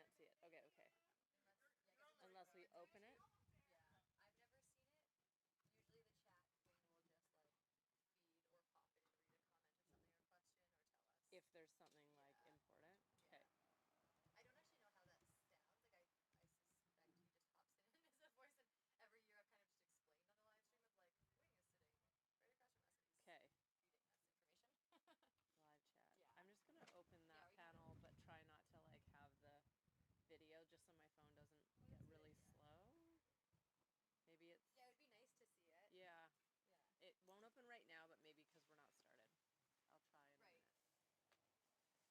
can't see it. Okay, okay. Unless we open it. Yeah, I've never seen it. Usually the chat thing will just like feed or pop in to read a comment or something or question or tell us. If there's something like important. Okay. I don't actually know how that sounds. Like I suspect he just pops in as a voice, and every year I've kind of just explained on the live stream of like Wing is sitting right across from us and he's Okay. reading us information. Live chat. Yeah. I'm just gonna open that panel, but try not to like have the video, just so my phone doesn't get really slow. Maybe it's. Yeah, it would be nice to see it. Yeah. Yeah. It won't open right now, but maybe because we're not started. I'll try in a minute.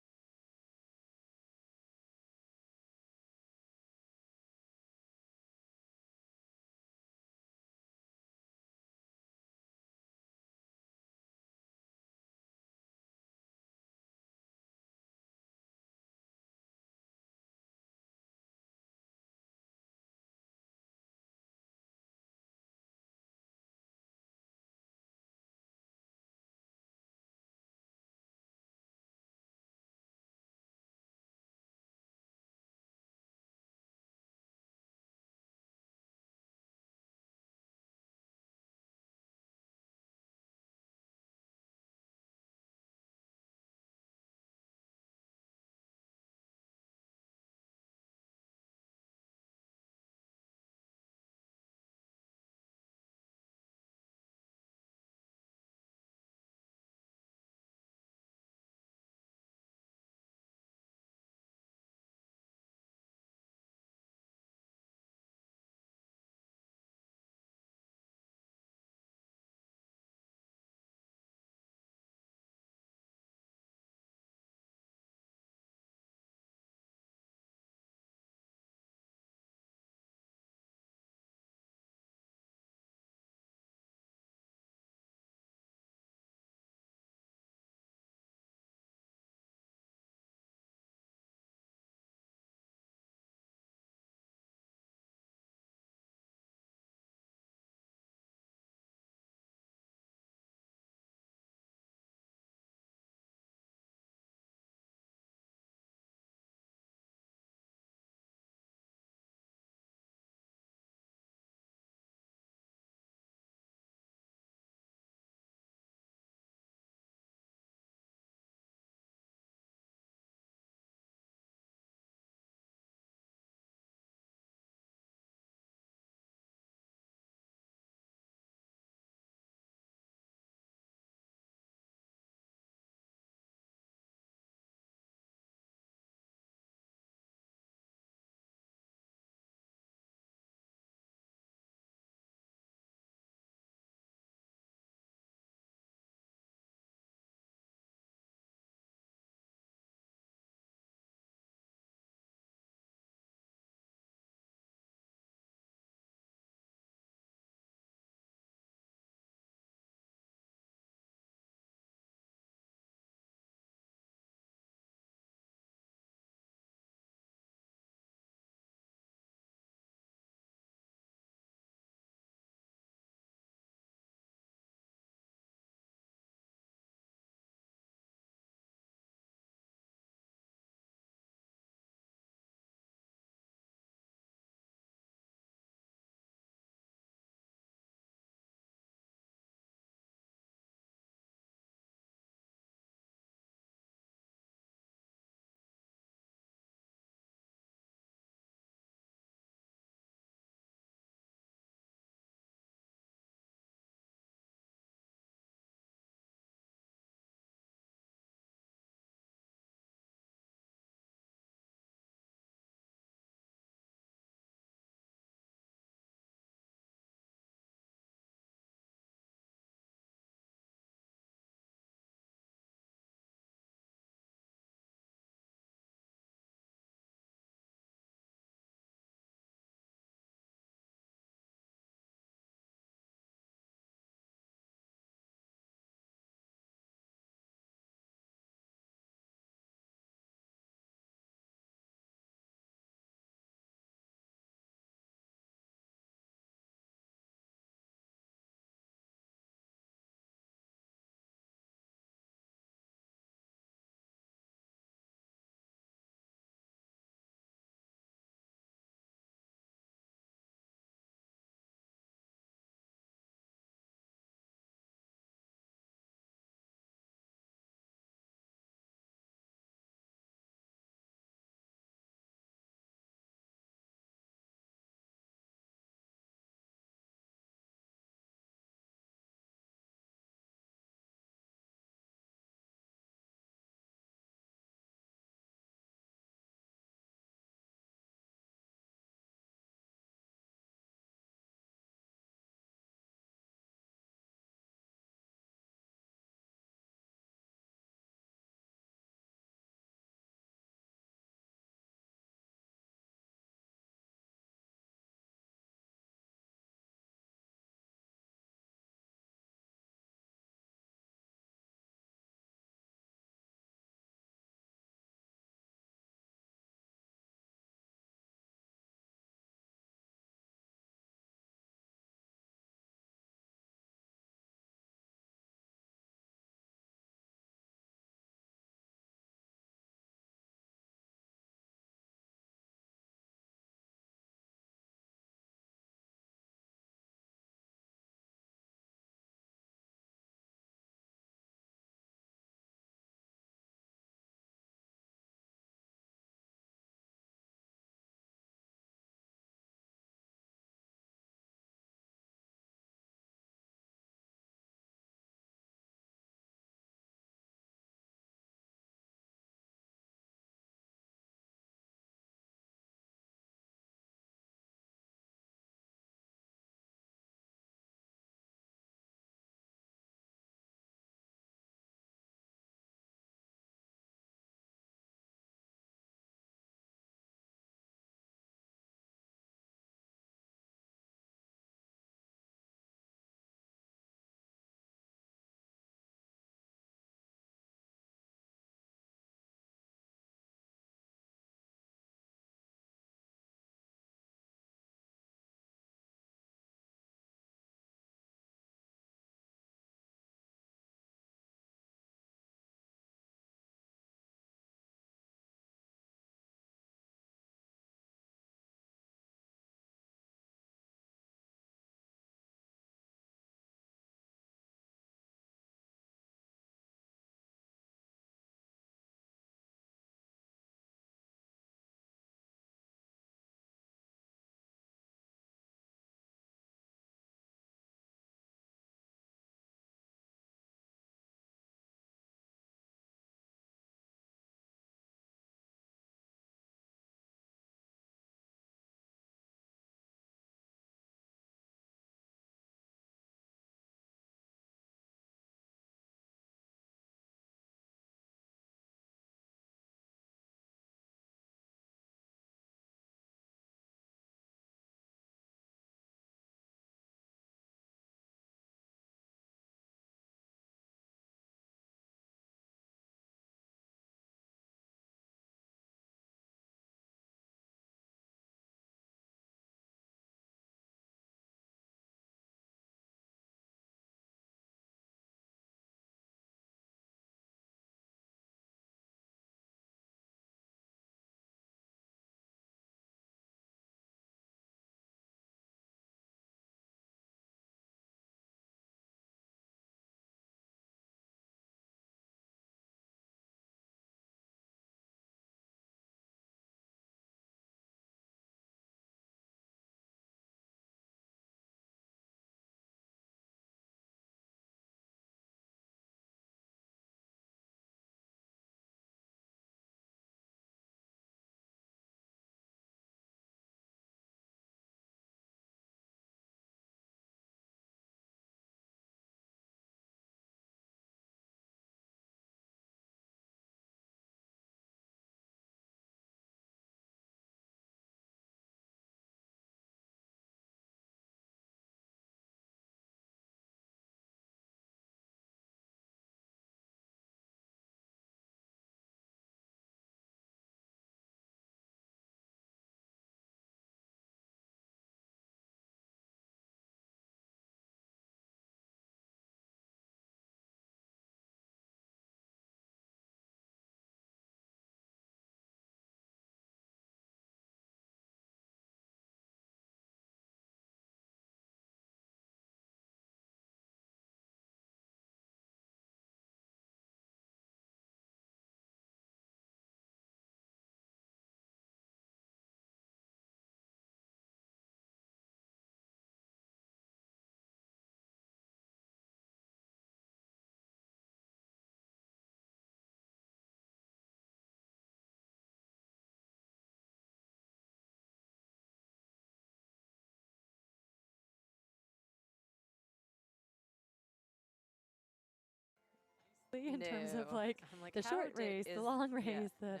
in terms of No. like I'm like, the how short race, the long race, yeah, the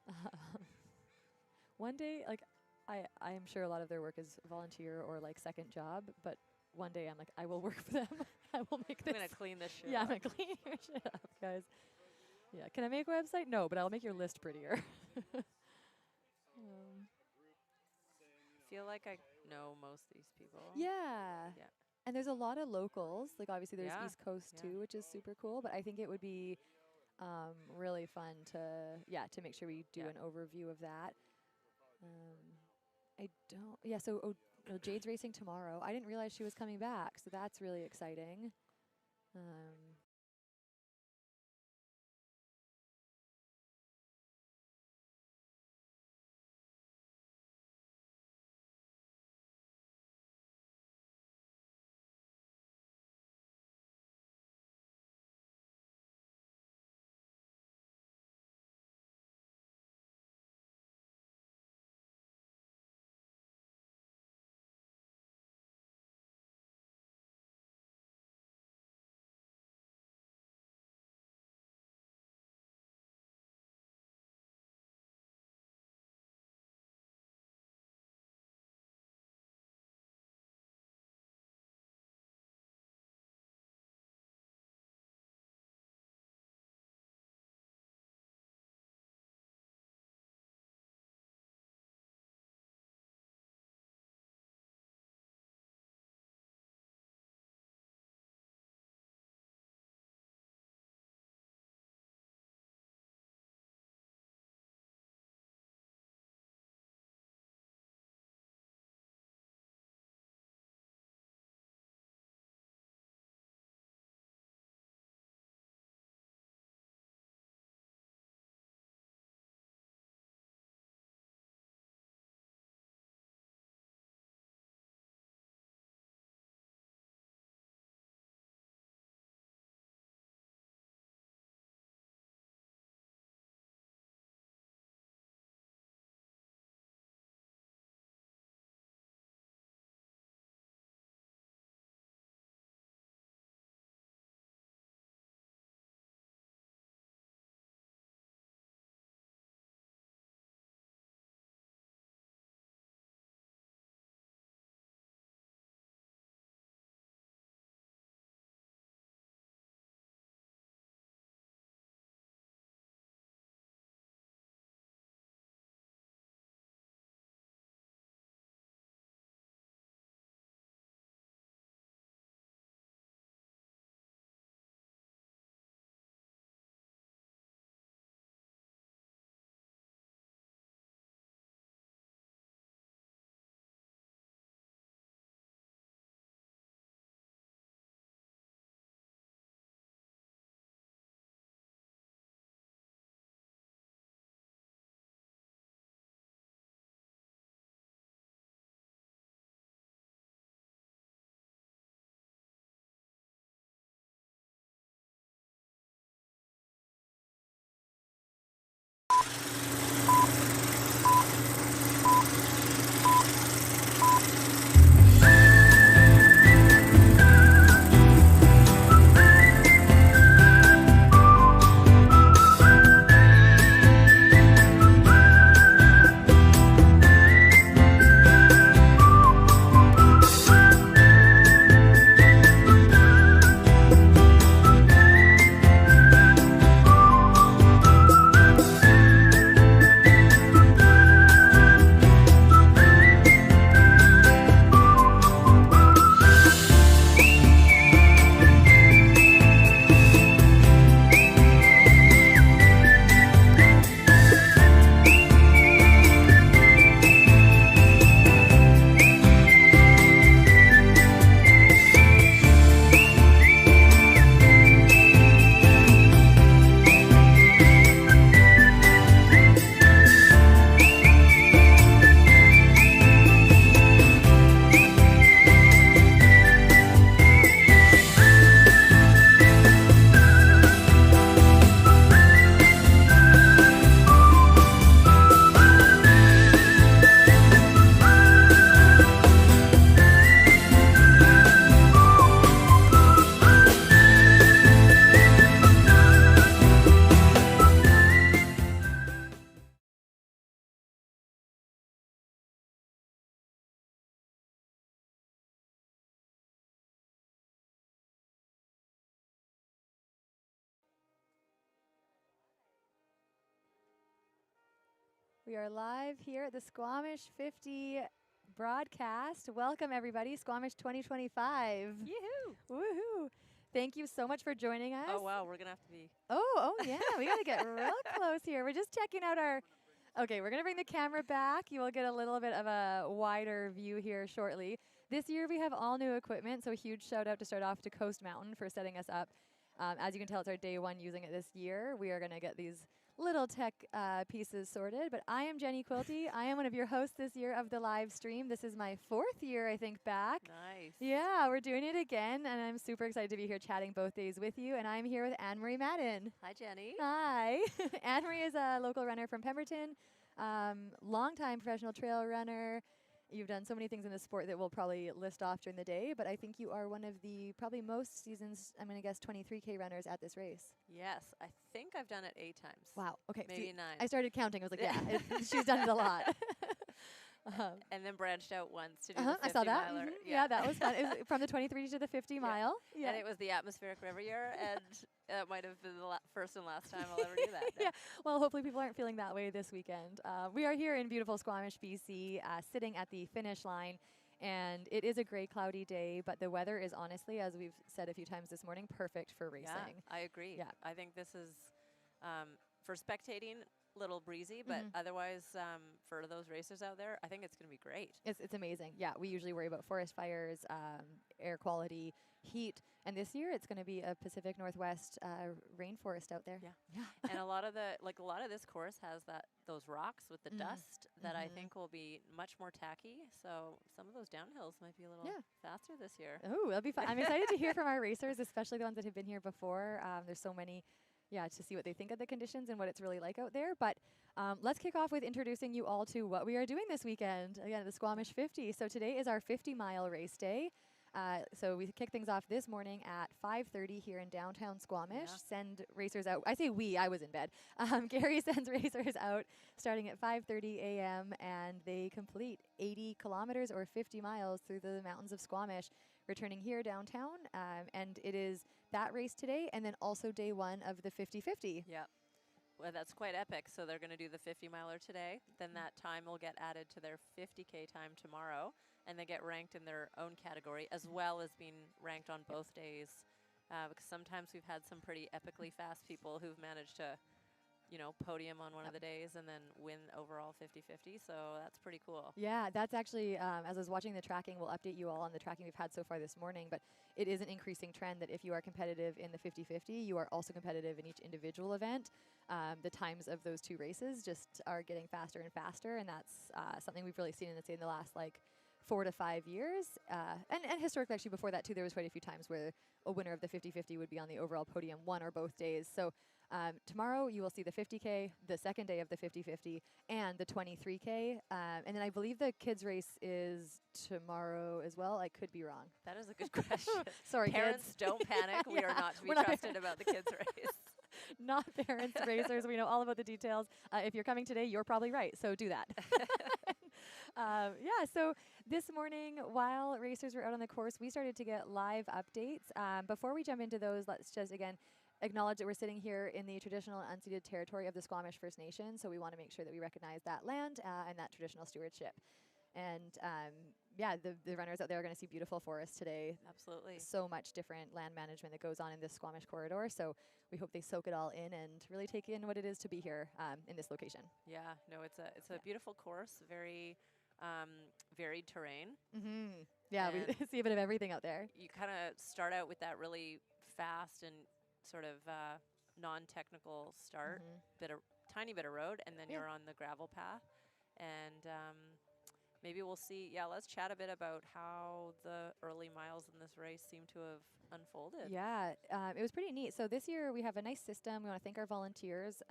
no. one day, like, I am sure a lot of their work is volunteer or like second job, but one day I'm like, I will work for them. I will make I'm this. gonna clean this shit Yeah, I'm up. gonna clean your shit up, guys. Yeah, can I make a website? No, but I'll make your list prettier. Feel like I know most of these people. Yeah. Yeah. And there's a lot of locals. Like obviously there's Yeah, East Coast yeah. too, which is super cool. But I think it would be really fun to make sure we do Yeah. an overview of that. I don't. Yeah. So Jade's racing tomorrow. I didn't realize she was coming back, so that's really exciting. We are live here at the Squamish 50 broadcast. Welcome, everybody. Squamish 2025. Yoo-hoo! Woohoo! Thank you so much for joining us. Oh, wow. We're going to have to be... Oh, yeah. We got to get real close here. We're just checking out our... Okay, we're going to bring the camera back. You will get a little bit of a wider view here shortly. This year, we have all new equipment, so a huge shout out to start off to Coast Mountain for setting us up. As you can tell, it's our day one using it this year. We are going to get these little tech pieces sorted, but I am Jenny Quilty. I am one of your hosts this year of the live stream. This is my 4th year, I think, back. Nice. Yeah, we're doing it again, and I'm super excited to be here chatting both days with you, and I'm here with Anne-Marie Madden. Hi, Jenny. Hi. Anne-Marie is a local runner from Pemberton, longtime professional trail runner. You've done so many things in the sport that we'll probably list off during the day, but I think you are one of the probably most seasons, I'm going to guess 23K runners at this race. Yes, I think I've done it 8 times. Wow. Okay. Maybe See, 9. I started counting. I was like, yeah, she's done it a lot. And then branched out once to do the 50 I saw that. miler. Yeah, that was fun. It was from the 23 to the 50 mile. Yeah. And it was the atmospheric river year, and it might have been the first and last time I'll ever do that. Yeah. Well, hopefully people aren't feeling that way this weekend. We are here in beautiful Squamish, BC, sitting at the finish line. And it is a gray, cloudy day, but the weather is honestly, as we've said a few times this morning, perfect for racing. Yeah, I agree. Yeah. I think this is, for spectating, little breezy, but otherwise, for those racers out there, I think it's going to be great. It's amazing. Yeah, we usually worry about forest fires, air quality, heat, and this year it's going to be a Pacific Northwest rainforest out there. Yeah. And a lot of this course has those rocks with the dust that I think will be much more tacky. So some of those downhills might be a little faster this year. Oh, that'll be fun. I'm excited to hear from our racers, especially the ones that have been here before. There's so many. Yeah, to see what they think of the conditions and what it's really like out there. But let's kick off with introducing you all to what we are doing this weekend. Again, the Squamish 50. So today is our 50-mile race day. So we kick things off this morning at 5:30 here in downtown Squamish. Send racers out. I say we. I was in bed. Gary sends racers out starting at 5:30 a.m. and they complete 80 kilometers or 50 miles through the mountains of Squamish, returning here downtown. And it is that race today, and then also day one of the 50-50. Yep. Well, that's quite epic. So they're going to do the 50-miler today. Then that time will get added to their 50K time tomorrow, and they get ranked in their own category, as well as being ranked on both days. Because sometimes we've had some pretty epically fast people who've managed to, podium on one of the days and then win overall 50-50. So that's pretty cool. Yeah, that's actually, as I was watching the tracking, we'll update you all on the tracking we've had so far this morning, but it is an increasing trend that if you are competitive in the 50-50, you are also competitive in each individual event. The times of those two races just are getting faster and faster, and that's something we've really seen in the last 4 to 5 years. And historically, actually, before that, too, there was quite a few times where a winner of the 50-50 would be on the overall podium one or both days. So tomorrow, you will see the 50K, the second day of the 50-50, and the 23K. And then I believe the kids' race is tomorrow as well. I could be wrong. That is a good question. Sorry, parents, kids. don't panic. We are not to be trusted about the kids' race. Not parents, racers. We know all about the details. If you're coming today, you're probably right. So do that. So this morning, while racers were out on the course, we started to get live updates. Before we jump into those, let's just, again, acknowledge that we're sitting here in the traditional and unceded territory of the Squamish First Nation. So we want to make sure that we recognize that land and that traditional stewardship. And the runners out there are going to see beautiful forests today. Absolutely. So much different land management that goes on in this Squamish corridor. So we hope they soak it all in and really take in what it is to be here in this location. Yeah, no, it's a beautiful course, very varied terrain. Yeah, we see a bit of everything out there. You kind of start out with that really fast and sort of non-technical start, tiny bit of road, and then you're on the gravel path. And maybe we'll see. Yeah, let's chat a bit about how the early miles in this race seem to have unfolded. Yeah, it was pretty neat. So this year we have a nice system. We want to thank our volunteers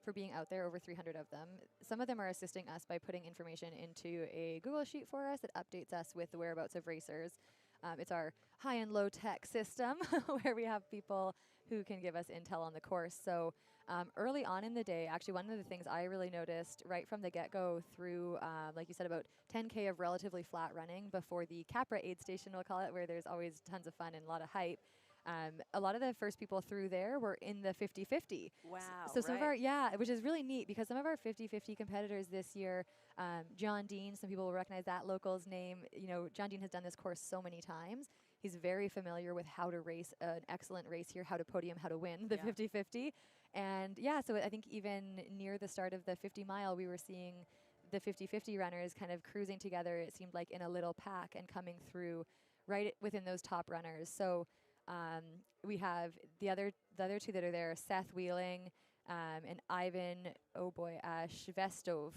for being out there, over 300 of them. Some of them are assisting us by putting information into a Google Sheet for us that updates us with the whereabouts of racers. It's our high and low tech system where we have people who can give us intel on the course. So early on in the day, actually one of the things I really noticed right from the get-go through, like you said, about 10K of relatively flat running before the Capra aid station, we'll call it, where there's always tons of fun and a lot of hype. A lot of the first people through there were in the 50-50. Wow. So some of our, which is really neat because some of our 50-50 competitors this year, John Dean, some people will recognize that local's name. You know, John Dean has done this course so many times. He's very familiar with how to race an excellent race here, how to podium, how to win the 50-50. And so I think even near the start of the 50 mile, we were seeing the 50-50 runners kind of cruising together, it seemed like in a little pack and coming through right within those top runners. So we have the other two that are there, Seth Wheeling and Ivan, Shvestov.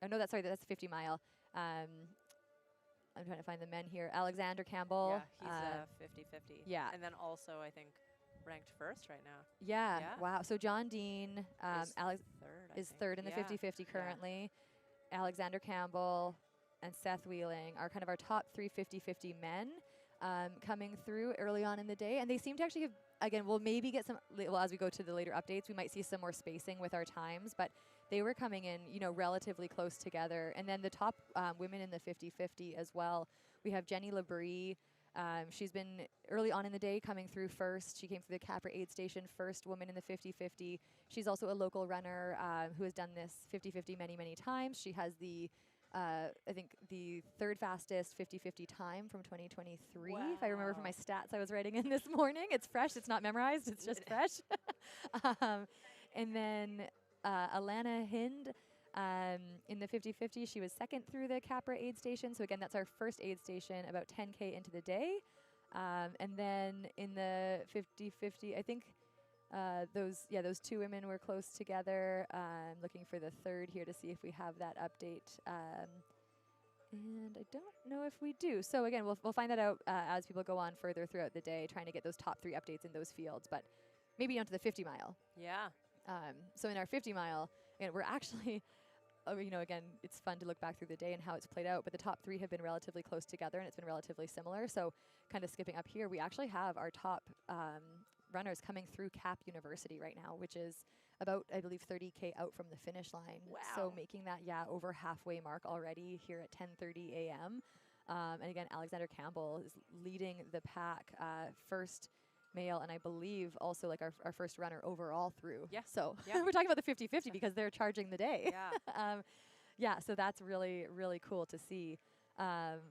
That's the 50 mile. I'm trying to find the men here. Alexander Campbell. Yeah, he's 50-50. Yeah. And then also, I think, ranked first right now. Yeah. Wow. So John Dean is third in the 50-50 currently. Alexander Campbell and Seth Wheeling are kind of our top 3 50-50 men coming through early on in the day. And they seem to actually have, again, we'll maybe get some, as we go to the later updates, we might see some more spacing with our times, but they were coming in, relatively close together. And then the top women in the 50-50 as well. We have Jenny Labrie. She's been early on in the day coming through first. She came through the Capra aid station, first woman in the 50-50. She's also a local runner who has done this 50-50 many, many times. She has the, I think, the third fastest 50-50 time from 2023. Wow. If I remember from my stats I was writing in this morning. It's fresh. It's not memorized. It's just fresh. And then Alana Hind. In the 50-50, she was second through the Capra aid station. So again, that's our first aid station, about 10K into the day. And then in the 50-50, I think those two women were close together. Looking for the third here to see if we have that update. And I don't know if we do. So again, we'll find that out as people go on further throughout the day, trying to get those top 3 updates in those fields. But maybe onto the 50 mile. Yeah. So in our 50 mile, we're actually, again, it's fun to look back through the day and how it's played out, but the top 3 have been relatively close together and it's been relatively similar. So kind of skipping up here, we actually have our top runners coming through Cap University right now, which is about, I believe, 30K out from the finish line. Wow. So making that, over halfway mark already here at 10:30 a.m. And again, Alexander Campbell is leading the pack, first male, and I believe also like our first runner overall through. Yeah. So we're talking about the 50-50 because they're charging the day. Yeah. So that's really, really cool to see.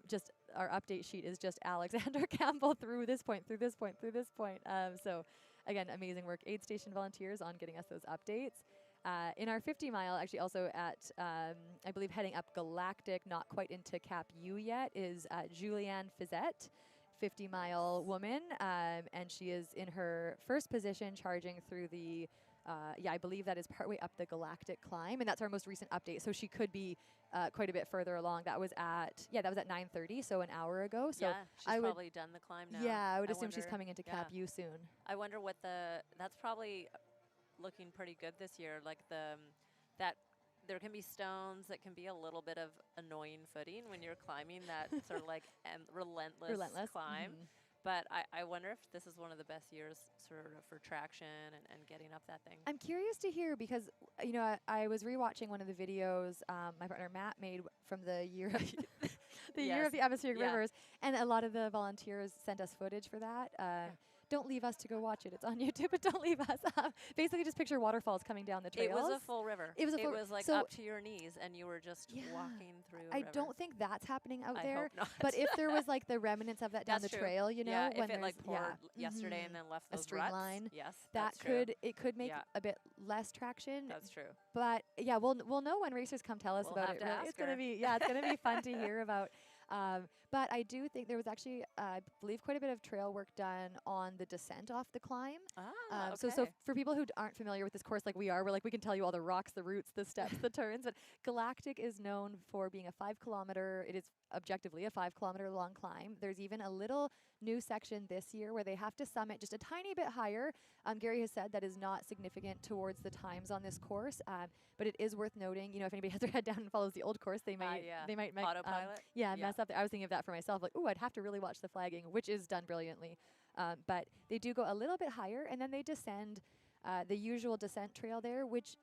Just our update sheet is just Alexander Campbell through this point, through this point, through this point. So again, amazing work. Aid station volunteers on getting us those updates. In our 50 mile, actually also at, I believe heading up Galactic, not quite into Cap U yet, is Julianne Fizette. 50 mile woman, and she is in her first position charging through the, I believe that is partway up the Galactic climb, and that's our most recent update. So she could be quite a bit further along. That was at 9:30, so an hour ago. So she's probably done the climb now. Yeah, I would assume she's coming into Cap U soon. I wonder what that's probably looking pretty good this year. Like that there can be stones that can be a little bit of annoying footing when you're climbing that sort of like relentless climb. Mm-hmm. But I wonder if this is one of the best years sort of for traction and getting up that thing. I'm curious to hear because, I was rewatching one of the videos my partner Matt made from the year of year of the atmospheric rivers, and a lot of the volunteers sent us footage for that. Don't leave us to go watch it. It's on YouTube, but don't leave us. Basically, just picture waterfalls coming down the trails. It was a full river. It was like up to your knees, and you were just walking through a river. Don't think that's happening out there. I hope not. But if there was like the remnants of that down the trail, when if it like poured yesterday and then left those a streamline, yes, that could make a bit less traction. That's true. But we'll know when racers come tell us about it. Really. It's gonna be fun to hear about. But I do think there was actually, I believe, quite a bit of trail work done on the descent off the climb. Okay. So for people who aren't familiar with this course like we are, we can tell you all the rocks, the roots, the steps, the turns. But Galactic is known for being a 5 kilometer, it is objectively a 5 kilometer long climb. There's even a little new section this year where they have to summit just a tiny bit higher. Gary has said that is not significant towards the times on this course, but it is worth noting, if anybody has their head down and follows the old course, they might autopilot. Mess up there. I was thinking of that for myself, like, I'd have to really watch the flagging, which is done brilliantly. But they do go a little bit higher, and then they descend the usual descent trail there, which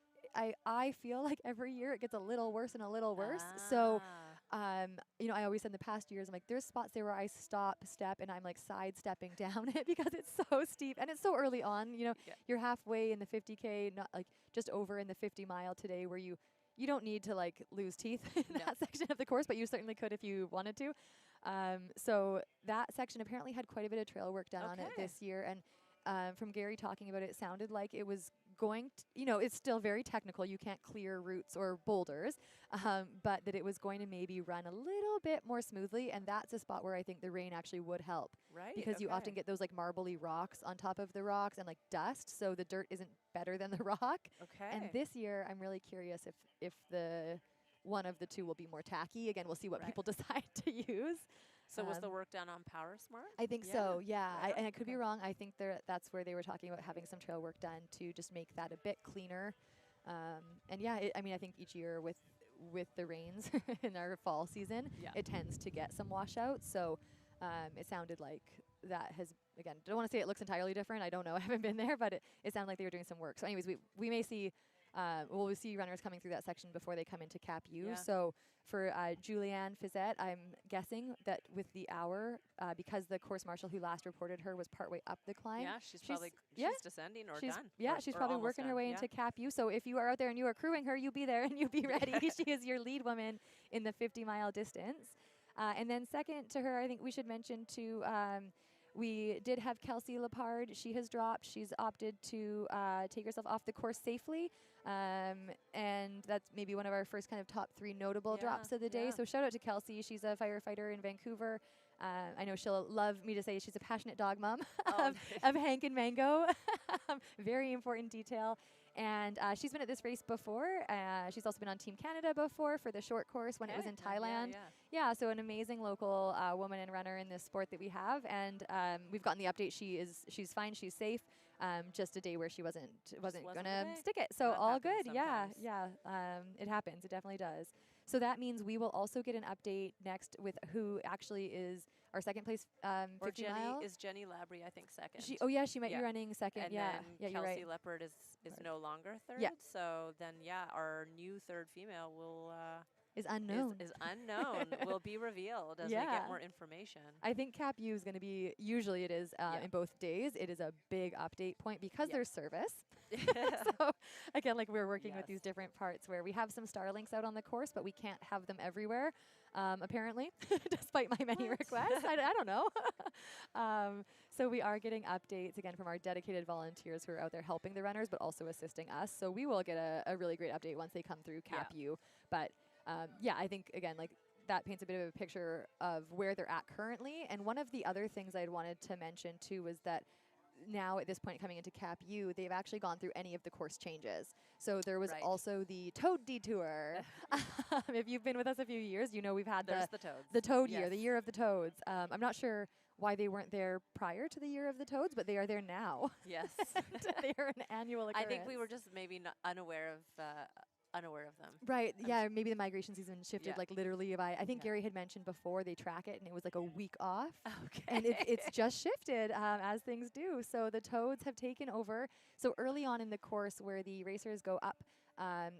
I feel like every year it gets a little worse and a little worse. So I always said in the past years, I'm like, there's spots there where I stop, step, and I'm like sidestepping down it because it's so steep and it's so early on. You're halfway in the 50K, not like just over in the 50 mile today, where you don't need to like lose teeth in that section of the course, but you certainly could if you wanted to. So that section apparently had quite a bit of trail work done on it this year, and from Gary talking about it, it sounded like it was going to, it's still very technical. You can't clear roots or boulders, but that it was going to maybe run a little bit more smoothly. And that's a spot where I think the rain actually would help. Right. Because you often get those like marbly rocks on top of the rocks and like dust. So the dirt isn't better than the rock. Okay. And this year, I'm really curious if the one of the two will be more tacky. Again, we'll see what people decide to use. So was the work done on Power Smart? I think so, yeah. Right. And I could be wrong. I think that's where they were talking about having some trail work done to just make that a bit cleaner. And yeah, I think each year with the rains in our fall season, it tends to get some washouts. So it sounded like that has, again, don't want to say it looks entirely different. I don't know. I haven't been there, but it sounded like they were doing some work. So anyways, we may see we'll see runners coming through that section before they come into Cap U. Yeah. So for Julianne Fizette, I'm guessing that with the hour, because the course marshal who last reported her was partway up the climb. Yeah, she's probably descending or she's done. Yeah, or, she's or probably almost working her done. way into Cap U. So if you are out there and you are crewing her, you be there and you be ready. She is your lead woman in the 50-mile distance. And then second to her, I think we should mention too, we did have Kelsey Lepard. She has dropped. She's opted to take herself off the course safely. And that's maybe one of our first kind of top 3 notable drops of the day. So shout out to Kelsey. She's a firefighter in Vancouver. I know she'll love me to say she's a passionate dog mom of Hank and Mango. Very important detail. And she's been at this race before. She's also been on Team Canada before for the short course when it was in Thailand. So an amazing local woman and runner in this sport that we have. And we've gotten the update. She's fine. She's safe. Just a day where she wasn't gonna stick it. So that all good. sometimes. It happens. It definitely does. So that means we will also get an update next with who actually is our second place 50 mile. Is Jenny Labrie, I think, second. She might be running second. And then Kelsey you're right. Leopard is no longer third. Yeah. So then, our new third female will is unknown. Is unknown. Will be revealed as we get more information. I think Cap U is going to be, usually it is in both days, it is a big update point because there's service. So again, like we're working with these different parts where we have some Starlinks out on the course, but we can't have them everywhere, apparently, despite my many requests. I don't know. So we are getting updates, again, from our dedicated volunteers who are out there helping the runners, but also assisting us. So we will get a really great update once they come through Cap U. But I think, again, like that paints a bit of a picture of where they're at currently. And one of the other things I'd wanted to mention too was that now at this point coming into Cap U, they've actually gone through any of the course changes. So there was also the Toad Detour. If you've been with us a few years, you know we've had the Toad year, the year of the Toads. I'm not sure why they weren't there prior to the year of the Toads, but they are there now. Yes. They are an annual occurrence. I think we were just maybe not unaware of them. Right. Maybe the migration season shifted like literally by, I think Gary had mentioned before they track it and it was like a week off. Okay. And it's just shifted as things do. So the Toads have taken over. So early on in the course where the racers go up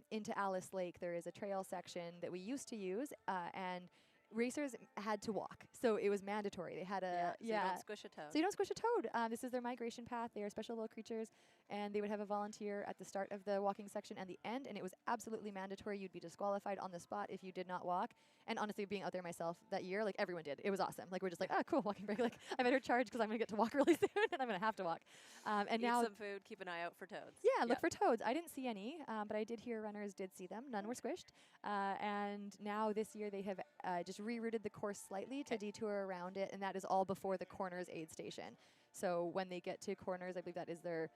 into Alice Lake, there is a trail section that we used to use and racers had to walk. So it was mandatory. They had so you don't squish a toad. So you don't squish a toad. This is their migration path. They are special little creatures. And they would have a volunteer at the start of the walking section and the end. And it was absolutely mandatory. You'd be disqualified on the spot if you did not walk. And honestly, being out there myself that year, like everyone did. It was awesome. Like we're just like, cool, walking break. Like I better charge because I'm going to get to walk really soon and I'm going to have to walk. And eat now some food, keep an eye out for toads. Yeah, look for toads. I didn't see any, but I did hear runners did see them. None were squished. And now this year they have just rerouted the course slightly to detour around it, and that is all before the Corners aid station. So when they get to Corners, I believe that is their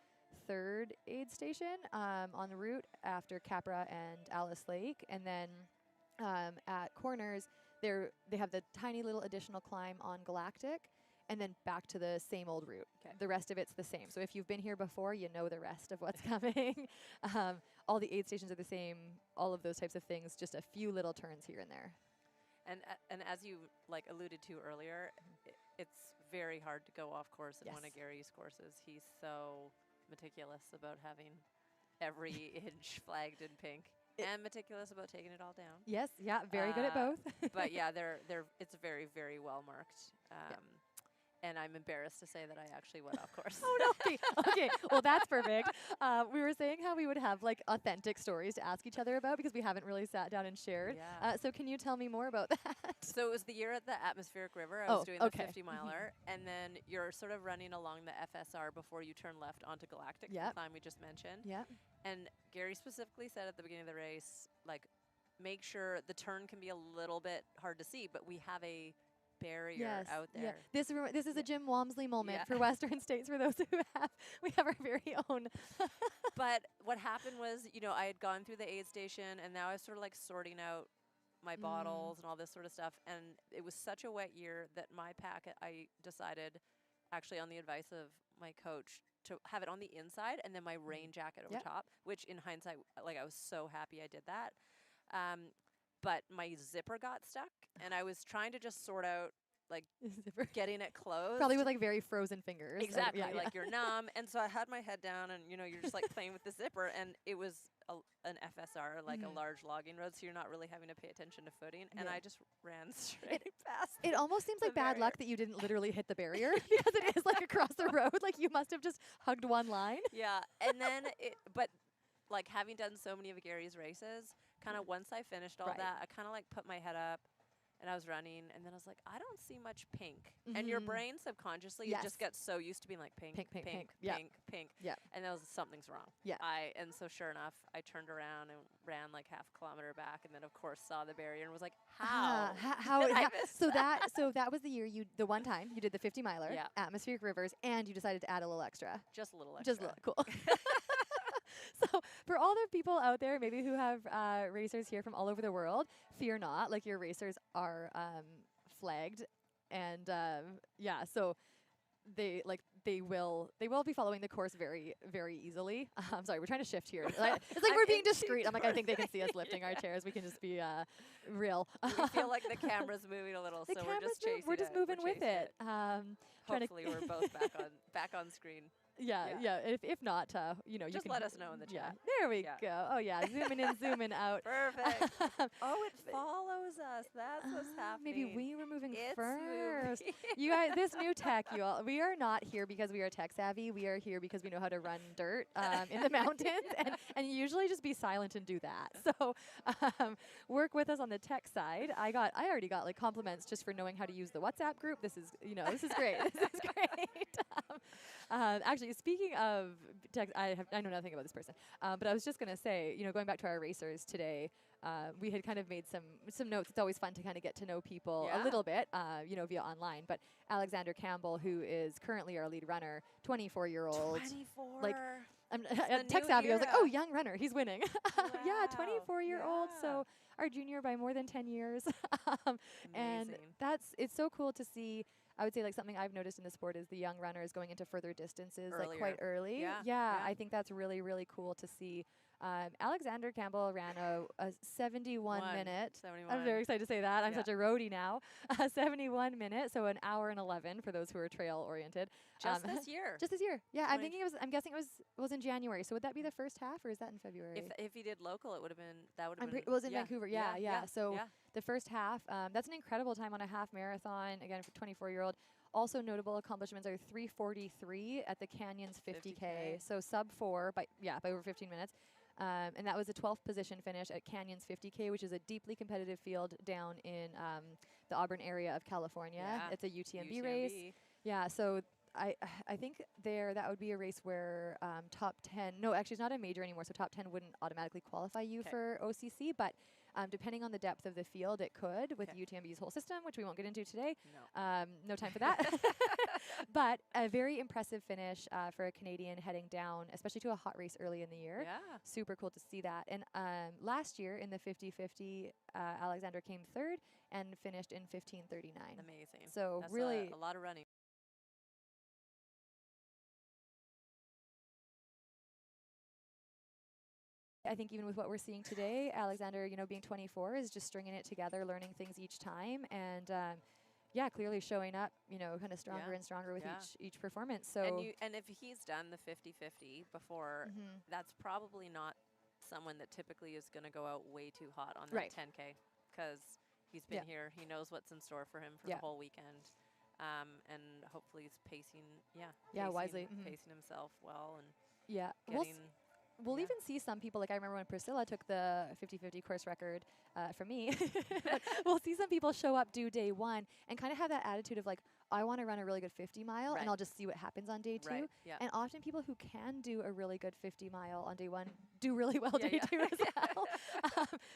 third aid station on the route after Capra and Alice Lake. And then at Corners, they have the tiny little additional climb on Galactic, and then back to the same old route. The rest of it's the same. So if you've been here before, you know the rest of what's coming. All the aid stations are the same, all of those types of things, just a few little turns here and there. And as you like alluded to earlier, it's very hard to go off course in one of Gary's courses. He's so meticulous about having every inch flagged in pink. and meticulous about taking it all down. Yes, yeah, very good at both. But yeah, it's very, very well marked. And I'm embarrassed to say that I actually went off course. Oh no! Okay, okay. Well, that's perfect. We were saying how we would have like authentic stories to ask each other about because we haven't really sat down and shared. Yeah. So can you tell me more about that? So it was the year at the Atmospheric River. I was doing the okay. 50 miler, and then you're sort of running along the FSR before you turn left onto Galactic, Yep. the climb we just mentioned. Yeah. And Gary specifically said at the beginning of the race, like, make sure the turn can be a little bit hard to see, but we have a barrier out there. Yeah. This is a Jim Walmsley moment Yeah. for Western States for those who we have our very own. But what happened was, I had gone through the aid station, and now I was sort of like sorting out my bottles and all this sort of stuff. And it was such a wet year that my packet, I decided, actually on the advice of my coach, to have it on the inside and then my rain jacket over top, which in hindsight, like, I was so happy I did that. But my zipper got stuck, and I was trying to just sort out, like, getting it closed. Probably with like very frozen fingers. Exactly, like you're numb. And so I had my head down, and you're just like playing with the zipper, and it was an FSR, like a large logging road, so you're not really having to pay attention to footing. And I just ran straight past. It almost seems like bad barrier. luck that you didn't literally hit the barrier because it is like across the road. Like you must have just hugged one line. Yeah, and then but like having done so many of Gary's races, kind of once I finished all that, I kind of like put my head up. And I was running, and then I was like, I don't see much pink. And your brain subconsciously, it just gets so used to being like pink, pink, pink, pink, pink. Yeah. And that was something's wrong. Yeah. And so sure enough, I turned around and ran like half a kilometer back, and then of course saw the barrier and was like, how? Did I miss so that was the year the one time you did the 50 miler, Atmospheric Rivers, and you decided to add a little extra. Just a little extra. Just a little, cool. So for all the people out there maybe who have racers here from all over the world, fear not, like your racers are flagged, and so they will be following the course very, very easily. I'm sorry, we're trying to shift here. It's like we're being discreet. I'm like, I think they can see us lifting our chairs. We can just be real. We feel like the camera's moving a little, so we're just chasing We're just moving with it. Hopefully we're both back on screen. Yeah. If not, you just can let us know in the chat. Yeah, there we go. Oh yeah, zooming in, zooming out. Perfect. Oh, it follows us. That's what's happening. Maybe we were moving it's first. Moving. You guys, this new tech, you all. We are not here because we are tech savvy. We are here because we know how to run dirt in the mountains, and usually just be silent and do that. So work with us on the tech side. I already got like compliments just for knowing how to use the WhatsApp group. This is great. This is great. Actually, speaking of tech, I know nothing about this person, but I was just going to say, going back to our racers today, we had kind of made some notes. It's always fun to kind of get to know people a little bit, via online. But Alexander Campbell, who is currently our lead runner, 24-year-old. 24. Like, I'm tech savvy. I was like, oh, young runner, he's winning. Yeah, 24-year-old. So our junior by more than 10 years. And it's so cool to see. I would say like something I've noticed in the sport is the young runners going into further distances like quite early. Yeah, I think that's really, really cool to see. Alexander Campbell ran a 71 minute. 71. I'm very excited to say that. I'm such a roadie now. 71 minute, so an hour and 11 for those who are trail oriented. Just this year. Just this year. Yeah, I'm guessing it was in January. So would that be the first half, or is that in February? If he did local, it would have been. It was in Vancouver. Yeah. So the first half, that's an incredible time on a half marathon. Again, for 24-year-old. Also notable accomplishments are 3:43 at the Canyons 50K. So sub 4 by over 15 minutes. And that was a 12th position finish at Canyons 50K, which is a deeply competitive field down in the Auburn area of California. It's a UTMB race. Yeah, so I think that would be a race where top 10, no, actually it's not a major anymore, so top 10 wouldn't automatically qualify you for OCC, but depending on the depth of the field, it could with UTMB's whole system, which we won't get into today. No time for that. But a very impressive finish for a Canadian heading down, especially to a hot race early in the year. Yeah. Super cool to see that. And last year in the 50-50, Alexander came third and finished in 15:39. Amazing. So that's really a lot of running. I think even with what we're seeing today, Alexander, being 24 is just stringing it together, learning things each time, and clearly showing up, kind of stronger and stronger with each performance. So and if he's done the 50-50 before, that's probably not someone that typically is going to go out way too hot on that Right. 10K because he's been Yeah. here. He knows what's in store for him for Yeah. the whole weekend. And hopefully he's pacing, wisely. Mhm. pacing himself well and Yeah. getting. We'll Yeah. even see some people, like I remember when Priscilla took the 50-50 course record from me, but we'll see some people show up do day one and kind of have that attitude of like, I want to run a really good 50 mile Right. and I'll just see what happens on day two. Right. Yeah. And often people who can do a really good 50 mile on day one do really well Yeah, day yeah. two as well.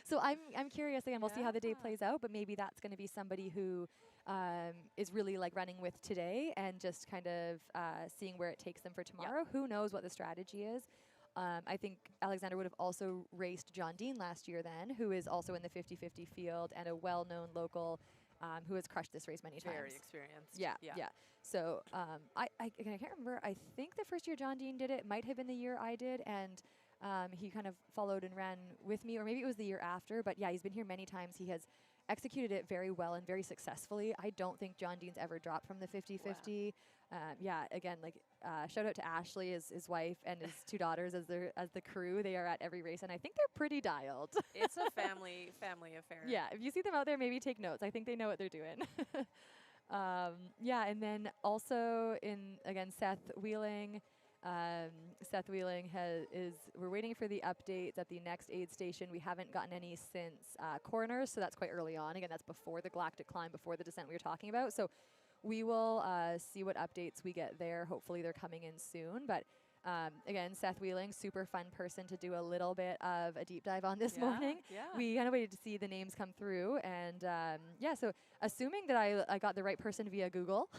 So I'm curious, again, we'll see how the day Yeah. plays out, but maybe that's going to be somebody who is really like running with today and just kind of seeing where it takes them for tomorrow. Who knows what the strategy is? I think Alexander would have also raced John Dean last year then, who is also in the 50-50 field and a well-known local who has crushed this race many times. Very experienced. Yeah. So I can't remember. I think the first year John Dean did it might have been the year I did, and he kind of followed and ran with me, or maybe it was the year after. But yeah, he's been here many times. He has executed it very well and very successfully. I don't think John Dean's ever dropped from the 50-50. Again, like shout out to Ashley, his wife, and his two daughters as the crew. They are at every race, and I think they're pretty dialed. It's a family affair. Yeah, if you see them out there, maybe take notes. I think they know what they're doing. And then also again, Seth Wheeling. We're waiting for the updates at the next aid station. We haven't gotten any since corners, so that's quite early on. Again, that's before the galactic climb, before the descent we were talking about. So we will see what updates we get there. Hopefully they're coming in soon. But again, Seth Wheeling, super fun person to do a little bit of a deep dive on this morning. Yeah. We kind of waited to see the names come through. And so assuming that I got the right person via Google,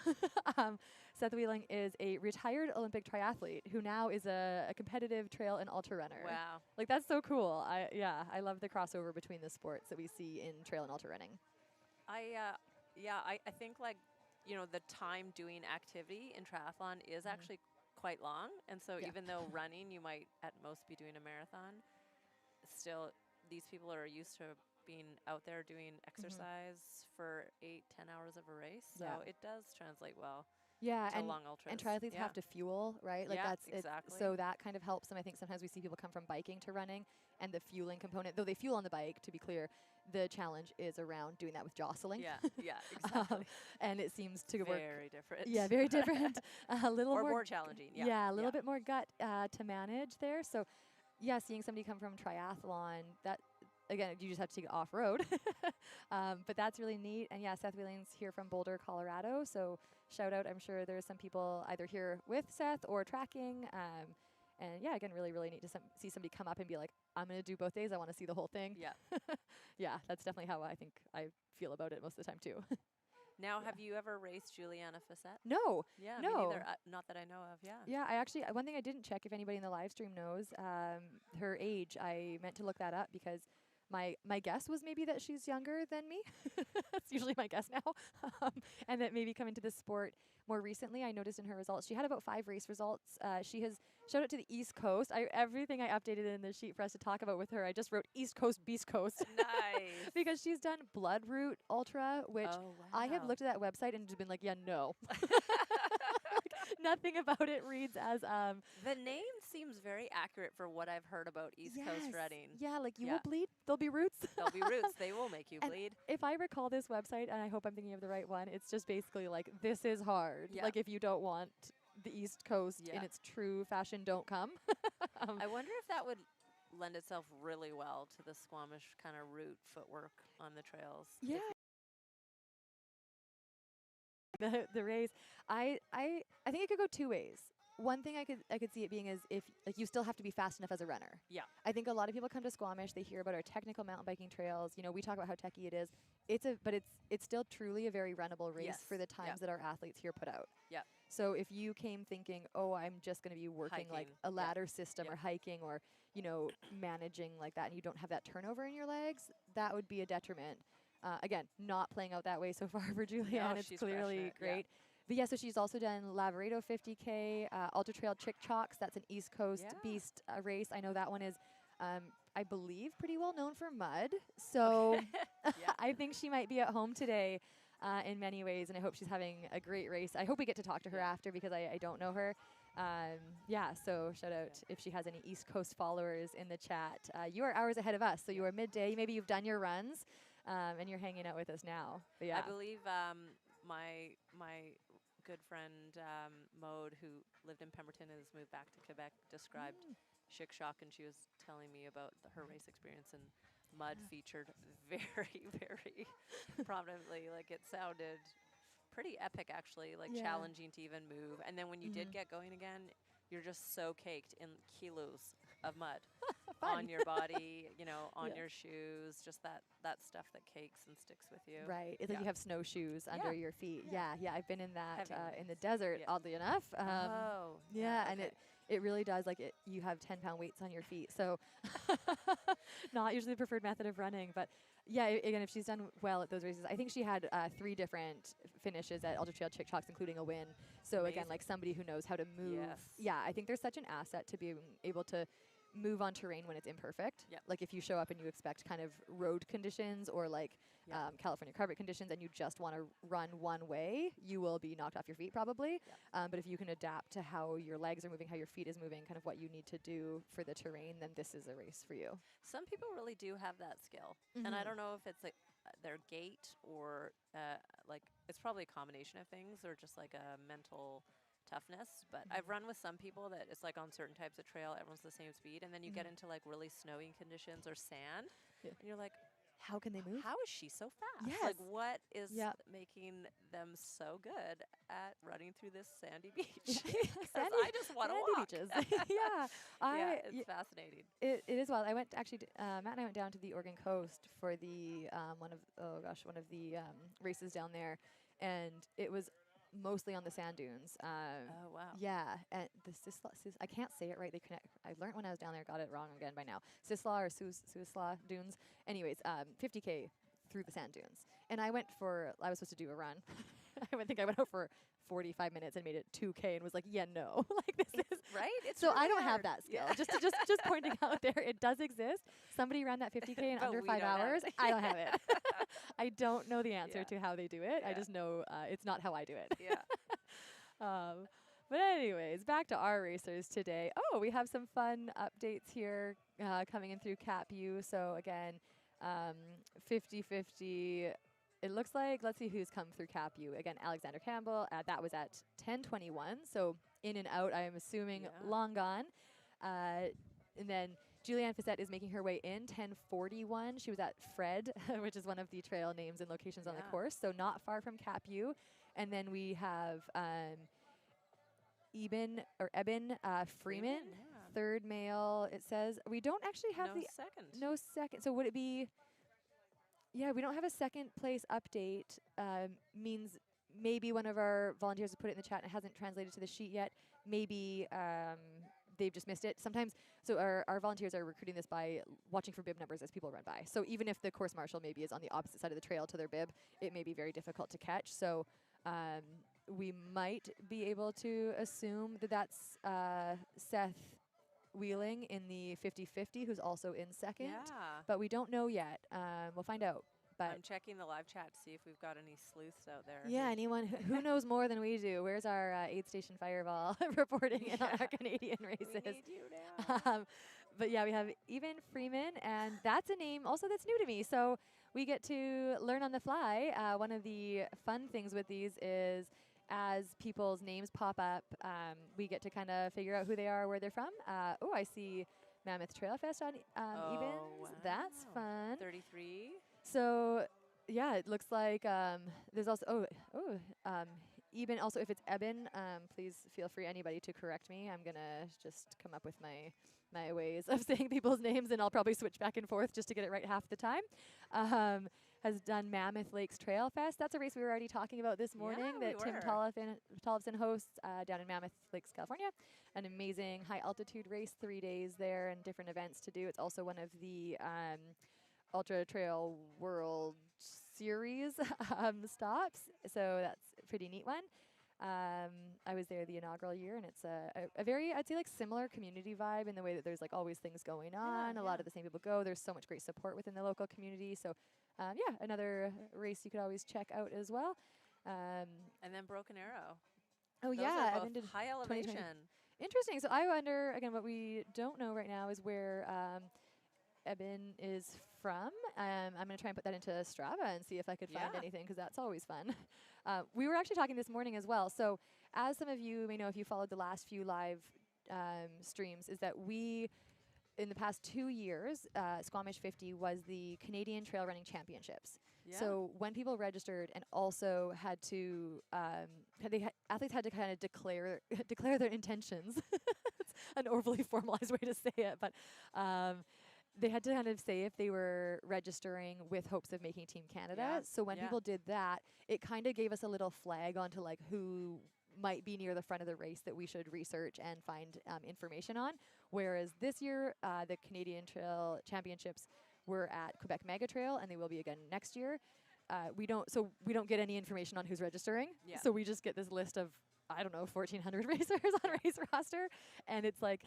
Seth Wheeling is a retired Olympic triathlete who now is a competitive trail and ultra runner. Wow. Like, that's so cool. I love the crossover between the sports that we see in trail and ultra running. I think like, the time doing activity in triathlon is actually quite long. And so Yeah. even though running, you might at most be doing a marathon, still these people are used to being out there doing exercise for 8-10 hours of a race. So Yeah. it does translate well Yeah, to and long ultras. And triathletes Yeah. have to fuel, right? Like Yeah, that's exactly. so that kind of helps them. I think sometimes we see people come from biking to running, and the fueling component, though they fuel on the bike, to be clear, the challenge is around doing that with jostling. Yeah, exactly. And it seems to work. Very different. Yeah, very different. A little or more, more challenging. Yeah. a little bit more gut to manage there. So, yeah, seeing somebody come from triathlon, that again, you just have to take it off road. But that's really neat. And yeah, Seth Wheeling's here from Boulder, Colorado. So shout out. I'm sure there's some people either here with Seth or tracking. And yeah, again, really, really neat to see somebody come up and be like, I'm going to do both days. I want to see the whole thing. Yeah. Yeah, that's definitely how I think I feel about it most of the time too. Now, have you ever raced Juliana Facette? No. Yeah, No. me neither. Not that I know of. Yeah. Yeah, I actually, one thing I didn't check, if anybody in the live stream knows, her age. I meant to look that up because my guess was maybe that she's younger than me. That's usually my guess now. And that maybe coming to the sport more recently, I noticed in her results, she had about 5 race results. She has showed it to the East Coast. Everything I updated in the sheet for us to talk about with her, I just wrote East Coast, Beast Coast. Nice. Because she's done Blood Route Ultra, which I have looked at that website and just been like, yeah, no. Nothing about it reads as The name seems very accurate for what I've heard about East Coast running. Yeah, like you Yeah. will bleed. There'll be roots. There'll be roots. They will make you And bleed. If I recall this website, and I hope I'm thinking of the right one, it's just basically like, this is hard. Yeah. Like if you don't want the East Coast in Yeah. its true fashion, don't come. I wonder if that would lend itself really well to the Squamish kind of route footwork on the trails. Yeah. The race, I think it could go 2 ways. One thing I could see it being is if like you still have to be fast enough as a runner. Yeah. I think a lot of people come to Squamish, they hear about our technical mountain biking trails. We talk about how techy it is. But it's still truly a very runnable race Yes. for the times Yep. that our athletes here put out. Yep. So if you came thinking, oh, I'm just going to be working like Hiking. a Yep. ladder system Yep. or hiking or managing like that, and you don't have that turnover in your legs, that would be a detriment. Again, not playing out that way so far for Julianne. It's she's crushing clearly it, yeah. great. But yeah, so she's also done Lavaredo 50K, Ultra Trail Chick Chalks. That's an East Coast Yeah. beast race. I know that one is, I believe, pretty well known for mud. So Yeah. I think she might be at home today in many ways, and I hope she's having a great race. I hope we get to talk to her Yeah. after because I don't know her. Yeah, so shout out if she has any East Coast followers in the chat. You are hours ahead of us, so you are midday. Maybe you've done your runs, and you're hanging out with us now. But yeah, I believe my good friend Maude, who lived in Pemberton and has moved back to Quebec, described Chic-Choc, and she was telling me about her race experience, and mud featured very, very prominently. Like, it sounded pretty epic, actually, like challenging to even move. And then when you did get going again, you're just so caked in kilos of mud on your body, you know, on your shoes, just that stuff that cakes and sticks with you. Right. It's like you have snowshoes under your feet. Yeah. Yeah. I've been in that Heavy. in the desert, oddly enough. And okay. it really does, like, you have 10-pound weights on your feet. So not usually the preferred method of running. But yeah, again, if she's done well at those races, I think she had 3 different finishes at Ultra Trail Chic-Chocs, including a win. So Amazing. again, like somebody who knows how to move. Yes. Yeah, I think there's such an asset to be able to move on terrain when it's imperfect. Yep. Like if you show up and you expect kind of road conditions or like California carpet conditions and you just want to run one way, you will be knocked off your feet probably. Yep. But if you can adapt to how your legs are moving, how your feet is moving, kind of what you need to do for the terrain, then this is a race for you. Some people really do have that skill, and I don't know if it's like their gait or like it's probably a combination of things or just like a mental toughness. But I've run with some people that it's like on certain types of trail, everyone's the same speed, and then you get into like really snowy conditions or sand, and you're like, how can they move? how is she so fast? Yes. Like, what is making them so good at running through this sandy beach? Sandy, I just want to sandy walk. beaches. It's fascinating. It is wild. I went actually. Matt and I went down to the Oregon coast for the one of the races down there, and it was mostly on the sand dunes. Oh wow. Yeah, and the I can't say it right. They connect. I learned when I was down there. Got it wrong again by now. Sislaw or Siuslaw dunes. Anyways, 50K through the sand dunes, and I was supposed to do a run. I went out for 45 minutes and made it 2K and was like, yeah, no, like this is right. It's so really I don't have hard. that skill. Yeah. Just pointing out there, it does exist. Somebody ran that 50K in But under we 5 don't have hours. it. I don't have it. I don't know the answer Yeah. to how they do it. I Yeah. just know it's not how I do it. Yeah. But anyways, back to our racers today. Oh, we have some fun updates here coming in through CapU. So again, 50-50. It looks like, let's see who's come through CapU. Again, Alexander Campbell, that was at 10:21. So in and out, I am assuming long gone. And then Julianne Fissette is making her way in, 10:41. She was at Fred, which is one of the trail names and locations on the course, so not far from CapU. And then we have Eben Freeman, third male, it says. We don't actually have no second. So would it be... Yeah, we don't have a second place update. Means maybe one of our volunteers has put it in the chat and it hasn't translated to the sheet yet. Maybe they've just missed it. Sometimes, so our volunteers are recruiting this by watching for bib numbers as people run by. So even if the course marshal maybe is on the opposite side of the trail to their bib, it may be very difficult to catch. So we might be able to assume that that's Seth Wheeling in the 50-50, who's also in second. Yeah. But we don't know yet. We'll find out. But I'm checking the live chat to see if we've got any sleuths out there. yeah, anyone who knows more than we do. Where's our aid station fireball reporting in on our Canadian races? We need you now. But yeah, we have Even Freeman, and that's a name also that's new to me. So we get to learn on the fly. One of the fun things with these is as people's names pop up, we get to kind of figure out who they are, where they're from. I see Mammoth Trail Fest on Evens. Wow. That's fun. 33. So, yeah, it looks like there's also, Eben, also if it's Eben, please feel free, anybody, to correct me. I'm going to just come up with my ways of saying people's names, and I'll probably switch back and forth just to get it right half the time. Has done Mammoth Lakes Trail Fest. That's a race we were already talking about this morning that Tim Tollefson hosts down in Mammoth Lakes, California. An amazing high altitude race, 3 days there and different events to do. It's also one of the Ultra Trail World Series stops, so that's a pretty neat one. I was there the inaugural year, and it's a very, I'd say, like similar community vibe in the way that there's like always things going on. A lot of the same people go. There's so much great support within the local community. So another race you could always check out as well. And then Broken Arrow. Oh Those yeah, are I've been to high elevation. Interesting. So I wonder, again, what we don't know right now is where Eben is from. I'm going to try and put that into Strava and see if I could find Yeah. anything, because that's always fun. We were actually talking this morning as well. So as some of you may know, if you followed the last few live streams, is that we, in the past 2 years, Squamish 50 was the Canadian Trail Running Championships. Yeah. So when people registered and also had to, athletes had to kind of declare their intentions. It's an overly formalized way to say it, but they had to kind of say if they were registering with hopes of making Team Canada. Yeah, So when yeah. people did that, it kind of gave us a little flag onto like who might be near the front of the race that we should research and find information on. Whereas this year, the Canadian Trail Championships were at Quebec Mega Trail, and they will be again next year. We don't get any information on who's registering. Yeah. So we just get this list of, I don't know, 1,400 racers on race roster, and it's like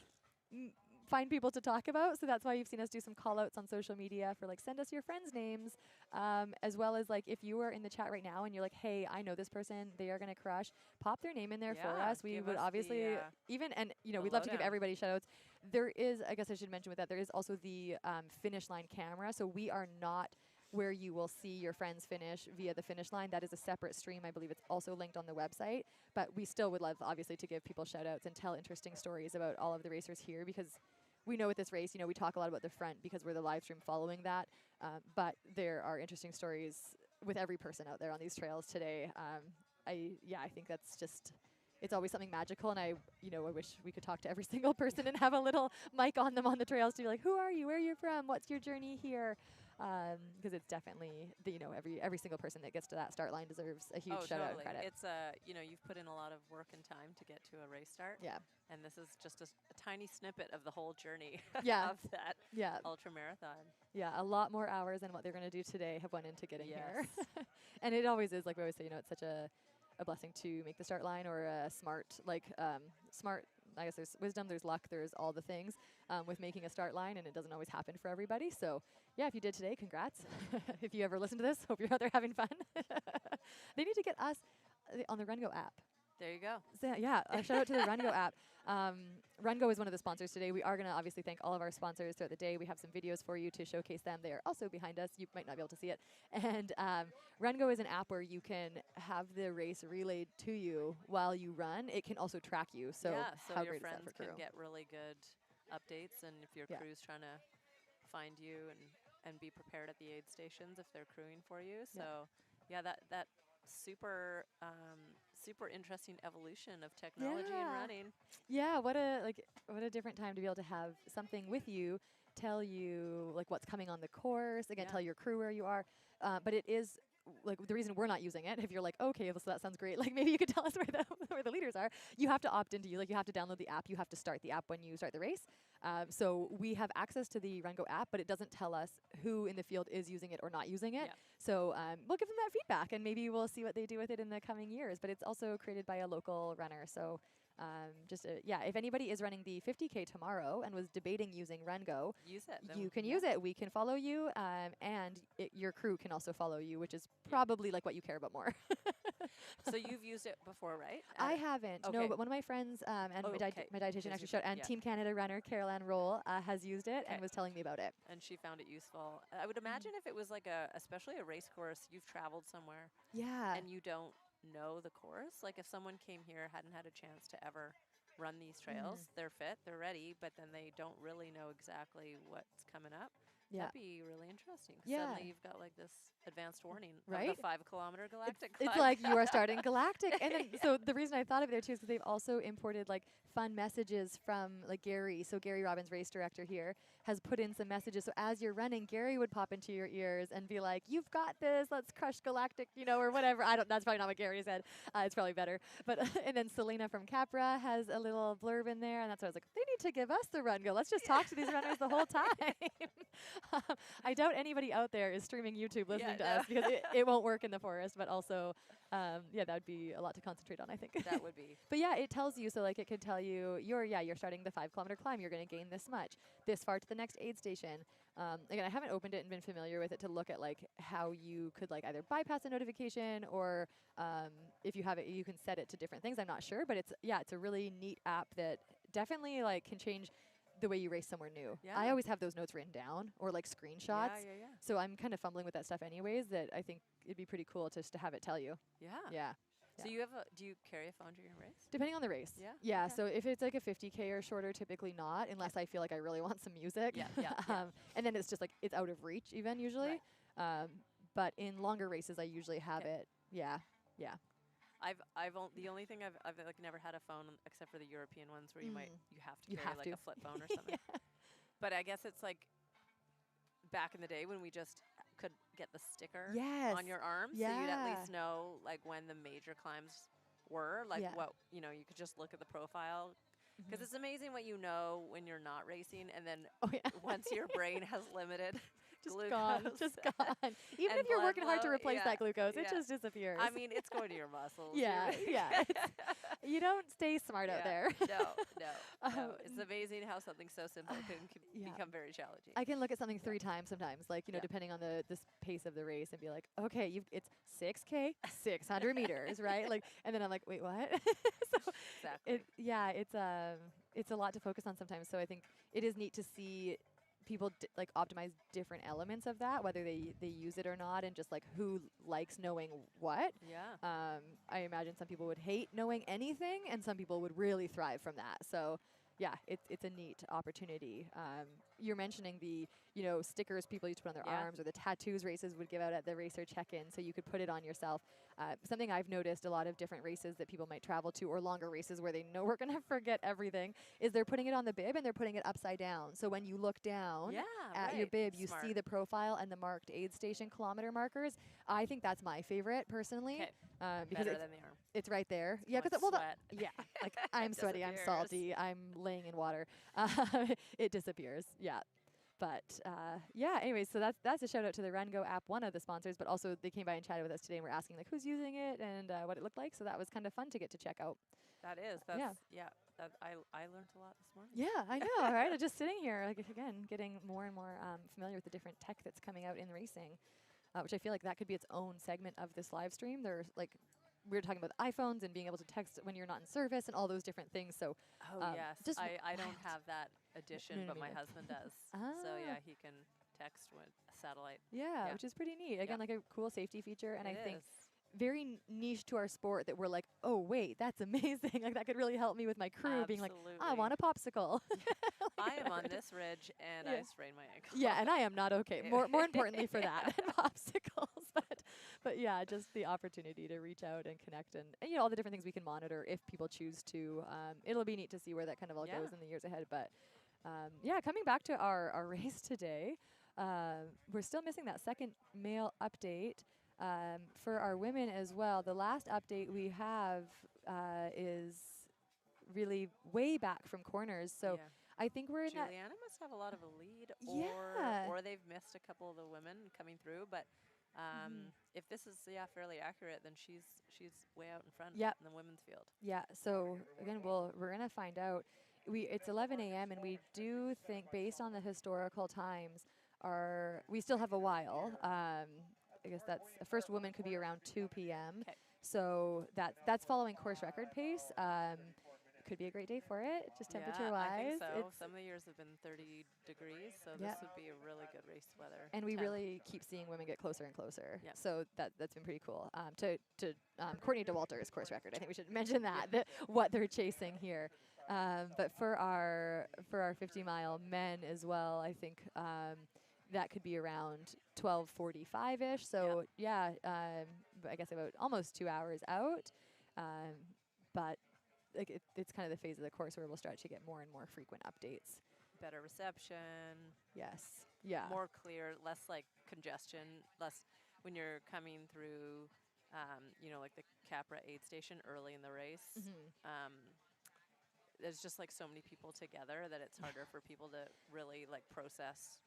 find people to talk about. So that's why you've seen us do some call outs on social media for like send us your friends' names, as well as like if you are in the chat right now and you're like, hey, I know this person, they are gonna crush, pop their name in there for Yeah, us. We give would us obviously the, even, and you know, the we'd love to give lowdown. everybody shout outs. There is, I guess I should mention with that, there is also the finish line camera. So we are not where you will see your friends finish via the finish line. That is a separate stream. I believe it's also linked on the website. But we still would love, obviously, to give people shout outs and tell interesting stories about all of the racers here, because we know with this race, you know, we talk a lot about the front because we're the live stream following that. But there are interesting stories with every person out there on these trails today. I think that's just, it's always something magical, and I wish we could talk to every single person and have a little mic on them on the trails to be like, who are you? Where are you from? What's your journey here? Because it's definitely every single person that gets to that start line deserves a huge shout out and credit. It's you've put in a lot of work and time to get to a race start. Yeah. And this is just a tiny snippet of the whole journey Yeah. of that Yeah. ultra marathon. Yeah, a lot more hours than what they're going to do today have went into getting here. Yes. And it always is, like we always say, it's such a blessing to make the start line, or a smart, I guess there's wisdom, there's luck, there's all the things with making a start line, and it doesn't always happen for everybody. So yeah, if you did today, congrats. If you ever listen to this, hope you're out there having fun. They need to get us on the RunGo app. There you go. So yeah, shout out to the RunGo app. RunGo is one of the sponsors today. We are going to obviously thank all of our sponsors throughout the day. We have some videos for you to showcase them. They are also behind us. You might not be able to see it. And RunGo is an app where you can have the race relayed to you while you run. It can also track you. So yeah, so how your great is that friends for can crew? get really good updates, and if your Yeah. crew's trying to find you and be prepared at the aid stations if they're crewing for you. So yeah, that super super interesting evolution of technology and Yeah. running. Yeah, what a different time to be able to have something with you, tell you like what's coming on the course, again, Yeah. tell your crew where you are. But it is like the reason we're not using it. If you're like, okay, so that sounds great, like maybe you could tell us where the leaders are. You have to opt into you have to download the app. You have to start the app when you start the race. So we have access to the RunGo app, but it doesn't tell us who in the field is using it or not using it. Yeah. So we'll give them that feedback, and maybe we'll see what they do with it in the coming years. But it's also created by a local runner. So if anybody is running the 50K tomorrow and was debating using RunGo, Use it. then you can use it. We can follow you, and your crew can also follow you, which is probably like what you care about more. So you've used it before, right? I haven't, no, okay. but one of my friends and Okay. my dietitian Has actually used showed, it, and yeah. Team Canada runner Caroline Roll has used it and Okay. was telling me about it. And she found it useful. I would imagine if it was like especially a race course, you've traveled somewhere Yeah. and you don't know the course. Like if someone came here, hadn't had a chance to ever run these trails, they're fit, they're ready, but then they don't really know exactly what's coming up. Yeah. That'd be really interesting. 'Cause Yeah. Suddenly you've got like this advanced warning of Right? the 5-kilometer galactic It's climb. like you are starting galactic. And then, so the reason I thought of it there too is because they've also imported like fun messages from like Gary. So Gary Robbins, race director here, has put in some messages. So as you're running, Gary would pop into your ears and be like, "You've got this. Let's crush galactic," or whatever. That's probably not what Gary said. It's probably better. But and then Selena from Capra has a little blurb in there, and that's why I was like, they need to give us the RunGo. Let's just talk to these runners the whole time. I doubt anybody out there is streaming YouTube listening to no. us, because it won't work in the forest. But also, that would be a lot to concentrate on, I think. That would be. But yeah, it tells you. So like it could tell you you're starting the 5-kilometer climb. You're going to gain this much, this far to the next aid station. Again, I haven't opened it and been familiar with it to look at like how you could like either bypass a notification, or if you have it, you can set it to different things. I'm not sure, but it's a really neat app that definitely like can change the way you race somewhere new. Yeah. I always have those notes written down or like screenshots. Yeah, yeah, So I'm kind of fumbling with that stuff anyways, that I think it'd be pretty cool just to have it tell you. yeah. Yeah. So you have do you carry a phone during your race? Depending on the race. Yeah? Yeah. Okay. So if it's like a 50K or shorter, typically not, unless I feel like I really want some music. Yeah, yeah, yeah. And then it's just like, it's out of reach even usually. Right. But in longer races, I usually have Okay. it. Yeah. Yeah. The only thing I've like never had a phone except for the European ones where you have to You carry have like to. a flip phone or something. But I guess it's like back in the day when we just could get the sticker Yes. on your arm, so you'd at Yeah. least know like when the major climbs were, like Yeah. what you could just look at the profile. Because Mhm. it's amazing what you know when you're not racing, and then Oh yeah. once your brain has limited just glucose, gone. Just gone. Even and if you're blood working hard to flow, replace yeah, that glucose, it yeah. just disappears. I mean, it's going to your muscles. Yeah, You're- yeah, you don't stay smart out Yeah. there. No. It's Um, amazing how something so simple can yeah. become very challenging. I can look at something 3 times sometimes, like, Yeah. depending on the pace of the race, and be like, okay, it's 6K, 600 meters, right? Like, and then I'm like, wait, what? So Exactly. it's a lot to focus on sometimes. So I think it is neat to see people like optimize different elements of that, whether they use it or not, and just like who likes knowing what. Yeah. I imagine some people would hate knowing anything, and some people would really thrive from that. So yeah, it's a neat opportunity. You're mentioning the stickers people used to put on their Yeah. arms, or the tattoos races would give out at the racer check-in, so you could put it on yourself. Something I've noticed a lot of different races that people might travel to, or longer races where they know we're gonna forget everything, is they're putting it on the bib and they're putting it upside down. So when you look down Yeah. at your right. bib, you Smart. see the profile and the marked aid station kilometer markers. I think that's my favorite personally, 'Kay. because Better than the arm. it's right there. Too Yeah, much because sweat. yeah, like I'm sweaty, I'm Disappears. salty, I'm laying in water. It disappears. Yeah. But yeah, anyways, so that's a shout out to the Run Go app, one of the sponsors, but also they came by and chatted with us today and were asking like who's using it and what it looked like. So that was kind of fun to get to check out. That is. That's I learned a lot this morning. Yeah, I know, right? Just sitting here, like again, getting more and more familiar with the different tech that's coming out in racing, which I feel like that could be its own segment of this live stream. There's like we were talking about iPhones and being able to text when you're not in service and all those different things. So Oh yes. just I don't wild. have that addition, No, but me my neither. husband does. Ah. So yeah, he can text with satellite. yeah, Yeah. which is pretty neat. Again, like a cool safety feature, and I It think is. very niche to our sport that we're like, oh wait, that's amazing. Like that could really help me with my crew, being like, I want a popsicle. I am on Whatever it is. this ridge and Yeah. I sprained my ankle. Yeah, and I am not okay. More importantly for that Yeah. than popsicles, but yeah, just the opportunity to reach out and connect, and all the different things we can monitor if people choose to. It'll be neat to see where that kind of all Yeah. goes in the years ahead. But yeah, coming back to our race today, we're still missing that second male update. For our women as well, the last update we have is really way back from corners. So Yeah. I think we're in that. Juliana must have a lot of a lead, Yeah. or they've missed a couple of the women coming through. But if this is fairly accurate, then she's way out in front Yep. in the women's field. Yeah. So again, we're gonna find out. It's 11 a.m. and we do think, based on the historical times, we still have a while. I guess that's the first woman could be around 2 p.m. 'Kay. So that's following course record pace. Could be a great day for it, just Yeah, temperature wise. I think so. It's- Some of the years have been 30 degrees, so Yeah. this would be a really good race weather. And we 10. really keep seeing women get closer and closer. Yep. So that's been pretty cool. To Courtney DeWalter's course record, I think we should mention that what they're chasing here. But for our 50-mile men as well, I think that could be around 12:45-ish. So yeah, I guess about almost 2 hours out. But like it's kind of the phase of the course where we'll start to get more and more frequent updates. Better reception, Yes. Yeah. more clear, less like congestion, less when you're coming through, like the Capra aid station early in the race. There's just like so many people together that it's harder for people to really like process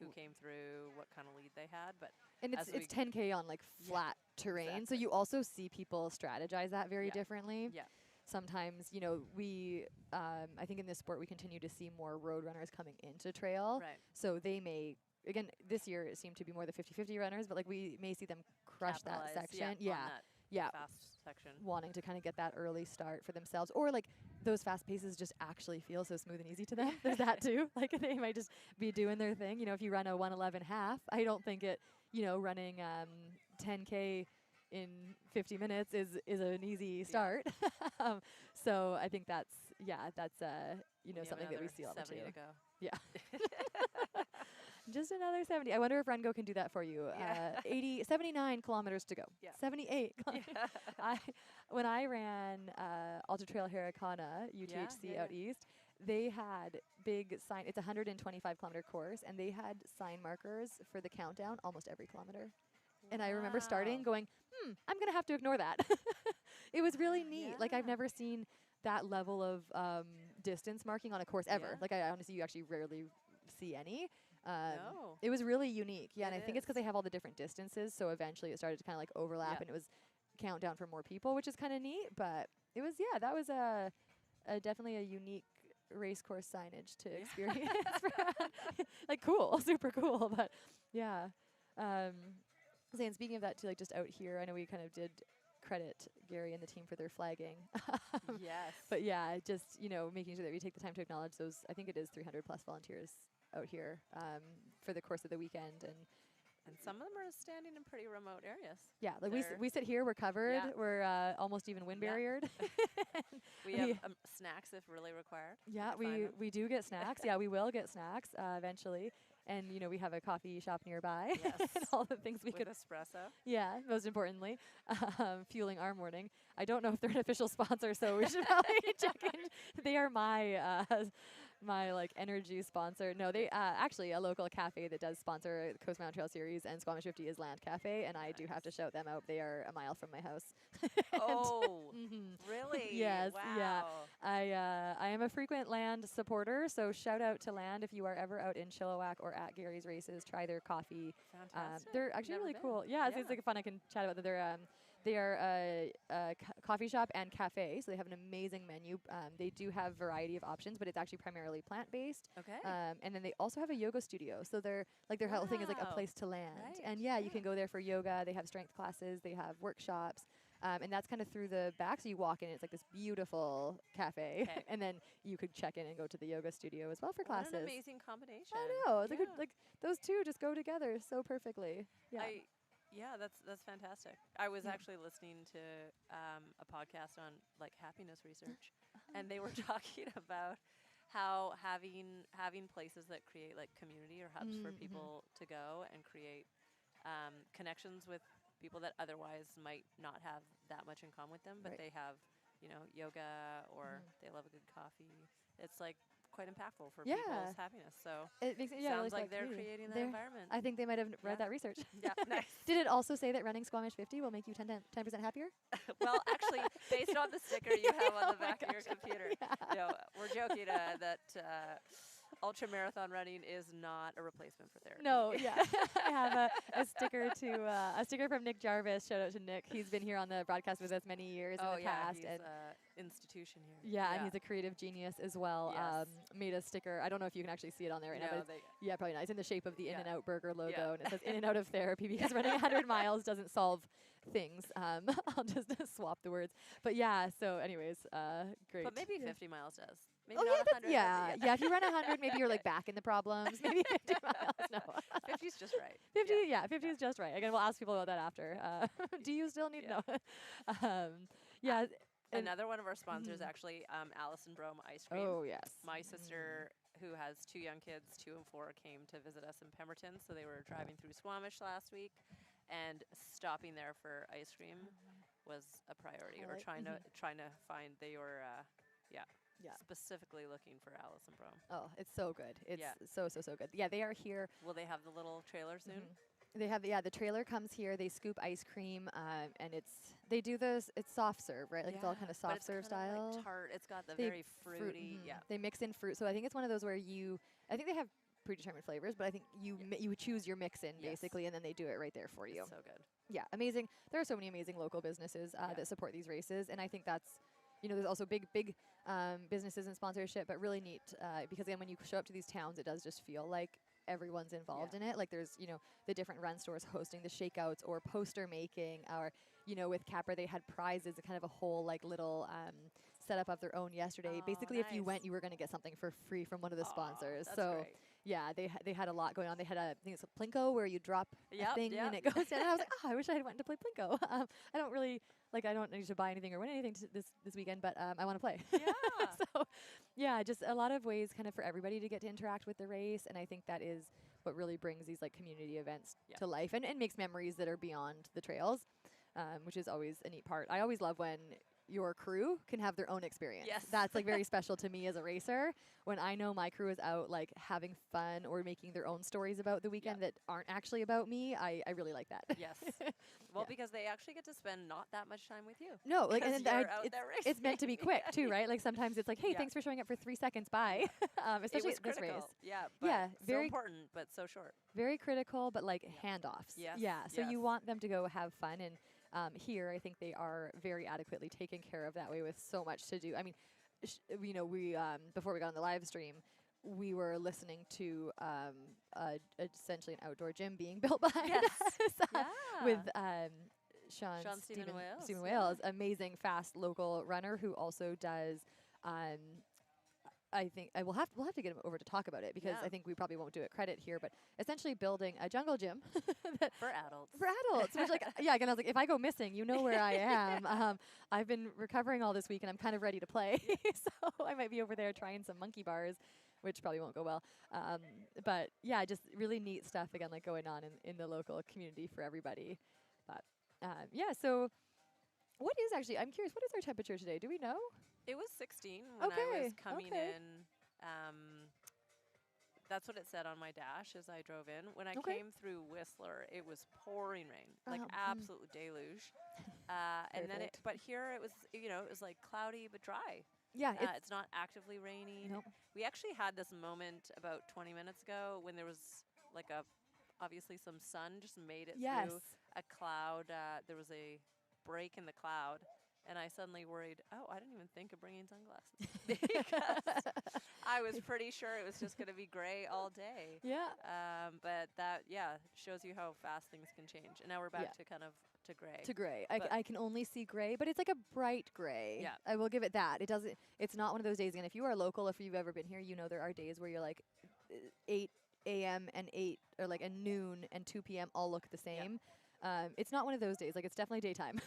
who came through, what kind of lead they had. But And as it's 10K on like flat terrain, so exactly. you also see people strategize that very Yeah. differently. Yeah. Sometimes, we, I think in this sport we continue to see more road runners coming into trail. right, So they may, again, this year it seemed to be more the 50-50 runners, but like we may see them crush that capitalize, section. on that Yeah. fast section. Wanting to kind of get that early start for themselves, or like those fast paces just actually feel so smooth and easy to them. There's that too. Like they might just be doing their thing. You know, if you run a 1:11 half, I don't think it, you know, running 10K in 50 minutes is an easy start. So I think that's you know, You have something that we another see all the 70 time. to go. Yeah. Just another 70. I wonder if Rengo can do that for you. Yeah. 79 kilometers to go. Yeah. 78 kilometers. When I ran Ultra Trail Harricana, UTHC out east, they had big sign. It's a 125 kilometer course, and they had sign markers for the countdown almost every kilometer. And I remember starting going, I'm going to have to ignore that. It was really neat. Like I've Yeah. never seen that level of distance marking on a course ever. Yeah. Like I honestly, you actually rarely see any. No. It was really unique. Yeah, and I It think it's because is. they have all the different distances. So eventually it started to kind of like overlap, Yep. and it was countdown for more people, which is kind of neat. But it was, that was a definitely a unique race course signage to experience. Like cool, super cool. But yeah. And speaking of that too, like just out here, I know we kind of did credit Gary and the team for their flagging. Yes. But yeah, just, you know, making sure that we take the time to acknowledge those. I think it is 300 plus volunteers out here for the course of the weekend. And some of them are standing in pretty remote areas. Yeah, like They're- we sit here, we're covered, Yeah. we're almost even wind Yeah. barriered. We have snacks if really required. Yeah, can find them. we do get snacks. Yeah, we will get snacks eventually. And, you know, we have a coffee shop nearby. Yes. And all the things we With could. espresso. Yeah, most importantly, fueling our morning. I don't know if they're an official sponsor, so we should probably check in. They are my my like energy sponsor. No, they actually a local cafe that does sponsor the Coast Mountain Trail Series and Squamish 50 is Land Cafe, and I do have to shout them out. They are a mile from my house. Oh, Mhm. really? Yes, Wow. yeah. I am a frequent Land supporter, so shout out to Land if you are ever out in Chilliwack or at Gary's races. Try their coffee. Fantastic. They're actually Never really been. cool. Yeah, it's like fun. I can chat about them. They are a coffee shop and cafe, so they have an amazing menu. They do have variety of options, but it's actually primarily plant-based. Okay. And then they also have a yoga studio, so their whole thing is like a Wow. place to land. Right, And you can go there for yoga. They have strength classes. They have workshops. And that's kind of through the back, so you walk in, it's like this beautiful cafe, 'Kay. and then you could check in and go to the yoga studio as well for What classes. an amazing combination. I know, it's Yeah. like those two just go together so perfectly. Yeah. That's fantastic. I was Yeah. actually listening to a podcast on like happiness research, and they were talking about how having places that create like community or hubs for Mhm. people to go and create connections with people that otherwise might not have that much in common with them, but Right. they have, you know, yoga or they love a good coffee. It's like quite impactful for Yeah. people's happiness. So It makes it, yeah, sounds really like they're community. creating that They're- environment. I think they might have read Yeah. that research. Yeah, nice. Did it also say that running Squamish 50 will make you 10% happier? Well, actually, based on the sticker you have on Oh the my back of your gosh. computer, Yeah. you know, we're joking that ultra marathon running is not a replacement for therapy. No, yeah. I have a sticker from Nick Jarvis. Shout out to Nick. He's been here on the broadcast with us many years in the past. he's And institution here. and he's a creative genius as well. Yes. Made a sticker. I don't know if you can actually see it on there right now, No, but yeah, probably not. It's in the shape of the Yeah. In-N-Out Burger logo, Yeah. and it says In and Out of Therapy because running 100 miles doesn't solve things. I'll just swap the words. But yeah, so anyways, great. But maybe Yeah. 50 miles does. Maybe Oh not yeah, 100. but yeah. If you run 100, maybe you're like back in the problems. Maybe 50 miles. No, 50's just right. 50. Yeah. Yeah, 50 is just right. Again, we'll ask people about that after. Do you still need Yeah. no? Yeah. and- Another one of our sponsors, Mhm. actually, Allison Brome Ice Cream. Oh yes. My sister, who has 2 young kids, 2 and 4, came to visit us in Pemberton. So they were driving through Squamish last week, and stopping there for ice cream was a priority. I Or like- trying to find. They were Yeah. specifically looking for Allison Brome. Oh, it's so good. It's Yeah. so good. Yeah, they are here. Will they have the little trailer soon? They have the trailer comes here. They scoop ice cream, and they do this. It's soft serve, right? Like it's all kind of but soft it's serve kind of style. like tart. It's got the They very fruity. mhm. Yeah. They mix in fruit, so I think it's one of those where I think they have predetermined flavors, but I think you choose your mix in Yes. basically, and then they do it right there for you. It's so good. Yeah, amazing. There are so many amazing local businesses that support these races, and I think that's, there's also big businesses and sponsorship, but really neat because again, when you show up to these towns, it does just feel like everyone's involved in it. Like there's, the different run stores hosting the shakeouts or poster making, or, with Capra, they had prizes, kind of a whole like little setup of their own yesterday. Oh, Basically, if you went, nice. you were going to get something for free from one of the Aw, sponsors. that's So great. yeah, they had a lot going on. They had I think it's a Plinko where you drop a Yep, thing and yep. it goes down. And I was like, oh, I wish I had went to play Plinko. I don't really I don't need to buy anything or win anything this weekend, but I want to play. Yeah. So yeah, just a lot of ways kind of for everybody to get to interact with the race, and I think that is what really brings these like community events Yeah. to life and makes memories that are beyond the trails, which is always a neat part. I always love when your crew can have their own experience. Yes. That's like very special to me as a racer when I know my crew is out like having fun or making their own stories about the weekend that aren't actually about me. I really like that. Yes. Well, Yeah. because they actually get to spend not that much time with you. No, like, 'Cause and then you're out there it's meant to be racing. quick too, right? Like sometimes it's like, hey, Yeah. thanks for showing up for 3 seconds. Bye. It Especially was this critical. race. Yeah. But Yeah, so very important, but so short. very critical, but like handoffs. Yes, Yeah. So you yes. want them to go have fun, and here I think they are very adequately taken care of that way with so much to do. I mean, we before we got on the live stream, we were listening to essentially an outdoor gym being built behind Yes. us Yeah. with Sean Stephen Wales, Stephen yeah. Wales, amazing fast local runner who also does. I think we'll have to get him over to talk about it because Yeah. I think we probably won't do it credit here, but essentially building a jungle gym that For adults. for adults. Which like again, I was like, if I go missing, you know where I am. I've been recovering all this week and I'm kind of ready to play, so I might be over there trying some monkey bars, which probably won't go well. But yeah, just really neat stuff again, like going on in the local community for everybody. But yeah, so what is actually? I'm curious. What is our temperature today? Do we know? It was 16 when I Okay, was coming okay. in. That's what it said on my dash as I drove in. When I Okay. came through Whistler, it was pouring rain, like Mm. absolute deluge. And then Perfect. but here it was, it was like cloudy but dry. Yeah, It's not actively raining. Nope. We actually had this moment about 20 minutes ago when there was like obviously some sun just made it yes. through a cloud. There was a break in the cloud. And I suddenly worried, I didn't even think of bringing sunglasses. Because I was pretty sure it was just going to be gray all day. Yeah. But that, shows you how fast things can change. And now we're back to kind of to gray. To gray. But- I can only see gray, but it's like a bright gray. Yeah. I will give it that. It's not one of those days. And if you are local, if you've ever been here, you know there are days where you're like 8 a.m. and 8 or like a noon and 2 p.m. all look the same. It's not one of those days. Like it's definitely daytime.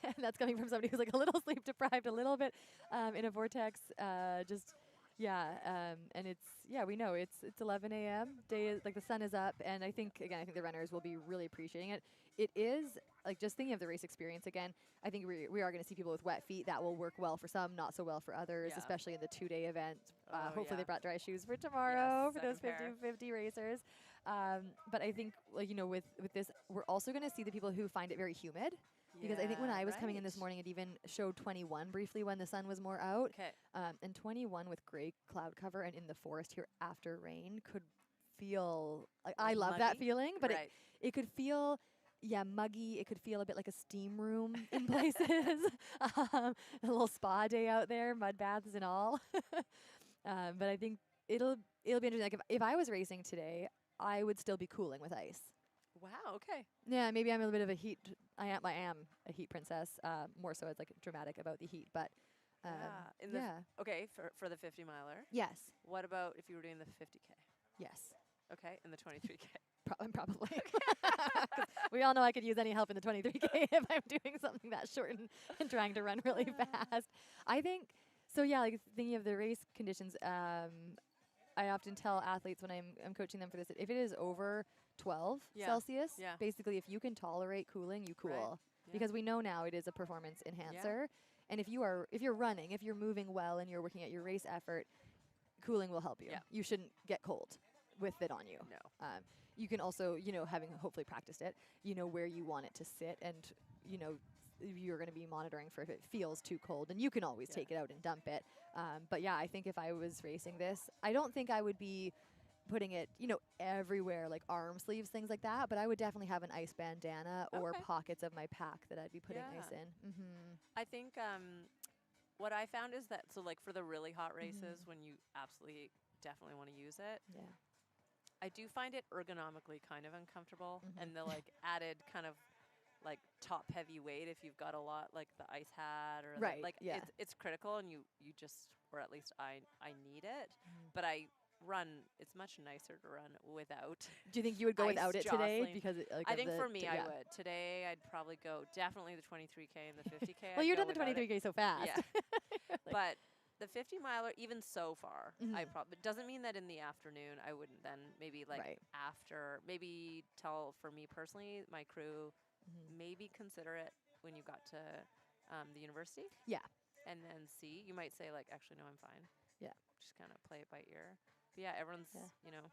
And that's coming from somebody who's like a little sleep deprived, a little bit in a vortex. And we know it's 11 a.m. Day is like the sun is up, and I think the runners will be really appreciating it. It is like just thinking of the race experience again. I think we are going to see people with wet feet. That will work well for some, not so well for others, Yeah. especially in the 2-day event. Oh, Hopefully yeah. they brought dry shoes for tomorrow Yes, for those second pair. 50-50 racers. But I think with this, we're also going to see the people who find it very humid. Because I think when I was coming in this morning, it even showed 21 briefly when the sun was more out. Okay. And 21 with gray cloud cover and in the forest here after rain could feel like I love that Muggy? feeling, but Right. it could feel muggy. It could feel a bit like a steam room in places. A little spa day out there, mud baths and all. But I think it'll be interesting. Like if I was racing today, I would still be cooling with ice. Wow. Okay. Yeah, maybe I'm a little bit of a heat. I am a heat princess. More so, it's like dramatic about the heat, but In the okay, for the 50 miler. yes, What about if you were doing the 50K? yes, Okay, and the 23K. probably. 'Cause we all know I could use any help in the 23K if I'm doing something that short and trying to run really fast. I think so. Yeah, like thinking of the race conditions. I often tell athletes when I'm coaching them for this, that if it is over 12 Yeah. Celsius, Yeah. basically if you can tolerate cooling, you cool. Right. Yeah. Because we know now it is a performance enhancer. And if you're running, if you're moving well and you're working at your race effort, cooling will help you. Yeah. You shouldn't get cold with it on you. No. You can also, having hopefully practiced it, where you want it to sit, and you're going to be monitoring for if it feels too cold, and you can always Yeah. take it out and dump it. But yeah, I think if I was racing this, I don't think I would be putting it, everywhere, like arm sleeves, things like that. But I would definitely have an ice bandana or Okay. pockets of my pack that I'd be putting Yeah. ice in. Mm-hmm. I think what I found is that like for the really hot races when you absolutely definitely want to use it, Yeah. I do find it ergonomically kind of uncomfortable, Mhm. and the like added kind of like top heavy weight if you've got a lot like the ice hat or Right, like yeah. it's critical, and you just, or at least I need it. But I run. It's much nicer to run without. Do you think you would go ice without it today jostling. because like I of think the for me, I yeah. would. Today, I'd probably go definitely the 23K and the 50K. Well, I'd you're go done the without it. 23K so fast. Yeah. Like- But the 50 miler, even so far, I Mhm. probably doesn't mean that in the afternoon I wouldn't then maybe like Right. after, maybe tell for me personally, my crew, Mhm. maybe consider it when you got to the university. Yeah. And then see, you might say like, actually, no, I'm fine. Yeah. Just kind of play it by ear. But yeah, everyone's, Yeah. you know.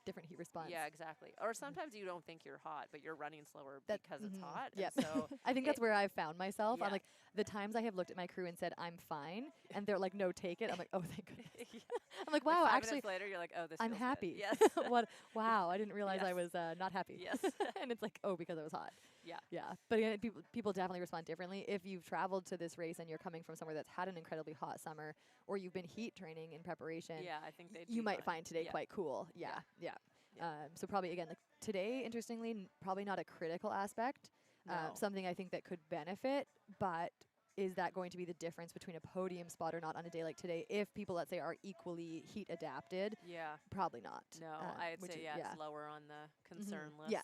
Different heat response. Yeah, exactly. Or sometimes you don't think you're hot, but you're running slower That- because it's mhm. hot. Yep. And so I think that's where I've found myself. Yeah. I'm like, the times I have looked at my crew and said, I'm fine, and they're like, no, take it. I'm like, oh, thank goodness. yeah. I'm like, Like wow, 5 actually, minutes later, you're like, oh, this I'm feels good. happy. Yes. What? Wow, I didn't realize I Yes. was not happy. Yes. And it's like, oh, because I was hot. Yeah. Yeah. But again, people definitely respond differently. If you've traveled to this race and you're coming from somewhere that's had an incredibly hot summer, or you've been heat training in preparation, Yeah, I think they. you might find today Yeah. quite cool. Yeah. Yeah. Yeah. So probably again, like today, interestingly, probably not a critical aspect. No. Something I think that could benefit, but is that going to be the difference between a podium spot or not on a day like today? If people, let's say, are equally heat adapted, Yeah. probably not. No, I'd which say is- yeah, it's lower on the concern list. Yeah.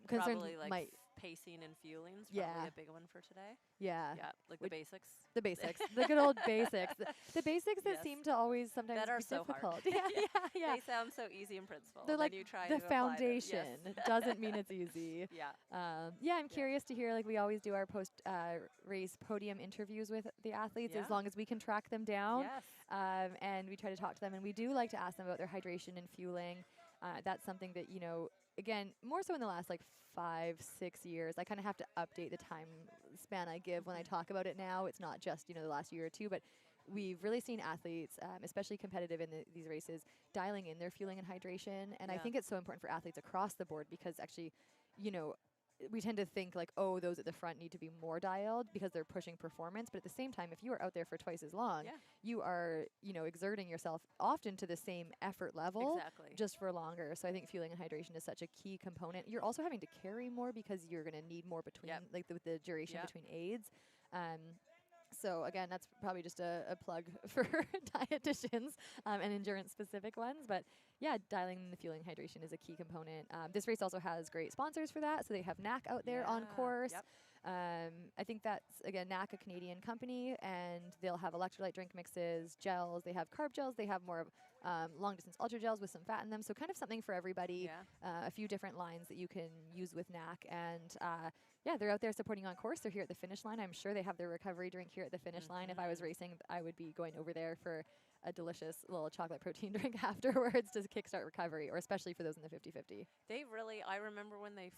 Concern Probably like might- pacing and fueling's Yeah. probably a big one for today. Yeah. Yeah, like the Which- basics. The basics, the good old basics, the basics that Yes. seem to always sometimes That are be so difficult. hard. Yeah. They sound so easy in principle. They're and like then you try the to apply them. foundation. Yes. Doesn't mean it's easy. Yeah. Yeah, I'm curious to hear. Like we always do our post race podium interviews with the athletes, as Yeah. long as we can track them down. Yes. And we try to talk to them, and we do like to ask them about their hydration and fueling. That's something that, you know, again, more so in the last like 5-6 years, I kind of have to update the time span I give when I talk about it now. It's not just, you know, the last year or two, but we've really seen athletes, especially competitive in these races, dialing in their fueling and hydration. And I Yeah. think it's so important for athletes across the board because actually, you know, we tend to think like, oh, those at the front need to be more dialed because they're pushing performance. But at the same time, if you are out there for twice as long, Yeah. you are, you know, exerting yourself often to the same effort level, Exactly. just for longer. So I think fueling and hydration is such a key component. You're also having to carry more because you're going to need more between, Yep. like the duration Yep. between aids. So again, that's probably just a plug for dietitians and endurance specific ones. But yeah, dialing in the fueling and hydration is a key component. This race also has great sponsors for that. So they have NAC out there on Yeah, course. yep. I think that's, again, NAC, a Canadian company, and they'll have electrolyte drink mixes, gels. They have carb gels. They have more of long distance ultra gels with some fat in them. So kind of something for everybody. Yeah. A few different lines that you can use with NAC. And yeah, they're out there supporting on course. They're here at the finish line. I'm sure they have their recovery drink here at the finish line. If I was racing, I would be going over there for a delicious little chocolate protein drink afterwards to kickstart recovery, or especially for those in the 50-50. They really, I remember when they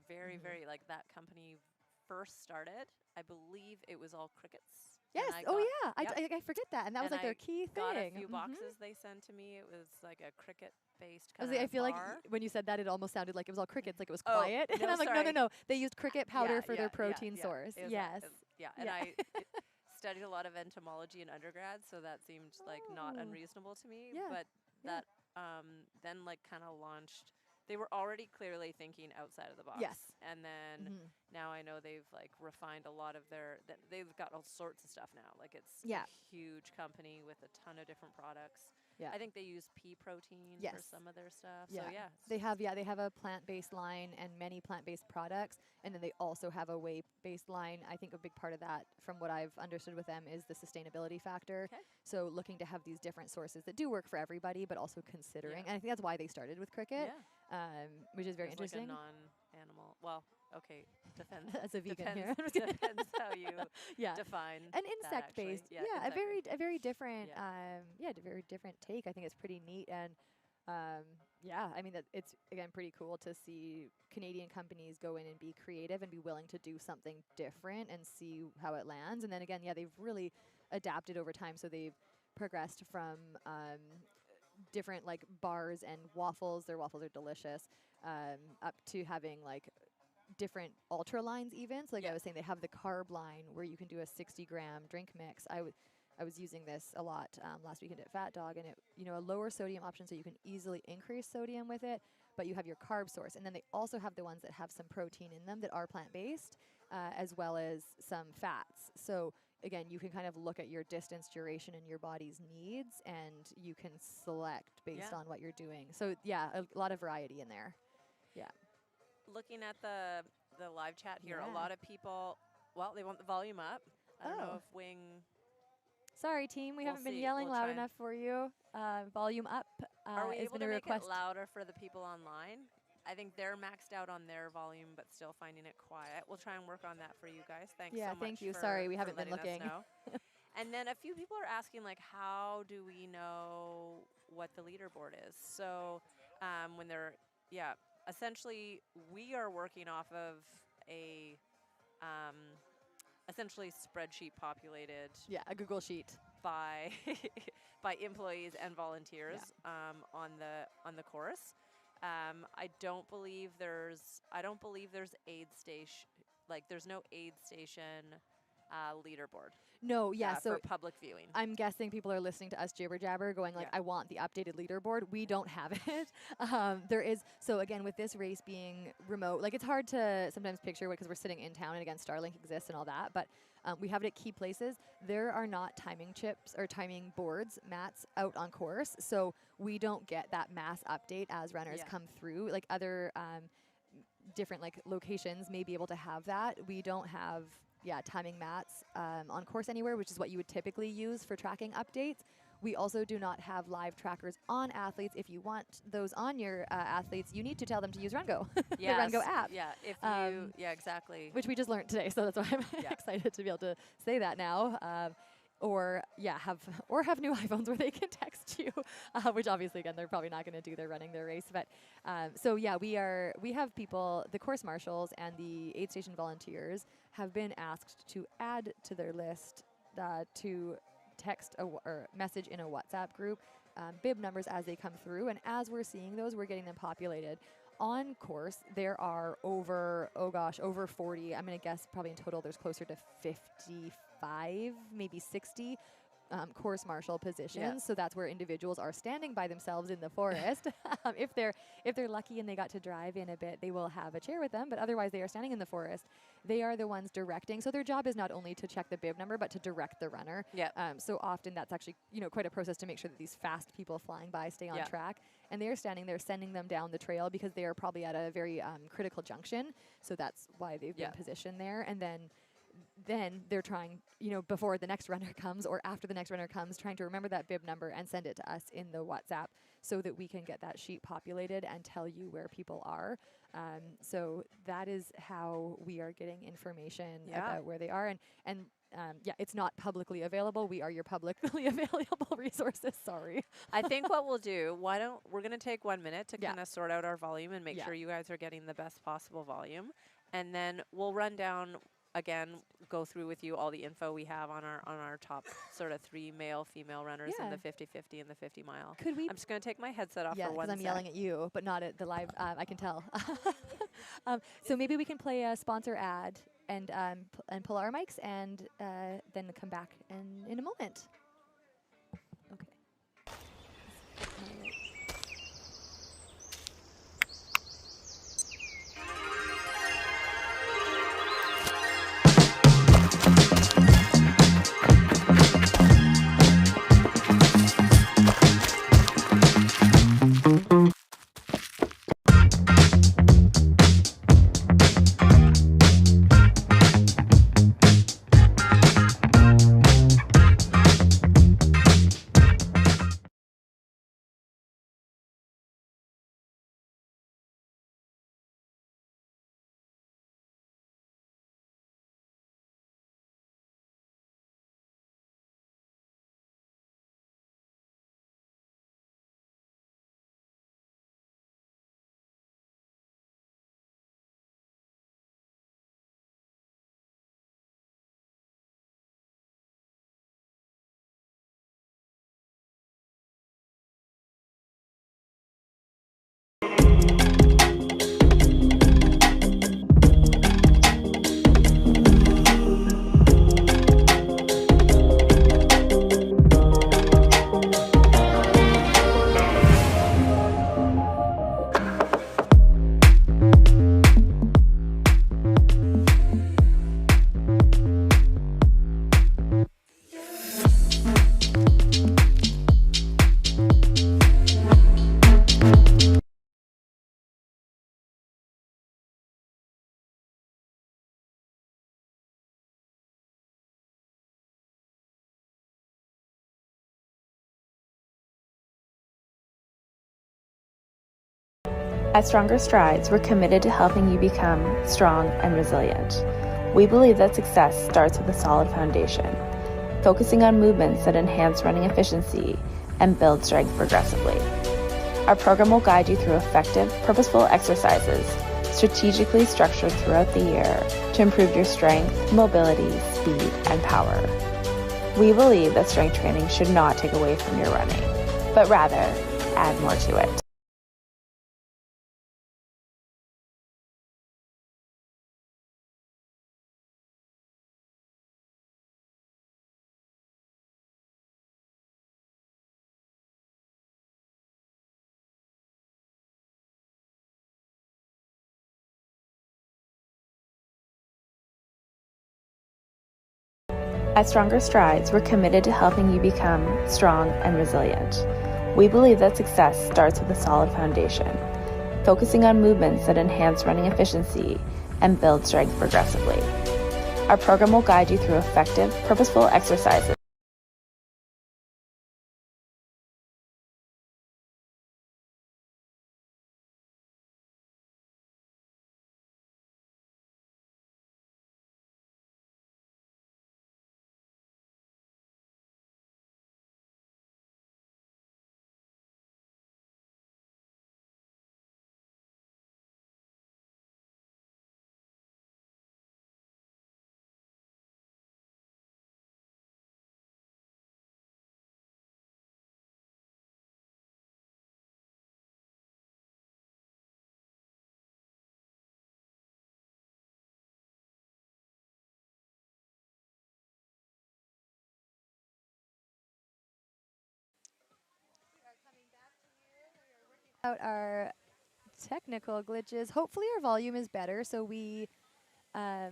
very, like that company first started, I believe it was all crickets. And Yes. I Oh, got- yeah. yep. I forget that. And that was And like their I key thing. Got a few Mhm. boxes they sent to me. It was like a cricket-based I kind was like, I of feel bar. like when you said that, it almost sounded like it was all crickets, like it was Oh, quiet. And no, I'm like, no, sorry. no. They used cricket powder Yeah, for yeah, their yeah, protein yeah. source. It was Yes. and Yeah. I studied a lot of entomology in undergrad, so that seemed like not Oh. unreasonable to me. Yeah, But yeah. that then like kind of launched. They were already clearly thinking outside of the box. Yes. And then Mhm. now I know they've like refined a lot of they've got all sorts of stuff now. Like it's Yeah. a huge company with a ton of different products. Yeah. I think they use pea protein for Yes. some of their stuff. Yeah. So yeah. They have a plant-based line and many plant-based products, and then they also have a whey-based line. I think a big part of that, from what I've understood with them, is the sustainability factor. Okay. So looking to have these different sources that do work for everybody, but also considering. Yeah. And I think that's why they started with cricket, Yeah. which is very It's interesting. like a non-animal. Well, okay, depends. As a vegan depends, here. depends how you Yeah. define An that insect-based, actually. yeah, insect-based. a very different, Yeah. a very different take. I think it's pretty neat, and yeah, I mean that it's again pretty cool to see Canadian companies go in and be creative and be willing to do something different and see how it lands. And then again, yeah, they've really adapted over time, so they've progressed from different like bars and waffles. Their waffles are delicious, up to having like different ultra lines even. So like I Yeah. was saying, they have the carb line where you can do a 60-gram drink mix. I I was using this a lot last weekend at Fat Dog, and it, a lower sodium option, so you can easily increase sodium with it, but you have your carb source. And then they also have the ones that have some protein in them that are plant-based, as well as some fats. So again, you can kind of look at your distance, duration, and your body's needs, and you can select based on what you're doing. So yeah, a lot of variety in there. Yeah. Looking at the live chat here, a Yeah. lot of people, well, they want the volume up. I don't know if Wing. Sorry, team. We We'll haven't been see. yelling We'll loud try. enough for you. Volume up Are we has able been to a make request. it louder for the people online? I think they're maxed out on their volume, but still finding it quiet. We'll try and work on that for you guys. Thanks so much. Thank you. for- Sorry, we for haven't been letting us looking. know. And then a few people are asking, like, how do we know what the leaderboard is? So when they're, essentially we are working off of a essentially spreadsheet populated Yeah, a Google sheet. by by employees and volunteers on the course. I don't believe there's aid station, like there's no aid station leaderboard. No, yeah. So for public viewing. I'm guessing people are listening to us jibber jabber, going like, Yeah. "I want the updated leaderboard." We don't have it. There is, so again, with this race being remote, like it's hard to sometimes picture because we're sitting in town, and again, Starlink exists and all that. But we have it at key places. There are not timing chips or timing boards, mats out on course, so we don't get that mass update as runners come through. Like other different like locations may be able to have that. We don't have timing mats on course anywhere, which is what you would typically use for tracking updates. We also do not have live trackers on athletes. If you want those on your athletes, you need to tell them to use RunGo, the RunGo app. Yeah, if you, exactly. Which we just learned today, so that's why I'm excited to be able to say that now. Or have new iPhones where they can text you, which obviously again they're probably not going to do. They're running their race, but we have people, the course marshals and the aid station volunteers have been asked to add to their list to text or message in a WhatsApp group bib numbers as they come through, and as we're seeing those, we're getting them populated. On course, there are over 40. I'm going to guess probably in total there's closer to 55, maybe 60 course marshal positions. Yeah. So that's where individuals are standing by themselves in the forest. If they're lucky and they got to drive in a bit, they will have a chair with them. But otherwise, they are standing in the forest. They are the ones directing. So their job is not only to check the bib number, but to direct the runner. Yeah. So often that's actually quite a process to make sure that these fast people flying by stay on track. And they are standing there, sending them down the trail because they are probably at a very critical junction. So that's why they've been positioned there. And then they're trying, before the next runner comes or after the next runner comes, trying to remember that bib number and send it to us in the WhatsApp so that we can get that sheet populated and tell you where people are. So that is how we are getting information about where they are. And it's not publicly available. We are your publicly available resources. Sorry. I think what we'll do, we're going to take 1 minute to kind of sort out our volume and make sure you guys are getting the best possible volume. And then we'll run down again, go through with you all the info we have on our top sort of 3 male, female runners in the 50-50 and the 50 mile. Could we? I'm just going to take my headset off for 1 because I'm sec. yelling at you, but not at the live. I can tell. So maybe we can play a sponsor ad and pull our mics and then come back in a moment. Okay. At Stronger Strides, we're committed to helping you become strong and resilient. We believe that success starts with a solid foundation, focusing on movements that enhance running efficiency and build strength progressively. Our program will guide you through effective, purposeful exercises, strategically structured throughout the year to improve your strength, mobility, speed, and power. We believe that strength training should not take away from your running, but rather add more to it. At Stronger Strides, we're committed to helping you become strong and resilient. We believe that success starts with a solid foundation, focusing on movements that enhance running efficiency and build strength progressively. Our program will guide you through effective, purposeful exercises. Out our technical glitches. Hopefully our volume is better. So we are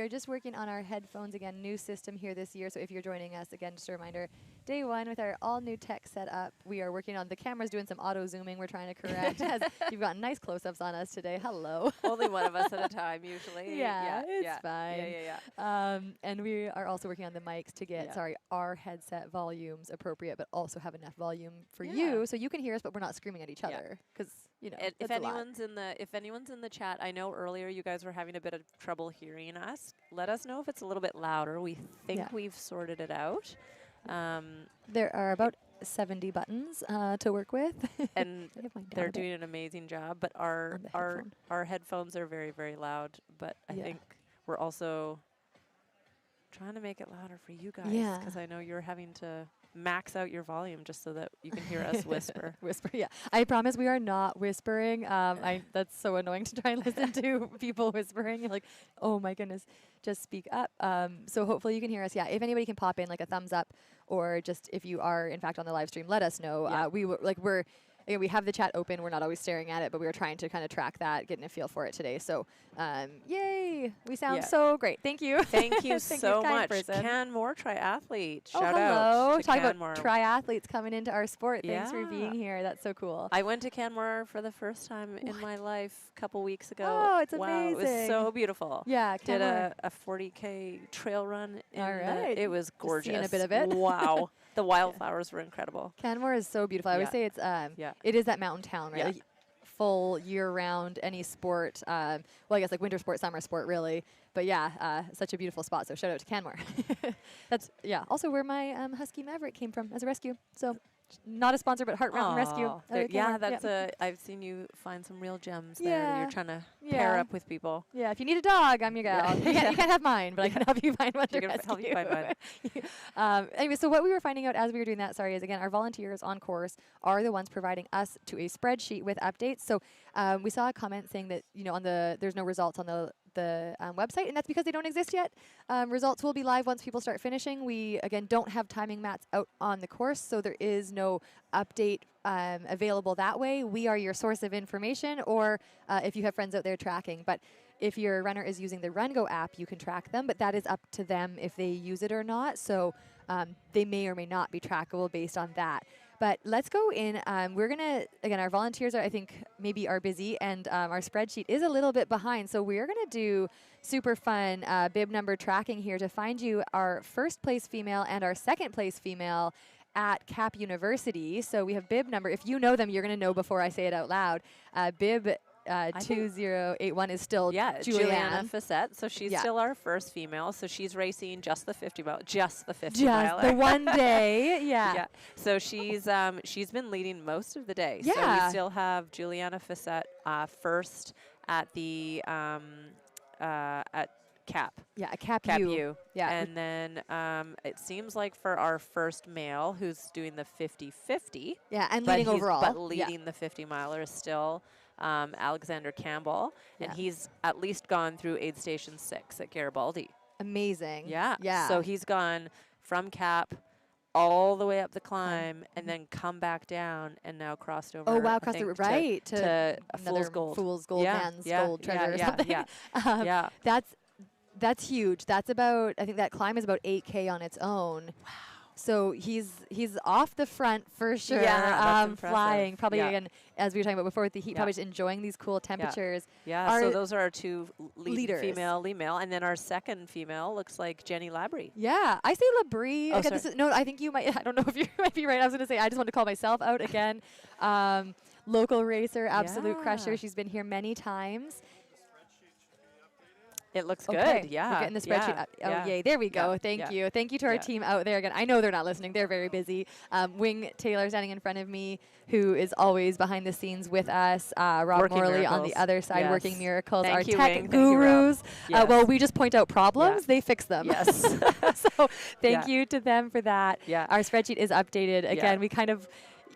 just working on our headphones again, new system here this year. So if you're joining us, again, just a reminder, day one with our all new tech setup. We are working on the cameras doing some auto zooming we're trying to correct. As you've got nice close-ups on us today. Hello. Only one of us at a time usually. Yeah, it's fine. Yeah. And we are also working on the mics to get, our headset volumes appropriate, but also have enough volume for you so you can hear us, but we're not screaming at each other. Because, if anyone's in the chat, I know earlier you guys were having a bit of trouble hearing us. Let us know if it's a little bit louder. We think we've sorted it out. There are about 70 buttons to work with. And they're doing an amazing job, but our headphones are very, very loud, but I think we're also trying to make it louder for you guys, because I know you're having to max out your volume just so that you can hear us whisper. I promise we are not whispering. That's so annoying to try and listen to people whispering. You're like, oh my goodness, just speak up. So hopefully you can hear us. Yeah, if anybody can pop in like a thumbs up, or just if you are in fact on the live stream, let us know. We have the chat open. We're not always staring at it, but we were trying to kind of track that, getting a feel for it today. So, yay! We sound so great. Thank you. Thank you so much. Canmore triathlete. Shout out. To Talking Canmore. about triathletes coming into our sport. Thanks for being here. That's so cool. I went to Canmore for the first time in my life a couple weeks ago. Oh, it's amazing. It was so beautiful. Yeah, did a 40K trail run. It was gorgeous. Seeing a bit of it. Wow. The wildflowers were incredible. Canmore is so beautiful. I always say it's it is that mountain town, right? Yeah. Like full year-round, any sport. Well, I guess like winter sport, summer sport, really. But yeah, such a beautiful spot. So shout out to Canmore. That's also where my husky Maverick came from as a rescue. So not a sponsor, but Heart Mountain Rescue. I've seen you find some real gems there. You're trying to pair up with people. Yeah, if you need a dog, I'm your gal. You can't have mine, but I can help you find one to rescue. Help you find mine. Anyway, so what we were finding out as we were doing that, is again, our volunteers on course are the ones providing us to a spreadsheet with updates. So we saw a comment saying that, there's no results on the website, and that's because they don't exist yet. Results will be live once people start finishing. We, again, don't have timing mats out on the course, so there is no update available that way. We are your source of information, or if you have friends out there tracking. But if your runner is using the RunGo app, you can track them, but that is up to them if they use it or not. So they may or may not be trackable based on that. But let's go in. We're going to, again, our volunteers are busy, and our spreadsheet is a little bit behind. So we're going to do super fun bib number tracking here to find you our first place female and our second place female at Cap University. So we have bib number. If you know them, you're going to know before I say it out loud. Bib 2081 is still Juliana Julianne. Facette. So she's Yeah. still our first female. So she's racing just the 50 mile, just the 50 Just miler. the one day. Yeah. Yeah. So she's been leading most of the day. So Yeah. we still have Juliana Facette first at the at Cap. Yeah, a Cap Cap U. U. Yeah. And then it seems like for our first male who's doing the 50-50, Yeah, and but leading overall. But Yeah. leading the 50 miler is still Alexander Campbell, and Yeah. he's at least gone through aid station 6 at Garibaldi. Amazing. Yeah. Yeah. So he's gone from Cap all the way up the climb and then come back down and now crossed over. Oh wow, I across the think, right to to a another fool's gold. Fool's Gold Yeah, man's yeah, gold yeah, treasure or yeah, something. yeah. Yeah. That's huge. That's about, I think that climb is about 8K on its own. Wow. So he's off the front for sure. Yeah, that's impressive. Flying probably Yeah. again, as we were talking about before with the heat, Yeah. probably just enjoying these cool temperatures. Yeah, Our so those are our two leaders. female, lead male, and then our second female looks like Jenny Labrie. Yeah, I say Labrie. Oh, Again, this is, no, I think you might. I don't know if you might be right. I was going to say I just want to call myself out again. Local racer, absolute crusher. Yeah. She's been here many times. It looks Okay, good. Yeah, we're getting the spreadsheet. yeah, Up. yeah. Oh, yay! There we go. Yeah, Thank yeah. you. Thank you to our Yeah. team out there again. I know they're not listening. They're very busy. Wing Taylor standing in front of me, who is always behind the scenes with us. Rob Working Morley on the miracles. other side, Yes. working miracles. Thank our you, tech Wing. Thank you, Rob. gurus. Yes. Well, we just point out problems. Yeah. They fix them. Yes. So thank Yeah. you to them for that. Yeah. Our spreadsheet is updated. Again, we kind of,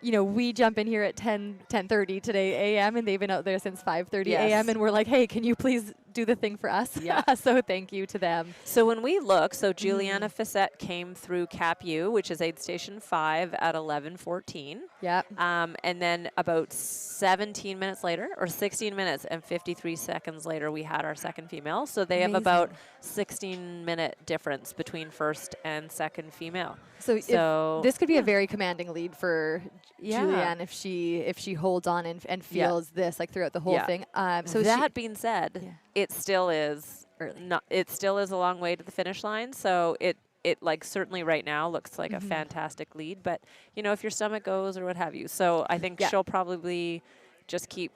we jump in here at 10:30 today a.m. and they've been out there since 5:30 Yes. a.m. and we're like, hey, can you please do the thing for us? Yeah. So thank you to them. So when we look, Juliana Facette came through Cap U, which is aid station 5 at 11:14. Yep. And then about 17 minutes later, or 16 minutes and 53 seconds later, we had our second female. So they have about 16-minute difference between first and second female. So So this could be a very commanding lead for Yeah. Julianne if she holds on and feels this like throughout the whole Yeah. thing. So that being said, Yeah. it still is Early. it still is a long way to the finish line. So it like certainly right now looks like a fantastic lead, but if your stomach goes or what have you. So I think she'll probably just keep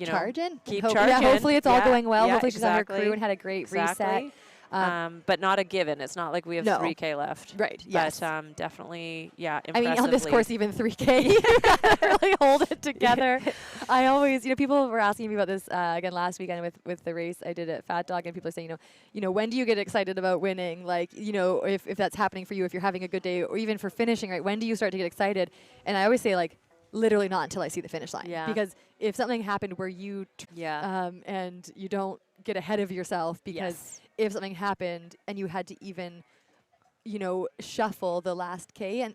charging, keep and charging. Yeah, hopefully it's all Yeah, going well. yeah, Hopefully she's on her exactly. crew and had a great reset. Exactly. But not a given. It's not like we have No. 3K left. Right. Yes. But definitely, yeah. I mean, on this impressively. course, even 3K, you gotta really hold it together. I always, people were asking me about this again last weekend with the race I did at Fat Dog, and people are saying, when do you get excited about winning? Like, if that's happening for you, if you're having a good day, or even for finishing, right? When do you start to get excited? And I always say, like, literally not until I see the finish line. Yeah. Because if something happened where you, Yeah. and you don't get ahead of yourself, because Yes. if something happened and you had to even shuffle the last K, and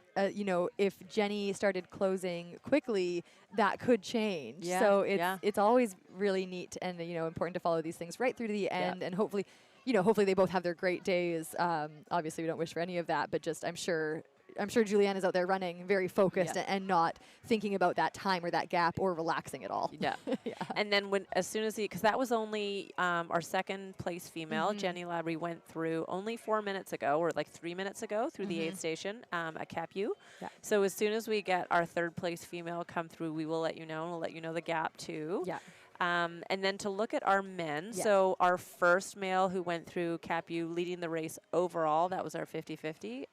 if Jenny started closing quickly, that could change. Yeah, So yeah. it's always really neat and important to follow these things right through to the end, and hopefully they both have their great days. Obviously, we don't wish for any of that, but just I'm sure Julianne is out there running very focused and not thinking about that time or that gap or relaxing at all. Yeah. Yeah. And then as soon as because that was only our second place female, Jenny Labrie went through only 4 minutes ago, or like 3 minutes ago, through the aid station at Cap U. Yeah. So as soon as we get our third place female come through, we will let you know, and we'll let you know the gap too. Yeah. And then to look at our men, Yeah. so our first male who went through Cap U leading the race overall, that was our 50-50,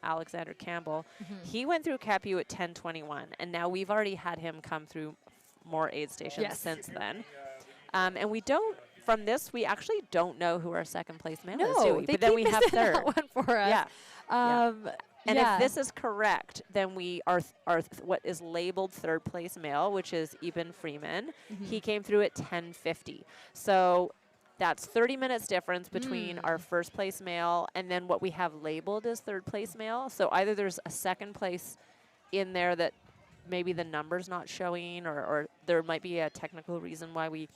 Alexander Campbell. He went through Cap U at 10:21, and now we've already had him come through more aid stations Yes. since then. And from this, we actually don't know who our second place male is, do No, we? they But then keep we have missing third. that one for us. Yeah. And yeah. if this is correct, then we are what is labeled third place male, which is Eben Freeman. He came through at 10:50. So that's 30 minutes difference between our first place male and then what we have labeled as third place male. So either there's a second place in there that maybe the number's not showing, or there might be a technical reason why we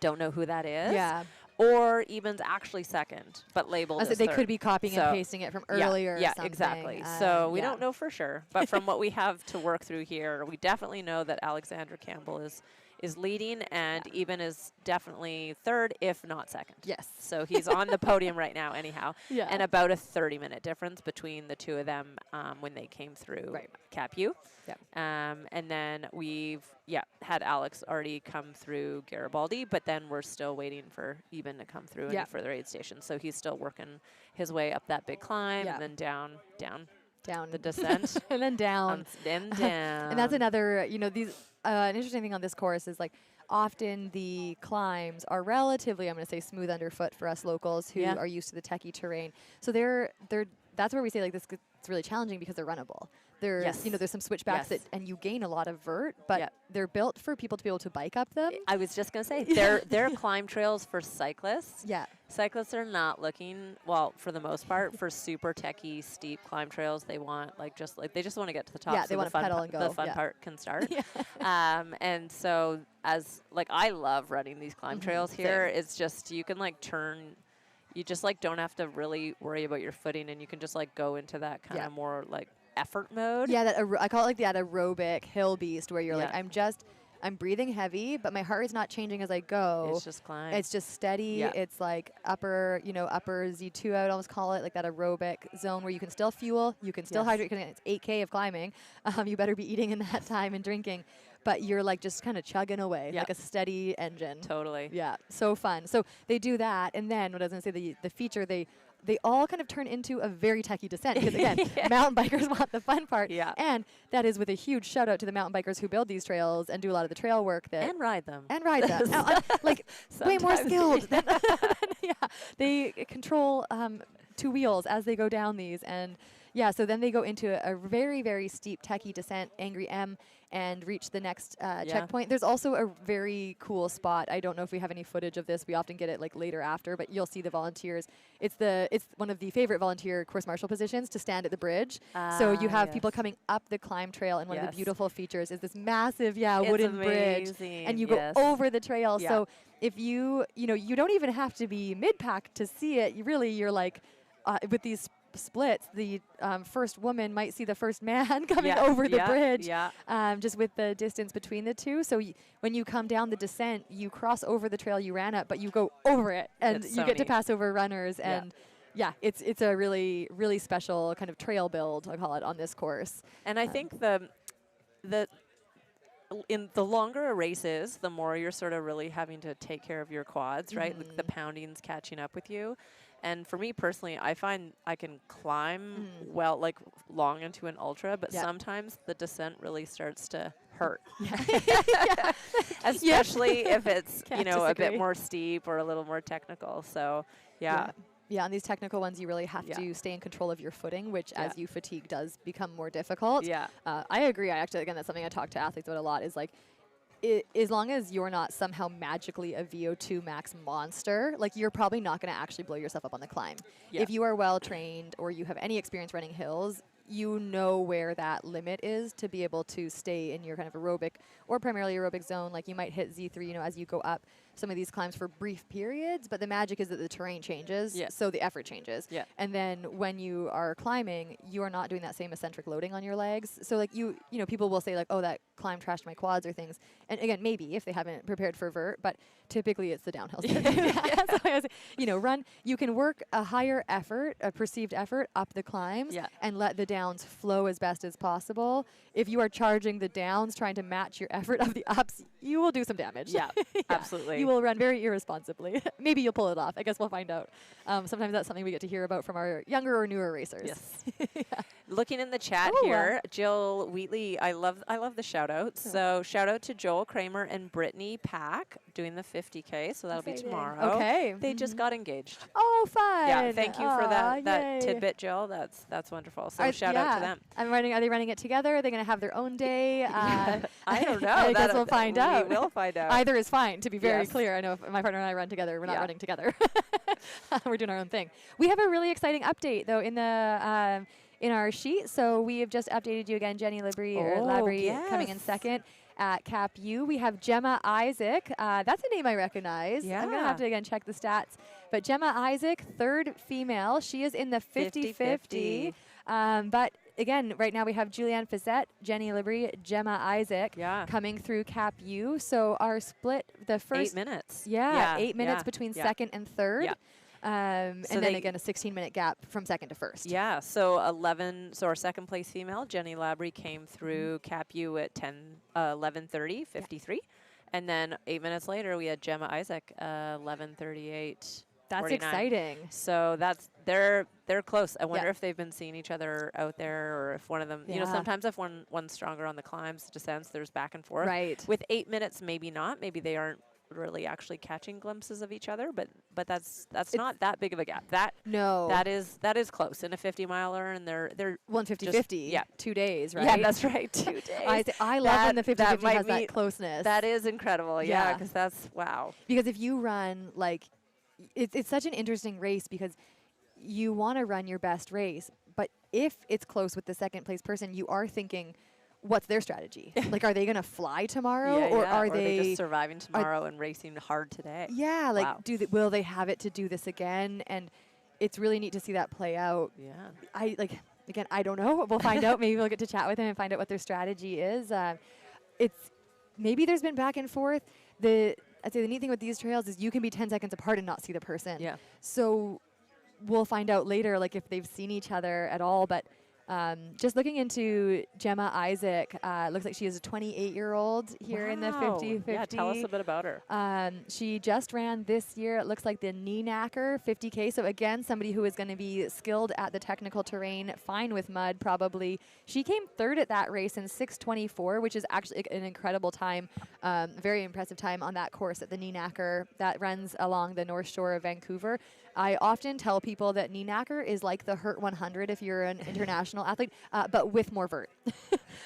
don't know who that is. Yeah. Or Eben's actually second, but labeled as They third. could be copying So, and pasting it from earlier. Yeah, or something. exactly. So we yeah. don't know for sure, but from what we have to work through here, we definitely know that Alexandra Campbell is is leading, and Eben is definitely third, if not second. Yes. So he's on the podium right now, anyhow. Yeah. And about a 30-minute difference between the two of them when they came through Cap U. Yep. And then we've had Alex already come through Garibaldi, but then we're still waiting for Eben to come through any further aid stations. So he's still working his way up that big climb and then down the descent. And then down. Then down. And that's another, these, an interesting thing on this course is like often the climbs are relatively, I'm going to say, smooth underfoot for us locals who are used to the techie terrain. So that's where we say like this it's really challenging because they're runnable. There's there's some switchbacks that and you gain a lot of vert, but they're built for people to be able to bike up them. I was just gonna say they're climb trails for cyclists. Yeah. Cyclists are not looking, well, for the most part, for super techie steep climb trails. They want they just want to get to the top. Yeah, so they want to pedal and go. The fun part can start. And so I love running these climb trails here. It's just you can turn. You just don't have to really worry about your footing, and you can just go into that kind of more effort mode. Yeah, I call it that aerobic hill beast where you're I'm breathing heavy, but my heart is not changing as I go. It's just climb. It's just steady. Yeah. It's upper Z2, I would almost call it, that aerobic zone where you can still fuel, you can still hydrate, because it's 8K of climbing. You better be eating in that time and drinking. But you're just kind of chugging away, like a steady engine. Totally. Yeah, so fun. So they do that, and then what I was going to say, the feature, they all kind of turn into a very techie descent because, again, mountain bikers want the fun part. Yeah. And that is with a huge shout out to the mountain bikers who build these trails and do a lot of the trail work. And ride them. Way more skilled. They control 2 wheels as they go down these. And so then they go into a very, very steep techie descent, Angry M, and reach the next checkpoint. There's also a very cool spot. I don't know if we have any footage of this. We often get it later after, but you'll see the volunteers. It's one of the favorite volunteer course marshal positions to stand at the bridge. So you have people coming up the climb trail, and one of the beautiful features is this massive, wooden bridge, and you go over the trail. So if you don't even have to be mid-pack to see it. You're with these splits, the first woman might see the first man coming over the bridge, just with the distance between the two. So when you come down the descent, you cross over the trail you ran up, but you go over it, and you get to pass over runners. And it's a really, really special kind of trail build, I call it, on this course. And I think in the longer a race is, the more you're sort of really having to take care of your quads, right? The pounding's catching up with you. And for me personally, I find I can climb long into an ultra, but sometimes the descent really starts to hurt. Especially if it's, a bit more steep or a little more technical. So, Yeah, on these technical ones, you really have to stay in control of your footing, which as you fatigue does become more difficult. I agree. Again, that's something I talk to athletes about a lot is as long as you're not somehow magically a VO2 max monster, you're probably not going to actually blow yourself up on the climb. If you are well trained or you have any experience running hills, you know where that limit is to be able to stay in your kind of aerobic or primarily aerobic zone. You might hit Z3, as you go up some of these climbs for brief periods, but the magic is that the terrain changes, so the effort changes. And then when you are climbing, you are not doing that same eccentric loading on your legs. So people will say oh, that climb trashed my quads or things. And again, maybe if they haven't prepared for vert, but typically it's the downhill. You can work a higher effort, a perceived effort up the climbs and let the downs flow as best as possible. If you are charging the downs, trying to match your effort of the ups, you will do some damage. Absolutely. You will run very irresponsibly. Maybe you'll pull it off. I guess we'll find out. Sometimes that's something we get to hear about from our younger or newer racers. Yes. Looking in the chat here, Jill Wheatley, I love the shout outs. So shout out to Joel Kramer and Brittany Pack doing the 50K. So that'll be tomorrow. Okay. They just got engaged. Oh, fun. Yeah. Thank you for that tidbit, Jill. That's wonderful. So shout out to them. Are they running it together? Are they going to have their own day? I don't know. I guess we'll find out. We will find out. Either is fine, to be very clear. I know if my partner and I run together, we're not running together. We're doing our own thing. We have a really exciting update, though, in the in our sheet. So we have just updated you again, Jenny Labrie coming in second. At Cap U, we have Gemma Isaac. That's a name I recognize. I'm going to have to, again, check the stats. But Gemma Isaac, third female. She is in the 50-50. But again, right now we have Julianne Fizette, Jenny Libri, Gemma Isaac Yeah. coming through Cap U. So our split, the first 8 minutes. Yeah, 8 minutes between yeah. second and third. Yeah. And So then they- again, a 16-minute gap from second to first. Yeah, so 11. So our second place female, Jenny Labrie, came through Cap U at 11:30, 53, and then 8 minutes later we had Gemma Isaac, 11:38. That's 49. exciting. So they're close. I wonder Yeah. if they've been seeing each other out there, or if one of them, you know, Yeah. sometimes if one's stronger on the climbs, descents, there's back and forth. Right. With 8 minutes, maybe not. Maybe they aren't really actually catching glimpses of each other, but that's not that big of a gap. No. That is close in a 50-miler, and they're 150-50. yeah. 2 days, right? Yeah, that's right. 2 days. I love when the 50-50 might has that be- closeness. That is incredible. Yeah, Yeah. because that's wow. Because if you run, like, it's such an interesting race because you want to run your best race, but if it's close with the second place person, you are thinking, what's their strategy? Like, are they going to fly tomorrow, Yeah, or yeah. are Or they just surviving tomorrow and racing hard today? Yeah, like, Wow. will they have it to do this again? And it's really neat to see that play out. Yeah. Again, I don't know. We'll find out. Maybe we'll get to chat with them and find out what their strategy is. It's maybe there's been back and forth. I'd say the neat thing with these trails is you can be 10 seconds apart and not see the person. Yeah. So we'll find out later, like, if they've seen each other at all. But just looking into Gemma Isaac, looks like she is a 28-year-old here in the Wow. 50-50. Yeah, tell us a bit about her. She just ran this year, it looks like the knee knacker 50K. So again, somebody who is going to be skilled at the technical terrain, fine with mud probably. She came third at that race in 6:24, which is actually an incredible time, very impressive time on that course at the knee knacker that runs along the North Shore of Vancouver. I often tell people that knee knacker is like the Hurt 100 if you're an international athlete, but with more vert.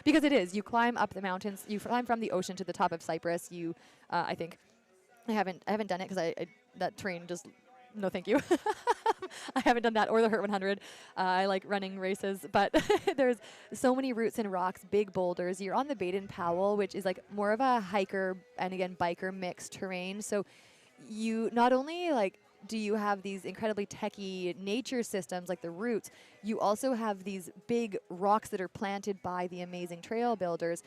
Because it is. You climb up the mountains. You climb from the ocean to the top of Cyprus. You, I think, I haven't done it because that terrain just, no thank you. I haven't done that or the Hurt 100. I like running races, but there's so many roots and rocks, big boulders. You're on the Baden-Powell, which is like more of a hiker and again biker mixed terrain. So you not only like do you have these incredibly techy nature systems like the roots, you also have these big rocks that are planted by the amazing trail builders,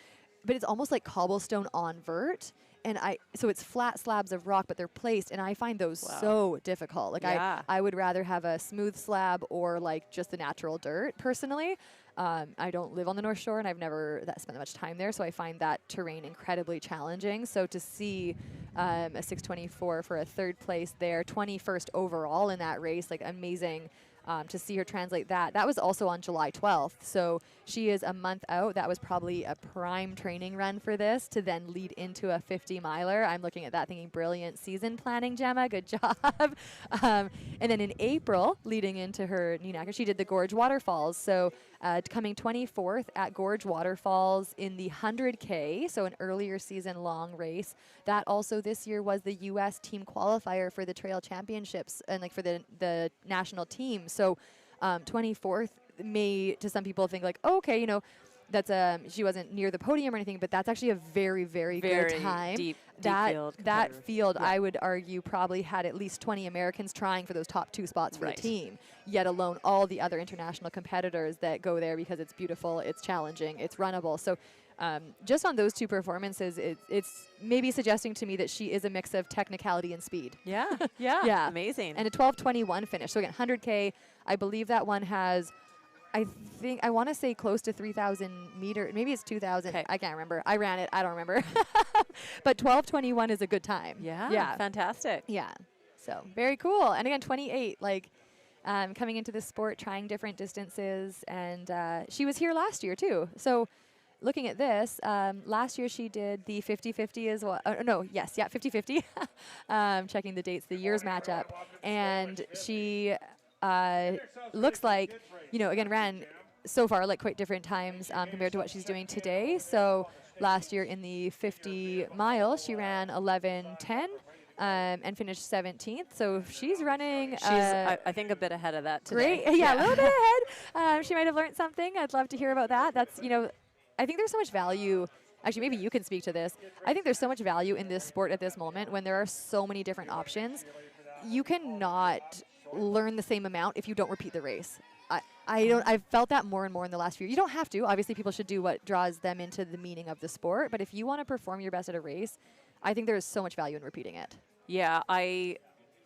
but it's almost like cobblestone on vert. And so it's flat slabs of rock, but they're placed, and I find those so difficult. Like Yeah. I would rather have a smooth slab or like just the natural dirt personally. I don't live on the North Shore, and I've never spent that much time there, so I find that terrain incredibly challenging. So to see a 6:24 for a third place there, 21st overall in that race, like amazing. To see her translate that. That was also on July 12th. So she is a month out. That was probably a prime training run for this to then lead into a 50-miler. I'm looking at that thinking, brilliant season planning, Gemma. Good job. And then in April, leading into her knee knacker, she did the Gorge Waterfalls. So coming 24th at Gorge Waterfalls in the 100K, so an earlier season long race. That also this year was the U.S. team qualifier for the trail championships and like for the national team. So 24th may, to some people, think like, oh, okay, you know, that's she wasn't near the podium or anything, but that's actually a very, very good time. Deep That field. that competitive. field, Yeah. I would argue, probably had at least 20 Americans trying for those top 2 spots for Right. the team, yet alone all the other international competitors that go there because it's beautiful, it's challenging, it's runnable. So just on those 2 performances, it's maybe suggesting to me that she is a mix of technicality and speed. Yeah. Yeah. Yeah. Amazing. And a 12:21 finish. So again, 100K, I believe that one has, I want to say close to 3,000 meters. Maybe it's 2,000. Okay. I can't remember. I ran it. I don't remember. But 12:21 is a good time. yeah. Yeah. Fantastic. Yeah. So very cool. And again, 28, like coming into this sport, trying different distances. And she was here last year too. So looking at this, last year she did the 50-50 as well. 50-50. Checking the dates, the years match up. And she looks like, you know, again, ran so far like quite different times compared to what she's doing today. So last year in the 50 miles, she ran 11:10 and finished 17th. So she's running. She's, I think, a bit ahead of that today. Great. Yeah, a little bit ahead. She might have learned something. I'd love to hear about that. That's, you know, I think there's so much value. Actually, maybe you can speak to this. I think there's so much value in this sport at this moment when there are so many different options. You cannot learn the same amount if you don't repeat the race. I've felt that more and more in the last few. You don't have to. Obviously, people should do what draws them into the meaning of the sport. But if you want to perform your best at a race, I think there is so much value in repeating it. Yeah,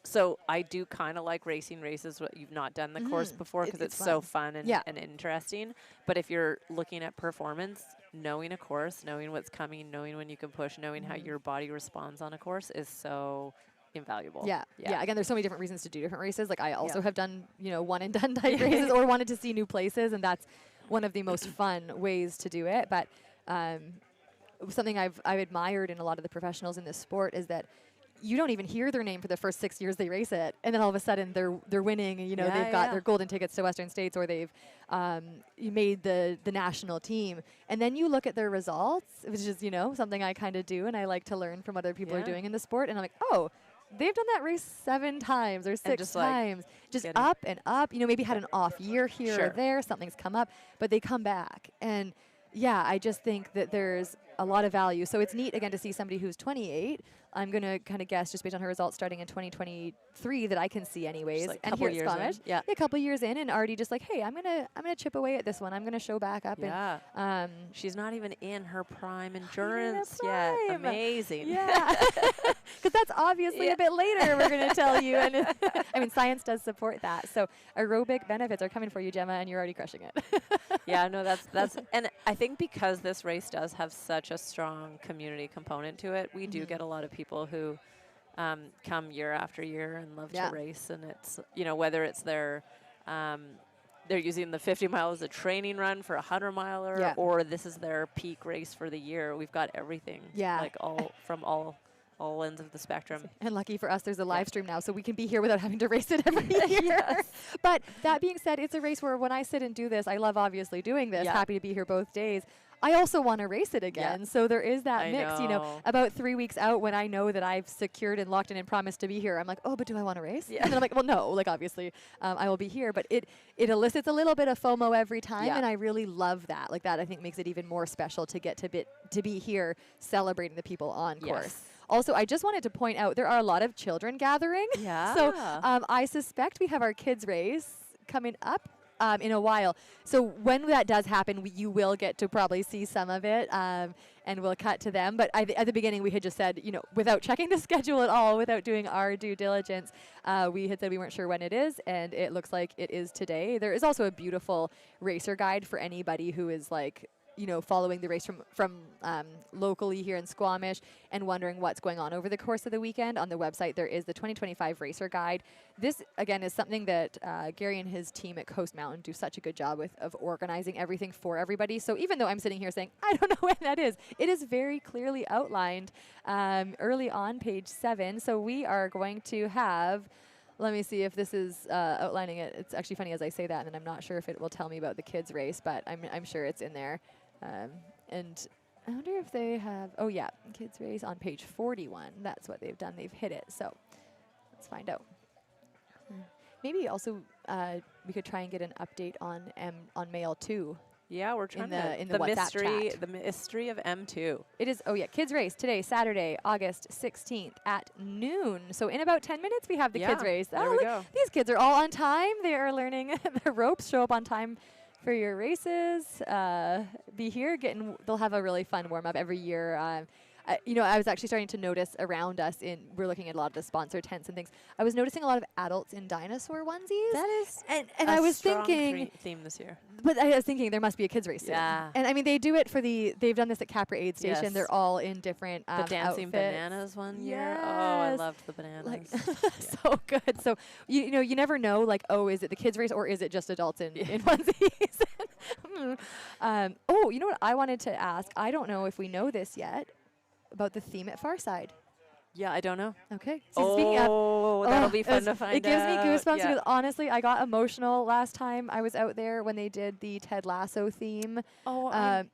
so I do kind of like racing races what you've not done the course before because it's so fun and interesting. But if you're looking at performance, knowing a course, knowing what's coming, knowing when you can push, knowing how your body responds on a course is so invaluable. Yeah. Again, there's so many different reasons to do different races. Like I also have done, one and done type races or wanted to see new places, and that's one of the most fun ways to do it. But something I've admired in a lot of the professionals in this sport is that you don't even hear their name for the first 6 years they race it, and then all of a sudden they're winning, and they've got their golden tickets to Western States, or they've made the national team, and then you look at their results, which is something I kind of do, and I like to learn from what other people are doing in the sport, and I'm like, oh, they've done that race 7 times or 6 times, just up and up. Maybe had an off year here or there, something's come up, but they come back, and I just think that there's a lot of value. So it's neat, again, to see somebody who's 28. I'm going to kind of guess, just based on her results starting in 2023, that I can see anyways. Like and here at Squamish, a couple years in, and already just like, hey, I'm gonna chip away at this one. I'm gonna show back up. Yeah. And, she's not even in her prime endurance yet. Amazing. Yeah. Because that's obviously a bit later, we're going to tell you. And I mean, science does support that. So aerobic benefits are coming for you, Gemma, and you're already crushing it. Yeah, no, that's and I think because this race does have such a strong community component to it, we do get a lot of people who come year after year and love to race, and it's whether it's they're using the 50 mile as a training run for a 100 miler, or this is their peak race for the year. We've got everything, like all ends of the spectrum. And lucky for us, there's a live stream now, so we can be here without having to race it every year. But that being said, it's a race where when I sit and do this, I love obviously doing this, happy to be here both days. I also want to race it again. So there is that mix, about 3 weeks out when I know that I've secured and locked in and promised to be here, I'm like, oh, but do I want to race? And then I'm like, well, no, like obviously I will be here, but it elicits a little bit of FOMO every time, and I really love that. Like that I think makes it even more special to get to be here celebrating the people on course. Also, I just wanted to point out there are a lot of children gathering. Yeah. So I suspect we have our kids race coming up in a while. So when that does happen, you will get to probably see some of it, and we'll cut to them. But at the beginning, we had just said, without checking the schedule at all, without doing our due diligence, we had said we weren't sure when it is, and it looks like it is today. There is also a beautiful racer guide for anybody who is like, following the race from locally here in Squamish and wondering what's going on over the course of the weekend. On the website, there is the 2025 Racer Guide. This, again, is something that Gary and his team at Coast Mountain do such a good job with of organizing everything for everybody. So even though I'm sitting here saying, I don't know when that is, it is very clearly outlined early on page 7. So we are going to have... Let me see if this is outlining it. It's actually funny as I say that, and I'm not sure if it will tell me about the kids' race, but I'm sure it's in there. And I wonder if they have, kids' race on page 41. That's what they've done. They've hit it. So let's find out. Maybe also we could try and get an update on Mail 2. Yeah, we're trying in the WhatsApp chat. The mystery of M2. It is, kids race today, Saturday, August 16th at noon. So in about 10 minutes, we have the kids race. There we go. These kids are all on time. They are learning the ropes. Show up on time for your races. Be here. They'll have a really fun warm up every year. I was actually starting to notice around us we're looking at a lot of the sponsor tents and things. I was noticing a lot of adults in dinosaur onesies. That is and I was thinking theme this year. But I was thinking there must be a kids race soon. Yeah. And I mean, they do it they've done this at Capra Aid Station. Yes. They're all in different the dancing outfits. bananas one year. Oh, I loved the bananas. So good. So you never know, like, is it the kids race or is it just adults in onesies? You know what I wanted to ask? I don't know if we know this yet. About the theme at Farside. Yeah, I don't know. Okay. So speaking of, that'll be fun to find out. It gives me goosebumps because honestly, I got emotional last time I was out there when they did the Ted Lasso theme.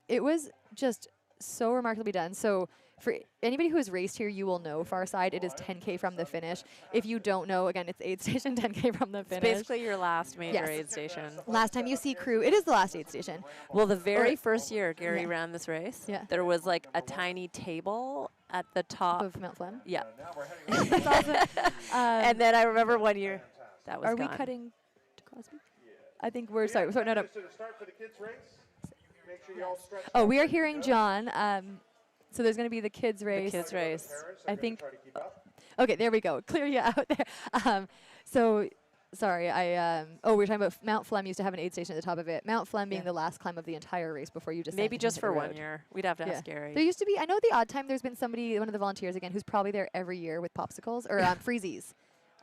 It was just so remarkably done. So for anybody who has raced here, you will know Farside. It is 10K from the finish. If you don't know, again, it's aid station, 10K from the finish. It's basically your last major aid station. Last time you see crew, it is the last aid station. Well, the very first year Gary ran this race, there was like a tiny table at the top of Mount Flem. Yeah. That's awesome. And then I remember one year that was Are gone. we cutting to Crosby? I think we're sorry. No, no. To the start for the kids' race. Make sure you all stretch Oh, out we are ready to hearing go. John. So there's going to be the kids race. kids race. Parents I are gonna think- try to keep up. Okay, there we go. Clear you out there. So, sorry, we're talking about Mount Flem used to have an aid station at the top of it. Mount Flem being Yeah. the last climb of the entire race before you descend. Maybe and just hit for the 1 road. year. We'd have to Yeah. ask Gary. There used to be, I know the odd time there's been somebody, one of the volunteers again, who's probably there every year with popsicles or freezies.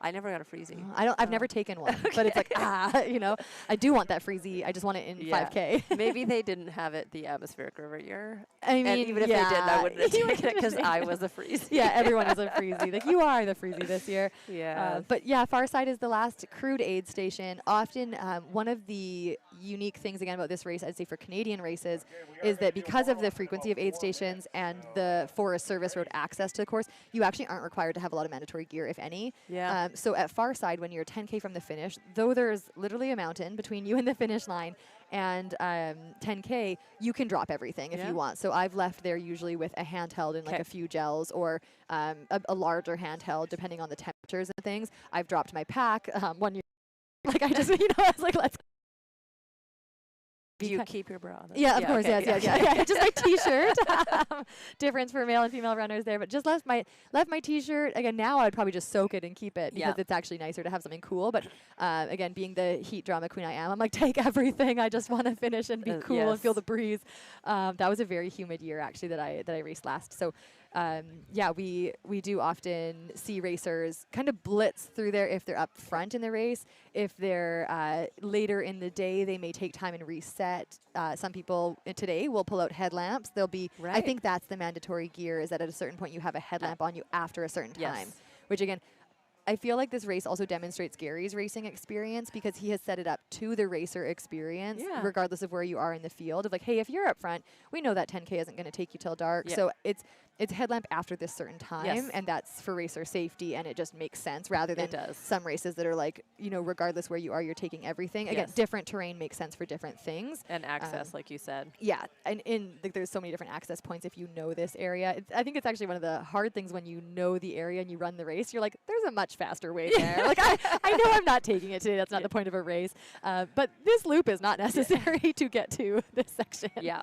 I never got a freezy. I've never taken one, but it's like, I do want that freezy. I just want it in Yeah. 5K. Maybe they didn't have it the atmospheric river year. I mean, And even if they did, I wouldn't have You taken it because wouldn't I have was a freezy. Yeah, everyone is a freezy. Like, you are the freezy this year. Yeah. But yeah, Farside is the last crewed aid station. Often, one of the unique things again about this race, I'd say for Canadian races, is that because of the frequency of aid stations and the Forest Service Road access to the course, you actually aren't required to have a lot of mandatory gear, if any. Yeah. So at Farside, when you're 10K from the finish, though there's literally a mountain between you and the finish line, and 10K, you can drop everything if Yeah. you want. So I've left there usually with a handheld and like 'Kay. a few gels or a larger handheld depending on the temperatures and things. I've dropped my pack 1 year. Like I just, I was like, let's. Do you beca- keep your bra? though? Yeah, of course, okay, yeah. Just my T-shirt. Difference for male and female runners there, but just left my T-shirt. Again, now I'd probably just soak it and keep it because Yeah. it's actually nicer to have something cool. But again, being the heat drama queen I am, I'm like, take everything. I just want to finish and be cool and feel yes. the breeze. That was a very humid year actually that I raced last. So. We do often see racers kind of blitz through there if they're up front in the race. If they're later in the day, they may take time and reset. Some people today will pull out headlamps. They'll be, I Right. think that's the mandatory gear, is that at a certain point you have a headlamp on you after a certain Yes. time. Which again, I feel like this race also demonstrates Gary's racing experience because he has set it up to the racer experience, Yeah. regardless of where you are in the field. Of like, hey, if you're up front, we know that 10K isn't going to take you till dark. Yeah. So it's headlamp after this certain time, Yes. and that's for racer safety, and it just makes sense rather than It does. some races that are like, regardless where you are, you're taking everything. Again, Yes. different terrain makes sense for different things. And access, like you said. Yeah, and like, there's so many different access points if you know this area. I think it's actually one of the hard things when you know the area and you run the race. You're like, there's a much faster way there. Like I know I'm not taking it today. That's not the point of a race. But this loop is not necessary to get to this section. Yeah.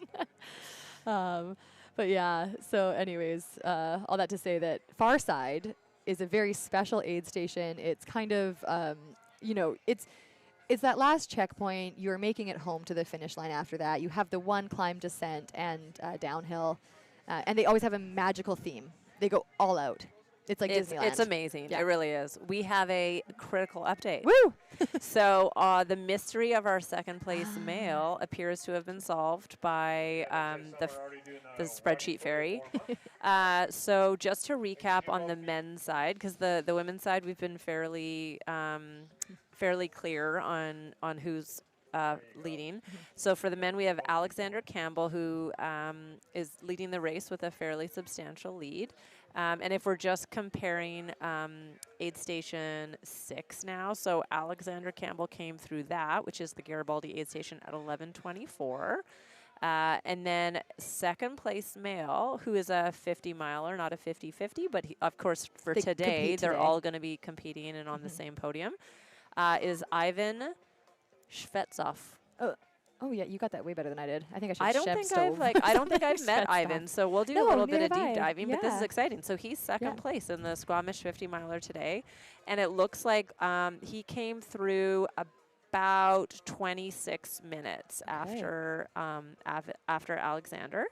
But yeah, so anyways, all that to say that Farside is a very special aid station. It's kind of, it's that last checkpoint. You're making it home to the finish line after that. You have the one climb, descent, and downhill. And they always have a magical theme. They go all out. It's like Disneyland. It's amazing. Yeah. It really is. We have a critical update. Woo! So the mystery of our second place male appears to have been solved by the spreadsheet fairy. So just to recap on the men's side, because the women's side we've been fairly clear on who's leading. So for the men, we have Alexander Campbell, who is leading the race with a fairly substantial lead. And if we're just comparing aid station 6 now, so Alexander Campbell came through that, which is the Garibaldi aid station at 11:24. And then second place male, who is a 50 miler, not a 50-50, but of course for They today, compete they're today. all going to be competing and on the same podium, is Ivan Shvetsov. Oh yeah, you got that way better than I did. I think I should. I don't think I've met Shvetsov. Ivan, so we'll do No, a little bit neither of deep have I. diving. But this is Yeah. exciting. So he's second Yeah. place in the Squamish 50 miler today, and it looks like he came through about 26 minutes after Alexander.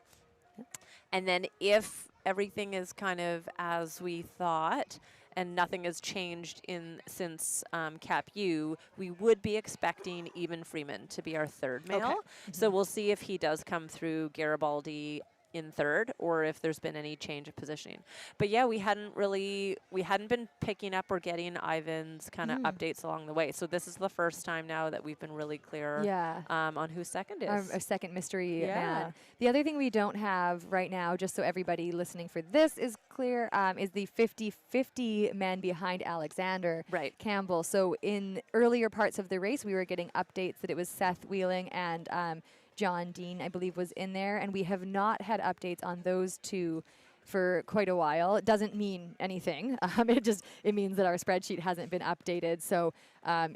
And then if everything is kind of as we thought, and nothing has changed since Cap U, we would be expecting Eben Freeman to be our third male. Okay. So we'll see if he does come through Garibaldi in third, or if there's been any change of positioning. But yeah, we hadn't been picking up or getting Ivan's kind of updates along the way. So this is the first time now that we've been really clear Yeah. on who second is. A second mystery Yeah. man. The other thing we don't have right now, just so everybody listening for this is clear, is the 50-50 man behind Alexander Right. Campbell. So in earlier parts of the race, we were getting updates that it was Seth Wheeling and John Dean, I believe, was in there, and we have not had updates on those two for quite a while. It doesn't mean anything. It means that our spreadsheet hasn't been updated. So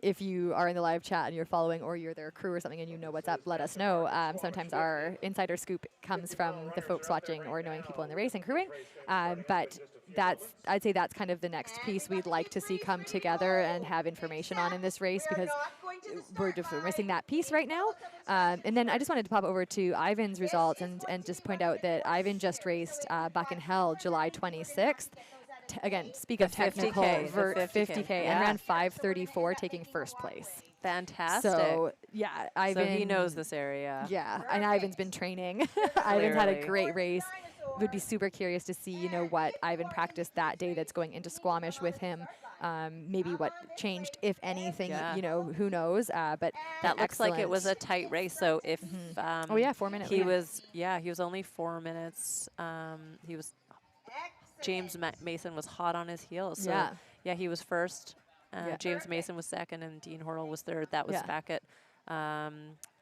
if you are in the live chat and you're following, or you're their crew or something and you know what's up, let us know. Sometimes our insider scoop comes from the folks watching or knowing people in the race and crewing. But I'd say that's kind of the next piece we'd like to see come together and have information on in this race, because we're missing that piece right now. And then I just wanted to pop over to Ivan's results and just point out that Ivan just raced Buck and Hell July 26th. Again, speak of technical, 50K, and ran 5:34, taking first place. Fantastic. So yeah, Ivan. So he knows this area. Yeah, and Ivan's been training. Ivan's had a great race. Would be super curious to see, what Ivan practiced that day that's going into Squamish with him. Maybe what changed, if anything, who knows. But that looks like it was a tight race. So if 4 minutes. He was only 4 minutes. James Mason was hot on his heels. So he was first. James Mason was second, and Dean Hortle was third. That was back at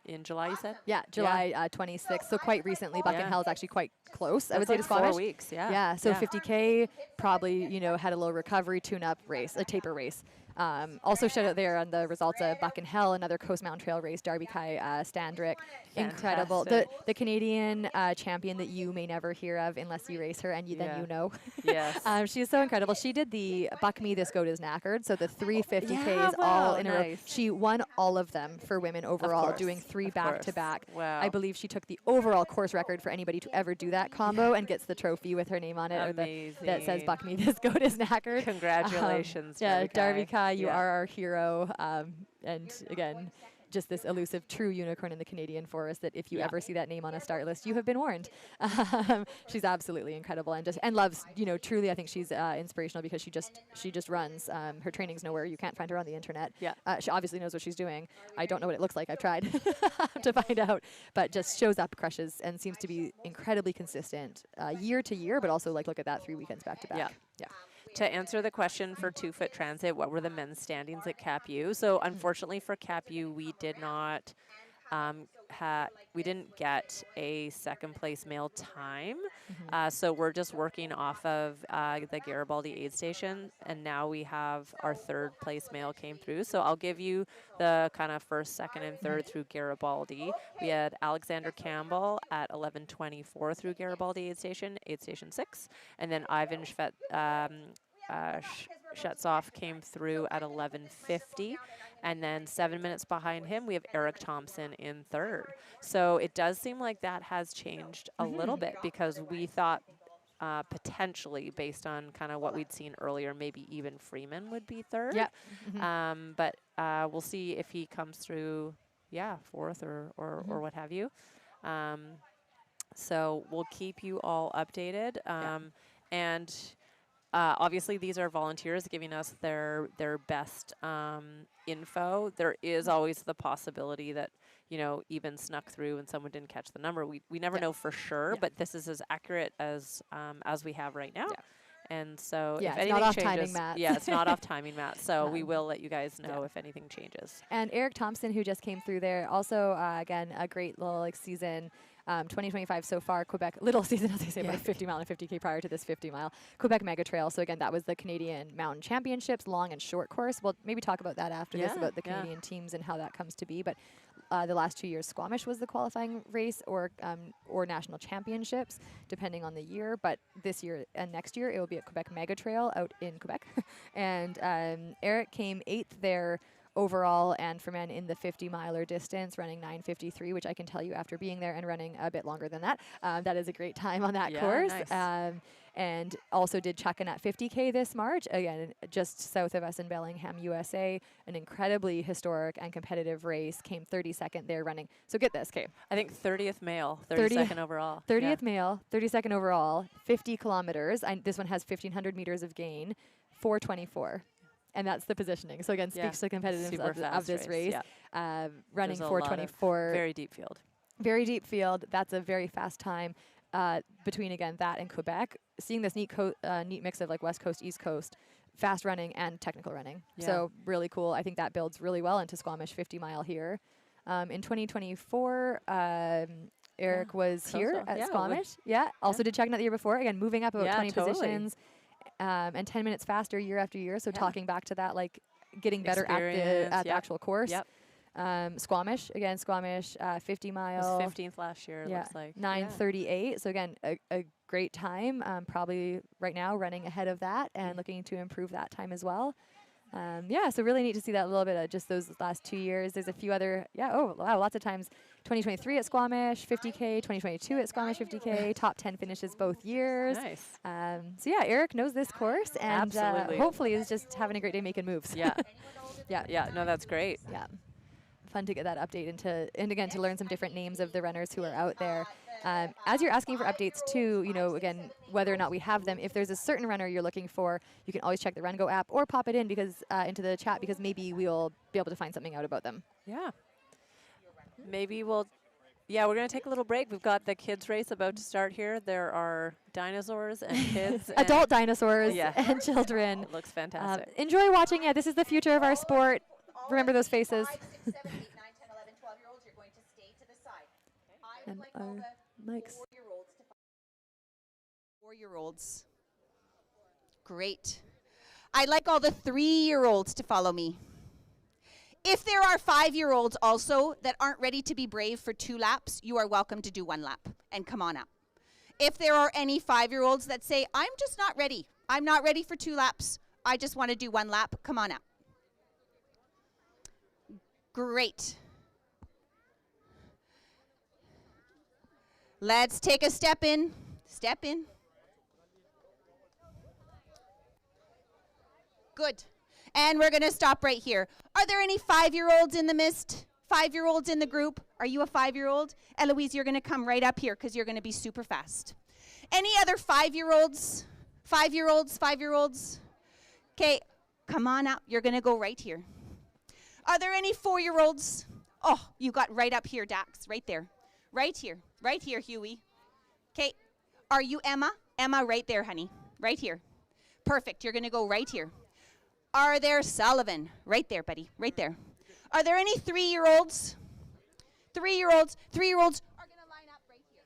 in July, you said? Yeah, July 26th. So quite recently, Buck and Hell is actually quite close, I would say, to Squamish. 4 weeks, Yeah, so 50K probably, had a little recovery, tune-up race, a taper race. Also shout out there on the results of Buck and Hell, another Coast Mountain Trail race, Darby Kai Standrick. Incredible. The Canadian champion that you may never hear of unless you race her, and then you know. Yes. She is so incredible. She did the Buck Me This Goat Is Knackered, so the 350Ks all in a row. She won all of them for women overall, doing 3 back-to-back. Wow. I believe she took the overall course record for anybody to ever do that combo and gets the trophy with her name on it, that says Buck Me This Goat Is Knackered. Congratulations, Darby Kai, you are our hero. And again, just this elusive true unicorn in the Canadian forest that if you ever see that name on a start list, you have been warned. She's absolutely incredible and loves, truly, I think she's inspirational because she just runs. Her training's nowhere. You can't find her on the internet. She obviously knows what she's doing. I don't know what it looks like. I've tried to find out, but just shows up, crushes, and seems to be incredibly consistent year to year, but also look at that 3 weekends back to back. Yeah. To answer the question for 2 Foot Transit, what were the men's standings at Cap U? So unfortunately for Cap U, we did not we didn't get a second place male time. So we're just working off of the Garibaldi aid station, and now we have our 3rd place male came through. So I'll give you the kind of 1st, 2nd, and 3rd through Garibaldi. We had Alexander Campbell at 11:24 through Garibaldi aid station 6, and then Ivan Shetzoff came through at 11:50, and then 7 minutes behind him we have Eric Thompson in 3rd. So it does seem like that has changed a little bit, because we thought potentially, based on kind of what we'd seen earlier, maybe even Freeman would be 3rd. But we'll see if he comes through 4th or what have you. So we'll keep you all updated. And obviously, these are volunteers giving us their best info. There is always the possibility that, even snuck through and someone didn't catch the number. We never know for sure, but this is as accurate as we have right now. And so if anything not off changes, timing, Matt. it's not off timing, Matt. So we will let you guys know if anything changes. And Eric Thompson, who just came through there, also again a great little season. 2025 so far, Quebec, little season, as I say, about a 50 mile and 50K prior to this 50 mile. Quebec Mega Trail. So again, that was the Canadian Mountain Championships, long and short course. We'll maybe talk about that after this, about the Canadian teams and how that comes to be. But the last 2 years, Squamish was the qualifying race, or national championships, depending on the year. But this year and next year, it will be at Quebec Mega Trail out in Quebec. And Eric came 8th there overall, and for men in the 50-miler distance, running 9:53, which I can tell you after being there and running a bit longer than that, that is a great time on that course. Nice. And also did Chuckin at 50K this March, again, just south of us in Bellingham, USA, an incredibly historic and competitive race, came 32nd there running. So get this, okay. I think 30th male, 32nd overall. 30th male, 32nd overall, 50 kilometers. This one has 1,500 meters of gain, 4:24. And that's the positioning. So again, speaks to the competitiveness of this race. Running 4:24. Very deep field. Very deep field. That's a very fast time between, again, that and Quebec. Seeing this neat mix of West Coast, East Coast, fast running and technical running. So really cool. I think that builds really well into Squamish 50 mile here. In 2024, Eric was here So-so. at Yeah, Squamish. Yeah. Also did check-in the year before. Again, moving up about Yeah, 20 totally. positions and 10 minutes faster year after year. So Yeah. talking back to that, like getting better at Experience, the yep. actual course. Yep. Squamish, again, Squamish, 50 It mile. was 15th last year, it looks like. 9:38. So again, a great time. Probably right now running ahead of that and looking to improve that time as well. So really neat to see that a little bit of just those last 2 years. There's a few other, lots of times. 2023 at Squamish, 50K, 2022 at Squamish, 50K, top 10 finishes both years. Nice. Eric knows this course and Absolutely. hopefully is just having a great day making moves. Yeah. Yeah. Yeah, no, that's great. Yeah. Fun to get that update and again, to learn some different names of the runners who are out there. As you're asking for updates too, again, whether or not we have them, if there's a certain runner you're looking for, you can always check the RunGo app or pop it in into the chat because maybe we'll be able to find something out about them. Yeah. Maybe we're going to take a little break. We've got the kids race about to start here. There are dinosaurs and kids. Adult dinosaurs Yeah. and children. It looks fantastic. Enjoy watching. Yeah, this is the future of our sport. Remember those faces. 5, 6, 7, 8, 9, 10, 11, 12-year-olds, you're going to stay to the side. I would And like all our the mics. 4-year-olds to 4-year-olds. Great. I'd like all the 3-year-olds to follow me. If there are 5-year-olds also that aren't ready to be brave for 2 laps, you are welcome to do 1 lap and come on up. If there are any 5-year-olds that say, I'm just not ready. I'm not ready for 2 laps. I just want to do 1 lap. Come on up. Great. Let's take a step in. Step in. Good. And we're going to stop right here. Are there any 5-year-olds in the mist? 5-year-olds in the group? Are you a 5-year-old? Eloise, you're going to come right up here because you're going to be super fast. Any other 5-year-olds? 5-year-olds? 5-year-olds? Okay, come on up. You're going to go right here. Are there any 4-year-olds? Oh, you got right up here, Dax. Right there. Right here. Right here, Huey. Okay. Are you Emma? Emma, right there, honey. Right here. Perfect. You're going to go right here. Are there Sullivan? Right there, buddy. Right there. Are there any 3-year-olds? 3-year-olds. 3-year-olds are going to line up right here.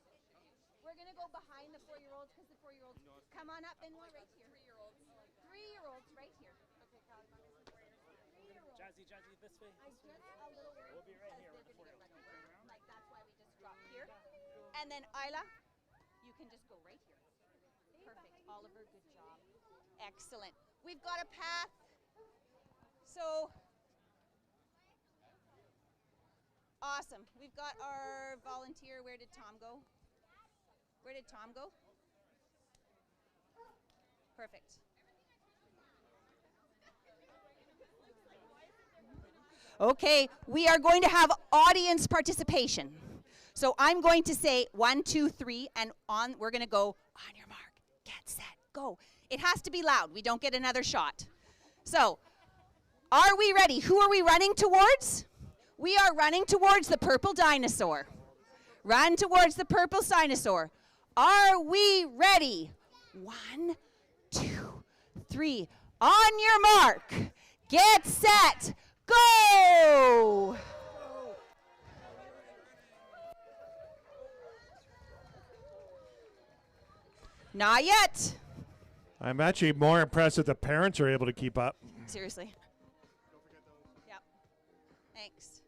We're going to go behind the 4-year-olds because the 4-year-olds come on up and we're right here. 3-year-olds. 3-year-olds right here. Jazzy, this way. I'm just a little worried because they're going to get run over. Like, that's why we just dropped here. And then Isla, you can just go right here. Perfect. Oliver, good job. Excellent. We've got a path. So, awesome. We've got our volunteer. Where did Tom go? Where did Tom go? Perfect. Okay, we are going to have audience participation. So I'm going to say 1, 2, 3, and we're going to go on your mark, get set, go. It has to be loud. We don't get another shot. So, are we ready? Who are we running towards? We are running towards the purple dinosaur. Run towards the purple dinosaur. Are we ready? 1, 2, 3. On your mark, get set, go! Not yet. I'm actually more impressed that the parents are able to keep up. Seriously. Yep. Thanks.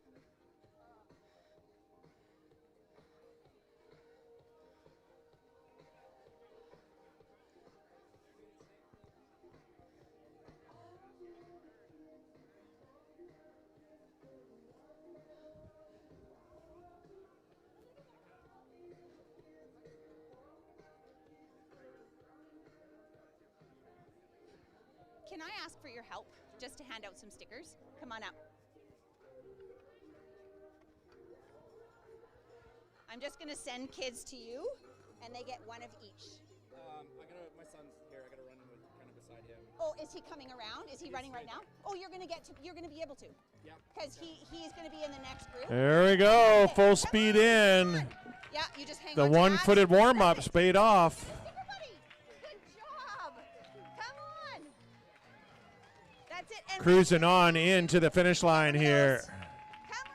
Can I ask for your help just to hand out some stickers? Come on up. I'm just going to send kids to you, and they get one of each. My son's here. I gotta run with kind of beside him. Oh, is he coming around? Is he running right now? Oh, you're going to be able to. Yeah. Because he's going to be in the next group. There we go, Okay, full come speed on, in. come on. Yeah, you just hang The on to that. one-footed warm-up Perfect. paid off. Sticker buddy. Good job. Come on. That's it. And Cruising on into the finish line here. Come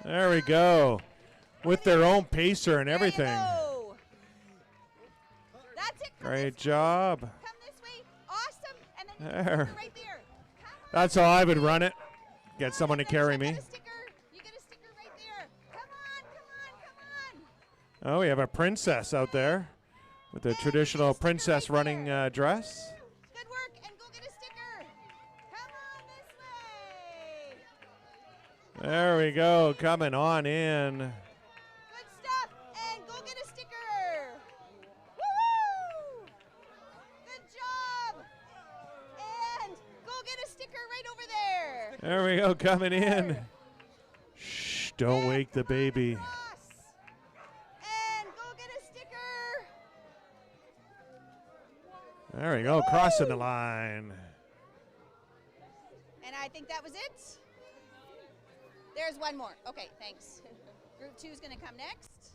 on. There we go. with their own pacer and There you everything. go. That's it. Come Great this way. job. Come this way. Awesome. And then you There. sticker right there. Come on. That's how I would run it. Get someone to Finish. carry I me. got a sticker. You get a sticker right there. Come on, come on, come on. Oh, we have a princess out there with the traditional princess running dress. Good work, and go get a sticker. Come on this way. There we go, coming on in. Good stuff, and go get a sticker. Woo! Good job. And go get a sticker right over there. There we go, coming in. Shh, don't wake the baby. Cross. And go get a sticker. There we go, crossing the line. And I think that was it. There's one more. Okay, thanks. Group 2 is going to come next.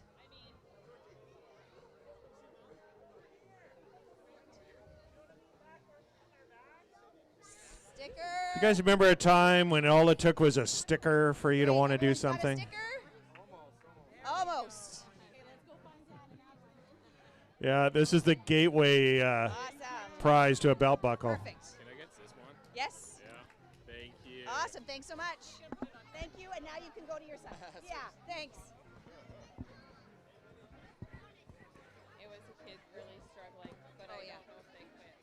Sticker. You guys remember a time when all it took was a sticker for you to Wait, want to do everyone's got a something? sticker? Almost. Yeah, this is the gateway Awesome. prize to a belt buckle. Perfect. Can I get this one? Yes. Yeah. Thank you. Awesome. Thanks so much. Thank you. And now you can go to your son. Yeah. Thanks. It was a kid really struggling, but Oh, I yeah. don't know if they quit.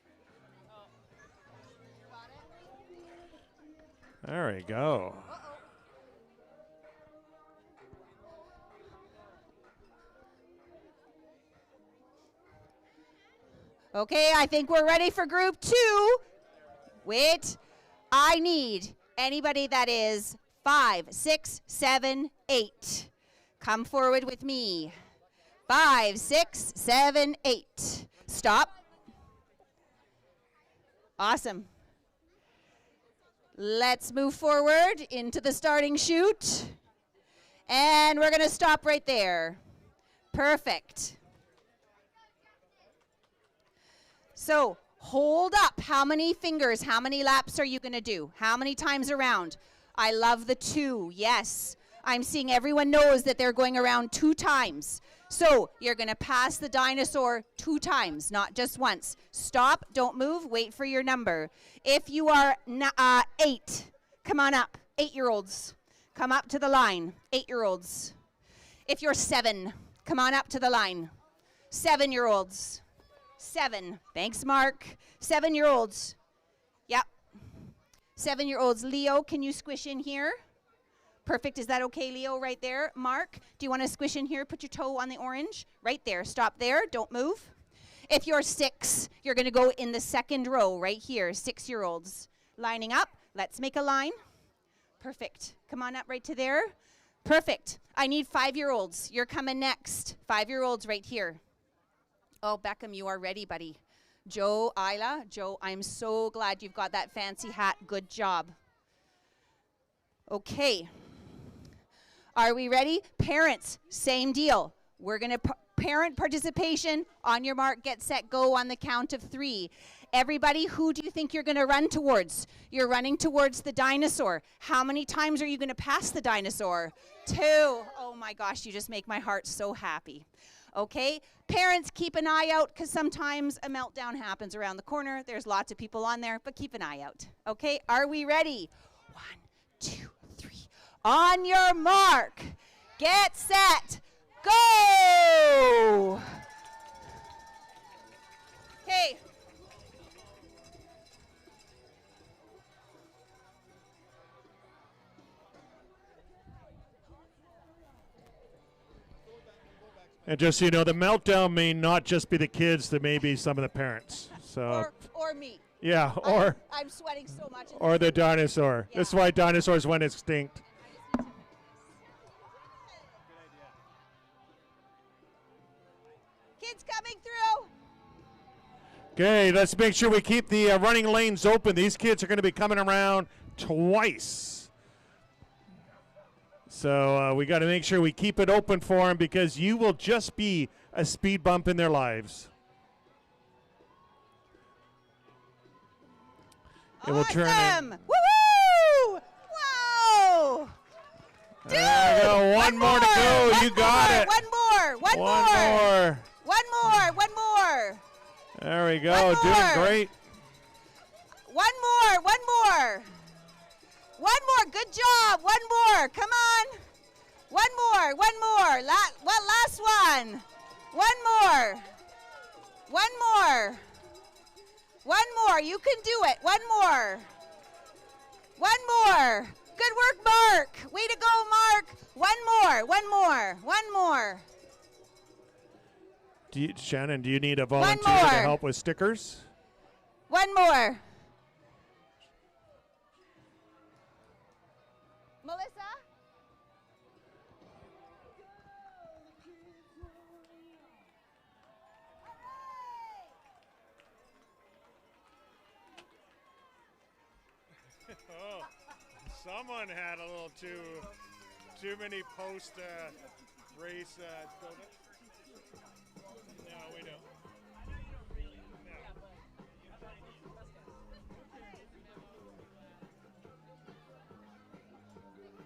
Oh, Got it. There we go. Uh-oh. Okay, I think we're ready for group 2. Wait, I need anybody that is 5, 6, 7, 8. Come forward with me. 5, 6, 7, 8. Stop. Awesome. Let's move forward into the starting chute. And we're going to stop right there. Perfect. So hold up. How many fingers, how many laps are you going to do? How many times around? I love the 2. Yes. I'm seeing everyone knows that they're going around 2 times. So you're going to pass the dinosaur 2 times, not just once. Stop. Don't move. Wait for your number. If you are 8, come on up. 8-year-olds. Come up to the line. 8-year-olds. If you're 7, come on up to the line. 7-year-olds. 7. Thanks, Mark. 7-year-olds. Yep. 7-year-olds. Leo, can you squish in here? Perfect. Is that okay, Leo, right there? Mark, do you want to squish in here? Put your toe on the orange. Right there. Stop there. Don't move. If you're 6, you're going to go in the second row right here. 6-year-olds. Lining up. Let's make a line. Perfect. Come on up right to there. Perfect. I need 5-year-olds. You're coming next. 5-year-olds right here. Oh, Beckham, you are ready, buddy. Joe, Isla. Joe, I'm so glad you've got that fancy hat. Good job. Okay. Are we ready? Parents, same deal. We're going to parent participation. On your mark, get set, go on the count of 3. Everybody, who do you think you're going to run towards? You're running towards the dinosaur. How many times are you going to pass the dinosaur? 2. Oh my gosh, you just make my heart so happy. Okay, parents, keep an eye out because sometimes a meltdown happens around the corner. There's lots of people on there, but keep an eye out. Okay, are we ready? 1, 2, 3. On your mark, get set, go! Okay. And just so you know, the meltdown may not just be the kids, there may be some of the parents. So Or me. yeah, I'm sweating so much. or the dinosaur. Yeah. That's why dinosaurs went extinct. Kids coming through. Okay, let's make sure we keep the running lanes open. These kids are going to be coming around twice. So we got to make sure we keep it open for them because you will just be a speed bump in their lives. It will turn in. Woo! Wow! There we go. One more to go. You got it. One more. One more. One more. One more. There we go. Doing great. One more. One more. One more. Good job. One more. Come on. One more. One more. Last one. One more. One more. One more. You can do it. One more. One more. Good work, Mark. Way to go, Mark. One more. One more. One more. Shannon, do you need a volunteer to more. help with stickers? One more. Melissa? Oh, someone had a little too many post race donuts. No, we don't. No.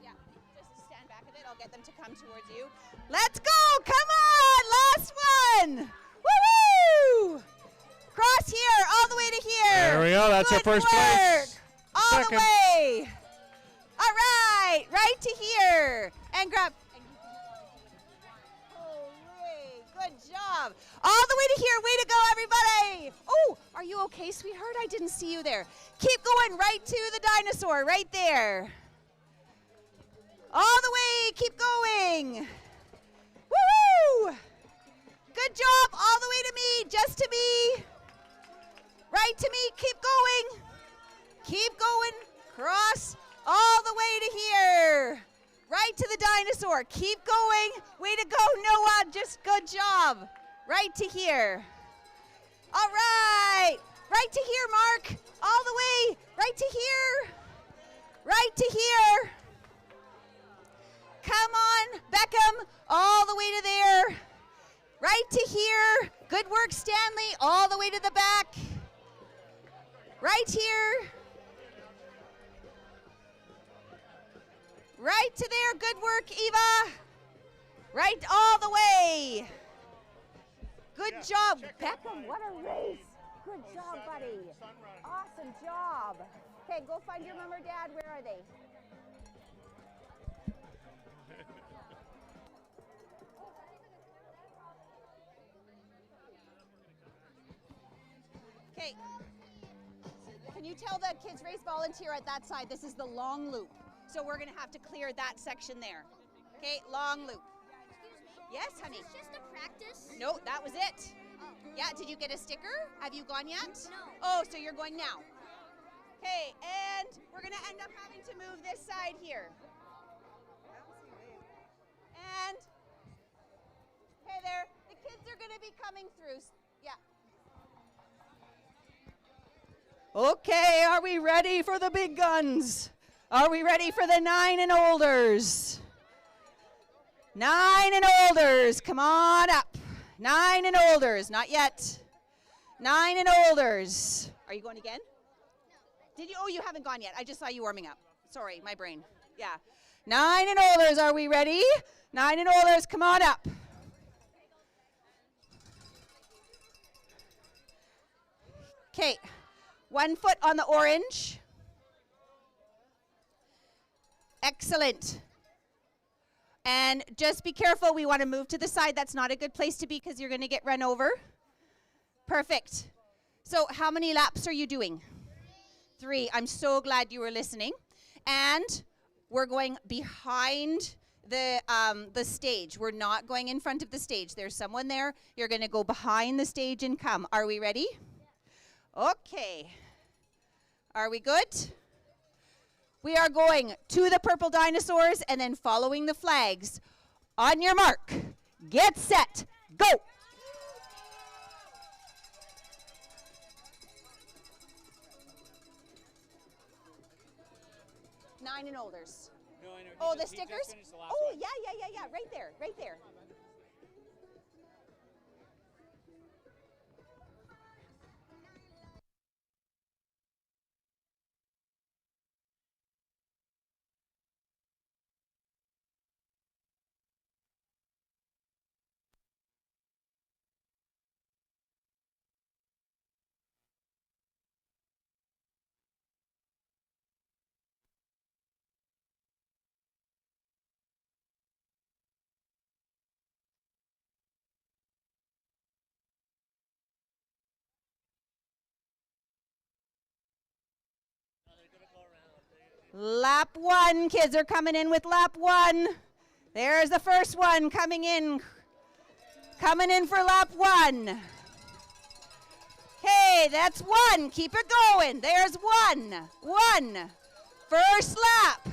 Yeah, just stand back a bit. I'll get them to come towards you. Let's go! Come on! Last one! Woo-hoo! Cross here, all the way to here. There we go. That's our first place. All Second. the way. All right, right to here. And grab. Holy, good job. All the way to here. Way to go, everybody. Oh, are you okay, sweetheart? I didn't see you there. Keep going right to the dinosaur, right there. All the way, keep going. Woo! Good job, all the way to me, just to me. Right to me, keep going. Keep going, cross, all the way to here. Right to the dinosaur, keep going. Way to go, Noah, just good job. Right to here. All right, right to here, Mark. All the way, right to here. Right to here. Come on, Beckham, all the way to there. Right to here. Good work, Stanley, all the way to the back. Right here. Right to there. Good work, Eva. Right all the way. Good job. Beckham, what a race. Good job, buddy. Awesome job. Okay, go find your mom or dad. Where are they? Okay. Can you tell the kids race volunteer at that side? This is the long loop. So we're going to have to clear that section there. Okay, long loop. Yes, honey? Is this just a practice? No, that was it. Oh. Yeah, did you get a sticker? Have you gone yet? No. Oh, so you're going now. Okay, and we're going to end up having to move this side here. And, hey there, the kids are going to be coming through. Yeah. Okay, are we ready for the big guns? Are we ready for the 9 and olders? 9 and olders, come on up. 9 and olders, not yet. 9 and olders. Are you going again? No. Did you? Oh, you haven't gone yet. I just saw you warming up. Sorry, my brain. Yeah. 9 and olders, are we ready? 9 and olders, come on up. Okay, 1 foot on the orange. Excellent. And just be careful, we want to move to the side. That's not a good place to be because you're going to get run over. Perfect. So how many laps are you doing? 3. I'm so glad you were listening. And we're going behind the stage. We're not going in front of the stage. There's someone there. You're going to go behind the stage and come. Are we ready? Okay. Are we good? We are going to the purple dinosaurs and then following the flags. On your mark, get set, go! Nine and olders. No, I know. Oh, the He just stickers? finished the last Oh, one. yeah, right there, right there. Lap 1, kids are coming in with lap 1. There's the first one coming in. Coming in for lap 1. Hey, that's 1. Keep it going. There's 1. 1. First lap.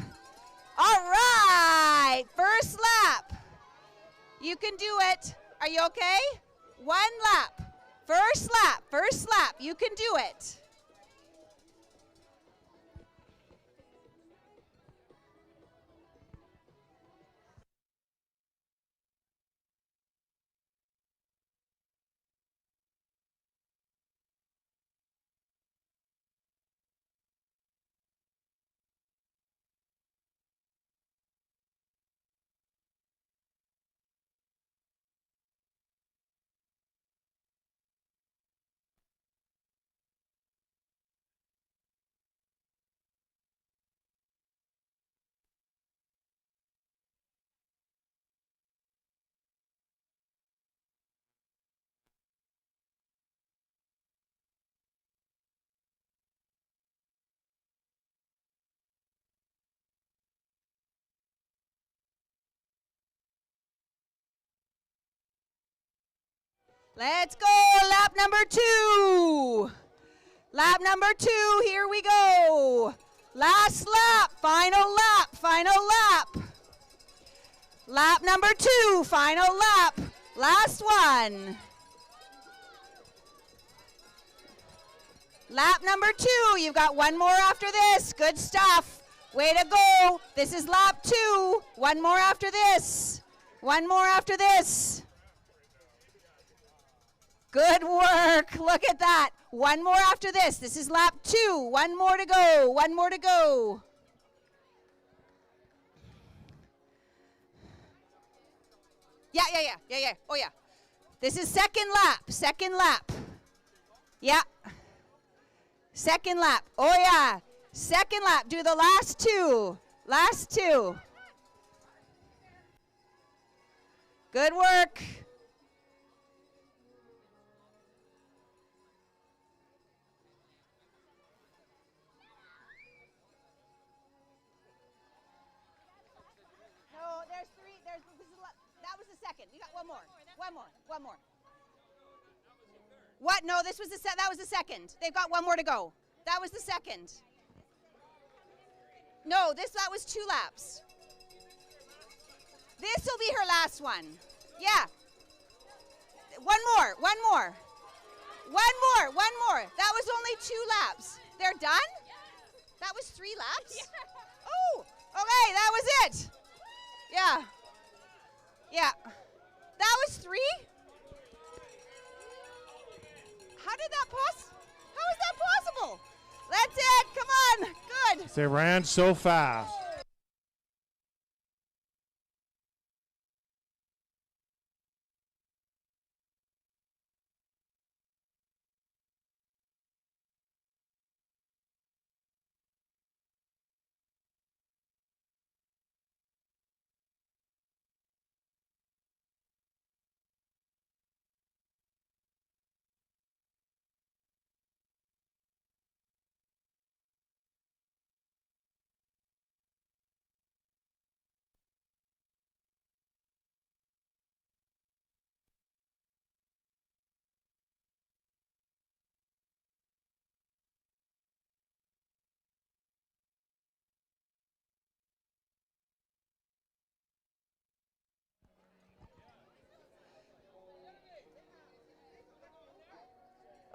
All right. First lap. You can do it. Are you okay? 1 lap. First lap. First lap. You can do it. Let's go, lap number 2. Lap number 2, here we go. Last lap, final lap, final lap. Lap number 2, final lap, last one. Lap number 2, you've got 1 more after this. Good stuff. Way to go. This is lap 2. 1 more after this. 1 more after this. Good work. Look at that. 1 more after this. This is lap 2. 1 more to go. 1 more to go. Yeah. Oh, yeah. This is second lap. Second lap. Yeah. Second lap. Oh, yeah. Second lap. Do the last 2. Last 2. Good work. No, there's 3. That was the second. You got 1 more. 1 more. 1 more. What? No, this was that was the second. They've got 1 more to go. That was the second. No, that was 2 laps. This will be her last one. Yeah. 1 more. 1 more. 1 more. 1 more. That was only 2 laps. They're done? That was 3 laps? Oh, okay, that was it. Yeah. Yeah. That was 3? How is that possible? That's it. Come on. Good. They ran so fast.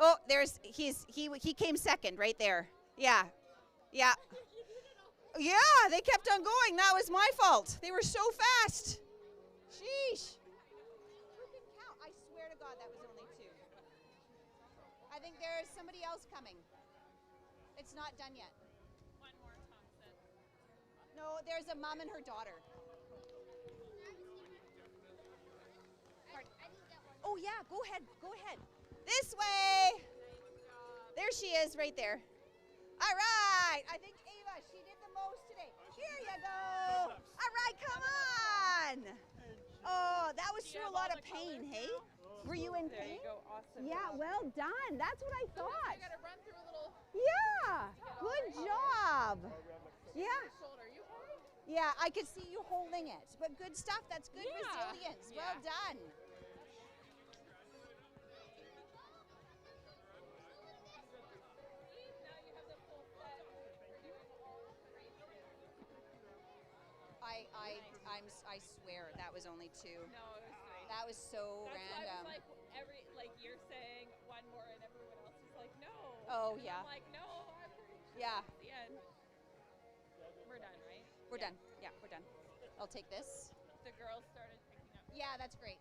Oh, he came second right there. Yeah. Yeah. Yeah, they kept on going. That was my fault. They were so fast. Sheesh. Who can count? I swear to God that was only 2. I think there is somebody else coming. It's not done yet. 1 more, Tom said. No, there's a mom and her daughter. Oh, yeah, go ahead. Go ahead. This way. There she is right there. All right. I think Ava, she did the most today. Here you go. All right, come on. Oh, that was through a lot of pain, hey? Were you in There pain? you go. Awesome. Yeah, well done. That's what I thought. I got to run through a little. Yeah, good job. Yeah. Yeah, I could see you holding it. But good stuff. That's good Yeah. resilience. Yeah. Well done. I swear that was only 2. No, it was 3. That was so That's why random. I was like you're saying one more and everyone else is like, no. Oh, And yeah. I'm like, no, I'm Yeah. at the end. We're done, right? We're done. Yeah, we're done. I'll take this. The girls started picking up. Yeah, that's great.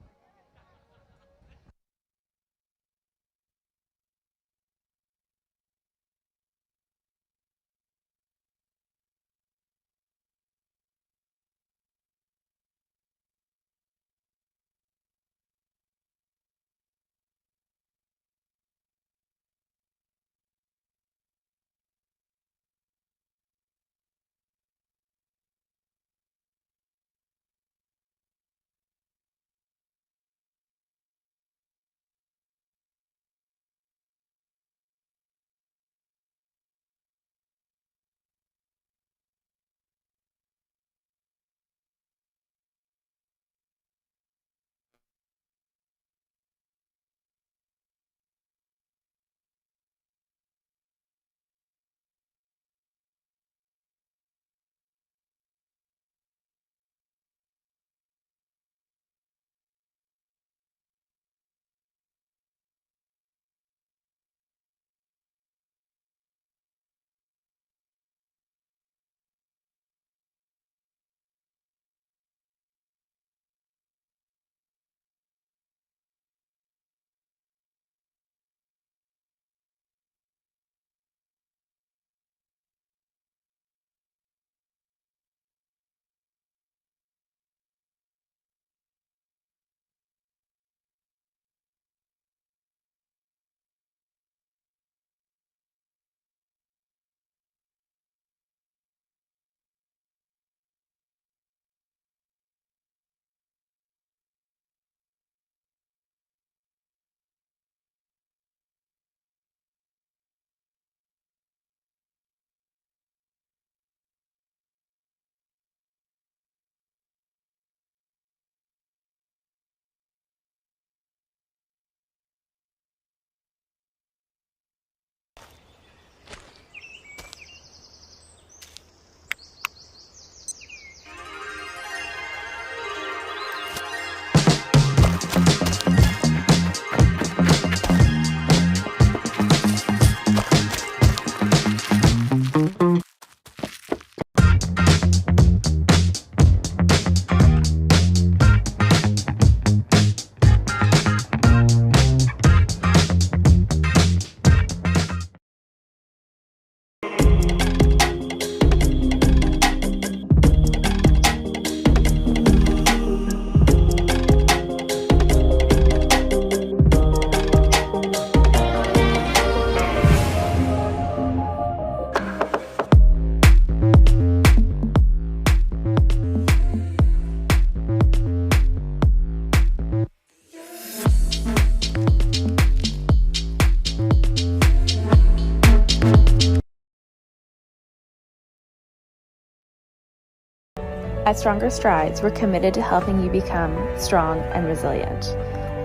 At Stronger Strides, we're committed to helping you become strong and resilient.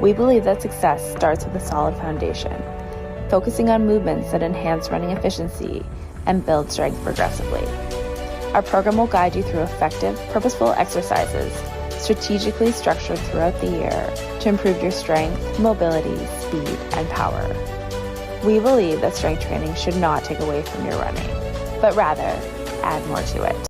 We believe that success starts with a solid foundation, focusing on movements that enhance running efficiency and build strength progressively. Our program will guide you through effective, purposeful exercises, strategically structured throughout the year to improve your strength, mobility, speed, and power. We believe that strength training should not take away from your running, but rather add more to it.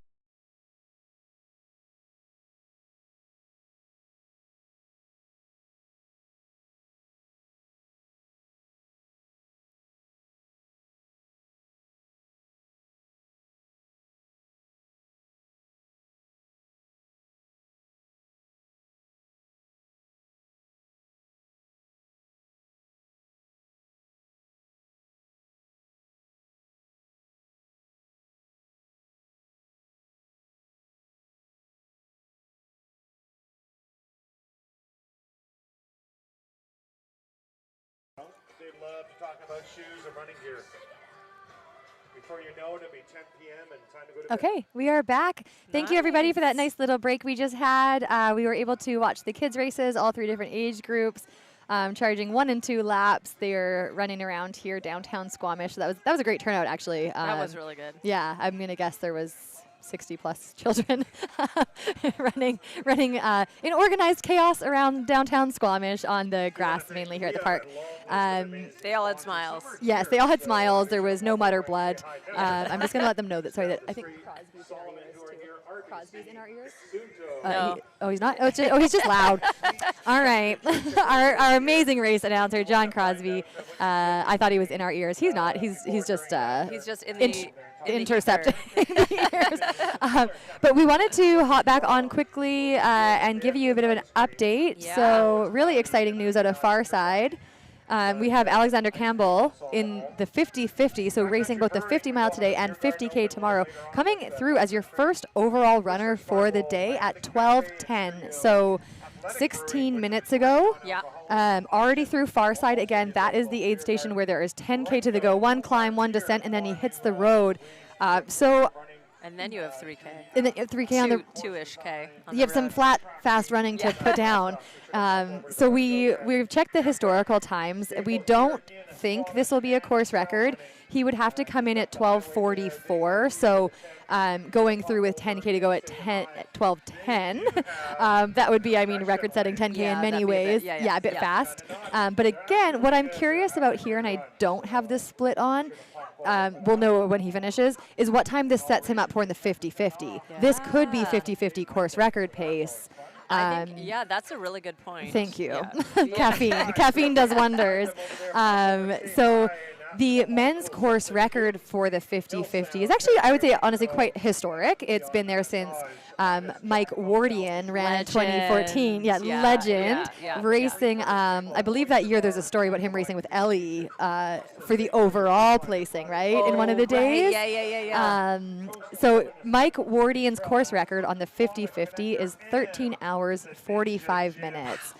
They love to talk about shoes and running gear. Before you know it, it'll be 10 p.m. and time to go to bed. Okay, we are back. Thank you, everybody, for that nice little break we just had. We were able to watch the kids' races, all 3 different age groups, charging 1 and 2 laps. They are running around here downtown Squamish. So that was a great turnout, actually. That was really good. Yeah, I'm going to guess there was 60-plus children running in organized chaos around downtown Squamish on the grass, mainly here at the park. They all had smiles. Yes, they all had smiles. There was no mud or blood. I'm just going to let them know that, that I think Crosby's in our ears, too. Crosby's in our ears? No. He's not? He's just loud. All right. our amazing race announcer, John Crosby. I thought he was in our ears. He's not. He's just in the intercepting the ears. But we wanted to hop back on quickly and give you a bit of an update. Yeah. So really exciting news out of Farside. We have Alexander Campbell in the 50-50, so racing both the 50-mile today and 50K tomorrow, coming through as your first overall runner for the day at 12:10. So 16 minutes ago. Yeah. Already through Farside. Again, that is the aid station where there is 10K to the go, 1 climb, 1 descent, and then he hits the road. And then you have 3K. And then 3K on the 2-ish K. You have some flat, fast running to put down. So we've checked the historical times. We don't think this will be a course record. He would have to come in at 12:44. So going through with 10K to go at 12:10. That would be, record-setting 10K in many ways. A bit fast. But again, what I'm curious about here, and I don't have this split on, we'll know when he finishes, is what time this sets him up for in the 50-50. This could be 50-50 course record pace. I think, that's a really good point. Thank you. Yeah. Caffeine does wonders. So the men's course record for the 50-50 is actually, I would say, honestly, quite historic. It's been there since Mike Wardian ran in 2014. Legend. Racing, I believe that year there's a story about him racing with Ellie for the overall placing, right, in one of the days. Yeah. So Mike Wardian's course record on the 50-50 is 13 hours, 45 minutes.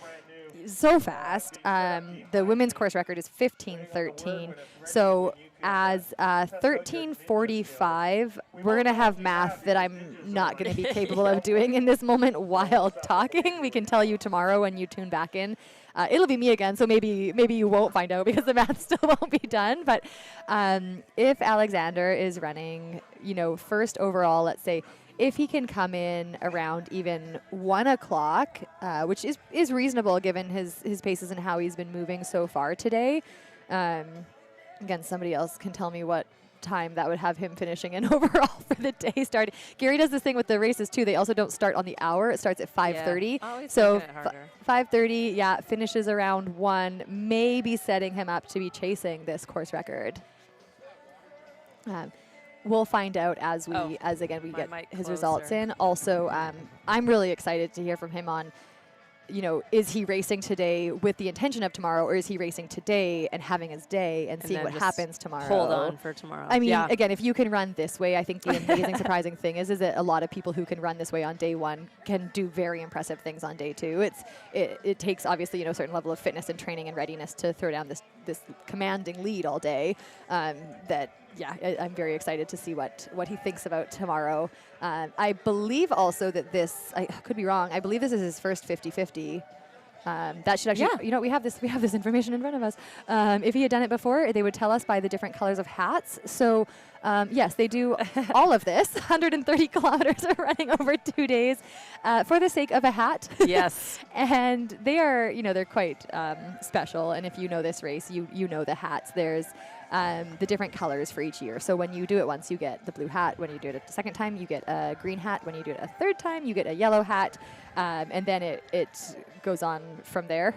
So fast. The women's course record is 15:13. So as 13:45, we're going to have math that I'm not going to be capable of doing in this moment while talking. We can tell you tomorrow when you tune back in. It'll be me again, so maybe you won't find out because the math still won't be done. But if Alexander is running, first overall, let's say, if he can come in around even 1 o'clock, which is reasonable given his paces and how he's been moving so far today. Again, somebody else can tell me what time that would have him finishing in overall for the day starting. Gary does this thing with the races too. They also don't start on the hour. It starts at 5:30. So 5:30, finishes around 1, maybe setting him up to be chasing this course record. We'll find out as we get his results in. Also, I'm really excited to hear from him on, is he racing today with the intention of tomorrow, or is he racing today and having his day and seeing what happens tomorrow? Hold on for tomorrow. Again, if you can run this way, I think the amazing, surprising thing is that a lot of people who can run this way on day 1 can do very impressive things on day 2. It takes obviously a certain level of fitness and training and readiness to throw down this commanding lead all day. I'm very excited to see what he thinks about tomorrow. I believe also that I could be wrong. I believe this is his first 50-50. That should actually, we have this information in front of us. If he had done it before, they would tell us by the different colors of hats. So yes, they do all of this, 130 kilometers of running over 2 days for the sake of a hat. Yes. And they are, they're quite special. And if you know this race, you know the hats. There's the different colors for each year. So when you do it once, you get the blue hat. When you do it a second time, you get a green hat. When you do it a third time, you get a yellow hat. And then it goes on from there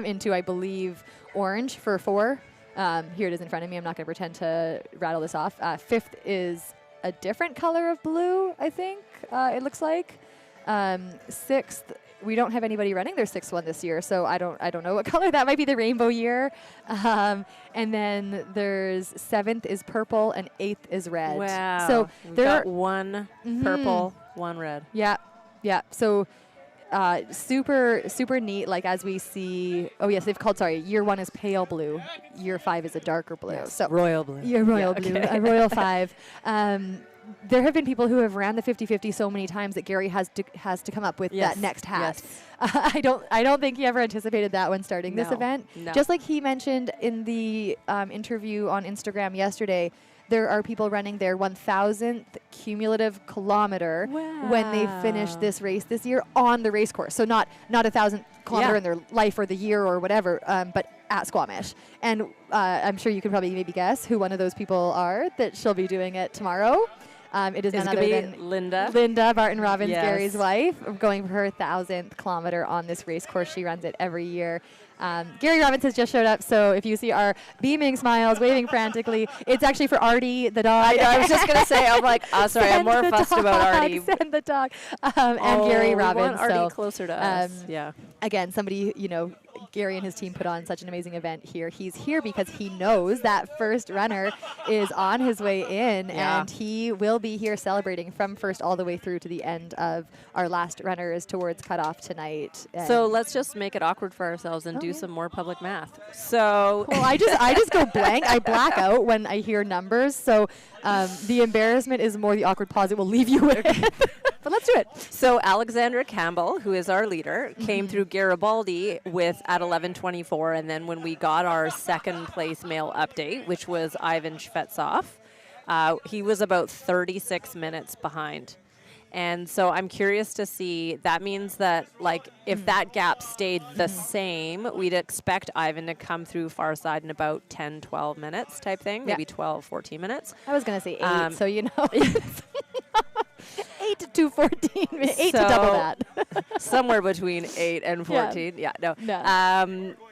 into, I believe, orange for 4. Here it is in front of me. I'm not going to pretend to rattle this off. 5th is a different color of blue, I think, it looks like. 6th, we don't have anybody running their 6th one this year, so I don't know what color. That might be the rainbow year. And then there's 7th is purple and 8th is red. Wow. So there got 1 purple, 1 red. Yeah. So super neat. Like as we see, oh yes, they've called, sorry, year 1 is pale blue, year 5 is a darker blue. Yes, So royal blue. yeah, royal blue, a royal 5. There have been people who have ran the 50-50 so many times that Gary has to come up with that next hat. Yes. I don't think he ever anticipated that when starting this No, event. no. Just like he mentioned in the interview on Instagram yesterday, there are people running their 1,000th cumulative kilometer when they finish this race this year on the race course. So not 1,000th kilometer in their life or the year or whatever, but at Squamish. And I'm sure you can probably maybe guess who one of those people are that she'll be doing it tomorrow. It is none other than Linda Barton Robbins, Gary's wife, going for her 1,000th kilometer on this race course. She runs it every year. Gary Robbins has just showed up, so if you see our beaming smiles, waving frantically, it's actually for Artie, the dog. I was just going to say, I'm like, sorry, I'm more fussed about Artie. Send the dog. And Gary Robbins. We want Artie closer to us. Yeah. Again, somebody, Gary and his team put on such an amazing event here. He's here because he knows that first runner is on his way in, and he will be here celebrating from first all the way through to the end of our last runners towards cutoff tonight. So let's just make it awkward for ourselves and do some more public math. So well, I just go blank. I black out when I hear numbers. So the embarrassment is more the awkward pause it will leave you with. But let's do it. So Alexandra Campbell, who is our leader, came through Garibaldi at 11:24, and then when we got our second place male update, which was Ivan Shvetsov, he was about 36 minutes behind. And so I'm curious to see, that means that like if that gap stayed the same, we'd expect Ivan to come through far side in about 10, 12 minutes type thing, maybe 12, 14 minutes. I was going to say 8, so 8 to 2:14, 8 to double that. Somewhere between 8 and 14. Yeah, no.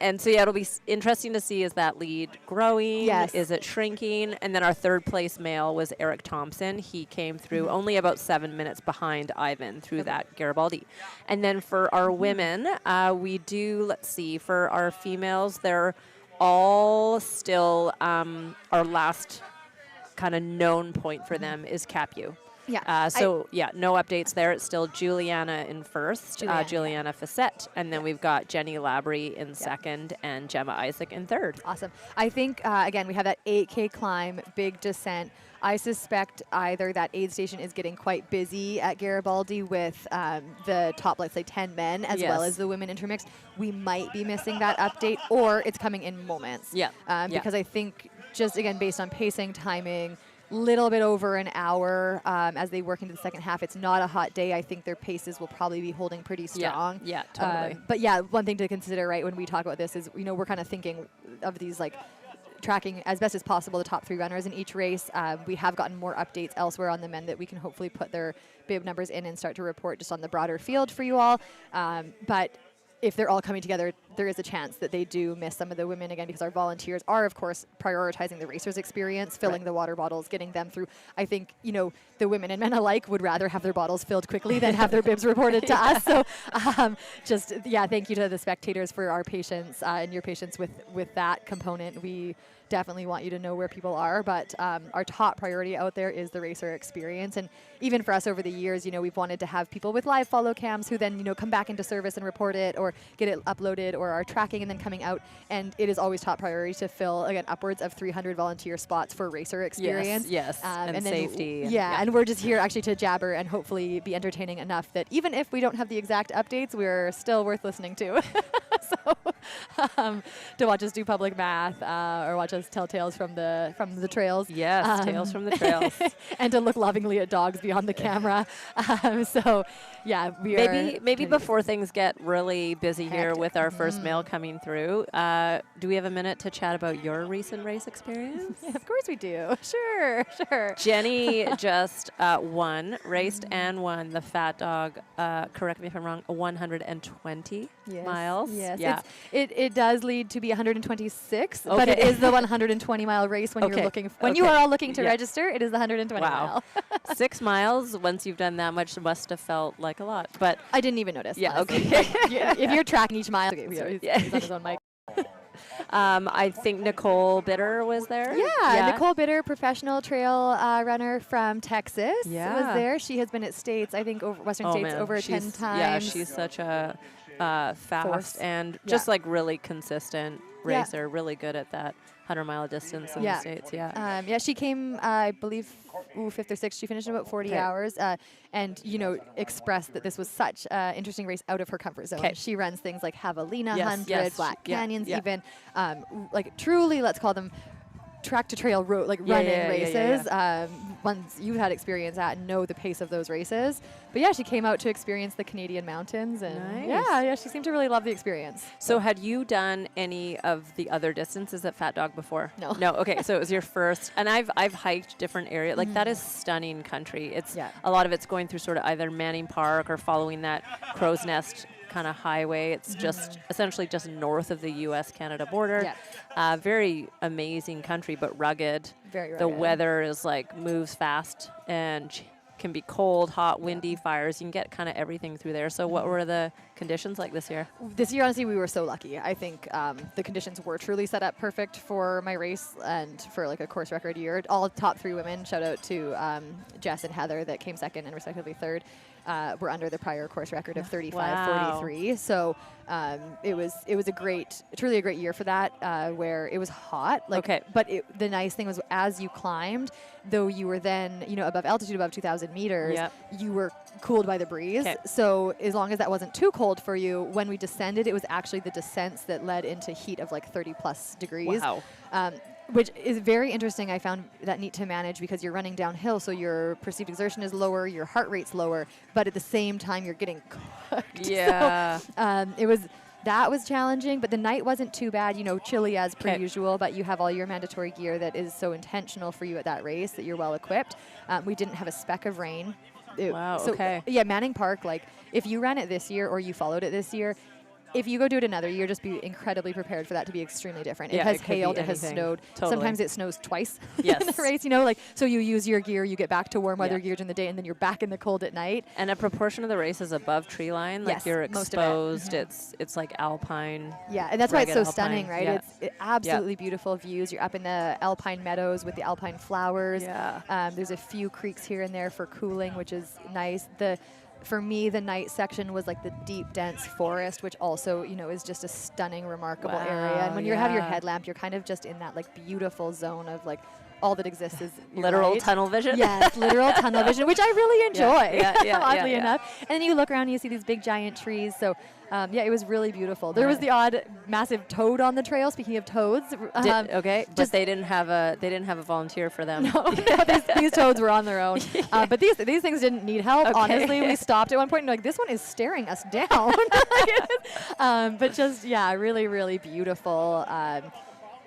And so, it'll be interesting to see, is that lead growing? Yes. Is it shrinking? And then our third place male was Eric Thompson. He came through only about 7 minutes behind Ivan through that Garibaldi. And then for our women, we do, let's see, for our females, they're all still, our last kind of known point for them is Capu. Yeah. No updates there. It's still Juliana in first, Juliana Facette, and then we've got Jenny Labrie in second and Gemma Isaac in third. Awesome. I think, again, we have that 8K climb, big descent. I suspect either that aid station is getting quite busy at Garibaldi with the top, let's say, 10 men, as well as the women intermixed. We might be missing that update, or it's coming in moments. Because I think, just again, based on pacing, timing, little bit over an hour as they work into the second half. It's not a hot day. I think their paces will probably be holding pretty strong. Yeah, totally. But yeah, one thing to consider, right, when we talk about this is, we're kind of thinking of these, like, tracking as best as possible the top 3 runners in each race. We have gotten more updates elsewhere on the men that we can hopefully put their bib numbers in and start to report just on the broader field for you all. But if they're all coming together, there is a chance that they do miss some of the women again, because our volunteers are, of course, prioritizing the racers' experience, filling the water bottles, getting them through. I think, the women and men alike would rather have their bottles filled quickly than have their bibs reported to us. So thank you to the spectators for our patience and your patience with that component. We definitely want you to know where people are, but our top priority out there is the racer experience. And even for us over the years, we've wanted to have people with live follow cams who then, come back into service and report it or get it uploaded or are tracking and then coming out. And it is always top priority to fill, again, upwards of 300 volunteer spots for racer experience. Yes, and then safety. And we're just here actually to jabber and hopefully be entertaining enough that even if we don't have the exact updates, we're still worth listening to. So to watch us do public math or watch us tell tales from the trails. Yes, tales from the trails. And to look lovingly at dogs beyond the camera. Maybe before things get really busy here with our first mail coming through, do we have a minute to chat about your recent race experience? Yeah, of course we do. Sure. Jenny just raced and won the Fat Dog, correct me if I'm wrong, 120 miles. Yes. Yeah. It does lead to be 126, but it is the 120-mile race when you're looking. When you are all looking to register, it is the 120 mile. 6 miles, once you've done that much, must have felt like a lot. But I didn't even notice. Yeah, honestly. okay. If you're tracking each mile, he's on his own mic. I think Nicole Bitter was there. Yeah, Nicole Bitter, professional trail runner from Texas, was Yeah. there. She has been at States, I think, over Western States man, over 10 she's- times. Yeah, she's such a fast Force. and Yeah. just like really consistent Yeah. racer, really good at that 100-mile distance in Yeah. the States. Yeah. Yeah, she came, I believe, 5th or 6th. She finished in about 40 Okay. hours and, expressed that this was such an interesting race out of her comfort zone. 'Kay. She runs things like Javelina Yes, 100, yes, Black yeah, Canyons yeah. even, like truly, let's call them track to trail road, like Yeah, running yeah, races. yeah, Ones you've had experience at and know the pace of those races. But yeah, she came out to experience the Canadian mountains and Nice. yeah, she seemed to really love the experience. So had you done any of the other distances at Fat Dog before? No. No. Okay. So it was your first, and I've hiked different areas. Like that is stunning country. It's Yeah. a lot of it's going through sort of either Manning Park or following that Crow's Nest kind of highway. It's just essentially just north of the U.S.-Canada border. Yeah. Very amazing country, but rugged. Very The rugged. weather is like moves fast and can be cold, hot, windy, fires. You can get kind of everything through there. So what were the conditions like this year? This year, honestly, we were so lucky. I think the conditions were truly set up perfect for my race and for like a course record year. All top 3 women, shout out to Jess and Heather that came second and respectively third, were under the prior course record of 35:43. So it was truly a great year for that, where it was hot. Okay. But the nice thing was as you climbed, though you were then above altitude, above 2,000 meters, Yep. you were cooled by the breeze. 'Kay. So as long as that wasn't too cold for you, when we descended, it was actually the descents that led into heat of like 30 plus degrees. Wow. Which is very interesting. I found that neat to manage because you're running downhill, so your perceived exertion is lower, your heart rate's lower, but at the same time you're getting cooked. Yeah. So, that was challenging, but the night wasn't too bad. Chilly as per 'Kay. usual, but you have all your mandatory gear that is so intentional for you at that race that you're well equipped. We didn't have a speck of rain. Wow, So, okay. Yeah, Manning Park, like if you ran it this year or you followed it this year, if you go do it another year, just be incredibly prepared for that to be extremely different. Yeah, it has it could be hailed, it has anything. snowed. Totally. Sometimes it snows twice in Yes. the race, so you use your gear, you get back to warm weather Yeah. gear during the day, and then you're back in the cold at night. And a proportion of the race is above tree line, like Yes, you're most of it. exposed. It's like alpine. Yeah, and that's why it's so Rugged stunning, alpine, right? yeah. It's absolutely beautiful views. You're up in the alpine meadows with the alpine flowers. Yeah. There's a few creeks here and there for cooling, which is nice. For me, the night section was like the deep, dense forest, which also, is just a stunning, remarkable area. And Wow, when you have your yeah. headlamp, you're kind of just in that like beautiful zone of like all that exists is your Literal light. tunnel vision. Yes, literal tunnel vision, which I really enjoy, yeah, oddly yeah. enough. And then you look around and you see these big giant trees. So, it was really beautiful. There was the odd massive toad on the trail. Speaking of toads, Okay, but just- they didn't have a volunteer for them. no, these toads were on their own. But these things didn't need help. Okay. Honestly, we stopped at one point and like, this one is staring us down. But just, really, really beautiful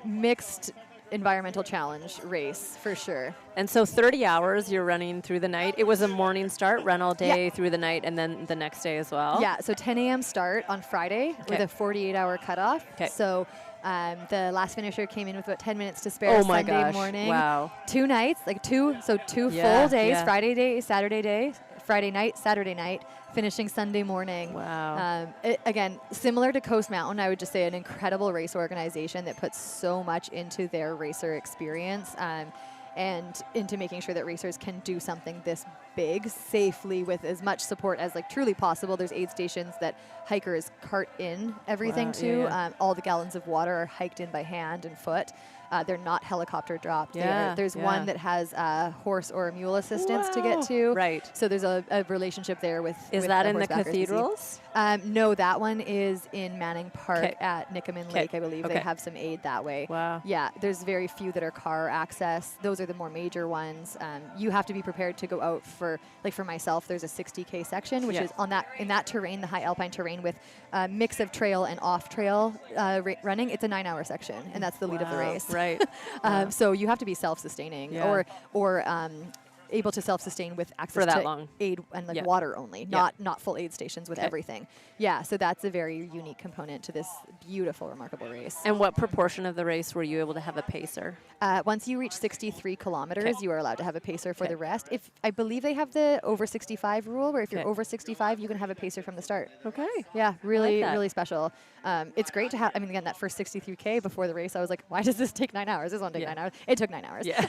mixed environmental challenge race for sure. And so 30 hours you're running through the night. It was a morning start, run all day through the night, and then the next day as well. Yeah, so 10 a.m. start on Friday with Okay. a 48-hour cutoff. 'Kay. So the last finisher came in with about 10 minutes to spare Oh my Sunday gosh. morning. Wow. 2 nights, two Yeah, full days, yeah. Friday day, Saturday day, Friday night, Saturday night, finishing Sunday morning. Wow. Again, similar to Coast Mountain, I would just say an incredible race organization that puts so much into their racer experience and into making sure that racers can do something this big safely with as much support as like truly possible. There's aid stations that hikers cart in everything Wow, to. yeah. All the gallons of water are hiked in by hand and foot. They're not helicopter dropped. Yeah, There's yeah. one that has horse or mule assistance to get to. Right. So there's a relationship there with. Is with that the in the horsebackers to see. cathedrals? No, that one is in Manning Park 'Kay. at Nikomin 'Kay. Lake, I believe. They Okay. have some aid that way. Wow. Yeah, there's very few that are car access. Those are the more major ones. You have to be prepared to go out for, like for myself, there's a 60K section, which Yeah. is in that terrain, the high alpine terrain with a mix of trail and off-trail running. It's a 9-hour section, and that's the lead of the Wow. race. Right. So you have to be self-sustaining, Yeah. or able to self-sustain with access For that to long. aid and like Yeah. water only, Yeah. not full aid stations with Okay. everything. Yeah, so that's a very unique component to this beautiful, remarkable race. And what proportion of the race were you able to have a pacer? Once you reach 63 kilometers, 'Kay. you are allowed to have a pacer for 'Kay. the rest. If I believe they have the over 65 rule, where if you're 'Kay. over 65, you can have a pacer from the start. Okay. Yeah, really, that. really special. It's great to have. I mean, again, that first 63K before the race, I was like, why does this take 9 hours? This won't take Yeah. 9 hours. It took 9 hours. Yeah.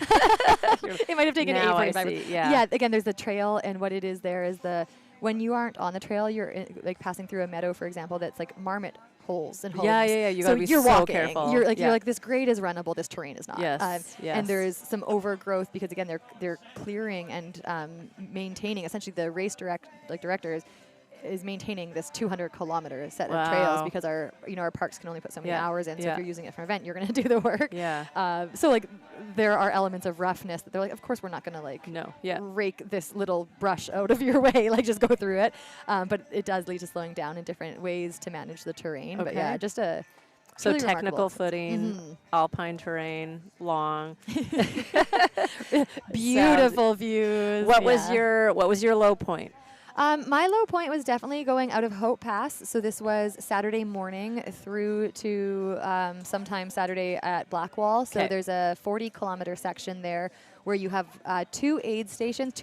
It might have taken Now I 8:45. see, yeah. Yeah. Again, there's the trail, and what it is there is when you aren't on the trail, you're like passing through a meadow, for example, that's like marmot holes and holes. Yeah. You so gotta be you're so walking. careful. You're like Yeah. you're like this grade is runnable, this terrain is not. Yes, yes. And there's some overgrowth because again they're clearing and maintaining. Essentially, the race director is maintaining this 200-kilometer set of trails Wow. because our parks can only put so many Yeah, hours in. So yeah. if you're using it for an event, you're going to do the work. Yeah. So like there are elements of roughness that they're like, of course we're not going to like No. Yeah. rake this little brush out of your way, like just go through it. But it does lead to slowing down in different ways to manage the terrain. But yeah, Okay. just a So really technical remarkable. footing, Mhm. alpine terrain, long. Beautiful views. What was yeah. your low point? My low point was definitely going out of Hope Pass. So this was Saturday morning through to sometime Saturday at Blackwall. So 'Kay. there's a 40-kilometer section there where you have two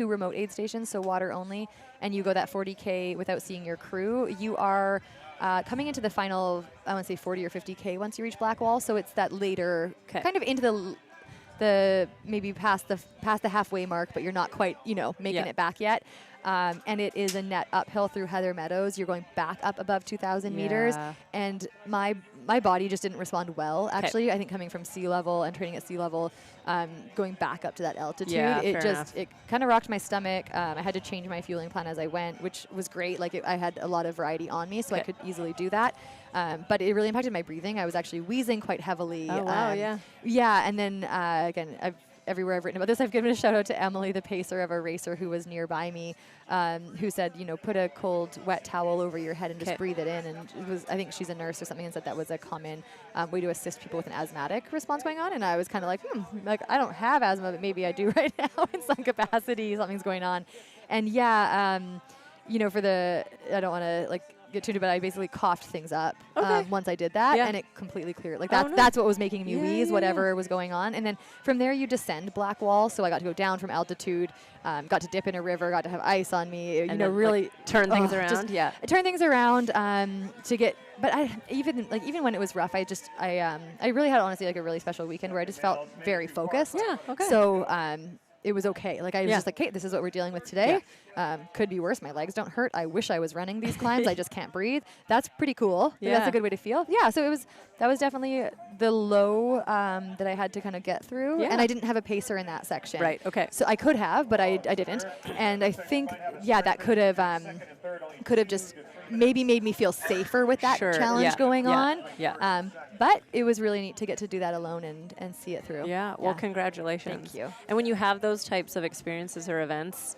remote aid stations, so water only, and you go that 40K without seeing your crew. You are coming into the final, I want to say 40 or 50K once you reach Blackwall. So it's that later, 'Kay. kind of into the maybe past the halfway mark, but you're not quite making Yeah. it back yet. And it is a net uphill through Heather Meadows. You're going back up above 2,000 meters, Yeah. and my body just didn't respond well. Actually, I think coming from sea level and training at sea level, going back up to that altitude, Yeah, it fair enough. it kind of rocked my stomach. I had to change my fueling plan as I went, which was great. Like I had a lot of variety on me, so I Okay. could easily do that. But it really impacted my breathing. I was actually wheezing quite heavily. Oh, wow, yeah. Yeah, and then again, everywhere I've written about this, I've given a shout out to Emily, the pacer of a racer who was nearby me, who said, put a cold, wet towel over your head and just 'Kay. breathe it in. And I think she's a nurse or something, and said that was a common way to assist people with an asthmatic response going on. And I was kind of like, I don't have asthma, but maybe I do right now in some capacity. Something's going on. And yeah, I don't want to get too, but I basically coughed things up Okay. once I did that, Yeah. and it completely cleared. Like Oh, nice. that's what was making me Yeah, wheeze, yeah, whatever was going on. And then from there you descend Blackwall, so I got to go down from altitude, got to dip in a river, got to have ice on me, And then, really turn things oh, around. just Yeah. turn things around to get. But I even when it was rough, I really had honestly a really special weekend where I just felt very focused. Yeah. Okay. So it was okay. Like I was Yeah. just like, hey, this is what we're dealing with today. Could be worse. My legs don't hurt. I wish I was running these climbs. I just can't breathe. That's pretty cool. Like, that's Yeah. a good way to feel. Yeah. So that was definitely the low that I had to kind of get through. Yeah. And I didn't have a pacer in that section. Right. Okay. So I could have, but I didn't. And I think, that could have just maybe made me feel safer with that Sure, challenge yeah, going yeah, on. yeah. But it was really neat to get to do that alone and see it through. Yeah. Well, congratulations. Thank you. And when you have those types of experiences or events,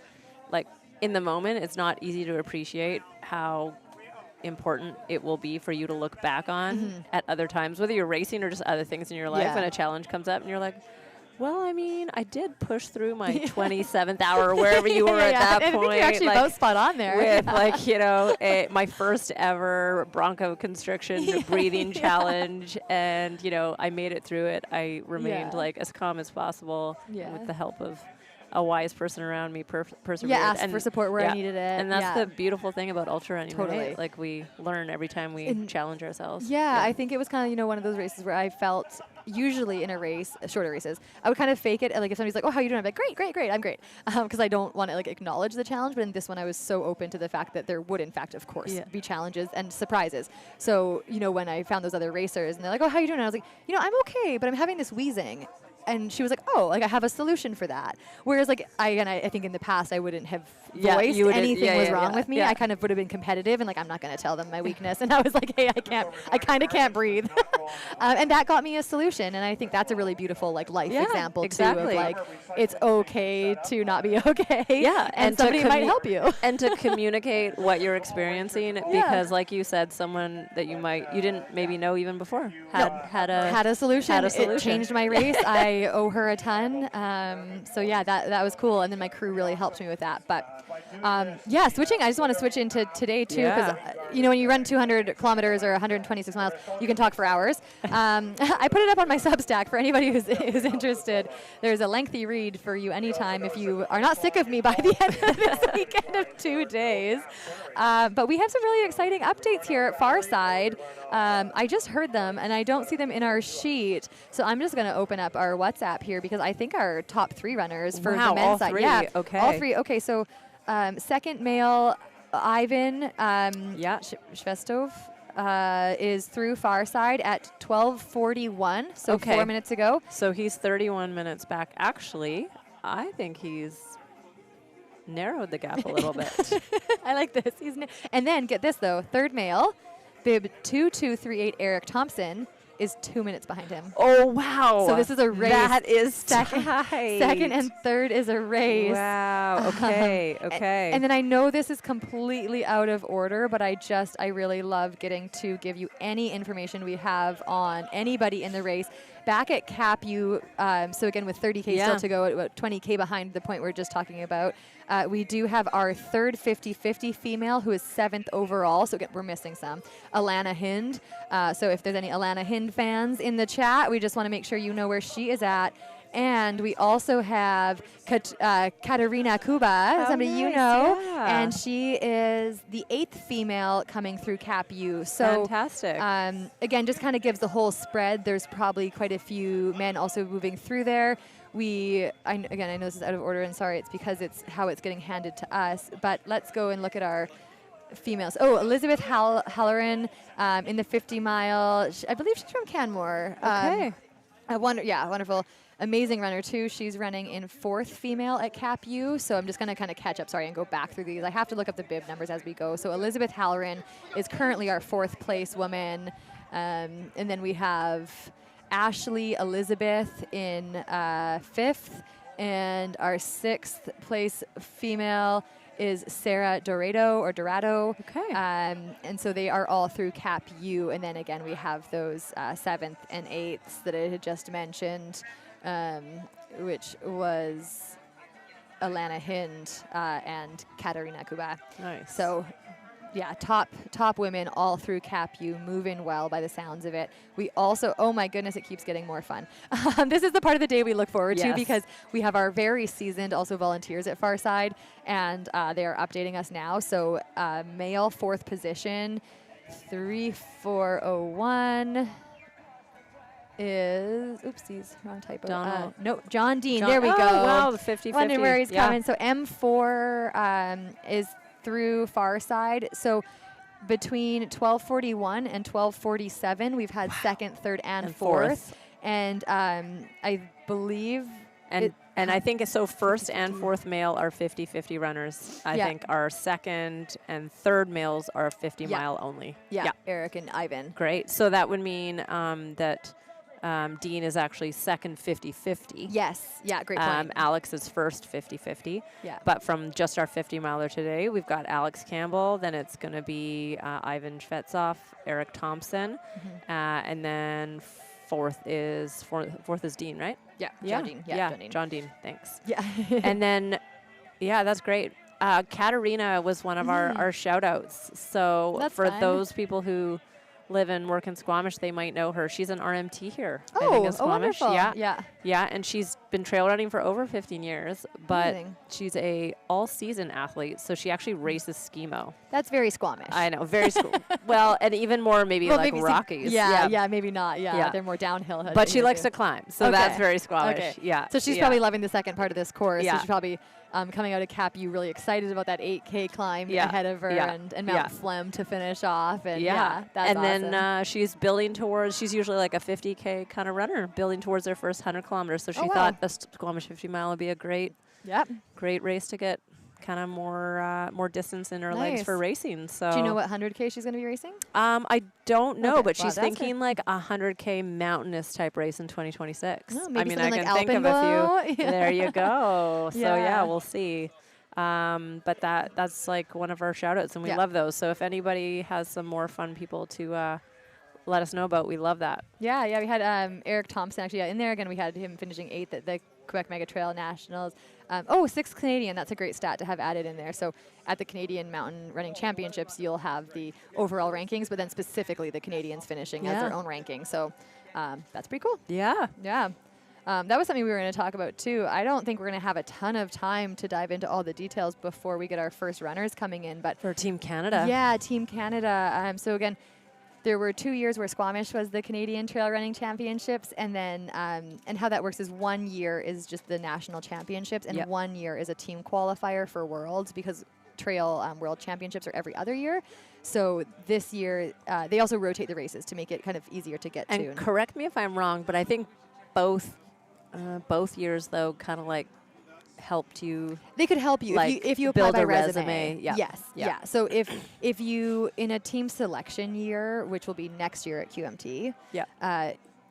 like in the moment, it's not easy to appreciate how important it will be for you to look back on at other times, whether you're racing or just other things in your life. Yeah. When a challenge comes up and you're like, well, I mean, I did push through my 27th hour or wherever you were at that I point. think you're actually like, about spot on there. with my first ever bronchoconstriction breathing challenge, and I made it through it. I remained Yeah. as calm as possible Yeah. with the help of a wise person around me. Persevered. Yeah, asked and for support where yeah. I needed it. And that's yeah. the beautiful thing about ultra running, Totally. right? Like we learn every time we And challenge ourselves. Yeah, I think it was kind of, one of those races where I felt usually in a race, shorter races, I would kind of fake it. Like if somebody's like, oh, how you doing? I'm like, great, I'm great. Because I don't want to acknowledge the challenge. But in this one, I was so open to the fact that there would, in fact, of course, Yeah. be challenges and surprises. So, when I found those other racers and they're like, oh, how you doing? I was like, I'm okay, but I'm having this wheezing. And she was like, oh, I have a solution for that. Whereas I think in the past I wouldn't have Yeah, voiced you wouldn't- anything yeah, was yeah, wrong yeah, with me. yeah. I kind of would have been competitive and I'm not going to tell them my weakness. And I was like, hey, I kind of can't breathe. And that got me a solution. And I think that's a really beautiful life Yeah, example exactly. too of it's okay to not be okay. Yeah, and to somebody might help you. and to communicate what you're experiencing, because, like you said, someone that you didn't maybe know even before had a Had a solution. Had a It solution. changed my race. I I owe her a ton. So yeah, that was cool. And then my crew really helped me with that. But yeah, switching. I just want to switch into today too, because when you run 200 kilometers or 126 miles, you can talk for hours. I put it up on my Substack for anybody who's interested. There's a lengthy read for you anytime if you are not sick of me by the end of this weekend of 2 days. But we have some really exciting updates here at Farside. I just heard them, and I don't see them in our sheet. So I'm just going to open up our WhatsApp here because I think our top 3 runners for the men's side. Yeah, okay. All 3. Okay, so second male, Ivan Shvestov is through Farside at 12:41, so 4 minutes ago. So he's 31 minutes back. Actually, I think he's narrowed the gap a little bit. I like this. And then, get this, though. Third male, bib 2238 Eric Thompson, is 2 minutes behind him. Oh, wow. So this is a race. That is second and third is a race. Wow. Okay. Okay. And then I know this is completely out of order, but I really love getting to give you any information we have on anybody in the race. Back at CAPU, so again with 30K still to go, about 20K behind the point we were just talking about, we do have our third 50-50 female who is 7th overall. So again, we're missing some. Alana Hind. So if there's any Alana Hind fans in the chat, we just want to make sure you know where she is at. And we also have Katerina Kuba, somebody you know, and she is the 8th female coming through CAPU. So fantastic. Again, just kind of gives the whole spread. There's probably quite a few men also moving through there. I know this is out of order, and sorry, it's because it's how it's getting handed to us. But let's go and look at our females. Oh, Elizabeth Halloran in the 50 mile. I believe she's from Canmore. Okay. Wonderful. Amazing runner too. She's running in 4th female at CAPU. So I'm just going to kind of catch up, and go back through these. I have to look up the bib numbers as we go. So Elizabeth Halloran is currently our 4th place woman. And then we have Ashley Elizabeth in 5th. And our 6th place female is Sarah Dorado. Okay. And so they are all through CAPU. And then again, we have those 7th and 8ths that I had just mentioned. Which was Alana Hind and Katerina Kuba. Nice. So, yeah, top women all through CAPU, moving well by the sounds of it. We also, oh my goodness, it keeps getting more fun. This is the part of the day we look forward to because we have our very seasoned also volunteers at Farside, and they are updating us now. So, male 4th position, 3401. Is oopsies, wrong typo. No, John Dean. There we go. Wow, the 50-50. Wondering where he's coming. So M4 is through Farside. So between 1241 and 1247, we've had 2nd, 3rd, and 4th. And I believe. And I think so. 1st and 4th male are 50-50 runners. I think our 2nd and 3rd males are 50 mile only. Yeah, Eric and Ivan. Great. So that would mean that Dean is actually 2nd 50-50. Yes. Yeah, great point. Alex is 1st 50-50. Yeah. But from just our 50 miler today, we've got Alex Campbell. Then it's going to be Ivan Shvetsov, Eric Thompson, and then fourth is Dean, right? Yeah. John Dean. John Dean. Thanks. Yeah. And then, that's great. Katerina was one of our shout outs. So that's for fun. those people who live and work in Squamish, they might know her. She's an RMT here. I think, in Squamish. Wonderful. Yeah, and she's been trail running for over 15 years, but Amazing. she's a all-season athlete, so she actually races skimo. That's very Squamish. I know, very well, and even more maybe like Rockies. Yeah, maybe not. Yeah, they're more downhill. But she likes to climb, so that's very Squamish. Okay. Yeah. So she's probably loving the second part of this course. Yeah. So she's probably coming out of CAPU really excited about that 8K climb ahead of her and Mount Flem to finish off. And that's and awesome. then she's building towards, she's usually like a 50K kind of runner, building towards her first 100 kilometers. So she thought the Squamish 50 mile would be a great race to get kind of more distance in her legs for racing. So do you know what 100K she's going to be racing? I don't know, but she's that's thinking like a 100K mountainous type race in 2026. Oh, maybe I mean, I something can like think of a Alpenbow. few. There you go. So Yeah. we'll see. But that's like one of our shout outs, and we love those. So if anybody has some more fun people to let us know about. We love that. Yeah, we had Eric Thompson actually in there. Again, we had him finishing 8th at the Quebec Mega Trail Nationals. 6th Canadian. That's a great stat to have added in there. So at the Canadian Mountain Running Championships, you'll have the overall rankings, but then specifically the Canadians finishing as their own ranking. So that's pretty cool. Yeah. Yeah. That was something we were going to talk about too. I don't think we're going to have a ton of time to dive into all the details before we get our first runners coming in. But For Team Canada. yeah, Team Canada. So again, there were 2 years where Squamish was the Canadian Trail Running Championships, and then and how that works is 1 year is just the national championships, and 1 year is a team qualifier for Worlds, because Trail World Championships are every other year. So this year they also rotate the races to make it kind of easier to get to. And correct me if I'm wrong, but I think both years though kind of like helped you. They could help you like if you apply build by a resume. Yeah. Yes. Yeah. So if you in a team selection year, which will be next year at QMT,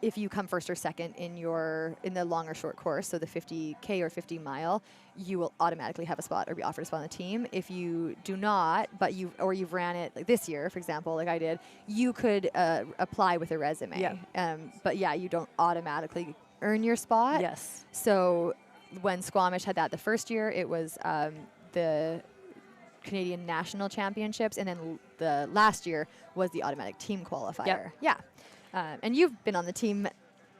if you come first or second in the long or short course, so the 50K or 50 mile, you will automatically have a spot or be offered a spot on the team. If you do not, but you've ran it like this year, for example, like I did, you could apply with a resume. Yeah. But yeah, you don't automatically earn your spot. Yes. So when Squamish had that the first year, it was the Canadian National Championships, and then the last year was the automatic team qualifier. Yep. Yeah. And you've been on the team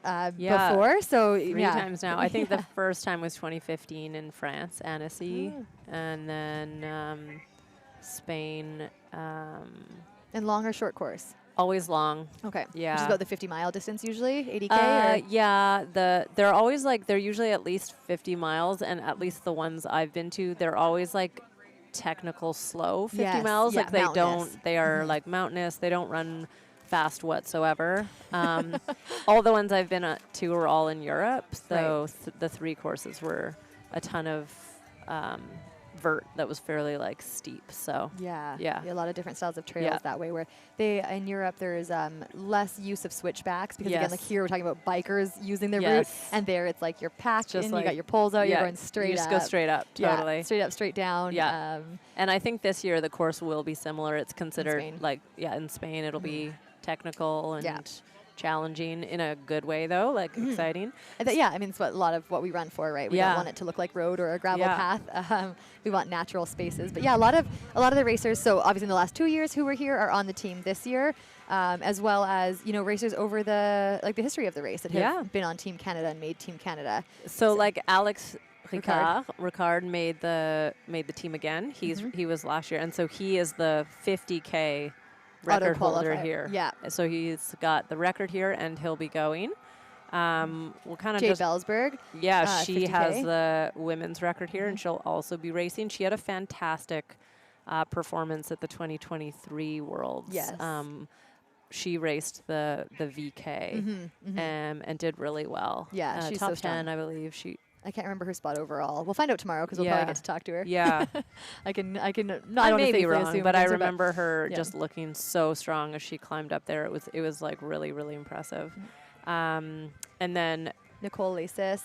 before, so 3 times now. I think the first time was 2015 in France, Annecy, and then Spain. And long or short course? Always long. Okay. Yeah. Which is about the 50-mile distance usually, 80K? Or? Yeah. They're always like, they're usually at least 50 miles, and at least the ones I've been to, they're always like technical slow 50 miles. Yeah, Like they are like mountainous. They don't run fast whatsoever. All the ones I've been to are all in Europe. So the 3 courses were a ton of vert that was fairly like steep. So yeah, a lot of different styles of trails that way, where in Europe there's less use of switchbacks, because again, like here we're talking about bikers using their route, and there it's like you're packed and you got your poles out, you're going straight you up. just go straight up, totally. Yeah, straight up, straight down. Yeah. And I think this year the course will be similar. It's considered in Spain it'll be technical and challenging in a good way, though, like exciting. I mean, it's a lot of what we run for, right? We don't want it to look like road or a gravel path. We want natural spaces. But yeah, a lot of the racers. So obviously in the last 2 years who were here are on the team this year, as well as racers over the history of the race that have been on Team Canada and made Team Canada. So like Alex Ricard made the team again. He was last year, and so he is the 50K record holder here. Yeah. So he's got the record here, and he'll be going. We'll kind of Jay Bellsberg. Yeah, she 50K. has the women's record here, and she'll also be racing. She had a fantastic performance at the 2023 Worlds. Yes. She raced the VK and did really well. Yeah, she's top so strong. 10, I believe. I can't remember her spot overall. We'll find out tomorrow, because we'll probably get to talk to her. Yeah. I may be wrong, but I answer, remember her just looking so strong as she climbed up there. It was like really, really impressive. And then Nicole Lasis,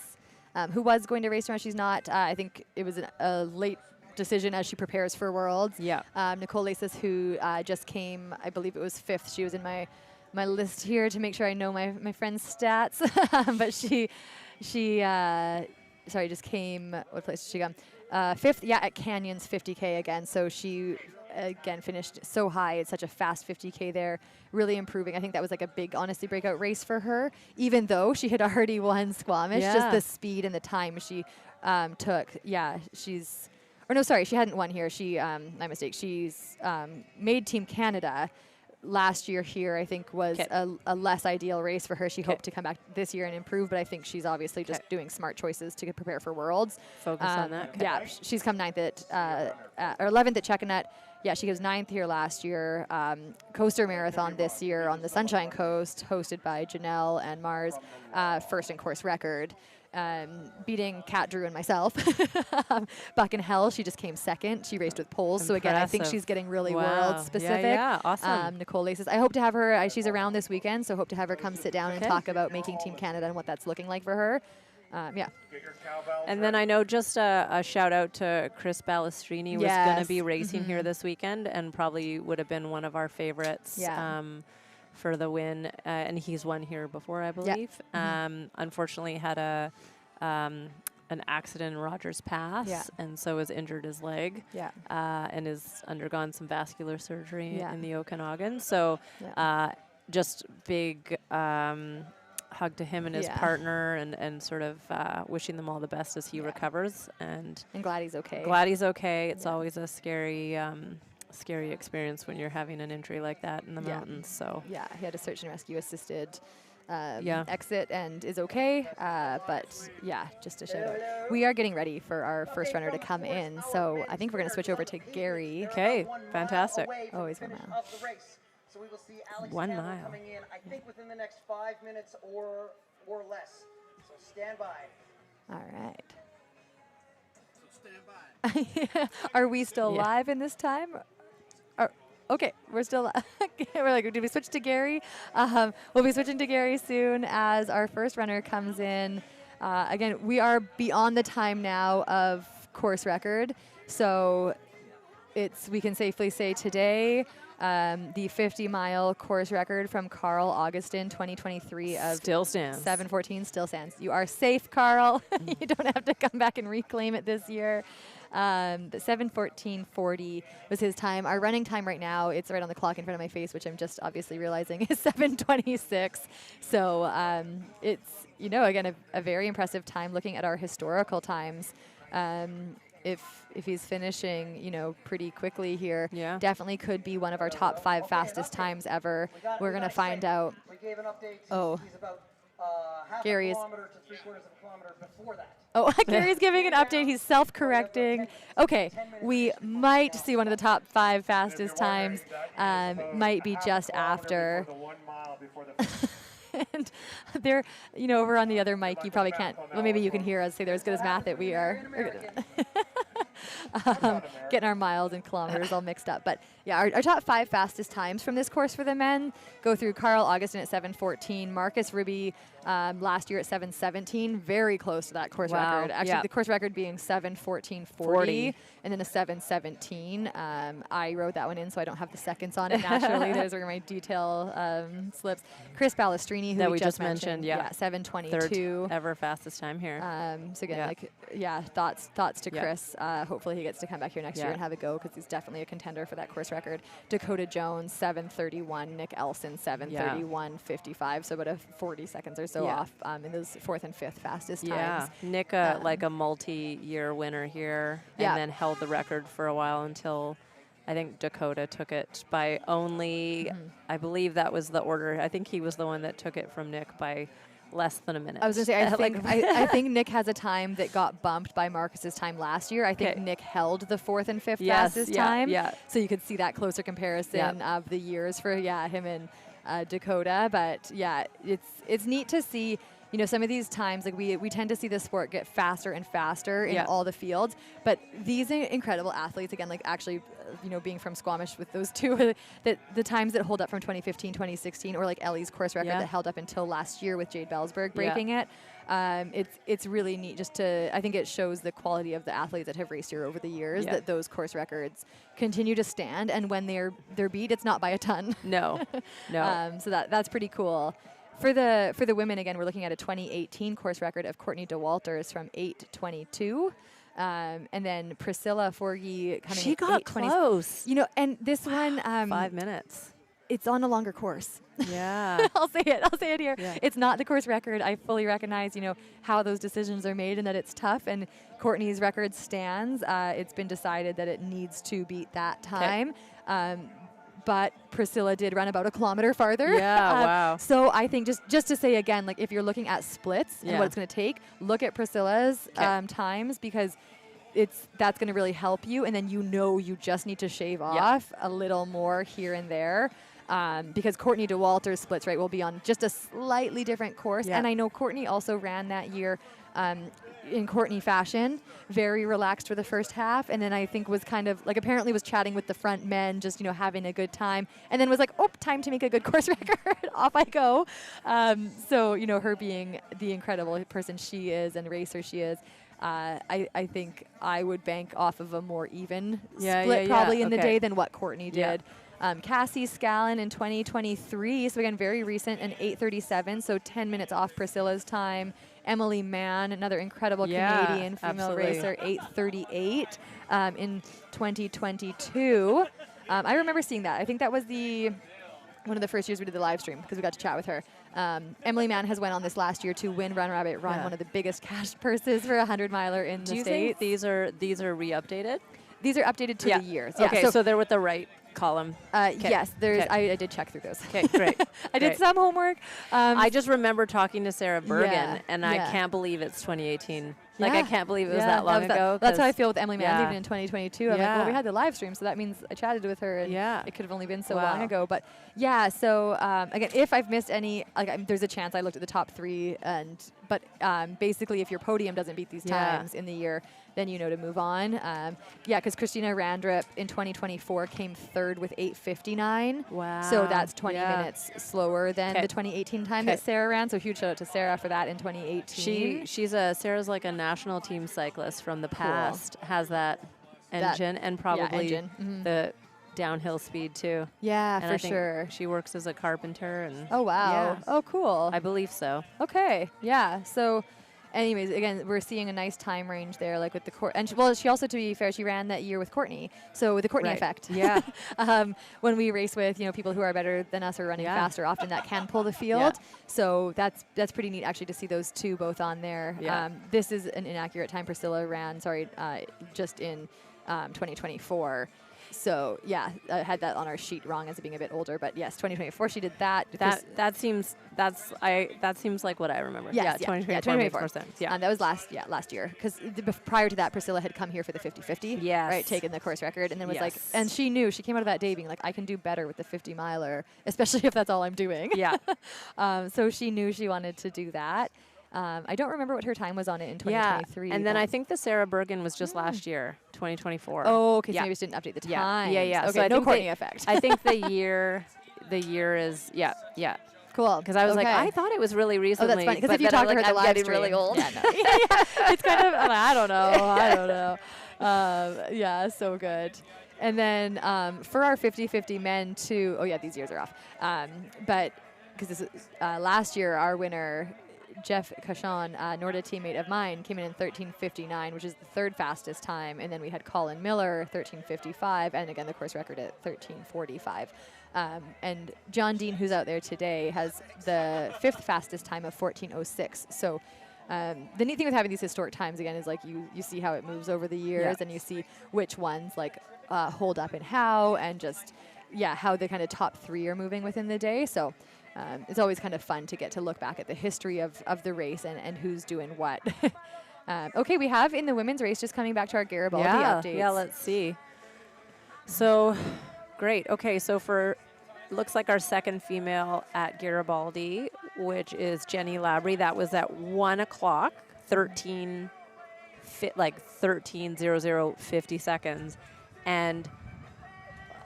who was going to race tomorrow. She's not. I think it was a late decision as she prepares for Worlds. Yeah. Nicole Lasis, who just came, I believe it was 5th. She was in my list here to make sure I know my friend's stats. But she just came, what place did she go? 5th, at Canyons 50K again. So she, again, finished so high. It's such a fast 50K there, really improving. I think that was like a big, honestly, breakout race for her, even though she had already won Squamish. Just the speed and the time she took. Yeah, she hadn't won here. My mistake. She's made Team Canada. Last year here, I think, was a less ideal race for her. She hoped to come back this year and improve, but I think she's obviously just doing smart choices to prepare for Worlds. Focus on that. Yeah, she's come 9th or 11th at Checanut. Yeah, she goes 9th here last year. Coaster Marathon this year on the Sunshine Coast, hosted by Janelle and Mars. First in course record. Beating Kat Drew and myself. Buck in Hell, she just came 2nd. She raced with poles. So again, I think she's getting really world specific. Yeah, awesome. Nicole Lasis. I hope to have her, she's around this weekend, so hope to have her come sit down and talk about making Team Canada and what that's looking like for her. And then I know just a shout out to Chris Balestrini was going to be racing here this weekend, and probably would have been one of our favorites for the win, and he's won here before, I believe. Unfortunately, had an accident in Rogers Pass, and so has injured his leg, and has undergone some vascular surgery in the Okanagan. So just big hug to him and his partner, and sort of wishing them all the best as he recovers. And glad he's okay. Glad he's okay. It's always a scary experience when you're having an injury like that in the mountains. So he had a search and rescue assisted exit and is okay. But just to shout out, we are getting ready for our first runner to come in. So I think we're going to switch over to Gary. Okay, fantastic. Oh, he's 1 mile. So we will see Alex 1 Campbell mile. coming in, I think within the next 5 minutes or less. So stand by. All right. So stand by. Are we still live in this time? Okay, we're still. We're like, did we switch to Gary? We'll be switching to Gary soon as our first runner comes in. Again, we are beyond the time now of course record, so we can safely say today the 50-mile course record from Carl Augustin 2023 of still stands. 7:14 still stands. You are safe, Carl. You don't have to come back and reclaim it this year. The 7:14:40 was his time. Our running time right now, it's right on the clock in front of my face, which I'm just obviously realizing is 7:26. So it's, again, a very impressive time looking at our historical times. If he's finishing, pretty quickly here, definitely could be one of our top 5 fastest times ever. We're going to find out. We gave an update. Oh, He's about half Gary a is. kilometer to 3/4 of a kilometer before that. Oh, Gary's giving an update. He's self-correcting. Okay, we might see one of the top 5 fastest times. Might be just after. And they're, over on the other mic, you probably can't. Well, maybe you can hear us say they're as good as math that we are. Getting our miles and kilometers all mixed up. But yeah, our top 5 fastest times from this course for the men go through Carl Augustin at 7:14, Marcus Ribby last year at 7:17, very close to that course record. Actually, the course record being 7:14:40, and then a 7:17. I wrote that one in, so I don't have the seconds on it naturally. Those are my detail slips. Chris Balestrini, who we just mentioned, 7:22. Third ever fastest time here. So again, thoughts to Chris. Hopefully he gets to come back here next year and have a go, because he's definitely a contender for that course record. Dakota Jones 7:31, Nick Elson 7:31:55. So about 40 seconds or so off in those 4th and 5th fastest times. Nick, like a multi-year winner here, and then held the record for a while until I think Dakota took it by only, I believe that was the order. I think he was the one that took it from Nick by less than a minute. I was going to say, I think Nick has a time that got bumped by Marcus's time last year. I think Nick held the 4th and 5th fastest time. So you could see that closer comparison of the years for him and Dakota. But it's neat to see. Some of these times, like we tend to see the sport get faster and faster in all the fields, but these incredible athletes, again, like actually, being from Squamish with those two, the times that hold up from 2015, 2016, or like Ellie's course record that held up until last year with Jade Bellsberg breaking it. It's really neat just to, I think it shows the quality of the athletes that have raced here over the years, that those course records continue to stand, and when they're beat, it's not by a ton. No. So that's pretty cool. For the women, again, we're looking at a 2018 course record of Courtney DeWalters from 8:22. And then Priscilla Forgy coming She at got 8:20. close. And this one 5 minutes. It's on a longer course. Yeah. I'll say it here. Yeah. It's not the course record. I fully recognize, how those decisions are made and that it's tough, and Courtney's record stands. It's been decided that it needs to beat that time. But Priscilla did run about a kilometer farther. Yeah, wow. So I think just to say again, like if you're looking at splits and what it's going to take, look at Priscilla's times, because that's going to really help you. And then you just need to shave off a little more here and there. Because Courtney DeWalter's splits, will be on just a slightly different course. And I know Courtney also ran that year in Courtney fashion, very relaxed for the first half, and then I think was kind of like apparently was chatting with the front men, just having a good time, and then was like, oh, time to make a good course record. Off I go. So her being the incredible person she is and racer she is, I think I would bank off of a more even split probably in the day than what Courtney did. Cassie Scallon in 2023, so again, very recent, an 8:37, so 10 minutes off Priscilla's time. Emily Mann, another incredible Canadian female racer, 8:38 in 2022. I remember seeing that. I think that was one of the first years we did the live stream because we got to chat with her. Emily Mann has went on this last year to win Run Rabbit Run, one of the biggest cash purses for a 100-miler in the States. Do you think these are re-updated? These are updated to the years. Okay, Yeah, so they're with the right column. Yes, there's. Okay. I did check through those. Okay, great. I did some homework. I just remember talking to Sarah Bergen, Yeah, and yeah. I can't believe it's 2018. Like, I Yeah. can't believe it was Yeah, that long ago. That's how I 'cause- feel with Emily Mann yeah. even in 2022. I'm like, well, we had the live stream, so that means I chatted with her, and it could have only been so long Wow. ago. But yeah, so again, if I've missed any, there's a chance I looked at the top 3, but basically, if your podium doesn't beat these times in the year, then you know to move on. Because Christina Randrup in 2024 came 3rd with 8:59. Wow. So that's 20 minutes slower than the 2018 time that Sarah ran. So huge shout out to Sarah for that in 2018. Sarah's like a national team cyclist from the past. Has that engine and probably the downhill speed too. Yeah, And for I think sure. She works as a carpenter and. Oh wow. Yeah, Oh cool. I believe so. Okay. Yeah. So anyways, again, we're seeing a nice time range there, like with the and she also, to be fair, she ran that year with Courtney, so with the Courtney effect. Yeah. When we race with people who are better than us or running faster, often that can pull the field. Yeah. So that's pretty neat actually to see those two both on there. Yeah. This is an inaccurate time Priscilla ran. Just in 2024. So yeah, I had that on our sheet wrong as it being a bit older, but yes, 2024 she did that. That seems like what I remember. Yes, 2024 makes more sense. Yeah. That was last year, because prior to that, Priscilla had come here for the 50-50. Yes. Right, taken the course record, and then was Yes. like, and she knew, she came out of that day being like, I can do better with the 50-miler, especially if that's all I'm doing. Yeah. So she knew she wanted to do that. I don't remember what her time was on it in 2023. And then I think the Sarah Bergen was just last year, 2024. Oh, okay, so Yeah. maybe just didn't update the Yeah. time. Yeah. Okay, So I no think Courtney effect. I think the year is yeah. Cool. Because I was like, Okay. I thought it was really Oh, recently. that's funny, because but if you then talk to her at the I'm live getting stream. really old. Yeah, no. It's kind of, I don't know. Yeah, so good. And then for our 50-50 men too, these years are off. But because this is last year, our winner, Jeff Cachon, Norda teammate of mine, came in 13:59, which is the 3rd fastest time. And then we had Colin Miller, 13:55, and again, the course record at 13:45. And John Dean, who's out there today, has the 5th fastest time of 14:06. So the neat thing with having these historic times, again, is like you see how it moves over the years, and you see which ones like hold up and how, and just, how the kind of top 3 are moving within the day. So it's always kind of fun to get to look back at the history of the race and who's doing what. Okay, we have in the women's race, just coming back to our Garibaldi updates. Yeah, let's see. So, great. Okay, so looks like our second female at Garibaldi, which is Jenny Labrie. That was at 1 o'clock, 13:00:50 seconds. And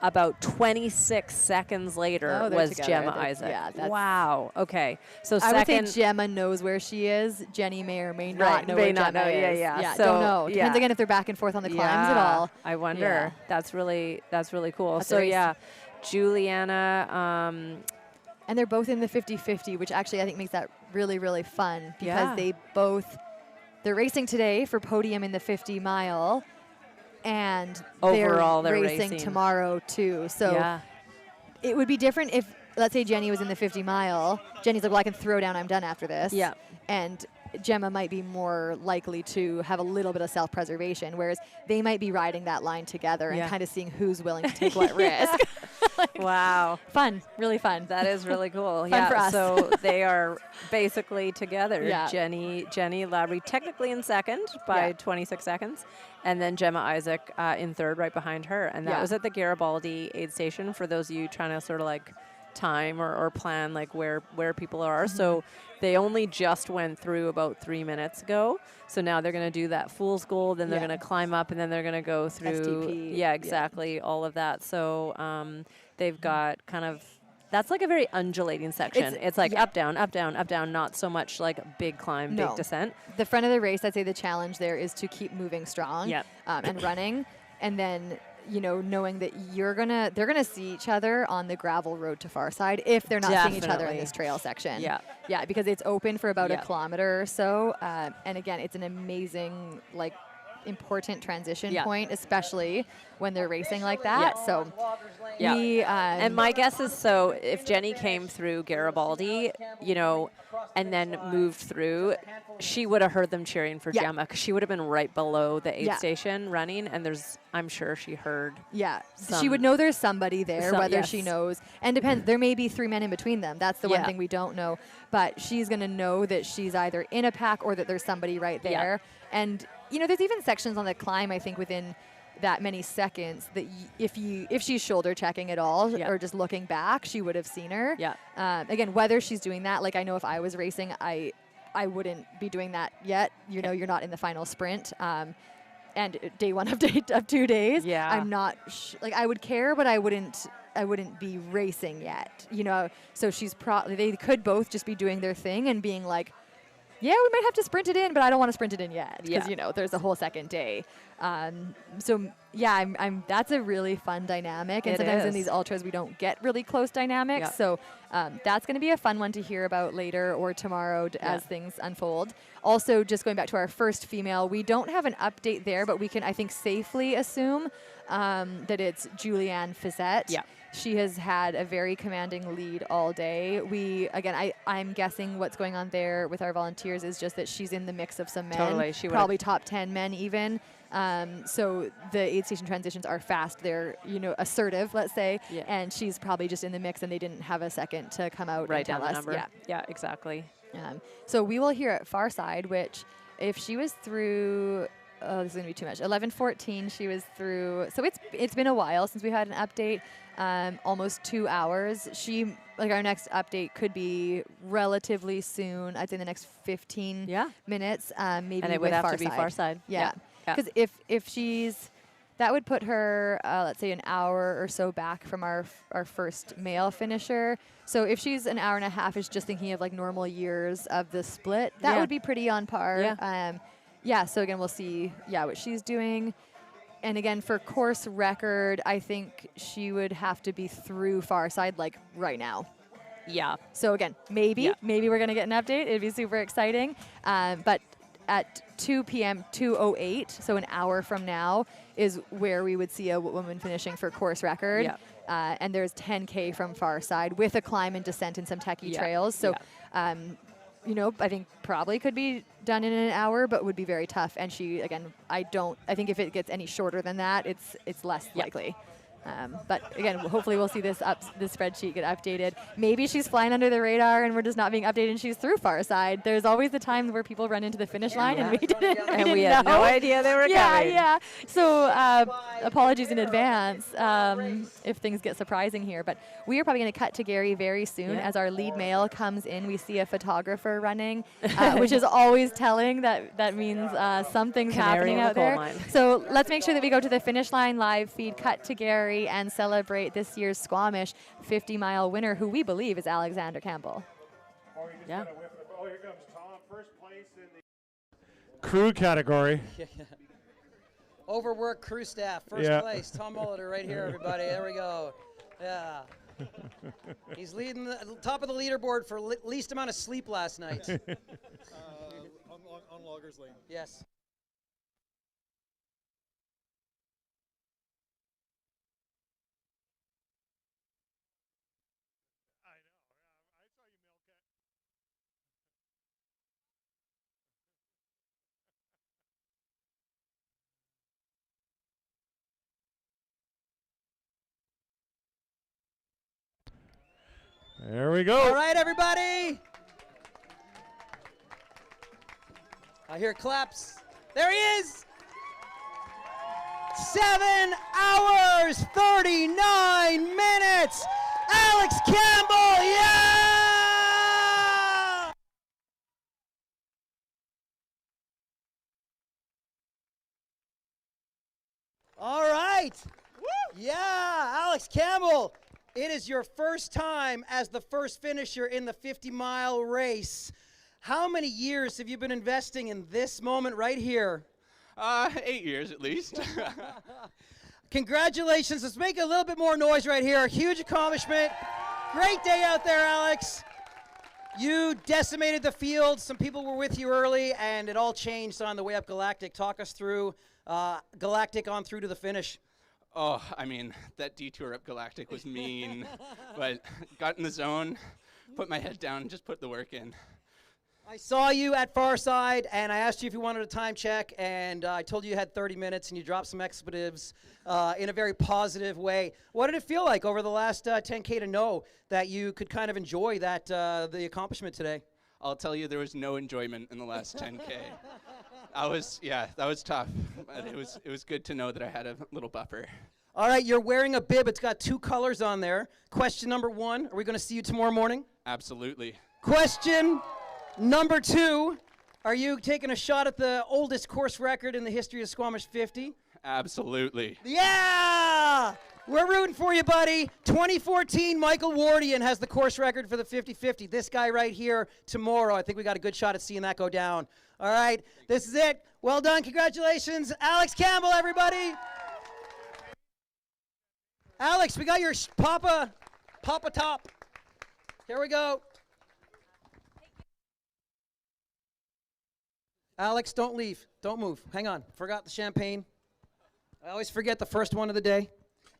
about 26 seconds later was together. Gemma Isaac. Yeah, that's wow. Okay. So I would second. say Gemma knows where she is. Jenny may or may not Right, know may where not Gemma know. Yeah, is. yeah. Don't know. So, Depends yeah. again if they're back and forth on the climbs at all. I wonder. Yeah. That's really cool. That's So the race. Juliana. And they're both in the 50-50, which actually I think makes that really, really fun, because they're racing today for podium in the 50-mile, and Overall, they're racing racing tomorrow too. So it would be different if, let's say, Jenny was in the 50-mile. Jenny's like, well, I can throw down. I'm done after this. Yeah. And Gemma might be more likely to have a little bit of self-preservation, whereas they might be riding that line together and kind of seeing who's willing to take what risk. Wow. Fun. Really fun. That is really cool. Fun for us. So they are basically together. Yeah. Jenny Labrie technically in second by 26 seconds, and then Gemma Isaac in third right behind her. And that was at the Garibaldi aid station, for those of you trying to sort of like time or plan like where people are. So they only just went through about 3 minutes ago. So now they're going to do that fool's goal, then they're going to climb up, and then they're going to go through STP. all of that. So they've got kind of, that's like a very undulating section. It's like up, down, up, down, up, down, not so much like a big climb, big descent. The front of the race, I'd say the challenge there is to keep moving strong and running. And then you know, knowing that they're gonna see each other on the gravel road to Farside if they're not seeing each other in Definitely. this trail section. Yeah. Yeah, because it's open for about a Yeah. kilometer or so. And again, it's an amazing, like, important transition Yeah. point, especially when they're racing like that. Yeah. So Yeah. we, And my guess is, so if Jenny came through Garibaldi, you know, and then moved through, she would have heard them cheering for Yeah. Gemma, because she would have been right below the aid Yeah. station running, and I'm sure she heard. yeah, she some- would know there's somebody there, whether yes. she knows. And depends, there may be 3 men in between them. That's the one Yeah. thing we don't know. But she's going to know that she's either in a pack or that there's somebody right Yeah. there. And, you know, there's even sections on the climb, I think, within that many seconds that if she's shoulder checking at all Yeah. or just looking back, she would have seen her. Yeah. Again, whether she's doing that, like, I know if I was racing, I wouldn't be doing that yet. You know, you're not in the final sprint. And day one of 2 days, Yeah. I'm not like, I would care, but I wouldn't be racing yet. You know, so she's they could both just be doing their thing and being like, yeah, we might have to sprint it in, but I don't want to sprint it in yet because Yeah. you know there's a whole second day. So yeah, that's a really fun dynamic, and It sometimes in is. these ultras we don't get really close dynamics. Yeah. So that's going to be a fun one to hear about later or tomorrow Yeah. as things unfold. Also, just going back to our first female, we don't have an update there, but we can, I think, safely assume that it's Julianne Fizette. Yeah. She has had a very commanding lead all day. I'm guessing what's going on there with our volunteers is just that she's in the mix of some men. Totally, she would've- probably top 10 men even. So the aid station transitions are fast. They're, you know, assertive, let's say. Yeah. And she's probably just in the mix and they didn't have a second to come out Write and tell down the us. number. Yeah. Yeah, exactly. So we will hear at Farside, which if she was through, this is going to be too much, 11:14 she was through. So it's been a while since we had an update, almost 2 hours. Our next update could be relatively soon. I'd say in the next 15 Yeah. minutes, maybe And it with would have to be Farside. Farside. Yeah. Yeah. Because if she's, that would put her, let's say, an hour or so back from our first male finisher. So if she's an hour and a half, is just thinking of like normal years of the split, that Yeah. would be pretty on par. Yeah. So again, we'll see, what she's doing. And again, for course record, I think she would have to be through Farside like right now. Yeah. So again, maybe we're going to get an update. It'd be super exciting. But at 2 p.m., 2:08, so an hour from now, is where we would see a woman finishing for course record. Yeah. And there's 10K from Farside with a climb and descent and some techie Yeah. trails. So, I think probably could be done in an hour, but would be very tough. And she, again, I think if it gets any shorter than that, it's less likely. But again, hopefully we'll see this spreadsheet get updated. Maybe she's flying under the radar and we're just not being updated and she's through Farside. There's always the time where people run into the finish line and we didn't And we had know. no idea they were coming. Yeah. So apologies in advance if things get surprising here. But we are probably going to cut to Gary very soon as our lead male comes in. We see a photographer running, which is always telling. That means something's Canary happening in the out coal there. mine. So let's make sure that we go to the finish line live feed, cut to Gary, and celebrate this year's Squamish 50-mile winner, who we believe is Alexander Campbell. Yeah. Oh, here comes Tom, first place in the crew category. Overworked crew staff, first place. Tom Molitor right here, everybody. There we go. Yeah. He's leading the top of the leaderboard for least amount of sleep last night. On Loggers Lane. Yes. There we go. All right, everybody. I hear claps. There he is. 7 hours, 39 minutes. Alex Campbell, yeah! All right. Yeah, Alex Campbell. It is your first time as the first finisher in the 50-mile race. How many years have you been investing in this moment right here? 8 years at least. Congratulations. Let's make a little bit more noise right here. A huge accomplishment. Great day out there, Alex. You decimated the field. Some people were with you early, and it all changed on the way up Galactic. Talk us through Galactic on through to the finish. Oh, I mean, that detour up Galactic was mean, but got in the zone, put my head down, just put the work in. I saw you at far side, and I asked you if you wanted a time check, and I told you you had 30 minutes, and you dropped some expletives in a very positive way. What did it feel like over the last 10K to know that you could kind of enjoy that the accomplishment today? I'll tell you, there was no enjoyment in the last 10K. That was tough, but it was good to know that I had a little buffer. All right, you're wearing a bib. It's got 2 colors on there. Question number 1, are we going to see you tomorrow morning? Absolutely. Question number 2, are you taking a shot at the oldest course record in the history of Squamish 50? Absolutely. Yeah! We're rooting for you, buddy. 2014, Michael Wardian has the course record for the 50-50. This guy right here tomorrow. I think we got a good shot at seeing that go down. All right, this is it. Well done. Congratulations. Alex Campbell, everybody. Alex, we got your Papa top. Here we go. Alex, don't leave. Don't move. Hang on. Forgot the champagne. I always forget the first one of the day.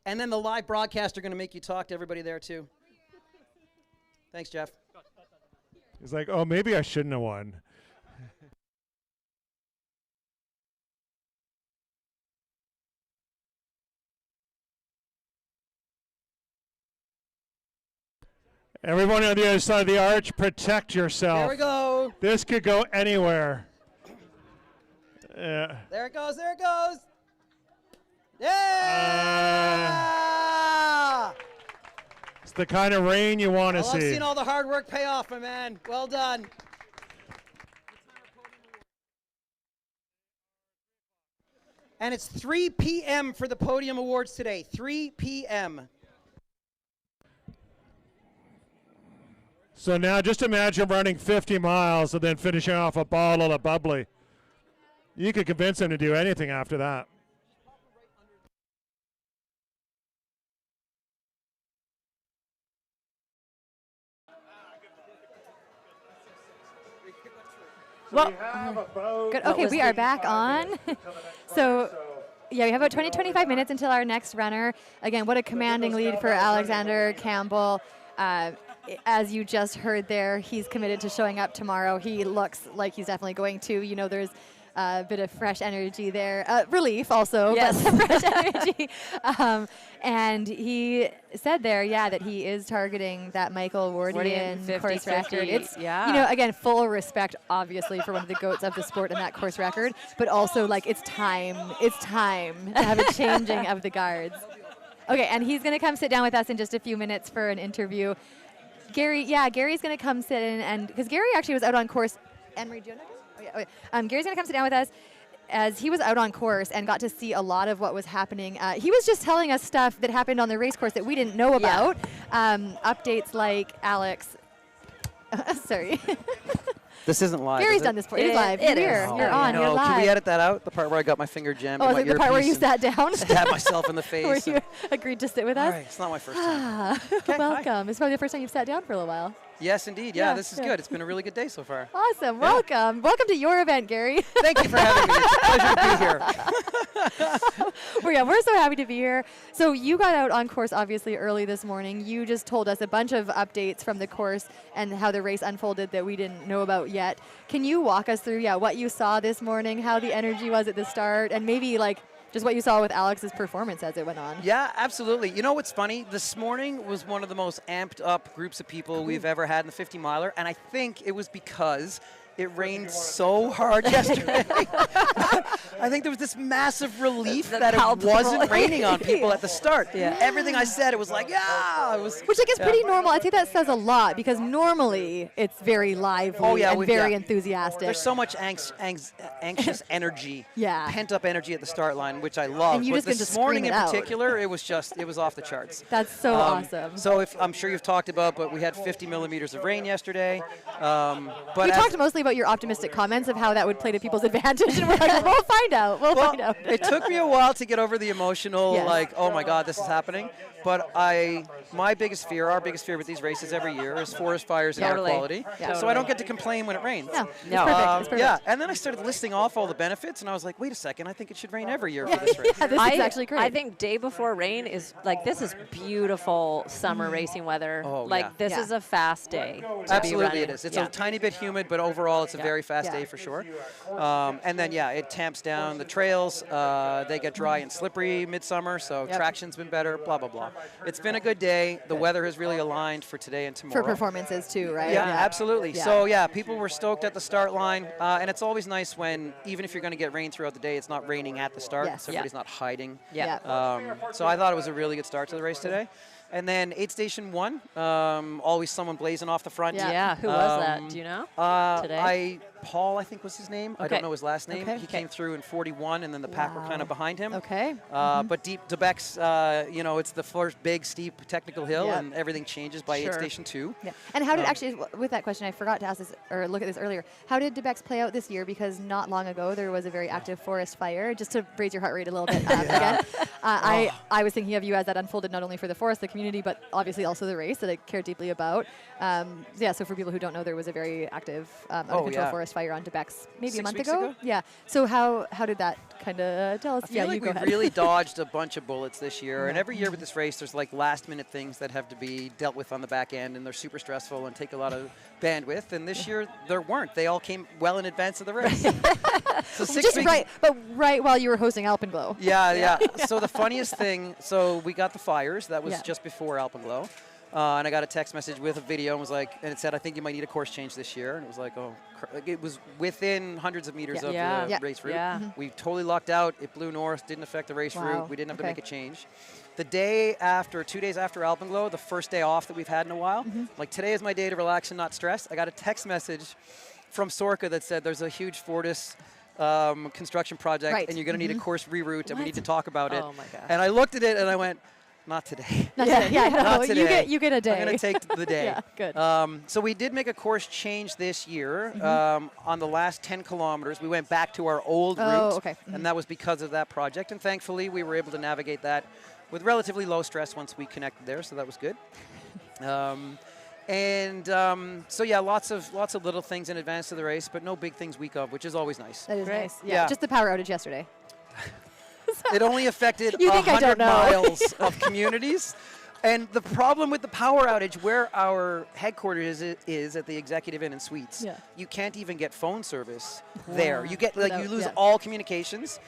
And then the live broadcast are going to make you talk to everybody there, too. Thanks, Jeff. He's like, oh, maybe I shouldn't have won. Everyone on the other side of the arch, protect yourself. There we go. This could go anywhere. Yeah. There it goes. There it goes. Yeah! It's the kind of rain you want to I love see. seeing all the hard work pay off, my man. Well done. And it's 3 p.m. for the Podium Awards today. 3 p.m. So now just imagine running 50 miles and then finishing off a bottle of bubbly. You could convince him to do anything after that. Well, good. Okay, we are back on. So, yeah, we have about 25 minutes until our next runner. Again, what a commanding lead for Alexander Campbell. As you just heard there, he's committed to showing up tomorrow. He looks like he's definitely going to. You know, there's a bit of fresh energy there. Relief also, yes. But some fresh energy. And he said there, yeah, that he is targeting that Michael Wardian course record. It's, you know, again, full respect, obviously, for one of the GOATs of the sport and that course record, but also, like, it's time to have a changing of the guards. Okay, and he's going to come sit down with us in just a few minutes for an interview. Gary's going to come sit in, and because Gary actually was out on course. Anne-Marie, do you know this? Oh, yeah, okay. Gary's going to come sit down with us as he was out on course and got to see a lot of what was happening. He was just telling us stuff that happened on the race course that we didn't know about. Updates like Alex. Sorry. This isn't live. Gary's done this before. It is live. You're on. You're live. Can we edit that out? The part where I got my finger jammed in my is it the part where you sat down? Stabbed myself in the face. Where you agreed to sit with us? All right, it's not my first time. Okay, welcome. It's probably the first time you've sat down for a little while. Yes, indeed. Yeah, this is good. It's been a really good day so far. Awesome. Welcome. Welcome to your event, Gary. Thank you for having me. It's a pleasure to be here. We're so happy to be here. So you got out on course obviously early this morning. You just told us a bunch of updates from the course and how the race unfolded that we didn't know about yet. Can you walk us through, what you saw this morning, how the energy was at the start, and maybe just what you saw with Alex's performance as it went on? Yeah, absolutely. You know what's funny? This morning was one of the most amped up groups of people we've ever had in the 50 miler, and I think it was because it rained so hard yesterday. I think there was this massive relief that it wasn't raining on people at the start. Yeah. Everything I said, it was like, yeah. It was, which I guess pretty normal. I think that says a lot because normally it's very lively and very enthusiastic. There's so much anxious energy, pent up energy at the start line, which I love. And you but just this morning in particular, it was off the charts. That's so awesome. So I'm sure you've talked about, but we had 50 millimeters of rain yesterday. But we talked mostly about your optimistic comments of how that would play to people's advantage, and we're like, we'll find out. We'll find out. It took me a while to get over the emotional, Yes. like, oh my God, this is happening. But our biggest fear with these races every year is forest fires and air Totally. quality. Yeah. So I don't get to complain when it rains. No, it's perfect. It's perfect. Yeah, and then I started listing off all the benefits, and I was like, wait a second, I think it should rain every year for this race. Yeah, this is actually great. I think day before rain is like, this is beautiful summer racing weather. Oh, like yeah. this Yeah. is a fast day. to be Absolutely running. it is. It's Yeah. a tiny bit humid, but overall it's a very fast Yeah. day for sure. And then, it tamps down the trails. They get dry and slippery midsummer, so traction's been better, blah, blah, blah. It's been a good day. The weather has really aligned for today and tomorrow. For performances too, right? Yeah, absolutely. Yeah. So, people were stoked at the start line. And it's always nice when, even if you're going to get rain throughout the day, it's not raining at the start, Yes. so everybody's not hiding. Yeah. So I thought it was a really good start to the race today. And then aid station 1, always someone blazing off the front. Yeah. Who was that? Do you know? Today? Paul, I think was his name. I Okay. don't know his last name. Okay. He came through in 41, and then the pack were kind of behind him. Okay. But deep Debeck's, it's the first big, steep technical hill, Yep. and everything changes by aid Sure. station 2. Yeah. And how did actually, with that question, I forgot to ask this or look at this earlier. How did Debeck's play out this year? Because not long ago there was a very active forest fire. Just to raise your heart rate a little bit again. I was thinking of you as that unfolded not only for the forest, the community, but obviously also the race that I care deeply about. So for people who don't know, there was a very active out of control forest fire on Debeck's maybe 6 a month weeks ago. Yeah. So how did that kind of tell us? I feel like you go we ahead. really dodged a bunch of bullets this year, and every year with this race, there's like last-minute things that have to be dealt with on the back end, and they're super stressful and take a lot of bandwidth. And this year, there weren't. They all came well in advance of the race. So 6 Just weeks. right while you were hosting Alpenglow. Yeah. So the funniest thing, so we got the fires. That was Yeah. just before Alpenglow. And I got a text message with a video and was like, and it said, I think you might need a course change this year. And it was like, it was within hundreds of meters of the race route. Yeah. We totally lucked out. It blew north, didn't affect the race Wow. route. We didn't have to Okay. make a change. The day after, 2 days after Alpenglow, the first day off that we've had in a while, like today is my day to relax and not stress. I got a text message from Sorka that said there's a huge Fortis construction project, Right. and you're going to need a course reroute, and we need to talk about it. Oh my gosh. And I looked at it and I went, not today. Not today. Yeah, no, Not today. you get a day. I'm going to take the day. Yeah, good. So we did make a course change this year. On the last 10 kilometers, we went back to our old route. Okay. And that was because of that project. And thankfully, we were able to navigate that with relatively low stress once we connected there. So that was good. Lots of little things in advance of the race, but no big things week of, which is always nice. That is Great. nice. Yeah. Just the power outage yesterday. It only affected You think I 100 don't know. miles of communities. And the problem with the power outage, where our headquarters is at the Executive Inn and Suites, you can't even get phone service there. You get you lose all communications.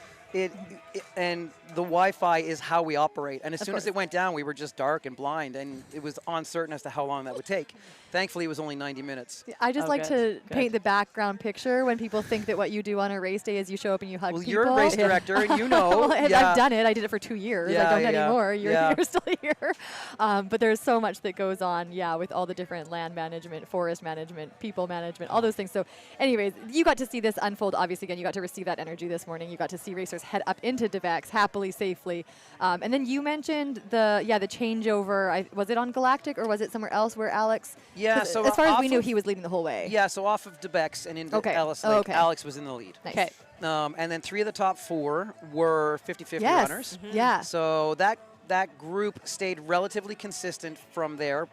And the Wi-Fi is how we operate. And as soon as it went down, we were just dark and blind, and it was uncertain as to how long that would take. Thankfully, it was only 90 minutes. I just like to paint the background picture when people think that what you do on a race day is you show up and you hug people. Well, you're a race director, and you know. Well, and I've done it. I did it for 2 years. I don't anymore. You're still here. But there's so much that goes on, with all the different land management, forest management, people management, all those things. So anyways, you got to see this unfold. Obviously, again, you got to receive that energy this morning. You got to see racers head up into Debeck's happily, safely. And then you mentioned the changeover. Was it on Galactic or was it somewhere else where Alex? Yeah, so as far as off we knew, of- he was leading the whole way. Yeah, so off of Debeck's and into Ellis Lake, okay. Alex was in the lead. Nice. Okay. And then 3 of the top 4 were 50-50 Yes. runners. Yeah. So that group stayed relatively consistent from there,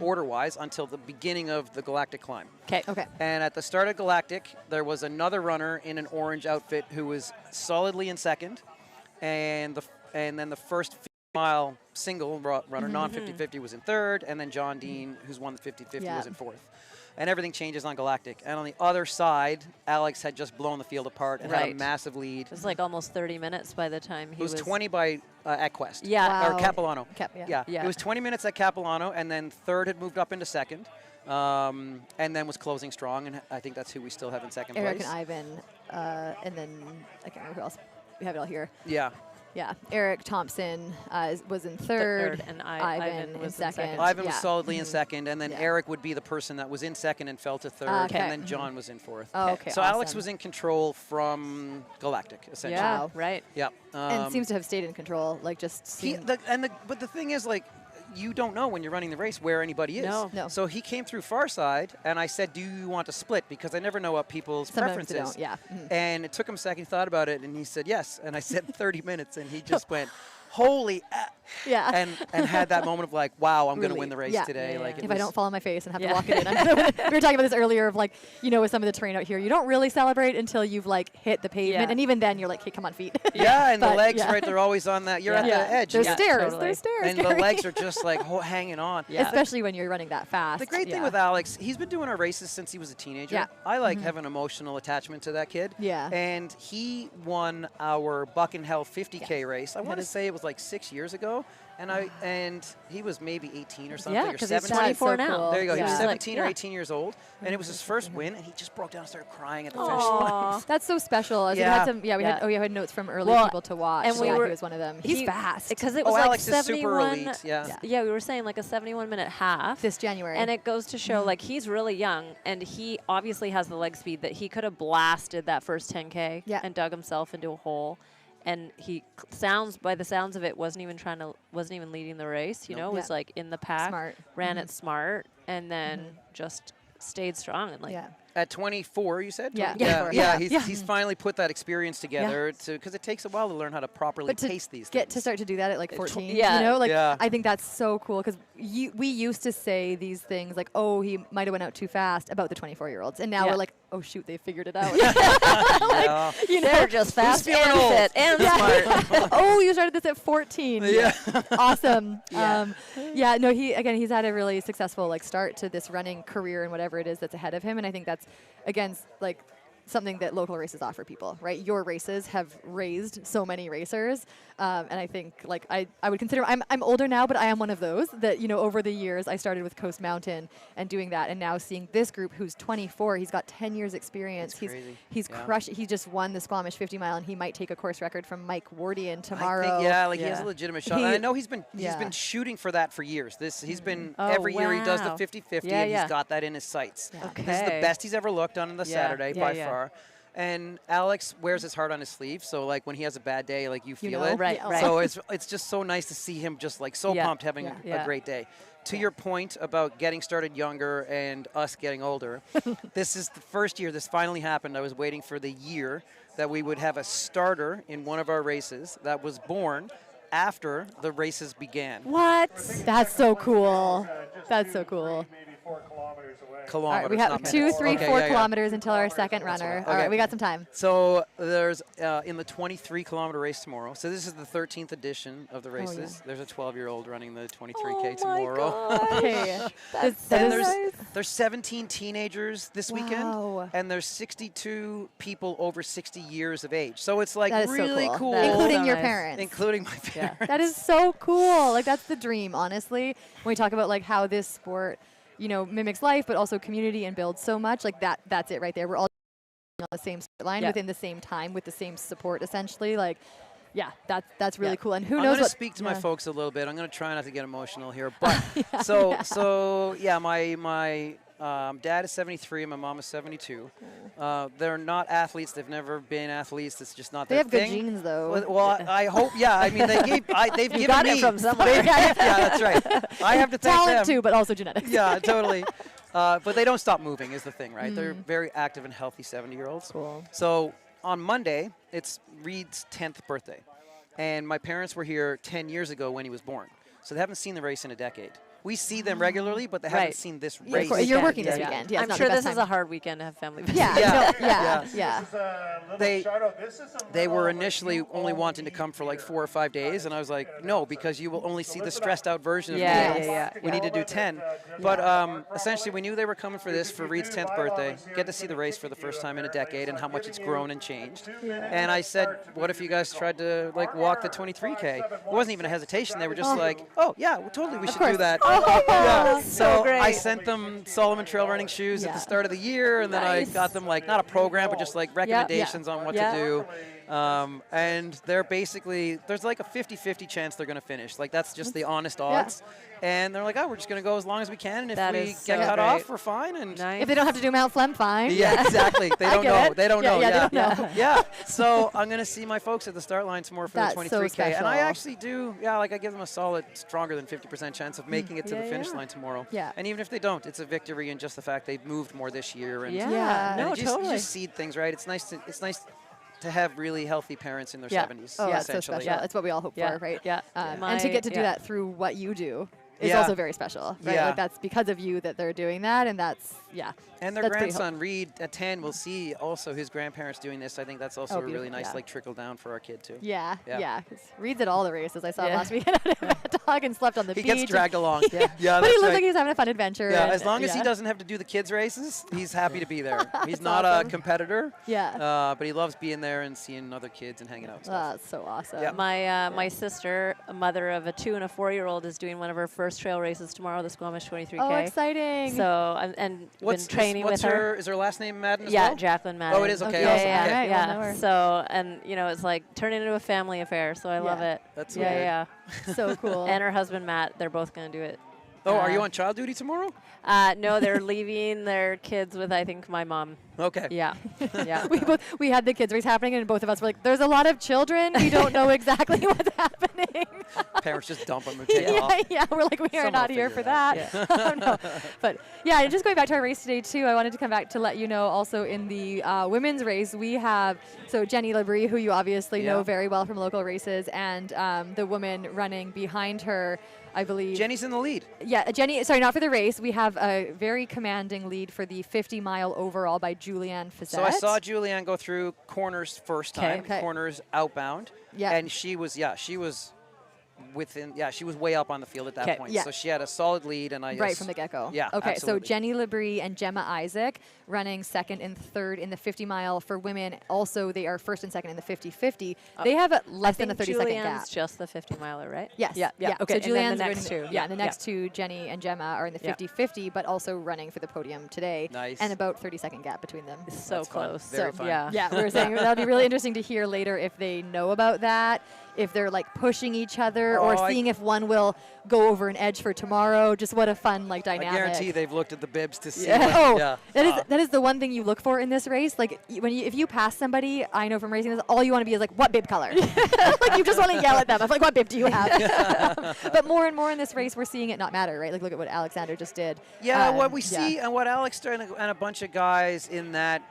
order-wise, until the beginning of the Galactic climb. Okay. And at the start of Galactic, there was another runner in an orange outfit who was solidly in second, and then the first mile single runner, non-50-50, was in third, and then John Dean, who's won the 50-50, was in fourth. And everything changes on Galactic. And on the other side, Alex had just blown the field apart and had a massive lead. It was like almost 30 minutes by the time he was 20 by at Quest. Yeah. Or Capilano. Yeah. It was 20 minutes at Capilano, and then third had moved up into second, and then was closing strong, and I think that's who we still have in second Eric place. and Ivan, and then I can't remember who else. We have it all here. Yeah. Yeah, Eric Thompson was in third, and Ivan was in second. Ivan was solidly in second, and then Eric would be the person that was in second and fell to third, Okay. and then John was in fourth. Okay, so Alex awesome. was in control from Galactic, essentially. Yeah, right. Yeah. And seems to have stayed in control, like just But the thing is, like, you don't know when you're running the race where anybody is. No. So he came through far side, and I said, do you want to split? Because I never know what people's Sometimes they preferences. don't, yeah. And it took him a second, he thought about it, and he said yes. And I said 30 minutes, and he just went, holy, yeah. and had that moment of like, wow, I'm going to Really? win the race Yeah. today. Yeah, Like, yeah. it If I was- don't fall on my face and have Yeah. to walk it in. We were talking about this earlier of like, you know, with some of the terrain out here, you don't really celebrate until you've like hit the pavement. Yeah. And even then you're like, hey, come on, feet. Yeah, and the But, legs, yeah. right, they're always on that. You're at Yeah. the edge. There's Yeah, stairs. totally. There's stairs. and the Gary. legs are just like hanging on. Yeah. Especially when you're running that fast. The great thing Yeah. with Alex, he's been doing our races since he was a teenager. Yeah. I like have an emotional attachment to that kid. Yeah. And he won our Buck and Hell 50K race. I want to is- say it was like 6 years ago. And he was maybe 18 or something, Yeah, or because he's 17. 24 so now. cool. There you go. He was Yeah. 17 or Yeah. 18 years old, and it was his first win, and he just broke down and started crying at the finish Aw. line. That's so special. As Yeah. We had some, yeah, we Yeah. had notes from early Well, people to watch. and So we yeah, were- he was one of them. He's fast. Because it Oh, was like Alex is super 71. elite, yeah. Yeah, we were saying like a 71-minute half. This January. And it goes to show, like, he's really young, and he obviously has the leg speed that he could have blasted that first 10K Yeah. and dug himself into a hole. And he sounds, by the sounds of it, wasn't even leading the race. You know, was Yeah. like in the pack, Smart. ran it smart, and then just stayed strong and like. yeah. At 24, you said? Yeah. Yeah, 24. yeah, Yeah. he's finally put that experience together because it takes a while to learn how to properly But to taste these get things. to start to do that at like 14, yeah. you know, like Yeah. I think that's so cool because we used to say these things like, oh, he might have went out too fast about the 24-year-olds, and now Yeah. we're like, oh shoot, they figured it out. Yeah. You know, They're just fast feeling and old? fit and smart. oh, you started this at 14. Yeah. Awesome. Yeah. Yeah, no, he's had a really successful like start to this running career and whatever it is that's ahead of him. And I think that's, again, like something that local races offer people, right? Your races have raised so many racers. And I think like I would consider, I'm older now, but I am one of those that, you know, over the years I started with Coast Mountain and doing that. And now seeing this group who's 24, he's got 10 years experience. That's crazy. He's Yeah. crushed. He just won the Squamish 50 mile and he might take a course record from Mike Wardian I tomorrow. think, yeah, like he has a Yeah. legitimate shot. He- and I know he's been yeah. shooting for that for years. He's been Oh, every year he does the wow. 50-50 Yeah, and yeah. he's got that in his sights. Yeah. This is the Okay. best he's ever looked on the Yeah, Saturday yeah, by yeah. far. And Alex wears his heart on his sleeve, so like when he has a bad day, like you feel know, it. right, right. So it's just so nice to see him just like so Yeah. pumped having Yeah. a Yeah. great day. To your point about getting started younger and us getting older, this is the first year this finally happened. I was waiting for the year that we would have a starter in one of our races that was born after the races began. What? That's so cool. That's so cool. Maybe 4 kilometers away. All Kilometers, right, we have not 2, minutes. 3, Okay, 4 yeah, yeah. kilometers until our second runner. All right, Okay. we got some time. So there's in the 23-kilometer race tomorrow. So this is the 13th edition of the races. There's a 12-year-old running the 23K tomorrow. Okay. That And is there's 17 teenagers this Wow. weekend, and there's 62 people over 60 years of age. So it's like that is really so cool, That is including so your nice. parents. including my parents. That is so cool. Like that's the dream, honestly. When we talk about like how this sport, you know, mimics life, but also community and builds so much. Like that's it right there. We're all on the same start line Yeah. within the same time with the same support, essentially. Like, yeah, that's really Yeah. cool. And who I'm knows going to what? speak to my yeah. folks a little bit. I'm going to try not to get emotional here, but so yeah, my dad is 73 and my mom is 72. They're not athletes. They've never been athletes. It's just not They their have good thing. genes, though. Well, I hope. Yeah, I mean, they've given got me. it from somewhere. Yeah, that's right. I have to thank Talent them. too, but also genetics. Yeah, totally. But they don't stop moving is the thing, right? They're very active and healthy 70-year-olds. Cool. So on Monday, it's Reed's 10th birthday. And my parents were here 10 years ago when he was born. So they haven't seen the race in a decade. We see them regularly, but they haven't Right. seen this Yeah, of race. course. You're Yeah, working yeah, this yeah. weekend. Yeah, it's I'm not sure the this best is a time. hard weekend to have family visits. Yeah, Yeah. no, yeah, Yeah. yeah. This is a little They- shout out. This is a They were little, initially you only all wanting to need come for like 4 or 5 days, and I was like, no, because you will only see the stressed out version of Yeah, me. yeah, yeah. We need to do 10. But essentially, we knew they were coming for this for Reed's 10th birthday, get to see the race for the first time in a decade and how much it's grown and changed. And I said, what if you guys tried to like walk the 23K? It wasn't even a hesitation. They were just like, oh, yeah, well, totally, we should do course. that. Oh, So great. I sent them Solomon trail running shoes at Yeah. the start of the year, and then I Nice. got them like not a program, but just like recommendations on what Yeah. to do. And they're basically, there's like a 50-50 chance they're going to finish. Like, that's just the honest odds. And they're like, oh, we're just going to go as long as we can. And if we get cut off, we're fine. And if they don't have to do Mount Flem, fine. Yeah, exactly. They don't know. They don't know. They don't know. Yeah. So I'm going to see my folks at the start line tomorrow for That's the 23K. so special. And I actually do, like I give them a solid, stronger than 50% chance of making it to the finish line tomorrow. Yeah. And even if they don't, it's a victory in just the fact they've moved more this year. And No, you totally. just seed things, right? It's nice to have really healthy parents in their 70s. Oh, that's so essentially. special. That's what we all hope for, right? Yeah. And to get to do that through what you do is Yeah. also very special, right? Yeah. Like that's because of you that they're doing that, and that's And their that's pretty grandson, Reed, at 10, will see also his grandparents doing this. I think that's also a really beautiful, nice yeah. like trickle down for our kid too. Yeah. 'Cause Reed's at all the races. I saw him Yeah. last weekend at Mad Dog and slept on the He beach. gets dragged along. Yeah. Yeah, But he that's looked right. like he was having a fun adventure. Yeah, and- as long as he yeah. doesn't have to do the kids' races, he's happy to be there. He's That's not awesome. a competitor, Yeah. but he loves being there and seeing other kids and hanging out and stuff. That's so awesome. Yeah. My sister, a mother of a 2- and a 4-year-old, is doing one of her first trail races tomorrow, the Squamish 23K. Oh, exciting. So and been training with her. Is her last name Madden as Yeah, well? Jacqueline Madden. Oh, it is? Okay, Yeah, awesome. yeah, All right, yeah. we'll know her. So, and it's like turning into a family affair. So I love Yeah. it. That's yeah. So cool. And her husband Matt, they're both gonna do it. Oh, are you on child duty tomorrow? No, they're leaving their kids with I think my mom. Okay. Yeah, yeah. we had the kids race happening, and both of us were like, "There's a lot of children. We don't know exactly what's happening." Parents just dump them and take off. Yeah, we're like, we are Someone not will here figure for it out. that. Oh, no. But yeah, and just going back to our race today too, I wanted to come back to let you know also in the women's race we have Jenny Labrie, who you obviously know very well from local races, and the woman running behind her, I believe. Jenny's in the lead. Yeah, Jenny, sorry, not for the race. We have a very commanding lead for the 50-mile overall by Julianne Fissette. So I saw Julianne go through corners first time, Okay. corners outbound. Yeah. And she was way up on the field at that point. Yeah. So she had a solid lead, and right from the get-go. Yeah. Okay, absolutely. so Jenny Labrie and Gemma Isaac running second and third in the 50-mile for women. Also, they are first and second in the 50-50. They have less than a 30-second gap. Julianne's just the 50-miler, right? Yes. Yeah. So Okay. And then Julianne's the next running, two. Yeah, the next two, Jenny and Gemma, are in the 50-50, but also running for the podium today. Nice. And about 30-second gap between them. So That's fun. close. Very so fun. yeah. Yeah, we were saying that would be really interesting to hear later if they know about that, if they're like pushing each other, or seeing if one will go over an edge for tomorrow. Just what a fun dynamic. I guarantee they've looked at the bibs to see. Yeah. That is the one thing you look for in this race. Like if you pass somebody, I know from racing this, all you want to be is like, what bib color? Like you just want to yell at them. I'm like, what bib do you have? But more and more in this race, we're seeing it not matter, right? Like look at what Alexander just did. Yeah, what we see and what Alex and a bunch of guys in that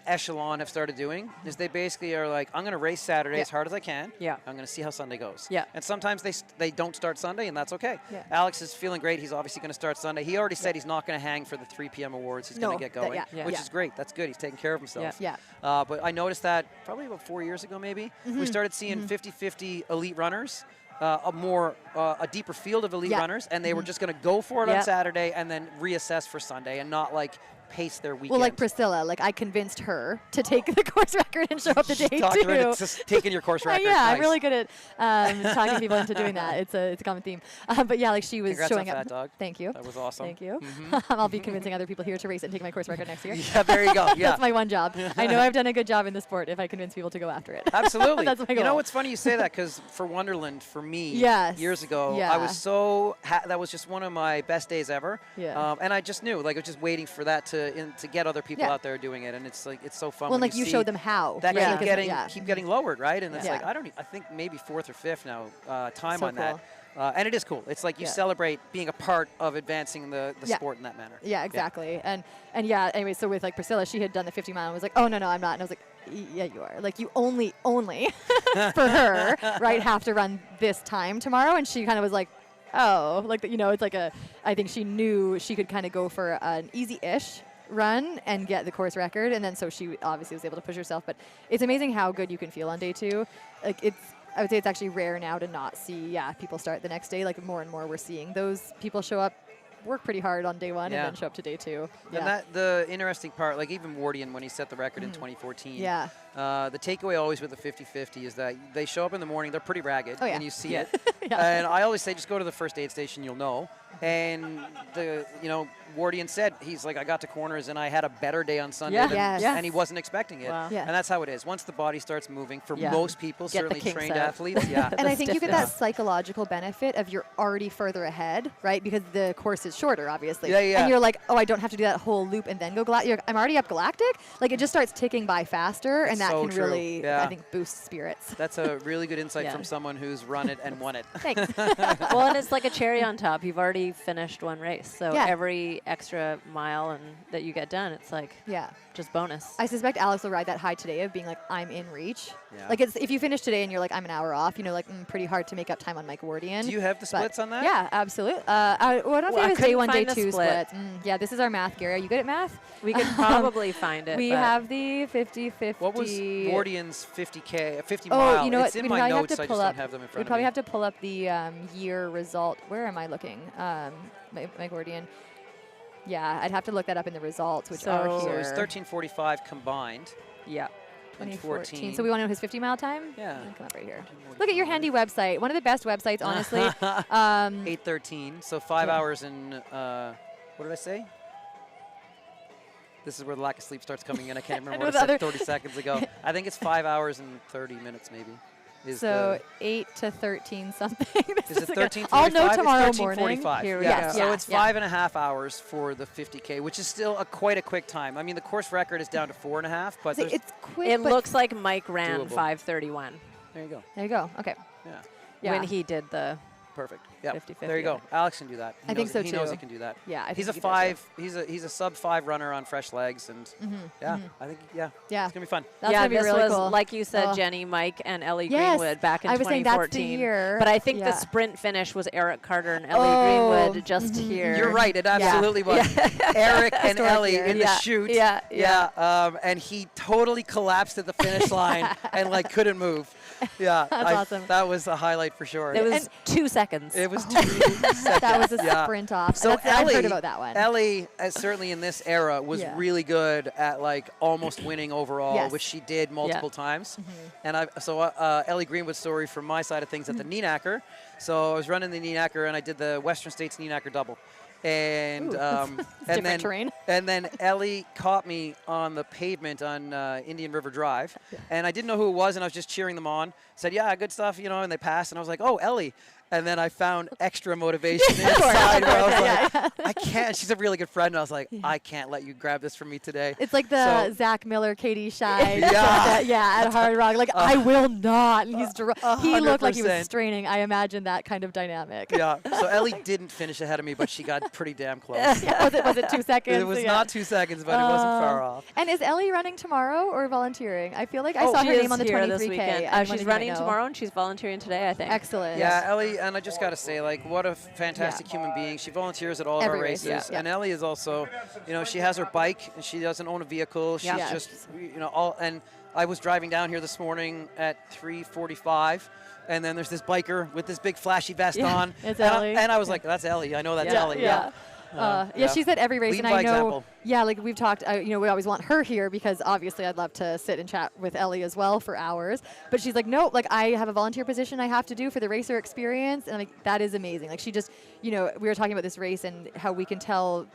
echelon have started doing is they basically are like, I'm going to race Saturday as hard as I can. Yeah. I'm going to see how Sunday goes. Yeah. And sometimes they don't start Sunday, and that's okay. Yeah. Alex is feeling great. He's obviously going to start Sunday. He already said he's not going to hang for the 3 p.m. awards. He's going to get going, which is great. That's good. He's taking care of himself. Yeah. But I noticed that probably about 4 years ago, maybe, we started seeing 50-50 elite runners. A deeper field of elite runners, and they were just going to go for it on Saturday and then reassess for Sunday and not pace their weekend. Well, like Priscilla, I convinced her to take the course record and show up the day Talked her too. into taking your course record. Yeah, Nice. I'm really good at talking people into doing that. It's a common theme. But yeah, she was Congrats showing on up. that, dog. Thank you. That was awesome. Thank you. I'll be convincing other people here to race and take my course record next year. Yeah, there you go. Yeah. That's my one job. I know I've done a good job in the sport if I convince people to go after it. Absolutely. That's my goal. You know what's funny you say that, because for Wonderland, for me, years ago, Yeah. I was so that was just one of my best days ever. Yeah. And I just knew, I was just waiting for that to get other people out there doing it, and it's so fun. Well, when you see showed them how. that Yeah. keep getting lowered, right? And it's Yeah. I think maybe 4th or 5th now time So on that. And it is cool. It's like you celebrate being a part of advancing the sport in that manner. Yeah, exactly. And yeah, anyway, so with Priscilla, she had done the 50 mile and was like, oh, no, I'm not. And I was like, yeah, you are. You only for her, right, have to run this time tomorrow. And she kind of was like, oh, it's I think she knew she could kind of go for an easy-ish run and get the course record, and then so she obviously was able to push herself. But it's amazing how good you can feel on day two. I would say it's actually rare now to not see people start the next day. More and more we're seeing those people show up, work pretty hard on day one, and then show up to day two. And the interesting part, even Wardian when he set the record in 2014. Yeah. The takeaway always with the 50-50 is that they show up in the morning, they're pretty ragged, and you see it. Yeah. And I always say, just go to the first aid station, you'll know. And Wardian said, he's like, I got to corners and I had a better day on Sunday, Yeah. than, Yes. and he wasn't expecting it. Wow. Yeah. And that's how it is. Once the body starts moving, for Yeah. most people, Get the certainly kinks trained out. athletes, yeah. And The I think you get that stiffness. psychological benefit of you're already further ahead, right? Because the course is shorter, obviously. Yeah, yeah. And you're like, oh, I don't have to do that whole loop and then go I'm already up galactic. Like, it just starts ticking by faster, It's and that so can true. really, Yeah. I think, boost spirits. That's a really good insight Yeah. from someone who's run it and won it. Thanks. Well, and it's like a cherry on top. You've already finished one race, so Yeah. every extra mile and that you get done, it's like Yeah. just bonus. I suspect Alex will ride that high today of being like, I'm in reach. Yeah. Like, it's if you finish today and you're like, I'm an hour off, like, pretty hard to make up time on Mike Wardian. Do you have the But splits on that? Yeah, absolutely. I don't know Well, I if it's day couldn't 1, day find the 2 split. splits. Yeah, this is our math, Gary. Are you good at math? We could probably find it. We but have the 50-50. What was Wardian's 50K, 50 Oh, mile? you know It's what? in We'd my probably have notes. to I pull just up. don't have them in front We'd of probably me. have to pull up the year result. Where am I looking? Mike Wardian. Yeah, I'd have to look that up in the results, which are So So here. it's 13:45 combined. Yeah. 2014. So we want to know his 50-mile time? Yeah. Come up right here. Look at your handy website. One of the best websites, honestly. 8:13. So 5 Yeah. hours and what did I say? This is where the lack of sleep starts coming in. I can't remember what I said 30 seconds ago. I think it's 5 hours and 30 minutes maybe. So 8 to 13 something. Is it 13:45? I'll know tomorrow It's morning. 13:45. Here we Yeah. go. So Yeah, it's yeah. 5.5 hours for the 50K, which is still quite a quick time. I mean, the course record is down to 4.5, but See, there's, it's quick. It but looks like Mike ran Doable. 5:31 there you go. There you go. Okay. Yeah. Yeah. when he did the. Perfect. Yeah. 50-50 There you go. Alex can do that. I think so, He knows too. he can do that. Yeah, I think He's a he can do that, five. He's a sub 5 runner on fresh legs, and yeah, I think Yeah. it's gonna be fun. That's yeah, gonna be this really was cool. like you said, Oh. Jenny, Mike, and Ellie Yes, Greenwood back in I was saying that's the 2014. year. But I think Yeah. the sprint finish was Eric Carter and Ellie Oh, Greenwood just here. You're right. It absolutely was. Eric and Historic Ellie year. in the Yeah, chute. yeah. And he totally collapsed at the finish line and like couldn't move. Yeah. That's awesome. That was a highlight for sure. It was 2 seconds. It was 2 seconds. That was a Yeah. sprint off. So I've Ellie, heard about that one. Ellie, certainly in this era, was Yeah. really good at like almost winning overall, Yes. which she did multiple times. And Ellie Greenwood's story from my side of things at the Neenacker. So I was running the Neenacker and I did the Western States Neenacker double. And different terrain. and then Ellie caught me on the pavement on Indian River Drive, and I didn't know who it was, and I was just cheering them on. Said, "Yeah, good stuff," and they passed, and I was like, "Oh, Ellie." And then I found extra motivation inside where I was like, I can't. She's a really good friend. And I was like, I can't let you grab this from me today. It's like the So- Zach Miller, Katie Shy. Yeah. At Hard Rock. Like, I will not. And he looked like he was 100%. straining. I imagine that kind of dynamic. Yeah. So Ellie didn't finish ahead of me, but she got pretty damn close. Yeah, was it 2 seconds? It was Yeah. not 2 seconds, but it wasn't far off. And is Ellie running tomorrow or volunteering? I feel like I saw Oh, she her is name on the here 23K. this weekend. I'm wondering She's if you might running know. tomorrow and she's volunteering today, I think. Excellent. Yeah, Ellie, and I just got to say, like, what a fantastic human being. She volunteers at all Every of our race, races. yeah. And Ellie is also, she has her bike and she doesn't own a vehicle. She's Yeah. just, and I was driving down here this morning at 3:45. And then there's this biker with this big flashy vest on. It's and Ellie. and I was like, that's Ellie. I know that's Yeah, Ellie. yeah. Yeah. She's at every race, Lead and by I know. example. Yeah, like we've talked. We always want her here because obviously I'd love to sit and chat with Ellie as well for hours. But she's like, no, like I have a volunteer position I have to do for the racer experience, and like that is amazing. Like she just, we were talking about this race and how we can tell.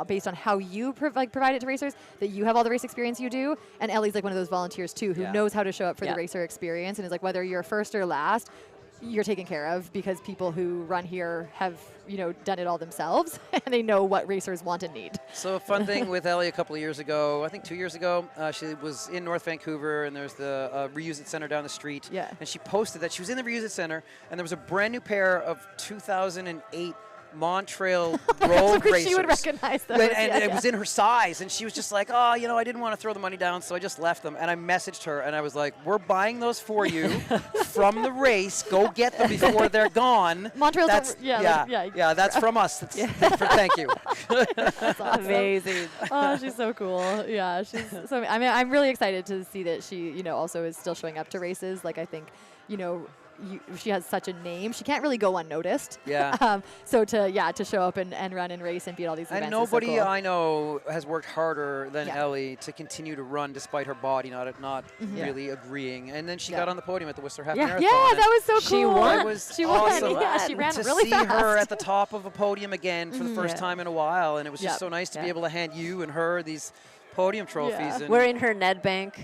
Based on how you provide it to racers, that you have all the race experience you do, and Ellie's like one of those volunteers too, who Yeah. knows how to show up for Yeah. the racer experience, and is like whether you're first or last, you're taken care of because people who run here have done it all themselves and they know what racers want and need. So a fun thing with Ellie a couple of years ago, I think 2 years ago, she was in North Vancouver and there's the Reuse It Center down the street. Yeah. And she posted that she was in the Reuse It Center and there was a brand new pair of 2008 Montreal road racers. She would recognize those. And it was in her size, and she was just like, I didn't want to throw the money down, so I just left them. And I messaged her, and I was like, we're buying those for you from the race. Go get them before they're gone. Montreal's That's, that's from us. Thank you. That's awesome. Amazing. Oh, she's so cool. Yeah, she's so. I mean, I'm really excited to see that she, also is still showing up to races. Like I think, she has such a name. She can't really go unnoticed. Yeah. So to show up and run and race and beat all these events And is so nobody cool. I know has worked harder than Yeah. Ellie to continue to run despite her body not really agreeing. And then she got on the podium at the Whistler Half Marathon. Yeah, that was so cool. She won. It was She won. awesome. Yeah, she ran to really see fast. her at the top of a podium again for the first Yeah. time in a while, and it was just Yep. so nice to be Yeah. able to hand you and her these podium trophies. Yeah. And Wearing her Nedbank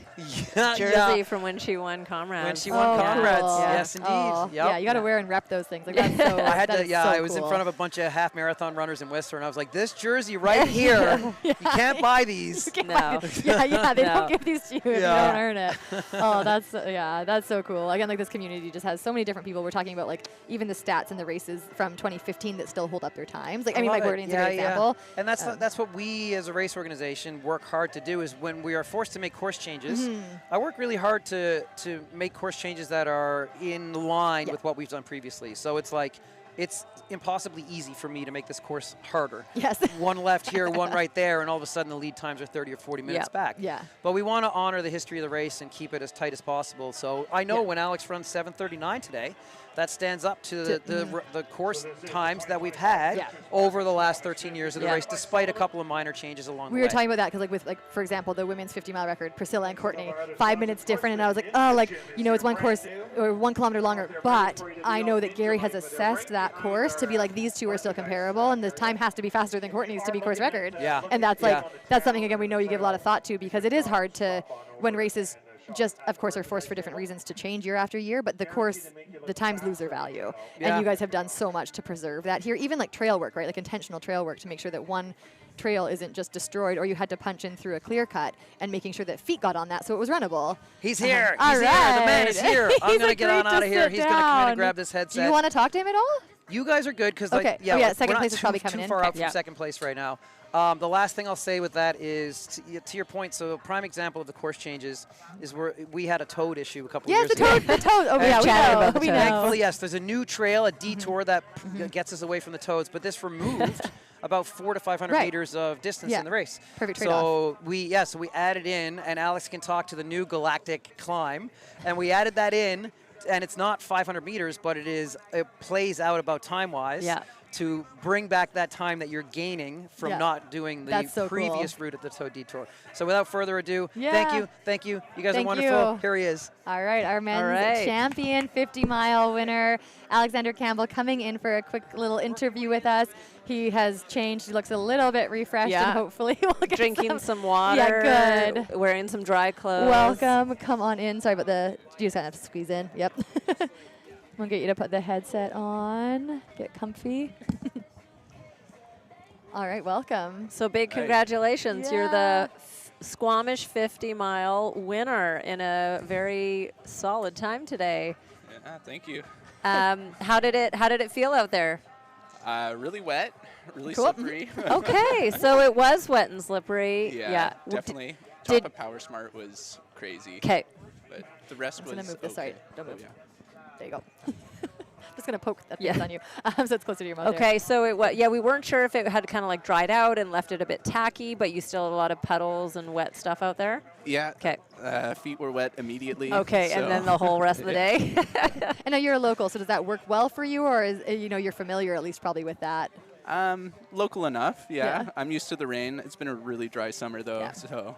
yeah, jersey from when she won Comrades. when she won Comrades. cool. Yes, indeed. Oh, Yep. Yeah, you got to wear and rep those things. Like that's so. I had that to, is yeah, so I was in cool. front of a bunch of half marathon runners in Whistler, and I was like, this jersey right here, you can't buy these. No. Yeah, they No. don't give these to you if you Yeah. don't earn it. Oh, that's so cool. Again, like this community just has so many different people. We're talking about like even the stats in the races from 2015 that still hold up their times. Like I mean, love Mike it. Gordian's a great example. And that's what we as a race organization work hard to do is when we are forced to make course changes. I work really hard to make course changes that are in line with what we've done previously. So it's like it's impossibly easy for me to make this course harder. Yes. One left here, one right there, and all of a sudden the lead times are 30 or 40 minutes back. Yeah. But we want to honor the history of the race and keep it as tight as possible. So I know when Alex runs 7:39 today, that stands up to the course times that we've had over the last 13 years of the race, despite a couple of minor changes along the way. We were talking about that because, like, with for example, the women's 50-mile record, Priscilla and Courtney, 5 minutes different, and I was like, oh, like it's one course or 1 kilometer longer, but I know that Gary has assessed that course to be like these two are still comparable, and the time has to be faster than Courtney's to be course record. Yeah. And that's that's something again we know you give a lot of thought to because it is hard to when races just, of course, are forced for different reasons to change year after year, but the course, the times lose their value. Yeah. And you guys have done so much to preserve that here, even like trail work, right? Like intentional trail work to make sure that one trail isn't just destroyed or you had to punch in through a clear cut and making sure that feet got on that so it was runnable. He's here. All He's here. The man is right. here. I'm He's going to get on agreed out to of here. sit He's going to come in down. and grab this headset. Do you want to talk to him at all? You guys are good because Okay. yeah, Oh, yeah, we're second not place is too, probably coming too in. far Okay. out from second place right now. The last thing I'll say with that is, to your point, so a prime example of the course changes is we had a toad issue a couple of years ago. The toad. Oh, yeah, we know. Thankfully, yes, there's a new trail, a detour that gets us away from the toads, but this removed about 400 to 500 meters of distance in the race. Perfect trade-off. So we added in, and Alex can talk to the new galactic climb, and we added that in, and it's not 500 meters, but it plays out about time-wise. Yeah. To bring back that time that you're gaining from not doing the previous route at the Toad Detour. So without further ado, thank you. You guys are wonderful. Here he is. All right, our men's champion 50-mile winner, Alexander Campbell, coming in for a quick little interview with us. He has changed. He looks a little bit refreshed, and hopefully we'll get drinking some water. Yeah, good. Wearing some dry clothes. Welcome. Come on in. Sorry about you just have to squeeze in. Yep. We'll get you to put the headset on. Get comfy. All right, welcome. So big congratulations. You're the Squamish 50-mile winner in a very solid time today. Yeah, thank you. How did it feel out there? Really wet, really slippery. Okay, so it was wet and slippery. Yeah, definitely. Top of Power Smart was crazy. Okay. But the rest was I'm gonna move this. Sorry, don't move. Yeah. There you go. Just gonna poke that piece on you, so it's closer to your mouth. Okay, so it was. Yeah, we weren't sure if it had kind of like dried out and left it a bit tacky, but you still had a lot of puddles and wet stuff out there. Yeah. Okay. Feet were wet immediately. Okay, and then the whole rest of the day. I know you're a local, so does that work well for you, or is you're familiar at least probably with that? Local enough. Yeah. I'm used to the rain. It's been a really dry summer though, so.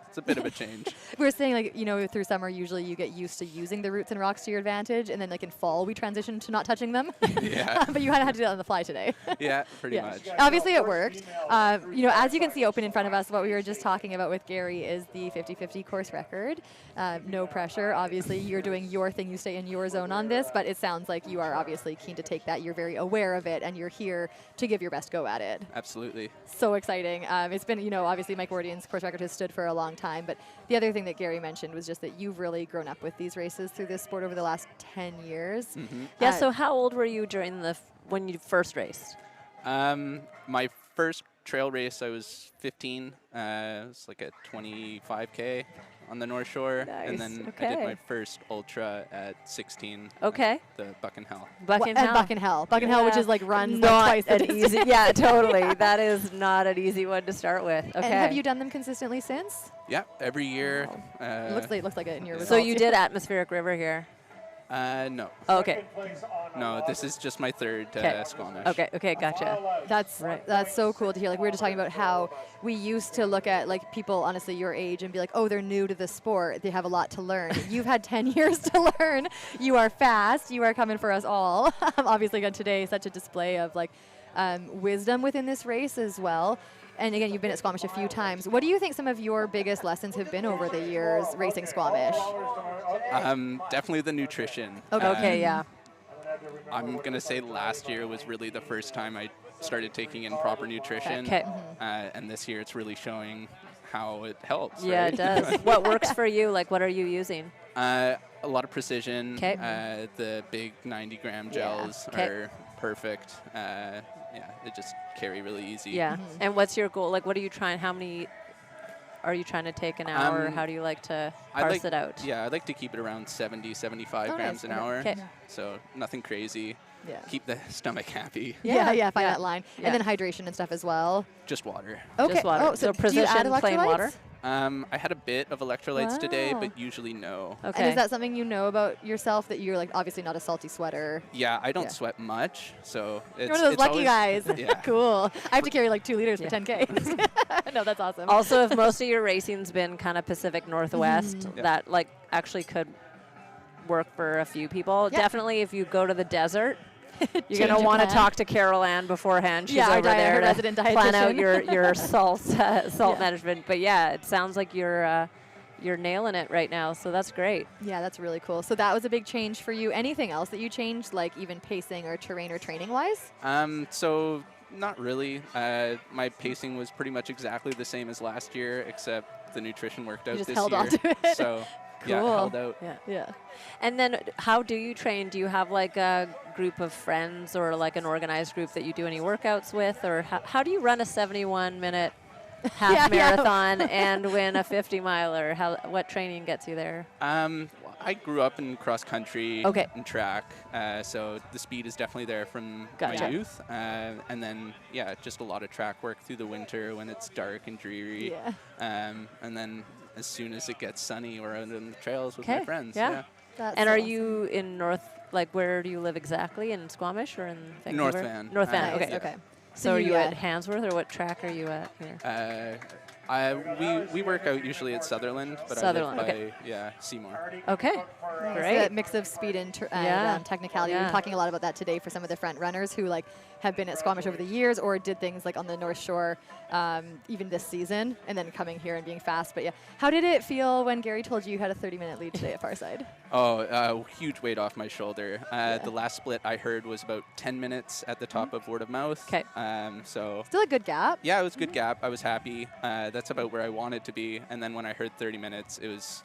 It's a bit of a change. We were saying, through summer, usually you get used to using the roots and rocks to your advantage, and then, in fall, we transition to not touching them. Yeah. But you had to do that on the fly today. Yeah, pretty much. Obviously, it worked. As you can see open in front of us, what we were just talking about with Gary is the 50-50 course record. No pressure. Obviously, you're doing your thing. You stay in your zone on this, but it sounds like you are obviously keen to take that. You're very aware of it, and you're here to give your best go at it. Absolutely. So exciting. It's been, obviously Mike Gordian's course record has stood for a long time, but the other thing that Gary mentioned was just that you've really grown up with these races through this sport over the last 10 years. Mm-hmm. Yeah, so how old were you when you first raced? My first trail race, I was 15. It was like a 25K on the North Shore. Nice. And then I did my first ultra at 16. Okay. The Buck and Hell. Buck and Hell, which is like runs not twice an easy. Yeah, totally. That is not an easy one to start with. Okay. And have you done them consistently since? Yeah, every year. Wow. Looks like it in your results. So you did Atmospheric River here. No. Oh, okay. No, this is just my third Squamish. Okay, gotcha. That's so cool to hear. Like we were just talking about how we used to look at like people honestly your age and be like, oh, they're new to the sport. They have a lot to learn. You've had 10 years to learn. You are fast. You are coming for us all. Obviously, again, today such a display of like wisdom within this race as well. And again, you've been at Squamish a few times. What do you think some of your biggest lessons have been over the years racing Squamish? Definitely the nutrition. Okay, yeah. I'm going to say last year was really the first time I started taking in proper nutrition. Okay. And this year it's really showing how it helps. Yeah, right? it does. What works for you? Like, what are you using? A lot of precision. 'Kay. The big 90-gram gels are perfect. Yeah, they just carry really easy. Yeah. And what's your goal? Like, what are you trying? How many are you trying to take an hour? How do you like to parse it out? Yeah, I'd like to keep it around 70, 75 grams an hour. Okay. So nothing crazy. Yeah. Keep the stomach happy. Yeah, find that line. And then hydration and stuff as well. Just water. Okay. Just water. Oh, so do you add precision plain water? I had a bit of electrolytes today, Wow. but usually no. Okay. And is that something you know about yourself that you're like obviously not a salty sweater? Yeah, I don't sweat much, so it's You're one of those it's lucky always, guys. Yeah. Cool. I have to carry like 2 liters for 10K. No, that's awesome. Also, if most of your racing's been kind of Pacific Northwest, Yeah. that like actually could work for a few people. Yeah. Definitely, if you go to the desert, you're Change going to your want to plan. talk to Carol Ann beforehand. She's Yeah, our over there her to resident plan out dietitian. your salt Yeah. management. But yeah, it sounds like you're nailing it right now. So that's great. Yeah, that's really cool. So that was a big change for you. Anything else that you changed, like even pacing or terrain or training wise? So not really. My pacing was pretty much exactly the same as last year, except the nutrition worked out just this held year. on to it. So yeah, Cool. it held out. Yeah. And then how do you train? Do you have like a group of friends or like an organized group that you do any workouts with? Or how do you run a 71-minute half marathon and win a 50-miler? What training gets you there? I grew up in cross country and track, so the speed is definitely there from Gotcha. my youth. And then, yeah, just a lot of track work through the winter when it's dark and dreary. Yeah. And then as soon as it gets sunny, we're out on the trails with Okay. my friends. Yeah. That's And so are awesome. you in where do you live exactly? In Squamish or in Vancouver? North Van. North Van, Nice, okay. okay. So are you yeah. at Hansworth or what track are you at here? We work out usually at Sutherland, but Sutherland, I live okay. by Seymour. Okay, Nice. great. That mix of speed and Yeah. technicality. We Yeah. were talking a lot about that today for some of the front runners who like have been at Squamish over the years or did things like on the North Shore even this season and then coming here and being fast. But yeah, how did it feel when Gary told you had a 30-minute lead today at Farside? Oh, huge weight off my shoulder. The last split I heard was about 10 minutes at the top of word of mouth. 'Kay. So Still a good gap. yeah, it was a good gap. I was happy. That's about where I wanted to be. And then when I heard 30 minutes, it was,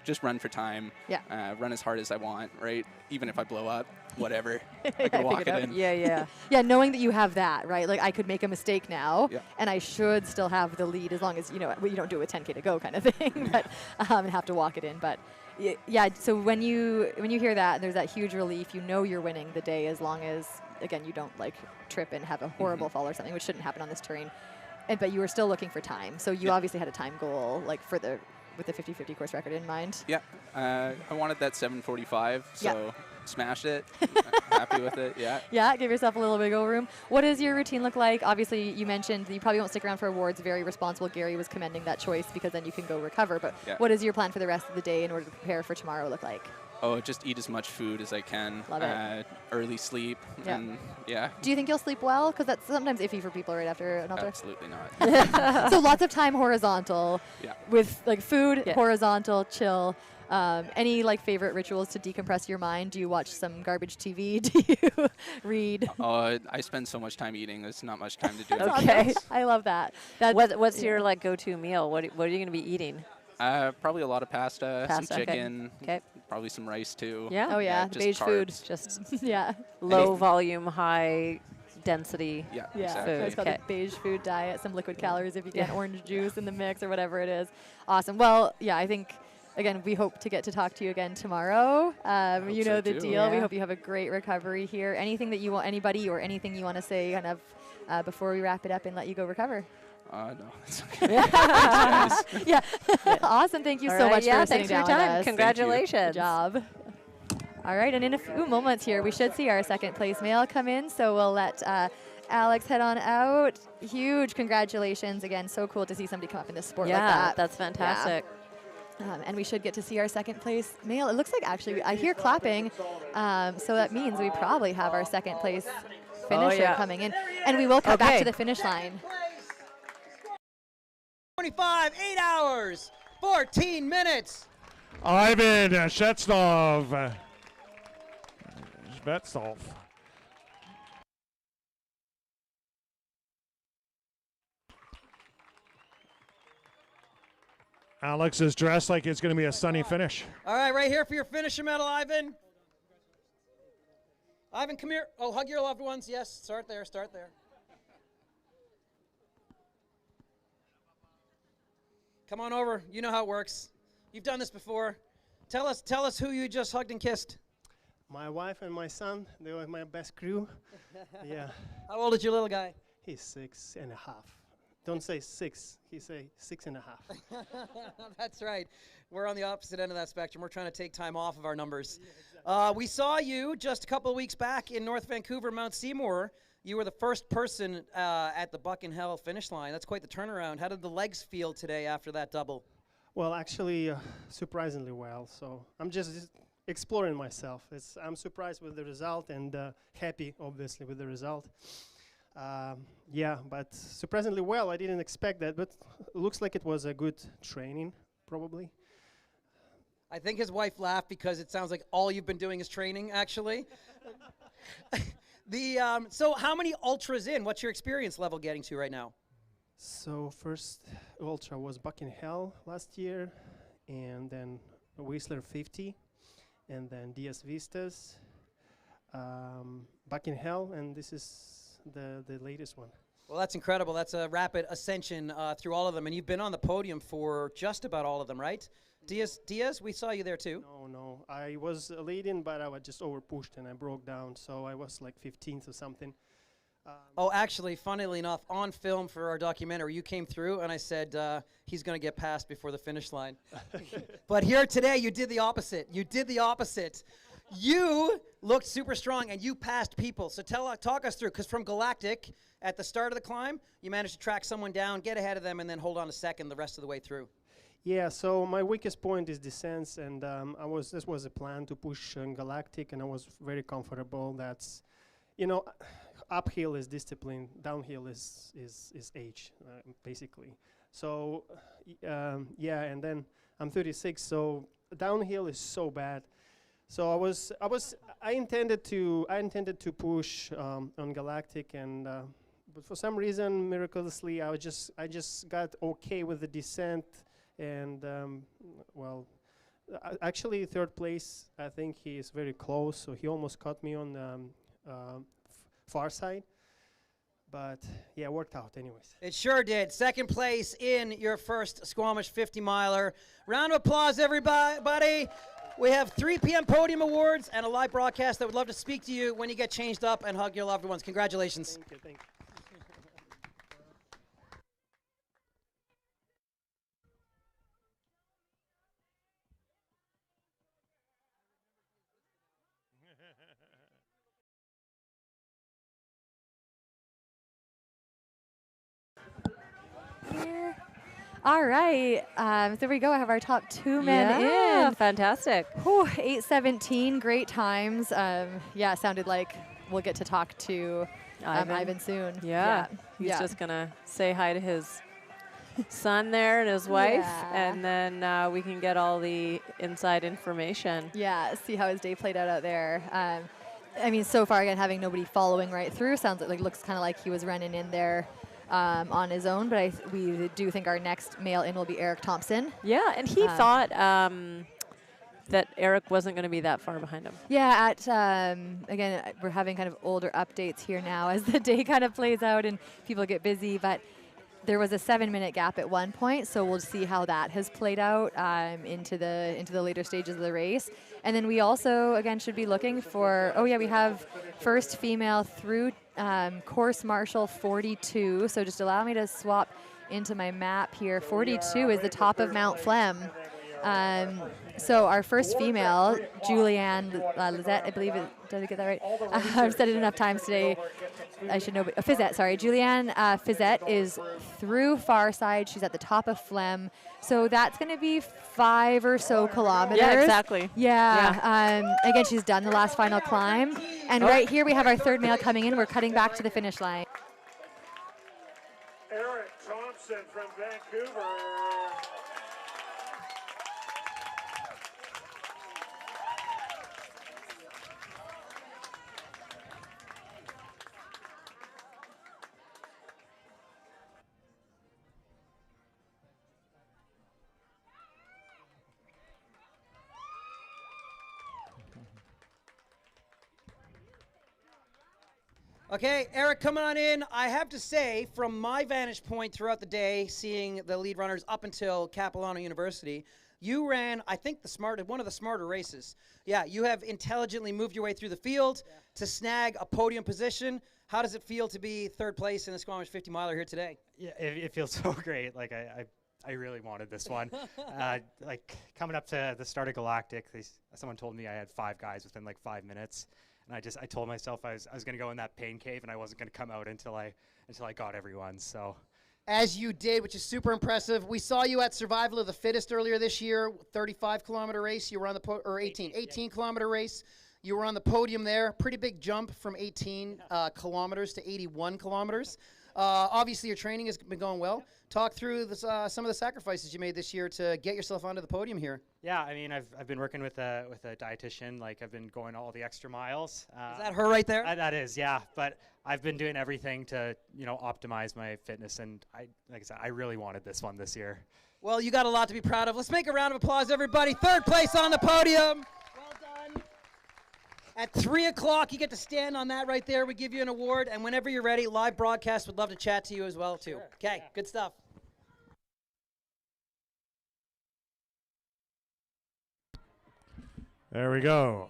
just run for time. Yeah. Run as hard as I want, right? Even if I blow up, whatever. I I can walk figured it out. in. Yeah. Yeah, knowing that you have that, right? Like I could make a mistake now, Yeah. and I should still have the lead as long as you don't do a 10K to go kind of thing, but and have to walk it in. But yeah, so when you hear that, there's that huge relief. You know you're winning the day as long as again you don't like trip and have a horrible fall or something, which shouldn't happen on this terrain. But you were still looking for time, so you obviously had a time goal like with the 50-50 course record in mind. Yeah. I wanted that 7:45, so smashed it. Happy with it. Yeah. Yeah, give yourself a little wiggle room. What does your routine look like? Obviously, you mentioned that you probably won't stick around for awards. Very responsible. Gary was commending that choice because then you can go recover. But what is your plan for the rest of the day in order to prepare for tomorrow look like? Oh, just eat as much food as I can. Love it. Early sleep. Yeah. And yeah. Do you think you'll sleep well? Because that's sometimes iffy for people right after an ultra. Absolutely not. So lots of time horizontal Yeah. with like food, Yeah. horizontal, chill. Any like favorite rituals to decompress your mind? Do you watch some garbage TV? Do you read? Oh, I spend so much time eating. There's not much time to do That's anything Okay. else. I love that. That's, What's your like go-to meal? What are you going to be eating? Probably a lot of pasta, Pasta, some okay. chicken, Okay. probably some rice too. Yeah. Oh yeah, just beige food. carbs. Just Yeah. low volume, high density. Yeah, Yeah, exactly. so it's called Okay. the beige food diet, some liquid calories if you Yeah. get orange juice in the mix or whatever it is. Awesome. Well, yeah, I think, again, we hope to get to talk to you again tomorrow. You know so the too. deal. We Yeah. hope you have a great recovery here. Anything that you want, anybody or anything you want to say kind of before we wrap it up and let you go recover? No, it's okay. Yeah. Awesome. Thank you All so right, much yeah, for sitting thanks for your down with time. us. Congratulations. Good job. All right, and in a few moments here, we should see our second place male come in. So we'll let Alex head on out. Huge congratulations. Again, so cool to see somebody come up in this sport like that. That's fantastic. And we should get to see our second place male. It looks like actually, I hear clapping. So that means we probably have our second place finisher coming in. And we will cut back to the finish line. 25, 8 hours, 14 minutes. Ivan Shetsnov. Shvetsov. Alex is dressed like it's going to be a sunny finish. All right, right here for your finisher medal, Ivan. Ivan, come here. Oh, hug your loved ones. Yes, start there, start there. Come on over. You know how it works. You've done this before. Tell us who you just hugged and kissed. My wife and my son, they were my best crew. Yeah. How old is your little guy? He's 6.5. Don't say 6, he say 6.5. That's right. We're on the opposite end of that spectrum. We're trying to take time off of our numbers. We saw you just a couple of weeks back in North Vancouver, Mount Seymour. You were the first person at the Buck and Hell finish line. That's quite the turnaround. How did the legs feel today after that double? Well, actually, surprisingly well. So I'm just exploring myself. I'm surprised with the result and happy, obviously, with the result. Yeah, but surprisingly well. I didn't expect that, but it looks like it was a good training, probably. I think his wife laughed because it sounds like all you've been doing is training, actually. So how many ultras in? What's your experience level getting to right now? So first ultra was Buck and Hell last year, and then Whistler 50, and then DS Vistas, Buck and Hell, and this is the latest one. Well, that's incredible. That's a rapid ascension through all of them, and you've been on the podium for just about all of them, right? Diaz, we saw you there too. No. I was leading, but I was just overpushed and I broke down, so I was like 15th or something. Oh, actually, funnily enough, on film for our documentary, you came through and I said, he's going to get past before the finish line. But here today, you did the opposite. You did the opposite. You looked super strong and you passed people. So talk us through, because from Galactic, at the start of the climb, you managed to track someone down, get ahead of them, and then hold on a second the rest of the way through. Yeah, so my weakest point is descents, and this was a plan to push Galactic, and I was very comfortable. That's, uphill is discipline, downhill is age, basically. So, yeah, and then I'm 36, so downhill is so bad. So I intended to push on Galactic, and but for some reason, miraculously, I just got okay with the descent. And, actually, third place, I think he is very close, so he almost caught me on the far side. But, yeah, it worked out anyways. It sure did. Second place in your first Squamish 50 miler. Round of applause, everybody. We have 3 p.m. Podium Awards and a live broadcast that would love to speak to you when you get changed up and hug your loved ones. Congratulations. Thank you. All right, so there we go. I have our top 2 men in. Fantastic. 8:17, great times. Yeah, sounded like we'll get to talk to Ivan soon. Yeah. He's just going to say hi to his son there and his wife, and then we can get all the inside information. Yeah, see how his day played out there. I mean, so far, again, having nobody following right through, sounds like looks kind of like he was running in there on his own, but we do think our next male in will be Eric Thompson. Yeah, and he thought that Eric wasn't going to be that far behind him. Yeah, again, we're having kind of older updates here now as the day kind of plays out and people get busy, but there was a 7-minute gap at one point, so we'll see how that has played out into the later stages of the race. And then we also, again, should be looking for, we have first female through course marshal 42. So just allow me to swap into my map here. 42 is the top of Mount Flem. So our first female, Julianne Lizette, I believe it, did I get that right? I've said it enough times today. I should know, but Fizette, sorry. Julianne Fizette is through far side. She's at the top of Flem. So that's going to be 5 or so kilometers. Yeah, exactly. Yeah. Again, she's done the last final climb. And right here we have our third male coming in. We're cutting back to the finish line. Eric Thompson from Vancouver. Okay, Eric, coming on in. I have to say, from my vantage point throughout the day, seeing the lead runners up until Capilano University, you ran, I think, one of the smarter races. Yeah, you have intelligently moved your way through the field to snag a podium position. How does it feel to be third place in the Squamish 50 miler here today? Yeah, it feels so great. Like I really wanted this one. Like coming up to the start of Galactic, someone told me I had 5 guys within like 5 minutes. And I told myself I was going to go in that pain cave and I wasn't going to come out until I got everyone. So, as you did, which is super impressive. We saw you at Survival of the Fittest earlier this year, 35-kilometer race. You were on the 18-kilometer race. You were on the podium there. Pretty big jump from 18 kilometers to 81 kilometers. Obviously, your training has been going well. Talk through some of the sacrifices you made this year to get yourself onto the podium here. yeah, I mean, I've been working with a dietitian. Like I've been going all the extra miles. Is that her right there? That is, yeah. But I've been doing everything to optimize my fitness, and like I said, I really wanted this one this year. Well, you got a lot to be proud of. Let's make a round of applause, everybody. Third place on the podium. Well done. At 3 o'clock, you get to stand on that right there. We give you an award, and whenever you're ready, live broadcast would love to chat to you as well, too. Okay, yeah. Good stuff. There we go.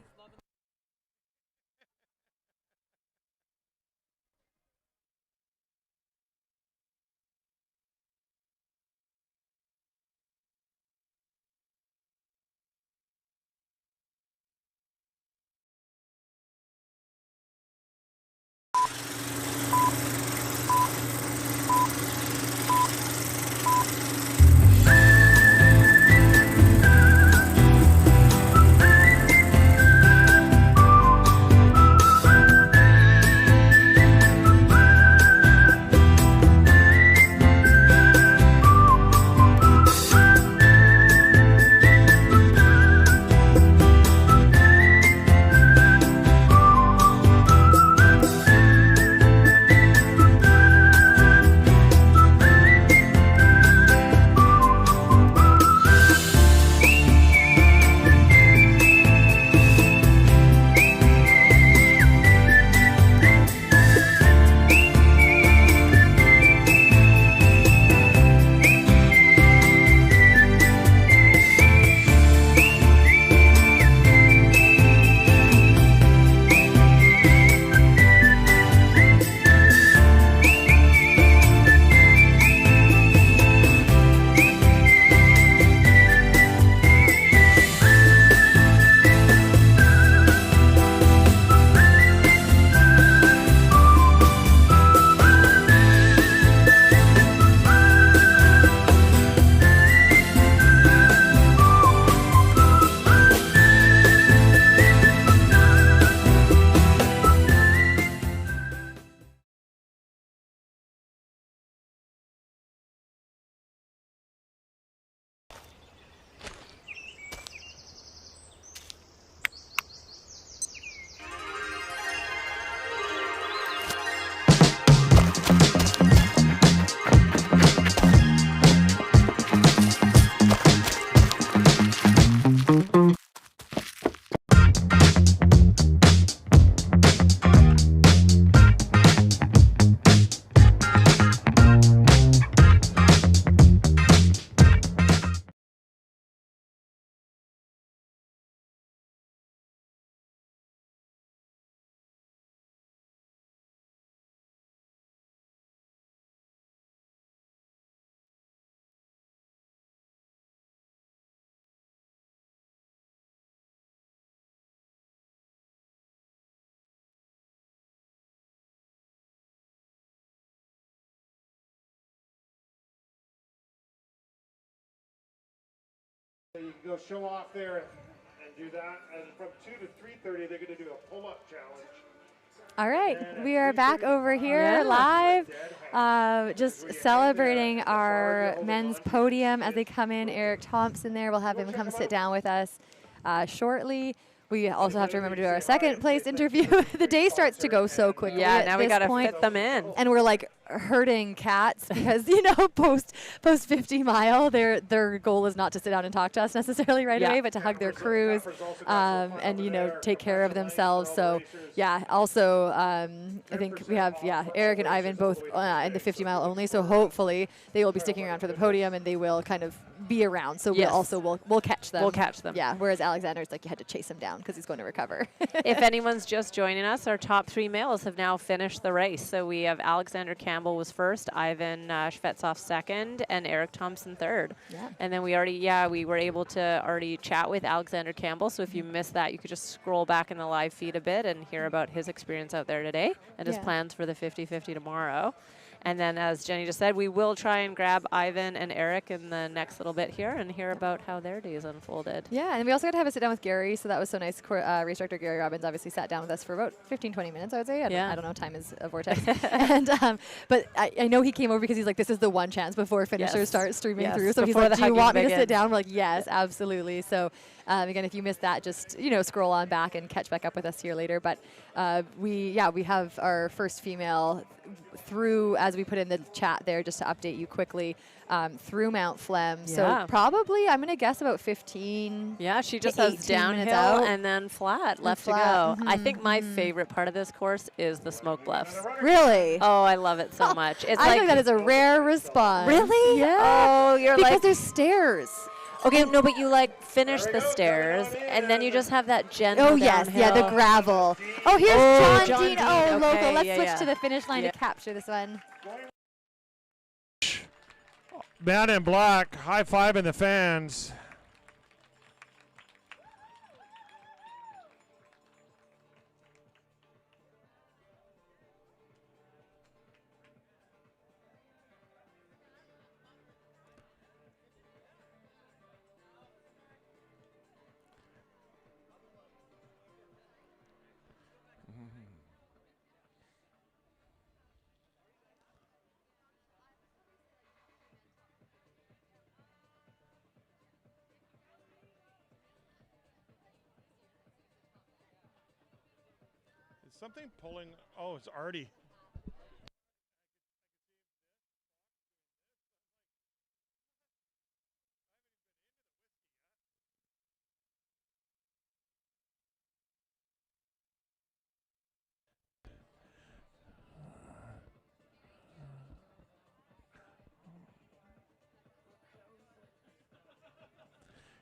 So you can go show off there and do that. And from 2 to 3:30, they're going to do a pull-up challenge. All right, we are back over here live, just celebrating our men's podium as they come in. Eric Thompson there, we'll have him come sit down with us shortly. We also have to remember to do our second place interview. The day starts to go so quickly. Yeah, now we got to point, fit them in. And we're like herding cats because, you know, post 50 mile, their goal is not to sit down and talk to us necessarily right away, but to hug their crews and, you know, take care of themselves. So, yeah, also I think we have, Eric and Ivan both in the 50 mile only. So hopefully they will be sticking around for the podium and they will kind of be around. So we'll catch them. We'll catch them. Yeah, whereas Alexander's like you had to chase him down because he's going to recover. If anyone's just joining us, our top 3 males have now finished the race. So we have Alexander Campbell was first, Ivan Shvetsov second, and Eric Thompson third. Yeah. And then we were able to already chat with Alexander Campbell. So if you missed that, you could just scroll back in the live feed a bit and hear about his experience out there today and his plans for the 50-50 tomorrow. And then, as Jenny just said, we will try and grab Ivan and Eric in the next little bit here and hear about how their days unfolded. Yeah, and we also got to have a sit down with Gary, so that was so nice. Race director Gary Robbins obviously sat down with us for about 15-20 minutes, I would say. I don't know, time is a vortex. And but I know he came over because he's like, this is the one chance before finishers start streaming through. So he's like, do you want me to sit down? We're like, yes, absolutely. So again, if you missed that, just scroll on back and catch back up with us here later. But we have our first female through, as we put in the chat there, just to update you quickly, through Mount Flem. So probably, I'm going to guess about 15. Yeah, she just has downhill and then flat left to go. I think my favorite part of this course is the smoke bluffs. Really? Oh, I love it so much. It's I think that is a rare response. Really? Yeah. Oh, you're because like there's stairs. Okay, no, but you like finish the stairs, and then you just have that gentle downhill. Yeah, the gravel. Oh, here's John Dean. Oh, okay, local. Let's switch to the finish line to capture this one. Man in black, high-fiving the fans. Something pulling. Oh, it's Artie.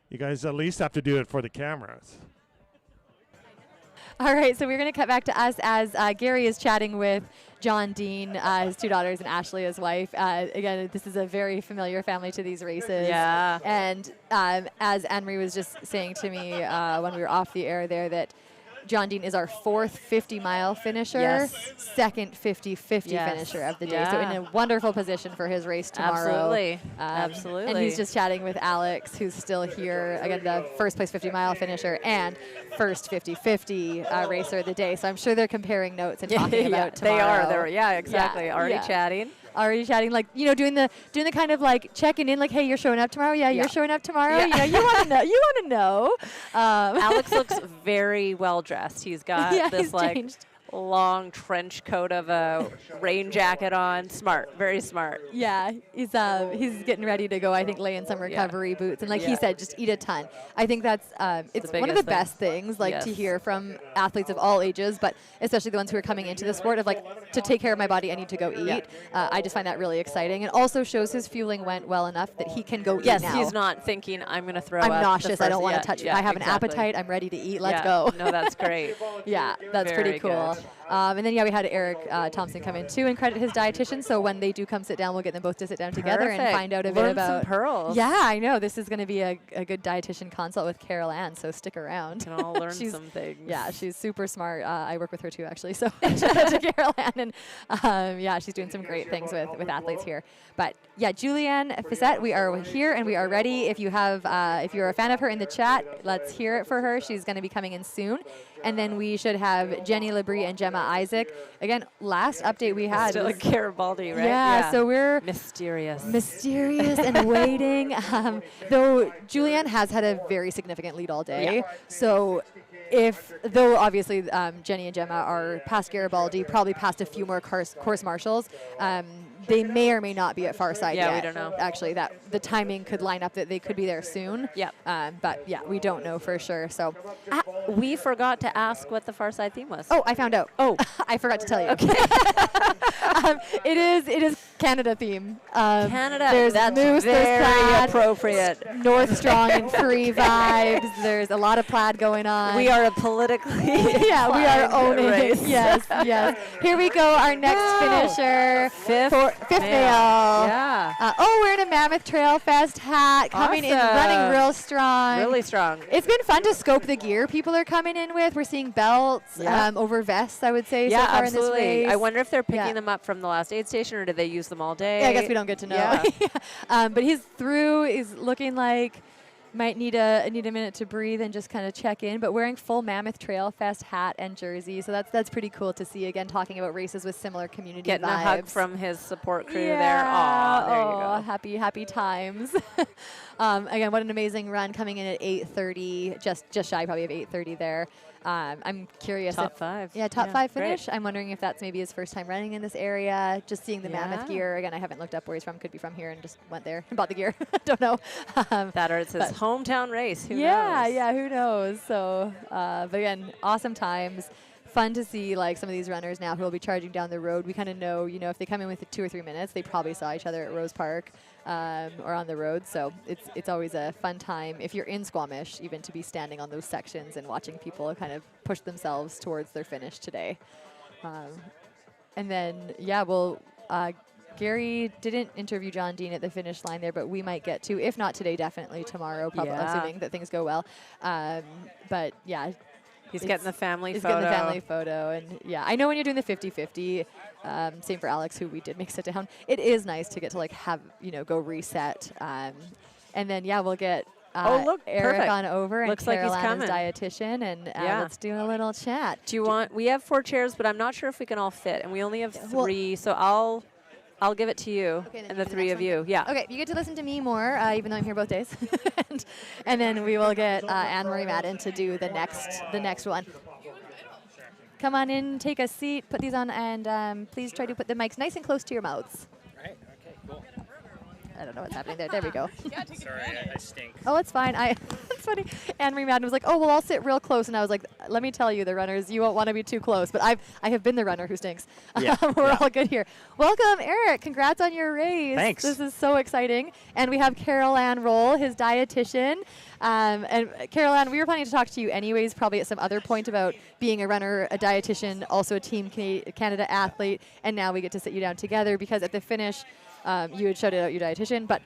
You guys at least have to do it for the cameras. All right, so we're going to cut back to us as Gary is chatting with John Dean, his 2 daughters, and Ashley, his wife. Again, this is a very familiar family to these races. Yeah. And as Anne-Marie was just saying to me when we were off the air there, that John Dean is our 4th 50-mile finisher, 2nd 50-50 finisher of the day. So in a wonderful position for his race tomorrow. Absolutely. And he's just chatting with Alex, who's still here, again, the first place 50-mile finisher and first 50-50 racer of the day. So I'm sure they're comparing notes and talking about tomorrow. They are. Exactly. Already chatting. Already chatting, like, doing the kind of like checking in, like, hey, you're showing up tomorrow. Yeah, you're showing up tomorrow. Yeah. You want to know. You want to know. Alex looks very well dressed. He's got this he's like changed. long trench coat of a rain jacket on. Smart, very smart. Yeah, he's getting ready to go. I think lay in some recovery boots, and like he said, just eat a ton. I think that's it's one of the best things, like to hear from athletes of all ages, but especially the ones who are coming into the sport of like, to take care of my body, I need to go eat. I just find that really exciting, and also shows his fueling went well enough that he can go eat now. Yes, he's not thinking I'm going to throw I'm up. nauseous. I don't want to touch it. I have an appetite. I'm ready to eat. Let's go. No, that's great. Yeah, that's Very pretty cool. good. And then, yeah, we had Eric Thompson come in, too, and credit his dietitian. So when they do come sit down, we'll get them both to sit down together and find out a bit about... some pearls. Yeah, I know. This is going to be a good dietitian consult with Carol Ann, so stick around. Can all learn some things. Yeah, she's super smart. I work with her, too, actually. So shout out to Carol Ann. And, yeah, she's doing some great things with athletes here. But, yeah, Julianne Fissette, we are here and we are ready. If you're a fan of her in the chat, let's hear it for her. She's going to be coming in soon. And then we should have Jenny Labrie and Gemma Isaac. Again, last update we had. Still like Garibaldi, right? Yeah, so we're mysterious and waiting. Though Julianne has had a very significant lead all day. Yeah. So though obviously Jenny and Gemma are past Garibaldi, probably past a few more course marshals, they may or may not be at far side yet. Yeah, we don't know. Actually, that the timing could line up that they could be there soon. Yeah. But yeah, we don't know for sure. So we forgot to ask what the Far Side theme was. Oh, I found out. Oh, I forgot to tell you. Okay. It is Canada theme. Canada. There's That's moose, very there's plaid, appropriate. North Strong and free vibes. There's a lot of plaid going on. We are a politically we are owning race. it. Yes. Here we go. Our next finisher. Fifth male. Yeah. We're in a Mammoth Trail Fest hat, coming in, running real strong. Really strong. It's been fun to scope the gear people are coming in with. We're seeing belts over vests, I would say, so far in this race. I wonder if they're picking them up from the last aid station, or did they use them all day? Yeah, I guess we don't get to know. Yeah. But he's through. He's looking like might need a minute to breathe and just kind of check in. But wearing full Mammoth Trail Fest hat and jersey, so that's pretty cool to see. Again, talking about races with similar community Getting vibes. a hug from his support crew there. Aw, there you go. Happy times. Again, what an amazing run, coming in at 8:30, just shy probably of 8:30 there. I'm curious. Top five. Yeah, top five finish. Great. I'm wondering if that's maybe his first time running in this area. Just seeing the Mammoth gear. Again, I haven't looked up where he's from. Could be from here and just went there and bought the gear. Don't know. That or it's his hometown race. Who knows? Yeah, who knows? So, but again, awesome times. Fun to see like some of these runners now who will be charging down the road. We kind of know, if they come in with 2 or 3 minutes, they probably saw each other at Rose Park or on the road. So it's always a fun time if you're in Squamish, even to be standing on those sections and watching people kind of push themselves towards their finish today. And then, Gary didn't interview John Dean at the finish line there, but we might get to, if not today, definitely tomorrow, probably, assuming that things go well. But yeah. He's getting the family photo. He's getting the family photo. And yeah, I know when you're doing the 50-50, same for Alex, who we did make sit down, it is nice to get to like have, go reset. And then, we'll get Eric perfect. on over Looks and like he's Carolina's coming. dietitian, and let's do a little chat. Do you want, we have 4 chairs, but I'm not sure if we can all fit, and we only have 3, so I'll give it to you and the 3 of you. Yeah. Okay, you get to listen to me more, even though I'm here both days. and then we will get Anne-Marie Madden to do the next one. Come on in, take a seat, put these on, and please try to put the mics nice and close to your mouths. Right, okay, cool. I don't know what's happening there. There we go. Sorry, I stink. Oh, it's fine. It's funny. Anne-Marie Madden was like, "Oh, well, I'll sit real close," and I was like, "Let me tell you, the runners, you won't want to be too close." But I have been the runner who stinks. Yeah, We're all good here. Welcome, Eric. Congrats on your race. Thanks. This is so exciting. And we have Carol Ann Roll, his dietitian. And Carol Ann, we were planning to talk to you anyways, probably at some other point about being a runner, a dietitian, also a Team Canada athlete, and now we get to sit you down together because at the finish, you had shouted out your dietitian, but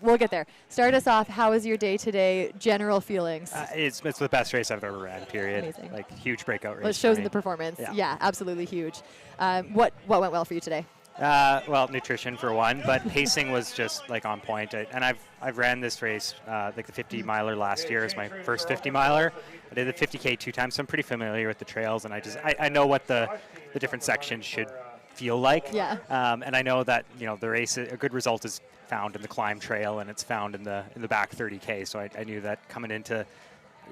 we'll get there. Start us off. How was your day today? General feelings. It's the best race I've ever ran, period. Amazing. Like, huge breakout race. Well, it shows for in me. the performance. Yeah. Yeah, absolutely huge. What went well for you today? Well, nutrition for one, but pacing was just like on point. And I've ran this race, like the 50 miler last year is my first 50 miler. I did the 50K 2 times, so I'm pretty familiar with the trails, and I know what the different sections should feel like. Yeah. And I know that the race, a good result is found in the climb trail, and it's found in the back 30K. So I knew that coming into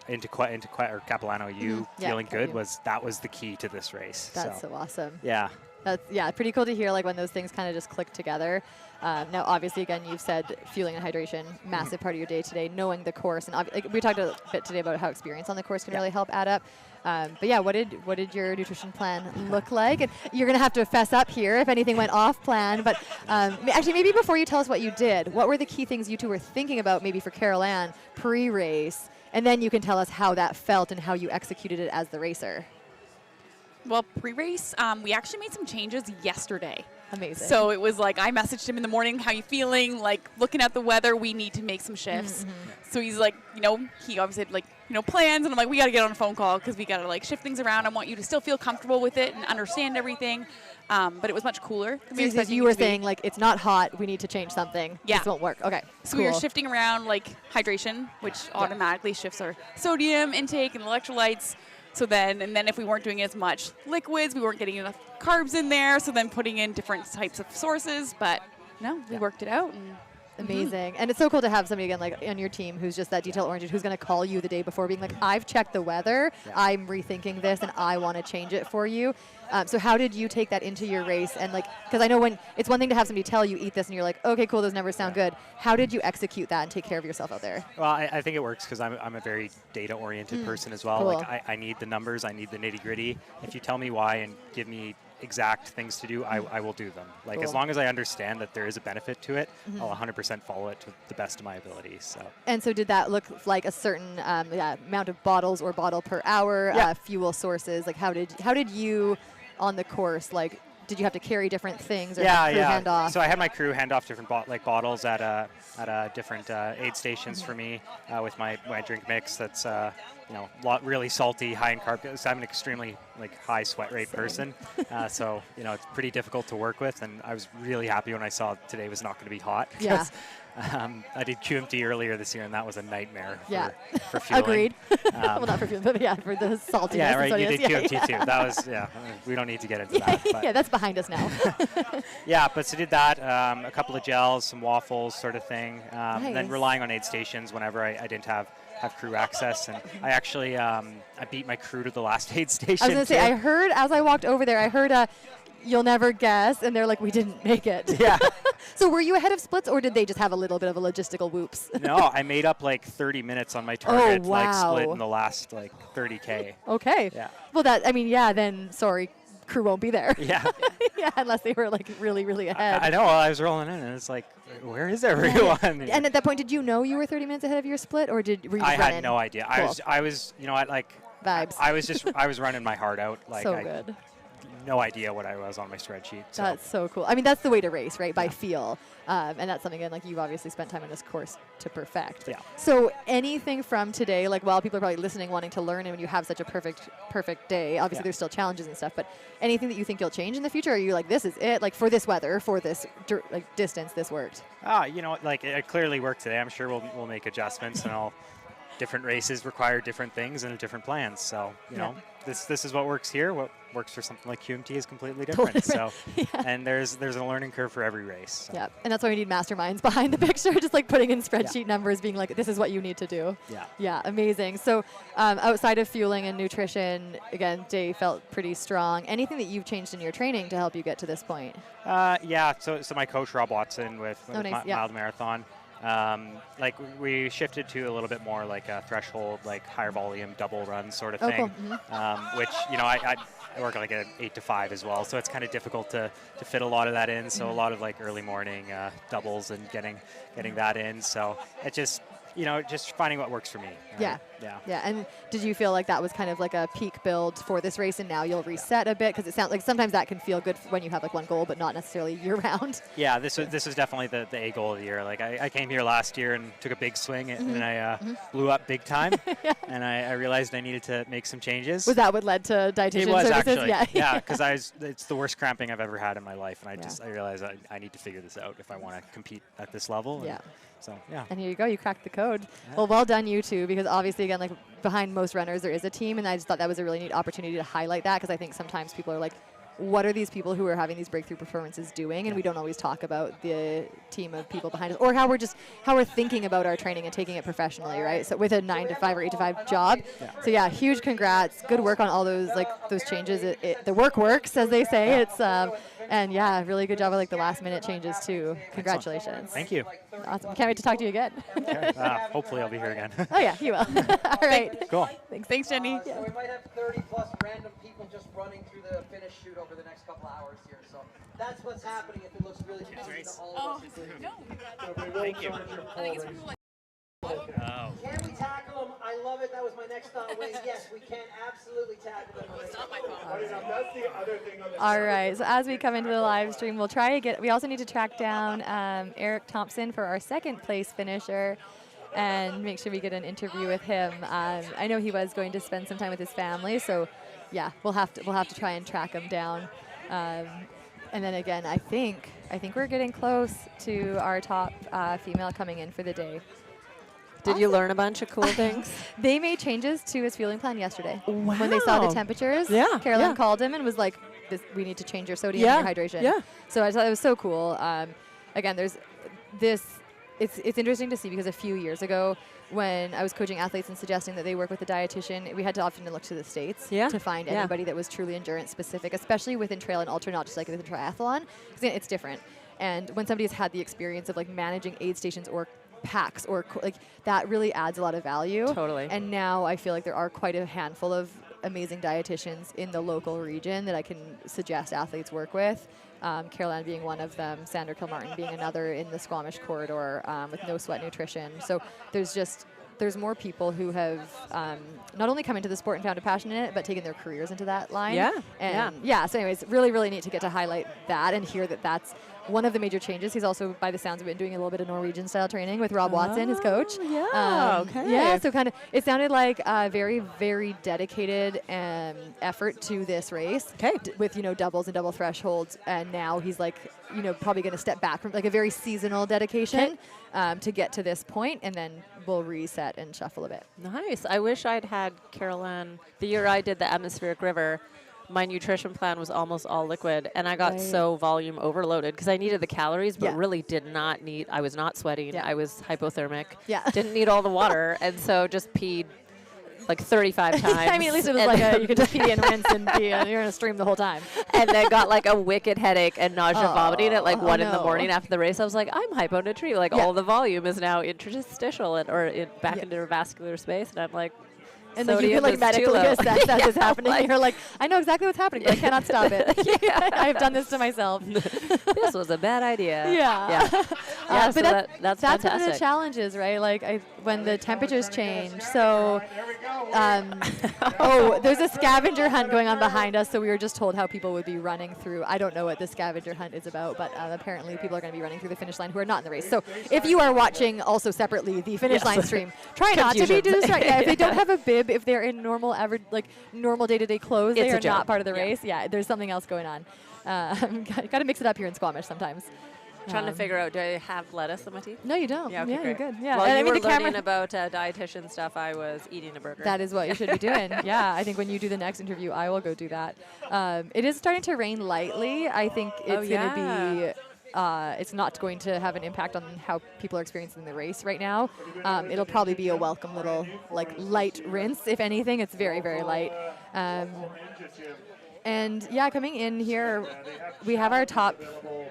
Capilano U feeling good was the key to this race. That's so awesome. Yeah. That's pretty cool to hear, like when those things kind of just click together. Now, obviously, again, you've said fueling and hydration, massive part of your day today, knowing the course, and we talked a bit today about how experience on the course can really help add up. But yeah, what did your nutrition plan look like? And you're gonna have to fess up here if anything went off plan. But actually, maybe before you tell us what you did, what were the key things you two were thinking about, maybe for Carol Ann pre-race, and then you can tell us how that felt and how you executed it as the racer. Well, pre-race, we actually made some changes yesterday. Amazing. So it was like I messaged him in the morning, how you feeling? Like looking at the weather, we need to make some shifts. So he's like, he obviously had like, plans, and I'm like, we got to get on a phone call because we got to like shift things around. I want you to still feel comfortable with it and understand everything. But it was much cooler. So you were saying like it's not hot, we need to change something. Yeah. This won't work. Okay. So we were shifting around like hydration, which automatically shifts our sodium intake and electrolytes. So then if we weren't doing as much liquids, we weren't getting enough carbs in there. So then putting in different types of sources. But no, we worked it out. And amazing. And it's so cool to have somebody again like on your team who's just that detail-oriented, who's going to call you the day before being like, I've checked the weather, I'm rethinking this, and I want to change it for you. So how did you take that into your race? And like, because I know when it's one thing to have somebody tell you eat this and you're like, okay, cool, those numbers sound good. How did you execute that and take care of yourself out there? Well, I think it works because I'm a very data-oriented person as well. Cool. Like I need the numbers, I need the nitty-gritty. If you tell me why and give me exact things to do, I will do them. Like as long as I understand that there is a benefit to it, I'll 100% follow it to the best of my ability. So. And so did that look like a certain amount of bottles or bottle per hour, fuel sources? Like how did you on the course, like did you have to carry different things or have crew hand off? So I had my crew hand off different bottles at different aid stations for me with my drink mix. That's really salty, high in carb. So I'm an extremely high sweat rate person, so it's pretty difficult to work with. And I was really happy when I saw today was not going to be hot. Yeah. I did QMT earlier this year, and that was a nightmare for fueling. Agreed. Well, not for fueling, but for the saltiness. Yeah, right. And You did QMT too. That was we don't need to get into that. But. Yeah, that's behind us now. Yeah, but so did that. A couple of gels, some waffles, sort of thing. And then relying on aid stations whenever I didn't have crew access, and I actually I beat my crew to the last aid station. I was going to say, I heard as I walked over there, I heard you'll never guess, and they're like, we didn't make it. Yeah. So were you ahead of splits, or did they just have a little bit of a logistical whoops? No, I made up 30 minutes on my target, split in the last 30K. Okay. Yeah. Well, then sorry, crew won't be there. Yeah. Yeah, unless they were really, really ahead. I know. I was rolling in, and it's like, where is everyone? And at that point, did you know you were 30 minutes ahead of your split, or were you just I running? had no idea. Cool. I was, vibes. I was running my heart out. So good. No idea what I was on my spreadsheet. So. That's so cool. I mean, that's the way to race, right? By feel. And that's something, again, you've obviously spent time on this course to perfect. Yeah. So anything from today, while people are probably listening, wanting to learn, and when you have such a perfect day, obviously there's still challenges and stuff, but anything that you think you'll change in the future? Or are you like, this is it? For this weather, for this distance, this worked? It clearly worked today. I'm sure we'll make adjustments, and different races require different things and different plans. So, this is what works here. What works for something like QMT is completely different. So, and there's a learning curve for every race. So. Yeah, and that's why we need masterminds behind the picture, just putting in spreadsheet numbers, being like, this is what you need to do. Yeah. Yeah, amazing. So outside of fueling and nutrition, again, day felt pretty strong. Anything that you've changed in your training to help you get to this point? So my coach, Rob Watson, with Mild Marathon, we shifted to a little bit more a threshold, higher volume double run sort of thing, cool. Which, I work an 8 to 5 as well. So it's kind of difficult to fit a lot of that in. So a lot of early morning doubles and getting that in. So it just finding what works for me. Right? Yeah. And did you feel like that was kind of a peak build for this race, and now you'll reset a bit? Because it sounds like sometimes that can feel good when you have one goal, but not necessarily year round. Yeah, this was definitely the A goal of the year. I came here last year and took a big swing, and I blew up big time, and I realized I needed to make some changes. Was that what led to dietitian It was services? actually, yeah, because it's the worst cramping I've ever had in my life, and I realized I need to figure this out if I want to compete at this level. Yeah. So, yeah. And here you go. You cracked the code. Yeah. Well done, you two, because obviously, again, behind most runners, there is a team, and I just thought that was a really neat opportunity to highlight that, because I think sometimes people are like, what are these people who are having these breakthrough performances doing? And we don't always talk about the team of people behind us, or how we're thinking about our training and taking it professionally, right? So with a 9 to 5 or 8 to 5 job. Yeah. So yeah, huge congrats. Good work on all those those changes. The work works, as they say. It's and yeah, really good job with the last minute changes too. Congratulations. Excellent. Thank you. Awesome. Can't wait to talk to you again. Hopefully I'll be here again. Oh yeah, you will. All right. Cool. Thanks, Jenny. So we might have 30 plus random people just running through the finish chute over the next couple hours here. So that's what's happening if it looks really confusing to all of us. Thank you. Can we tackle them? I love love it. That was my next thought. Wayne, yes, we can absolutely tackle them. It's not my All right, so as we come into the live stream, we'll try to get, we also need to track down Eric Thompson for our second place finisher and make sure we get an interview with him. I know he was going to spend some time with his family, so yeah, we'll have to try and track him down. And then again, I think we're getting close to our top female coming in for the day. Did you learn a bunch of cool things? They made changes to his fueling plan yesterday. Wow. When they saw the temperatures, Carolyn called him and was like, we need to change your sodium and your hydration. Yeah. So I thought it was so cool. Again, there's this, it's interesting to see because a few years ago when I was coaching athletes and suggesting that they work with a dietitian, we had to often look to the States to find anybody that was truly endurance specific, especially within trail and ultra, not just like within triathlon, because it's different. And when somebody's had the experience of like managing aid stations or packs or like that really adds a lot of value. Totally. And now I feel like there are quite a handful of amazing dietitians in the local region that I can suggest athletes work with. Caroline being one of them, Sandra Kilmartin being another in the Squamish corridor with No Sweat Nutrition. So there's more people who have not only come into the sport and found a passion in it, but taken their careers into that line. So anyways, really, really neat to get to highlight that and hear that that's one of the major changes. He's also, by the sounds of it, doing a little bit of Norwegian style training with Rob Watson, his coach. Yeah, so kind of, it sounded like a very, very dedicated effort to this race with, doubles and double thresholds. And now he's like, probably going to step back from like a very seasonal dedication to get to this point, and then we'll reset and shuffle a bit. Nice. I wish I'd had Caroline the year I did the Atmospheric River. My nutrition plan was almost all liquid, and I got so volume overloaded because I needed the calories, but really did not need, I was not sweating. I was hypothermic. Didn't need all the water, and so just peed like 35 times. I mean, at least it was like you could just pee and rinse and pee, and you're in a stream the whole time. And then got like a wicked headache and nausea vomiting at like 1 in the morning after the race. I was like, I'm hyponatremia. Like all the volume is now interstitial or back into vascular space, and I'm like, and then you can like medically assess that is happening. Like, you're like, I know exactly what's happening, but I cannot stop it. I've done this to myself. This was a bad idea. But so that's one of fantastic. the challenges, right? Like when the temperatures change. So, there's a scavenger hunt going on behind us. So we were just told how people would be running through. I don't know what the scavenger hunt is about, but apparently people are going to be running through the finish line who are not in the race. So if you are watching also separately the finish line stream, try not to be distracted. If they don't have a bib, if they're in normal average, like normal day-to-day clothes, they are not part of the race. There's something else going on. Got to mix it up here in Squamish sometimes. Trying to figure out, do I have lettuce in my teeth? No, you don't. Yeah, okay, you're good. Yeah. While you were learning about dietitian stuff, I was eating a burger. That is what you should be doing. I think when you do the next interview, I will go do that. It is starting to rain lightly. I think it's going to be... it's not going to have an impact on how people are experiencing the race right now. It'll probably be a welcome little like light rinse, if anything. It's very, very light. And coming in here, we have our top 4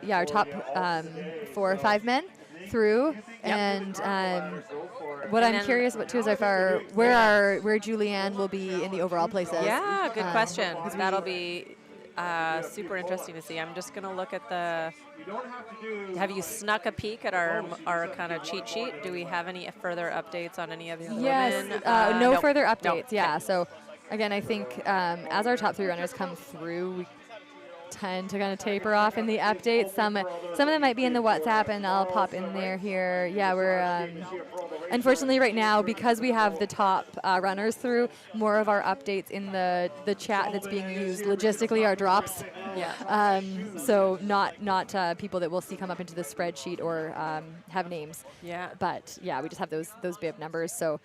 or 5 men through. And what I'm curious about too is where Julianne will be in the overall places. Yeah, good question. That'll be super interesting to see. I'm just going to look at have you snuck a peek at our kind of cheat sheet? Do we have any further updates on any of the other women? No further updates. No. So again, I think as our top 3 runners come through, we tend to kind of taper off in the updates. Some of them might be in the WhatsApp, and I'll pop in there here. We're unfortunately right now, because we have the top runners through, more of our updates in the chat that's being used logistically are drops. So not people that we'll see come up into the spreadsheet or have names. But we just have those bib numbers. So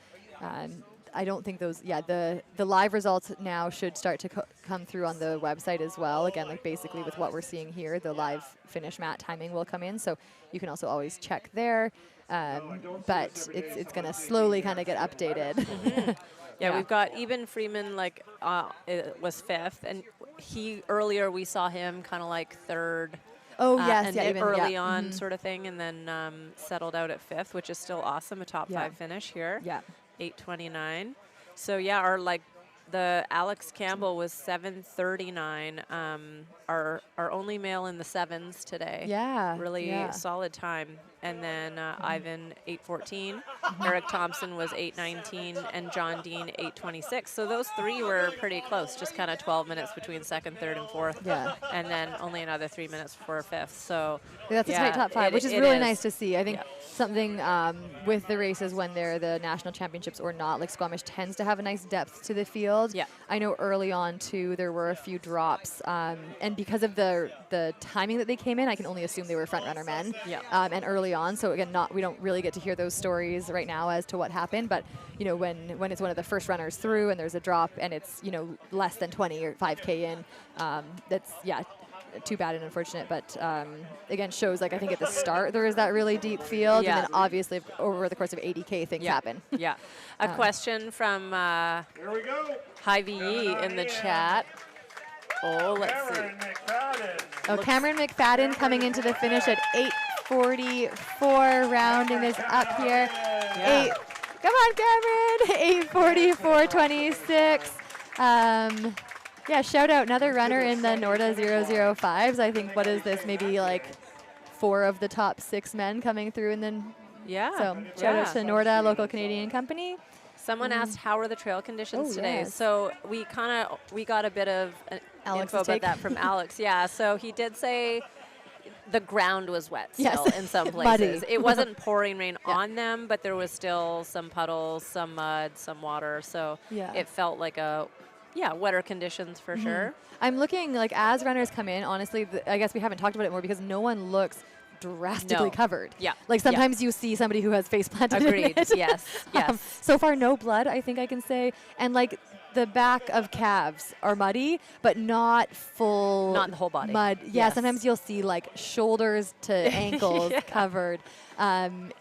I don't think those, the live results now should start to come through on the website as well. Again, like basically with what we're seeing here, the live finish mat timing will come in. So you can also always check there. But it's going to slowly kind of get updated. We've got Eben Freeman, it was 5th. And earlier we saw him kind of like 3rd. Early on sort of thing. And then settled out at 5th, which is still awesome. A top 5 finish here. 8:29. So the Alex Campbell was 7:39. Our only male in the 7s today. Really solid time. and then Ivan 8:14. Eric Thompson was 8:19, and John Dean 8:26. So those three were pretty close, just kind of 12 minutes between second, third, and fourth. Yeah. And then only another 3 minutes for fifth. So that's a tight top five, which is really nice to see. I think something with the races when they're the national championships or not, like Squamish tends to have a nice depth to the field. Yeah. I know early on too there were a few drops, and because of the timing that they came in, I can only assume they were front runner men. Yeah. And early on, so again, we don't really get to hear those stories right now as to what happened, but you know when it's one of the first runners through and there's a drop and it's less than 20 or 5K in, that's too bad and unfortunate, but again shows like I think at the start there is that really deep field, and then obviously over the course of 80K things happen. Yeah. A question from Here we go. High VE in the chat. Oh, let's see. Cameron McFadden coming into the finish at 8:44, rounding this up here. Come on, Cameron! 8:44.26. Yeah, shout out another runner in the Norda 005s. I think, what is this, maybe like 4 of the top 6 men coming through, and then so shout out to Norda, local Canadian company. Someone asked how are the trail conditions today. Yes. So we got a bit of info about that from Alex. Yeah, so he did say the ground was wet still in some places. It wasn't pouring rain on them, but there was still some puddles, some mud, some water. So it felt like wetter conditions for sure. I'm looking, like, as runners come in, honestly, I guess we haven't talked about it more because no one looks drastically covered. Yeah. Like sometimes you see somebody who has face planted. Agreed. In it. Yes. Yes. So far, no blood, I think I can say. And like the back of calves are muddy, but not full. Not the whole body. Mud. Yeah. Sometimes you'll see like shoulders to ankles covered.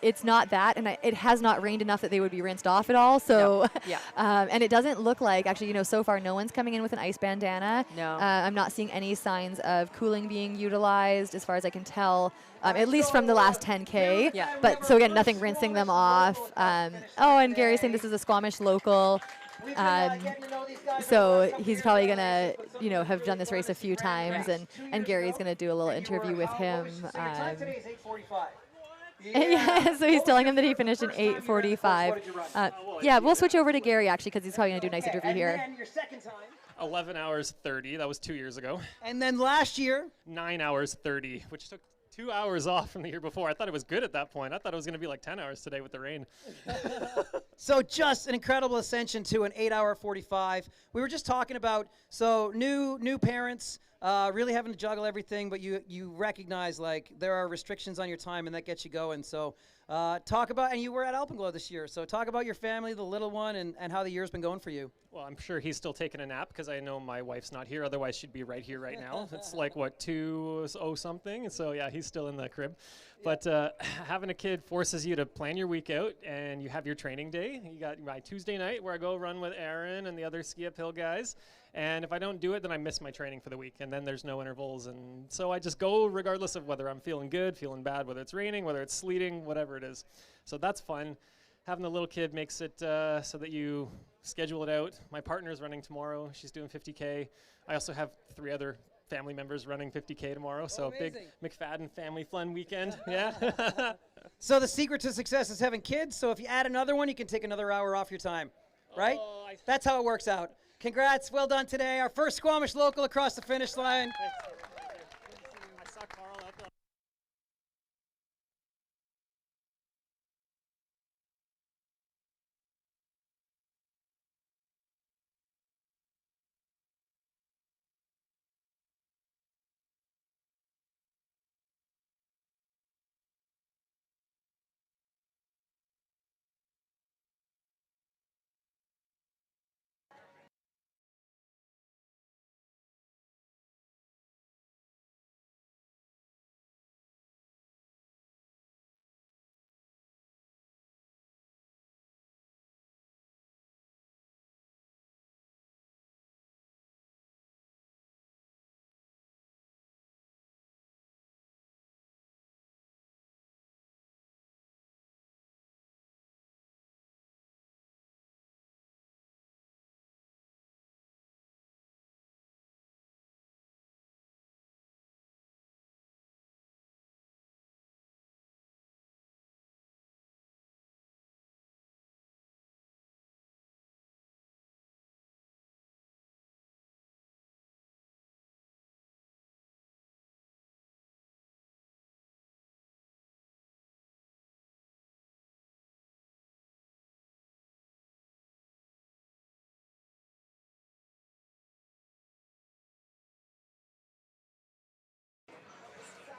It's not that, and it has not rained enough that they would be rinsed off at all. So, and it doesn't look like, actually, so far no one's coming in with an ice bandana. No. I'm not seeing any signs of cooling being utilized, as far as I can tell, at least from the last 10K. Yeah. But so again, nothing rinsing them off. And Gary's saying this is a Squamish local. So he's probably gonna, have done this race a few times, and Gary's gonna do a little interview with him. So he's telling him that he finished in 8:45. We'll switch over to Gary actually because he's probably gonna do a nice interview here. 11 hours 30. That was 2 years ago. And then last year, 9 hours 30, which took 2 hours off from the year before. I thought it was good at that point. I thought it was going to be like 10 hours today with the rain. So just an incredible ascension to an 8-hour 45. We were just talking about, so new parents, really having to juggle everything, but you recognize like there are restrictions on your time and that gets you going. So talk about, and you were at Alpenglow this year, so talk about your family, the little one, and how the year's been going for you. Well, I'm sure he's still taking a nap because I know my wife's not here. Otherwise, she'd be right here right now. It's like, 2:00 something? And so, yeah, he's still in the crib. But having a kid forces you to plan your week out, and you have your training day. You got my Tuesday night where I go run with Aaron and the other ski uphill guys. And if I don't do it, then I miss my training for the week. And then there's no intervals. And so I just go regardless of whether I'm feeling good, feeling bad, whether it's raining, whether it's sleeting, whatever it is. So that's fun. Having a little kid makes it so that you schedule it out. My partner's running tomorrow. She's doing 50K. I also have 3 other family members running 50K tomorrow. So big McFadden family fun weekend. Yeah. So the secret to success is having kids. So if you add another one, you can take another hour off your time, right? That's how it works out. Congrats. Well done today. Our first Squamish local across the finish line.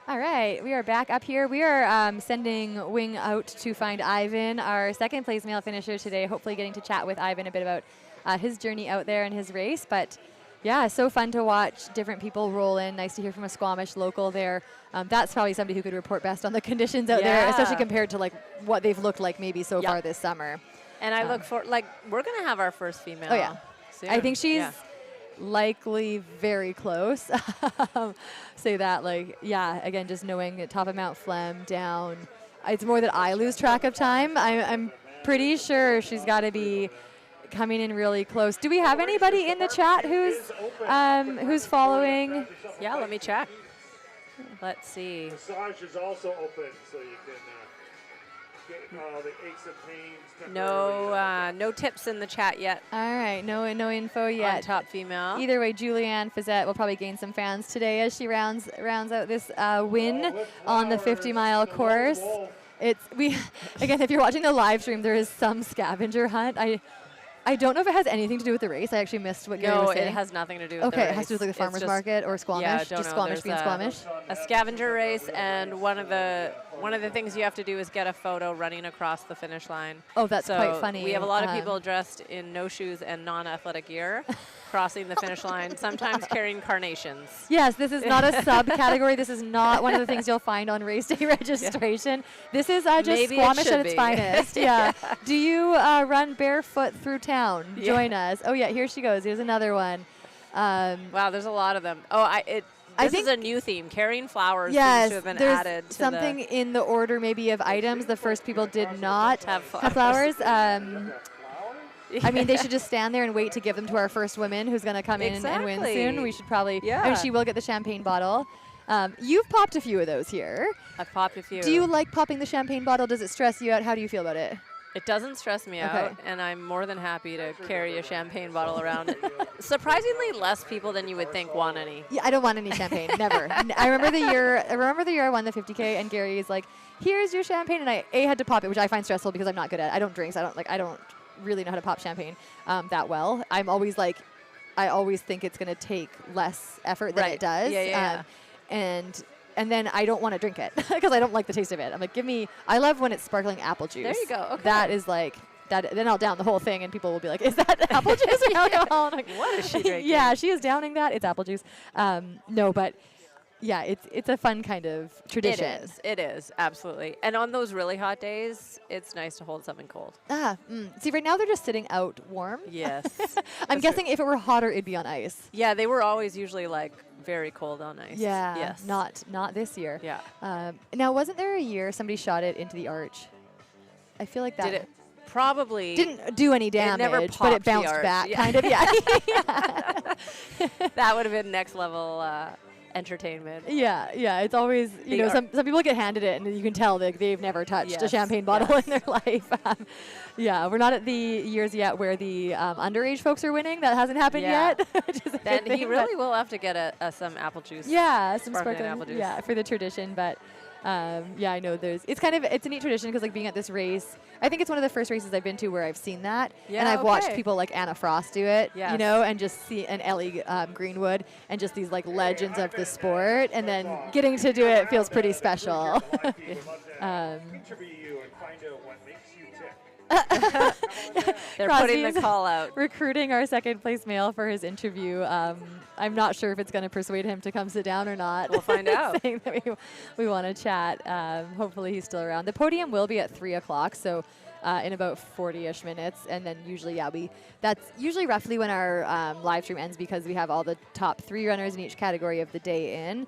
All right, we are back up here. We are sending Wing out to find Ivan, our second place male finisher today, hopefully getting to chat with Ivan a bit about his journey out there and his race. But yeah, so fun to watch different people roll in. Nice to hear from a Squamish local there. That's probably somebody who could report best on the conditions out there, especially compared to like what they've looked like maybe so far this summer. And I look for, like, we're going to have our first female. Oh, yeah. Soon. I think she's likely very close. Say that, like, yeah, again, just knowing top of Mount Flem down. It's more that I lose track of time. I'm pretty sure she's got to be coming in really close. Do we have anybody in the chat who's following? Yeah, let me check. Let's see. Massage is also open, so you can get the aches and pains. No tips in the chat yet. All right, no info yet. On top female. Either way, Julianne Fazette will probably gain some fans today as she rounds out this win on the 50-mile course. Again, if you're watching the live stream, there is some scavenger hunt. I don't know if it has anything to do with the race. I actually missed what Gary was saying. No, it has nothing to do with the race. Okay, it has to do with like the farmer's market or Squamish? Yeah, just Squamish being Squamish? A scavenger race, and one of the things you have to do is get a photo running across the finish line. Oh, that's quite funny. We have a lot of people dressed in no shoes and non-athletic gear crossing the finish line, sometimes carrying carnations. Yes, this is not a subcategory. This is not one of the things you'll find on race day registration. This is just Maybe Squamish it at its finest. Yeah. Do you run barefoot through town? Join us. Oh, yeah, here she goes. Here's another one. Wow, there's a lot of them. This is a new theme. Carrying flowers seems to have been added to something in the order maybe of items. The first people did not have flowers. I mean, they should just stand there and wait to give them to our first woman who's going to come in and win soon. We should probably, I mean, she will get the champagne bottle. You've popped a few of those here. I've popped a few. Do you like popping the champagne bottle? Does it stress you out? How do you feel about it? It doesn't stress me out, and I'm more than happy to carry a champagne bottle around. Surprisingly, less people than you would think want any. Yeah, I don't want any champagne, never. I remember the year I won the 50K, and Gary's like, "Here's your champagne," and I had to pop it, which I find stressful because I'm not good at it. I don't drink, so I don't really know how to pop champagne that well. I'm always like, I always think it's going to take less effort than it does. And then I don't want to drink it because I don't like the taste of it. I'm like, I love when it's sparkling apple juice. There you go. Okay. That is like, then I'll down the whole thing and people will be like, is that apple juice or alcohol? I'm like, what is she drinking? Yeah, she is downing that. It's apple juice. No, but yeah, it's a fun kind of tradition. It is, absolutely. And on those really hot days, it's nice to hold something cold. See, right now they're just sitting out warm. Yes. I'm guessing if it were hotter, it'd be on ice. Yeah, they were always usually like very cold on ice. Yeah. Yes. Not this year. Yeah. Now, wasn't there a year somebody shot it into the arch? I feel like that. Did it? Probably. Didn't do any damage, but it bounced back, kind of. Yeah. That would have been next level entertainment. Yeah. It's always, some people get handed it, and you can tell they've never touched a champagne bottle in their life. We're not at the years yet where the underage folks are winning. That hasn't happened yet. Then he really will have to get some apple juice. Yeah, some sparkling apple juice. Yeah, for the tradition, but. I know it's a neat tradition because like being at this race, I think it's one of the first races I've been to where I've seen that, and I've watched people like Anna Frost do it, and just see an Ellie Greenwood and just these like legends of the sport, and then getting to do it feels pretty special. They're putting the call out. Recruiting our second place male for his interview. I'm not sure if it's going to persuade him to come sit down or not. We'll find out. Saying that we want to chat. Hopefully he's still around. The podium will be at 3 o'clock, so in about 40-ish minutes. And then usually, that's usually roughly when our live stream ends because we have all the top 3 runners in each category of the day in.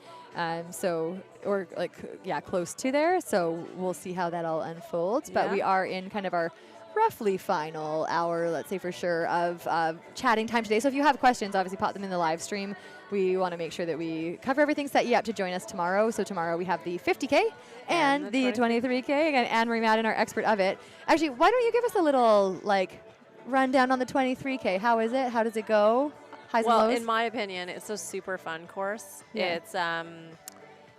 Close to there. So we'll see how that all unfolds. But we are in kind of our roughly final hour, let's say for sure, of chatting time today. So if you have questions, obviously pop them in the live stream. We want to make sure that we cover everything, set you up to join us tomorrow. So tomorrow we have the 50K and the 23K. Again, Anne-Marie Madden, our expert of it. Actually, why don't you give us a little rundown on the 23K? How is it? How does it go? Highs and lows? In my opinion, it's a super fun course. Yeah.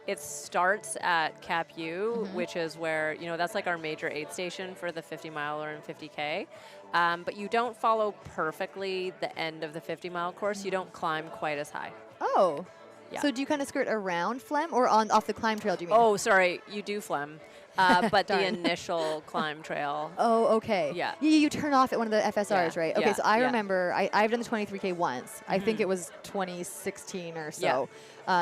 It starts at Cap U, which is where, that's like our major aid station for the 50-miler and 50K. But you don't follow perfectly the end of the 50-mile course. You don't climb quite as high. Oh. Yeah. So do you kind of skirt around Phlegm or off the climb trail, do you mean? Oh, sorry, you do Phlegm. But the Darn. initial climb trail. Oh, okay. Yeah. You turn off at one of the FSRs, Yeah, right? Okay, yeah, so I yeah. remember I've done the 23K once. I think it was 2016 or so,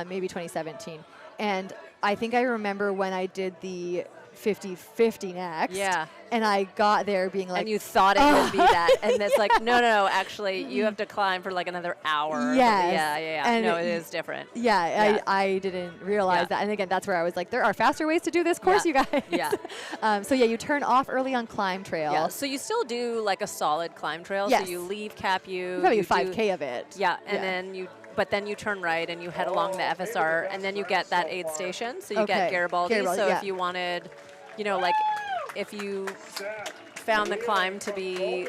maybe 2017. And I think I remember when I did the 50-50 next. Yeah. And I got there being like, And you thought it would be that. And it's like, no, actually, you have to climb for like another hour. Yes. Yeah. And No, it is different. yeah, Yeah. I didn't realize Yeah. that. And again, that's where I was like, there are faster ways to do this course, you guys. Yeah. So yeah, you turn off early on climb trail. Yeah, so you still do like a solid climb trail. Yes. So you leave Capu. You probably you do 5K of it. Yeah, and Yeah. then you turn right and you head along the FSR, and then you get that aid station. So you Okay. get Garibaldi. Garibaldi, So yeah. if you wanted, like if you found the climb to be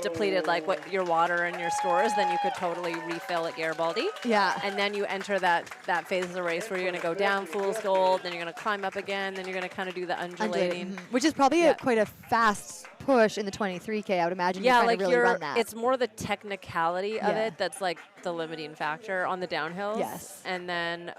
depleted, like what your water and your stores, then you could totally refill at Garibaldi. Yeah. And then you enter that phase of the race where you're going to go down Fool's Gold, then you're going to climb up again, then you're going to kind of do the undulating. Which is probably Yeah. quite a fast push in the 23K. I would imagine Yeah, you kind like of really run that. it's more the technicality of Yeah. it that's like the limiting factor on the downhills. Yes. And then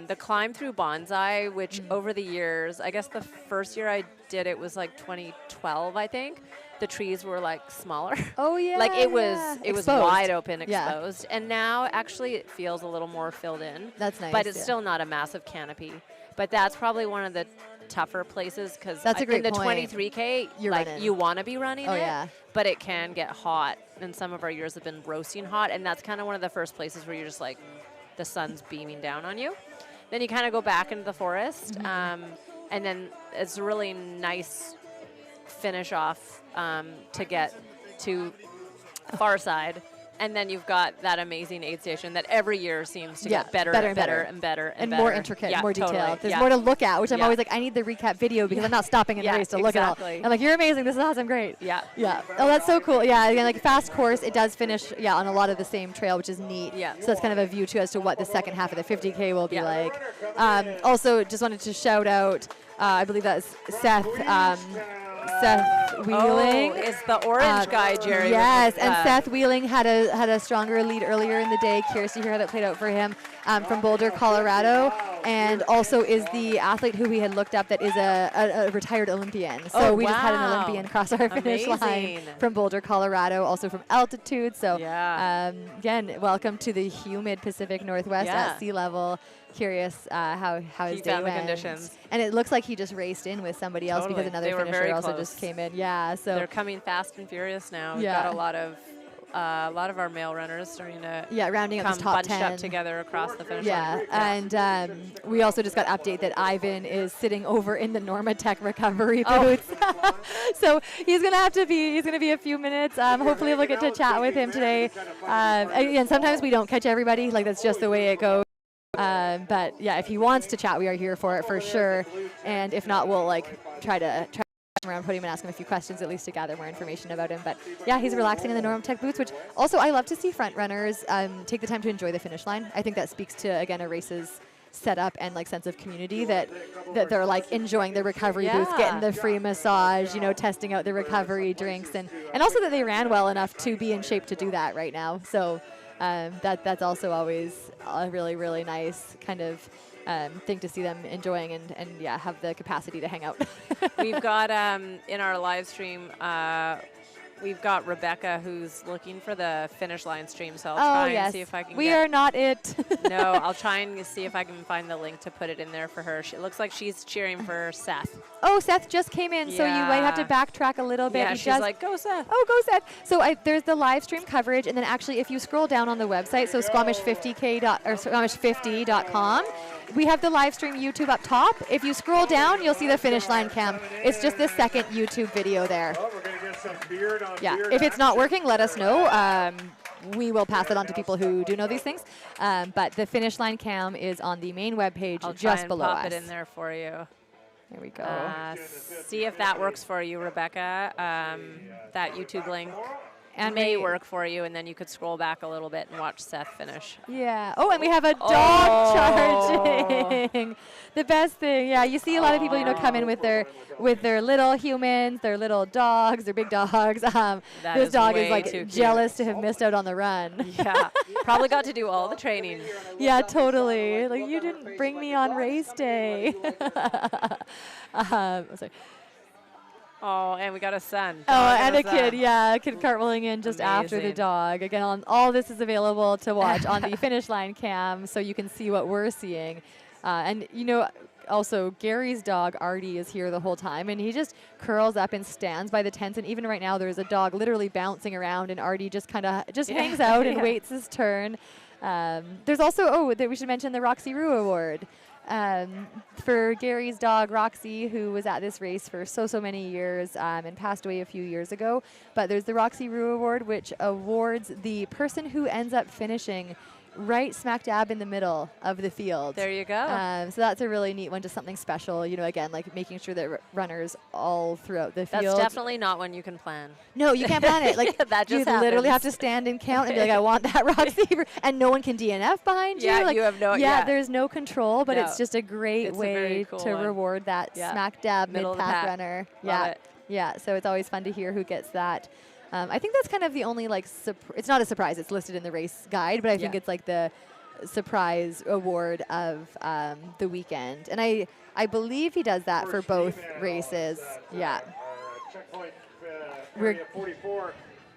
the climb through Bonsai, which over the years, I guess the first year I did it was like 2012, I think. The trees were like smaller. Oh yeah. Like it was Exposed. wide open, Yeah. exposed. And now actually it feels a little more filled in. That's nice. But it's yeah. still not a massive canopy. But that's probably one of the tougher places because That's a great in the point. 23K, You're like running. you want to be running Oh, it, yeah. but it can get hot. And some of our years have been roasting hot, and that's kind of one of the first places where you're just like, the sun's beaming down on you. Then you kind of go back into the forest, Mm-hmm. and then it's a really nice finish off to get to far side. And then you've got that amazing aid station that every year seems to get better and better and better and better. more intricate, Yeah, more detailed. totally. There's Yeah. more to look at, which I'm Yeah. always like, I need the recap video because I'm not stopping in the Yeah, race to look at exactly. all. I'm like, you're amazing. This is awesome. Great. Yeah. Yeah. Oh, that's so cool. Yeah. Again, like fast course, it does finish, on a lot of the same trail, which is neat. Yeah. So that's kind of a view too as to what the second half of the 50K will be Yeah. like. Also, just wanted to shout out, I believe that's Seth Wheeling. Oh, is the orange guy, Jerry. with Yes, the, and Seth Wheeling had a stronger lead earlier in the day. Curious to hear how that played out for him from Boulder, Colorado, and also is the athlete who we had looked up that is a retired Olympian. So we just had an Olympian cross our finish line Amazing. from Boulder, Colorado, also from altitude. So Yeah. again, welcome to the humid Pacific Northwest Yeah. at sea level. Curious how his He day found the went. conditions. And it looks like he just raced in with somebody else Totally. because another They were finisher very also close. just came in. Yeah, so They're coming fast and furious now. We've Yeah. got a lot of our male runners starting to rounding up come his top bunched 10 up together across the finish Yeah, line. and we also just got update that Ivan is sitting over in the Normatec recovery Oh. boots. So he's gonna be a few minutes. Hopefully we'll get to chat with him today. Again, sometimes we don't catch everybody, like that's just the way it goes. But yeah, if he wants to chat, we are here for it for sure. And if not, we'll try to around Podium and ask him a few questions at least to gather more information about him. But yeah, he's relaxing in the Normatec boots, which also I love to see front runners take the time to enjoy the finish line. I think that speaks to, again, a race's setup and sense of community that they're enjoying the recovery boots, getting the free massage, testing out the recovery drinks, and also that they ran well enough to be in shape to do that right now. So that's also always a really, really nice kind of thing to see them enjoying and have the capacity to hang out. We've got in our live stream, we've got Rebecca who's looking for the finish line stream, so I'll try and see if I can We are not it. No, I'll try and see if I can find the link to put it in there for her. It looks like she's cheering for Seth. Oh, Seth just came in, so you might have to Yeah. backtrack a little bit. Yeah, He she's just- like, go Seth. Oh, go Seth. So there's the live stream coverage, and then actually if you scroll down on the website, so Squamish50.com, we have the live stream YouTube up top. If you scroll down, you'll see the finish line cam. It's just the second YouTube video there. Yeah, if it's not working, let us know. We will pass it on to people who do know these things. But the finish line cam is on the main webpage I'll just try and below pop us. it in there for you. There we go. See if that works for you, Rebecca. That YouTube link And may we- work for you, and then you could scroll back a little bit and watch Seth finish. Yeah. Oh, and we have a dog charging. thing. The best thing. Yeah, you see a lot of people, come in with their little humans, their little dogs, their big dogs. This dog is like jealous to have missed out on the run. Yeah, probably got to do all the training. Yeah, totally. Like, you didn't bring me on race day. Sorry. Oh, and we got a son. Oh, and a kid, a kid cartwheeling in just after the dog. Again, all this is available to watch on the finish line cam, so you can see what we're seeing. And also Gary's dog Artie is here the whole time, and he just curls up and stands by the tents. And even right now, there's a dog literally bouncing around, and Artie just kind of hangs out and waits his turn. There's also we should mention the Roxy Rue Award. For Gary's dog, Roxy, who was at this race for so many years and passed away a few years ago. But there's the Roxy Rue Award, which awards the person who ends up finishing right smack dab in the middle of the field. There you go. So that's a really neat one, just something special, again, like making sure that runners all throughout the field. That's definitely not one you can plan. No, you can't plan it. Like, that just you literally have to stand and count and be like, I want that Roxy. And no one can DNF behind you. Yeah, like, you have no there's no control, but it's just a great way cool to reward that smack dab mid-pack runner. Love it. Yeah, so it's always fun to hear who gets that. I think that's kind of the only, it's not a surprise. It's listed in the race guide, but I think it's like the surprise award of the weekend. And I believe he does that for both races. Checkpoint We're 44,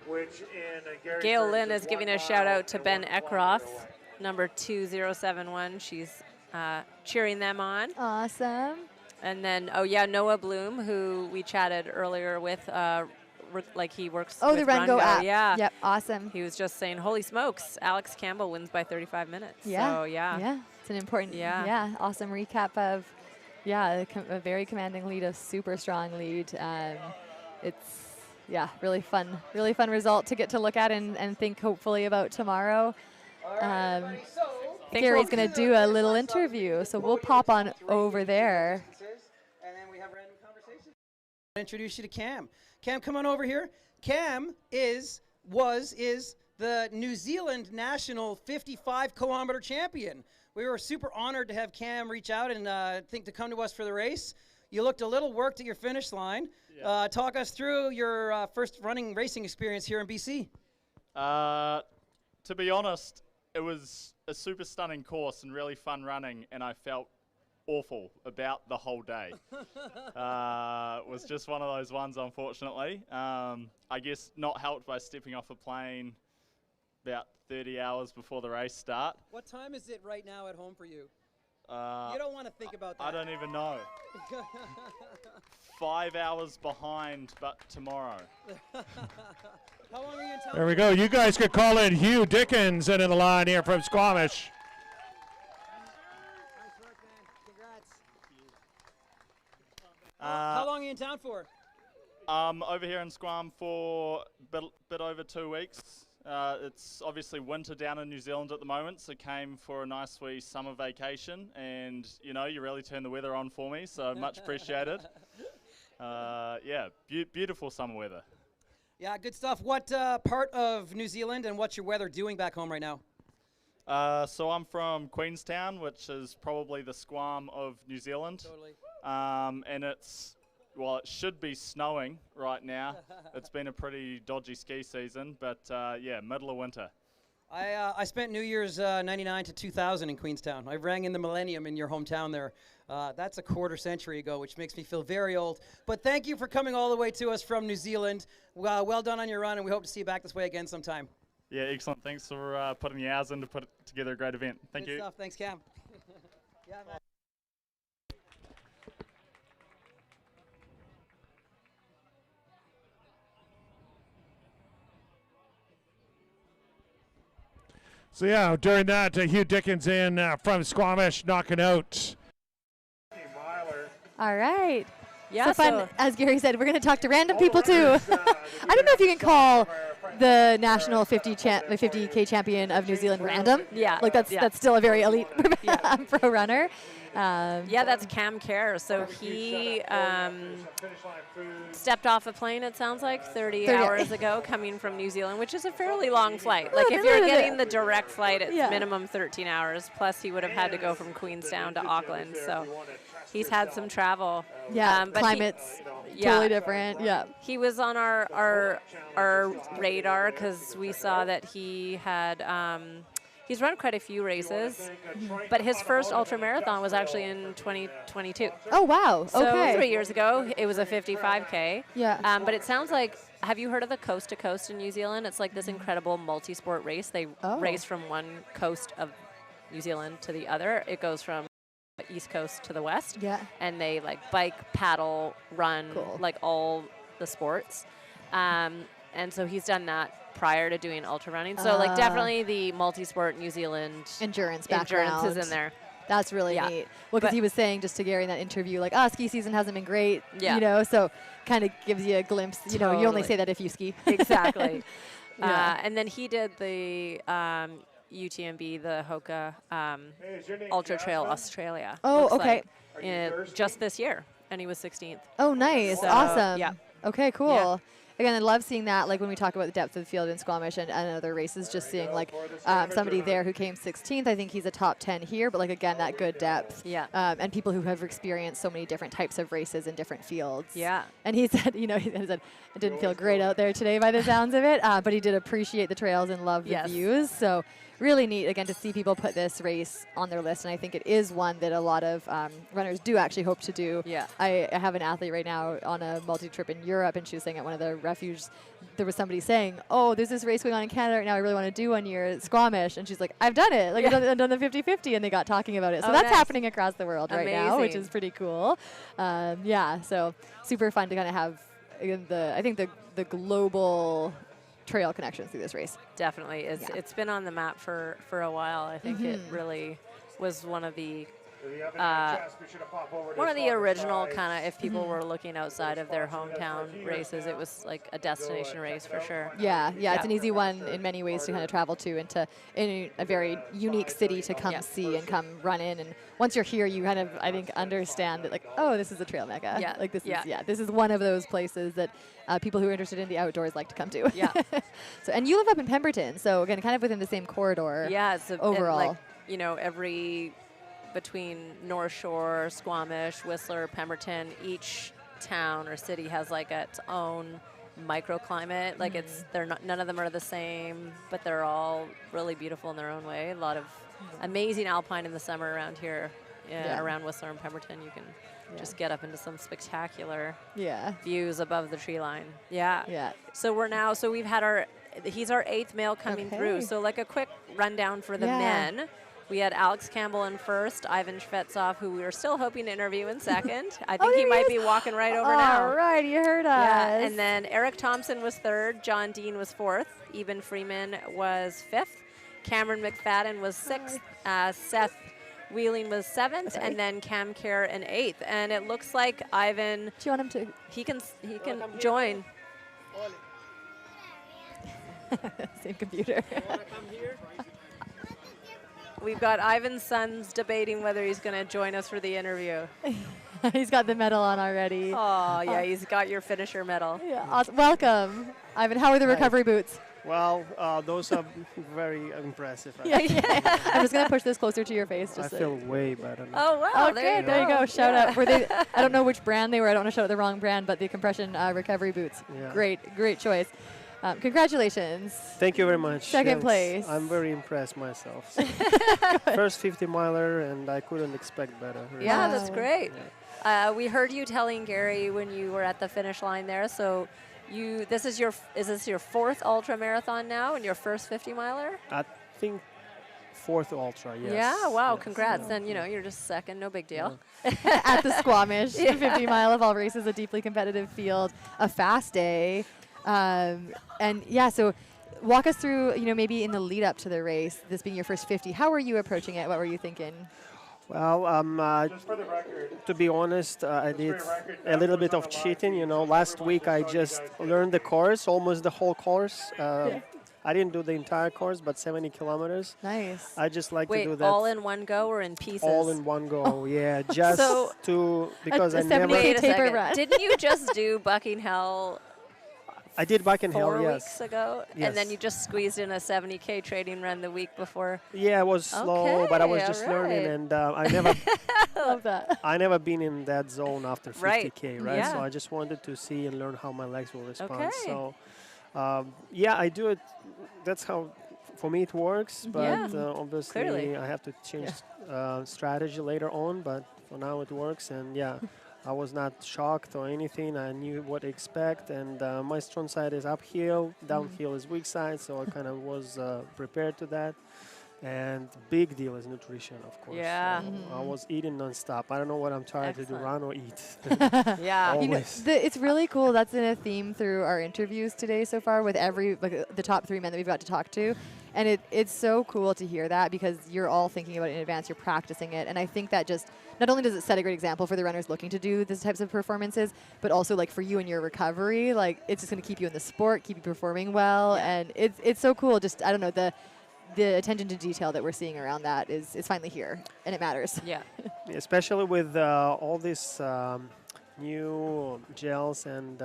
which in Gail Lynn is giving a shout out to Ben Eckroth, number 2071. She's cheering them on. Awesome. And then, Noah Bloom, who we chatted earlier with, he works with the Run Go app. Yeah. Yep, awesome. He was just saying, holy smokes, Alex Campbell wins by 35 minutes. Yeah. So, yeah. It's an important, awesome recap of, a very commanding lead, a super strong lead. It's, really fun result to get to look at and think hopefully about tomorrow. Gary's going to do a little interview, so we'll pop on over there. And then we have random conversation. I'll introduce you to Cam. Cam, come on over here. Cam is the New Zealand national 55-kilometer champion. We were super honored to have Cam reach out and to come to us for the race. You looked a little worked at your finish line. Yeah. Talk us through your first racing experience here in BC. To be honest, it was a super stunning course and really fun running, and I felt awful about the whole day. It was just one of those ones, unfortunately. I guess not helped by stepping off a plane about 30 hours before the race start. What time is it right now at home for you? You don't want to think about that. I don't even know. 5 hours behind, but tomorrow. How long are you in town? There we go. You guys could call in Hugh Dickens into the line here from Squamish. Nice work, man. Congrats. How long are you in town for? Over here in Squam for a bit over 2 weeks. It's obviously winter down in New Zealand at the moment, so came for a nice wee summer vacation, and you really turned the weather on for me, so much appreciated. Beautiful summer weather. Yeah, good stuff. What part of New Zealand and what's your weather doing back home right now? So I'm from Queenstown, which is probably the Squam of New Zealand. Totally. And it should be snowing right now. It's been a pretty dodgy ski season, but middle of winter. I spent New Year's 99 to 2000 in Queenstown. I rang in the Millennium in your hometown there. That's a quarter century ago, which makes me feel very old. But thank you for coming all the way to us from New Zealand. Well done on your run, and we hope to see you back this way again sometime. Yeah, excellent. Thanks for putting the hours in to put together a great event. Thank you. Good stuff. Thanks, Cam. Yeah, man. So during that, Hugh Dickens in from Squamish knocking out. All right. Yeah, so fun. As Gary said, we're going to talk to random people too. I don't know if you can call the national 50K champion of New Zealand random. Yeah. Like that's still a very elite pro runner. Yeah, that's Cam Kerr. So he stepped off a plane, it sounds like, 30 hours ago, coming from New Zealand, which is a fairly long flight. Like, if you're getting the direct flight, it's minimum 13 hours. Plus, he would have had to go from Queenstown to Auckland. So he's had some travel. Yeah, but climate's totally different. Yeah. He was on our radar because we saw that he had he's run quite a few races, but his first ultramarathon was actually in 2022. Oh, wow. So okay. 3 years ago, it was a 55K. Yeah. But it sounds like, have you heard of the Coast to Coast in New Zealand? It's like this incredible multi-sport race. They race from one coast of New Zealand to the other. It goes from the east coast to the west. Yeah. And they like bike, paddle, run, like all the sports. And so he's done that prior to doing ultra running. So like definitely the multi-sport New Zealand endurance background is in there. That's really neat. Well, because he was saying just to Gary in that interview, like, ski season hasn't been great, you know, so kind of gives you a glimpse. You know, you only say that if you ski. Exactly. And then he did the UTMB, the Hoka Ultra Trail Australia. Oh, okay. Just this year, and he was 16th. Oh, nice. So, awesome. Yeah. Okay, cool. Yeah. Again, I love seeing that, like when we talk about the depth of the field in Squamish and other races, just seeing like somebody there who came 16th. I think he's a top 10 here, but like again, that good depth. Yeah. And people who have experienced so many different types of races in different fields. Yeah. And he said, you know, he said, it didn't feel great out there today by the sounds of it, but he did appreciate the trails and love the views. So really neat, again, to see people put this race on their list, and I think it is one that a lot of runners do actually hope to do. Yeah. I have an athlete right now on a multi-trip in Europe, and she was saying at one of the refuges, there was somebody saying, oh, there's this race going on in Canada right now I really want to do one year at Squamish, and she's like, I've done it. Like, I've done the 50-50, and they got talking about it. So that's happening across the world right now, which is pretty cool. Yeah, so super fun to kind of have I think the global trail connections through this race. Definitely. It's been on the map for a while. I think it really was one of the original kind of, if people were looking outside of their hometown races, it was like a destination race for sure. Yeah, it's an easy one in many ways to kind of travel to, and in a very unique city to come see and come run in. And once you're here, you kind of, I think, understand that, like, oh, this is a trail mecca. Yeah. Like this is one of those places that people who are interested in the outdoors like to come to. Yeah. So, and you live up in Pemberton, so again, kind of within the same corridor. Yeah, it's overall. Like, you know, between North Shore, Squamish, Whistler, Pemberton, each town or city has like its own microclimate. Like none of them are the same, but they're all really beautiful in their own way. A lot of amazing alpine in the summer around here, around Whistler and Pemberton. You can just get up into some spectacular views above the tree line. Yeah. So we've had he's our 8th male coming through. So like a quick rundown for the men. We had Alex Campbell in first, Ivan Shvetsov, who we were still hoping to interview in second. I think he might be walking right over now. All right, you heard us. Yeah, and then Eric Thompson was third, John Dean was fourth, Eben Freeman was fifth, Cameron McFadden was sixth, Seth Wheeling was seventh, and then Cam Kerr in eighth. And it looks like Ivan. Do you want him to? He can join. Same computer. We've got Ivan's sons debating whether he's going to join us for the interview. He's got the medal on already. Oh, yeah, he's got your finisher medal. Yeah, awesome. Welcome. Ivan, how are the recovery boots? Well, those are very impressive. Yeah. I'm just going to push this closer to your face. I feel way better now. Oh, wow. Okay, there you go. Shout out. Were they? I don't know which brand they were. I don't want to shout out the wrong brand, but the compression recovery boots. Yeah. Great choice. Congratulations. Thank you very much. Second place. I'm very impressed myself. First 50 miler, and I couldn't expect better. Really. Yeah, that's great. Yeah. We heard you telling Gary when you were at the finish line there. So, is this your 4th ultra marathon now, and your first 50 miler? I think 4th ultra. Yes. Yeah. Wow. Yes. Congrats. Then you're just second. No big deal. At the Squamish, 50 mile of all races, a deeply competitive field, a fast day. So walk us through, maybe in the lead up to the race, this being your first 50, how were you approaching it? What were you thinking? Well, to be honest, I did a little bit of cheating. Last week I just learned the course, almost the whole course. I didn't do the entire course, but 70 kilometers. Nice. I just like Wait, to do that. all in one go or in pieces? All in one go, yeah. Just So because I never. Wait a taper second. run. Didn't you just do Bucking Hell I did back in 4 hell, yes. weeks ago? Yes. And then you just squeezed in a 70K trading run the week before? Yeah, it was slow, but I was Okay, just all learning, right. and I never, I love that. I never been in that zone after 50K, right? yeah. So I just wanted to see and learn how my legs will respond. Okay. So, yeah, I do it. That's how, for me, it works. But Yeah. obviously, Clearly. I have to change strategy later on. But for now, it works, and yeah. I was not shocked or anything. I knew what to expect, and my strong side is uphill, downhill is weak side, so I kind of was prepared to that. And big deal is nutrition, of course. Yeah. So I was eating nonstop. I don't know what I'm trying to do, Excellent. run or eat. Yeah. You know, Always. it's really cool. That's been a theme through our interviews today so far with the top 3 men that we've got to talk to. And it's so cool to hear that because you're all thinking about it in advance, you're practicing it. And I think that just, not only does it set a great example for the runners looking to do these types of performances, but also like for you and your recovery, like it's just going to keep you in the sport, keep you performing well. And it's so cool. Just, I don't know, the attention to detail that we're seeing around that is finally here, and it matters. Yeah. Especially with all these new gels and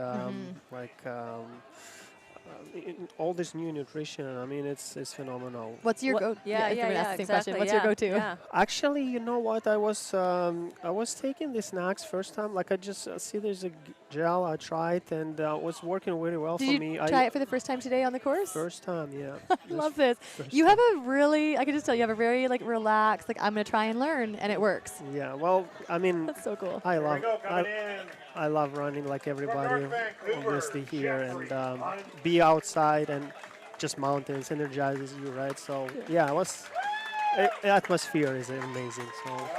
all this new nutrition. I mean, it's phenomenal. What's your go? Exactly. What's your go-to? Yeah. Actually, you know what? I was taking the snacks first time. Like I just see there's a gel. I tried and it was working really well Did for you me. try it for the first time today on the course? First time, yeah. I love this. You have a really, I can just tell you have a very like relaxed, like I'm going to try and learn, and it works. Yeah, well, I mean, That's so cool. I love running like everybody, obviously here, and be outside and just mountains energizes you, right? So yeah, atmosphere is amazing.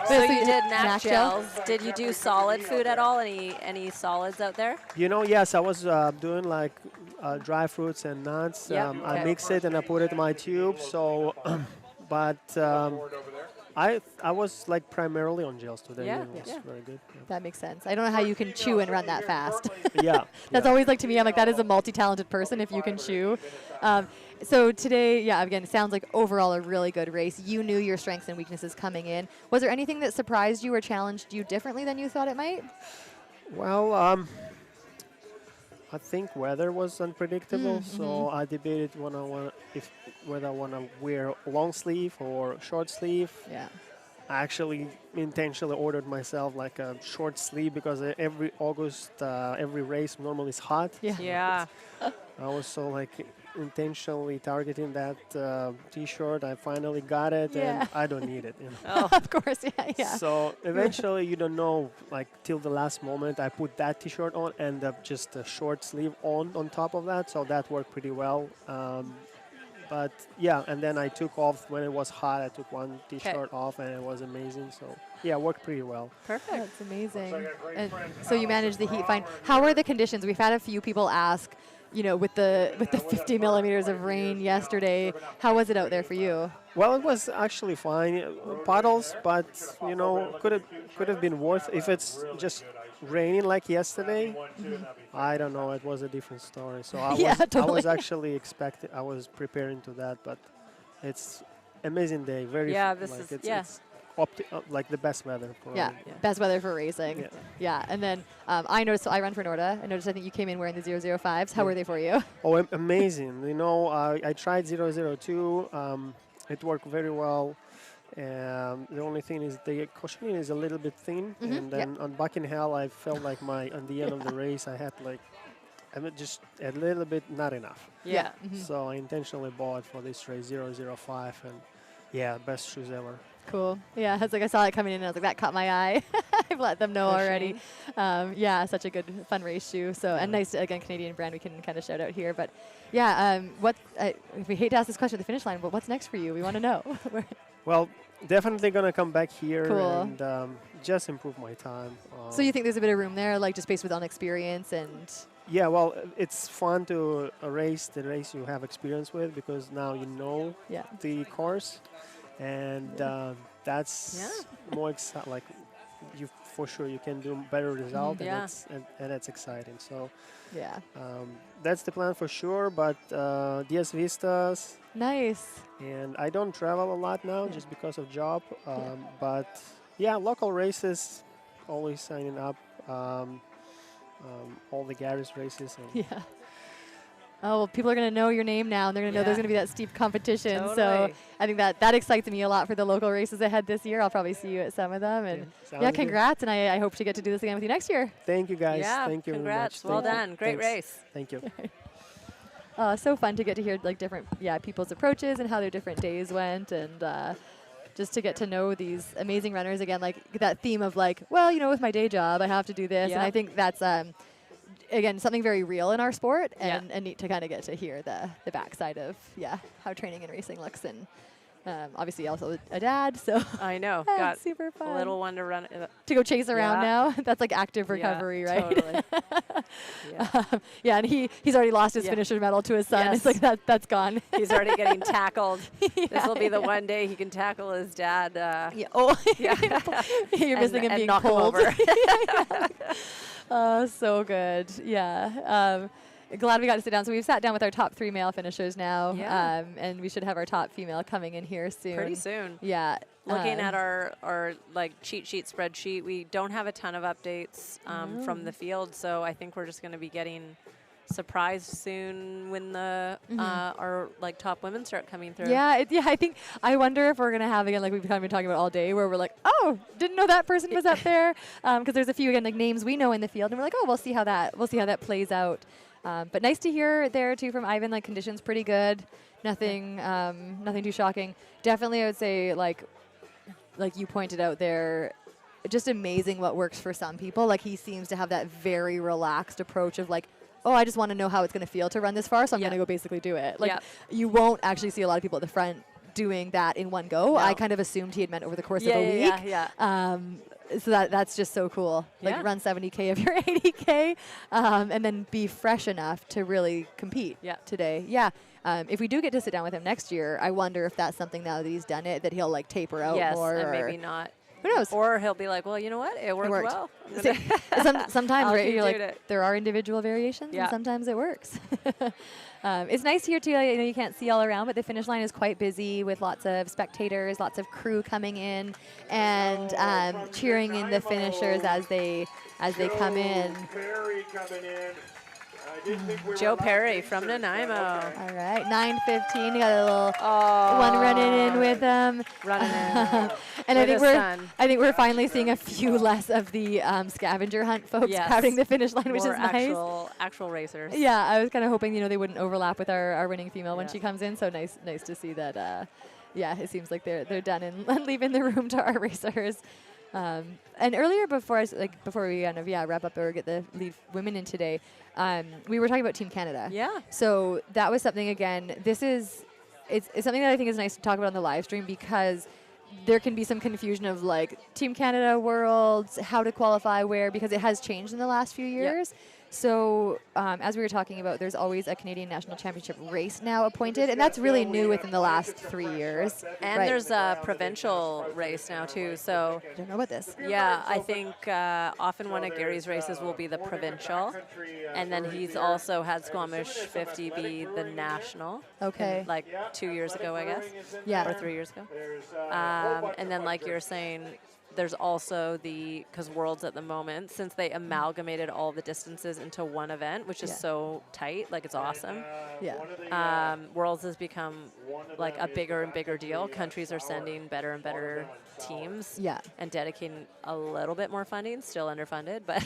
So you did NAC gels. Did you do solid food at all? Any solids out there? You know, yes, I was doing like dry fruits and nuts. Yep. I mix it and I put it in my tube. So, but I was like primarily on gels today. Yeah, and it was very good. Yeah. That makes sense. I don't know how you can chew and run that fast. Yeah. That's always like to me, I'm like, that is a multi-talented person if you can chew. So today, yeah, again, it sounds like overall a really good race. You knew your strengths and weaknesses coming in. Was there anything that surprised you or challenged you differently than you thought it might? Well, I think weather was unpredictable, so I debated whether I want to wear long sleeve or short sleeve. Yeah. I actually intentionally ordered myself like a short sleeve because every August, every race normally is hot. Yeah. Yeah. I was so like intentionally targeting that T-shirt. I finally got it, and I don't need it. You know? Of course, yeah. So eventually, you don't know, like till the last moment, I put that T-shirt on and just a short sleeve on top of that. So that worked pretty well. But yeah, and then I took off when it was hot. I took one T-shirt off, and it was amazing. So yeah, it worked pretty well. Perfect. That's amazing. And so you managed the heat fine. How are the conditions? We've had a few people ask, you know, with the 50 millimeters of rain yesterday, how was it out there for you? Well, it was actually fine. Puddles, but you know, could have been worse if it's just raining like yesterday. I don't know. It was a different story. So I totally. I was actually expecting. I was preparing to that, but it's amazing day. Very it's like the best weather for running. Best weather for racing. Yeah. And then I noticed, so I run for Norda. I noticed I think you came in wearing the 005s. How were they for you? Oh, amazing. You know, I tried 002. It worked very well. The only thing is the cushioning is a little bit thin. And then on Bucking Hell, I felt like on the end of the race, I had like, just a little bit, not enough. Yeah. So I intentionally bought for this race 005, and yeah, best shoes ever. Cool. Yeah, it's like I saw it coming in and I was like, that caught my eye. I've let them know already. Yeah, such a good, fun race shoe. So, and nice, again, Canadian brand we can kind of shout out here. But yeah, we hate to ask this question at the finish line, but what's next for you? We want to know. Well, definitely going to come back here Cool. and just improve my time. So you think there's a bit of room there, like just based with on experience and... Yeah, well, it's fun to race the race you have experience with because now you know the course. And that's more you for sure you can do better result, and Yeah. that's exciting. So Yeah. that's the plan for sure. But Diaz Vistas, Nice. and I don't travel a lot now just because of job. But yeah, local races, always signing up. All the Garris races. And Yeah. Oh, well, people are going to know your name now, and they're going to know there's Yeah. going to be that steep competition. So Totally. I think that excites me a lot for the local races ahead this year. I'll probably see you at some of them. And sounds yeah, good. congrats. And I hope to get to do this again with you next year. Thank you guys. Yeah, Thank you congrats. very much. Well Thank you. done. Great Thanks. race. Thank you. So fun to get to hear like different people's approaches and how their different days went, and just to get to know these amazing runners again, like that theme of like, well, with my day job I have to do this, and I think that's again something very real in our sport, and neat to kind of get to hear the backside of how training and racing looks, and obviously also a dad, so I know. That's Got super fun. a little one to run. To go chase around Yeah. now. That's like active Yeah, recovery, right? totally. Yeah, and he's already lost his finisher medal to his son. Yes. It's like that's gone. He's already getting tackled. This will be the yeah. one day he can tackle his dad. Yeah. Oh, yeah. You're missing him and being knock pulled. him over. Oh, so good. Yeah. Glad we got to sit down. So we've sat down with our top 3 male finishers now, Yeah. and we should have our top female coming in here soon. Pretty soon. Yeah. Looking at our like cheat sheet spreadsheet, we don't have a ton of updates from the field, so I think we're just going to be getting surprised soon when the our like top women start coming through. Yeah, I wonder if we're gonna have again, like we've kind of been talking about all day, where we're like, oh, didn't know that person was up there, because there's a few again like names we know in the field, and we're like, oh, we'll see how that plays out. But nice to hear there too from Ivan. Like conditions pretty good, nothing too shocking. Definitely, I would say like you pointed out there, just amazing what works for some people. Like he seems to have that very relaxed approach of like, oh, I just want to know how it's going to feel to run this far, so I'm going to go basically do it. Like you won't actually see a lot of people at the front doing that in one go. No. I kind of assumed he had meant over the course of a week. Yeah. So that's just so cool. Like run 70K of your 80K, and then be fresh enough to really compete today. Yeah. If we do get to sit down with him next year, I wonder if that's something now that he's done it, that he'll like taper out more. And or maybe not. Who knows? Or he'll be like, well, you know what? It worked well. Sometimes, right, you're like, it. there are individual variations, and sometimes it works. It's nice here, too. I know you can't see all around, but the finish line is quite busy with lots of spectators, lots of crew coming in, and cheering in the finishers as they come in. Joe Perry from Nanaimo. All right, 9:15. Got a little one running in with them. Running in. And With I think we're finally seeing a few less of the scavenger hunt folks crowding the finish line, which is nice. Actual racers. Yeah, I was kind of hoping they wouldn't overlap with our winning female when she comes in. So nice to see that. It seems like they're done and leaving the room to our racers. And earlier, before we kind of wrap up or get the lead women in today, we were talking about Team Canada. Yeah. So that was something, again, it's something that I think is nice to talk about on the live stream, because there can be some confusion of like Team Canada Worlds, how to qualify where, because it has changed in the last few years. So as we were talking about, there's always a Canadian National Championship race now appointed, and that's really new within the last 3 years. And there's a provincial race now too. So I don't know about this. Yeah, I think often one of Gary's races will be the provincial, and then he's also had Squamish 50 be the national. Okay. Like 2 years ago, I guess. Yeah. Or 3 years ago. And then like you're saying, there's also because Worlds at the moment, since they amalgamated all the distances into one event, which is so tight, like it's awesome. Yeah. Worlds has become like a bigger and bigger deal. Countries are sending better and better teams. Yeah. And dedicating a little bit more funding, still underfunded, but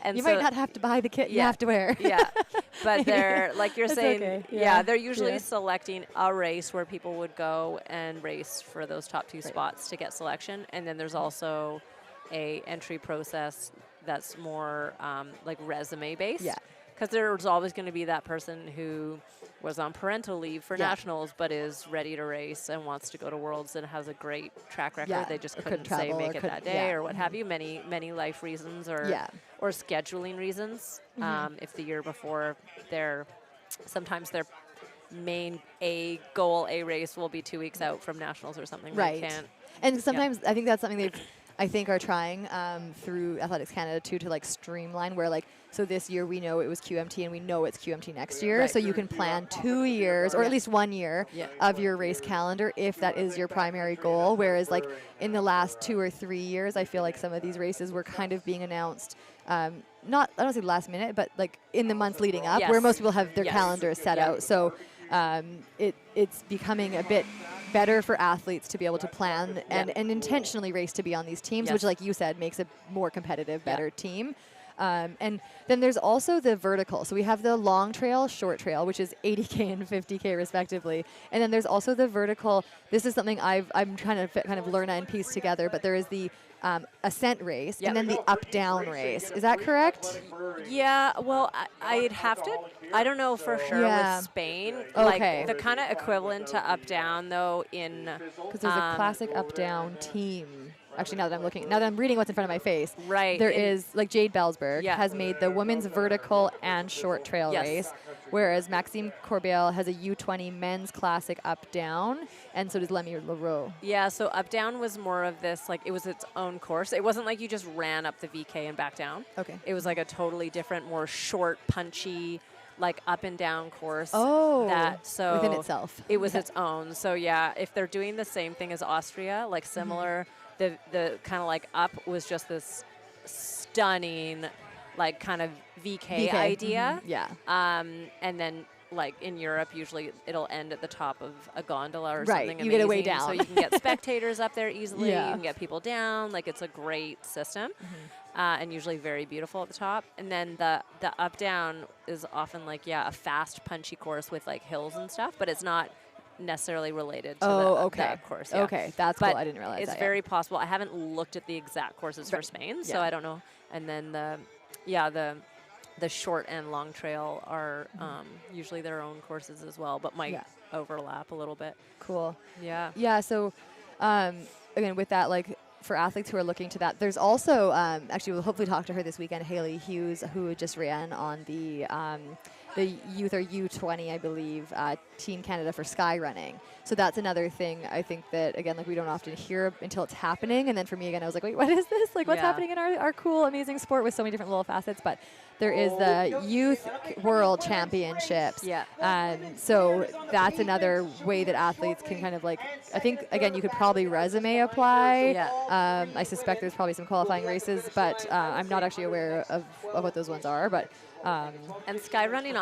and you so might not have to buy the kit you have to wear. Yeah. But they're, like you're That's saying, okay. they're usually selecting a race where people would go and race for those top 2 spots to get selection. And then there's also a entry process that's more like resume based. Yeah. Because there's always going to be that person who was on parental leave for nationals but is ready to race and wants to go to Worlds and has a great track record. Yeah. They just Or couldn't couldn't say travel make or it that couldn't- day or what have you. Many life reasons or scheduling reasons. If the year before sometimes their main A race will be 2 weeks out from nationals or something. Right. They can't. And sometimes I think that's something they've, I think, are trying through Athletics Canada too, to like streamline where like, so this year we know it was QMT and we know it's QMT next year. Right. So you can plan 2 years or at least 1 year Yeah. of your race calendar if that is your primary goal. Whereas like in the last 2 or 3 years, I feel like some of these races were kind of being announced, not, I don't say last minute, but like in the months leading up, where Yes. most people have their Yes. calendars set Yeah. out. So it's becoming a bit better for athletes to be able to plan and intentionally race to be on these teams, which, Yes. like you said, makes a more competitive, better team. And then there's also the vertical. So we have the long trail, short trail, which is 80K and 50K respectively. And then there's also the vertical. This is something I'm trying to kind of learn and piece together, but there is the ascent race and then the up-down race. Is that correct? Yeah, well, I'd have to, I don't know for sure with Spain. Okay. Like the kind of equivalent to up-down, though, in... Because there's a classic up-down team. Actually, now that I'm reading what's in front of my face, Right. there is, like Jade Belsberg Yeah. has made the women's vertical and short trail Yes. race, whereas Maxime Corbeil has a U20 men's classic up-down, and so does Lemmy Leroux. Yeah, so up-down was more of this, like, it was its own course. It wasn't like you just ran up the VK and back down. Okay. It was like a totally different, more short, punchy, like up and down course. Oh, within So itself. it was Okay. its own. So yeah, if they're doing the same thing as Austria, like similar, the kind of like up was just this stunning, like kind of VK idea. Yeah. And then like in Europe, usually it'll end at the top of a gondola or Right, something you get it way amazing, so down. you can get spectators up there easily. Yeah. You can get people down. Like it's a great system. And usually very beautiful at the top. And then the up down is often like, a fast punchy course with like hills and stuff, but it's not necessarily related to the course. Yeah. Okay, that's but cool. I didn't realize it's that. very possible. I haven't looked at the exact courses for Spain, so Yeah. I don't know. And then the short and long trail are usually their own courses as well, but might overlap a little bit. Cool. Yeah. Yeah, so again, with that, like for athletes who are looking to that, there's also, actually we'll hopefully talk to her this weekend, Haley Hughes, who just ran on the youth or U20, I believe, Team Canada for sky running. So that's another thing I think that, again, like we don't often hear until it's happening. And then for me, again, I was like, wait, what is this? Like what's happening in our cool, amazing sport with so many different little facets? But there is the Youth World Championships. Yeah. So that's another way that athletes can kind of like, I think, again, you could probably resume apply. Yeah. I suspect there's probably some qualifying races, but I'm not actually aware of what those ones are. But and sky running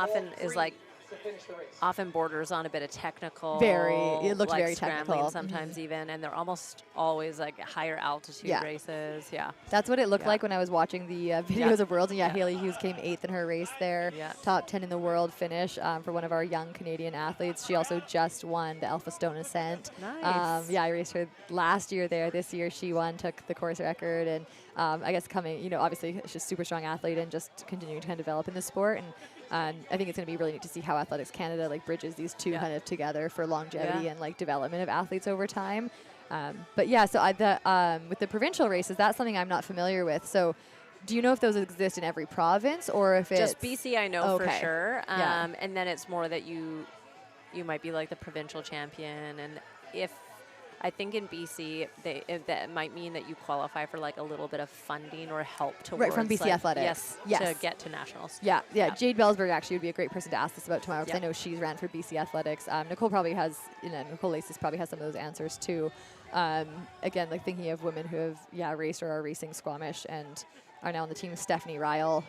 often borders on a bit of technical. It looks like very scrambling technical. sometimes even, and they're almost always like higher altitude races. Yeah. That's what it looked like when I was watching the videos of Worlds. And Haley Hughes came 8th in her race there. Yeah. Top 10 in the world finish for one of our young Canadian athletes. She also just won the Alpha Stone Ascent. Nice. I raced her last year there. This year she won, took the course record. And I guess coming, obviously she's a super strong athlete and just continuing to kind of develop in the sport. And I think it's going to be really neat to see how Athletics Canada like bridges these two kind of together for longevity and like development of athletes over time. But yeah, so with the provincial races, that's something I'm not familiar with. So do you know if those exist in every province or if it's just BC? I know for sure. Yeah. And then it's more that you might be like the provincial champion, and if I think in BC, that might mean that you qualify for like a little bit of funding or help towards right from BC like, Athletics. Yes, to get to nationals. Yeah. Jade Belsberg actually would be a great person to ask this about tomorrow because I Yeah. know she's ran for BC Athletics. Nicole probably has, Nicole Laces probably has some of those answers too. Again, like thinking of women who have raced or are racing Squamish and are now on the team. Stephanie Ryle,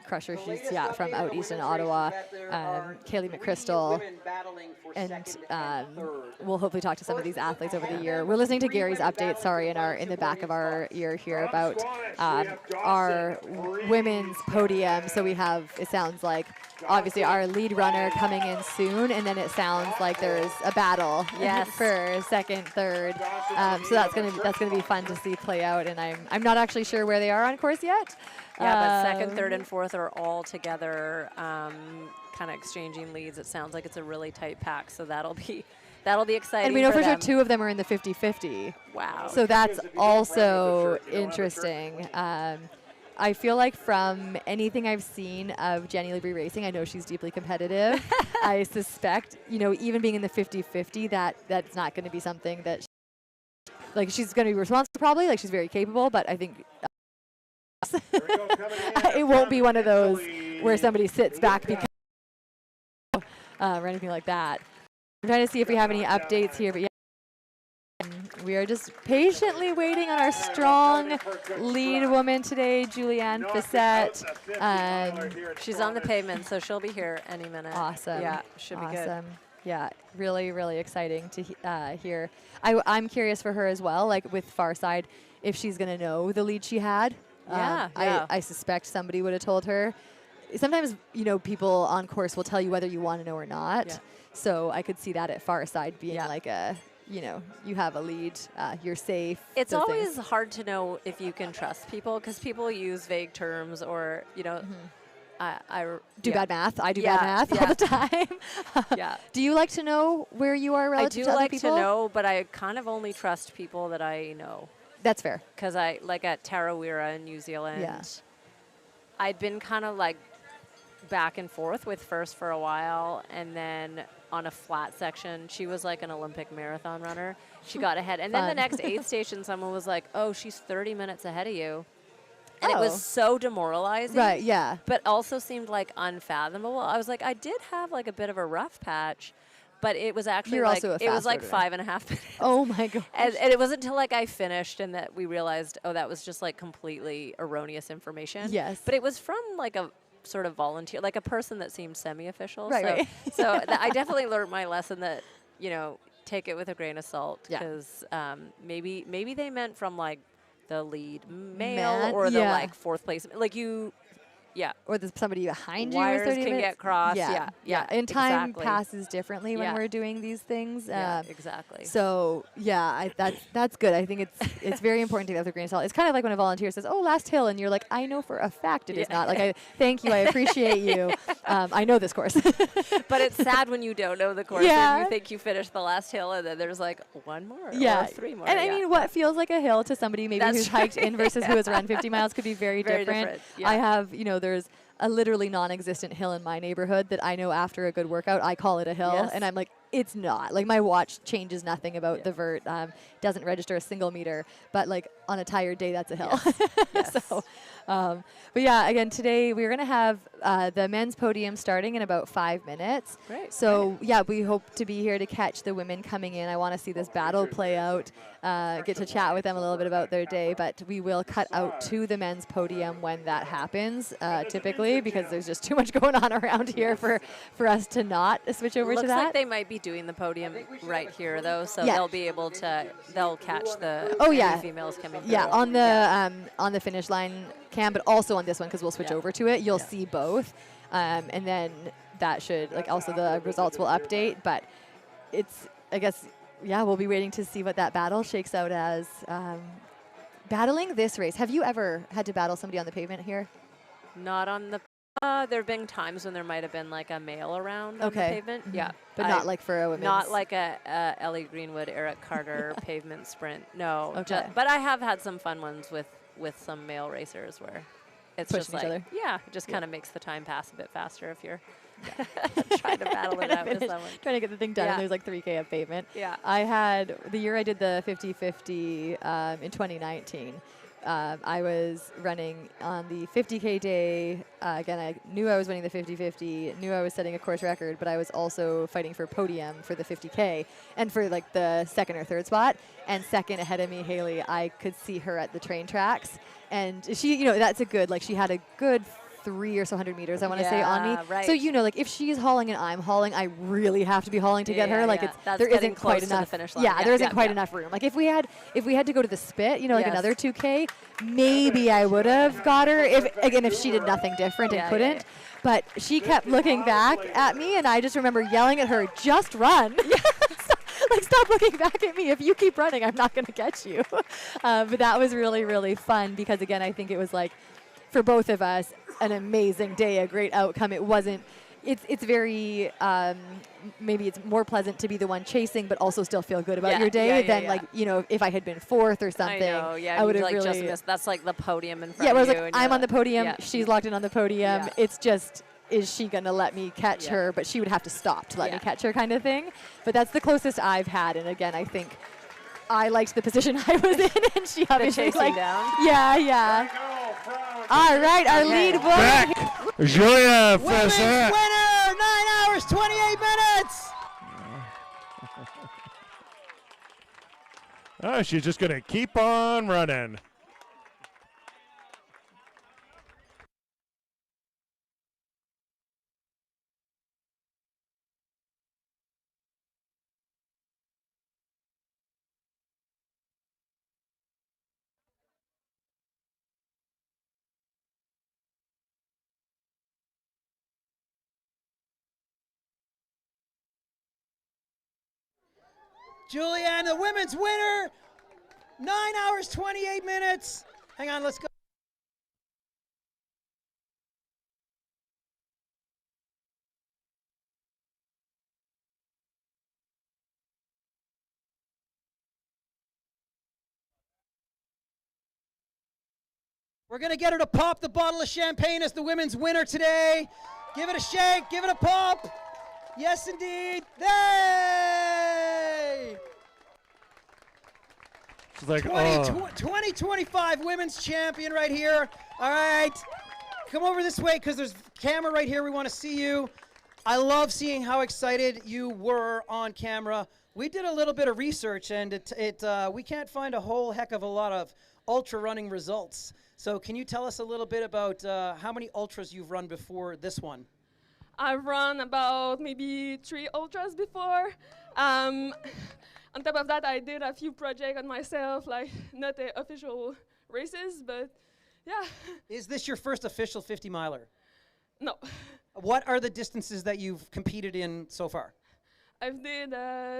Crusher, she's from out east in Ottawa. Kaylee McChrystal, and we'll hopefully talk to some of these athletes over the year. We're listening to Gary's update, in the back of our ear here about our women's podium. So we have, it sounds like, obviously our lead runner coming in soon, and then it sounds like there's a battle for second, third. So that's gonna be fun to see play out, and I'm not actually sure where they are on course yet. Yeah, but second, third, and fourth are all together, kind of exchanging leads. It sounds like it's a really tight pack, so that'll be exciting. And we know for sure them. 2 of them are in the 50-50. Wow. So that's also interesting. I feel like from anything I've seen of Jenny Libri racing, I know she's deeply competitive. I suspect, even being in the 50-50, that's not going to be something that like she's going to be responsible probably, like she's very capable, but I think it won't be one of those where somebody sits back because or anything like that. I'm trying to see if we have any updates here, but yeah, we are just patiently waiting on our strong lead woman today, Julianne Fissette. She's on the pavement, so she'll be here any minute. Awesome. Yeah, should be good. Awesome. Yeah, really, really exciting to hear. I'm curious for her as well, like with Farside, if she's going to know the lead she had. Yeah, I suspect somebody would have told her. Sometimes, you know, people on course will tell you whether you want to know or not. Yeah. So I could see that at Farside being like a, you know, you have a lead, you're safe. It's those always things. hard to know if you can trust people because people use vague terms or, you know, I do bad math. I do Yeah, bad math yeah. all the time. Yeah. Do you like to know where you are I relative do to other like people? to know, but I kind of only trust people that I know. That's fair. Because I, like at Tarawera in New Zealand, I'd been kind of like back and forth with First for a while, and then on a flat section, she was like an Olympic marathon runner. She got ahead. And then the next aid station, someone was like, oh, she's 30 minutes ahead of you. And it was so demoralizing. Right, yeah. But also seemed like unfathomable. I was like, I did have like a bit of a rough patch, but it was actually You're like, also a it was fast like rotor. 5.5 minutes. Oh my gosh. And it wasn't until like I finished and that we realized, oh, that was just like completely erroneous information. Yes. But it was from like a sort of volunteer, like a person that seemed semi-official. Right, so right. so I definitely learned my lesson that, you know, take it with a grain of salt because maybe they meant from like the lead male or the like fourth place. Like you, or there's somebody behind you. Wires 30 can minutes. get crossed. Yeah. And time exactly. passes differently when Yeah. we're doing these things. Yeah, exactly. So that's good. I think it's very important to get with a grain of salt. It's kind of like when a volunteer says, "Oh, last hill," and you're like, "I know for a fact it is not." Like, I thank you, I appreciate you. I know this course. But it's sad when you don't know the course and you think you finished the last hill and then there's like one more or three more. And I mean, what feels like a hill to somebody maybe That's who's hiked in versus who has run 50 miles could be very different. Yeah. I have, you know, there's a literally non-existent hill in my neighborhood that I know after a good workout, I call it a hill. Yes. And I'm like, it's not. Like, my watch changes nothing about the vert, doesn't register a single meter. But, like, on a tired day, that's a hill. Yes. So, but yeah, again, today we're going to have the men's podium starting in about 5 minutes. Great. So, yeah, we hope to be here to catch the women coming in. I want to see this battle play out, get to chat with them a little bit about their day. But we will cut out to the men's podium when that happens, typically, because there's just too much going on around here for us to not switch over to that. Looks like they might be doing the podium right here, though, so they'll be able to, they'll catch the females coming through. Yeah, on the finish line cam, but also on this one because we'll switch over to it. You'll see both, and then that should, like, also the results will update. But it's, I guess, we'll be waiting to see what that battle shakes out as. Battling this race, have you ever had to battle somebody on the pavement here? Not on the. There have been times when there might have been like a male around on the pavement. Mhm. Yeah, But not like for a women's. Not like a Ellie Greenwood, Eric Carter pavement sprint. No. Okay. But I have had some fun ones with some male racers where it's Pushing just each like other. it just kind of makes the time pass a bit faster if you're trying to battle it out with someone. Trying to get the thing done, and there's like 3K of pavement. Yeah. I had, the year I did the 50-50 in 2019, I was running on the 50K day. Again, I knew I was winning the 50-50, knew I was setting a course record, but I was also fighting for podium for the 50K and for like the second or third spot. And second ahead of me, Haley, I could see her at the train tracks. And she, you know, that's a good, like, she had a good 300 or so meters, I want to say, on me. Right. So, you know, like, if she's hauling and I'm hauling, I really have to be hauling to get her. Like, there isn't quite enough. To the finish line. Yeah, there isn't quite enough room. Like, if we had to go to the spit, you know, like another 2K, maybe I would have got her. If she did nothing different and couldn't. But she kept looking back at me, and I just remember yelling at her, "Just run!" Like, stop looking back at me. If you keep running, I'm not going to catch you. But that was really, really fun because, again, I think it was like, for both of us, an amazing day, a great outcome. It wasn't, it's very, maybe it's more pleasant to be the one chasing, but also still feel good about your day than like, you know, if I had been fourth or something, I would have like really just missed. That's like the podium in front yeah, of whereas you. like, I'm on the podium, yeah. she's locked in on the podium. Yeah. It's just, is she going to let me catch her? But she would have to stop to let me catch her kind of thing. But that's the closest I've had. And again, I think I liked the position I was in, and she obviously chasing down. Yeah. All right, our lead boy. Back, Julia Women's Fessette. winner, 9 hours, 28 minutes. Oh, she's just going to keep on running. Julianne, the women's winner, 9 hours, 28 minutes. Hang on, let's go. We're going to get her to pop the bottle of champagne as the women's winner today. Give it a shake, give it a pop. Yes, indeed. Hey! She's like, 2025 women's champion right here. All right. Come over this way because there's camera right here. We want to see you. I love seeing how excited you were on camera. We did a little bit of research, and we can't find a whole heck of a lot of ultra running results. So can you tell us a little bit about how many ultras you've run before this one? I've run about maybe 3 ultras before. On top of that, I did a few projects on myself, like not official races, but yeah. Is this your first official 50 miler? No. What are the distances that you've competed in so far? I've did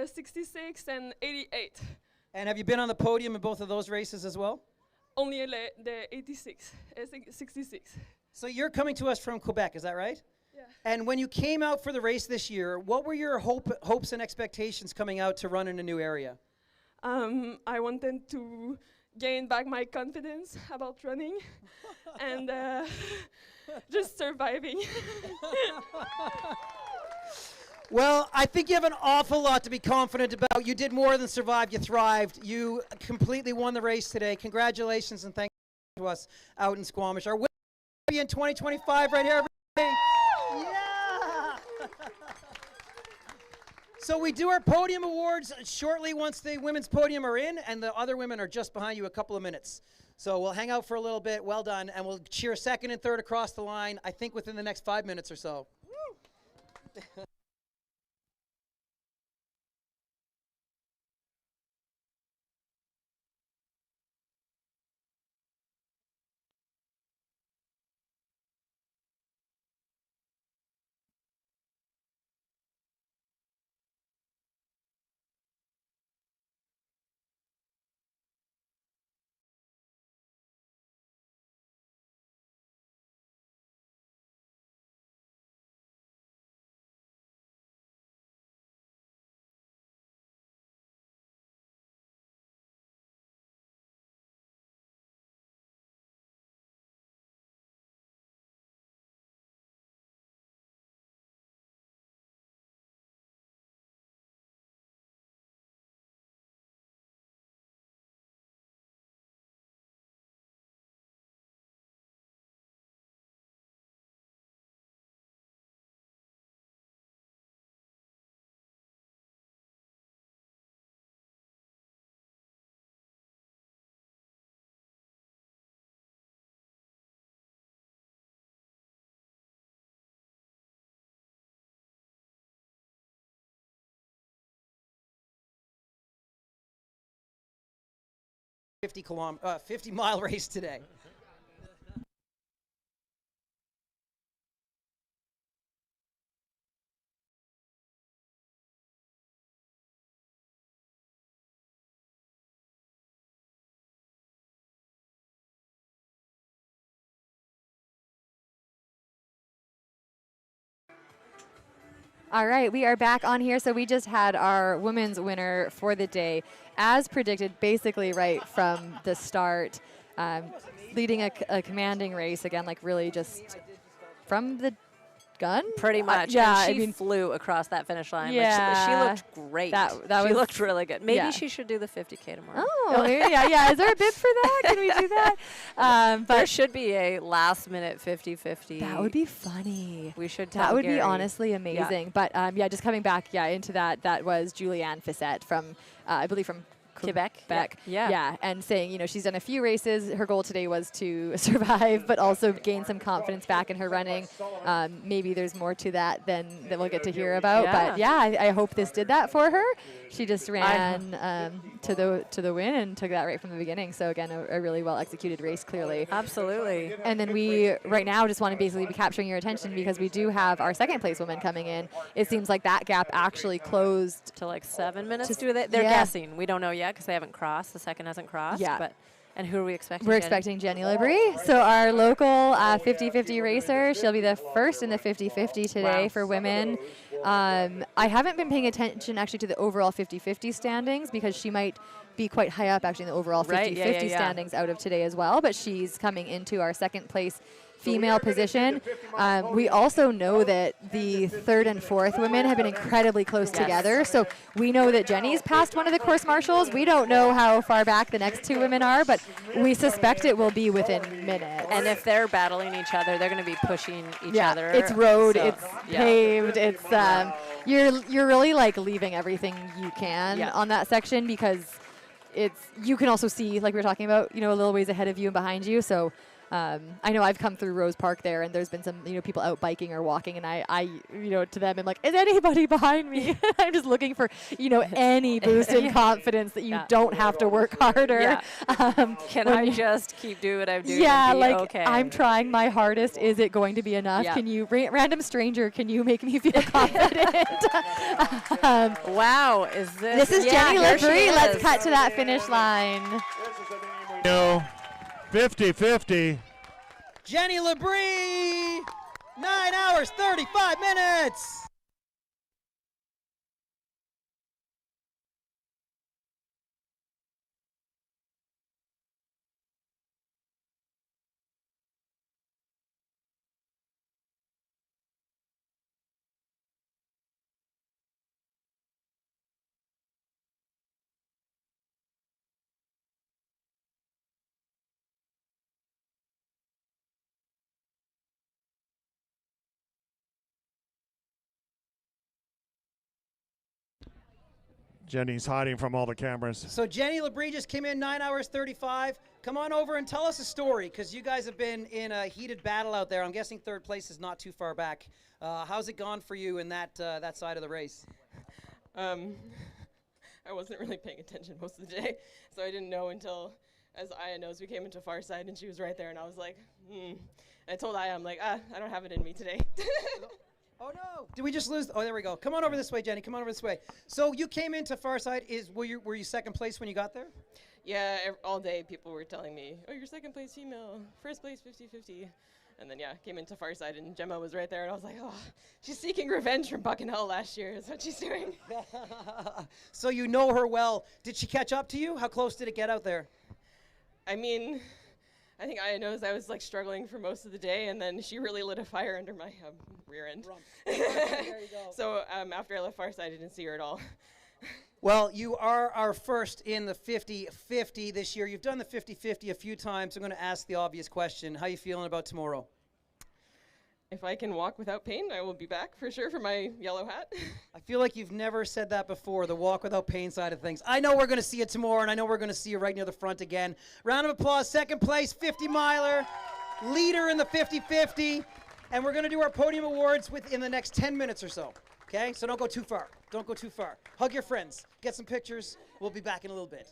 66 and 88. And have you been on the podium in both of those races as well? Only the 86, 66. So you're coming to us from Quebec, is that right? Yeah. And when you came out for the race this year, what were your hopes and expectations coming out to run in a new area? I wanted to gain back my confidence about running and just surviving. Well, I think you have an awful lot to be confident about. You did more than survive, you thrived. You completely won the race today. Congratulations and thank you to us out in Squamish. Our champion 2025 right here, everybody. Yeah! So we do our podium awards shortly once the women's podium are in, and the other women are just behind you a couple of minutes. So we'll hang out for a little bit. Well done. And we'll cheer second and third across the line, I think within the next 5 minutes or so. – 50-mile race today. All right, we are back on here. So we just had our women's winner for the day, as predicted, basically right from the start, leading a commanding race again, like really just from the gun. Pretty much. Yeah, and she I mean, flew across that finish line. Yeah. She looked great. She looked really good. Maybe she should do the 50K tomorrow. Oh, yeah. Is there a bid for that? Can we do that? But there should be a last minute 50-50. That would be funny. We should That would Gary. be honestly amazing. But just coming back, into that was Julianne Fissette from, I believe from Quebec. Yeah. And saying, she's done a few races. Her goal today was to survive, but also gain some confidence back in her running. Maybe there's more to that than that we'll get to hear about. But I hope this did that for her. She just ran to the win and took that right from the beginning. So again, a really well executed race, clearly. Absolutely. And then we right now just want to basically be capturing your attention because we do have our second place woman coming in. It seems like that gap actually closed to like 7 minutes. They're guessing. We don't know yet because they haven't crossed. The second hasn't crossed. Yeah. And who are we expecting? We're expecting Jenny Labrie. So our local 50-50 racer. She'll be the first in the 50-50 today for women. I haven't been paying attention actually to the overall 50-50 standings because she might be quite high up actually in the overall 50-50 standings out of today as well. But she's coming into our second place female position. We also know that the third and fourth women have been incredibly close together. So we know that Jenny's passed one of the course marshals. We don't know how far back the next two women are, but we suspect it will be within minutes. And if they're battling each other, they're going to be pushing each other. It's road, it's paved, it's you're really like leaving everything you can on that section because you can also see, like we were talking about, a little ways ahead of you and behind you. So I know I've come through Rose Park there, and there's been some, people out biking or walking, and I to them, I'm like, is anybody behind me? I'm just looking for, any boost in confidence that you don't have to work harder. Can I just keep doing what I'm doing? Yeah, and be like okay? I'm trying my hardest. Is it going to be enough? Yeah. Can you, random stranger, can you make me feel confident? Wow, is this? This is Jenny Labrie. Let's cut to that finish line. 50-50. Jenny Labrie, 9 hours, 35 minutes. Jenny's hiding from all the cameras. So Jenny Labrie just came in 9 hours 35. Come on over and tell us a story because you guys have been in a heated battle out there. I'm guessing third place is not too far back. How's it gone for you in that side of the race? I wasn't really paying attention most of the day, so I didn't know until, as Aya knows, we came into far side and she was right there, and I was like, I told Aya, I'm like, I don't have it in me today. Oh no! Did we just lose? Oh, there we go. Come on over this way, Jenny. Come on over this way. So you came into far side. Were you second place when you got there? Yeah, all day people were telling me, oh, you're second place female, first place 50-50. And then, came into far side, and Gemma was right there, and I was like, oh, she's seeking revenge from Buck and Hell last year is what she's doing. So you know her well. Did she catch up to you? How close did it get out there? I mean, I think Aya knows I was like struggling for most of the day, and then she really lit a fire under my rear end. There you go. So after I left far side, I didn't see her at all. Well, you are our first in the 50-50 this year. You've done the 50-50 a few times. I'm going to ask the obvious question. How are you feeling about tomorrow? If I can walk without pain, I will be back for sure for my yellow hat. I feel like you've never said that before, the walk without pain side of things. I know we're going to see it tomorrow, and I know we're going to see you right near the front again. Round of applause, second place, 50-miler, leader in the 50-50. And we're going to do our podium awards within the next 10 minutes or so. Okay? So don't go too far. Don't go too far. Hug your friends. Get some pictures. We'll be back in a little bit.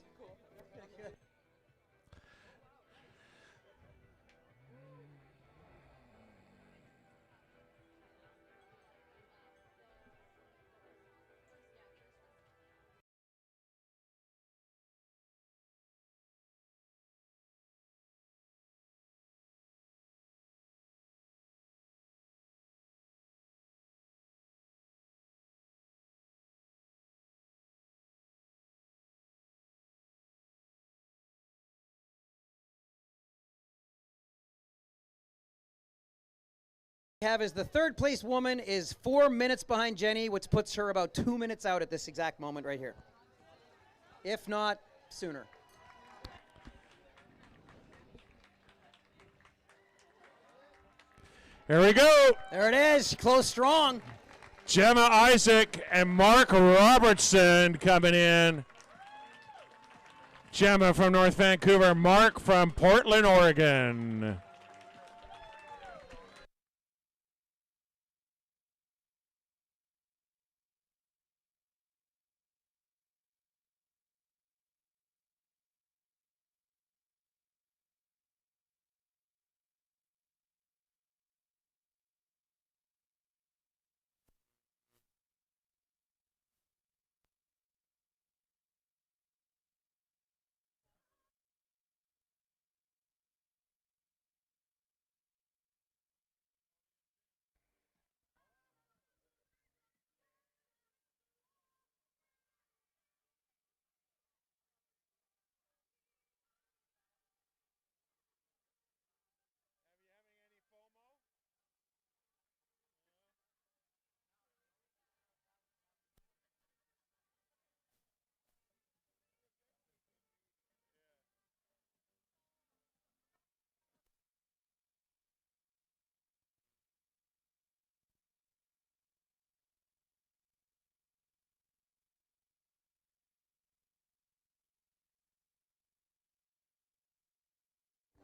have is the third place woman is 4 minutes behind Jenny, which puts her about 2 minutes out at this exact moment right here. If not sooner. Here we go. There it is. She closed strong. Gemma Isaac and Mark Robertson coming in. Gemma from North Vancouver, Mark from Portland, Oregon.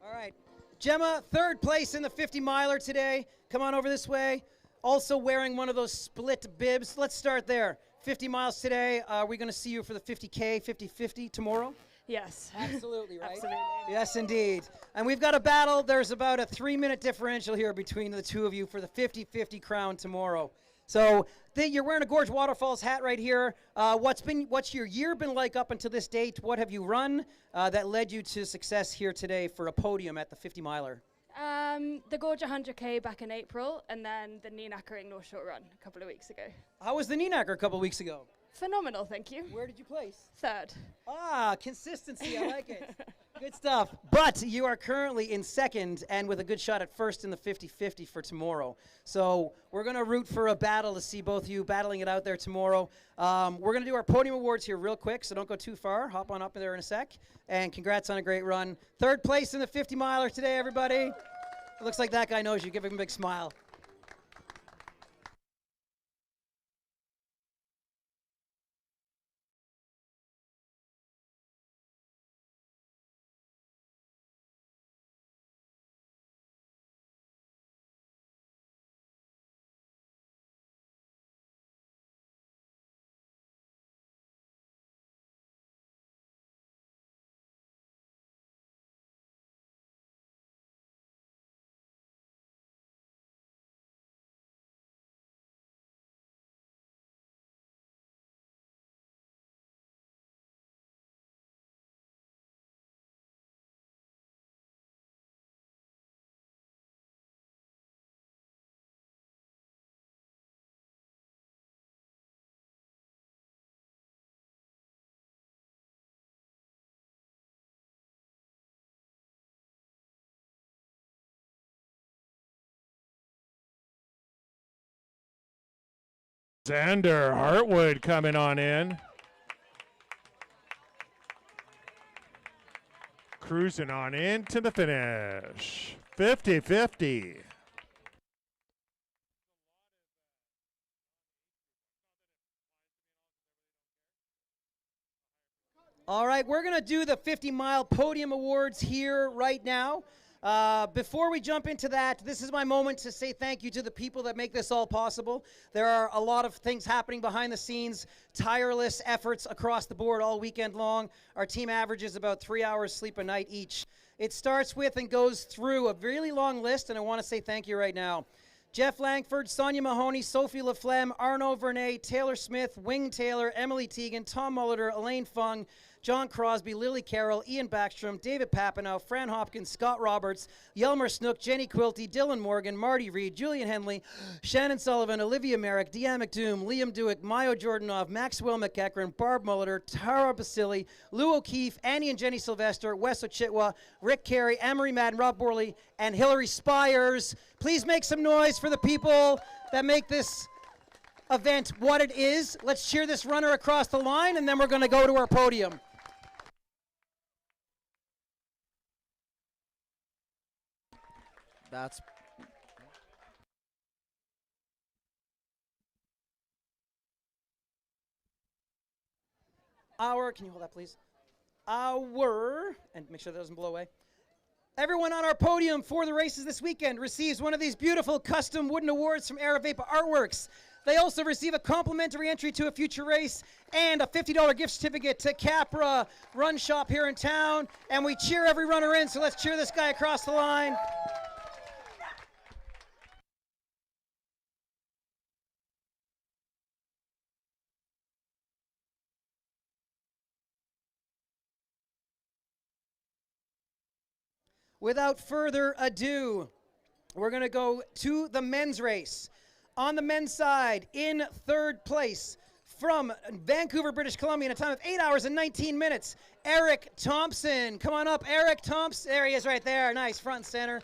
All right. Gemma, third place in the 50 miler today. Come on over this way. Also wearing one of those split bibs. Let's start there. 50 miles today. Are we going to see you for the 50K, 50-50 tomorrow? Yes. Absolutely, right? Absolutely. Yes, indeed. And we've got a battle. There's about a 3-minute differential here between the two of you for the 50-50 crown tomorrow. So you're wearing a Gorge Waterfalls hat right here. What's your year been like up until this date? What have you run that led you to success here today for a podium at the 50 miler? The Gorge 100K back in April, and then the Neenackering North Shore Run a couple of weeks ago. How was the Neenacker a couple of weeks ago? Phenomenal, thank you. Where did you place? Third. Ah, consistency, I like it. Good stuff. But you are currently in second and with a good shot at first in the 50-50 for tomorrow. So we're going to root for a battle to see both of you battling it out there tomorrow. We're going to do our podium awards here real quick, so don't go too far. Hop on up there in a sec. And congrats on a great run. Third place in the 50 miler today, everybody. It looks like that guy knows you. Give him a big smile. Xander Hartwood coming on in. Cruising on into the finish. 50-50. All right, we're going to do the 50-mile podium awards here right now. Before we jump into that, this is my moment to say thank you to the people that make this all possible. There are a lot of things happening behind the scenes, tireless efforts across the board all weekend long. Our team averages about 3 hours sleep a night each. It starts with and goes through a really long list, and I want to say thank you right now. Jeff Langford, Sonia Mahoney, Sophie Laflemme, Arnaud Vernet, Taylor Smith, Wing Taylor, Emily Teagan, Tom Mulliter, Elaine Fung, John Crosby, Lily Carroll, Ian Backstrom, David Papineau, Fran Hopkins, Scott Roberts, Yelmer Snook, Jenny Quilty, Dylan Morgan, Marty Reed, Julian Henley, Shannon Sullivan, Olivia Merrick, Deanne McDoom, Liam Dewick, Mayo Jordanov, Maxwell McEachran, Barb Mulliter, Tara Basili, Lou O'Keefe, Annie and Jenny Sylvester, Wes Ochitwa, Rick Carey, Emery Madden, Rob Borley, and Hillary Spires. Please make some noise for the people that make this event what it is. Let's cheer this runner across the line, and then we're going to go to our podium. That's can you hold that please? And make sure that doesn't blow away. Everyone on our podium for the races this weekend receives one of these beautiful custom wooden awards from Aravapa Artworks. They also receive a complimentary entry to a future race and a $50 gift certificate to Capra Run Shop here in town. And we cheer every runner in, so let's cheer this guy across the line. Without further ado, we're going to go to the men's race. On the men's side, in third place, from Vancouver, British Columbia, in a time of 8 hours and 19 minutes, Eric Thompson. Come on up, Eric Thompson. There he is right there. Nice, front and center.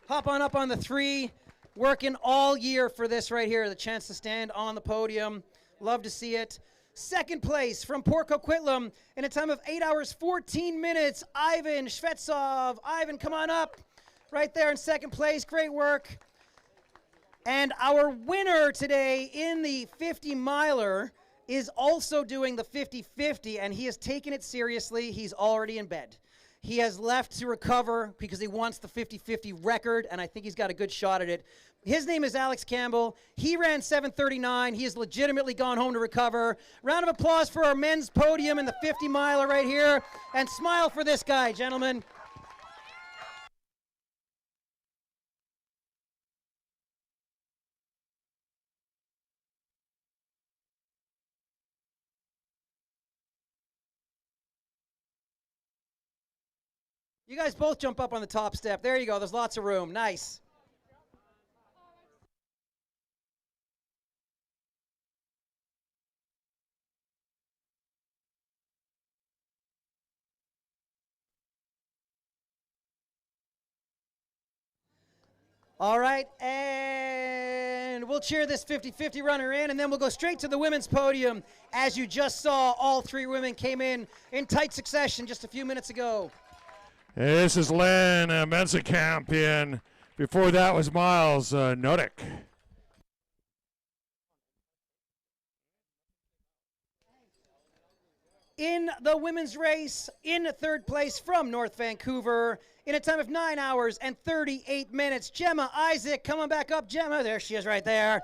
Hop on up on the 3. Working all year for this right here, the chance to stand on the podium. Love to see it. Second place from Port Coquitlam in a time of 8 hours, 14 minutes, Ivan Shvetsov. Ivan, come on up. Right there in second place. Great work. And our winner today in the 50-miler is also doing the 50-50, and he has taken it seriously. He's already in bed. He has left to recover because he wants the 50-50 record, and I think he's got a good shot at it. His name is Alex Campbell. He ran 7:39. He has legitimately gone home to recover. Round of applause for our men's podium in the 50-miler right here. And smile for this guy, gentlemen. You guys both jump up on the top step. There you go. There's lots of room. Nice. All right, and we'll cheer this 50-50 runner in, and then we'll go straight to the women's podium. As you just saw, all 3 women came in tight succession just a few minutes ago. This is Len Mensenkamp in. Before that was Miles Nodick. In the women's race, in third place from North Vancouver, in a time of 9 hours and 38 minutes, Gemma Isaac. Come on back up, Gemma. There she is right there.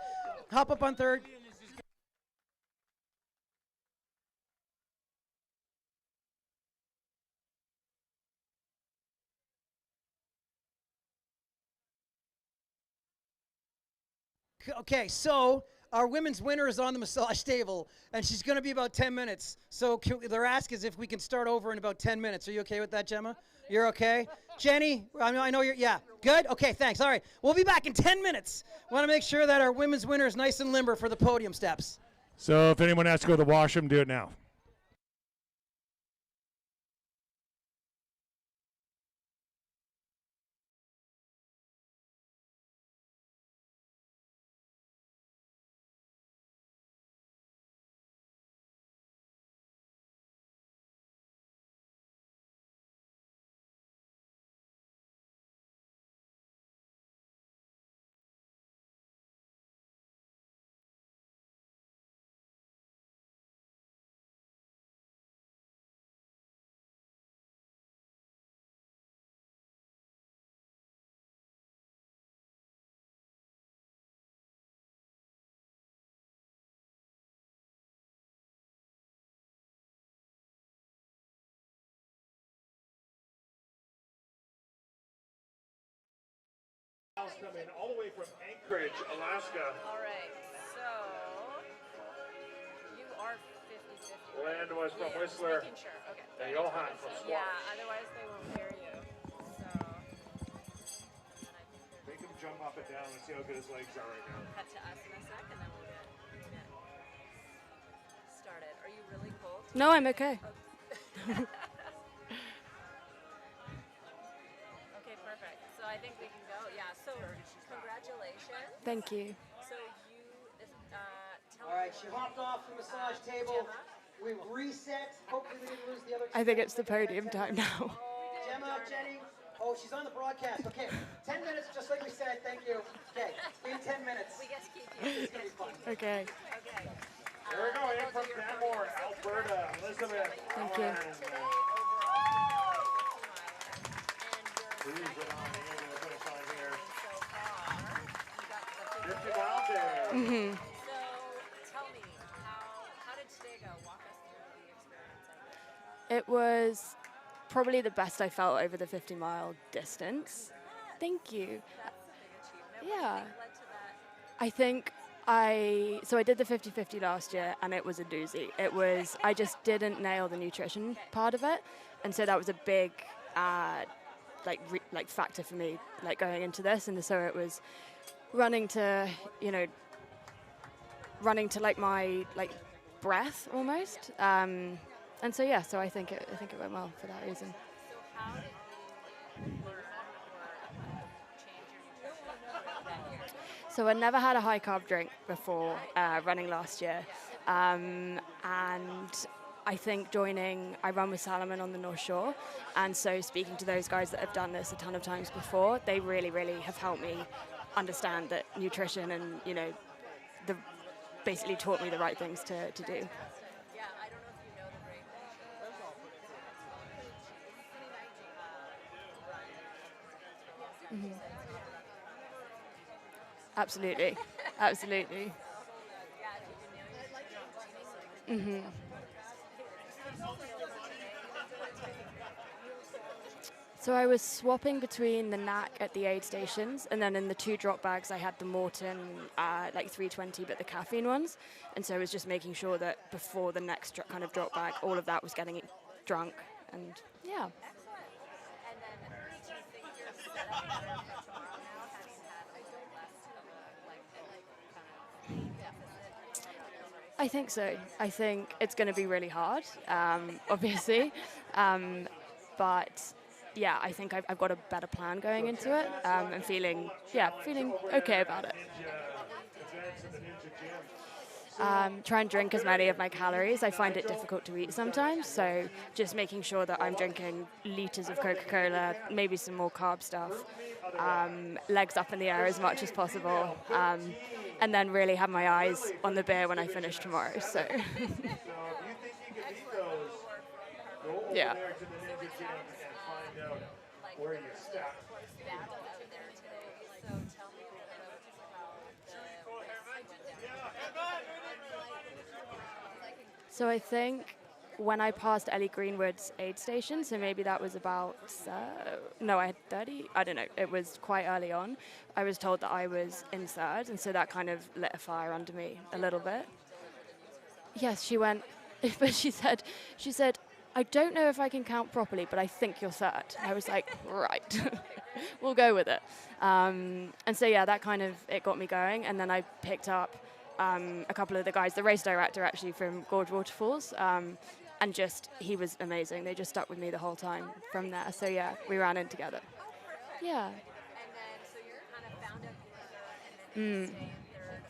Hop up on third. Okay, so our women's winner is on the massage table, and she's going to be about 10 minutes. So their ask is if we can start over in about 10 minutes. Are you okay with that, Gemma? You're okay? Jenny, I know you're, yeah. Good? Okay, thanks. All right, we'll be back in 10 minutes. Want to make sure that our women's winner is nice and limber for the podium steps. So if anyone has to go to the washroom, do it now. Coming all the way from Anchorage, Alaska. All right, so you are 50 Land was from Whistler. Making sure. Okay. And Johan from Squamish. Yeah, otherwise they won't hear you. So. Make him jump up and down and see how good his legs are right now. Cut to us in a sec, and then we'll get started. Are you really cold? No, I'm okay. Okay, perfect. So I think we can go. Yeah. So congratulations. Thank you. So you tell All right, she hopped off the massage table. We've reset. Hopefully we didn't lose the other two. I think it's the podium time now. Gemma, Jenny. Oh, she's on the broadcast. Okay, 10 minutes, just like we said. Thank you. Okay, in 10 minutes. We get to keep you. It's gonna be fun. Okay. Okay. Here we go, in from Canmore, Alberta, Elizabeth. Thank you. Cruising on the end of the finish line here. 50 mile day. Mm-hmm. So tell me, how did today go? Walk us through the experience of it. It was probably the best I felt over the 50-mile distance. Thank you. That's a big achievement. Yeah. What do you think led to that? I think so I did the 50-50 last year, and it was a doozy. I just didn't nail the nutrition part of it, and so that was a big factor for me, like going into this. And so it was running to like my breath almost. And so yeah, so I think it went well for that reason. So how did you learn or change your nutrition that year? So I never had a high carb drink before running last year, and I think I run with Salomon on the North Shore, and so speaking to those guys that have done this a ton of times before, they really, really have helped me understand that nutrition and basically taught me the right things to do. Yeah, I don't know if you know the great Mm-hmm. Absolutely, absolutely. Mm-hmm. So I was swapping between the NAC at the aid stations, and then in the 2 drop bags I had the Morton 320, but the caffeine ones. And so I was just making sure that before the next kind of drop bag, all of that was getting drunk. And yeah. And then do you think you're set up better for tomorrow now, having had a little less of a kind of deficit? I think so. I think it's going to be really hard, obviously. But yeah, I think I've got a better plan going into it, and feeling okay about it. Try and drink as many of my calories. I find it difficult to eat sometimes, so just making sure that I'm drinking liters of Coca-Cola, maybe some more carb stuff, legs up in the air as much as possible, and then really have my eyes on the beer when I finish tomorrow. So, yeah. Where you step. So I think when I passed Ellie Greenwood's aid station, so maybe that was about, I had 30, I don't know, it was quite early on. I was told that I was in third, and so that kind of lit a fire under me a little bit. Yes, she went, but she said, I don't know if I can count properly, but I think you're third. I was like, right, we'll go with it. And so, yeah, that kind of, it got me going. And then I picked up a couple of the guys, the race director actually from Gorge Waterfalls, and he was amazing. They just stuck with me the whole time from there. So, yeah, we ran in together. Yeah. And then, so you're kind of found out and then staying third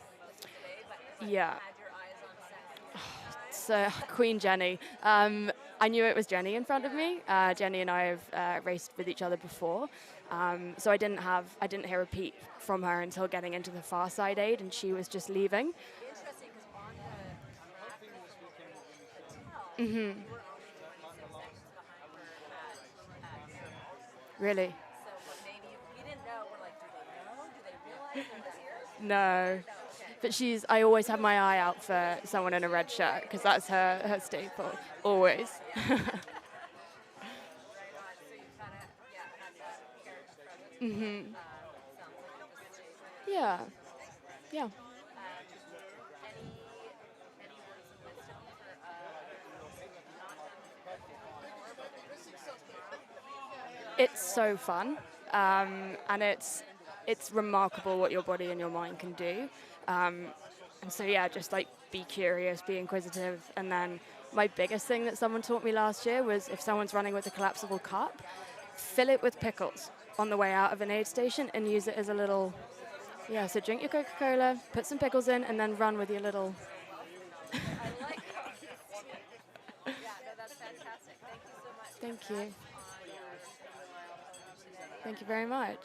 but Yeah. had your eyes on second. So Queen Jenny. I knew it was Jenny in front of me. Jenny and I have raced with each other before, so I didn't hear a peep from her until getting into the far side aid, and she was just leaving. Interesting, because on the map, Mm-hmm. you were only 26 seconds behind her at Really? So maybe we didn't know. We're like, do they know? Do they realize they're here? No. But I always have my eye out for someone in a red shirt, because that's her staple, always. Mm-hmm. Yeah. Yeah. Any words of wisdom for it's so fun, and it's remarkable what your body and your mind can do. And so yeah, just like be curious, be inquisitive, and then my biggest thing that someone taught me last year was if someone's running with a collapsible cup, fill it with pickles on the way out of an aid station and use it as a little, yeah, so drink your Coca-Cola, put some pickles in, and then run with your little. I like that. Yeah, no, that's fantastic. Thank you so much. Thank you. Thank you very much.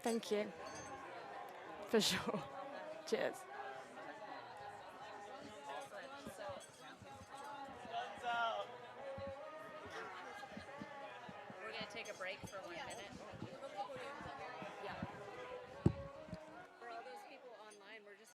Thank you. For sure. Cheers. We're going to take a break for 1 minute. Yeah. For all those people online, we're just.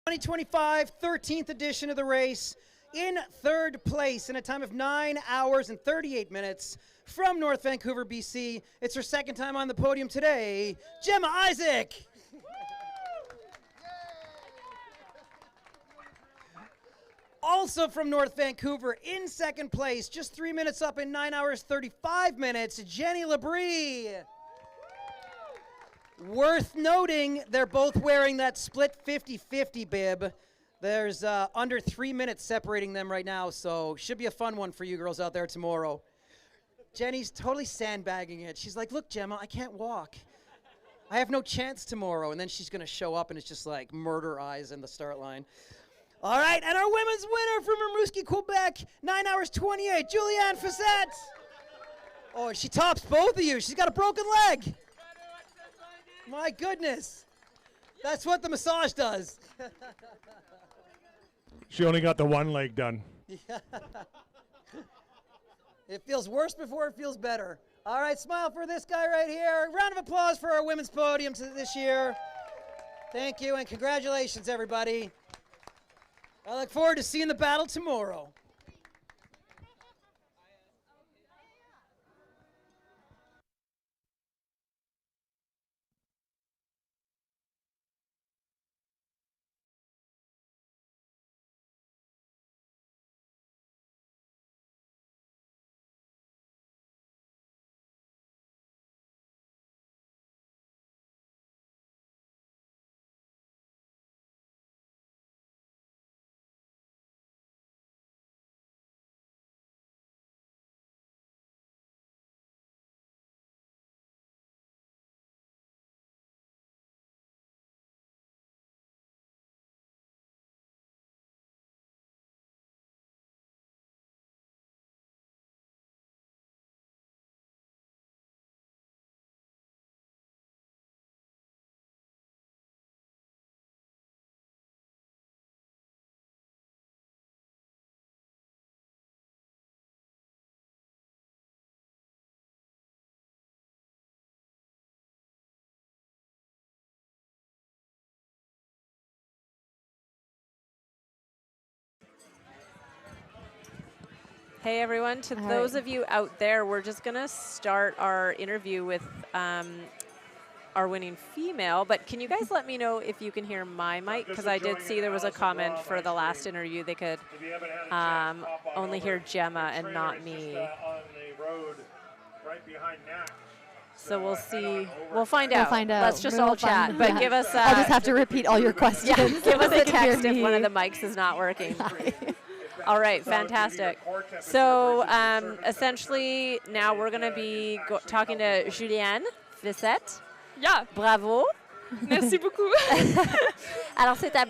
'25 13th edition of the race. In third place in a time of 9 hours and 38 minutes from North Vancouver, BC. It's her second time on the podium today, Gemma Isaac. Also from North Vancouver, in second place, just 3 minutes up in 9 hours 35 minutes, Jenny Labrie. Worth noting, they're both wearing that split 50-50 bib. There's under 3 minutes separating them right now, so should be a fun one for you girls out there tomorrow. Jenny's totally sandbagging it. She's like, look, Gemma, I can't walk. I have no chance tomorrow. And then she's going to show up, and it's just like murder eyes in the start line. All right, and our women's winner from Rimouski, Quebec, 9 hours 28, Julianne Facette. Oh, she tops both of you. She's got a broken leg. My goodness. That's what the massage does. She only got the one leg done. Yeah. It feels worse before it feels better. All right, smile for this guy right here. Round of applause for our women's podium this year. Thank you, and congratulations, everybody. I look forward to seeing the battle tomorrow. Hey everyone, to those of you out there, we're just going to start our interview with our winning female, but can you guys let me know if you can hear my mic? Because I did see there was a comment for the last interview, they could only hear Gemma and not me. On the road right behind Nat. So we'll see. We'll find We'll out. find out. Let's just We'll all chat. find- But yeah. give us. I'll just have to repeat all your questions. Yeah, give us They a can hear text if one of me. the mics is not working. All right, fantastic. So essentially, now we're going to be talking to Julianne Vissette. Yeah. Bravo. Merci beaucoup. Alors, c'est ta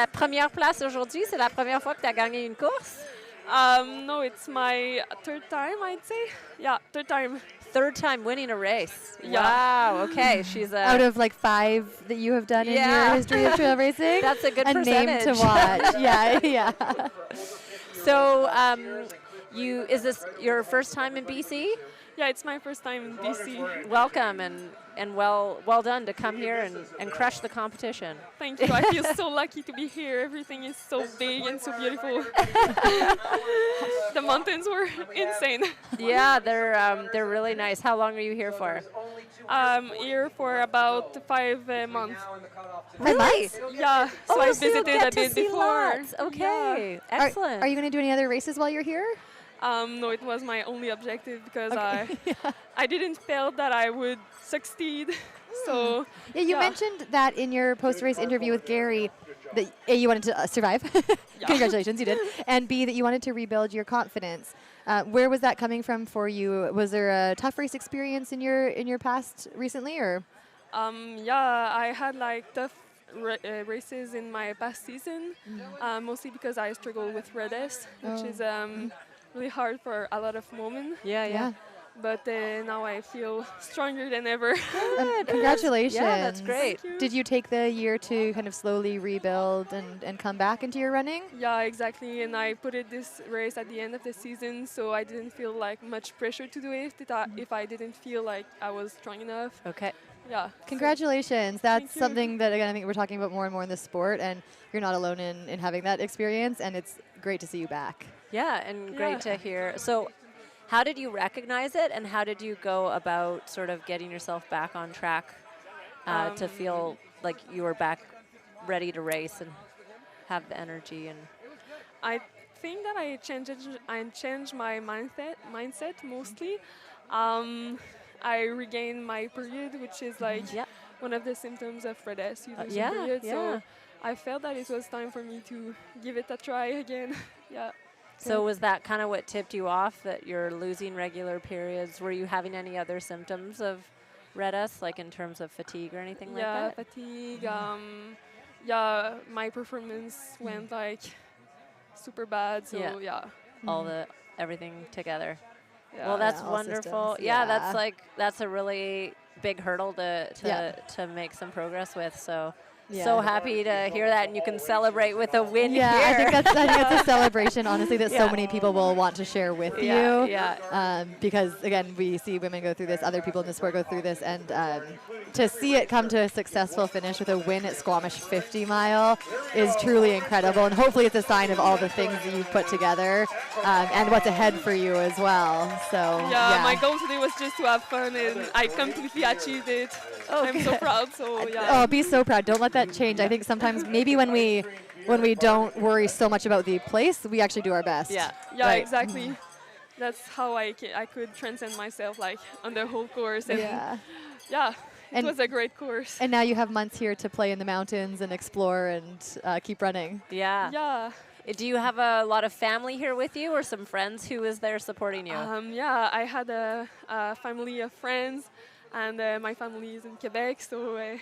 première place aujourd'hui? C'est la première fois que tu as gagné une course? No, it's my third time, I'd say. Yeah, third time. Third time winning a race. Yeah. Wow, okay. She's Out of like 5 that you have done in Yeah. your history of trail racing. That's a good a percentage. name to watch. Yeah. So, is this your first time in BC? Yeah, it's my first time in BC. Welcome and well done to come here and crush the competition. Thank you. I feel so lucky to be here. Everything is so big and so beautiful. The mountains were insane. Yeah, they're really nice. How long are you here for? Here for about 5 months. Really? Yeah. So Oh, I so you'll visited get a to bit see before. lots. Okay, Yeah. excellent. Are you going to do any other races while you're here? No, it was my only objective because Okay. I didn't feel that I would succeed. So Yeah, you mentioned that in your post-race interview with Gary that A, you wanted to survive. Congratulations, you did. And B, that you wanted to rebuild your confidence. Where was that coming from for you? Was there a tough race experience in your past recently, or? Yeah, I had like tough races in my past season, mostly because I struggle with redness, which is really hard for a lot of women. Yeah. But now I feel stronger than ever. Congratulations. Yeah, that's great. Thank you. Did you take the year to kind of slowly rebuild and come back into your running? Yeah, exactly. And I put it this race at the end of the season, so I didn't feel like much pressure to do it if I didn't feel like I was strong enough. Okay. Yeah. Congratulations. That's you. something that, again, I think we're talking about more and more in this sport, and you're not alone in having that experience, and it's great to see you back. Yeah, and great to hear. So, how did you recognize it, and how did you go about sort of getting yourself back on track to feel like you were back ready to race and have the energy? And I think that I changed my mindset mostly. I regained my period, which is like one of the symptoms of redness. You lose your period, so I felt that it was time for me to give it a try again. Yeah. so was that kind of what tipped you off, that you're losing regular periods? Were you having any other symptoms of redness, like in terms of fatigue or anything like that? Yeah, fatigue. Yeah, my performance went like super bad. So yeah. All everything together. Yeah. Well, that's all wonderful. systems, Yeah, yeah. that's a really big hurdle to make some progress with. So so Yeah. happy to hear that, and you can celebrate with a win Yeah, here. I think that's a celebration, honestly, that so many people will want to share with you. Yeah. Because, again, we see women go through this, other people in the sport go through this, and to see it come to a successful finish with a win at Squamish 50 Mile is truly incredible, and hopefully it's a sign of all the things that you've put together and what's ahead for you as well. So Yeah, my goal today was just to have fun, and I completely achieved it. I'm so proud. So yeah. Oh, be so proud. Don't let that change. I think sometimes maybe when we don't worry so much about the place, we actually do our best. Yeah, Right. exactly. That's how I could transcend myself like on the whole course. And yeah, it was a great course. And now you have months here to play in the mountains and explore and keep running. Yeah. Yeah. Do you have a lot of family here with you, or some friends who is there supporting you? Yeah, I had a family of friends, and my family is in Quebec, so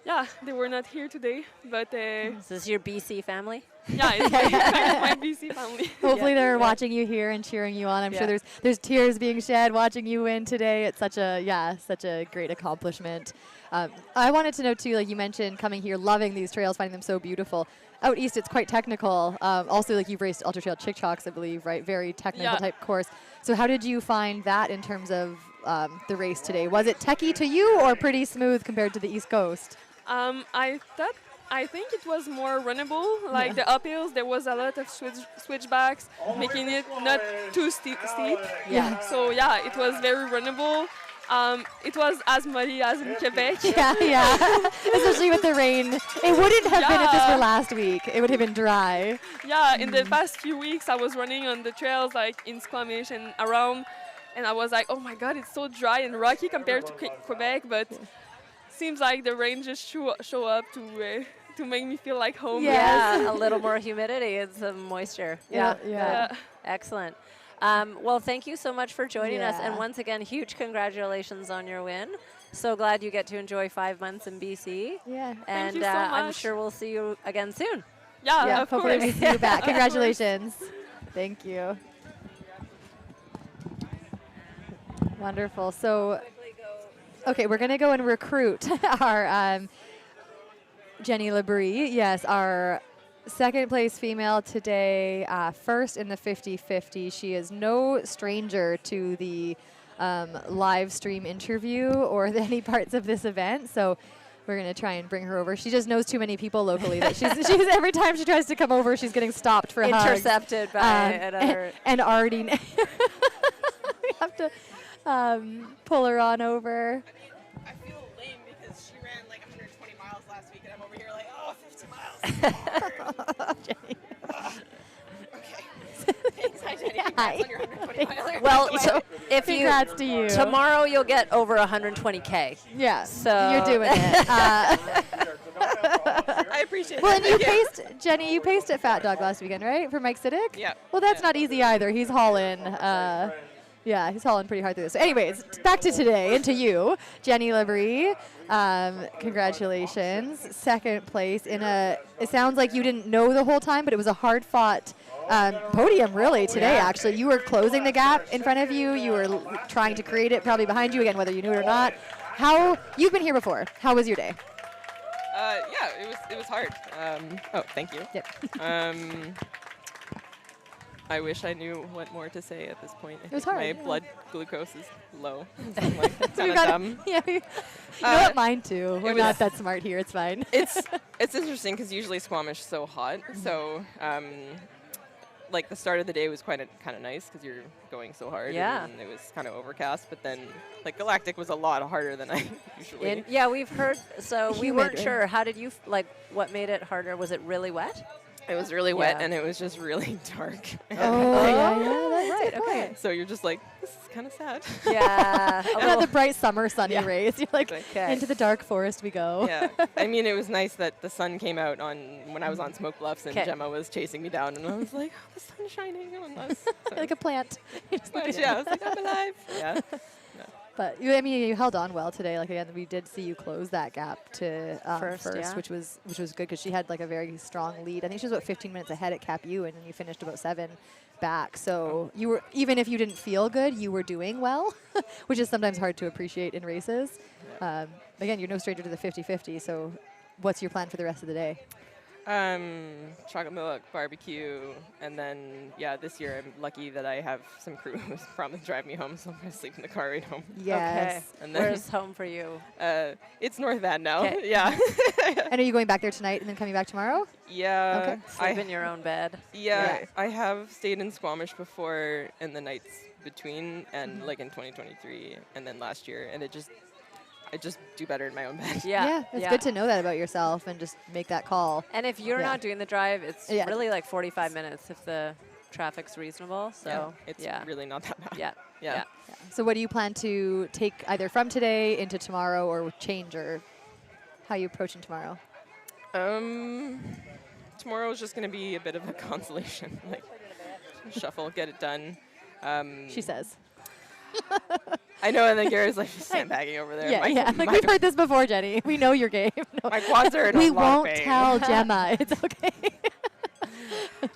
yeah, they were not here today, but Is this your BC family? yeah, it's my BC family. Hopefully they're watching you here and cheering you on. I'm sure there's tears being shed watching you win today. It's such a great accomplishment. I wanted to know too, like you mentioned, coming here, loving these trails, finding them so beautiful. Out east, it's quite technical. Also, like you've raced Ultra Trail Chick Chalks, I believe, right? Very technical type course. So how did you find that in terms of the race today? Was it techie to you or pretty smooth compared to the East Coast? I think it was more runnable. Like the uphills, there was a lot of switchbacks, making it not too steep. Yeah. So yeah, it was very runnable. It was as muddy as in Quebec. Yeah. Especially with the rain. It wouldn't have been if this were last week. It would have been dry. Yeah, in the past few weeks, I was running on the trails like in Squamish and around, and I was like, oh my God, it's so dry and rocky compared to Quebec, but seems like the rain just show up to make me feel like home. Yeah, a little more humidity and some moisture. Yeah. Good. Excellent. Well, thank you so much for joining us. And Yeah. once again, huge congratulations on your win. So glad you get to enjoy 5 months in BC. Yeah. And you so I'm much. sure we'll see you again soon. Yeah, of hopefully course. we see you back. Of Congratulations. Thank you. Wonderful. So, okay, we're going to go and recruit our Jenny Labrie. Yes, our second place female today, first in the 50-50. She is no stranger to the live stream interview or any parts of this event. So we're going to try and bring her over. She just knows too many people locally that she's every time she tries to come over, she's getting stopped for hugs. Intercepted by another. And already we have to pull her on over. I feel lame because she ran like 120 miles last week, and I'm over here like, oh, 50 miles. Jenny. Okay. Thanks, hi, Jenny. Congrats on your 120 miler. Well, so if Congrats to you. Tomorrow you'll get over 120K. Yeah, So you're doing it. I appreciate it. Well, and you Thank paced, Jenny, you paced at Fat Dog last weekend, right? For Mike Siddick? Yeah. Well, that's not easy either. He's hauling. Yeah, he's hauling pretty hard through this. So anyways, back to today and to you, Jenny Labrie. Congratulations. Second place in it sounds like you didn't know the whole time, but it was a hard-fought podium, really, today, actually. You were closing the gap in front of you. You were trying to create it probably behind you, again, whether you knew it or not. You've been here before. How was your day? Yeah, it was hard. Oh, thank you. Yep. I wish I knew what more to say at this point. I It was think hard, my yeah. blood glucose is low. So I'm like, So kind you of gotta- dumb. Yeah, you know what? Mine too. We're was- not that smart here. It's fine. It's interesting because usually Squamish is so hot. So like the start of the day was kind of nice because you're going so hard. Yeah. And it was kind of overcast. But then like Galactic was a lot harder than I usually. Yeah, we've heard. So we weren't Humid. sure. How did you what made it harder? Was it really wet? It was really wet Yeah. and it was just really dark. Right. Okay. So you're just like, this is kind of sad. Yeah. Not the bright summer sunny Yeah. rays. You're like, Okay. into the dark forest we go. Yeah, I mean, it was nice that the sun came out when I was on Smoke Bluffs and 'Kay. Gemma was chasing me down, and I was like, oh, the sun's shining on us. So Like a plant. but yeah, I was like, I'm alive. Yeah. But you held on well today. Like again, we did see you close that gap to First, yeah. which was good because she had like a very strong lead. I think she was about 15 minutes ahead at Cap U, and then you finished about 7 back. So you were, even if you didn't feel good, you were doing well, which is sometimes hard to appreciate in races. Again, you're no stranger to the 50-50. So what's your plan for the rest of the day? Chocolate milk, barbecue, and then this year I'm lucky that I have some crew who's promised to drive me home, so I'm gonna sleep in the car right home. Yes. Okay. And then Where's home for you? It's North Van now. 'Kay. Yeah. And are you going back there tonight and then coming back tomorrow? Yeah. Okay. Sleep in your own bed. Yeah, I have stayed in Squamish before in the nights between, and like in 2023, and then last year, and I just do better in my own bed. Yeah. It's good to know that about yourself and just make that call. And if you're Yeah. not doing the drive, it's Yeah. really like 45 minutes if the traffic's reasonable. So it's really not that bad. Yeah. Yeah. So what do you plan to take either from today into tomorrow or change, or how are you approaching tomorrow? Tomorrow is just going to be a bit of a consolation, like shuffle, get it done. She says. I know, and then Gary's like just sandbagging over there. Yeah. Like we've heard this before, Jenny. We know your game. No. My quads are in We a lot of won't pain. tell Gemma. It's okay.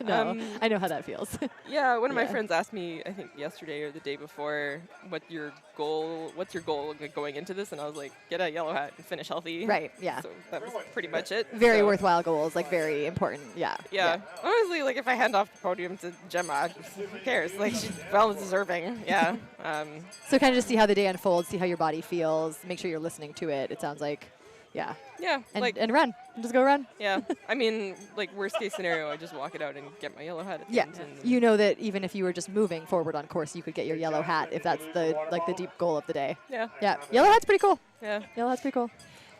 No, I know how that feels. Yeah, one of my Yeah. friends asked me, I think yesterday or the day before, what's your goal like, going into this? And I was like, get a yellow hat and finish healthy. Right, yeah. So that was pretty much it. Very So, worthwhile goals, like very important. Yeah. Yeah. Honestly, like if I hand off the podium to Gemma, who cares? Like she's well deserving. Yeah. So kind of just see how the day unfolds, see how your body feels, make sure you're listening to it. It sounds like, yeah. Yeah. And run. Just go run. Yeah. I mean, like worst case scenario, I just walk it out and get my yellow hat at the Yeah, end. And you know that even if you were just moving forward on course, you could get your yellow hat if that's the deep goal of the day. Yeah. Yeah, yellow hat's pretty cool. Yeah. Yellow hat's pretty cool.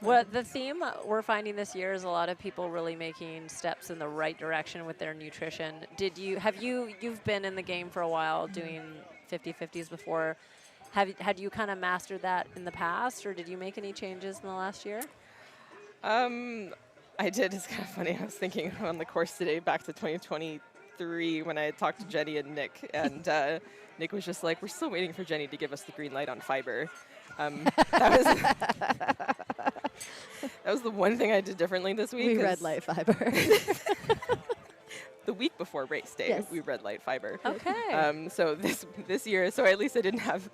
What the theme we're finding this year is a lot of people really making steps in the right direction with their nutrition. You've been in the game for a while doing 50-50s before. Had you kind of mastered that in the past, or did you make any changes in the last year? I did. It's kind of funny. I was thinking on the course today back to 2023 when I had talked to Jenny and Nick, and Nick was just like, we're still waiting for Jenny to give us the green light on fiber. That was the one thing I did differently this week. We red light fiber. The week before race day, Yes. we red light fiber. Okay. So this year, so at least I didn't have.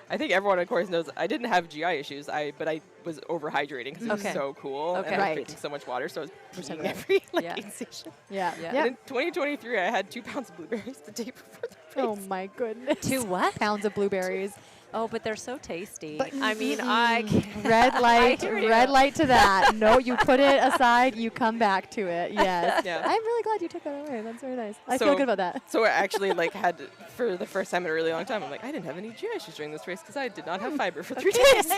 I think everyone, of course, knows I didn't have GI issues. But I was overhydrating because it was so cool and I was drinking so much water. So I was peeing every aid station. Yeah. And in 2023, I had 2 pounds of blueberries the day before the race. Oh my goodness. 2 what? Pounds of blueberries. Oh, but they're so tasty. But I mean, I can't. red light, I hear you. red light to that. No, you put it aside, you come back to it. Yes. Yeah. I'm really glad you took that away. That's very nice. I So- feel good about that. So I actually had, for the first time in a really long time, I'm like, I didn't have any GI issues during this race because I did not have fiber for 3 days.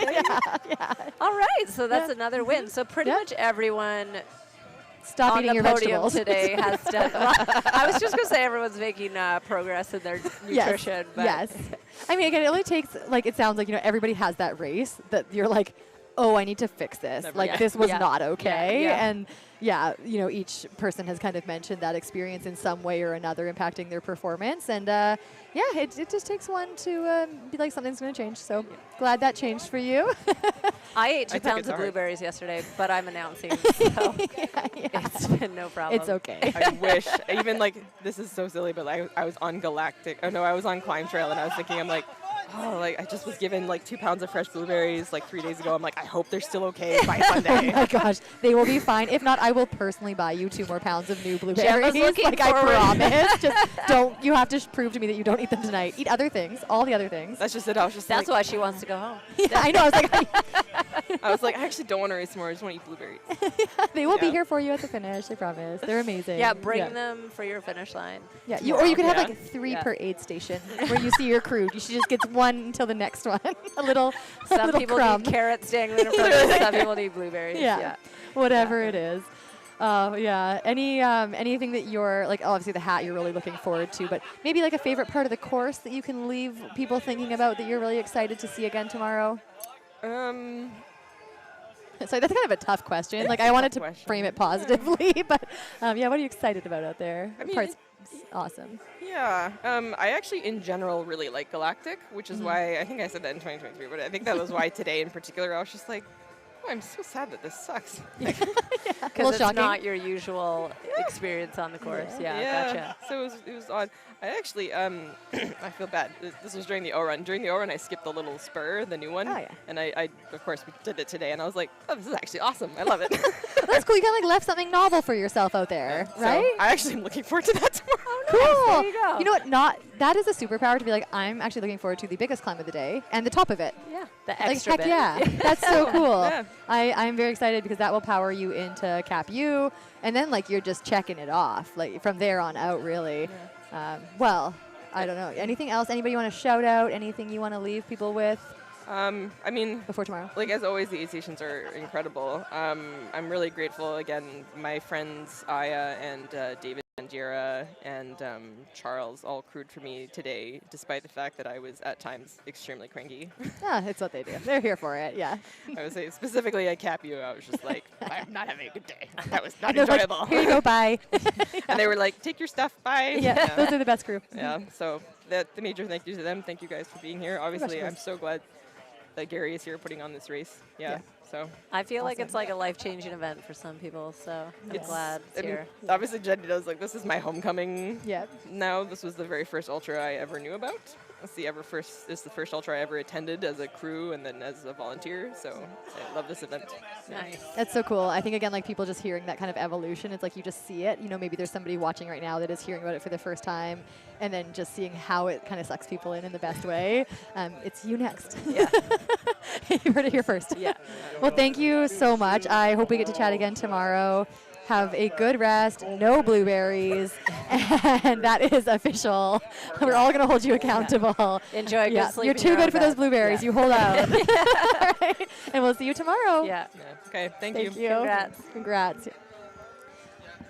All right, so that's another win. So pretty much everyone Stop on eating the your podium vegetables. today has done. Well, I was just going to say everyone's making progress in their nutrition. But Yes. I mean, again, it only takes, it sounds like, everybody has that race that you're like, oh, I need to fix this. This was not okay. And each person has kind of mentioned that experience in some way or another impacting their performance. And it just takes one to be like, something's going to change. So glad that changed for you. I ate 2 took it pounds to of heart. blueberries yesterday, but I'm announcing, so it's been no problem. It's okay. I wish. Even this is so silly, but I was on Galactic. Oh no, I was on Climb Trail, and I was thinking, I'm like, I just was given 2 pounds of fresh blueberries 3 days ago. I'm like, I hope they're still okay by Sunday. Oh my gosh, they will be fine. If not, I will personally buy you 2 more pounds of new blueberries. looking I forward. promise. Just don't. You have to prove to me that you don't eat them tonight. Eat other things, all the other things. That's just it. I was just That's why she wants to go home. Yeah, I know. I was like, I actually don't want to race tomorrow. I just want to eat blueberries. They will be here for you at the finish. I promise. They're amazing. Yeah, bring them for your finish line. Yeah, or you can have Yeah. 3 per aid station where you see your crew. She just gets 1 until the next one. a little Some people crumb. need carrots dangling in front of them. Some people need blueberries. Yeah, whatever it is. Anything that you're obviously the hat you're really looking forward to, but maybe a favorite part of the course that you can leave people thinking about that you're really excited to see again tomorrow? So that's kind of a tough question. I wanted to frame it positively, but what are you excited about out there? I mean, Part's awesome. Yeah. I actually, in general, really like Galactic, which is why I think I said that in 2023, but I think that was why today in particular I was just like, oh, I'm so sad that this sucks. Because it's not your usual experience on the course. Yeah, gotcha. So it was odd. I actually, I feel bad. This was during the O-Run. During the O-Run, I skipped the little spur, the new one. Oh, yeah. And I, of course, we did it today, and I was like, oh, this is actually awesome. I love it. That's cool. You kind of left something novel for yourself out there, So right? I actually am looking forward to that tomorrow. Cool. There you go. You know what? That is a superpower to be like, I'm actually looking forward to the biggest climb of the day and the top of it. Yeah, the extra heck bit. yeah. That's so cool. Yeah. I'm very excited because that will power you into Cap U, and then you're just checking it off from there on out, really. Well, I don't know. Anything else? Anybody want to shout out? Anything you want to leave people with? I mean, before tomorrow, as always, the aid stations are incredible. I'm really grateful. Again, my friends Aya and David Bandiera and Charles all crewed for me today, despite the fact that I was at times extremely cranky. Yeah, it's what they do. They're here for it. Yeah. I would say specifically at Cap U, I was just like, I'm not having a good day. That was not They're like, enjoyable. here you go, bye. And they were like, take your stuff, bye. Yeah, those are the best crew. Yeah. So the major thank you to them. Thank you guys for being here. Obviously, I'm so glad that Gary is here putting on this race. Yeah. So I feel like it's like a life-changing event for some people, so I'm glad it's here. Obviously, Jenny knows this is my homecoming. Yeah. Now, this was the very first ultra I ever knew about. It's the first ultra I ever attended as a crew and then as a volunteer. So I love this event. Nice. That's so cool. I think again, people just hearing that kind of evolution, it's you just see it. Maybe there's somebody watching right now that is hearing about it for the first time, and then just seeing how it kind of sucks people in the best way. It's you next. Yeah. You heard it here first. Yeah. Well, thank you so much. I hope we get to chat again tomorrow. Have a good rest, no blueberries, and that is official. We're all going to hold you accountable. Enjoy a good sleep. You're in too your good own for those bed. blueberries. Yeah. You hold out. All right. And we'll see you tomorrow. Yeah. Okay, thank you. Congrats. Congrats.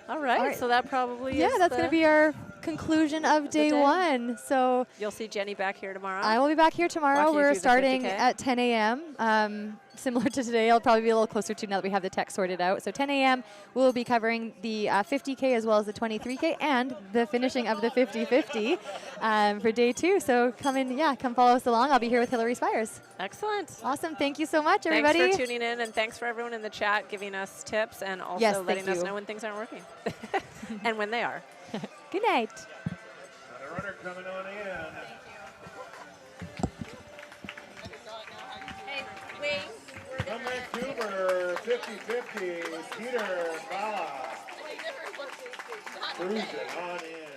All right, so that probably is that's going to be our conclusion of day one. So you'll see Jenny back here tomorrow. I will be back here tomorrow. Walking you We're through the starting 50K. at 10 a.m. Similar to today, I'll probably be a little closer to now that we have the tech sorted out. So 10 a.m. we'll be covering the 50K as well as the 23K and the finishing of the 50-50 for day two. So come follow us along. I'll be here with Hillary Spires. Excellent. Awesome. Thank you so much, everybody. Thanks for tuning in, and thanks for everyone in the chat giving us tips and also Yes, letting thank us you. know when things aren't working and when they are. Good night. Got a runner coming on in. Hey, Wayne. From Vancouver, 50-50, Peter Bala. Cruising on in.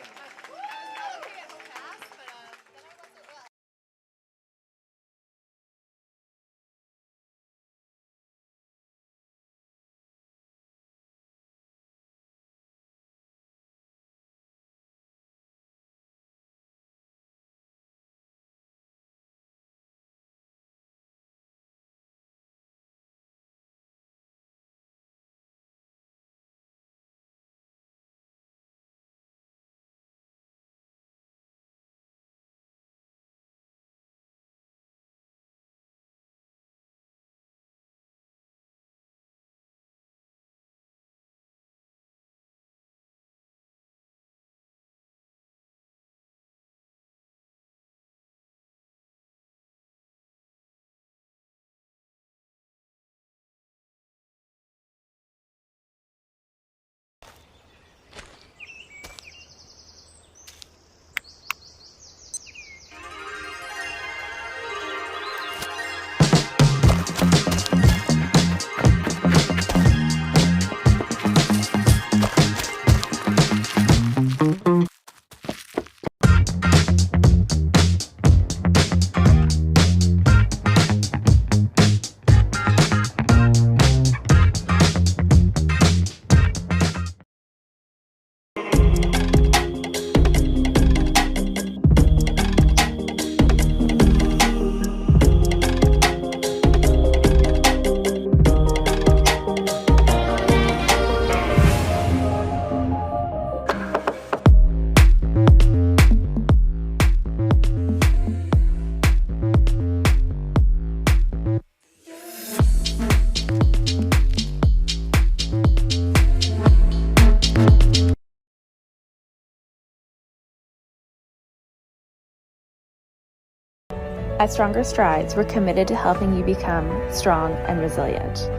At Stronger Strides, we're committed to helping you become strong and resilient.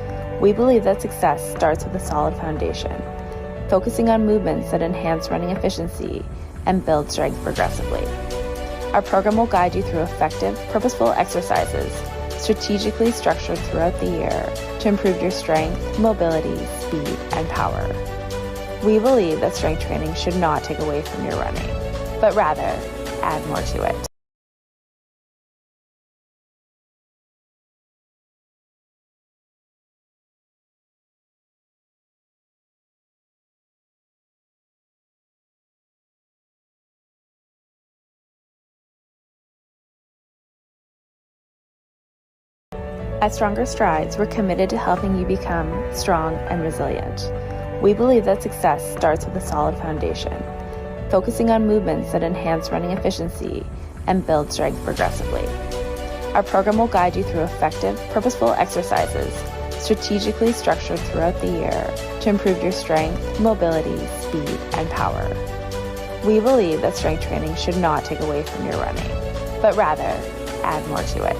We believe that success starts with a solid foundation, focusing on movements that enhance running efficiency and build strength progressively. Our program will guide you through effective, purposeful exercises, strategically structured throughout the year to improve your strength, mobility, speed, and power. We believe that strength training should not take away from your running, but rather add more to it. At Stronger Strides, we're committed to helping you become strong and resilient. We believe that success starts with a solid foundation, focusing on movements that enhance running efficiency and build strength progressively. Our program will guide you through effective, purposeful exercises, strategically structured throughout the year to improve your strength, mobility, speed, and power. We believe that strength training should not take away from your running, but rather add more to it.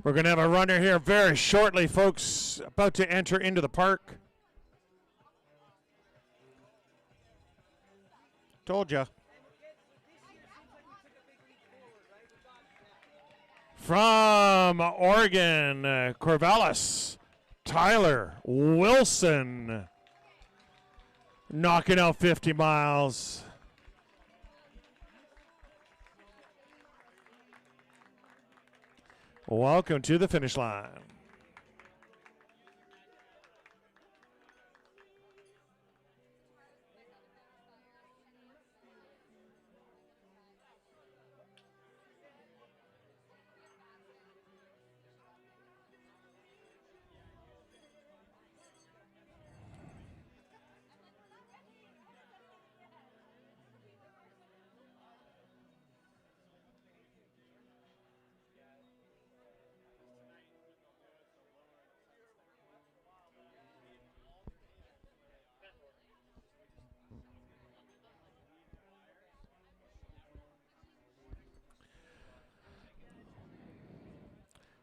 We're going to have a runner here very shortly, folks, about to enter into the park. Told ya. From Oregon, Corvallis, Tyler Wilson, knocking out 50 miles. Welcome to the finish line.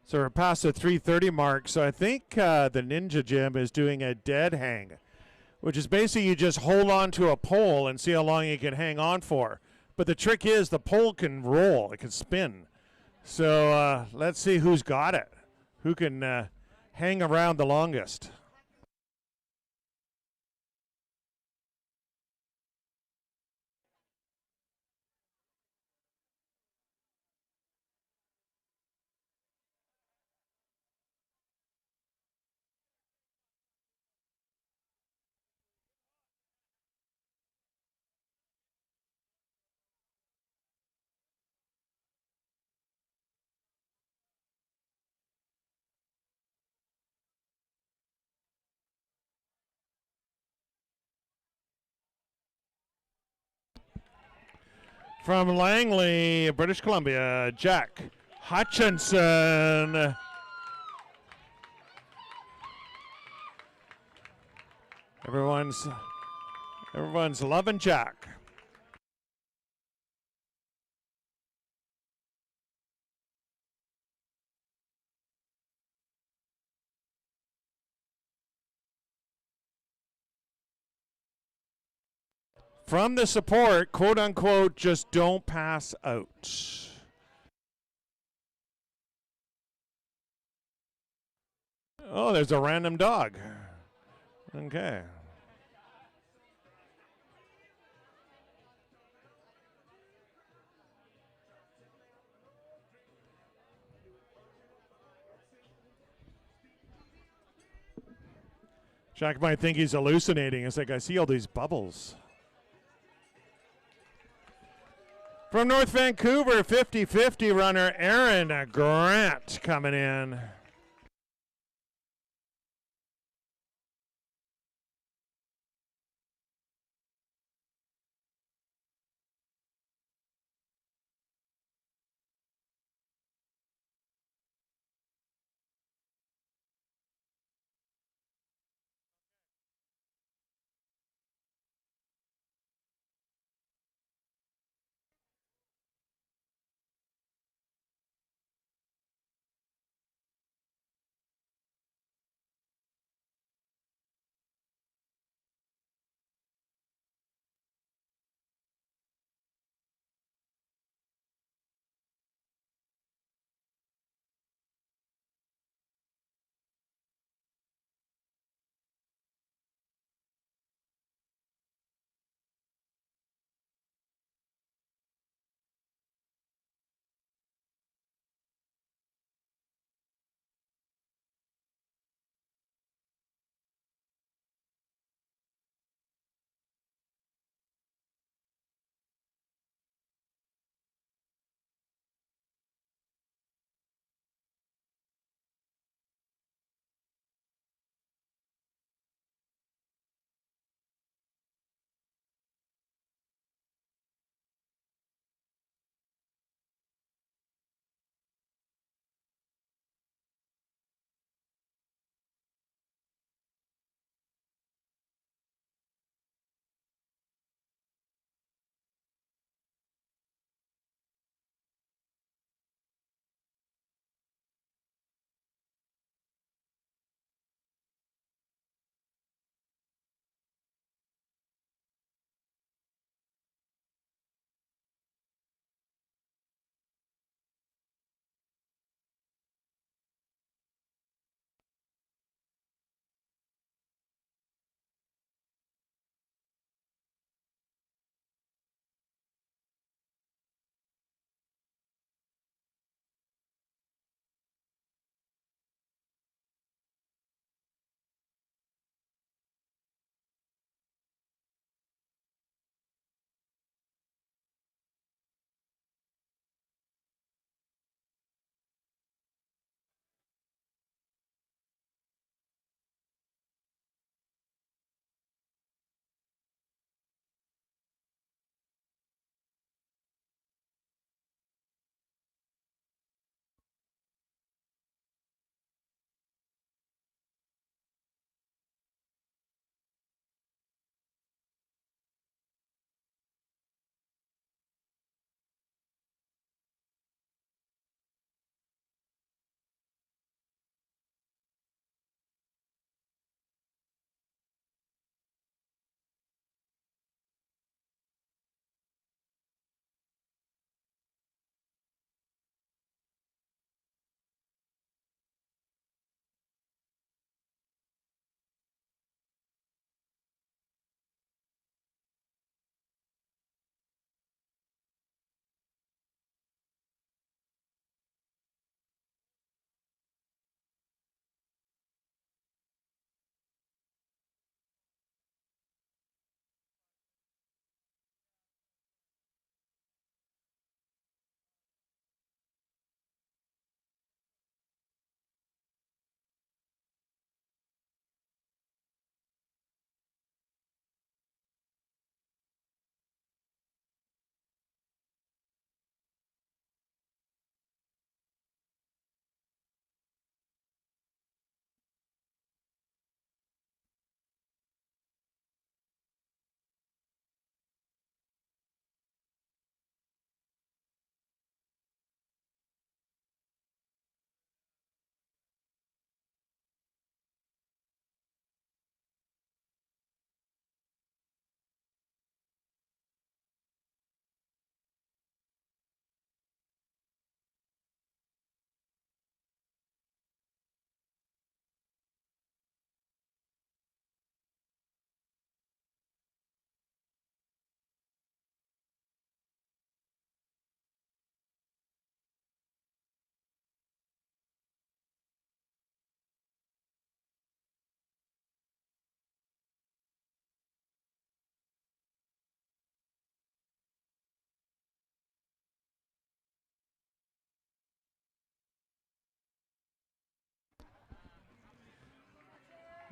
So we're past the 3:30 mark. So I think the Ninja Gym is doing a dead hang, which is basically you just hold on to a pole and see how long you can hang on for. But the trick is the pole can roll, it can spin. So let's see who's got it, who can hang around the longest. From Langley, British Columbia, Jack Hutchinson. Everyone's loving Jack. From the support, quote unquote, just don't pass out. Oh, there's a random dog. Okay. Jack might think he's hallucinating. It's like, I see all these bubbles. From North Vancouver, 50-50 runner Aaron Grant coming in.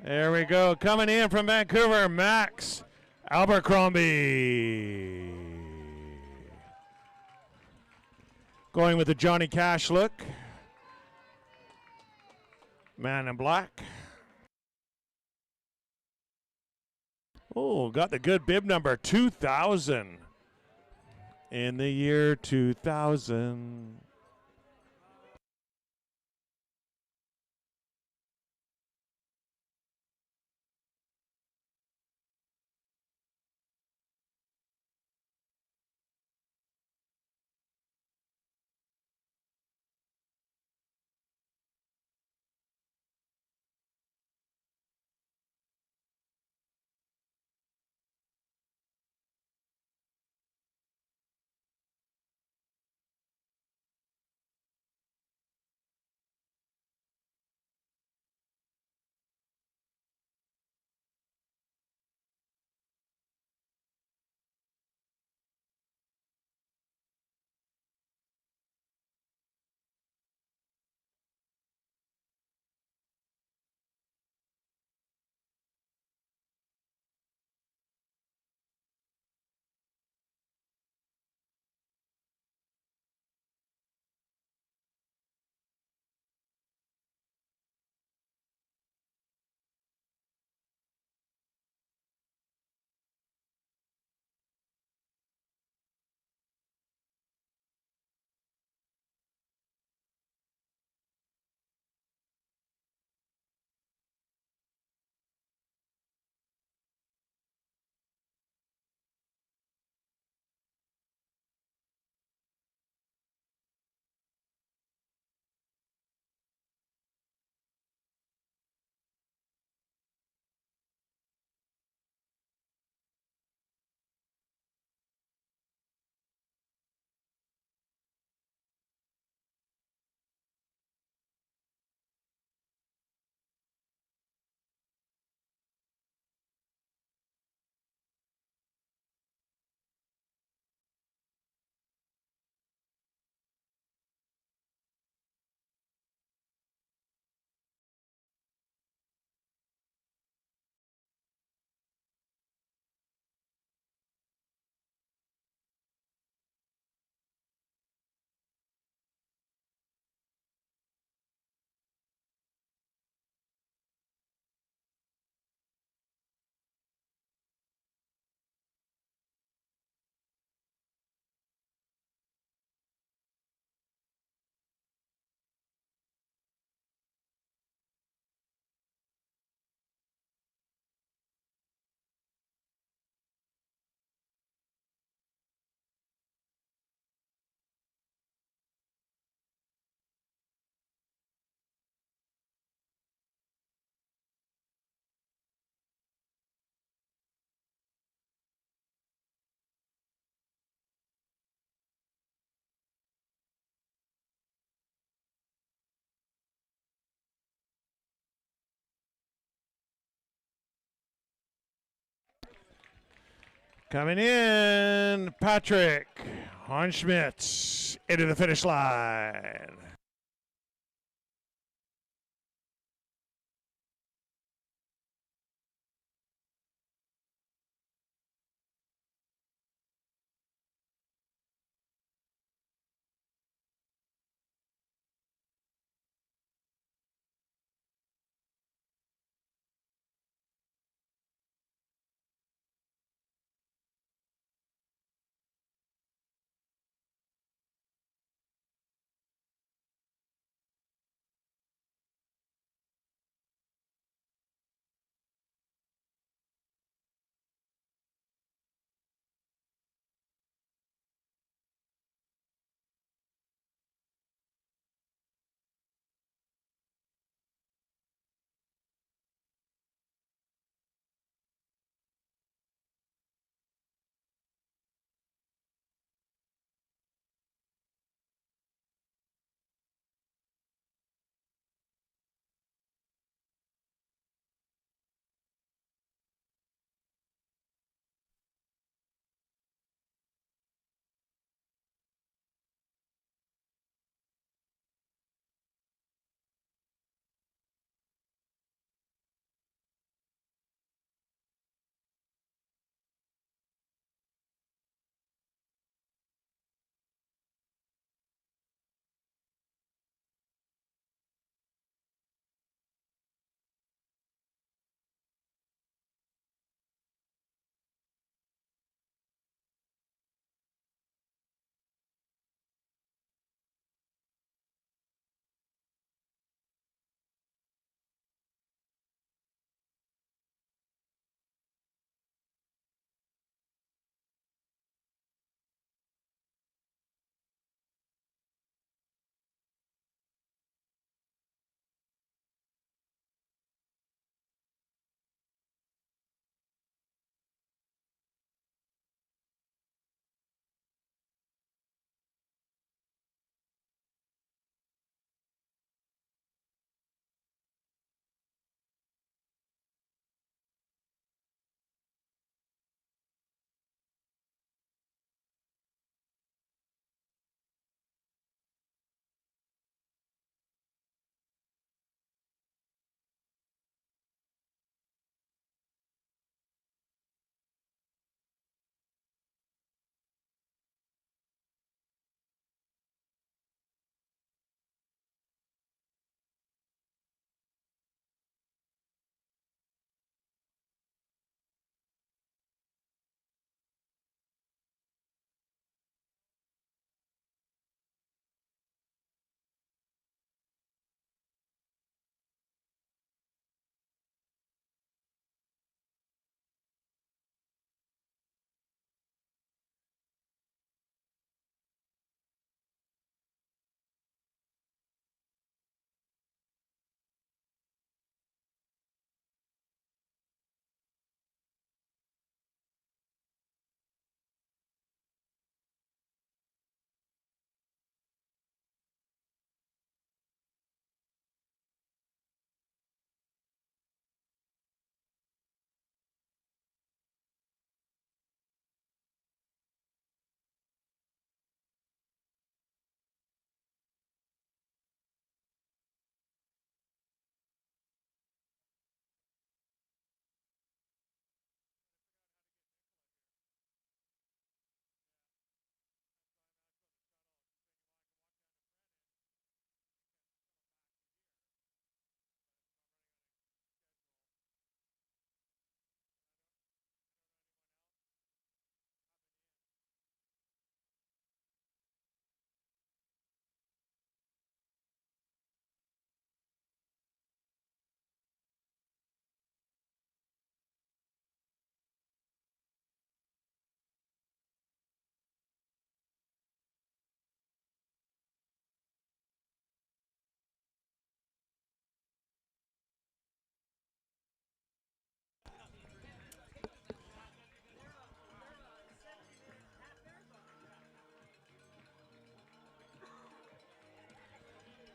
There we go. Coming in from Vancouver, Max Abercrombie. Going with the Johnny Cash look. Man in black. Oh, got the good bib number, 2000. In the year 2000. Coming in, Patrick Hornschmidt into the finish line.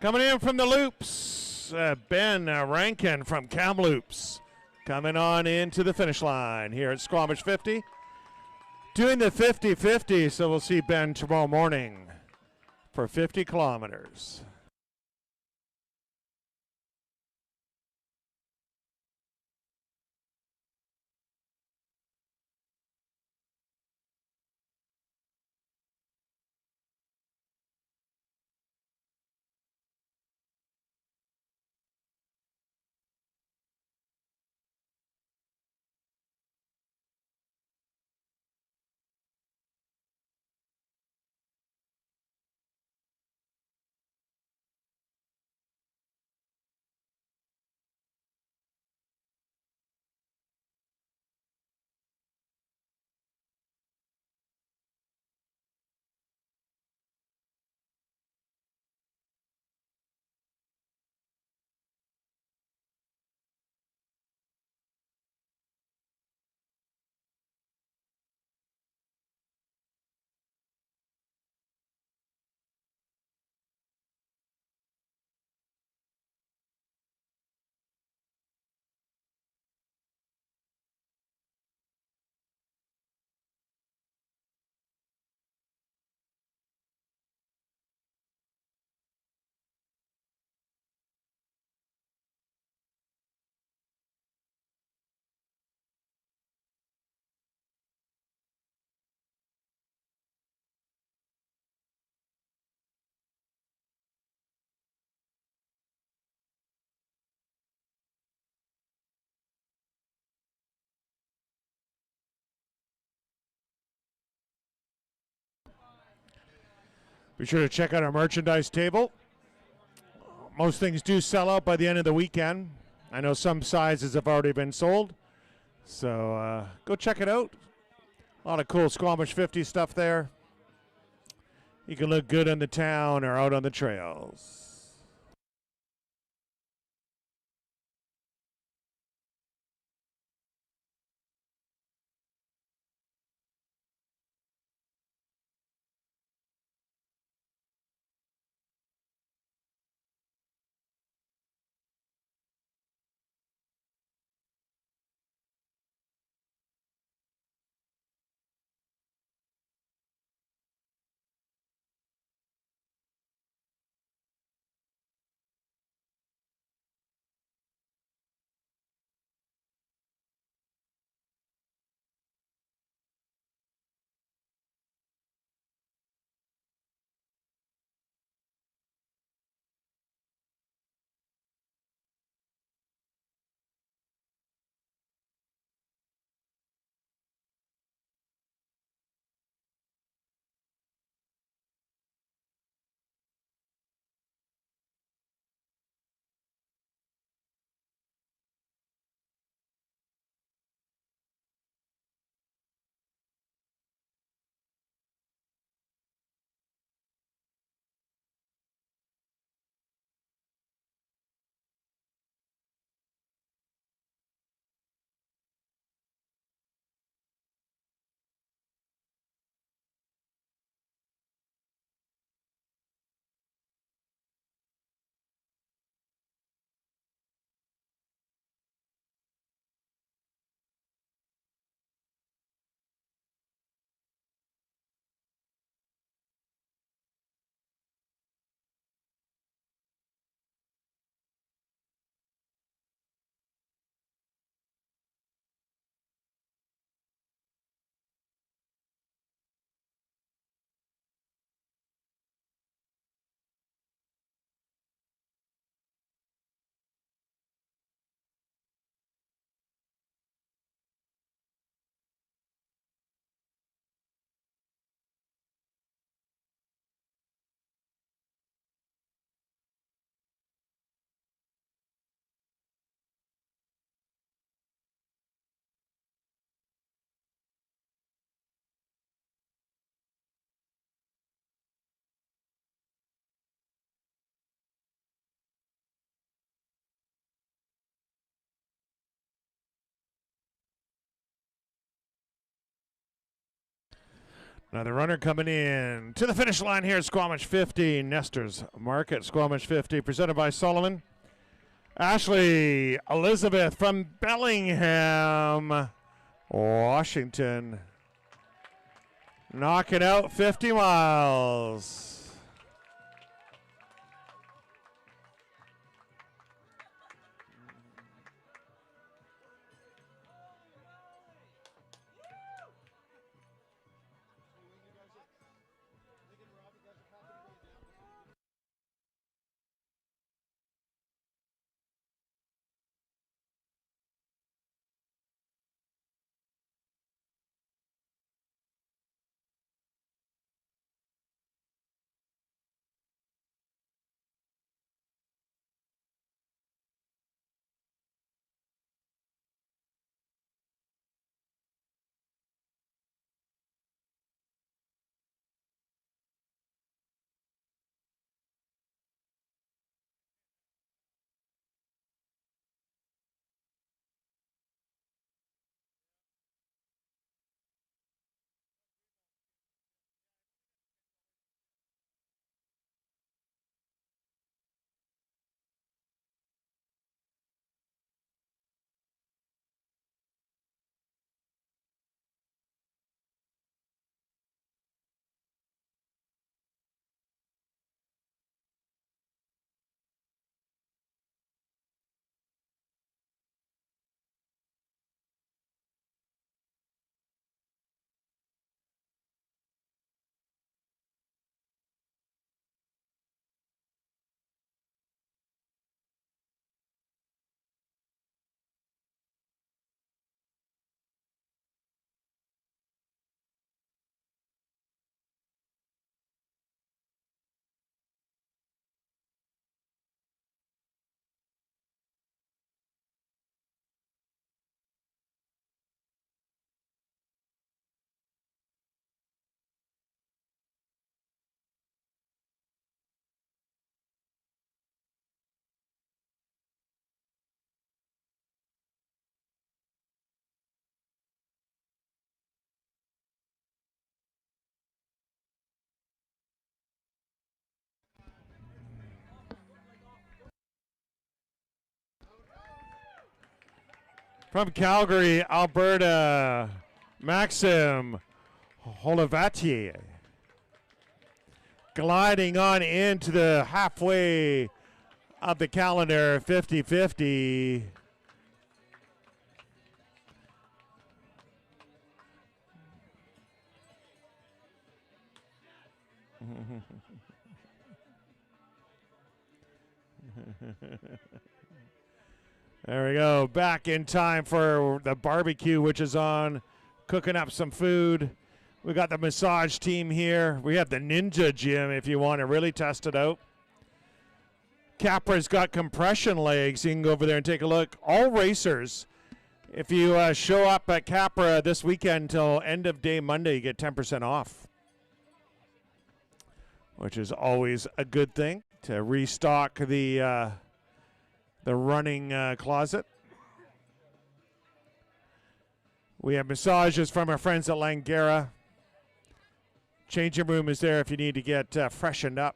Coming in from the loops, Ben Rankin from Kamloops. Coming on into the finish line here at Squamish 50. Doing the 50-50, so we'll see Ben tomorrow morning for 50 kilometers. Be sure to check out our merchandise table. Most things do sell out by the end of the weekend. I know some sizes have already been sold. So go check it out. A lot of cool Squamish 50 stuff there. You can look good in the town or out on the trails. Another runner coming in to the finish line here at Squamish 50, Nestor's Market, Squamish 50, presented by Solomon. Ashley Elizabeth from Bellingham, Washington, knocking out 50 miles. From Calgary, Alberta, Maxim Holovatier. Gliding on into the halfway of the calendar, 50-50. There we go. Back in time for the barbecue, which is on. Cooking up some food. We got the massage team here. We have the Ninja Gym if you want to really test it out. Capra's got compression legs. You can go over there and take a look. All racers, if you show up at Capra this weekend until end of day Monday, you get 10% off, which is always a good thing to restock the running closet. We have massages from our friends at Langara. Changing room is there if you need to get freshened up.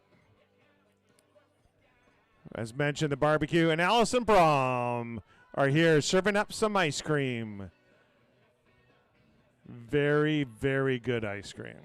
As mentioned, the barbecue and Allison Brom are here serving up some ice cream. Very, very good ice cream.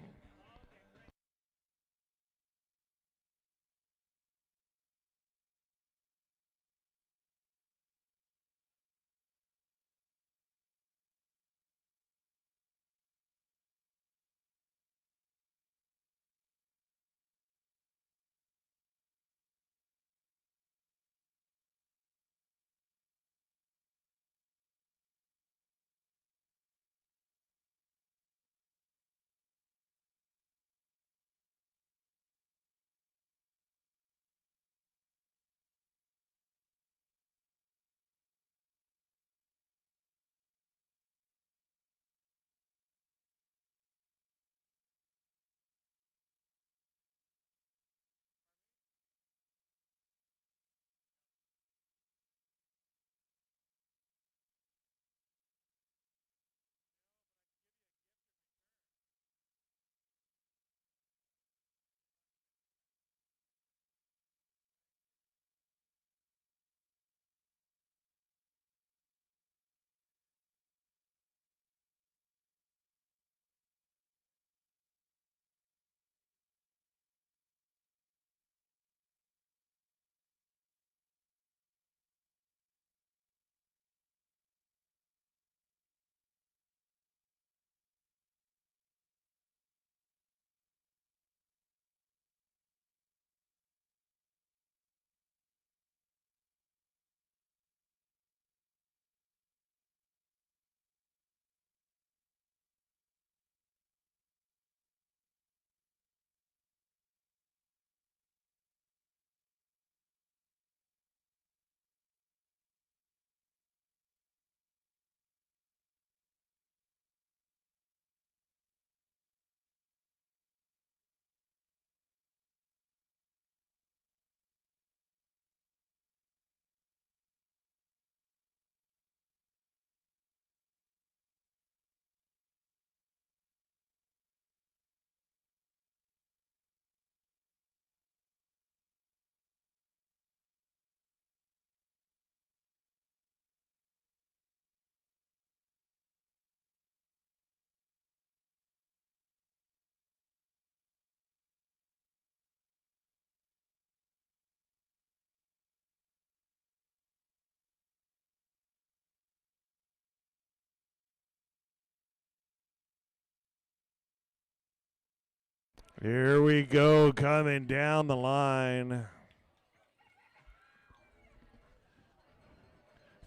Here we go, coming down the line.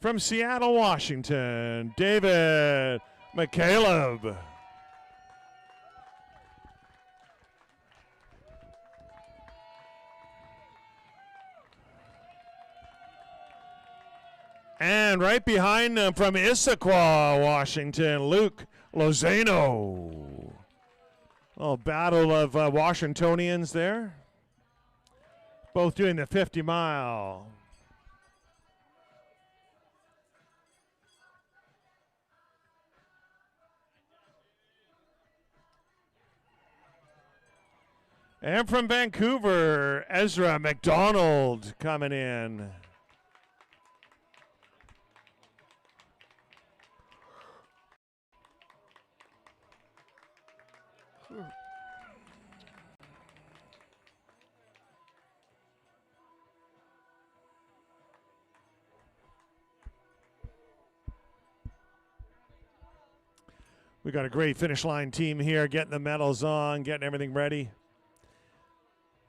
From Seattle, Washington, David McCaleb. And right behind them from Issaquah, Washington, Luke Lozano. Oh, battle of Washingtonians there. Both doing the 50-mile. And from Vancouver, Ezra McDonald coming in. We got a great finish line team here, getting the medals on, getting everything ready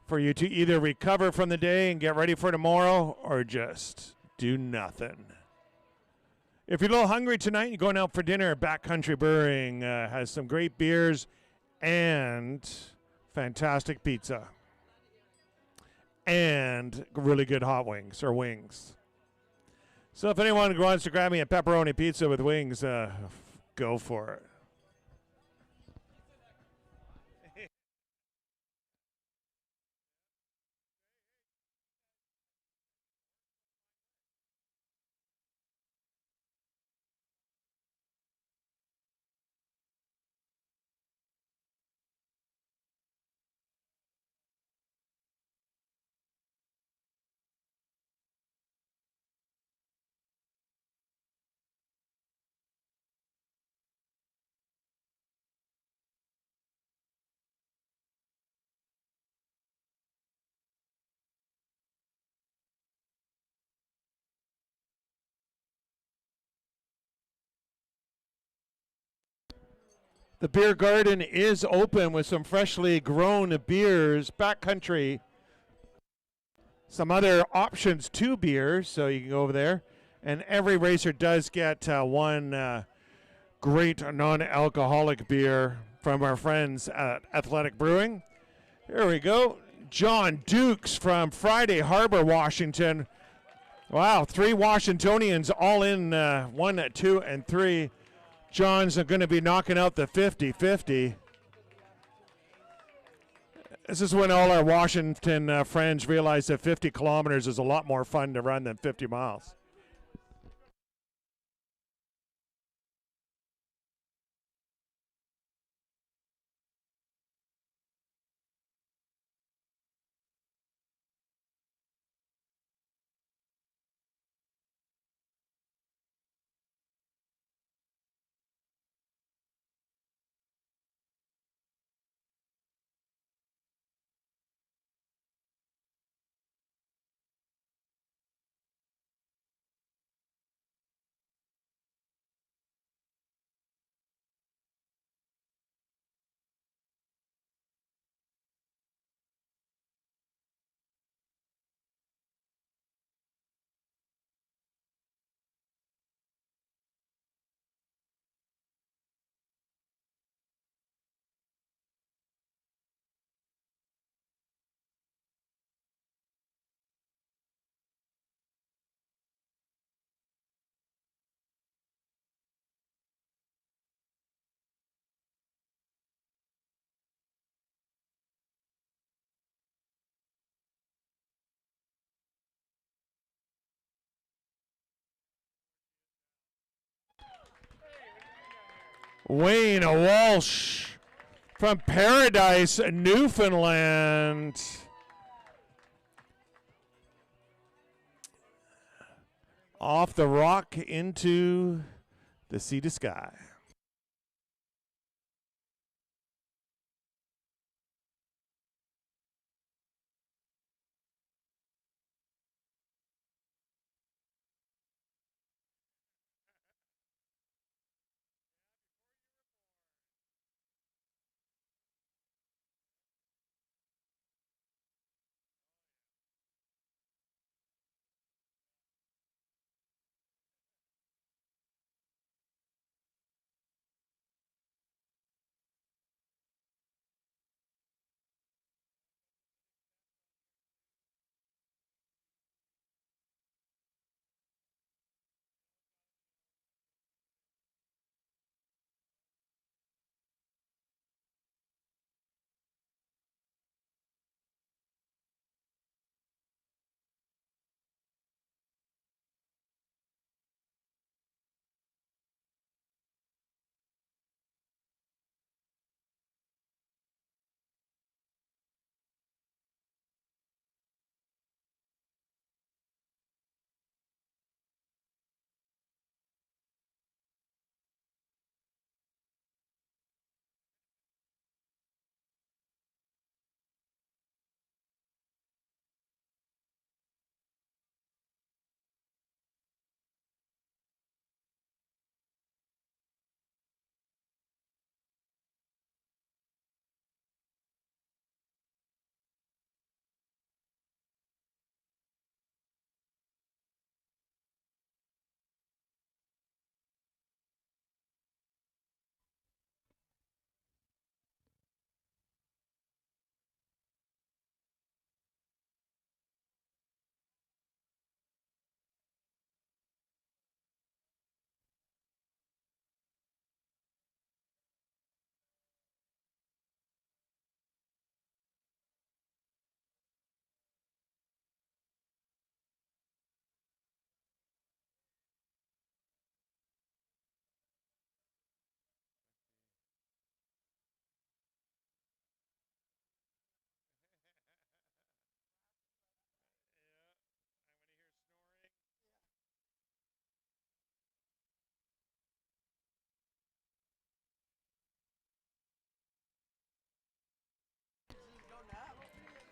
for you to either recover from the day and get ready for tomorrow or just do nothing. If you're a little hungry tonight, you're going out for dinner, Backcountry Brewing has some great beers and fantastic pizza and really good hot wings or wings. So if anyone wants to grab me a pepperoni pizza with wings, go for it. The beer garden is open with some freshly grown beers, backcountry, some other options to beers, so you can go over there. And every racer does get one great non-alcoholic beer from our friends at Athletic Brewing. Here we go. John Dukes from Friday Harbor, Washington. Wow, 3 Washingtonians all in 1, 2, and 3. John's going to be knocking out the 50-50. This is when all our Washington friends realize that 50 kilometers is a lot more fun to run than 50 miles. Wayne Walsh from Paradise, Newfoundland. Off the rock into the sea to sky.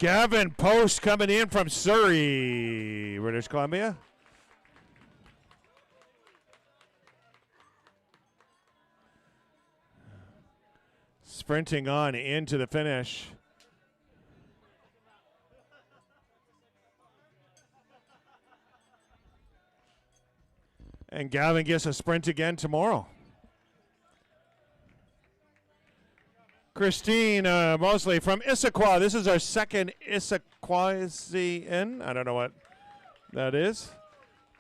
Gavin Post coming in from Surrey, British Columbia. Sprinting on into the finish. And Gavin gets a sprint again tomorrow. Christine Mosley from Issaquah. This is our second Issaquahian. I don't know what that is.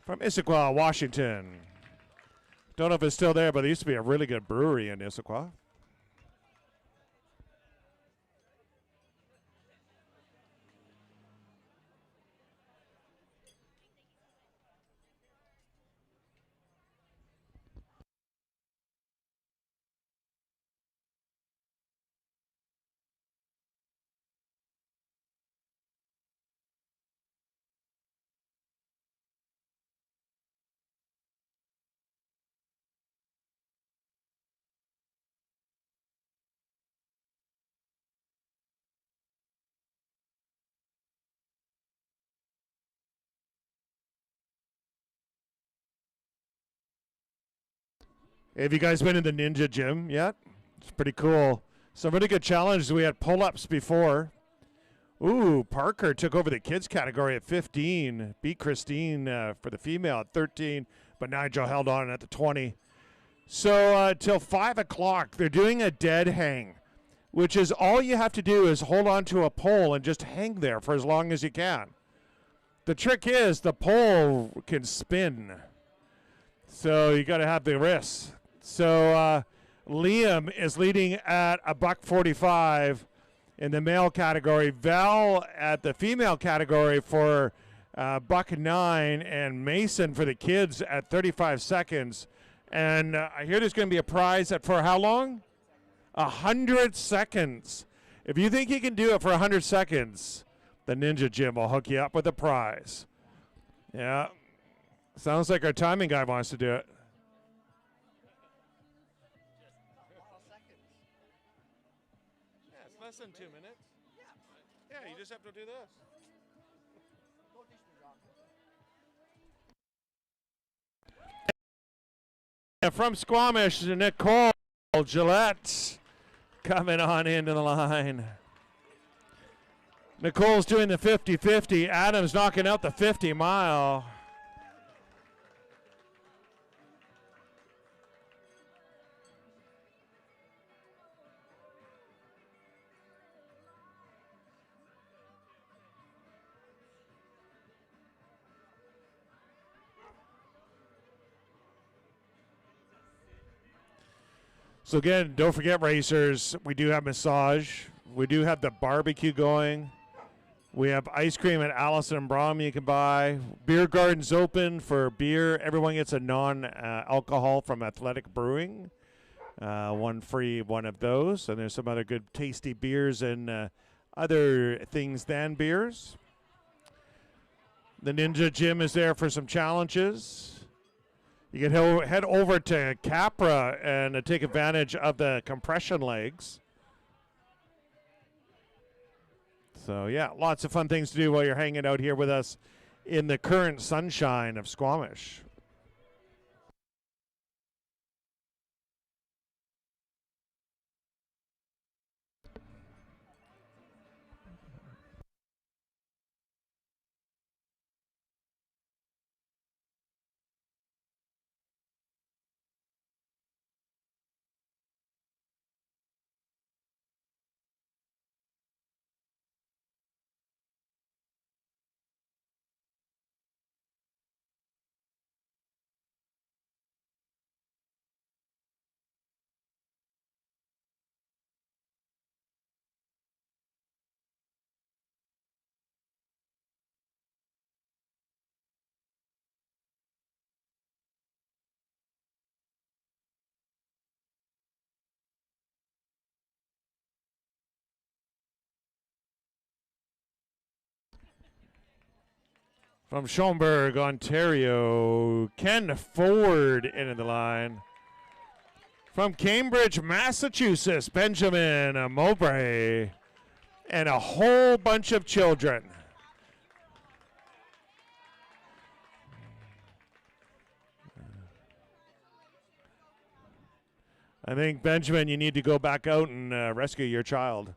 From Issaquah, Washington. Don't know if it's still there, but there used to be a really good brewery in Issaquah. Have you guys been in the Ninja Gym yet? It's pretty cool. Some really good challenges. We had pull-ups before. Ooh, Parker took over the kids category at 15. Beat Christine for the female at 13, but Nigel held on at the 20. So till 5 o'clock, they're doing a dead hang, which is all you have to do is hold on to a pole and just hang there for as long as you can. The trick is the pole can spin, so you got to have the wrists. So Liam is leading at a $1:45 in the male category. Val at the female category for $1:09, and Mason for the kids at 35 seconds. And I hear there's going to be a prize for how long? 100 seconds. If you think you can do it for 100 seconds, the Ninja Gym will hook you up with a prize. Yeah. Sounds like our timing guy wants to do it. Yeah, it's less than 2 minutes. Yeah, you just have to do this. And from Squamish, Nicole Gillette coming on into the line. Nicole's doing the 50-50. Adam's knocking out the 50-mile. So again, don't forget, racers, we do have massage. We do have the barbecue going. We have ice cream at Allison and Brom you can buy. Beer garden's open for beer. Everyone gets a non-alcohol from Athletic Brewing. One free one of those. And there's some other good tasty beers and other things than beers. The Ninja Gym is there for some challenges. You can head over to Capra and take advantage of the compression legs. So, yeah, lots of fun things to do while you're hanging out here with us in the current sunshine of Squamish. From Schomberg, Ontario, Ken Ford into the line. From Cambridge, Massachusetts, Benjamin Mowbray. and a whole bunch of children. I think, Benjamin, you need to go back out and rescue your child.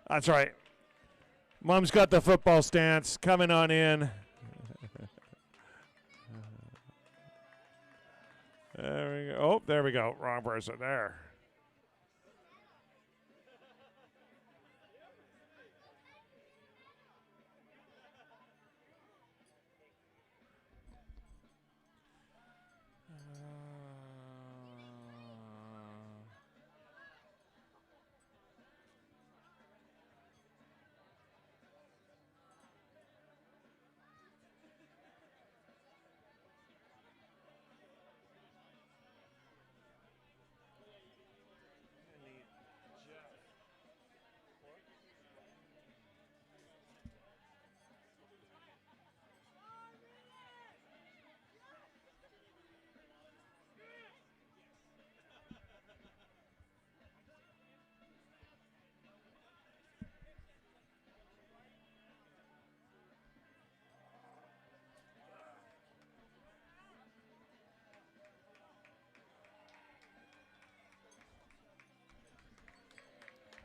That's right. Mom's got the football stance coming on in. There we go. Oh, there we go. Wrong person there.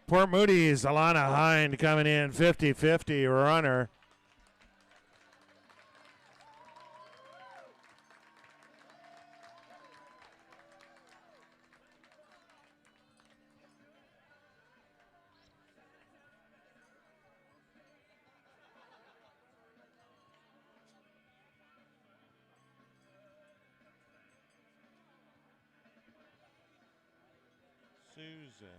Port Moody's, Alana Hind coming in 50-50 runner. Susan.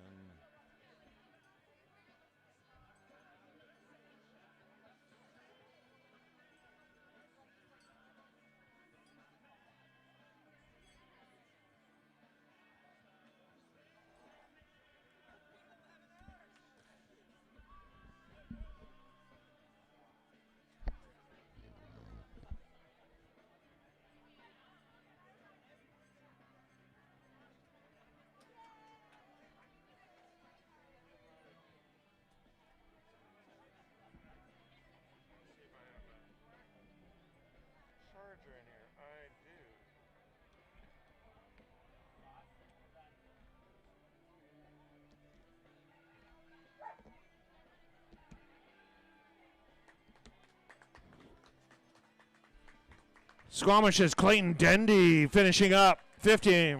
Squamish's Clayton Dendy finishing up 50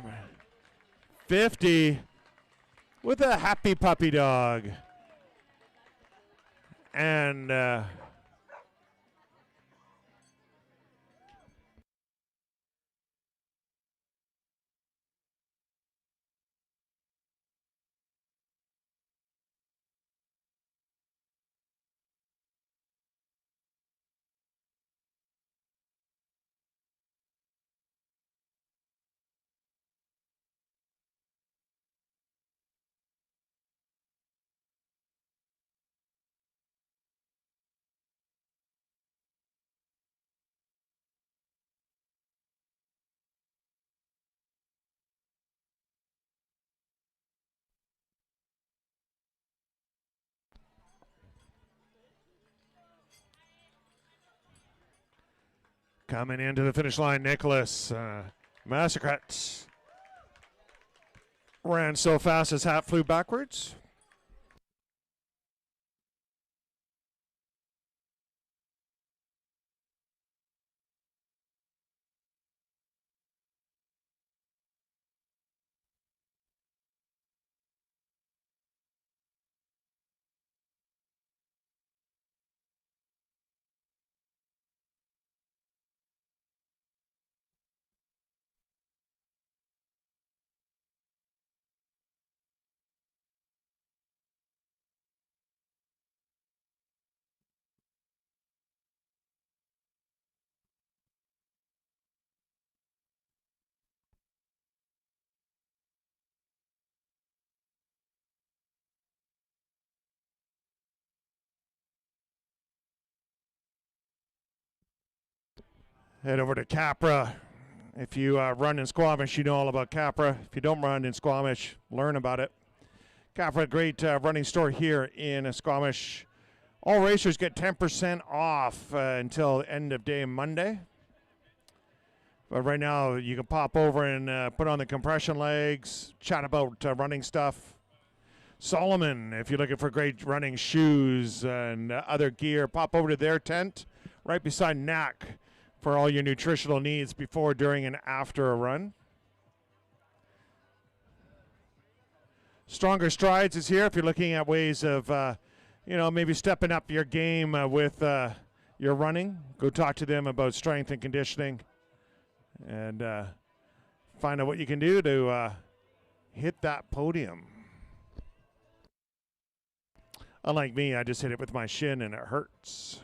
with a happy puppy dog. And coming into the finish line, Nicholas Massacrat ran so fast his hat flew backwards. Head over to Capra. If you run in Squamish, you know all about Capra. If you don't run in Squamish, learn about it. Got a great running store here in Squamish. All racers get 10% off until end of day Monday. But right now, you can pop over and put on the compression legs, chat about running stuff. Solomon, if you're looking for great running shoes and other gear, pop over to their tent right beside NAC for all your nutritional needs before, during, and after a run. Stronger Strides is here if you're looking at ways of, maybe stepping up your game with your running. Go talk to them about strength and conditioning and find out what you can do to hit that podium. Unlike me, I just hit it with my shin and it hurts.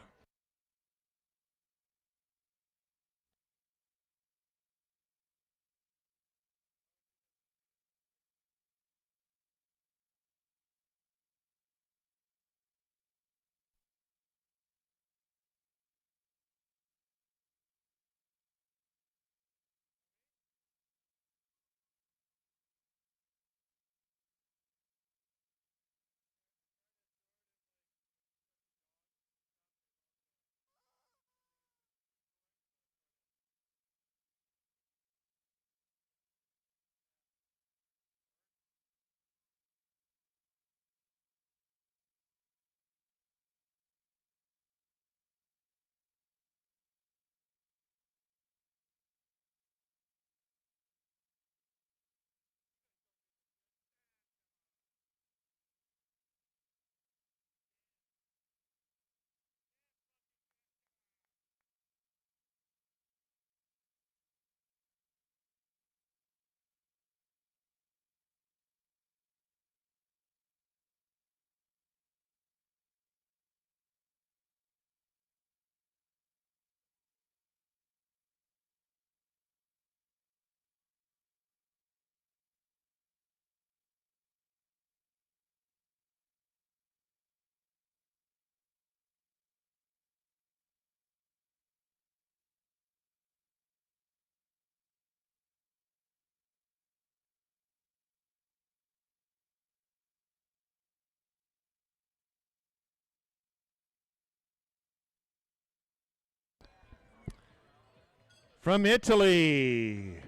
From Italy,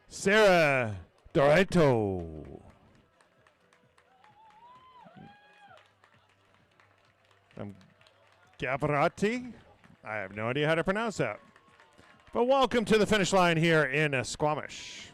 Sarah Doretto. From Gavrati. I have no idea how to pronounce that. But welcome to the finish line here in Squamish.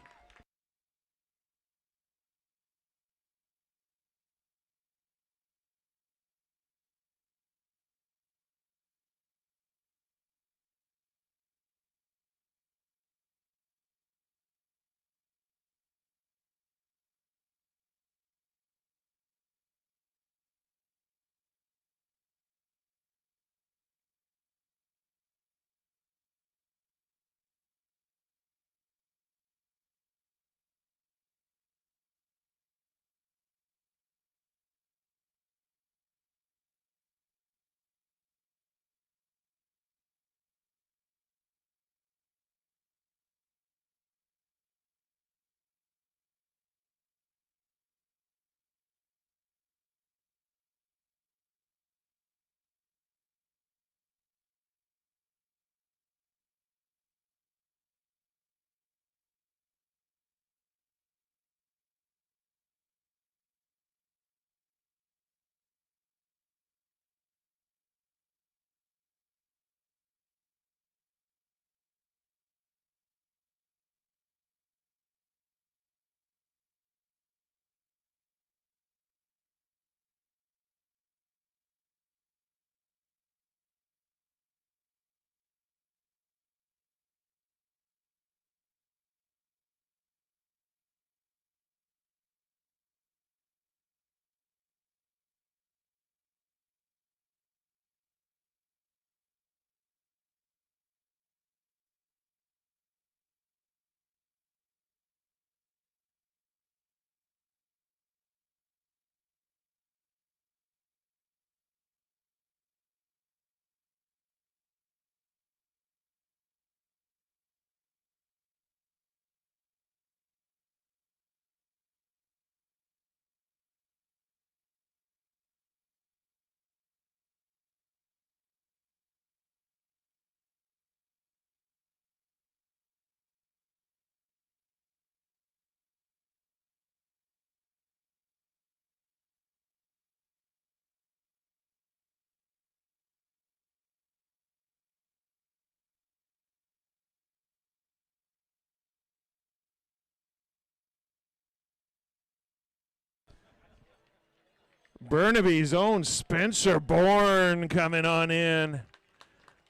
Burnaby's own Spencer Bourne coming on in.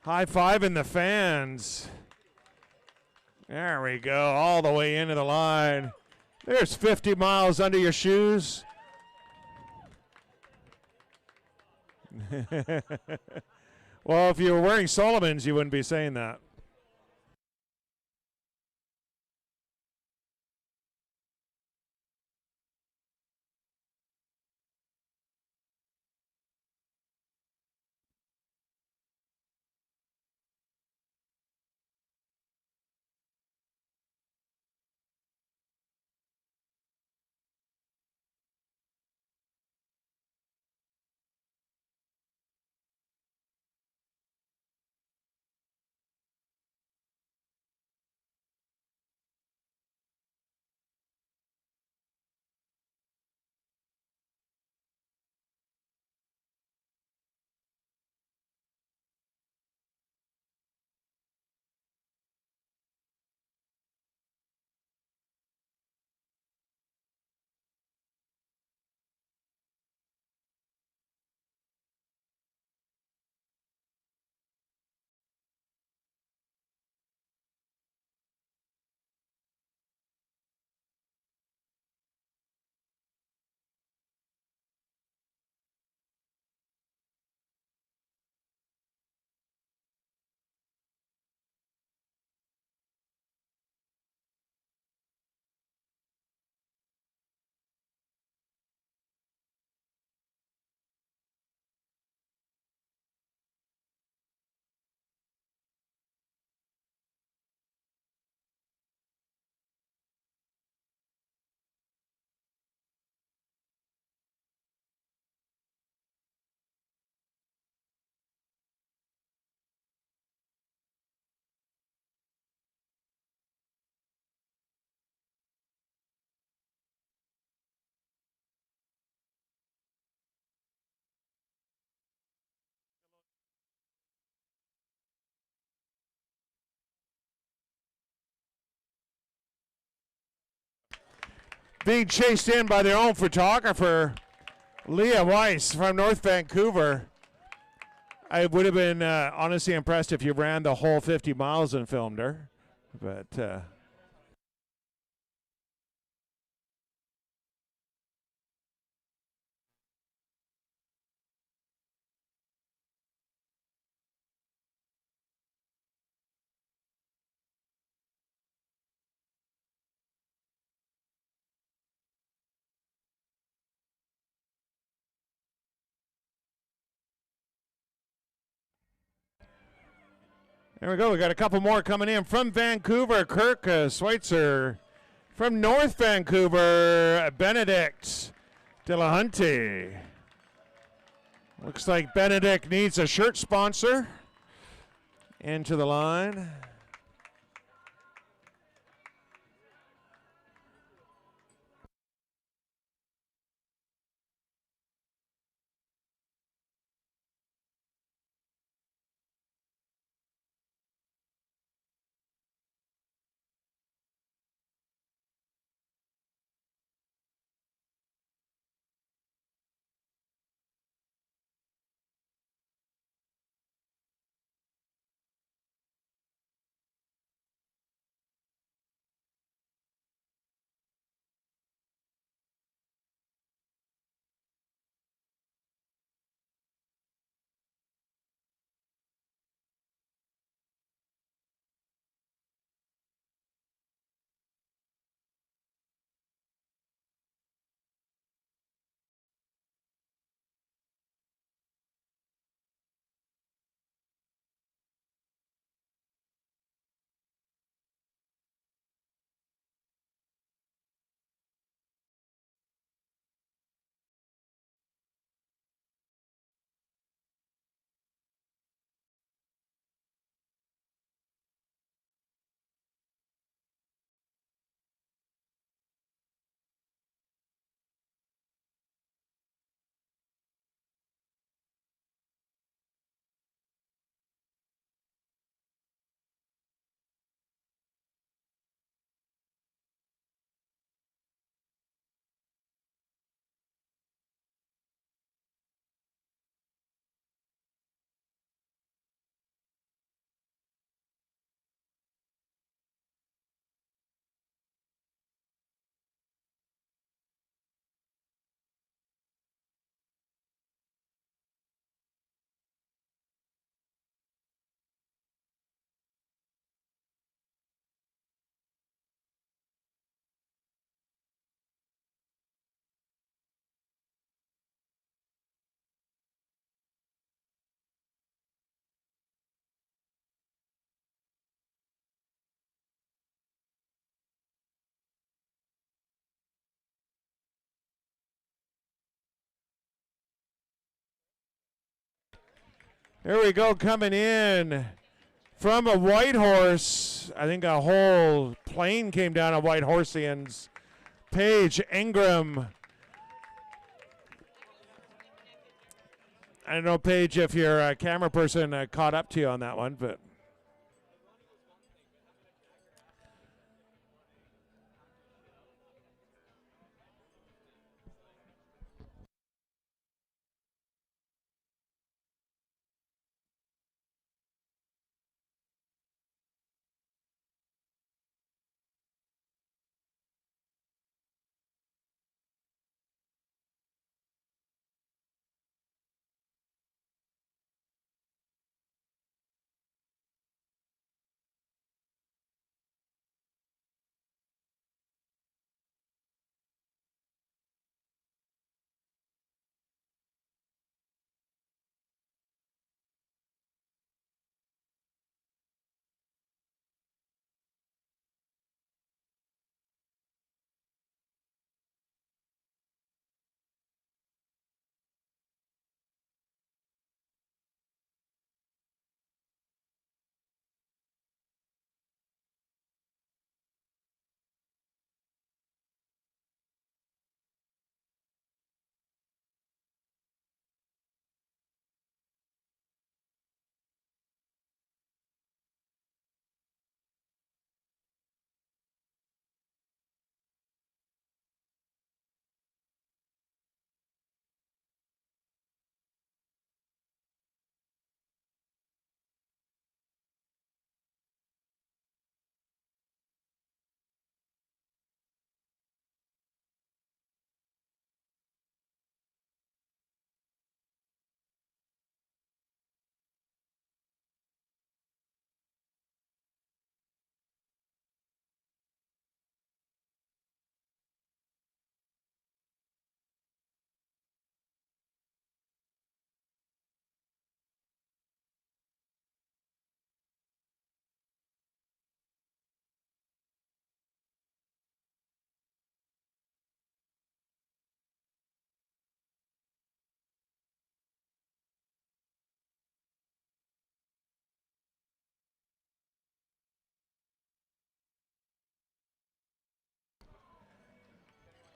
High five in the fans. There we go, all the way into the line. There's 50 miles under your shoes. Well, if you were wearing Solomon's, you wouldn't be saying that. Being chased in by their own photographer, Leah Weiss from North Vancouver. I would have been honestly impressed if you ran the whole 50 miles and filmed her. But there we go. We got a couple more coming in from Vancouver. Kirk Schweitzer. From North Vancouver, Benedict Delahunty. Looks like Benedict needs a shirt sponsor. Into the line. Here we go, coming in from a white horse. I think a whole plane came down on White Horsians. Paige Ingram. I don't know, Paige, if your camera person caught up to you on that one, but.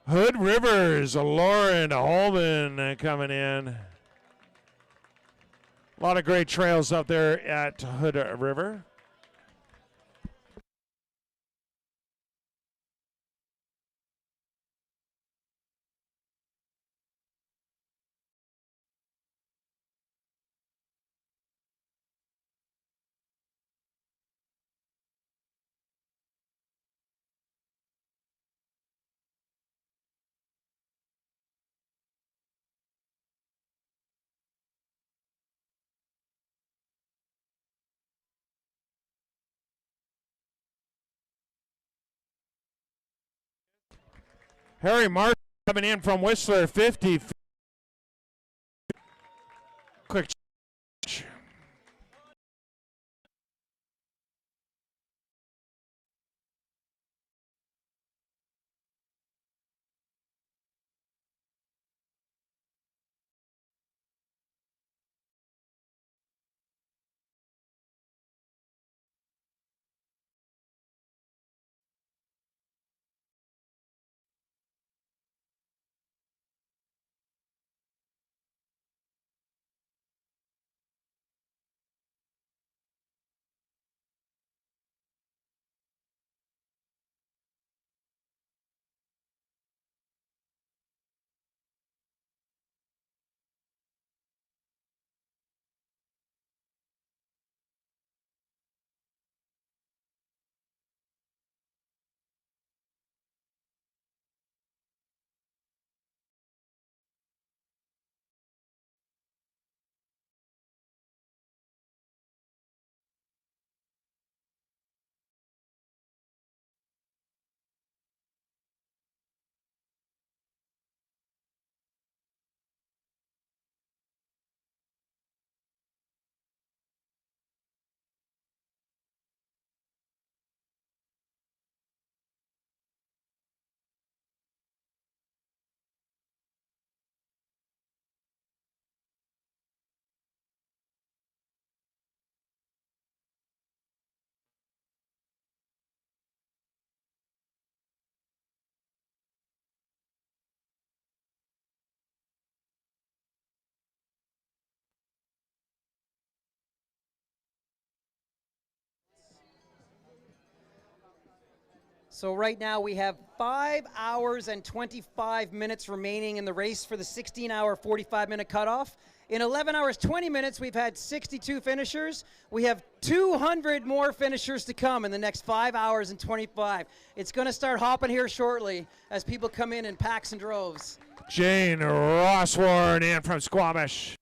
Hood Rivers, Lauren Holman coming in. A lot of great trails up there at Hood River. Harry Martin coming in from Whistler, 50. Quick change. So right now we have 5 hours and 25 minutes remaining in the race for the 16-hour, 45-minute cutoff. In 11 hours, 20 minutes, we've had 62 finishers. We have 200 more finishers to come in the next 5 hours and 25. It's going to start hopping here shortly as people come in packs and droves. Jane Rossworn in from Squamish.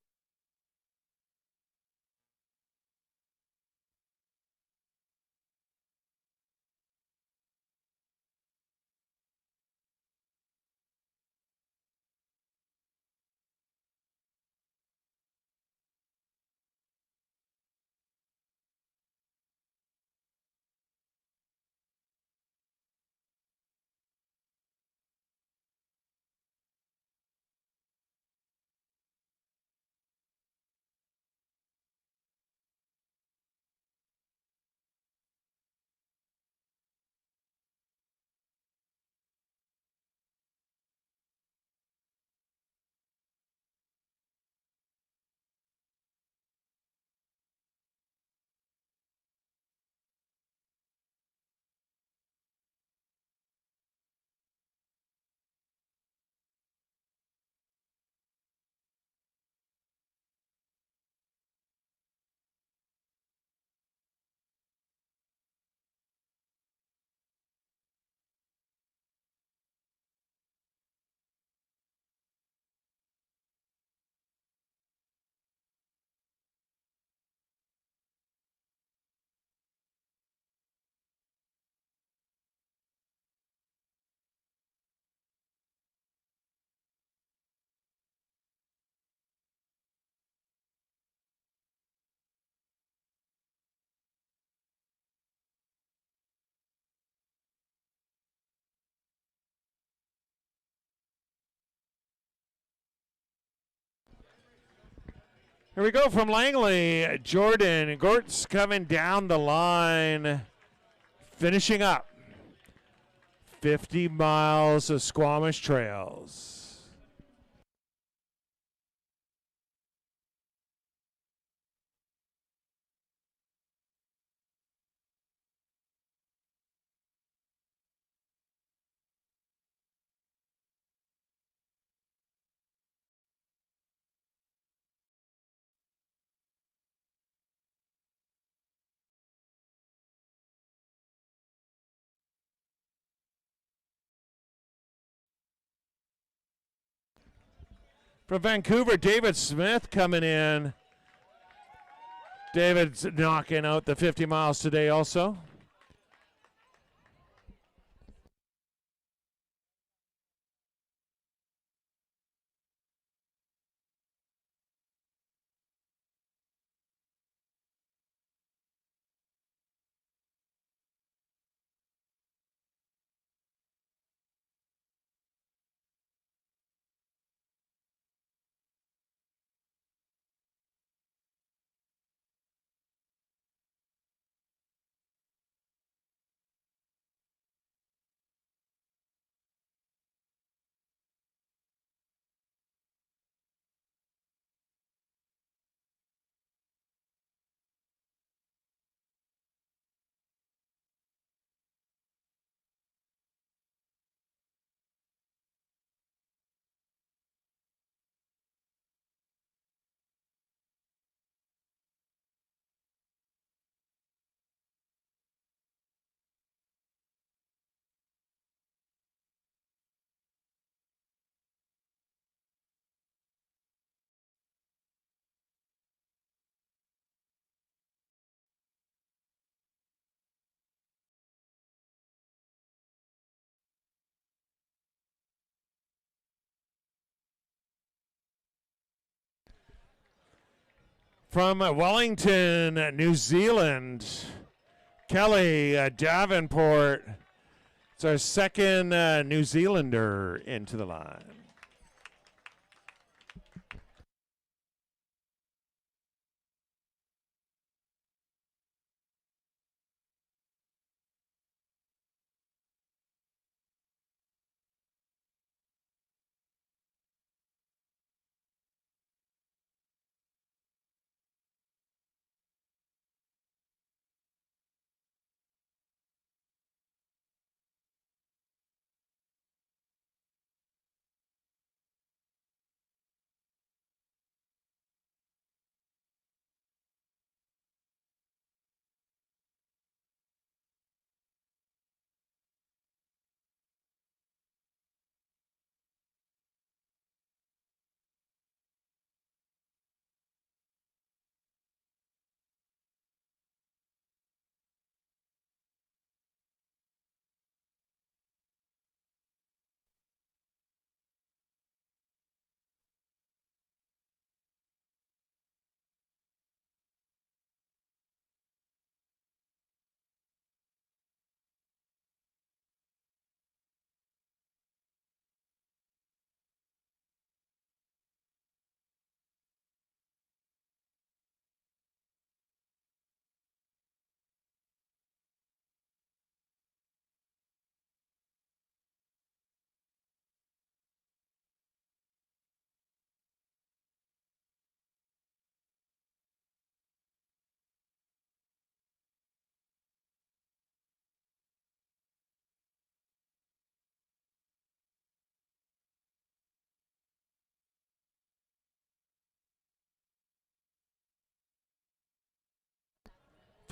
Here we go from Langley. Jordan Gortz coming down the line, finishing up 50 miles of Squamish trails. From Vancouver, David Smith coming in. David's knocking out the 50 miles today also. From Wellington, New Zealand, Kelly Davenport. It's our second New Zealander into the line.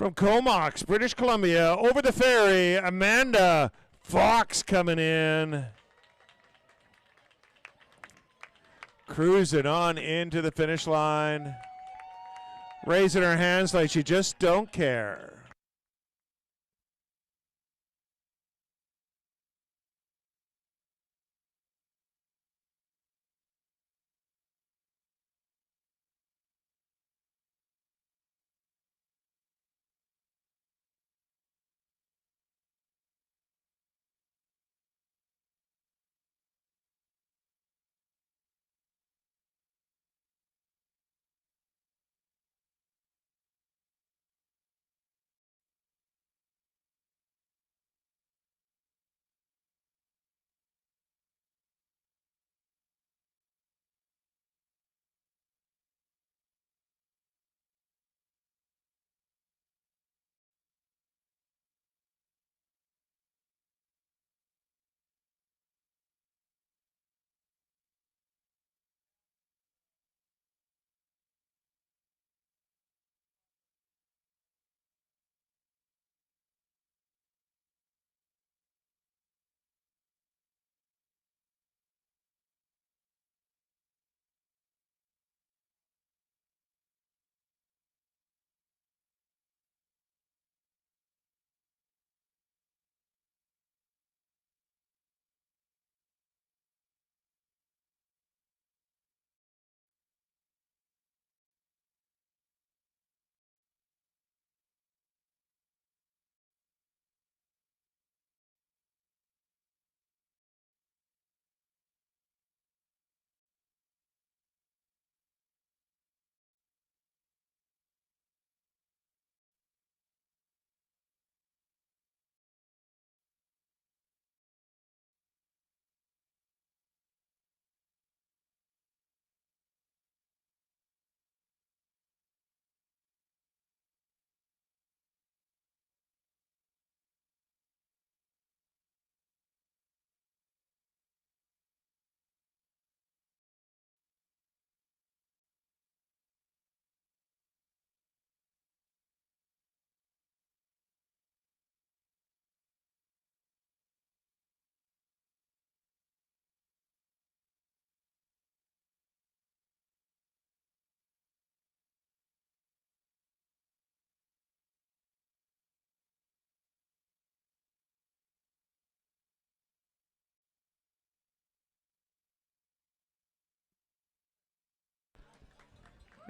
From Comox, British Columbia, over the ferry, Amanda Fox coming in. Cruising on into the finish line. Raising her hands like she just don't care.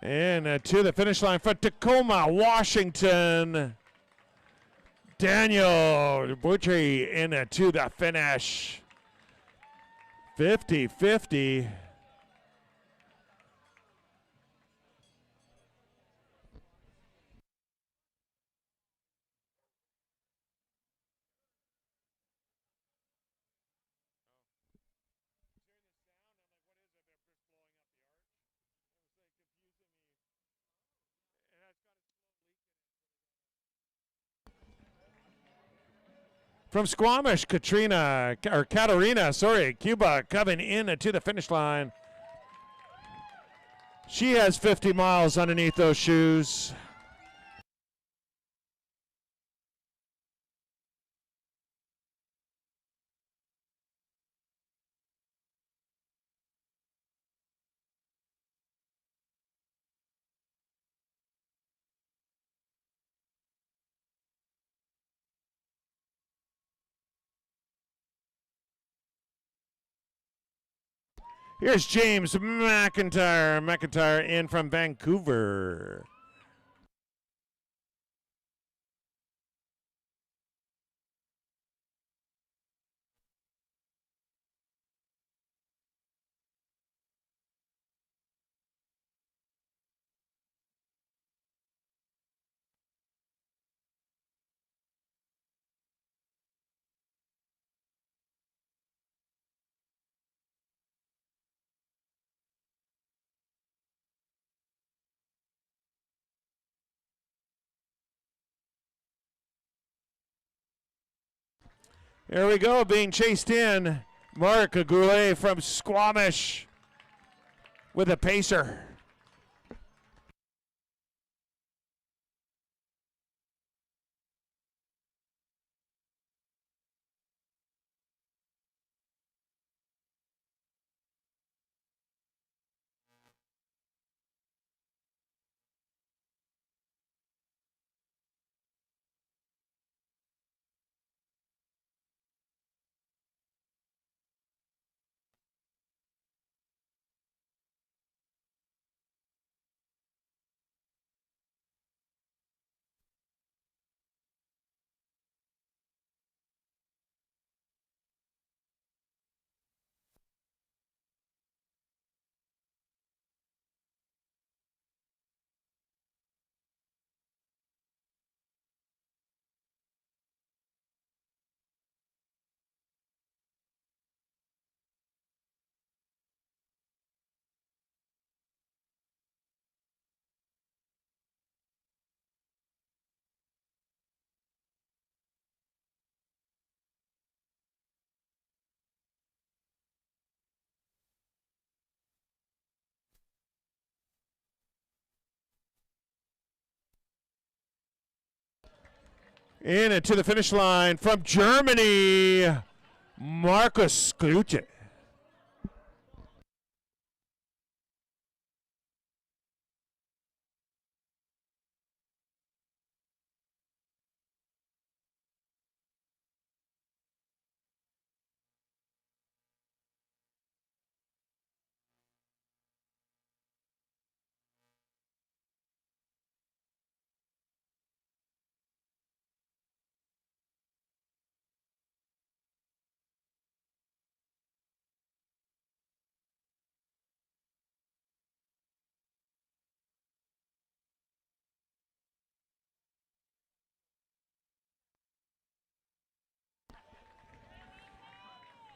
And to the finish line for Tacoma, Washington. Daniel Butchie into the finish. 50-50. From Squamish, Katarina, Cuba coming in to the finish line. She has 50 miles underneath those shoes. Here's James McIntyre. McIntyre in from Vancouver. Here we go, being chased in. Mark Goulet from Squamish with a pacer. In it to the finish line from Germany, Markus Klute.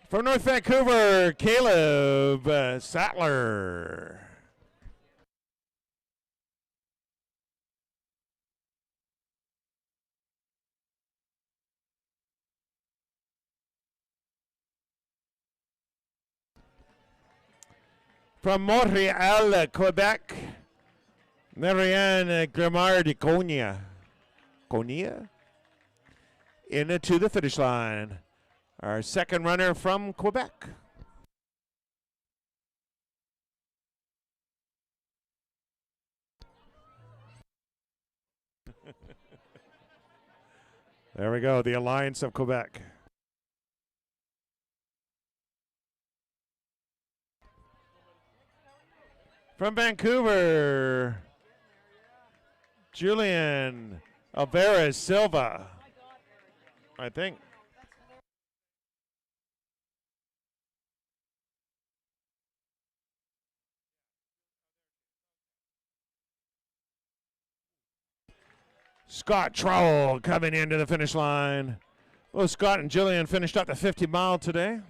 From North Vancouver, Caleb Sattler. From Montreal, Quebec, Marianne Grimard de Cogna. In it to the finish line. Our second runner from Quebec. There we go, the Alliance of Quebec. From Vancouver, Julian Alvarez Silva, I think. Scott Trowell coming into the finish line. Well, Scott and Jillian finished up the 50 mile today.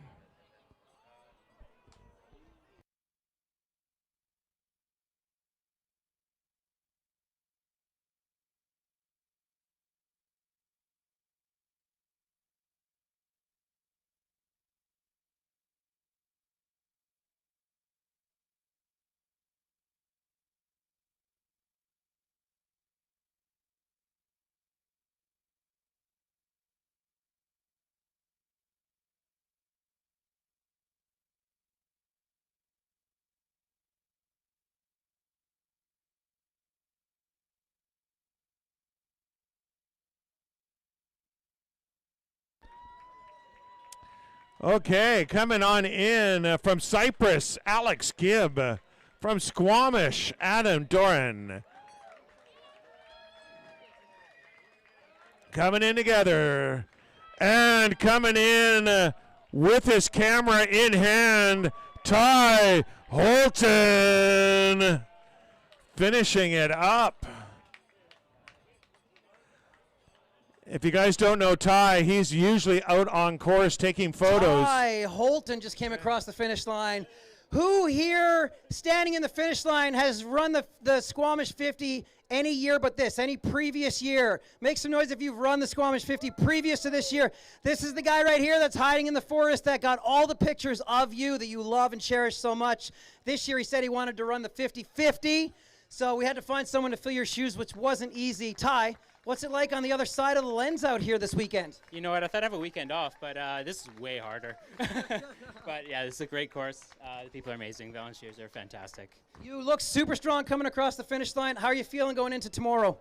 Okay, coming on in from Cyprus, Alex Gibb. From Squamish, Adam Doran. Coming in together. And coming in with his camera in hand, Ty Holton. Finishing it up. If you guys don't know Ty, he's usually out on course taking photos. Ty Holton just came across the finish line. Who here standing in the finish line has run the Squamish 50 any year but this, any previous year? Make some noise if you've run the Squamish 50 previous to this year. This is the guy right here that's hiding in the forest that got all the pictures of you that you love and cherish so much. This year he said he wanted to run the 50-50, so we had to find someone to fill your shoes, which wasn't easy. Ty, what's it like on the other side of the lens out here this weekend? You know what, I thought I'd have a weekend off, but this is way harder. But yeah, this is a great course. The people are amazing. Volunteers are fantastic. You look super strong coming across the finish line. How are you feeling going into tomorrow?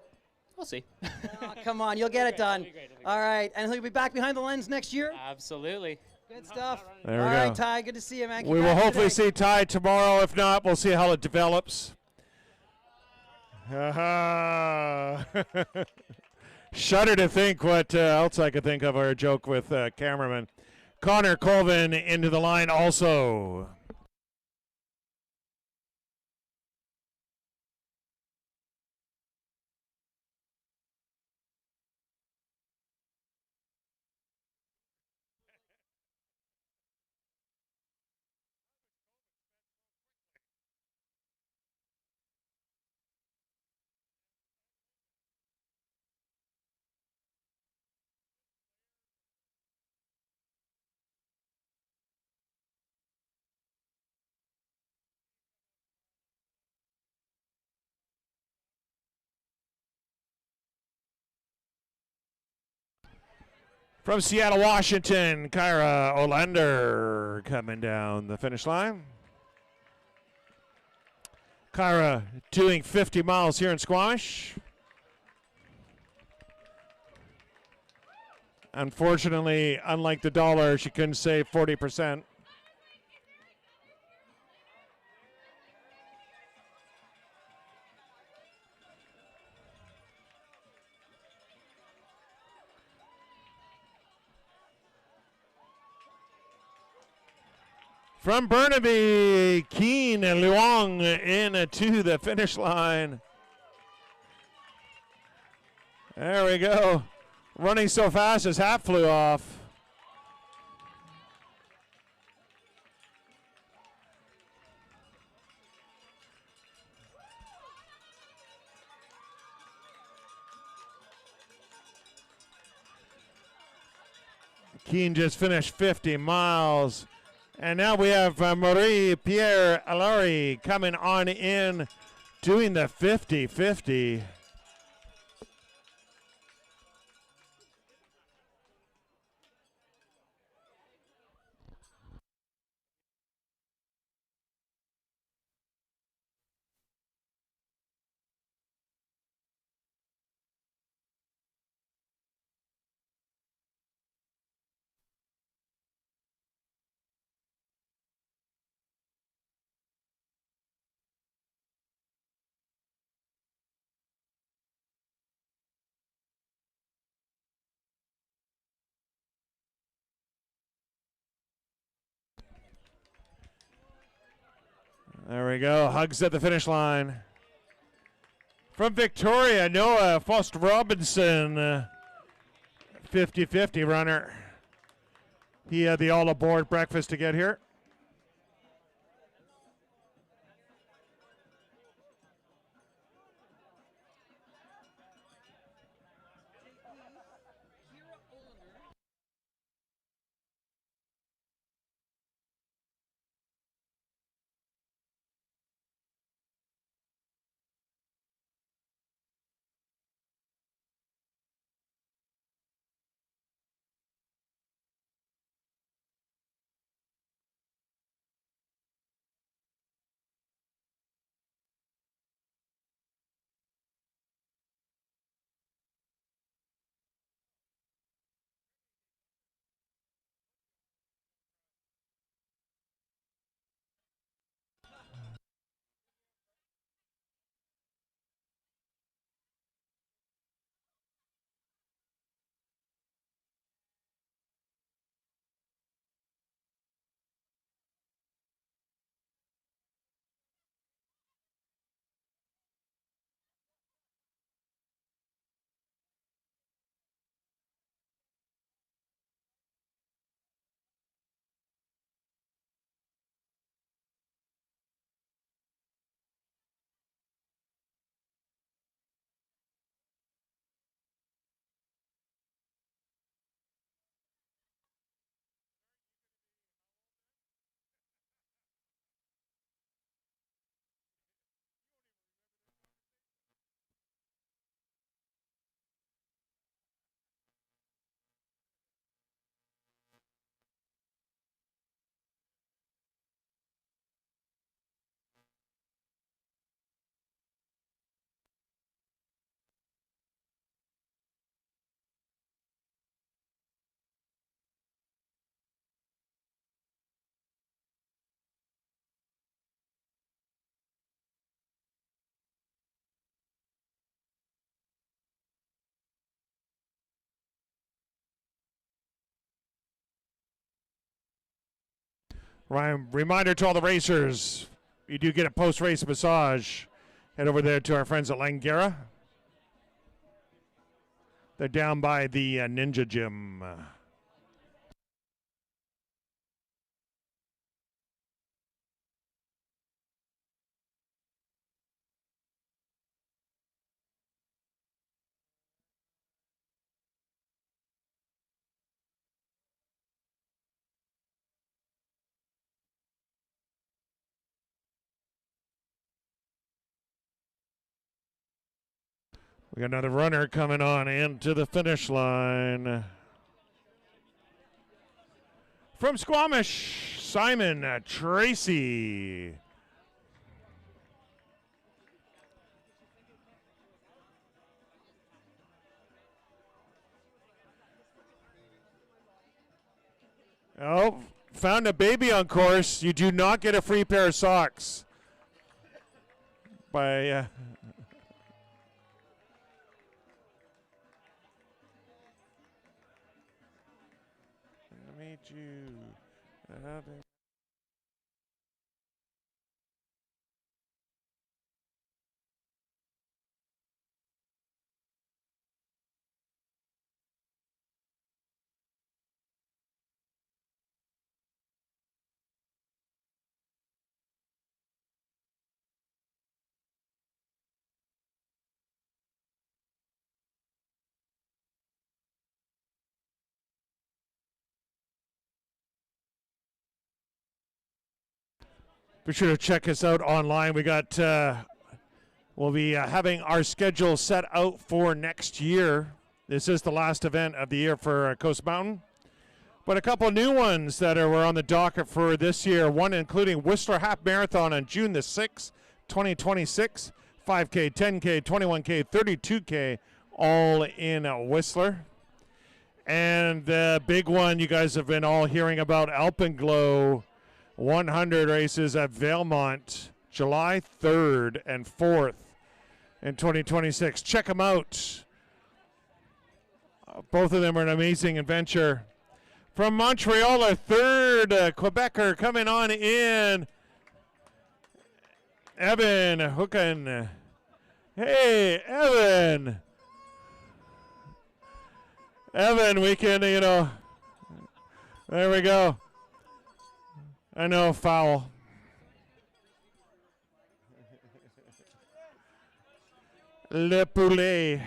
We'll see. Oh, come on, you'll get it done. All right, and he'll be back behind the lens next year? Absolutely. Good stuff. There we All go. right, Ty, good to see you, man. We will hopefully see Ty tomorrow. If not, we'll see how it develops. Shudder to think what else I could think of our joke with cameraman. Connor Colvin into the line also. From Seattle, Washington, Kyra Olander coming down the finish line. Kyra doing 50 miles here in Squamish. Unfortunately, unlike the dollar, she couldn't save 40%. From Burnaby, Keen Luong in to the finish line. There we go. Running so fast his hat flew off. Keen just finished 50 miles. And now we have Marie-Pierre Alari coming on in, doing the 50-50. There we go. Hugs at the finish line. From Victoria, Noah Fost Robinson, 50-50 runner. He had the all aboard breakfast to get here. Ryan, reminder to all the racers, you do get a post-race massage. Head over there to our friends at Langara. They're down by the Ninja Gym. We got another runner coming on into the finish line. From Squamish, Simon Tracy. Oh, found a baby on course. You do not get a free pair of socks. By let me you. Be sure to check us out online. We got, we'll be having our schedule set out for next year. This is the last event of the year for Coast Mountain. But a couple new ones that were on the docket for this year. One including Whistler Half Marathon on June the 6th, 2026. 5K, 10K, 21K, 32K, all in Whistler. And the big one you guys have been all hearing about, Alpenglow 100 races at Valemont, July 3rd and 4th in 2026. Check them out. Both of them are an amazing adventure. From Montreal, our third Quebecer coming on in, Evan Hooken. Hey, Evan. Evan, we can, there we go. I know, foul. Le Poulet.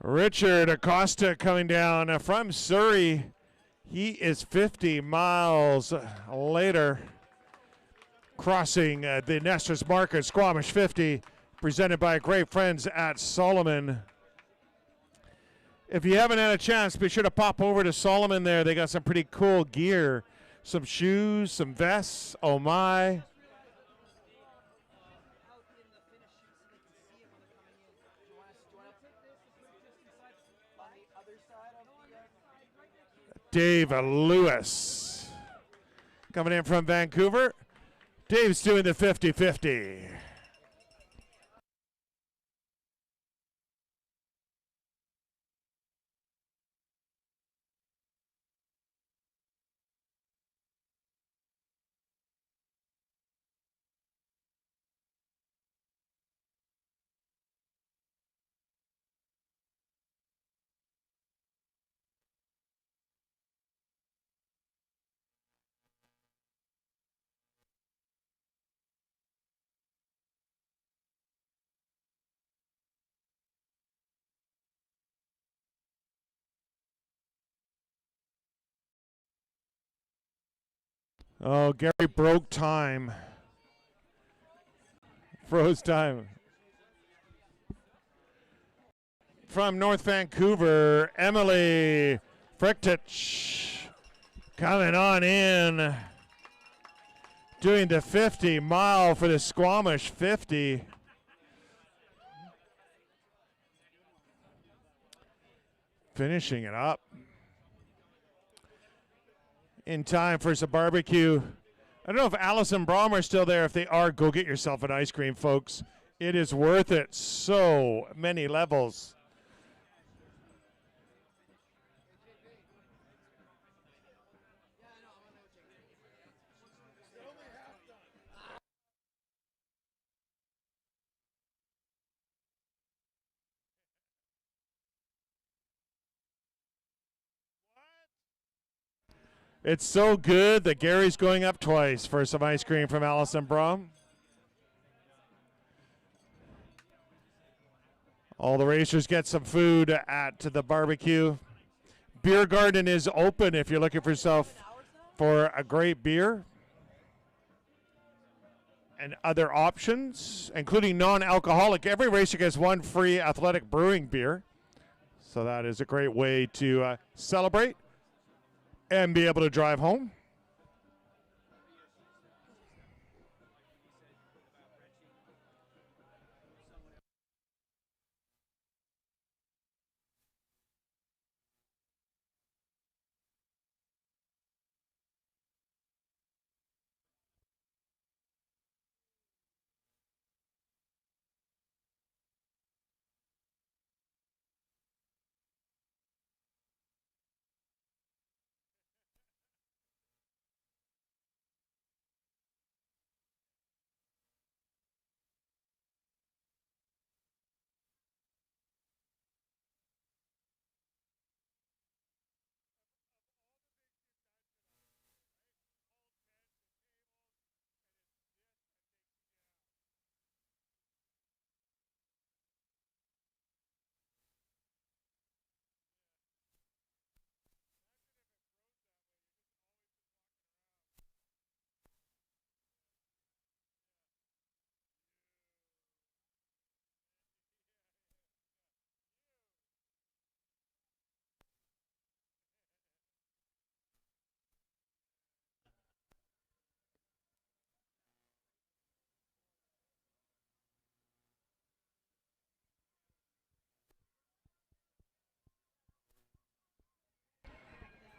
Richard Acosta coming down from Surrey. He is 50 miles later, crossing the Nestor's Market Squamish 50, presented by great friends at Solomon. If you haven't had a chance, be sure to pop over to Solomon there. They got some pretty cool gear, some shoes, some vests. Oh my. Dave Lewis coming in from Vancouver. Dave's doing the 50-50. Oh, Gary broke time. Froze time. From North Vancouver, Emily Friktich coming on in, doing the 50 mile for the Squamish 50. Finishing it up in time for some barbecue. I don't know if Alice and Brom are still there. If they are, go get yourself an ice cream, folks. It is worth it. So many levels. It's so good that Gary's going up twice for some ice cream from Allison Brom. All the racers get some food at the barbecue. Beer garden is open if you're looking for yourself for a great beer. And other options, including non-alcoholic. Every racer gets one free Athletic Brewing beer. So that is a great way to celebrate and be able to drive home.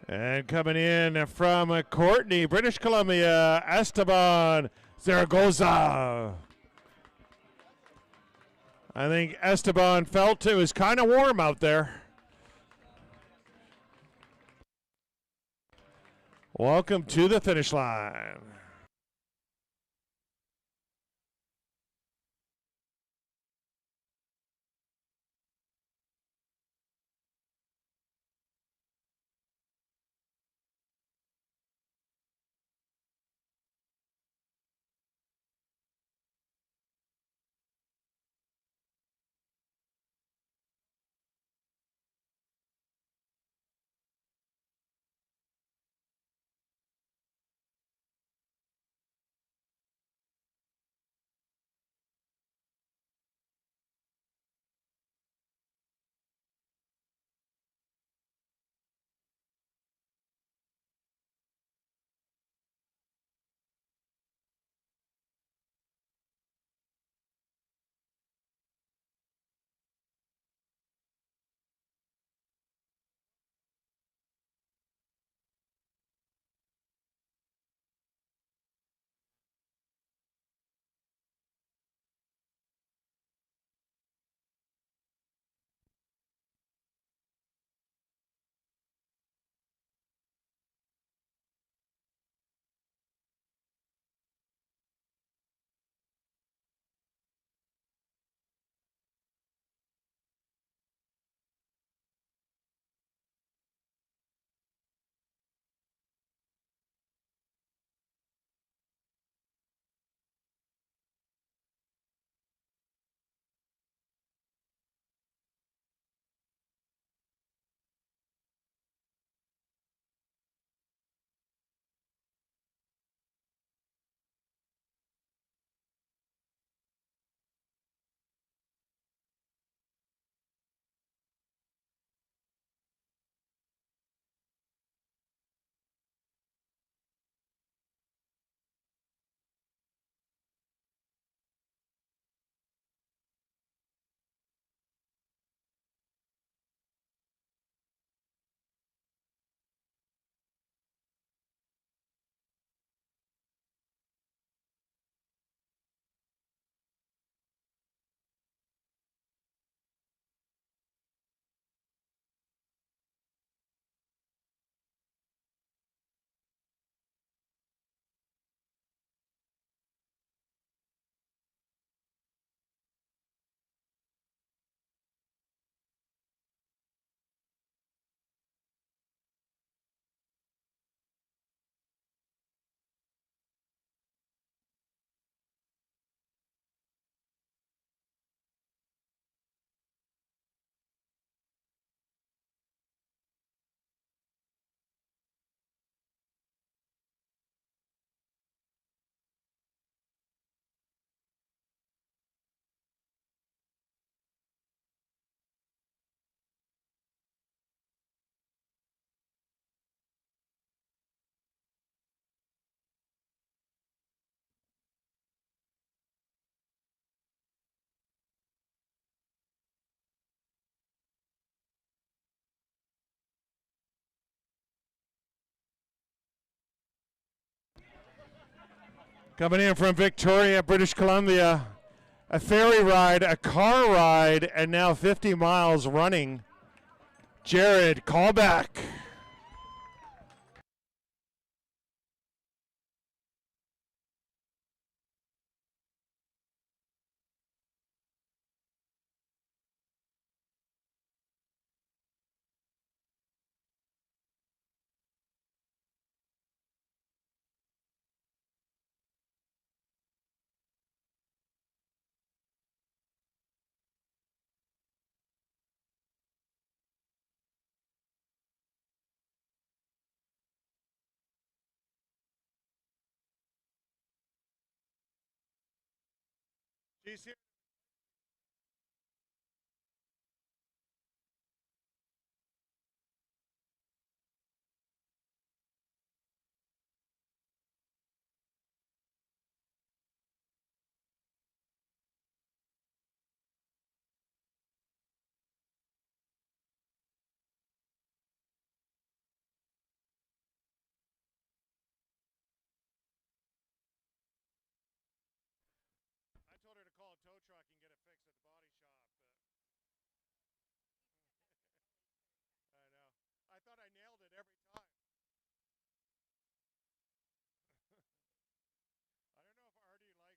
And coming in from Courtney, British Columbia, Esteban Zaragoza. I think Esteban felt it was kind of warm out there. Welcome to the finish line. Coming in from Victoria, British Columbia, a ferry ride, a car ride, and now 50 miles running. Jared, call back. She's here. I told her to call a tow truck and get it fixed at the body shop. I know. I thought I nailed it every time. I don't know if Artie likes hugs.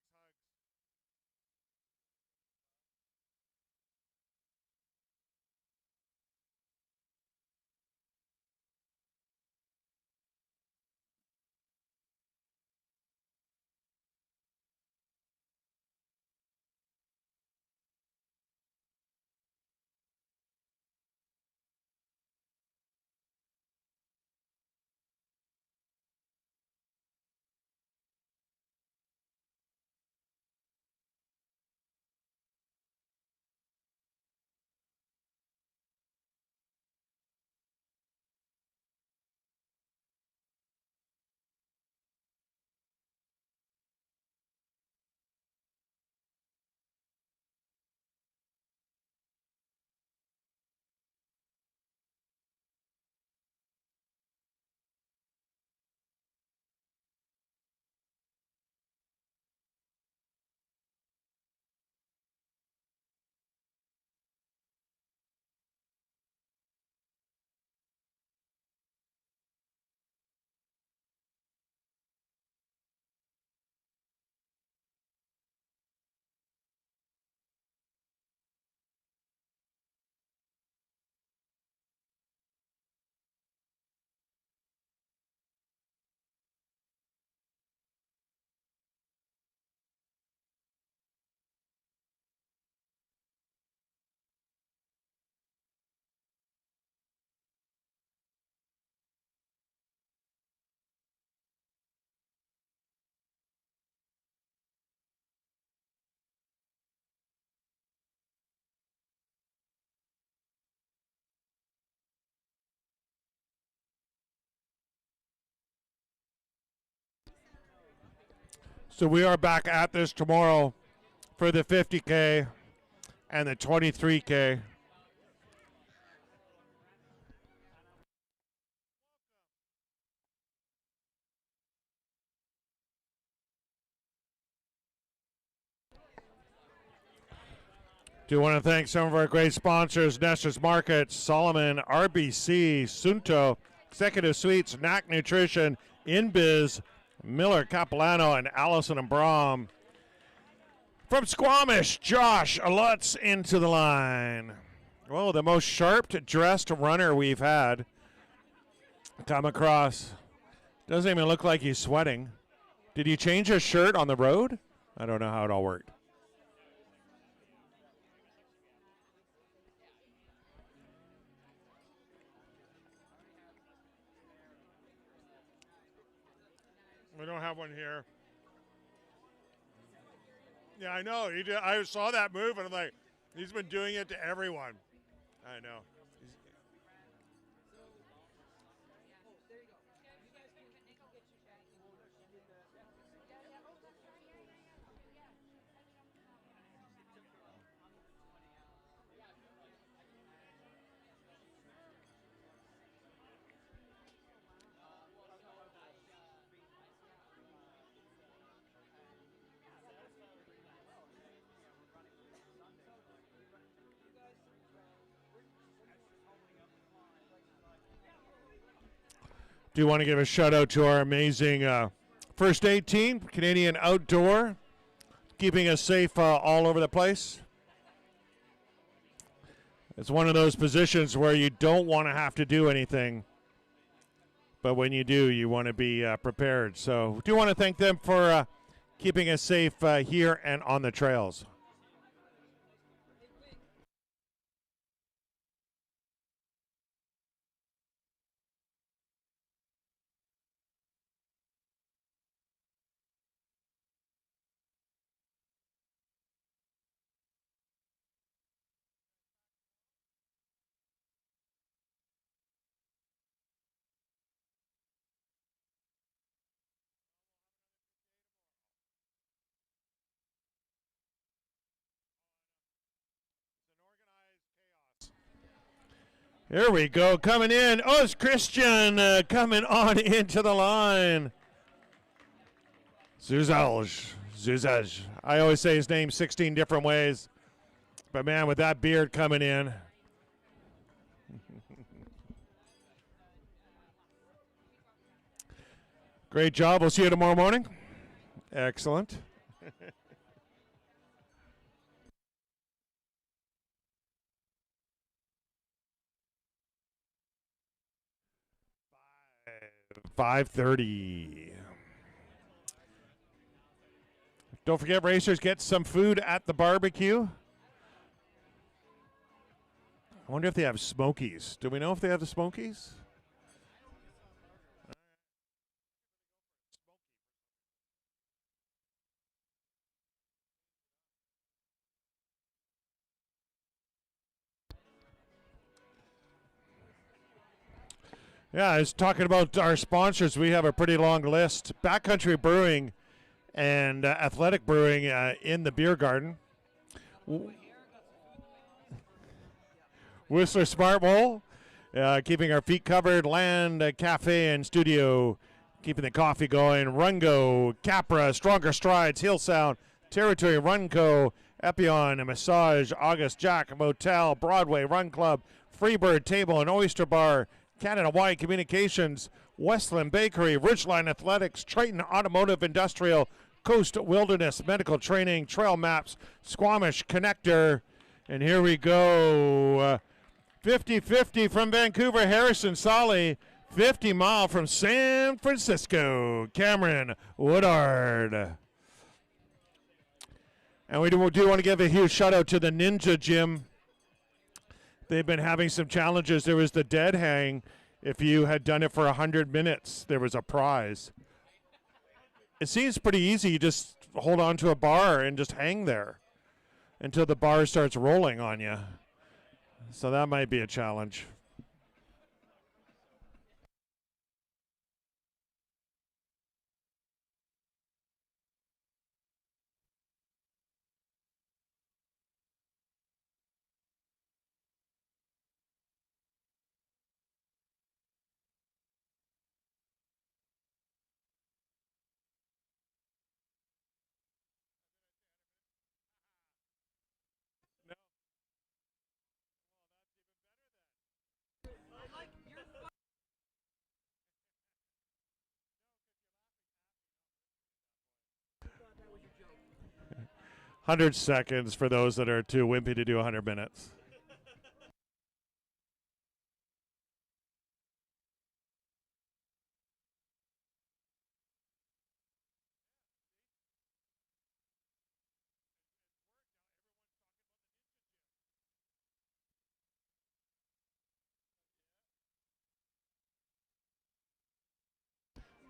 So we are back at this tomorrow for the 50K and the 23K. Do want to thank some of our great sponsors: Nestor's Market, Solomon, RBC, Sunto, Executive Suites, NAC Nutrition, InBiz, Miller Capilano, and Allison and Brom. From Squamish, Josh Lutz into the line. Well, the most sharp-dressed runner we've had come across. Doesn't even look like he's sweating. Did he change his shirt on the road? I don't know how it all worked. We don't have one here. Yeah, I know. I saw that move, and I'm like, he's been doing it to everyone. I know. Do want to give a shout out to our amazing first aid team, Canadian Outdoor, keeping us safe all over the place. It's one of those positions where you don't want to have to do anything, but when you do, you want to be prepared. So we do want to thank them for keeping us safe here and on the trails. Here we go, coming in. Oh, it's Christian coming on into the line. Zuzaj. I always say his name 16 different ways. But, man, with that beard coming in. Great job. We'll see you tomorrow morning. Excellent. $5:30. Don't forget, racers, get some food at the barbecue. I wonder if they have Smokies. Do we know if they have the Smokies? Yeah, I was talking about our sponsors. We have a pretty long list. Backcountry Brewing and Athletic Brewing in the beer garden. Whistler Smart Bowl, keeping our feet covered. Land Cafe and Studio, keeping the coffee going. Rungo, Capra, Stronger Strides, Hill Sound, Territory, Runco, Epion, Massage, August Jack, Motel, Broadway, Run Club, Freebird Table and Oyster Bar, Canada Wide Communications, Westland Bakery, Ridgeline Athletics, Triton Automotive Industrial, Coast Wilderness Medical Training, Trail Maps, Squamish Connector. And here we go. 50-50 from Vancouver, Harrison Solly. 50 mile from San Francisco, Cameron Woodard. And we do want to give a huge shout out to the Ninja Gym. They've been having some challenges. There was the dead hang. If you had done it for 100 minutes, there was a prize. It seems pretty easy. You just hold on to a bar and just hang there until the bar starts rolling on you. So that might be a challenge. Hundred seconds for those that are too wimpy to do 100 minutes.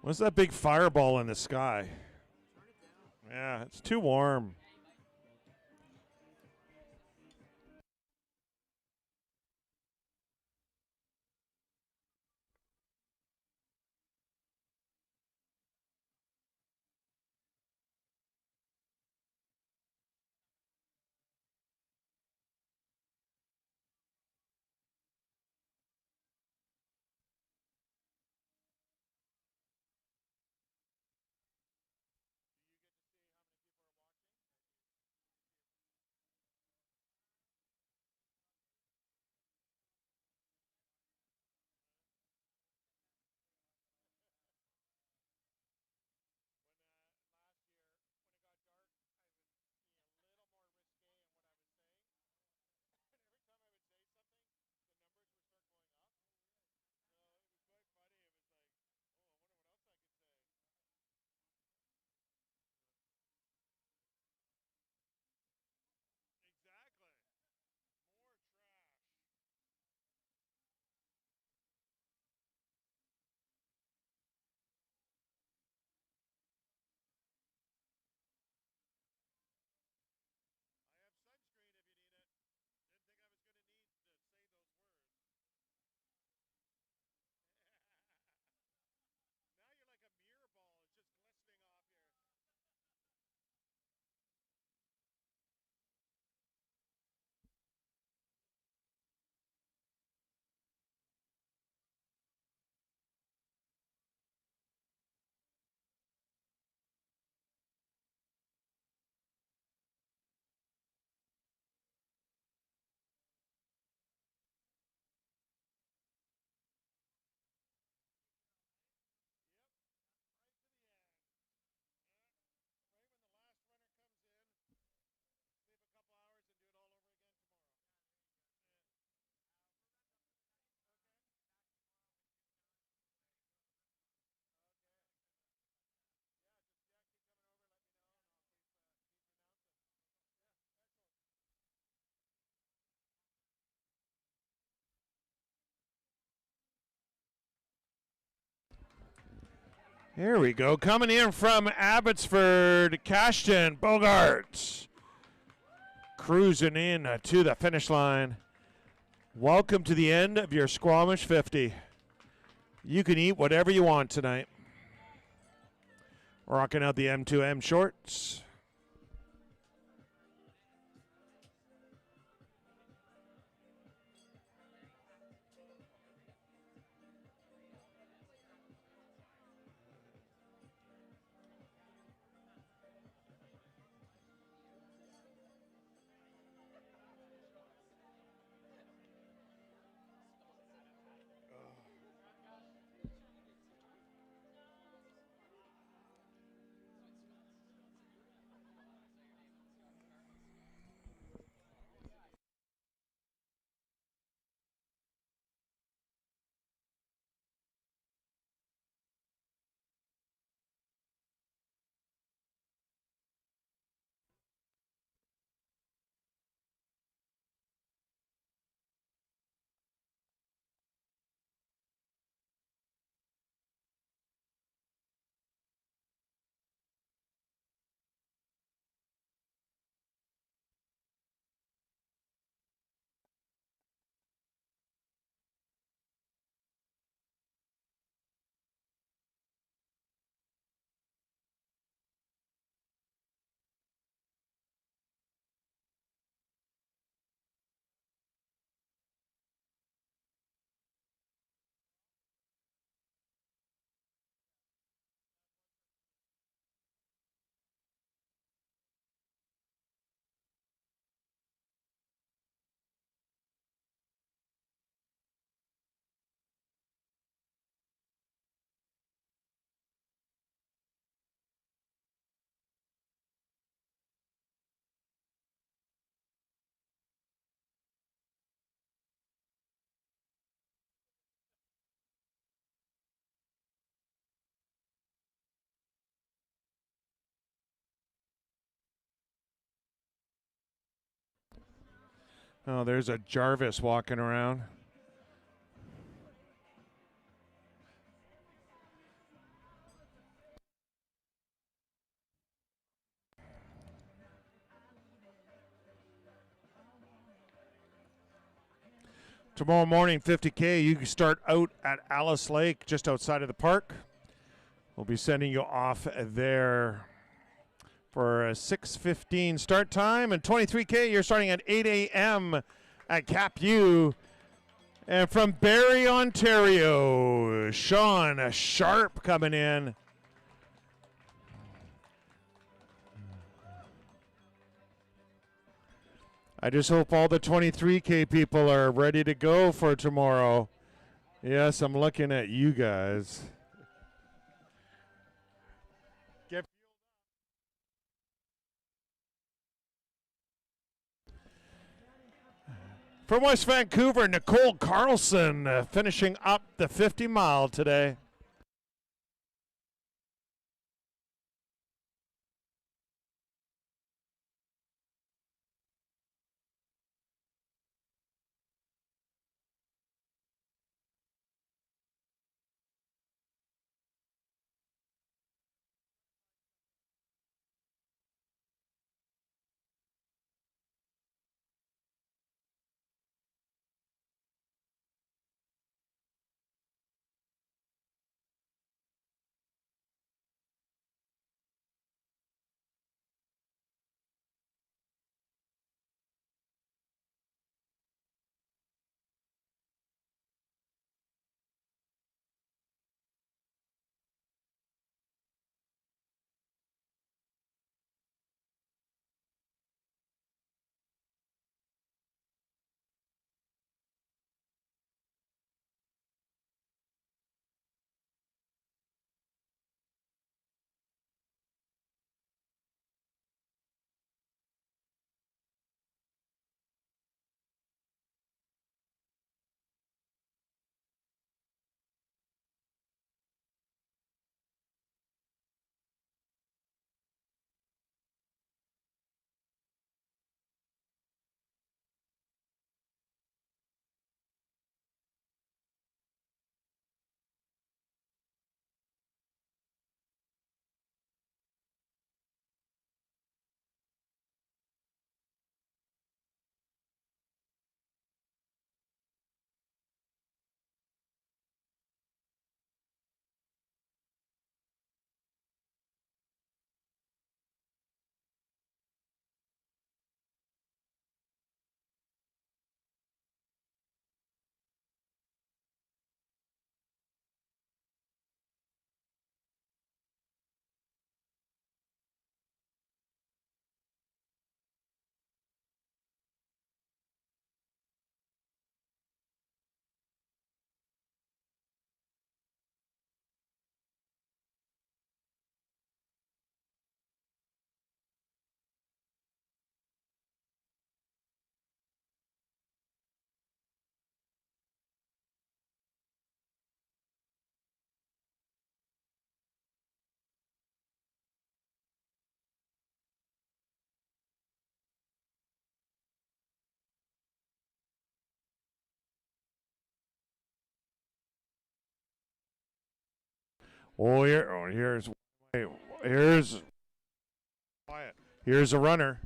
What's that big fireball in the sky? Yeah, it's too warm. Here we go. Coming in from Abbotsford, Cashton Bogart. Cruising in to the finish line. Welcome to the end of your Squamish 50. You can eat whatever you want tonight. Rocking out the M2M shorts. Oh, there's a Jarvis walking around. Tomorrow morning, 50K, you can start out at Alice Lake, just outside of the park. We'll be sending you off there for a 6:15 start time. And 23K, you're starting at 8 a.m. at Cap U. And from Barrie, Ontario, Sean Sharp coming in. I just hope all the 23K people are ready to go for tomorrow. Yes, I'm looking at you guys. From West Vancouver, Nicole Carlson finishing up the 50 mile today. Oh, here's quiet. Here's a runner.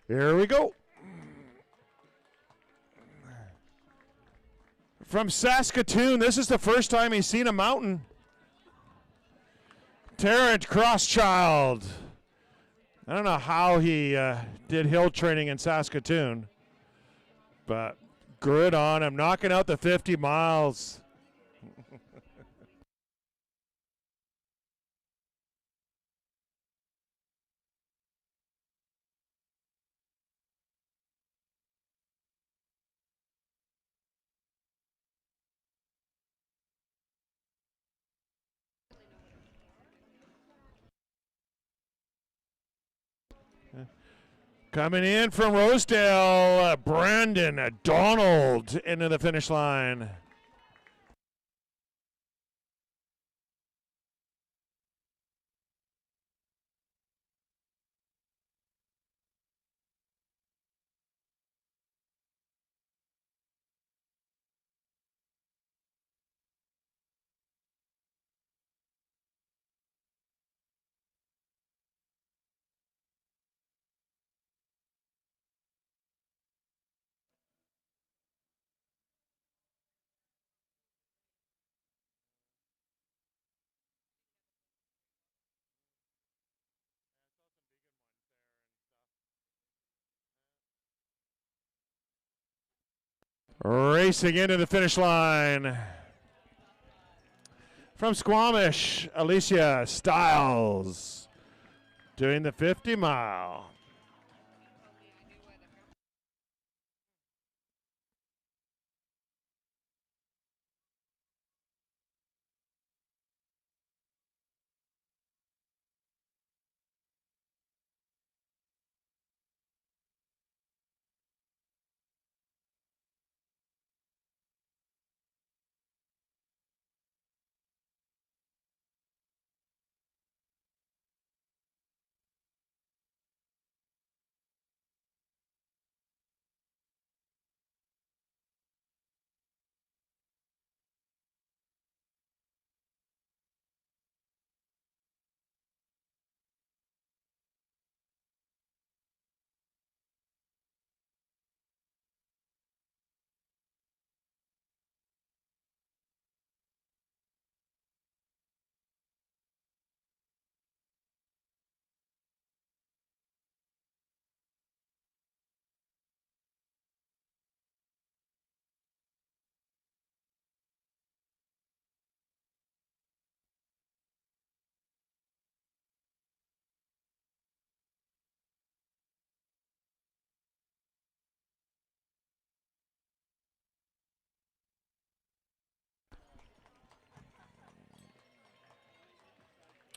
Here we go. From Saskatoon, this is the first time he's seen a mountain. Terrence Crosschild. I don't know how he did hill training in Saskatoon, but good on him, knocking out the 50 miles. Coming in from Rosedale, Brandon Donald into the finish line. Racing into the finish line. From Squamish, Alicia Stiles doing the 50 mile.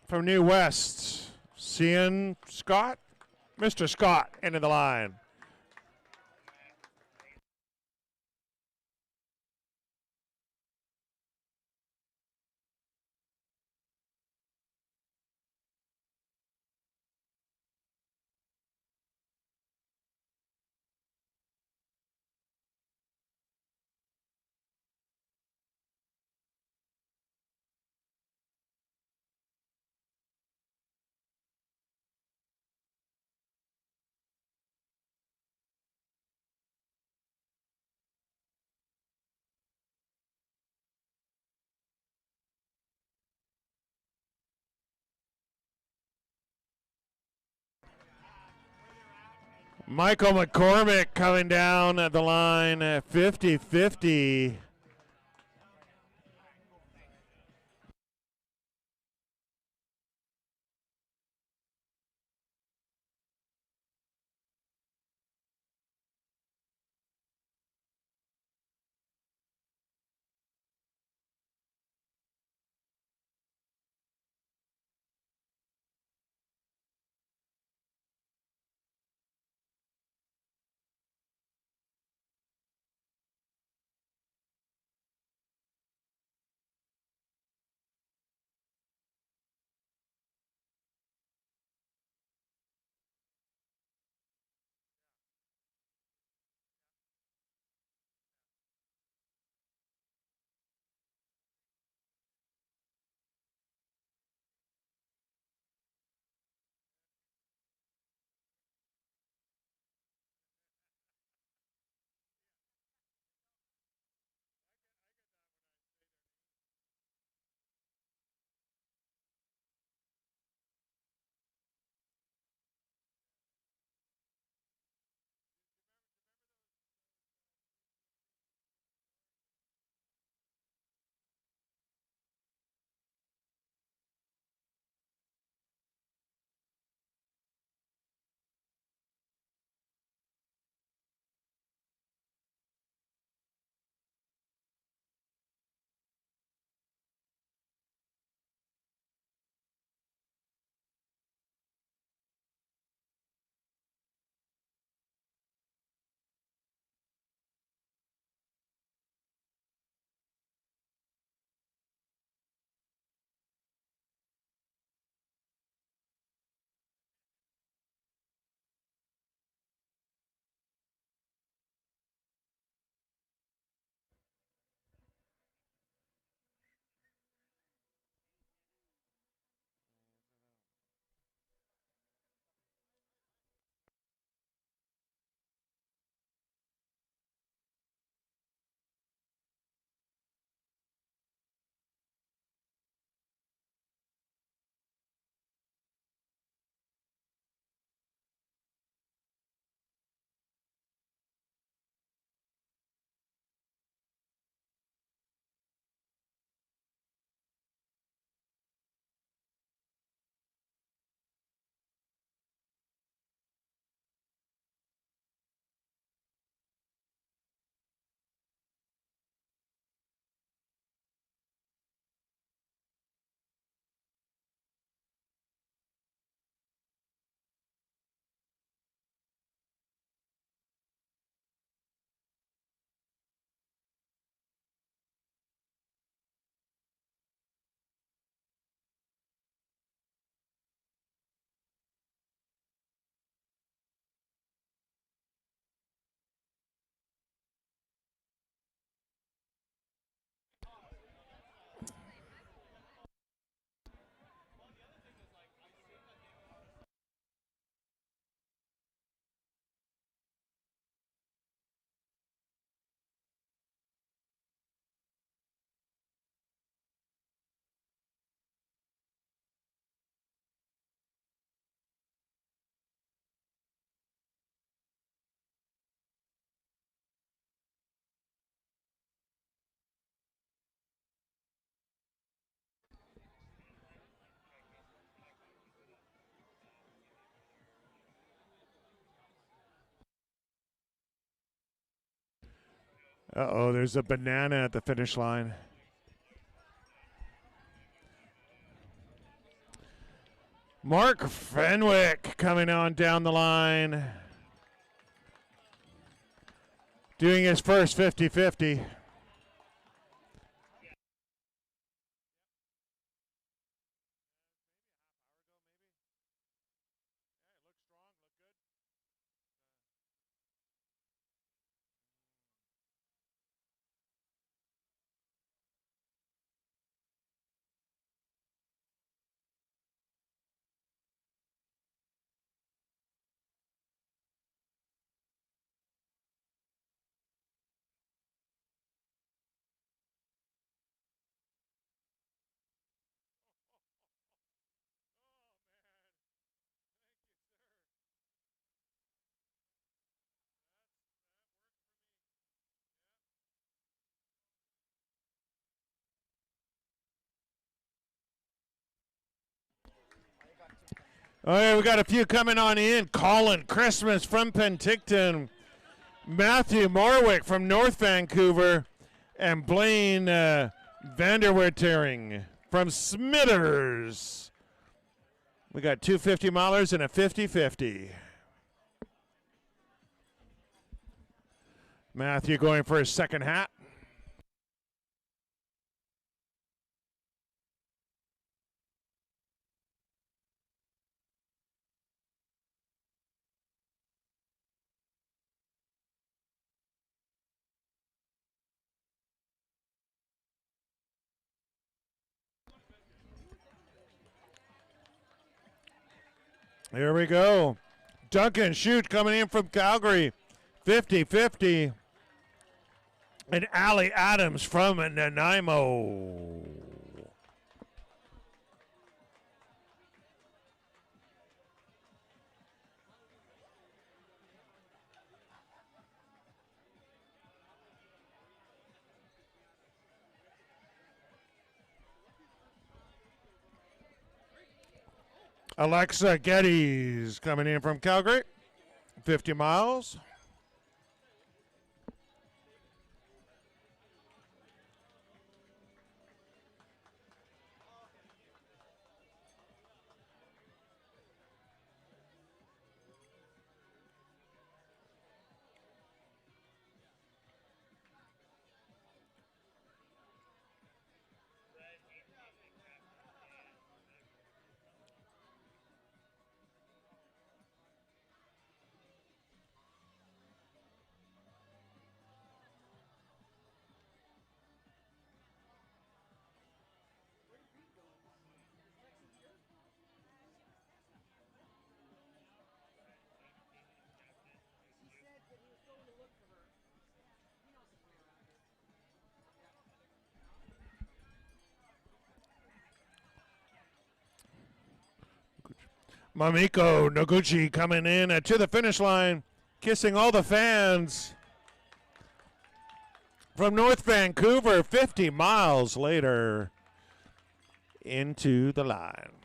From New West, Cian Scott, Mr. Scott into the line. Michael McCormick coming down at the line at 50-50. Uh-oh, there's a banana at the finish line. Mark Fenwick coming on down the line. Doing his first 50-50. All right, we got a few coming on in. Colin Christmas from Penticton. Matthew Morwick from North Vancouver. And Blaine Vanderwertering from Smithers. We got two 50-milers and a 50-50. Matthew going for his second hat. Here we go. Duncan Shute coming in from Calgary. 50-50. And Allie Adams from Nanaimo. Alexa Geddes coming in from Calgary. 50 miles. Mamiko Noguchi coming in to the finish line, kissing all the fans. From North Vancouver, 50 miles later, into the line.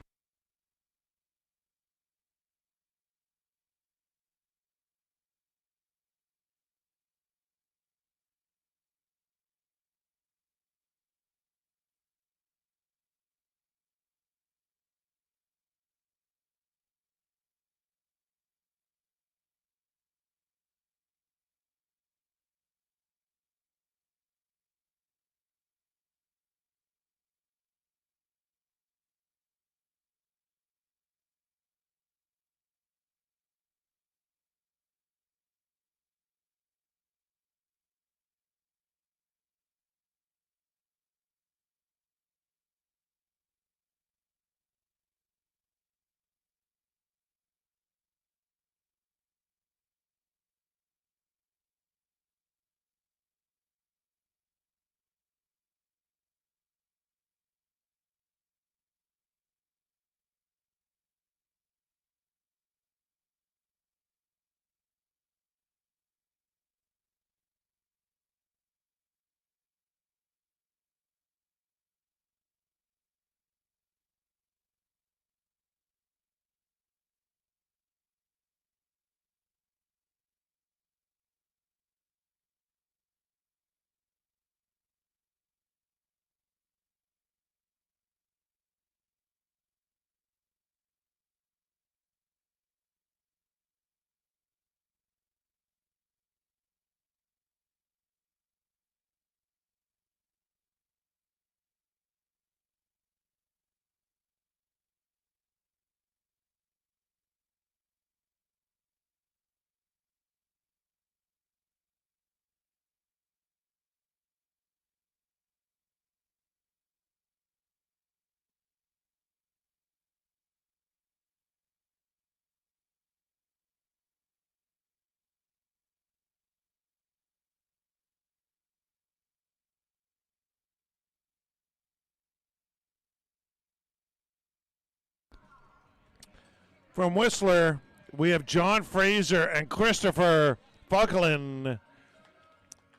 From Whistler, we have John Fraser and Christopher Buckland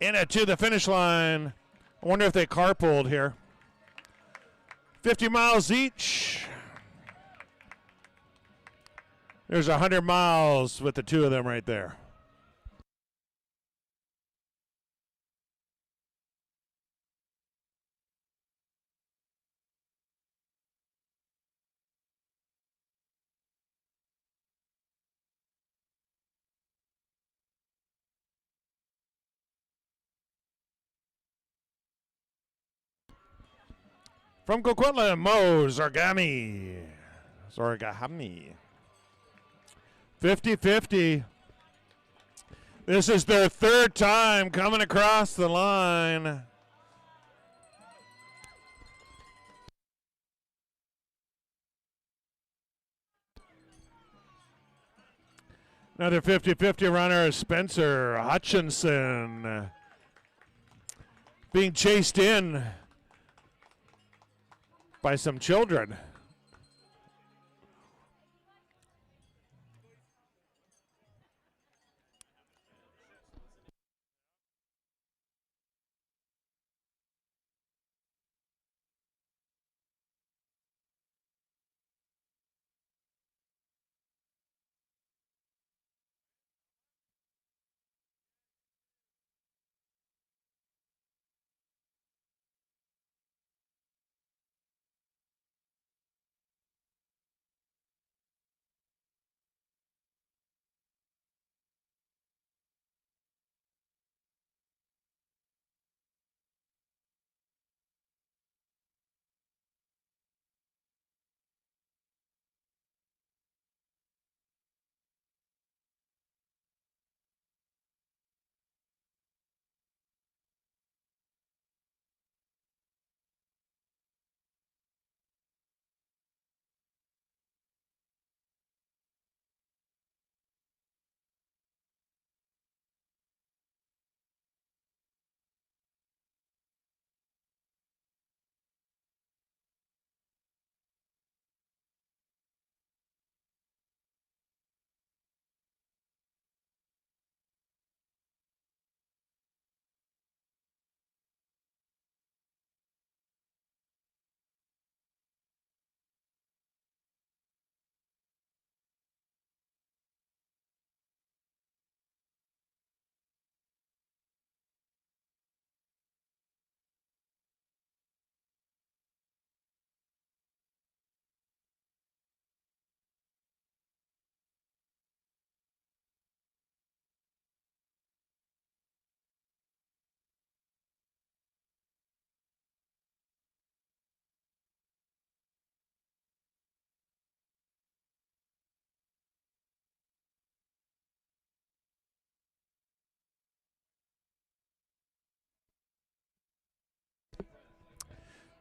in it to the finish line. I wonder if they carpooled here. 50 miles each. There's 100 miles with the two of them right there. From Coquitlam, Mo Zargami. 50-50. This is their third time coming across the line. Another 50-50 runner is Spencer Hutchinson. Being chased in by some children.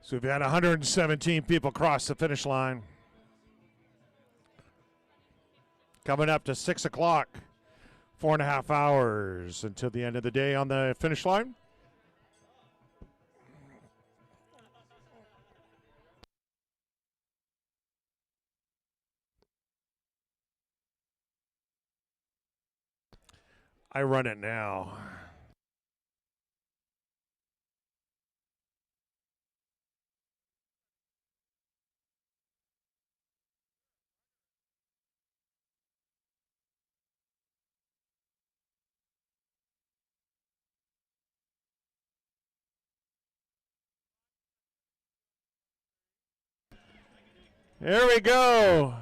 So we've had 117 people cross the finish line. Coming up to 6 o'clock, 4.5 hours until the end of the day on the finish line. I run it now. Here we go.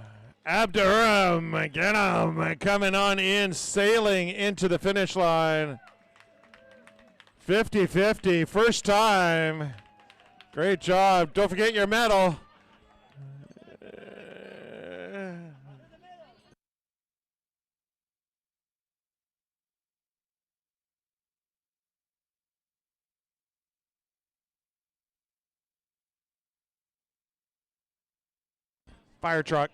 Abderrahim Ghanem coming on in, sailing into the finish line. 50-50, first time. Great job. Don't forget your medal. Fire truck.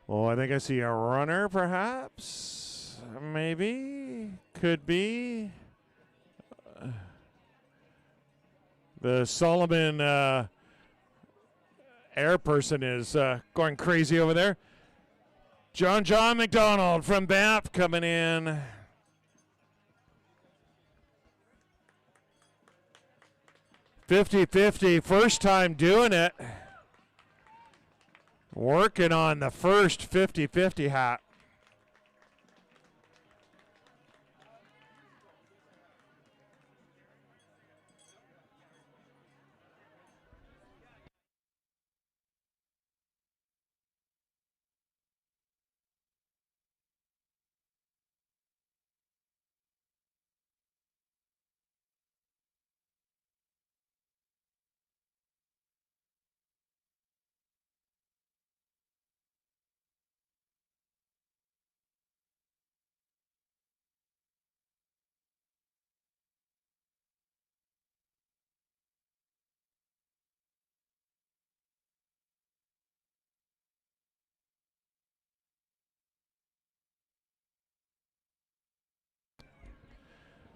Oh, I think I see a runner, perhaps. Maybe. Could be. The Solomon air person is going crazy over there. John McDonald from BAP coming in. .50, first time doing it. Working on the first 50-50 hat.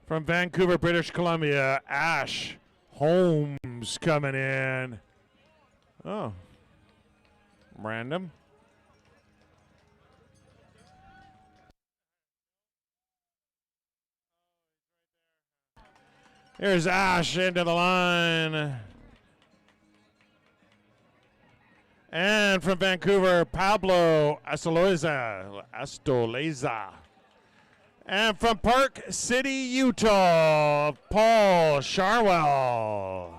From Vancouver, British Columbia, Ash Holmes coming in. Oh, random. Here's Ash into the line. And from Vancouver, Pablo Astoleza. And from Park City, Utah, Paul Sharwell.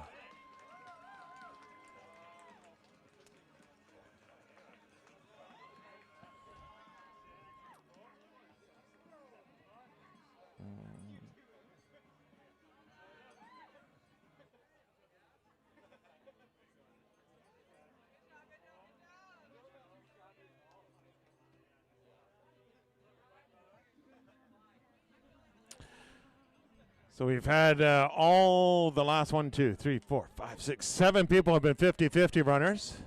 So we've had all the last 1, 2, 3, 4, 5, 6, 7 people have been 50-50 runners.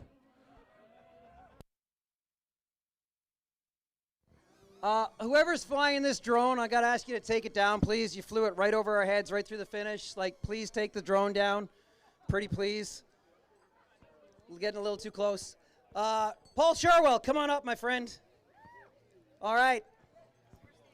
Whoever's flying this drone, I got to ask you to take it down, please. You flew it right over our heads, right through the finish. Like, please take the drone down. Pretty please. We're getting a little too close. Paul Sharwell, come on up, my friend. All right.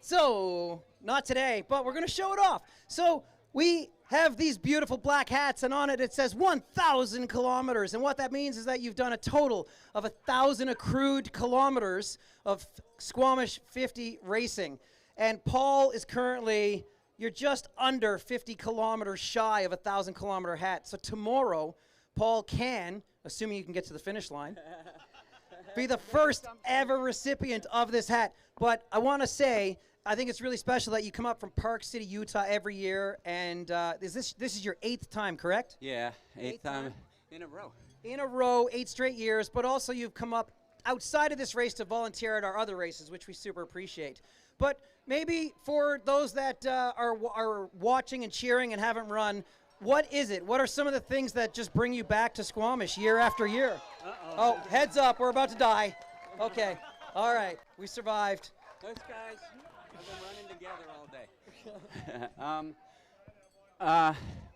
So, not today, but we're going to show it off. So, we have these beautiful black hats, and on it says 1,000 kilometers. And what that means is that you've done a total of 1,000 accrued kilometers of Squamish 50 racing. And Paul is currently, you're just under 50 kilometers shy of 1,000 kilometer hat. So tomorrow, Paul can, assuming you can get to the finish line, be the first ever recipient of this hat. But I want to say, I think it's really special that you come up from Park City, Utah every year, and this is your 8th time, correct? Yeah, eighth time in a row. In a row, 8 straight years, but also you've come up outside of this race to volunteer at our other races, which we super appreciate. But maybe for those that are watching and cheering and haven't run, what is it? What are some of the things that just bring you back to Squamish year after year? Oh, heads up, we're about to die. Okay, all right, we survived. Those guys have been running together all day.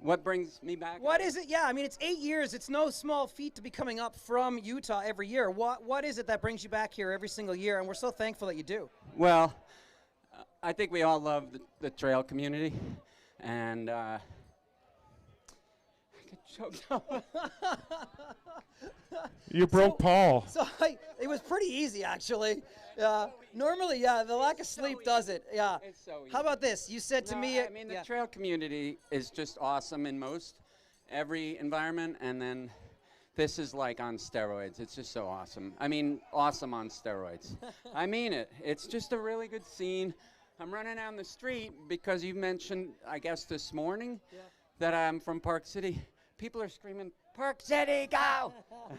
What brings me back? What is it? Yeah, I mean, it's 8 years. It's no small feat to be coming up from Utah every year. What is it that brings you back here every single year? And we're so thankful that you do. Well, I think we all love the trail community, and I get choked up. You broke Paul. So it was pretty easy, actually. Normally, the lack of sleep does it. Yeah. It's so easy. How about this? You said to me. I mean, the trail community is just awesome in every environment, and then this is like on steroids. It's just so awesome. I mean, awesome on steroids. I mean it. It's just a really good scene. I'm running down the street because you mentioned, I guess this morning, that I'm from Park City. People are screaming, "Park City, go!"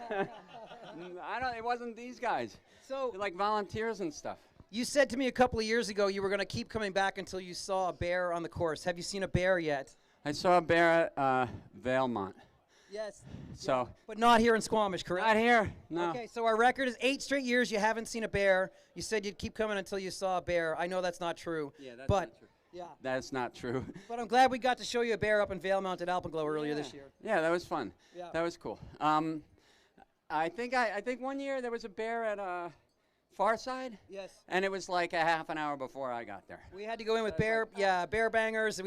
It wasn't these guys. So they're like volunteers and stuff. You said to me a couple of years ago you were going to keep coming back until you saw a bear on the course. Have you seen a bear yet? I saw a bear at Valemont. Yes. So. But not here in Squamish, correct? Not here, no. Okay, so our record is 8 straight years you haven't seen a bear. You said you'd keep coming until you saw a bear. I know that's not true. Yeah, that's but, not true. Yeah. That's not true. But I'm glad we got to show you a bear up in Vale Mounted Alpenglow earlier this year. Yeah, that was fun. Yeah. That was cool. I think one year there was a bear at Farside. Yes. And it was like a half an hour before I got there. We had to go in with bear bangers. And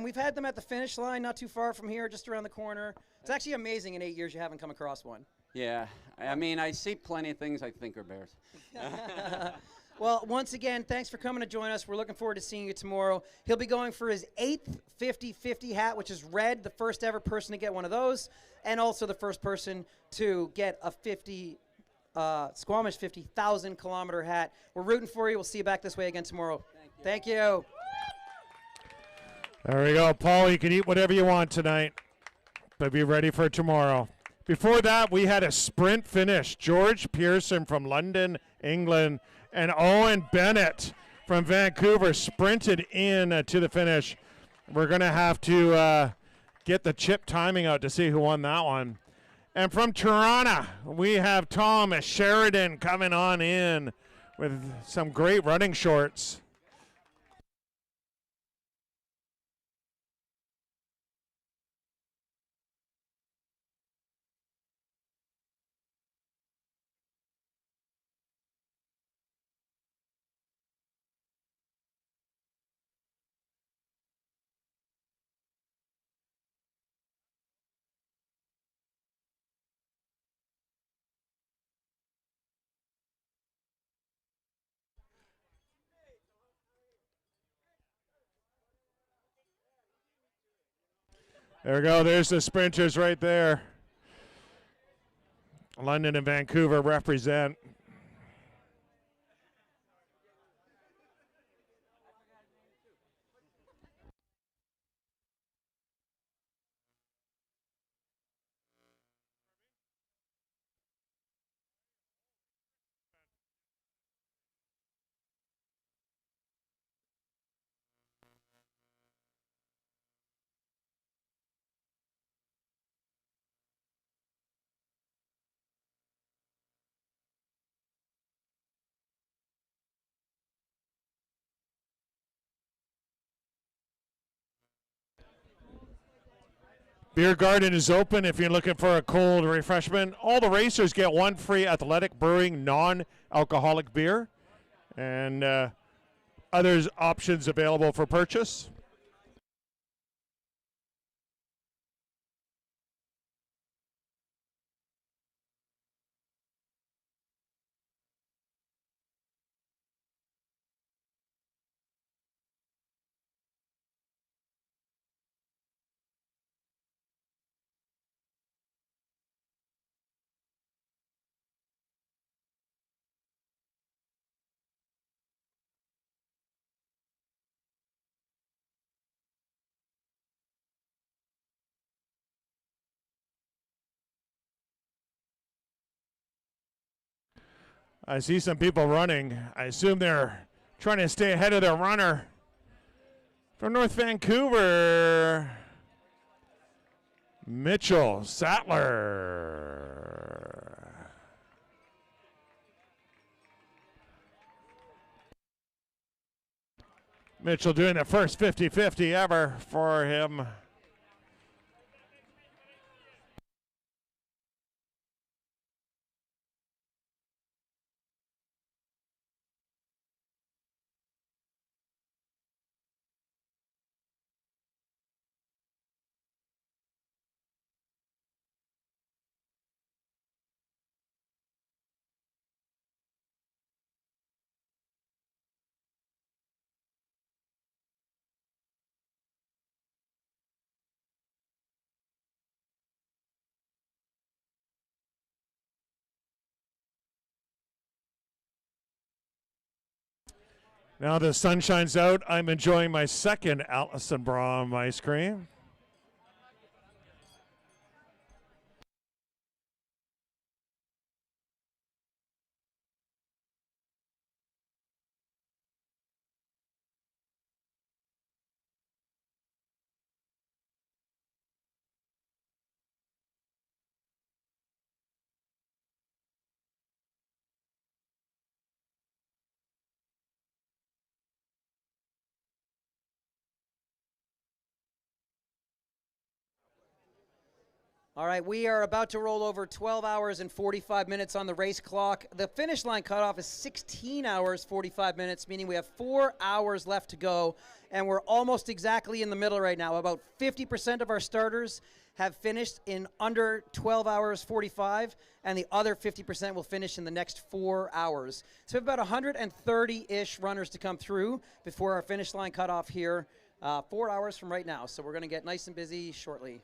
we've had them at the finish line, not too far from here, just around the corner. It's actually amazing in 8 years you haven't come across one. Yeah, I mean, I see plenty of things I think are bears. Well, once again, thanks for coming to join us. We're looking forward to seeing you tomorrow. He'll be going for his 8th 50-50 hat, which is red, the first ever person to get one of those, and also the first person to get a Squamish 50,000 kilometer hat. We're rooting for you. We'll see you back this way again tomorrow. Thank you. There we go. Paul, you can eat whatever you want tonight, but be ready for tomorrow. Before that, we had a sprint finish. George Pearson from London, England, and Owen Bennett from Vancouver sprinted in to the finish. We're going to have to get the chip timing out to see who won that one. And from Toronto, we have Tom Sheridan coming on in with some great running shorts. There we go. There's the sprinters right there. London and Vancouver represent. Beer garden is open if you're looking for a cold refreshment. All the racers get one free Athletic Brewing non-alcoholic beer, and others options available for purchase. I see some people running. I assume they're trying to stay ahead of their runner. From North Vancouver, Mitchell Sattler. Mitchell doing the first 50-50 ever for him. Now the sun shines out. I'm enjoying my second Allison Brom ice cream. All right, we are about to roll over 12 hours and 45 minutes on the race clock. The finish line cutoff is 16 hours, 45 minutes, meaning we have 4 hours left to go, and we're almost exactly in the middle right now. About 50% of our starters have finished in under 12 hours 45, and the other 50% will finish in the next 4 hours. So we have about 130-ish runners to come through before our finish line cutoff here, 4 hours from right now. So we're going to get nice and busy shortly.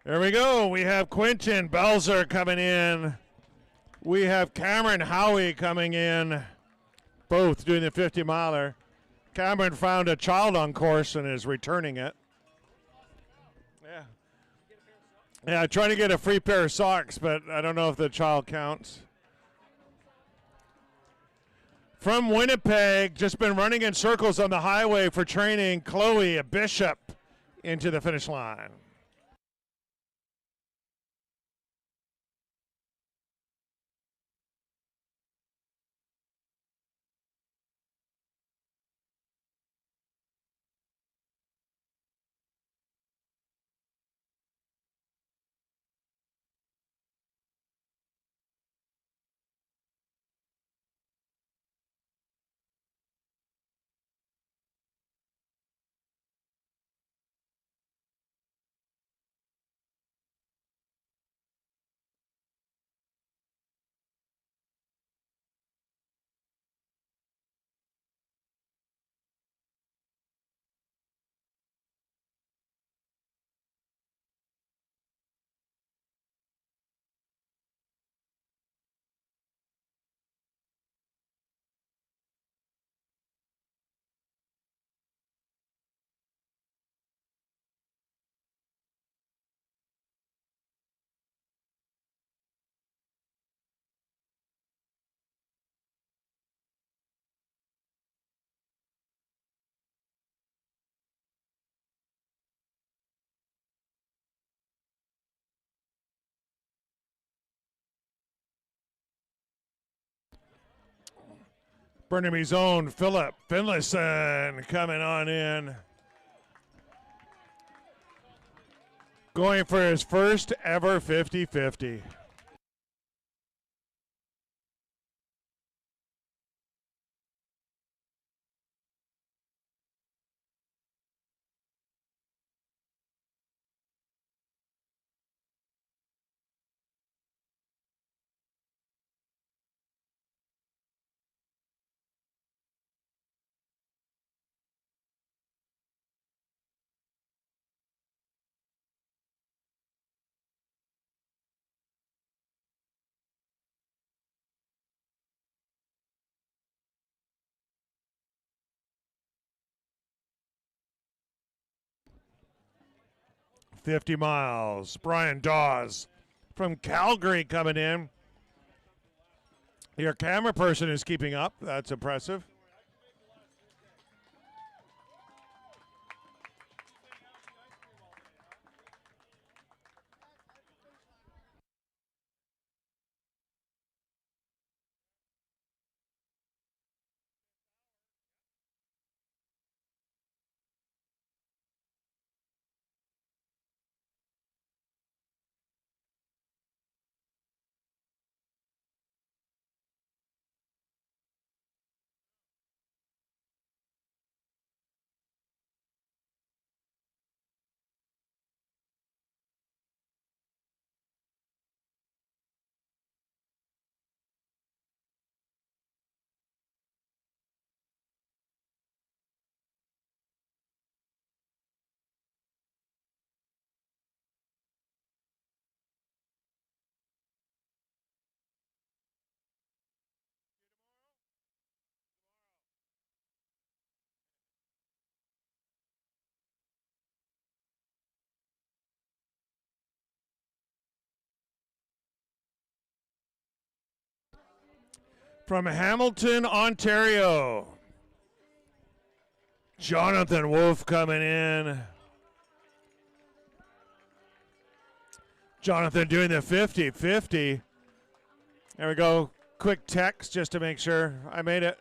There we go. We have Quentin Belzer coming in. We have Cameron Howie coming in, both doing the 50-miler. Cameron found a child on course and is returning it. Yeah, trying to get a free pair of socks, but I don't know if the child counts. From Winnipeg, just been running in circles on the highway for training, Chloe Bishop into the finish line. Burnaby's own Philip Finlayson coming on in. Going for his first ever 50-50. $50 miles. Brian Dawes from Calgary coming in. Your camera person is keeping up. That's impressive. From Hamilton, Ontario, Jonathan Wolf coming in. Jonathan doing the 50-50. There we go. Quick text just to make sure I made it.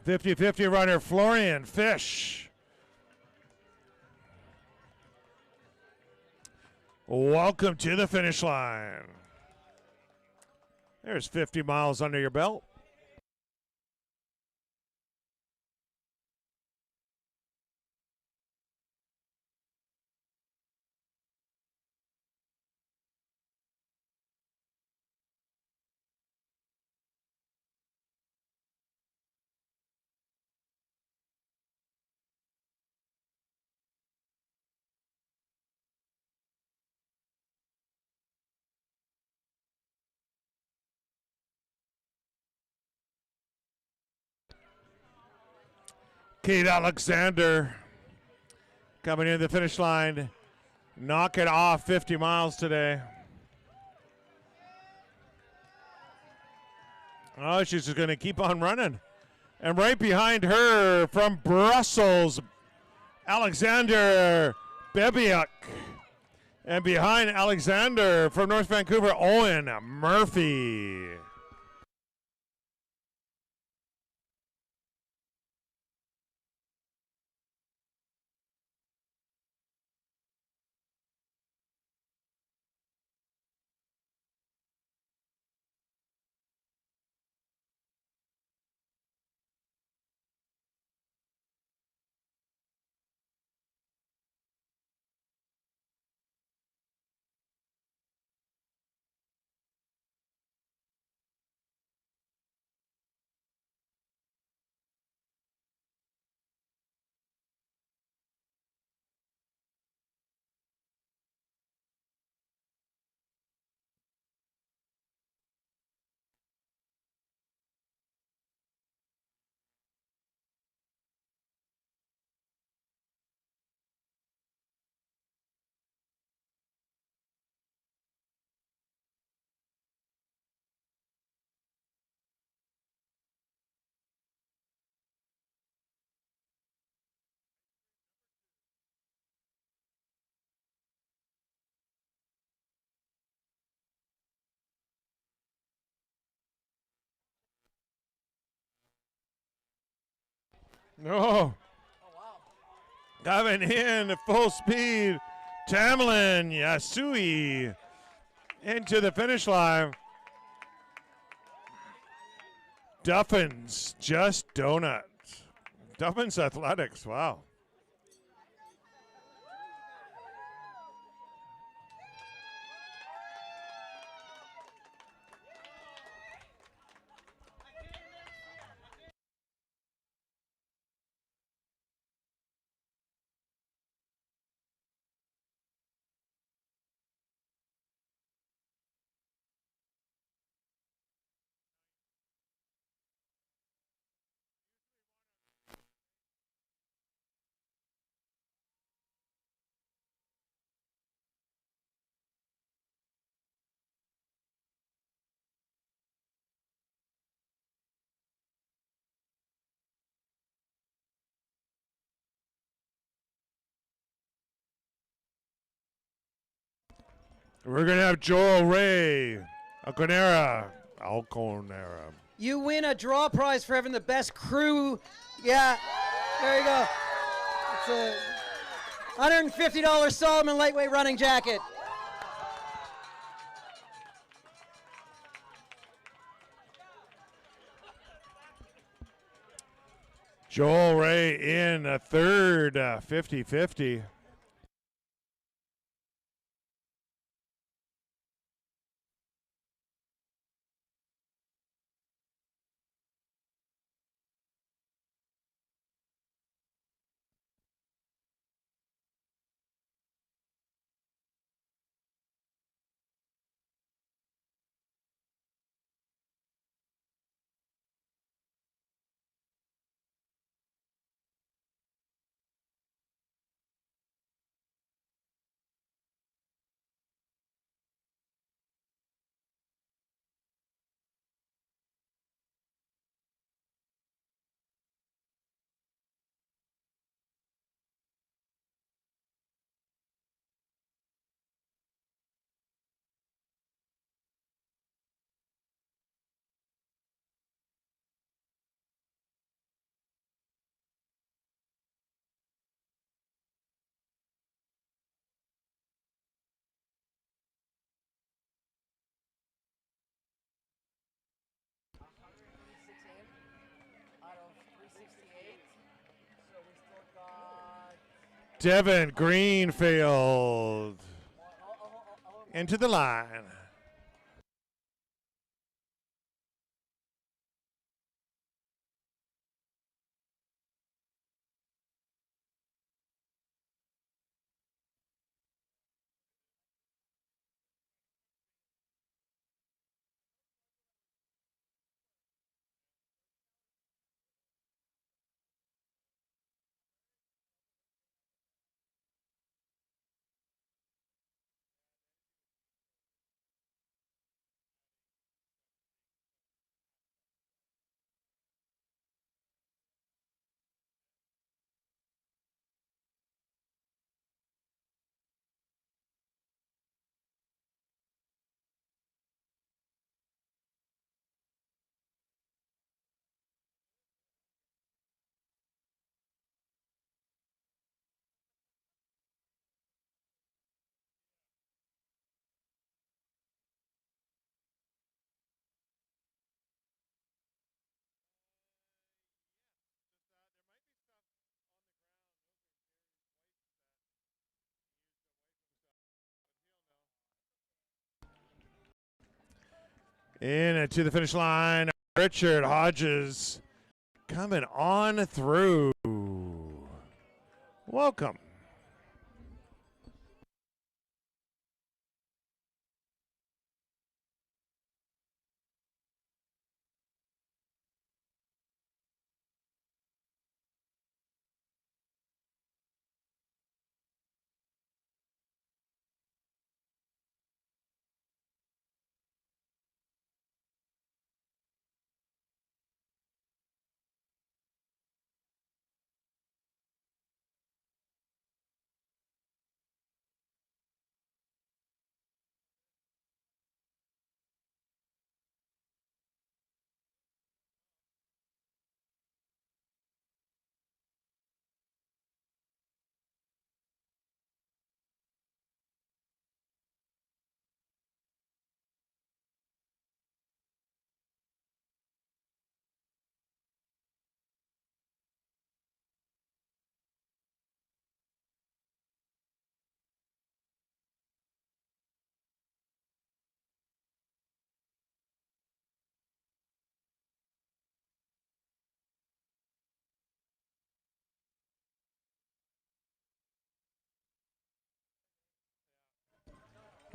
(50-50) runner Florian Fish. Welcome to the finish line. There's 50 miles under your belt. Kate Alexander coming in the finish line. Knock it off 50 miles today. Oh, she's just going to keep on running. And right behind her from Brussels, Alexander Bebiuk. And behind Alexander from North Vancouver, Owen Murphy. No. Coming in at full speed, Tamlin Yasui into the finish line. Duffins, just donuts. Duffins Athletics, wow. We're going to have Joel Ray, Alconera. You win a draw prize for having the best crew. Yeah, there you go. It's a $150 Solomon lightweight running jacket. Joel Ray in a third 50-50. Devin Greenfield into the line. In to the finish line, Richard Hodges coming on through. Welcome.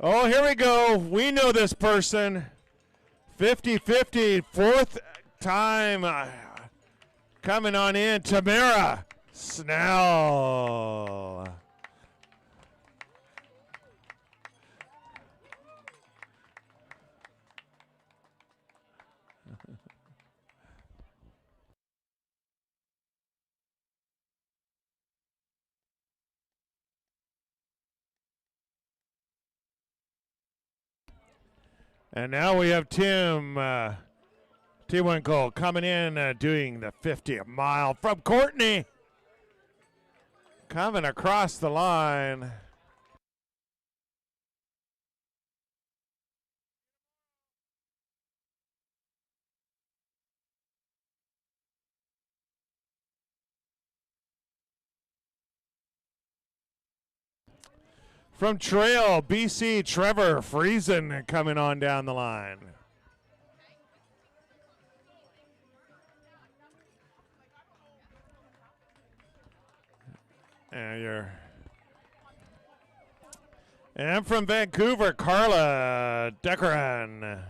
Oh, here we go. We know this person. 50-50, fourth time coming on in. Tamara Snell. And now we have Tim Winkle coming in, doing the 50 mile from Courtney. Coming across the line. From Trail, BC, Trevor Friesen coming on down the line. And from Vancouver, Carla Deckeran.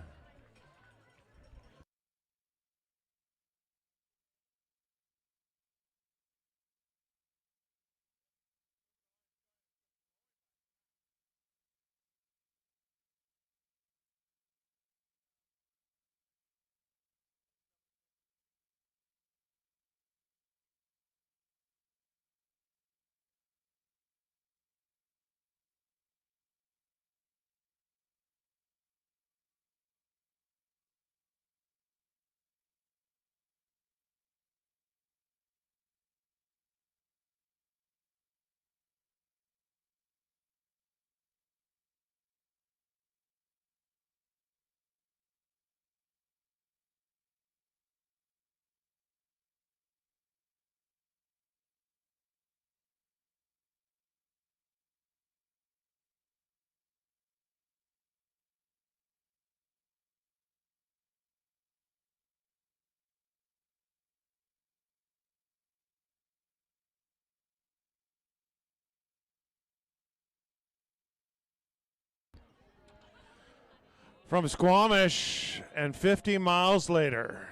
From Squamish, and 50 miles later,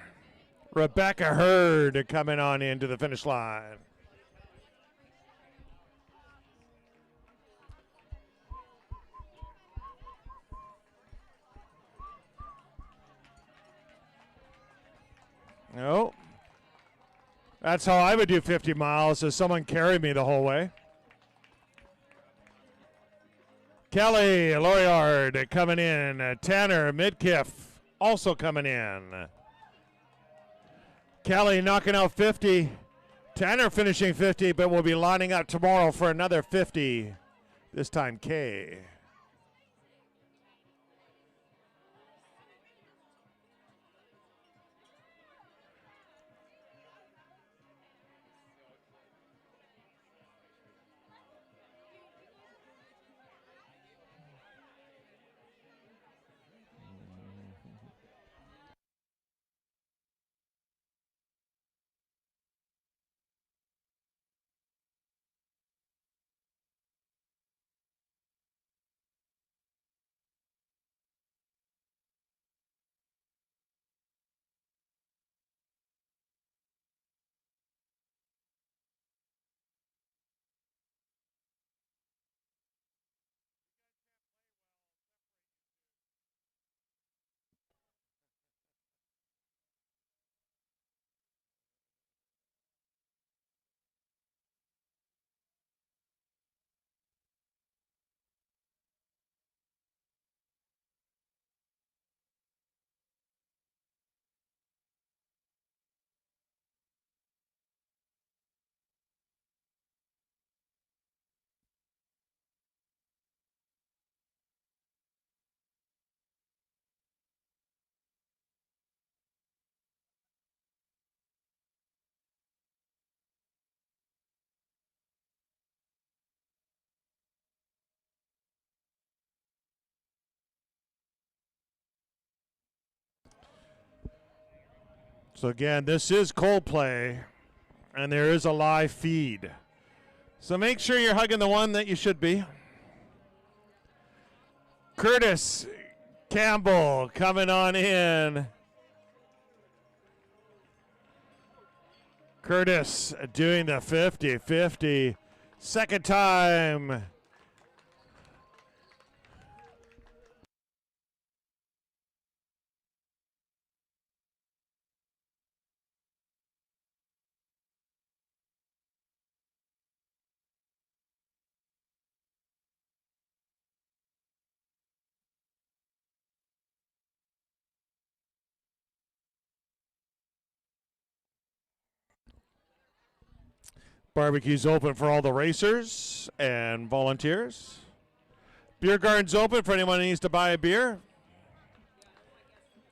Rebecca Hurd coming on into the finish line. No. That's how I would do 50 miles, as someone carry me the whole way. Kelly Loriard coming in. Tanner Midkiff also coming in. Kelly knocking out 50. Tanner finishing 50, but we'll be lining up tomorrow for another 50. This time K. So again, this is Coldplay, and there is a live feed. So make sure you're hugging the one that you should be. Curtis Campbell coming on in. Curtis doing the 50-50. Second time. Barbecue's open for all the racers and volunteers. Beer garden's open for anyone who needs to buy a beer.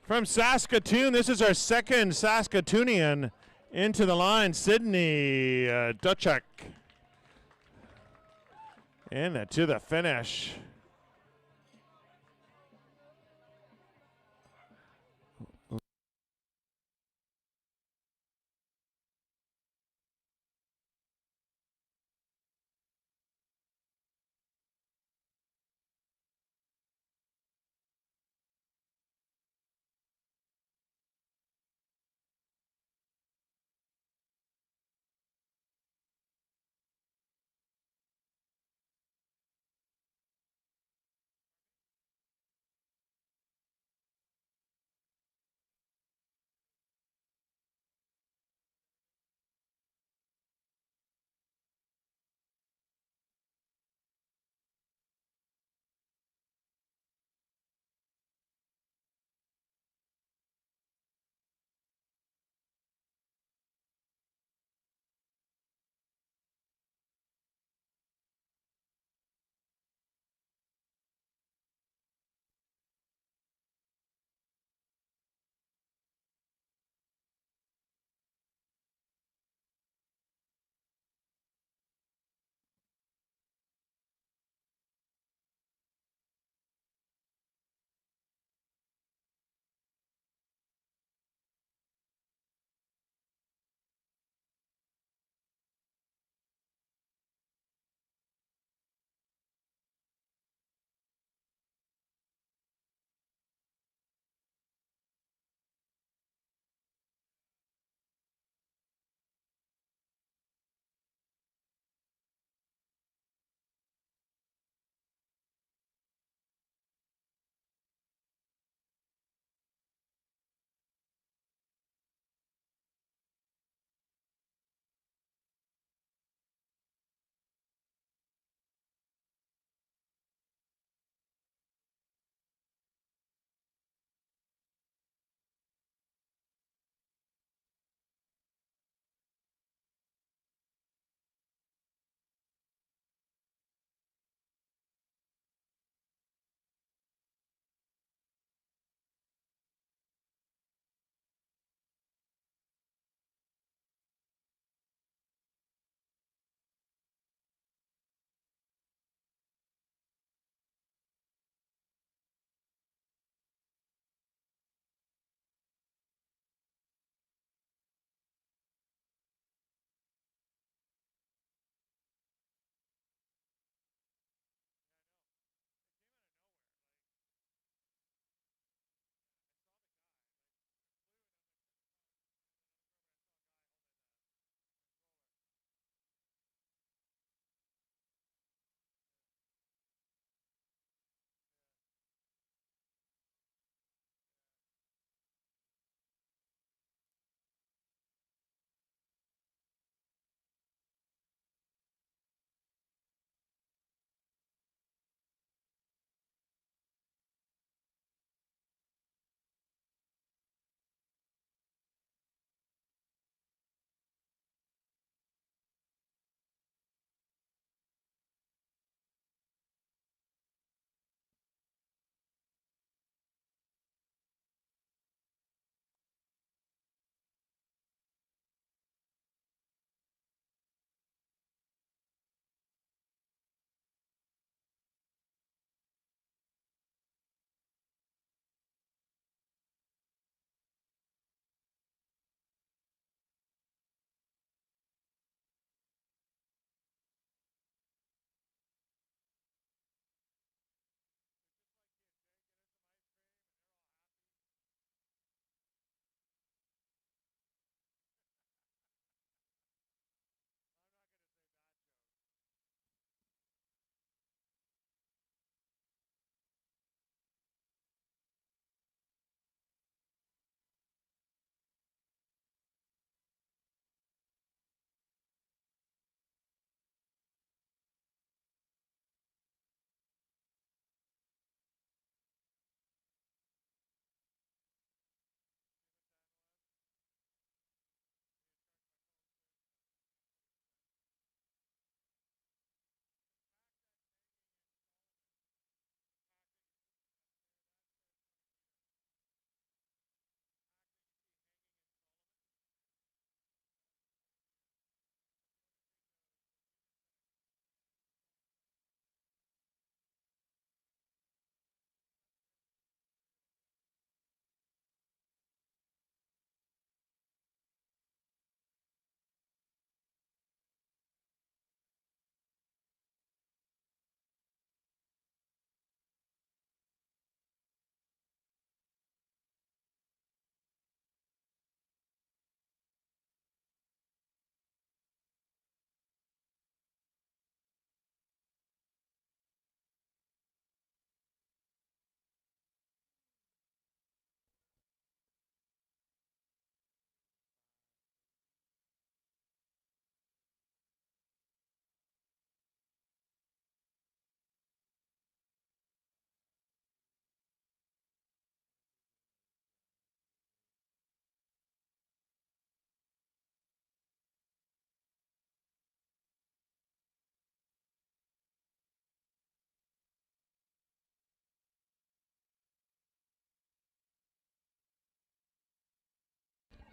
From Saskatoon, this is our second Saskatoonian into the line, Sydney Duchek. And to the finish.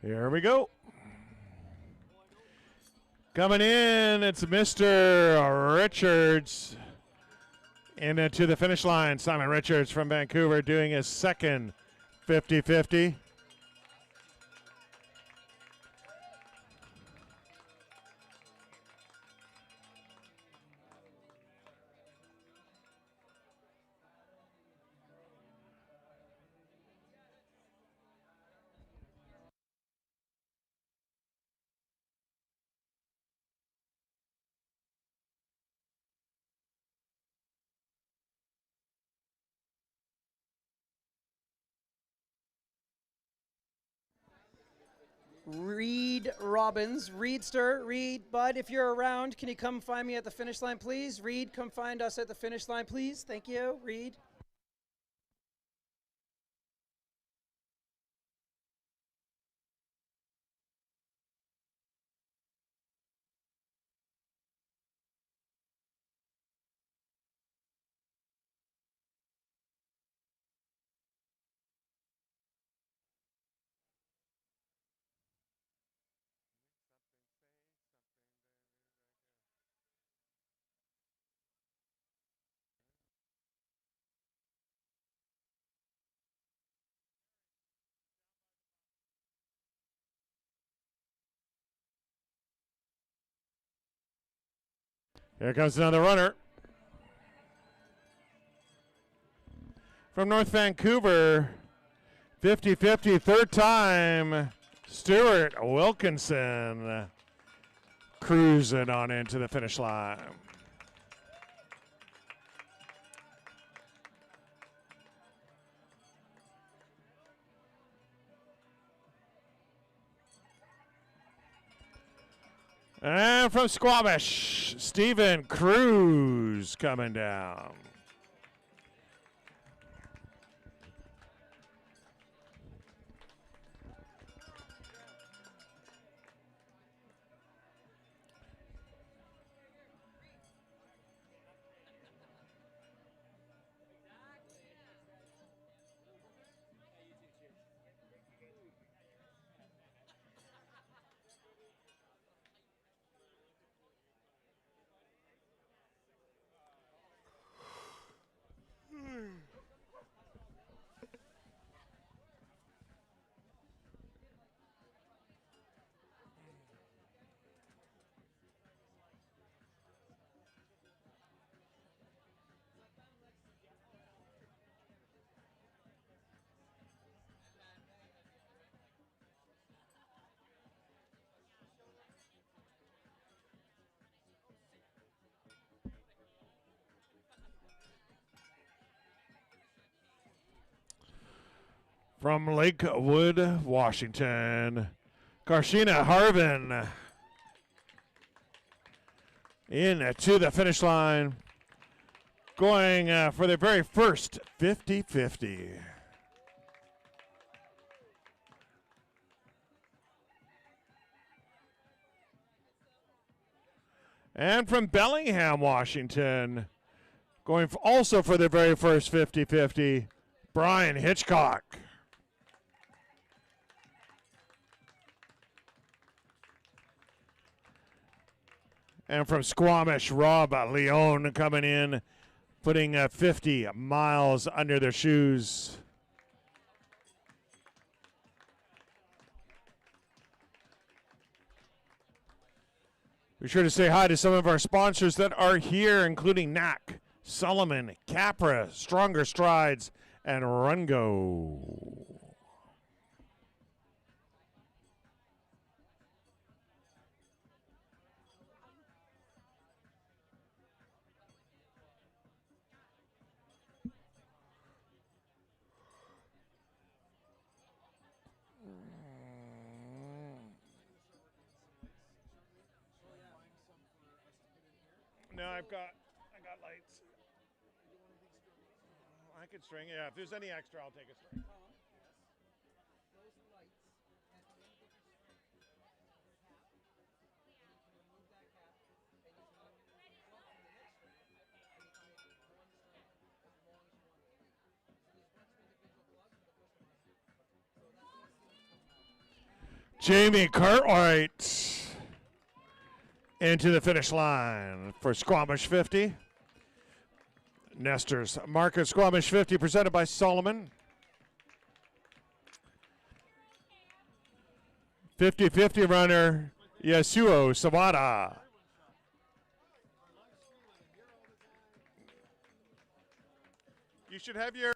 Here we go. Coming in, it's Mr. Richards. And to the finish line, Simon Richards from Vancouver doing his second 50-50. Reed Robbins, Reedster, Reed, bud, if you're around, can you come find me at the finish line, please? Reed, come find us at the finish line, please. Thank you, Reed. Here comes another runner. From North Vancouver, 50-50, third time, Stuart Wilkinson cruising on into the finish line. And from Squamish, Stephen Cruz coming down. From Lakewood, Washington, Karshina Harvin in to the finish line, going for the very first 50-50. And from Bellingham, Washington, going also for the very first 50-50, Brian Hitchcock. And from Squamish, Rob Leone coming in, putting 50 miles under their shoes. Be sure to say hi to some of our sponsors that are here, including NAC, Solomon, Capra, Stronger Strides, and Rungo. No, I got lights. I could string. Yeah, if there's any extra, I'll take a string. Jamie Cartwright into the finish line for Squamish 50. Nestor's Market Squamish 50 presented by Solomon. 50-50 runner Yasuo Sawada. You should have your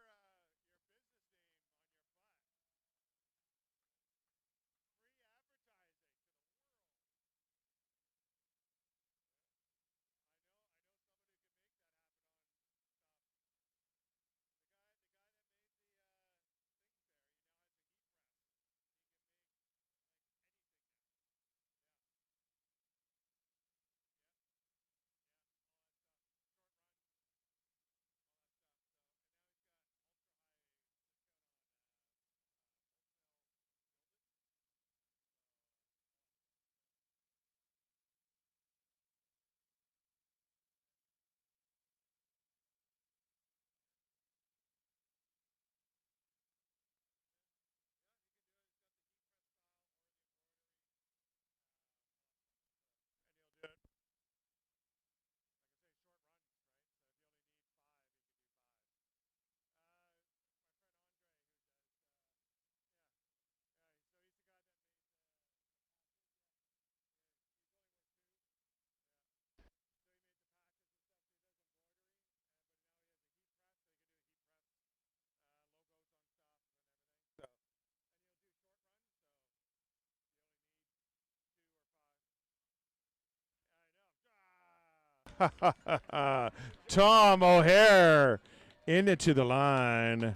Tom O'Hare into the line.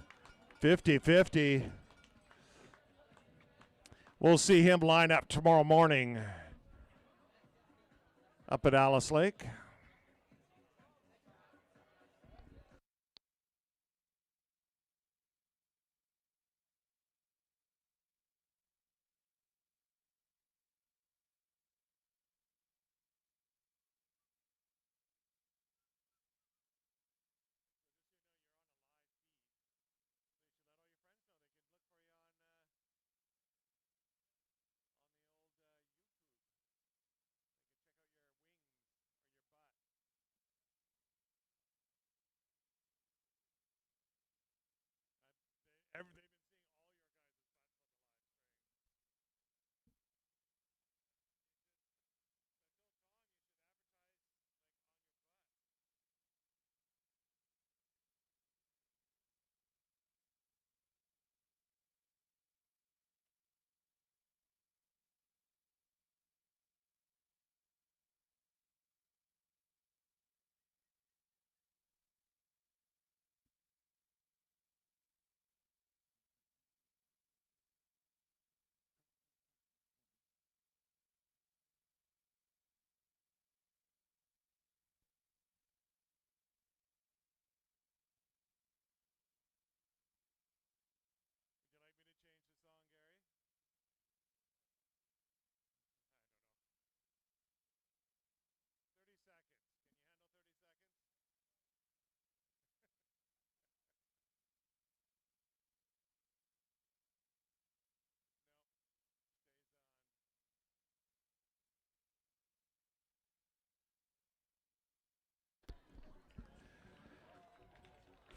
50-50. We'll see him line up tomorrow morning up at Alice Lake.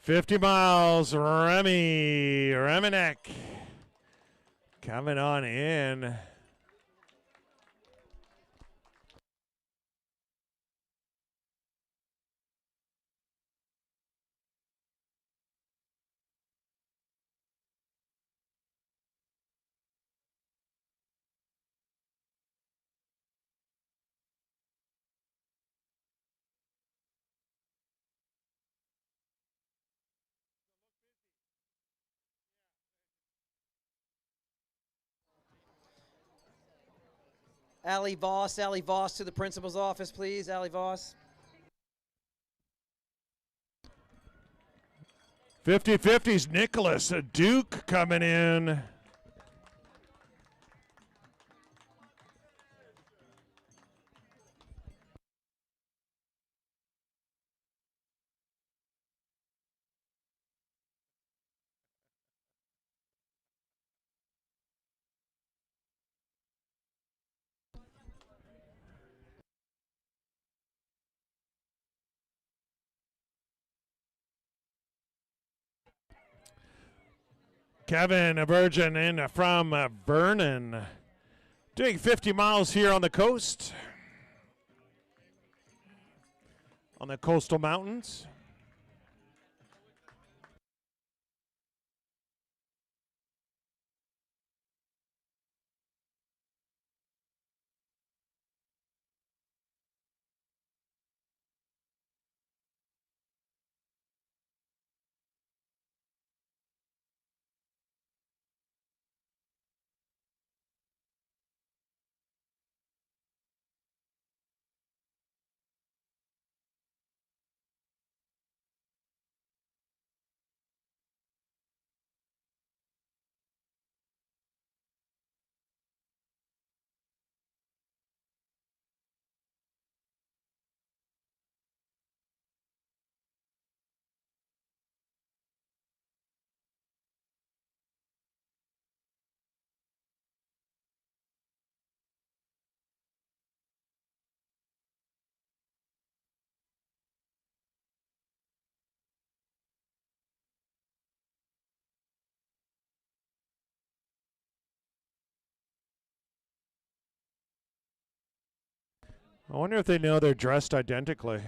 $50 miles, Remy Remenek coming on in. Allie Voss to the principal's office, please. Allie Voss. 50-50's Nicholas Duke coming in. Kevin, a virgin in from Vernon, doing 50 miles here on the coast, on the coastal mountains. I wonder if they know they're dressed identically.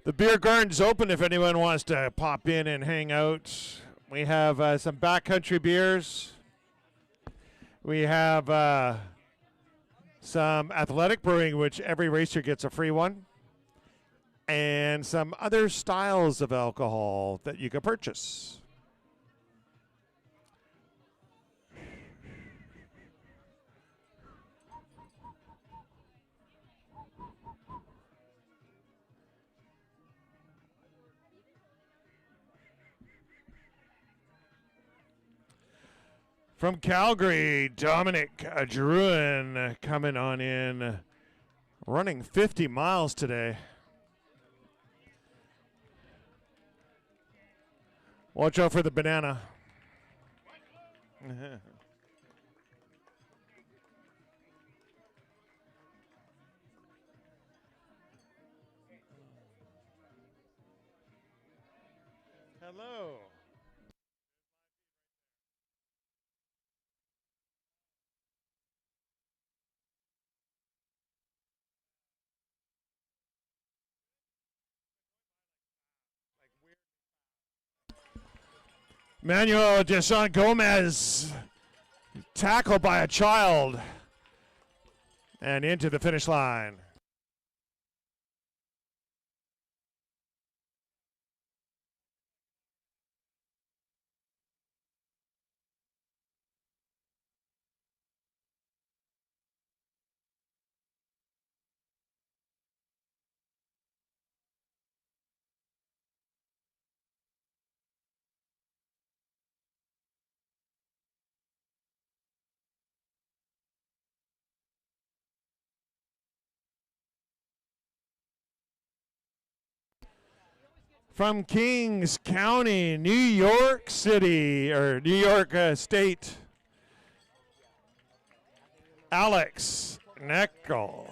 The beer garden's open if anyone wants to pop in and hang out. We have some backcountry beers. We have some athletic brewing, which every racer gets a free one. And some other styles of alcohol that you can purchase. From Calgary, Dominic Druin coming on in, running 50 miles today. Watch out for the banana. Hello. Manuel Deschamps Gomez tackled by a child and into the finish line. From Kings County, New York City, or New York State, Alex Neckel.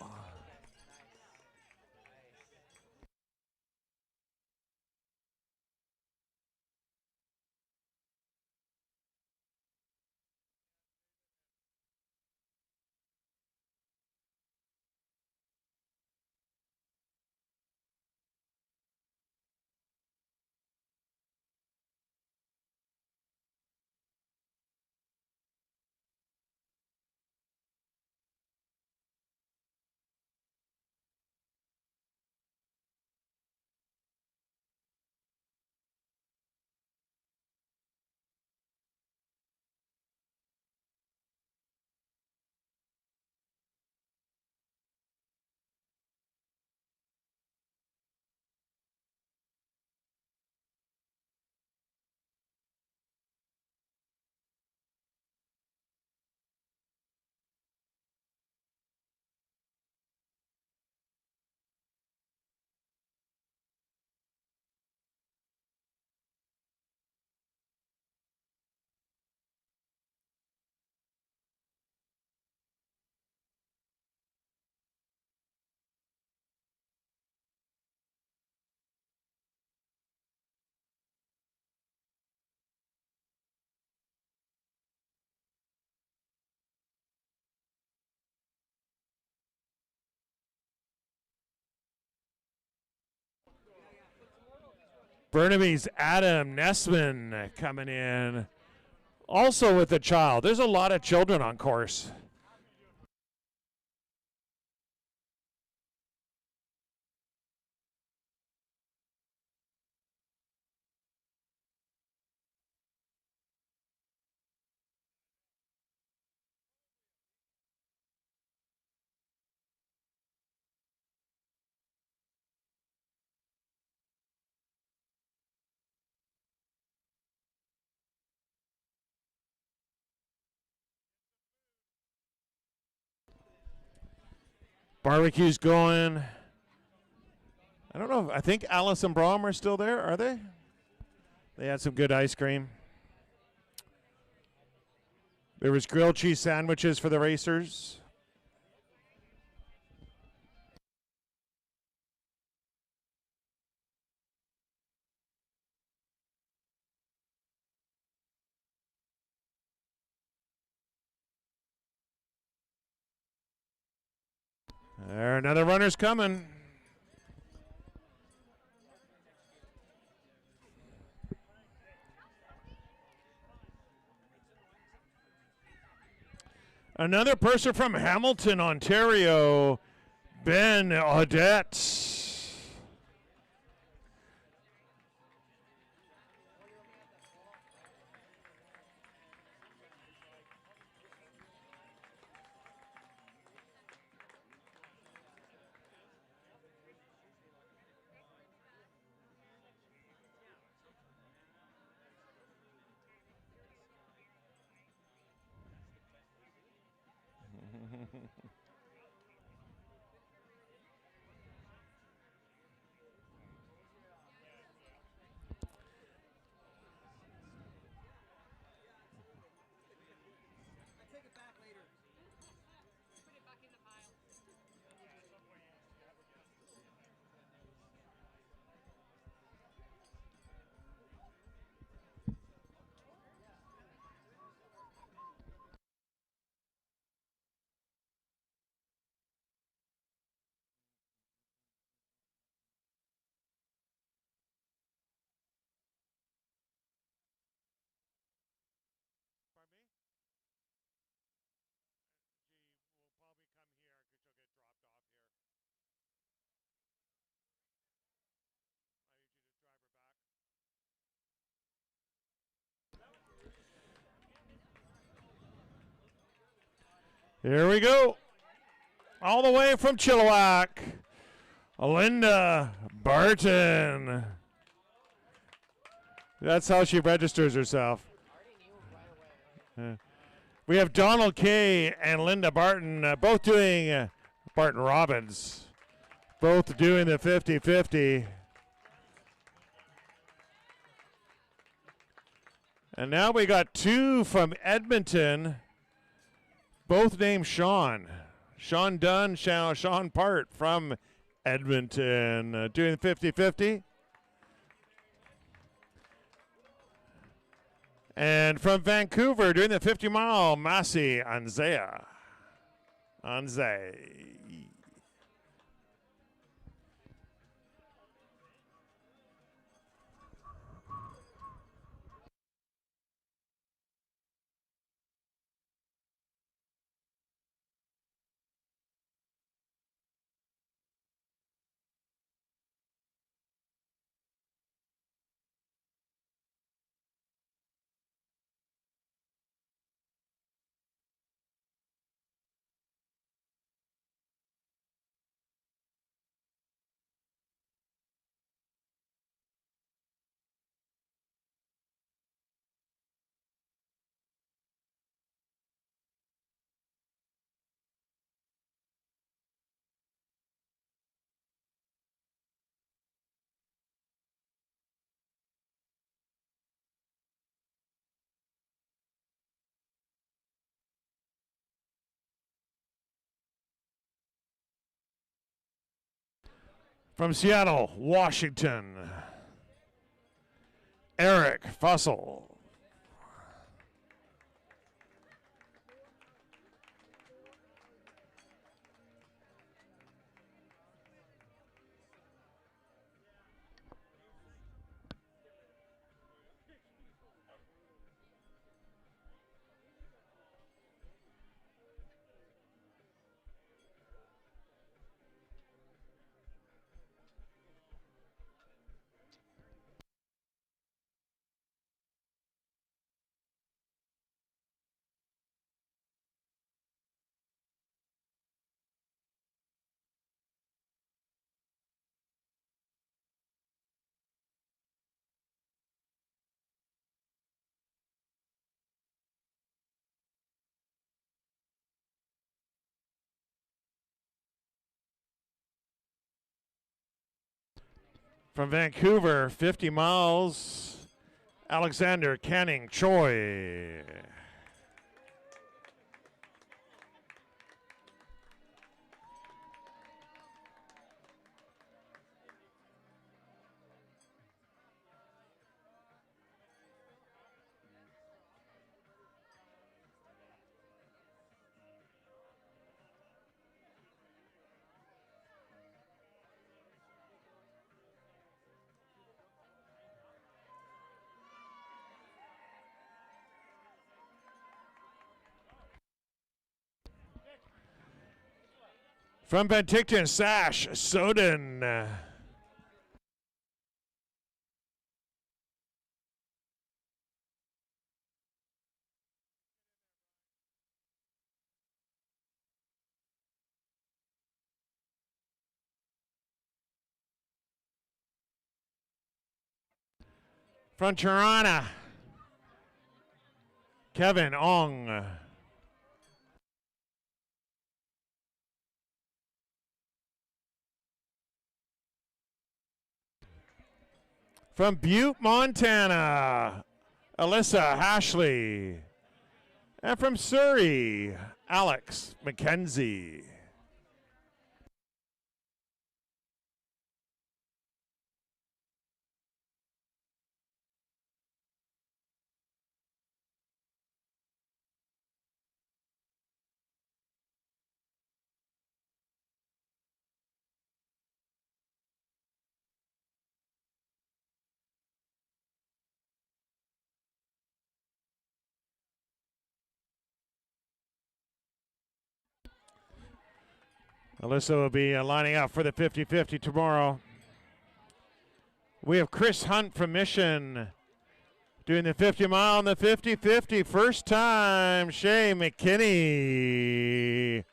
Burnaby's Adam Nessman coming in, also with a child. There's a lot of children on course. Barbecue's going. I don't know. I think Alice and Brom are still there. Are they? They had some good ice cream. There was grilled cheese sandwiches for the racers. There, another runner's coming. Another person from Hamilton, Ontario, Ben Audette. Here we go. All the way from Chilliwack, Linda Barton. That's how she registers herself. We have Donald Kay and Linda Barton both doing, Barton Robbins, both doing the 50-50. And now we got two from Edmonton, both named Sean. Sean Dunn, Sean Part from Edmonton, doing the 50-50. And from Vancouver, doing the 50-mile, Masi Anzea. From Seattle, Washington, Eric Fussell. From Vancouver, 50 miles, Alexander Canning Choi. From Penticton, Sash Soden. From Tirana, Kevin Ong. From Butte, Montana, Alyssa Hashley. And from Surrey, Alex McKenzie. Alyssa will be lining up for the 50-50 tomorrow. We have Chris Hunt from Mission doing the 50 mile and the 50-50. First time, Shay McKinney.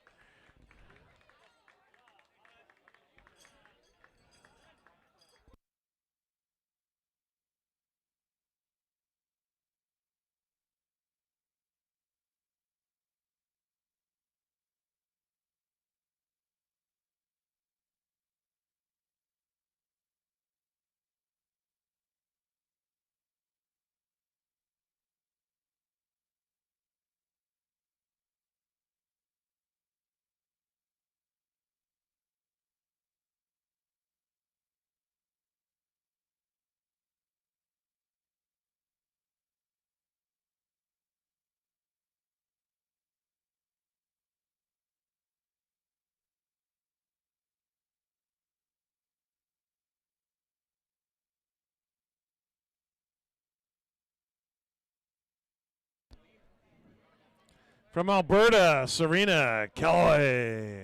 From Alberta, Serena Kelly.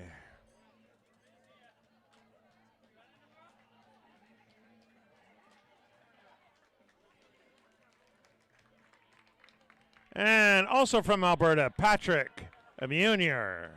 And also from Alberta, Patrick Munier.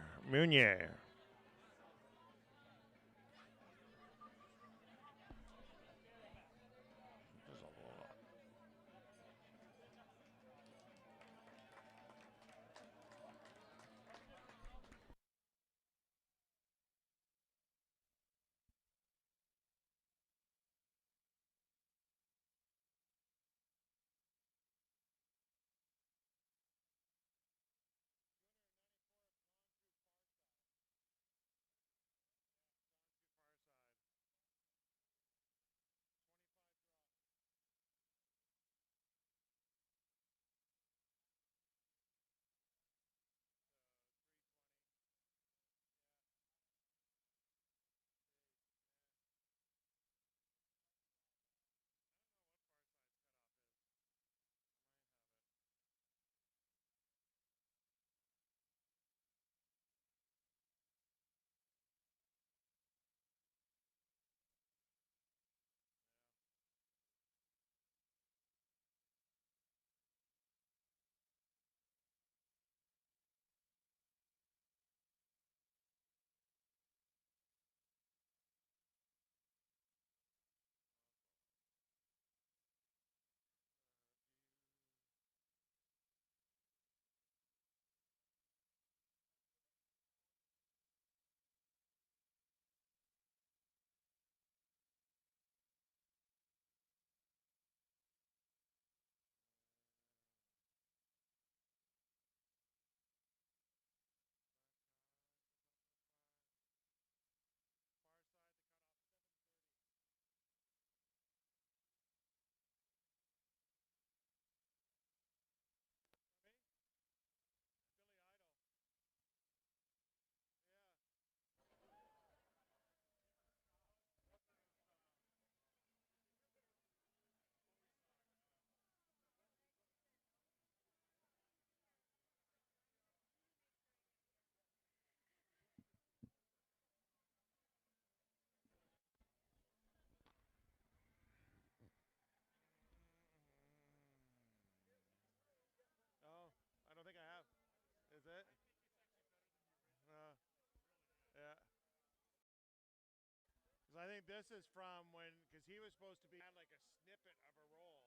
think this is from when, because he was supposed to be had like a snippet of a role,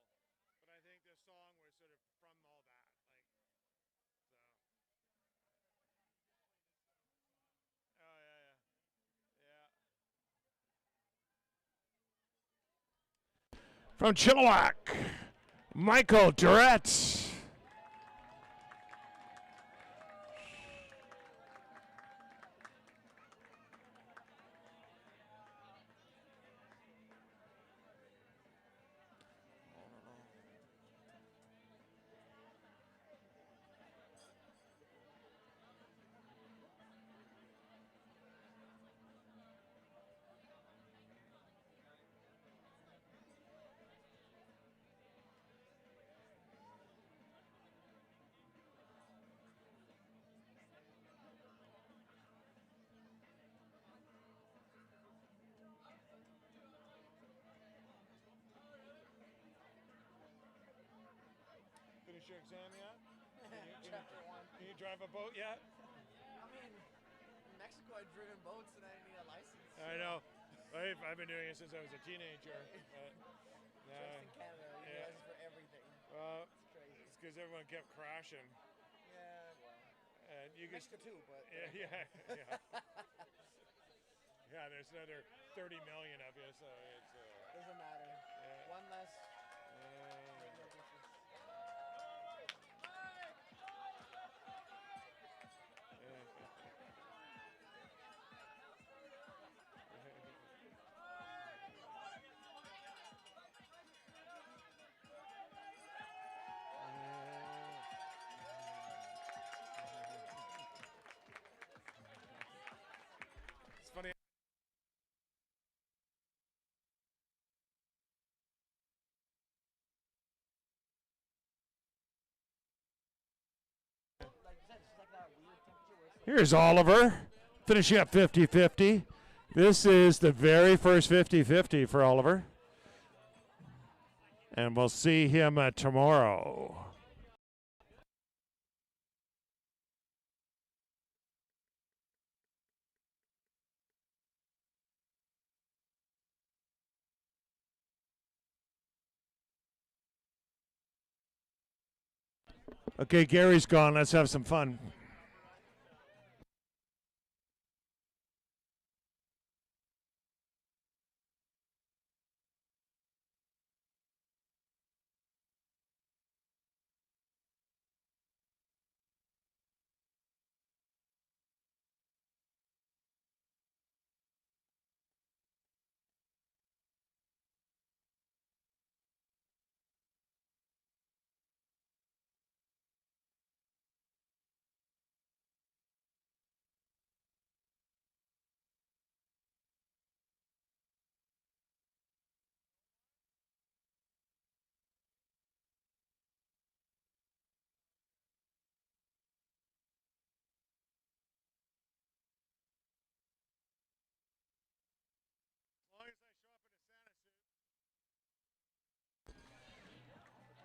but I think this song was sort of from all that, like, so. Oh yeah, yeah. From Chilliwack, Michael Durrett. Finish your exam yet? Chapter 1. Can you drive a boat yet? I mean, in Mexico I've driven boats and I didn't need a license. I know. I've been doing it since I was a teenager. But, Just in Canada, you need a license for everything. Well, It's crazy. it's because everyone kept crashing. Yeah, well. And you Mexico too, but. Yeah. Yeah, there's another 30 million of you, so it's. Doesn't matter. Yeah. One less. Make no difference. It's funny. Like you said, it's just like that weird temperature where it's Here's Oliver finishing up 50-50. This is the very first 50-50 for Oliver. And we'll see him tomorrow. Okay, Gary's gone. Let's have some fun.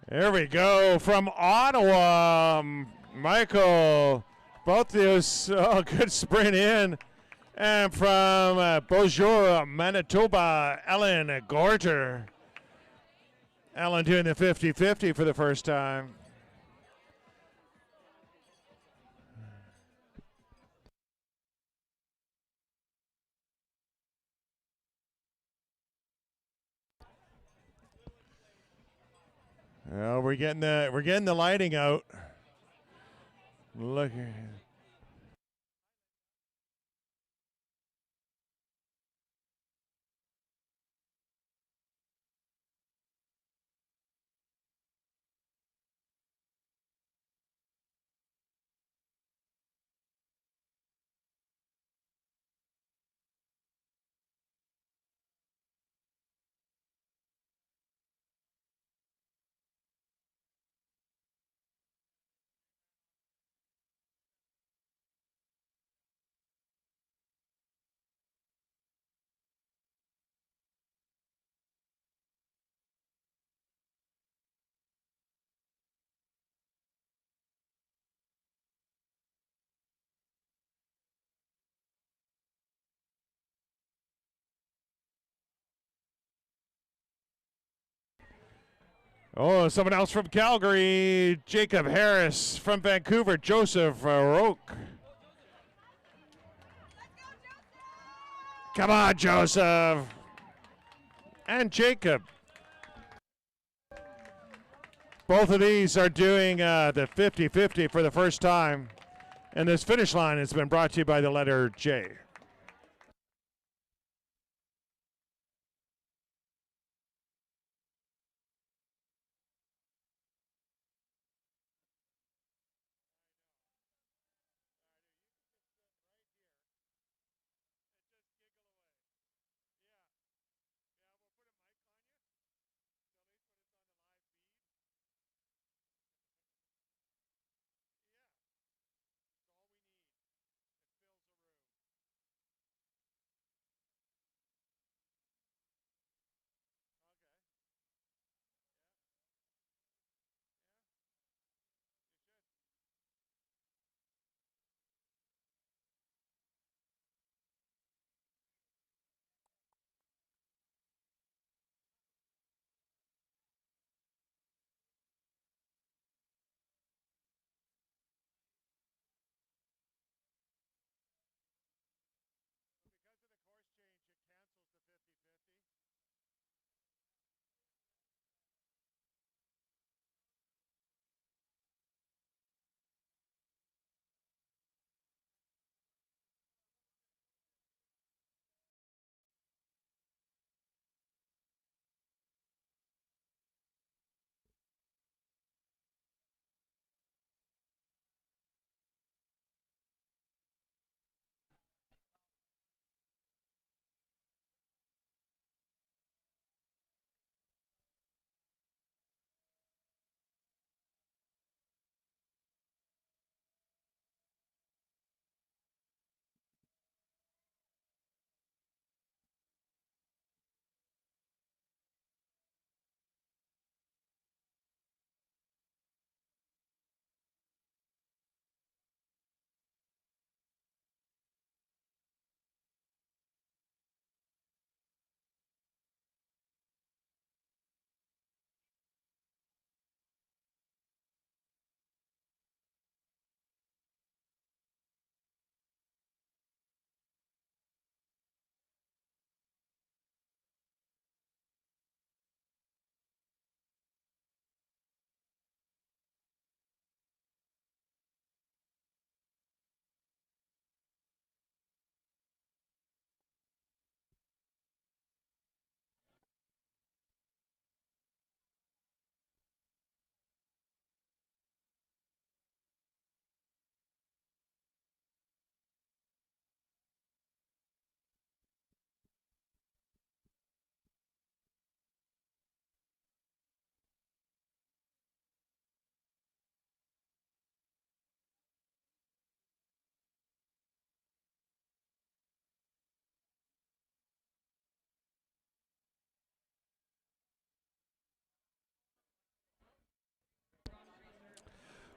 There we go from Ottawa, Michael. Both those, good sprint in. And from Beaujour, Manitoba, Ellen Gorter. Ellen doing the 50-50 for the first time. Well, we're getting the lighting out. Look here. Oh, someone else from Calgary. Jacob Harris from Vancouver. Joseph Roque. Come on, Joseph. And Jacob. Both of these are doing the 50-50 for the first time. And this finish line has been brought to you by the letter J.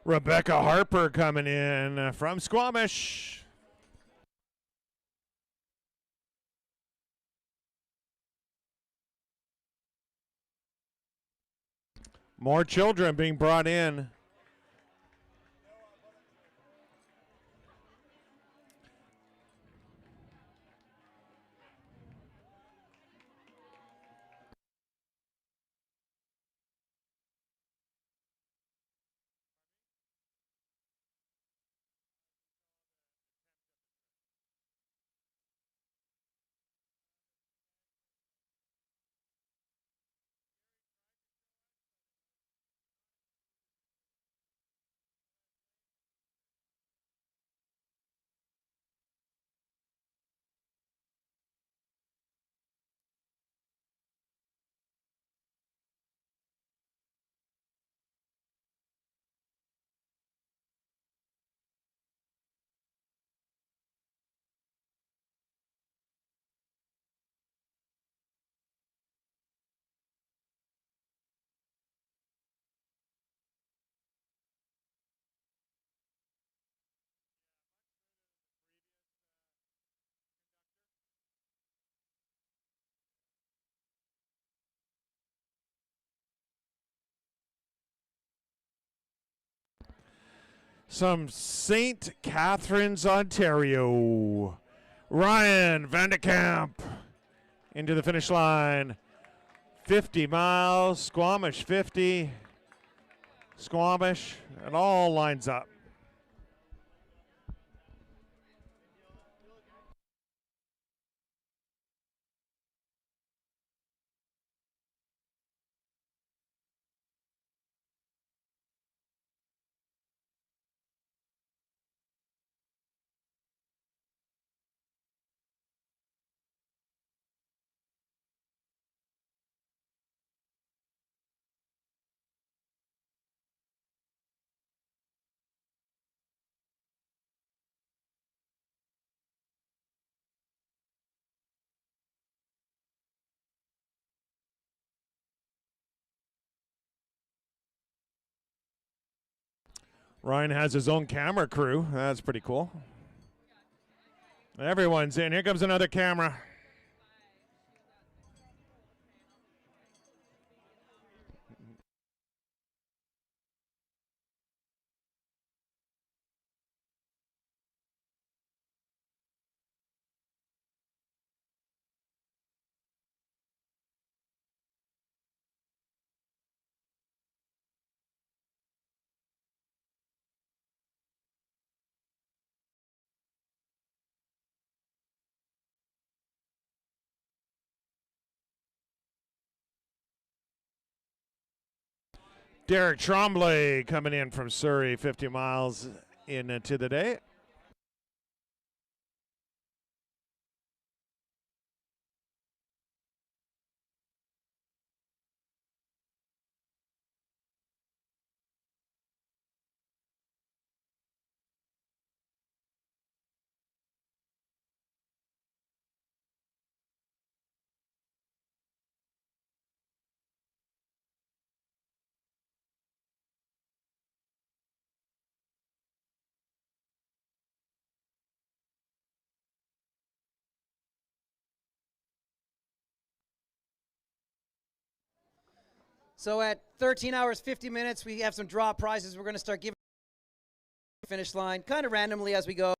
Rebecca Harper coming in from Squamish. More children being brought in. some St. Catharines, Ontario. Ryan Vandekamp into the finish line. 50 miles, Squamish 50. Squamish, it all lines up. Ryan has his own camera crew. That's pretty cool. Everyone's in. Here comes another camera. Derek Tremblay coming in from Surrey, 50 miles into the day. So at 13 hours, 50 minutes, we have some draw prizes. We're going to start giving finish line kind of randomly as we go.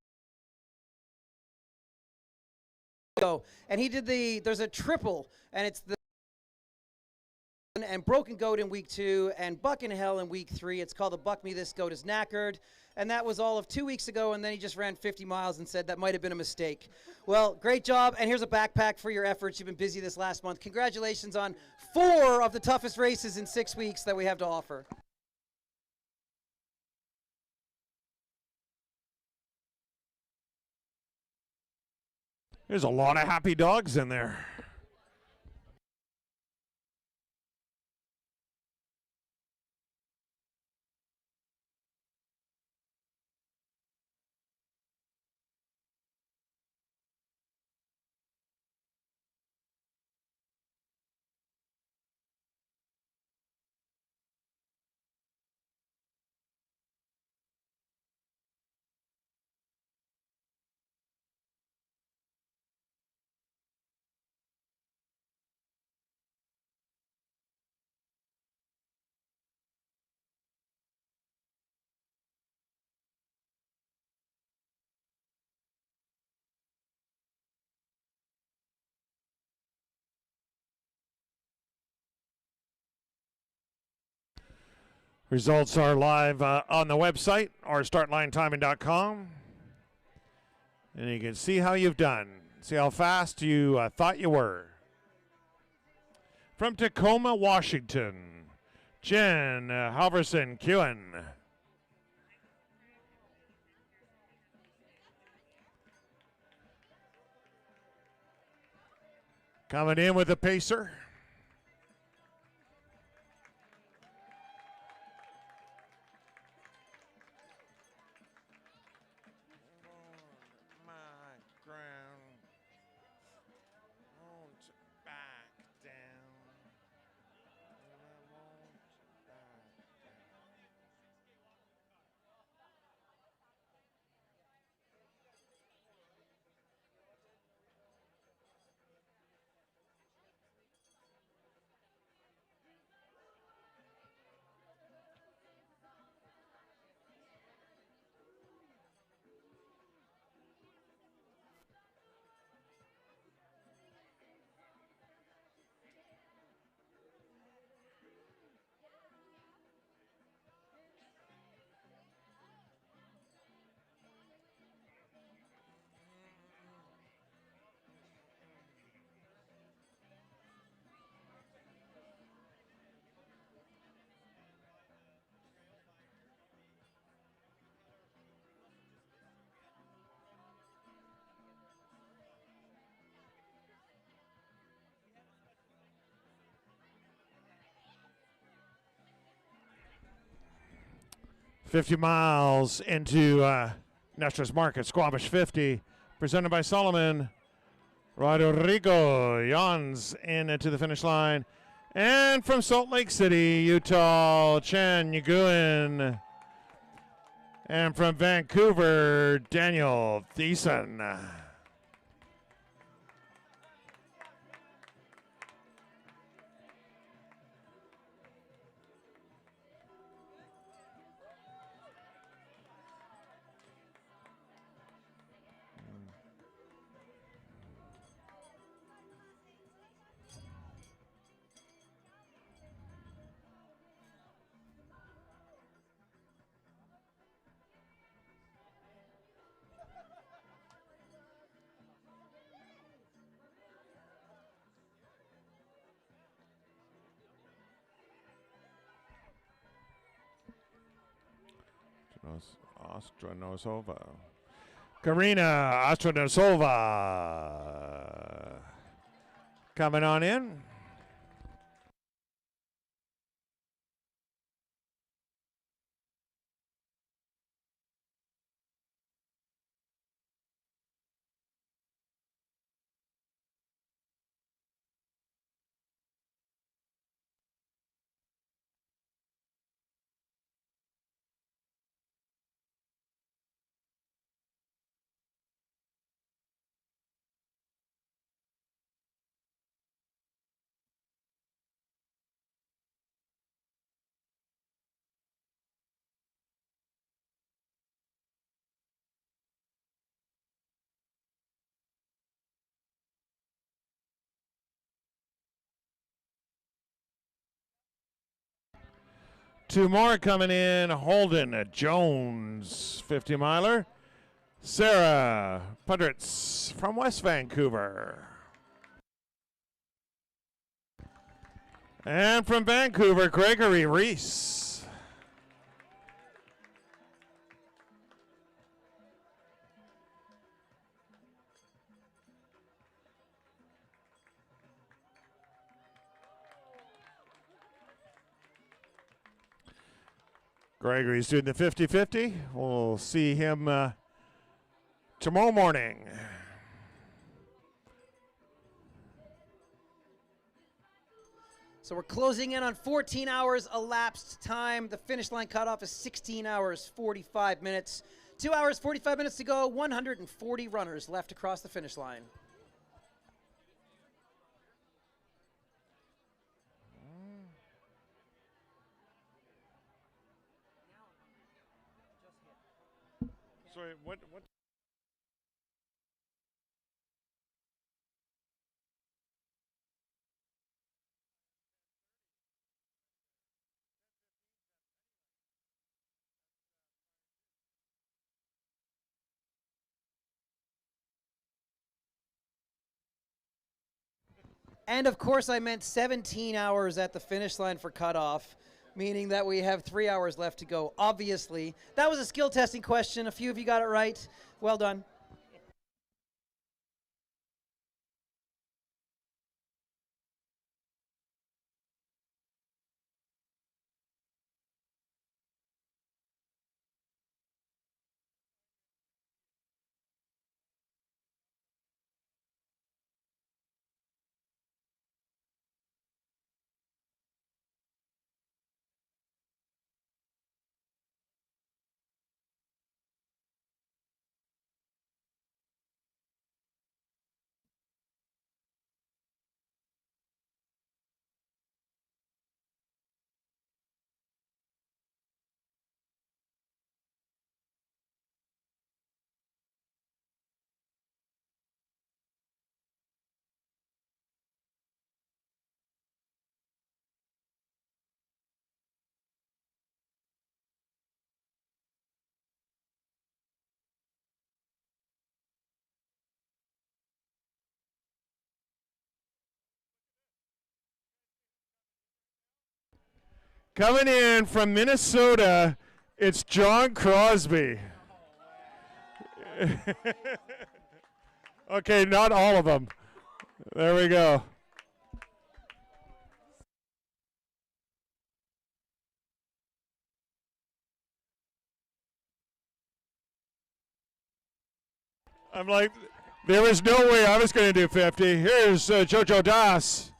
And he did there's a triple, and it's the and Broken Goat in week 2 and Buck in Hell in week 3. It's called the Buck Me This Goat Is Knackered. And that was all of 2 weeks ago, and then he just ran 50 miles and said that might have been a mistake. Well, great job, and here's a backpack for your efforts. You've been busy this last month. Congratulations on 4 of the toughest races in 6 weeks that we have to offer. There's a lot of happy dogs in there. Results are live on the website or startlinetiming.com. And you can see how you've done. See how fast you thought you were. From Tacoma, Washington, Jen Halverson Kewen. Coming in with a pacer. 50 miles into Nestor's Market, Squamish 50, presented by Solomon. Rodrigo Jans in to the finish line. And from Salt Lake City, Utah, Chen Nguyen. And from Vancouver, Daniel Thiessen. Ostronosova. Karina Ostronosova coming on in. Two more coming in. Holden Jones, 50 miler. Sarah Pudritz from West Vancouver. And from Vancouver, Gregory Reese. Gregory's doing the 50-50. We'll see him tomorrow morning. So we're closing in on 14 hours elapsed time. The finish line cutoff is 16 hours, 45 minutes. 2 hours, 45 minutes to go. 140 runners left across the finish line. Sorry, what? And of course, I meant 17 hours at the finish line for cutoff, meaning that we have 3 hours left to go. Obviously, that was a skill testing question. A few of you got it right. Well done. Coming in from Minnesota, it's John Crosby. Okay, not all of them. There we go. I'm like, there was no way I was going to do 50. Here's Jojo Das.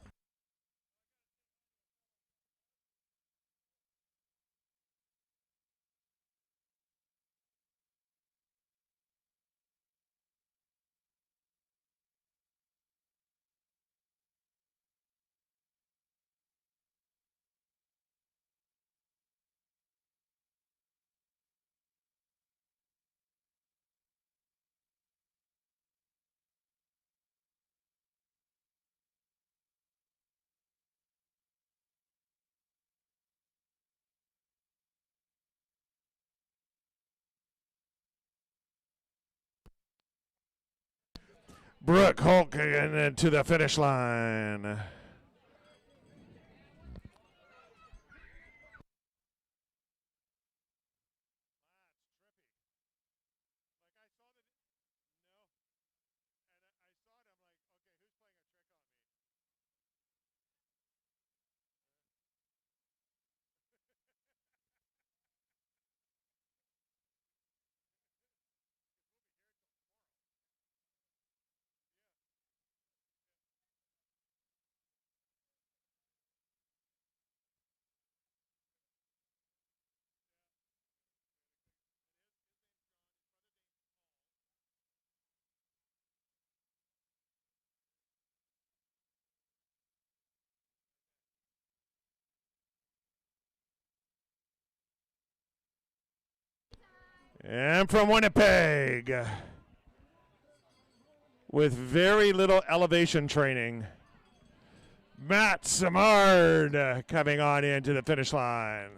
Brooke Hulk to the finish line. And from Winnipeg, with very little elevation training, Matt Samard coming on into the finish line.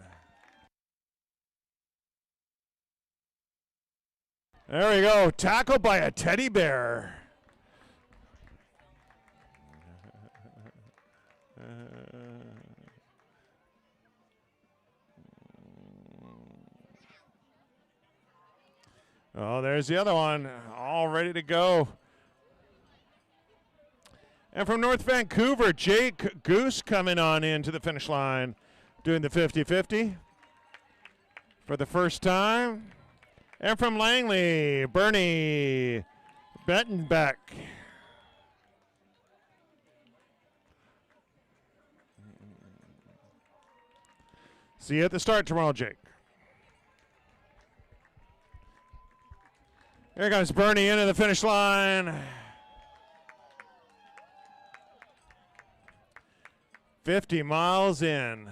There we go, tackled by a teddy bear. Oh, there's the other one, all ready to go. And from North Vancouver, Jake Goose coming on into the finish line, doing the 50-50 for the first time. And from Langley, Bernie Bettenbeck. See you at the start tomorrow, Jake. Here comes Bernie into the finish line. 50 miles in.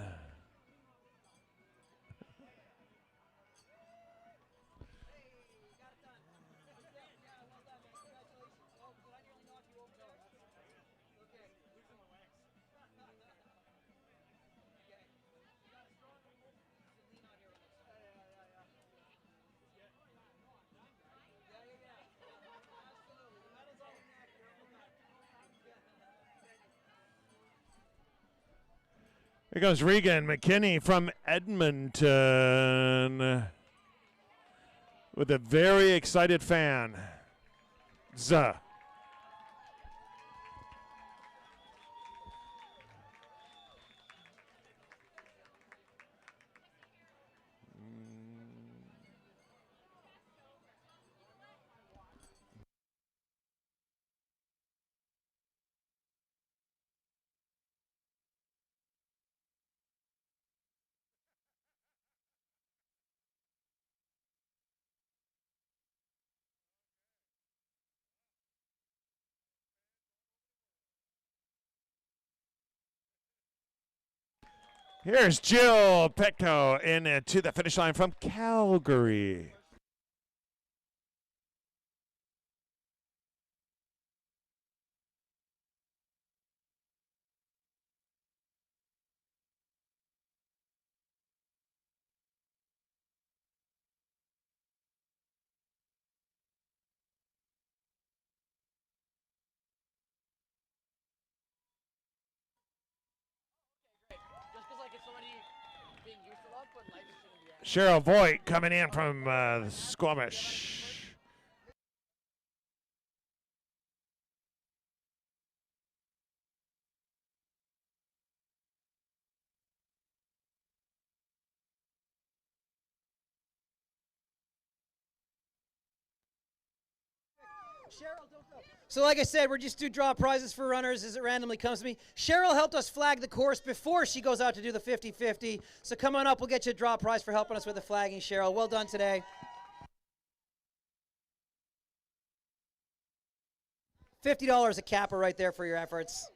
Here goes Regan McKinney from Edmonton with a very excited fan. Zuh. Here's Jill Pecto in to the finish line from Calgary. Cheryl Voigt coming in from Squamish. So like I said, we're just do draw prizes for runners as it randomly comes to me. Cheryl helped us flag the course before she goes out to do the 50-50. So come on up, we'll get you a draw prize for helping us with the flagging, Cheryl. Well done today. $50 a capper right there for your efforts.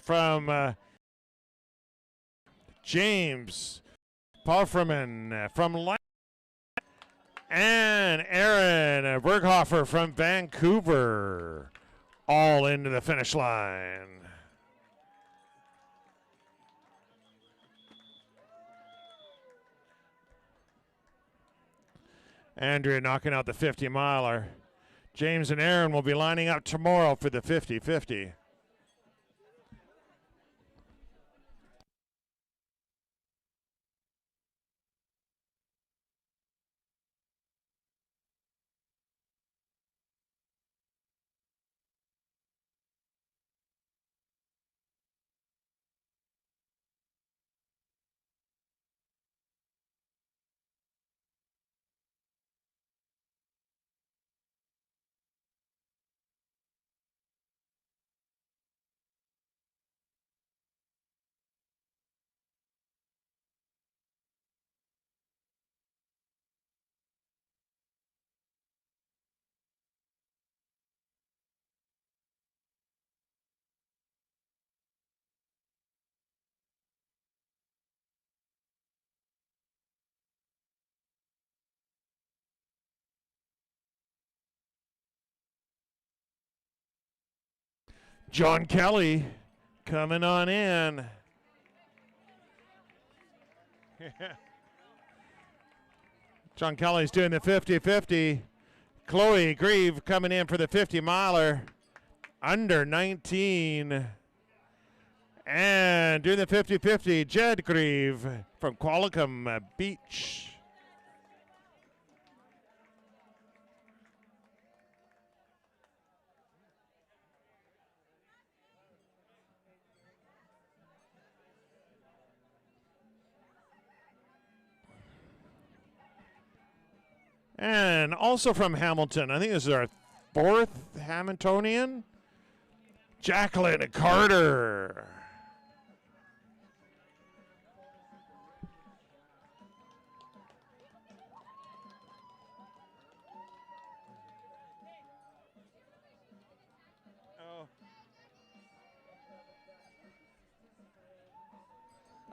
From James Palfreman from Lyon, and Aaron Berghofer from Vancouver, all into the finish line. Andrea knocking out the 50-miler. James and Aaron will be lining up tomorrow for the 50-50. John Kelly coming on in. John Kelly's doing the 50-50. Chloe Grieve coming in for the 50-miler, under 19. And doing the 50-50, Jed Grieve from Qualicum Beach. And also from Hamilton, I think this is our fourth Hamiltonian, Jacqueline Carter.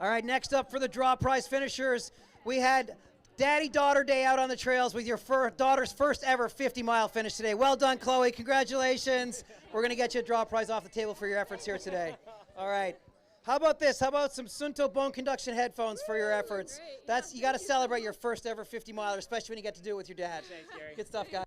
All right, next up for the draw prize finishers, we had Daddy-Daughter Day out on the trails with your daughter's first ever 50-mile finish today. Well done, Chloe. Congratulations. We're going to get you a draw prize off the table for your efforts here today. All right. How about this? How about some Sunto bone conduction headphones for your efforts? That's you got to celebrate your first ever 50-miler, especially when you get to do it with your dad. Thanks, Gary. Good stuff, guys.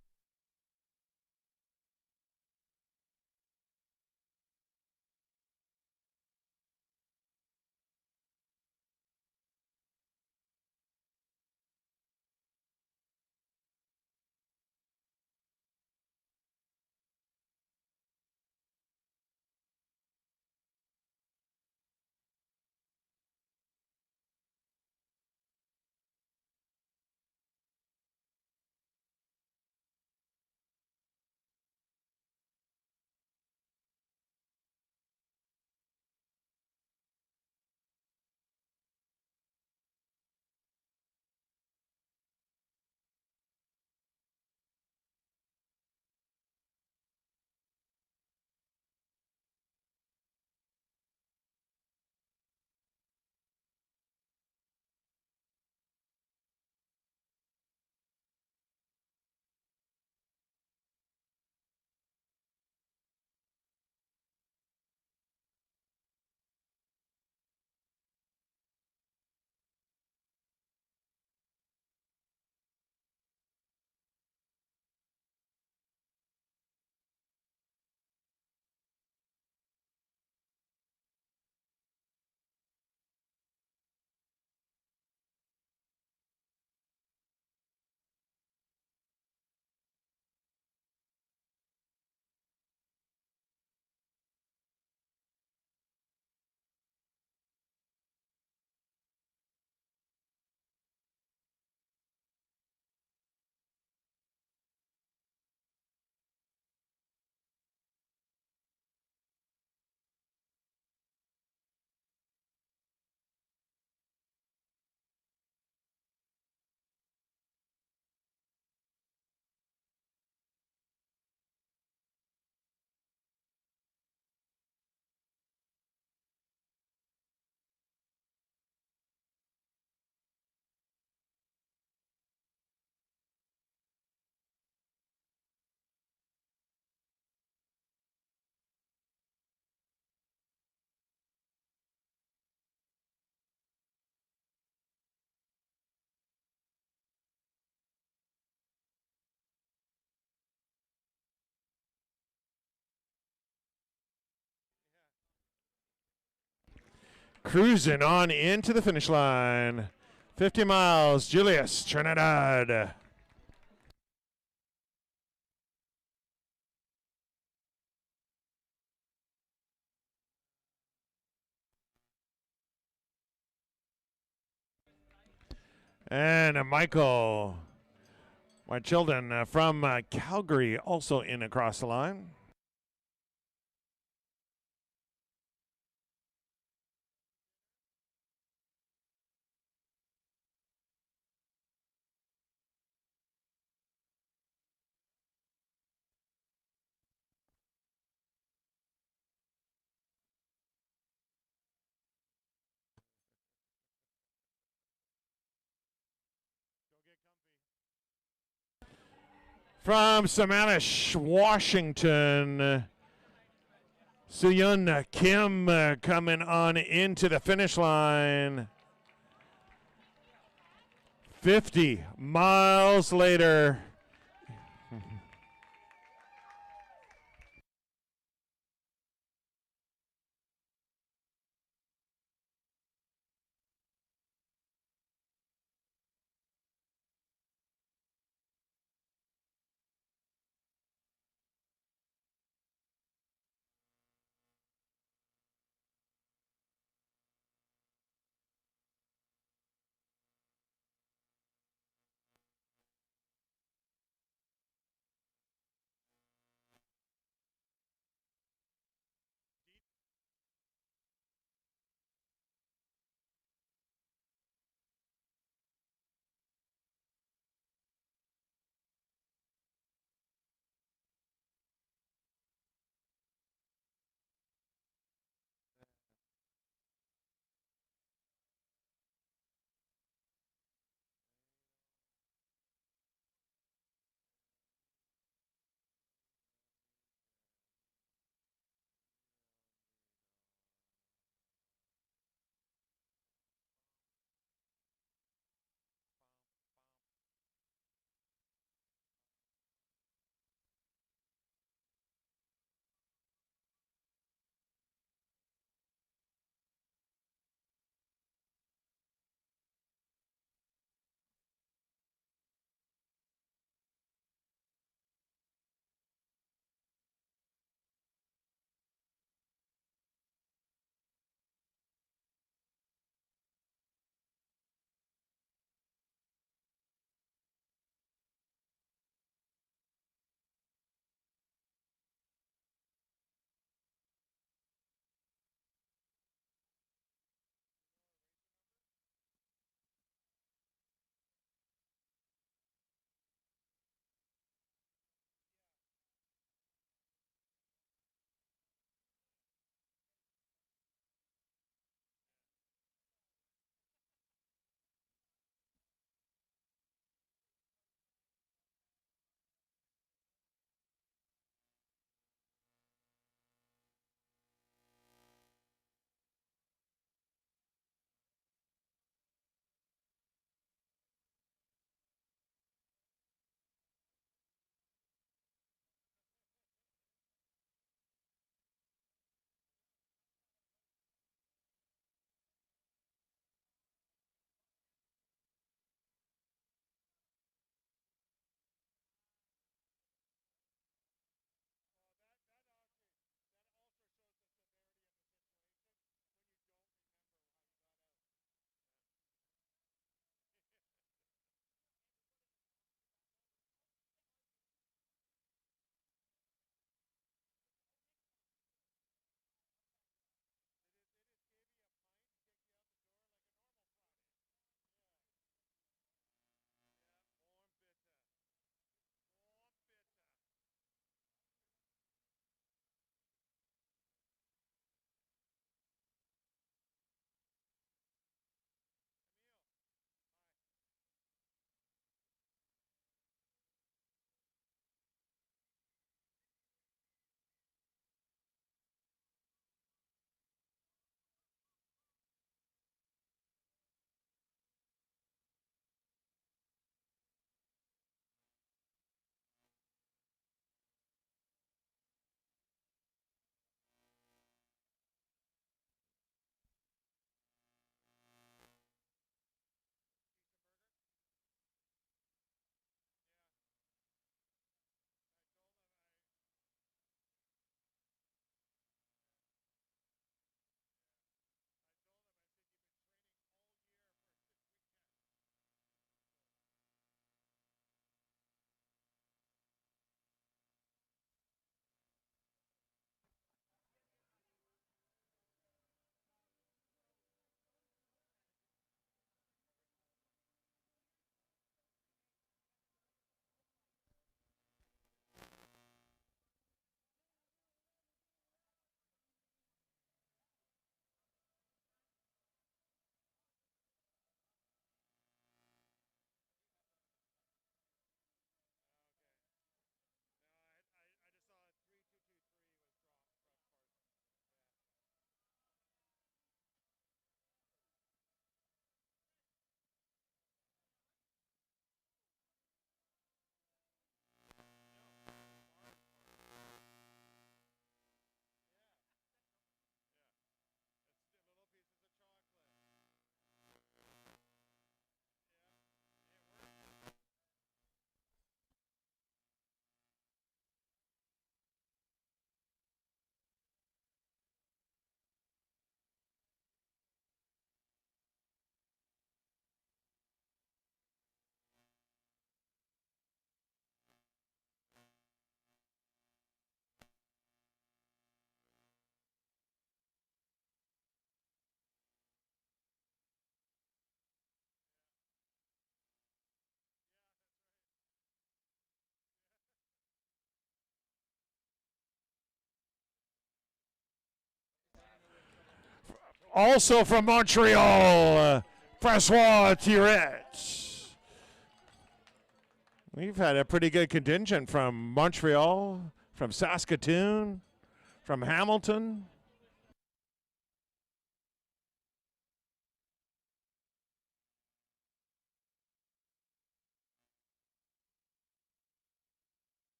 cruising on into the finish line. 50 miles, Julius Trinidad. And Michael, my children from Calgary, also in across the line. From Squamish, Washington, Suyun Kim coming on into the finish line. 50 miles later. Also from Montreal, Francois Tirette. We've had a pretty good contingent from Montreal, from Saskatoon, from Hamilton.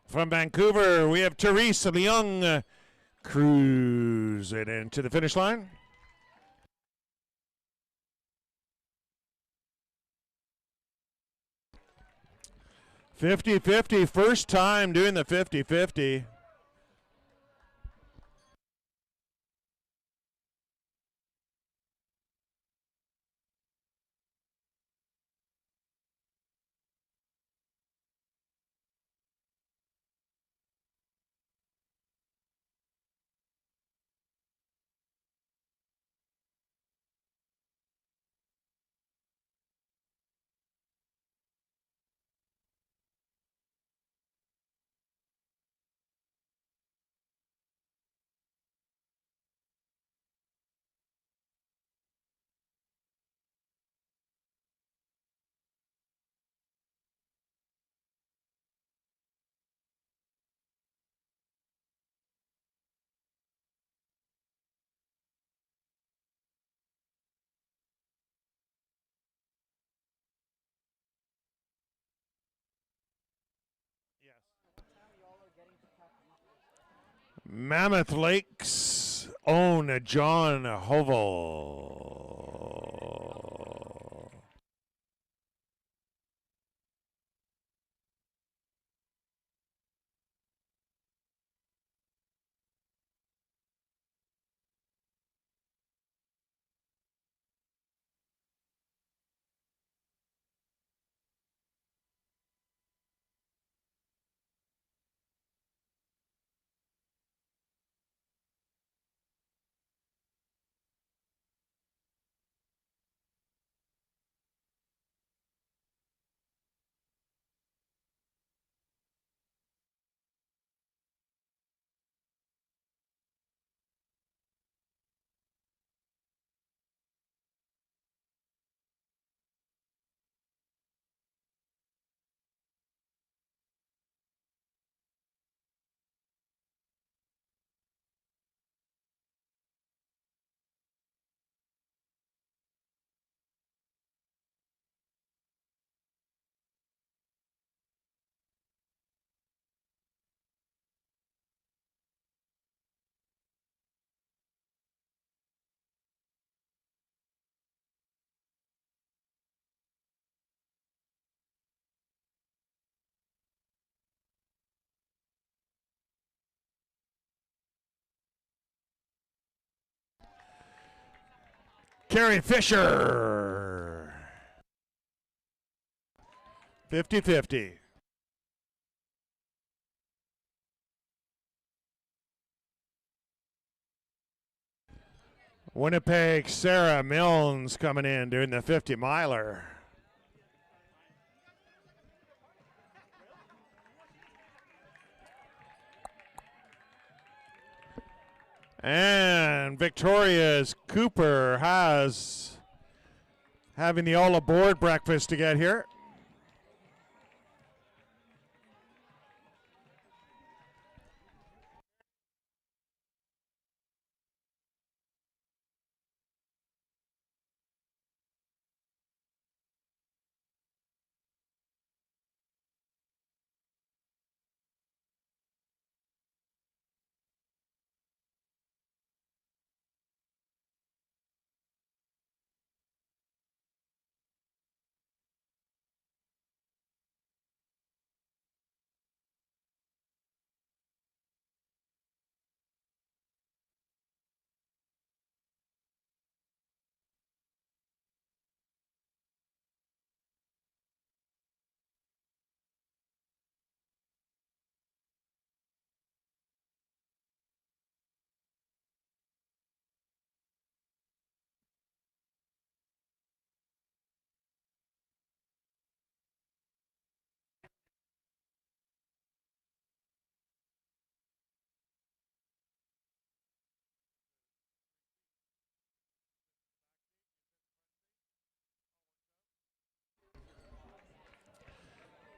From Vancouver, we have Therese Leung cruising into the finish line. 50-50, first time doing the 50-50. Mammoth Lakes own John Hovel. Carrie Fisher. 50-50. Winnipeg, Sarah Milnes coming in doing the 50-miler. And Victoria's Cooper has having the all aboard breakfast to get here.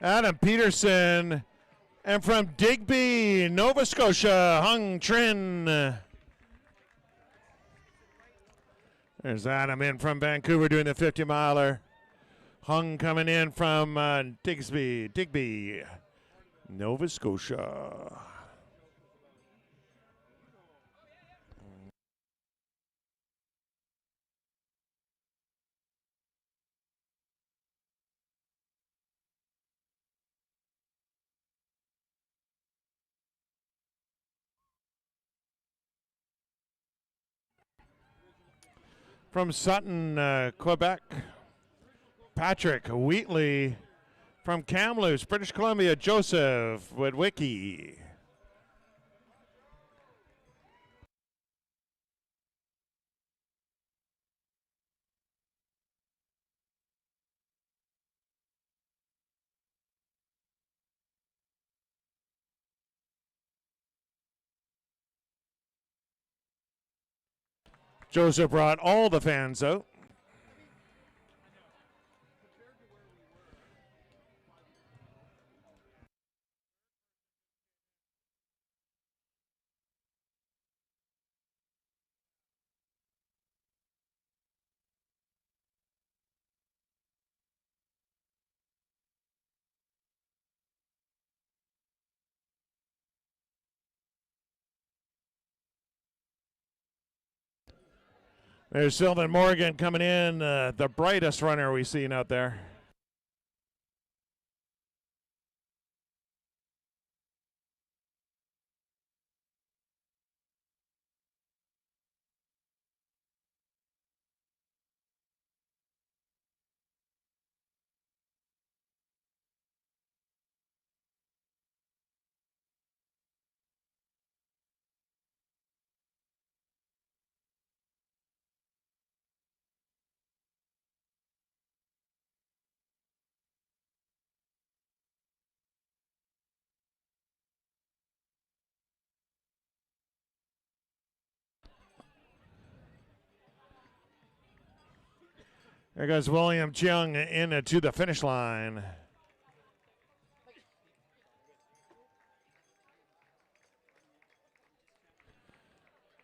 Adam Peterson, and from Digby, Nova Scotia, Hung Trin. There's Adam in from Vancouver doing the 50-miler. Hung coming in from Digby, Nova Scotia. From Sutton, Quebec, Patrick Wheatley. From Kamloops, British Columbia, Joseph Wedwicki. Joseph brought all the fans out. There's Sylvan Morgan coming in, the brightest runner we've seen out there. There goes William Cheung in to the finish line.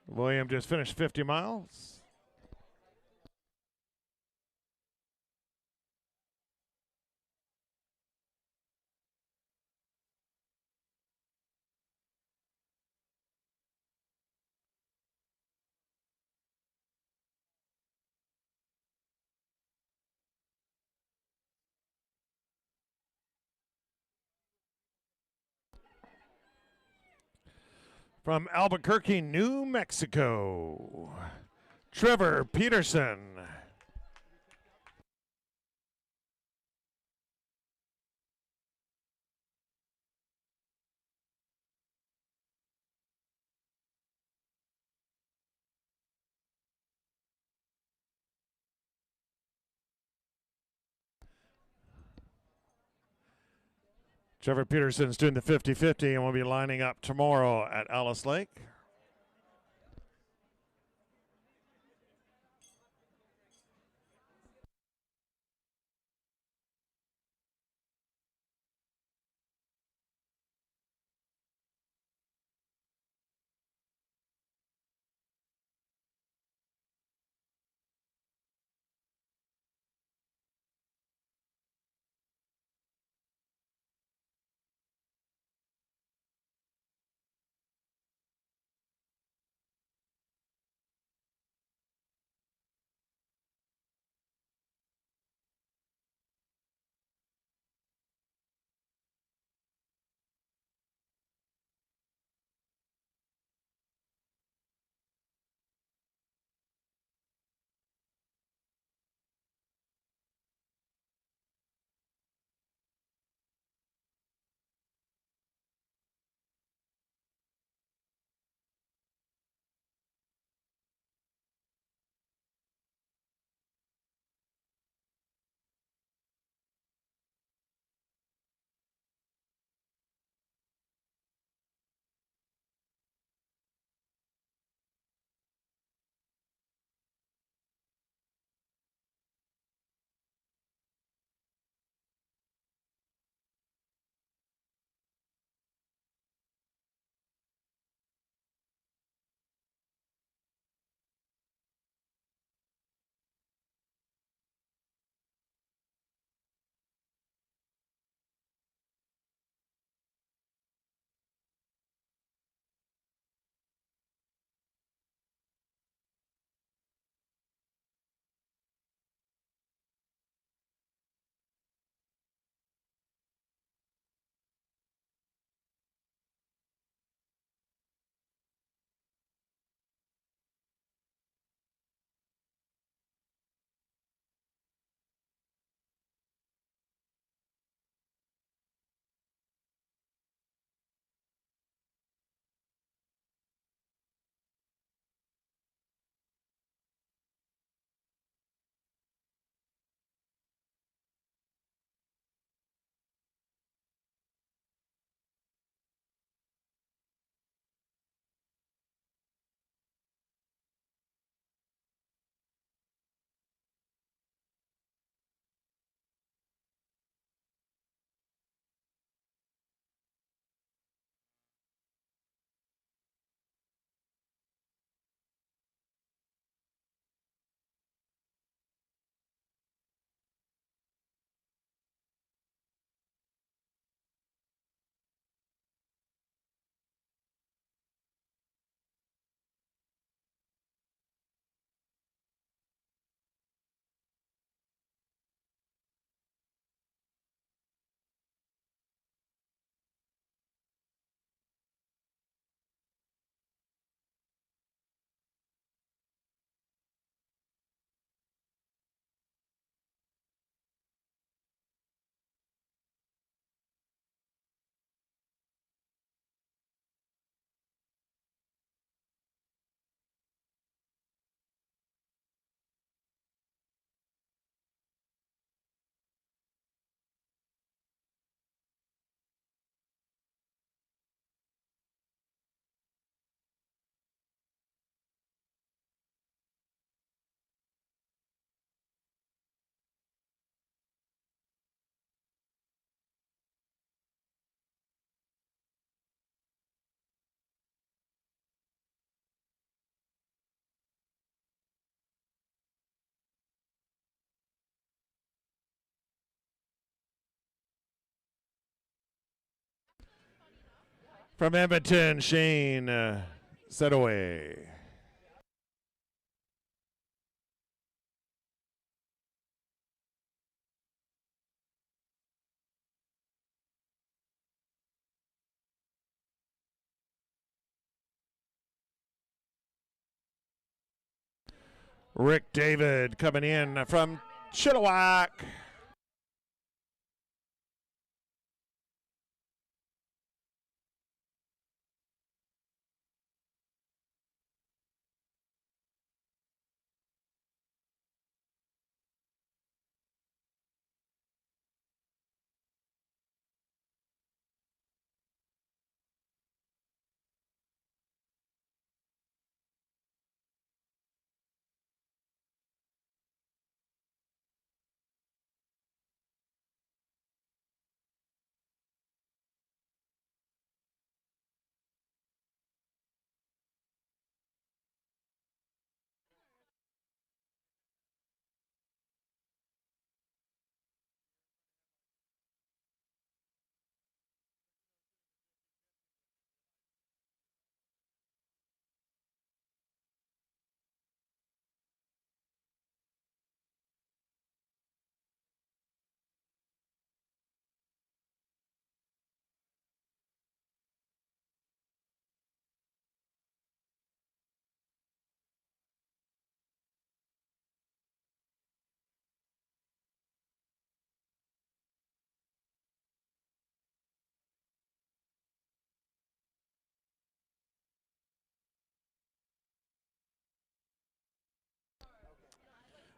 William just finished 50 miles. From Albuquerque, New Mexico, Trevor Peterson. Trevor Peterson's doing the 50-50 and will be lining up tomorrow at Alice Lake. From Edmonton, Shane Setaway. Rick David coming in from Chilliwack.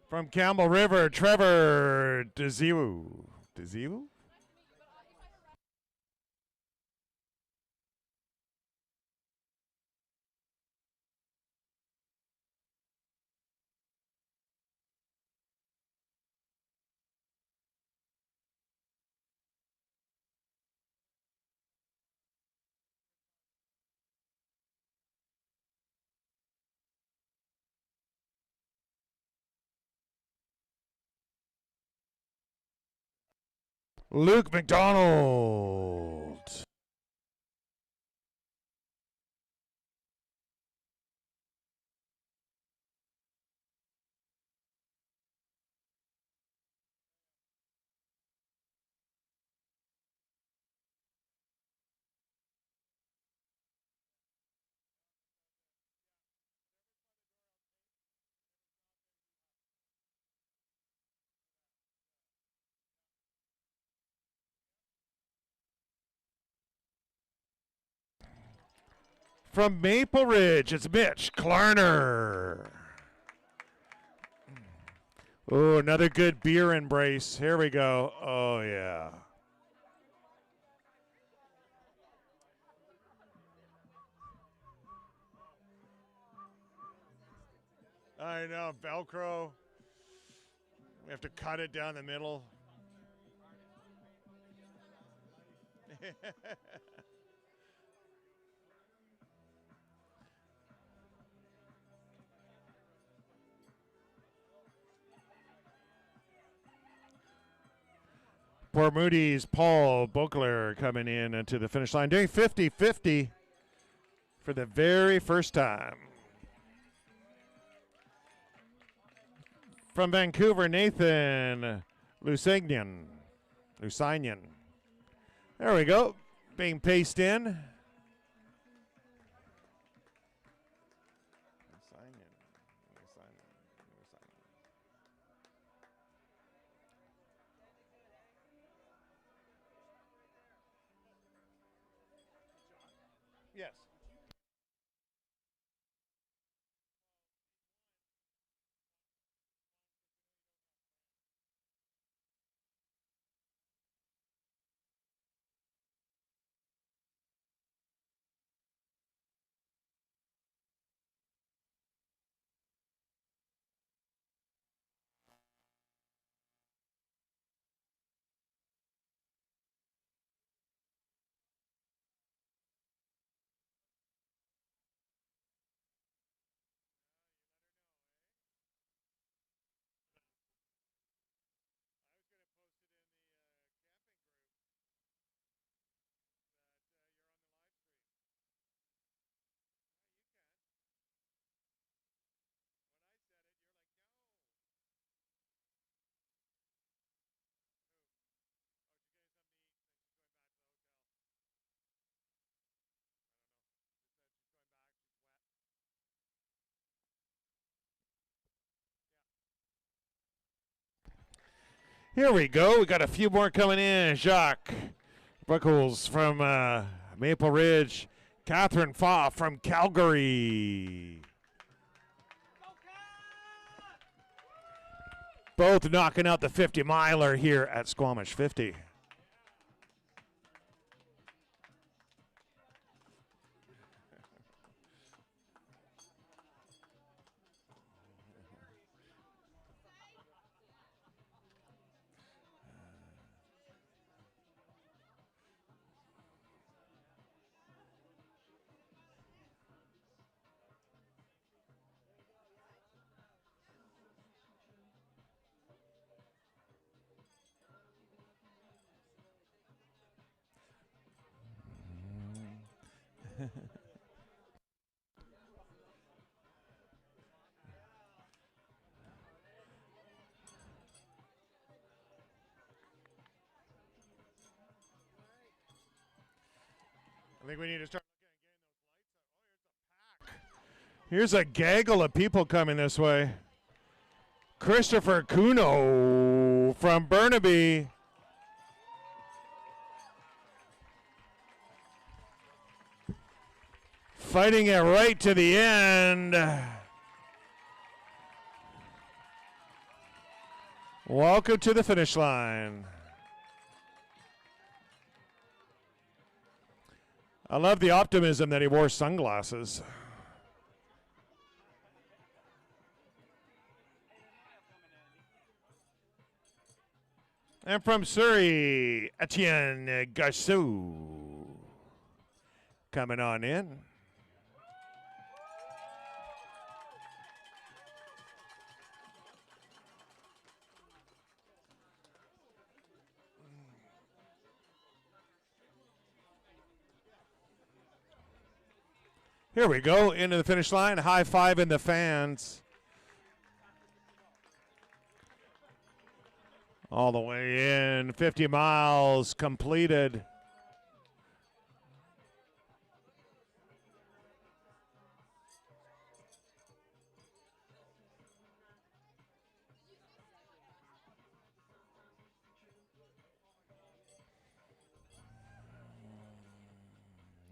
From Campbell River, Trevor Deziwu. Deziwu? Luke McDonald. From Maple Ridge, it's Mitch Klarner. Oh, another good beer embrace. Here we go. Oh, yeah. I know, Velcro. We have to cut it down the middle. Port Moody's Paul Bokler coming in into the finish line, doing 50-50 for the very first time. From Vancouver, Nathan Lusagnan. There we go, being paced in. Yes. Here we go. We got a few more coming in. Jacques Buckles from Maple Ridge. Catherine Fa from Calgary. Both knocking out the 50-miler here at Squamish 50. I think we need to start looking again. Here's a gaggle of people coming this way. Christopher Kuno from Burnaby. Fighting it right to the end. Welcome to the finish line. I love the optimism that he wore sunglasses. And from Surrey, Etienne Garceau coming on in. Here we go, into the finish line, high five in the fans. All the way in, 50 miles completed.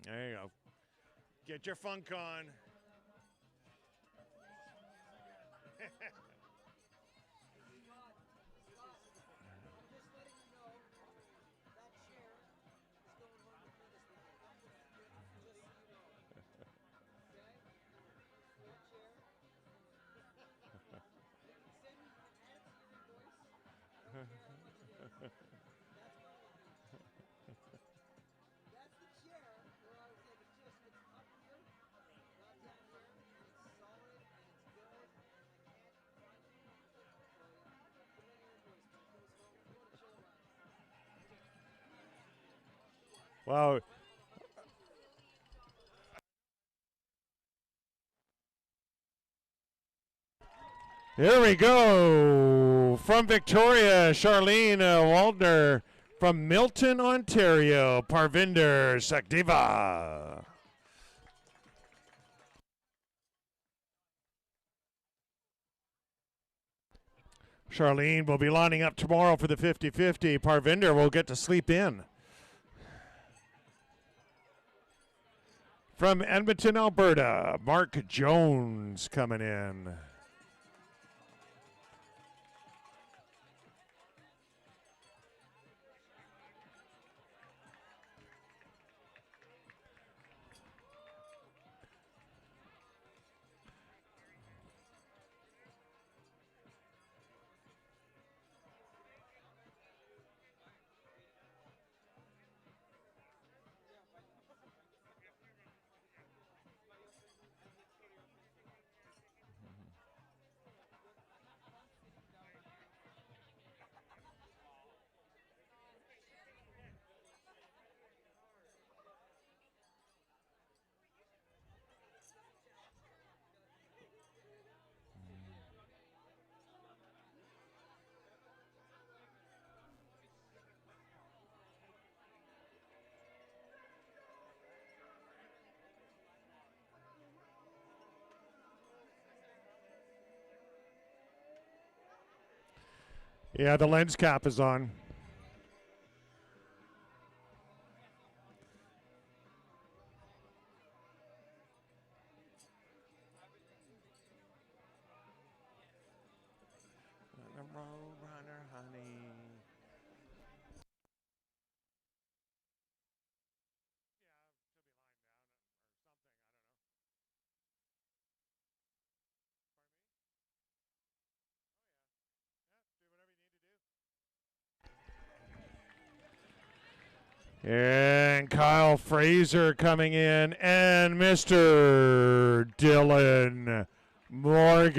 There you go. Get your funk on. Wow. Here we go. From Victoria, Charlene Waldner. From Milton, Ontario, Parvinder Sakdeva. Charlene will be lining up tomorrow for the 50-50. Parvinder will get to sleep in. From Edmonton, Alberta, Mark Jones coming in. Yeah, the lens cap is on. Runner, honey. And Kyle Fraser coming in, and Mr. Dylan Morgan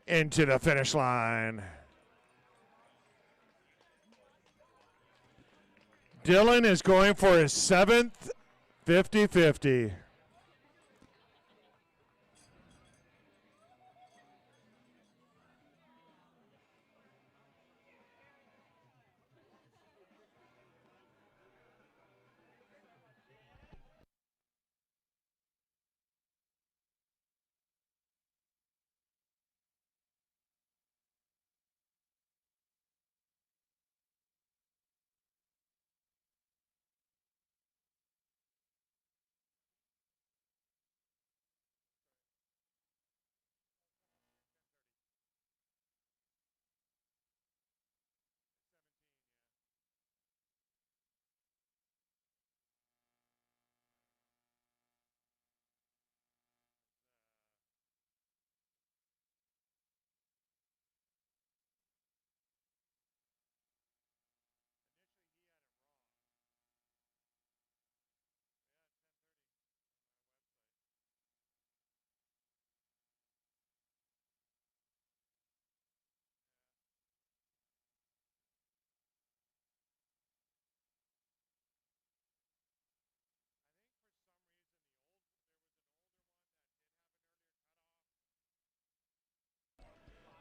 into the finish line. Dylan is going for his 7th 50-50.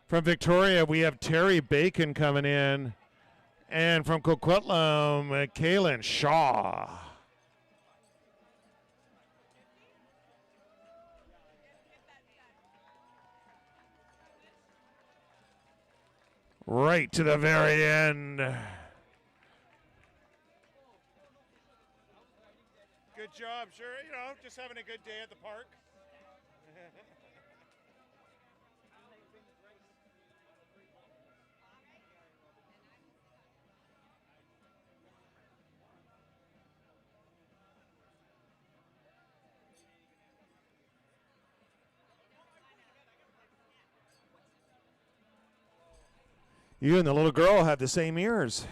From Victoria, we have Terry Bacon coming in. And from Coquitlam, Kaylin Shaw. Right to the very end. Good job, sure. You know, just having a good day at the park. You and the little girl have the same ears.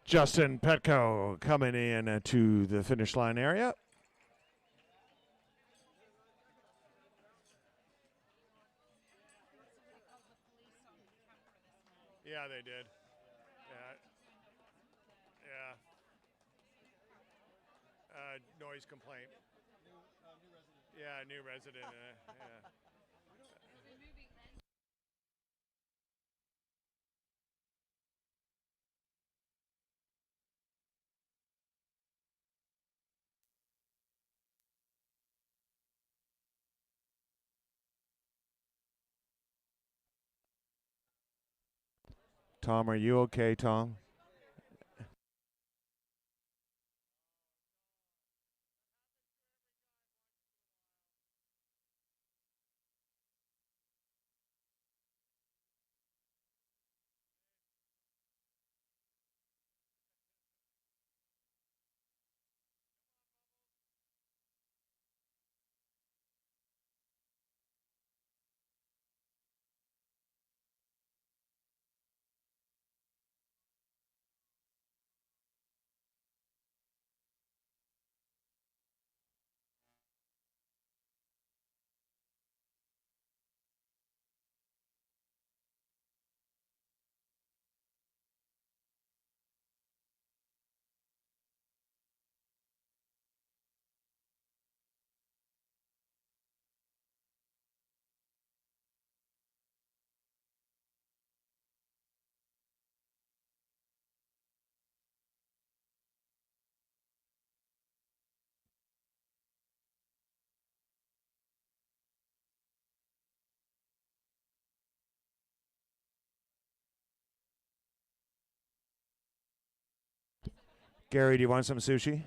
Justin Petco coming in to the finish line area. Yeah, they did. Yeah. Noise complaint. Yeah, new resident. Yeah. Tom, are you okay, Tom? Gary, do you want some sushi?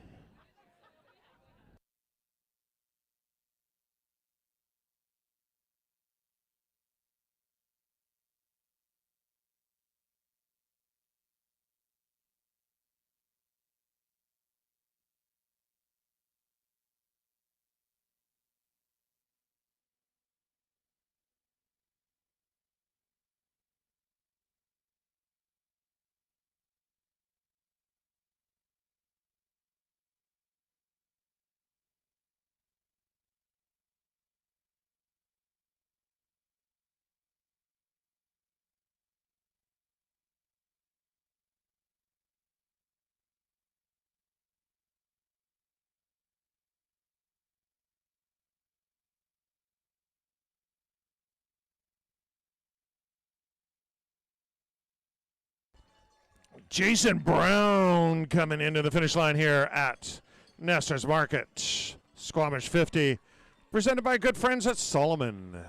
Jason Brown coming into the finish line here at Nestor's Market. Squamish 50, presented by good friends at Solomon.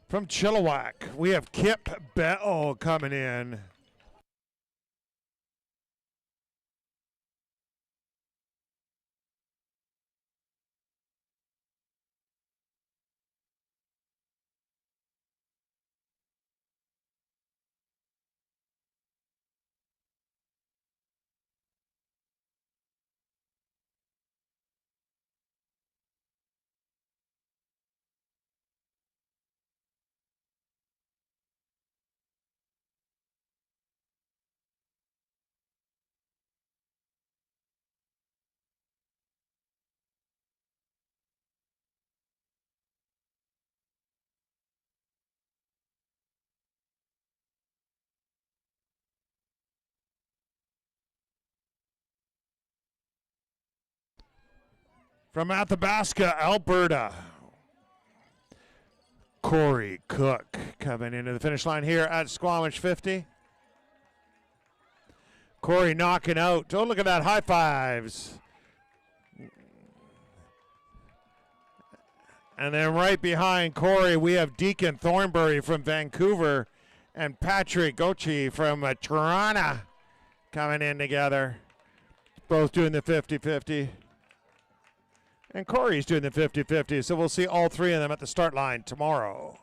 From Chilliwack, we have Kip Bell coming in. From Athabasca, Alberta, Corey Cook coming into the finish line here at Squamish 50. Corey knocking out. Oh, look at that. High fives. And then right behind Corey, we have Deacon Thornbury from Vancouver and Patrick Gochi from Toronto coming in together. Both doing the 50-50. And Corey's doing the 50-50, so we'll see all three of them at the start line tomorrow.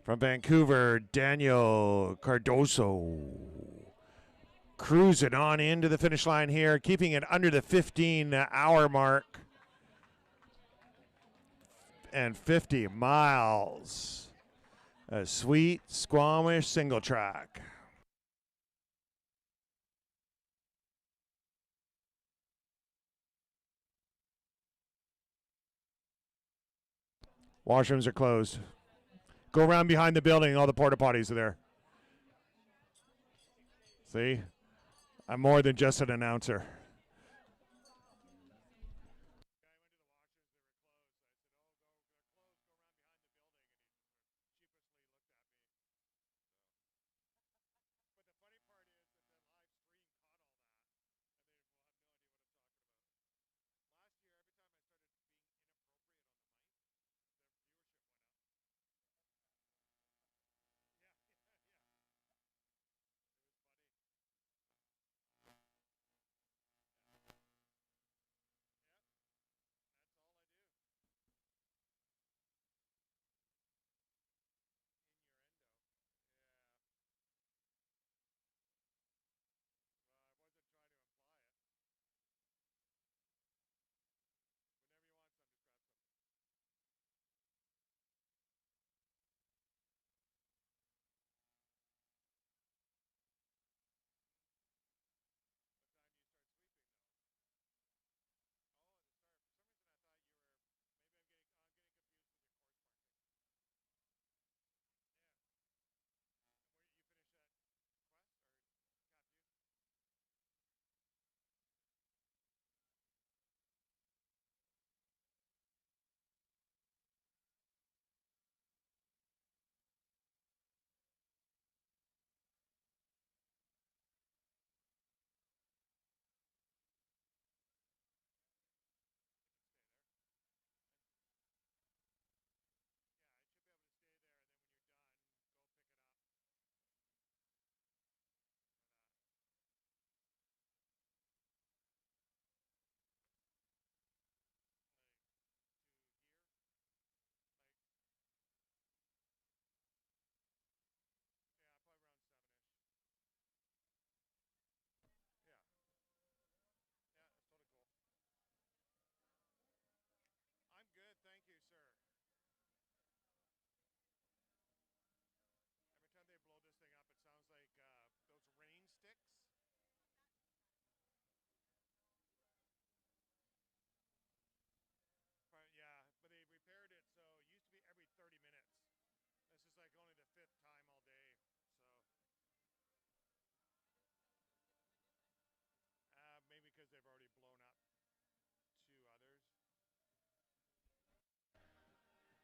From Vancouver, Daniel Cardoso. Cruising on into the finish line here, keeping it under the 15-hour mark. And 50 miles. A sweet Squamish single track. Washrooms are closed. Go around behind the building. All the porta potties are there. See? I'm more than just an announcer.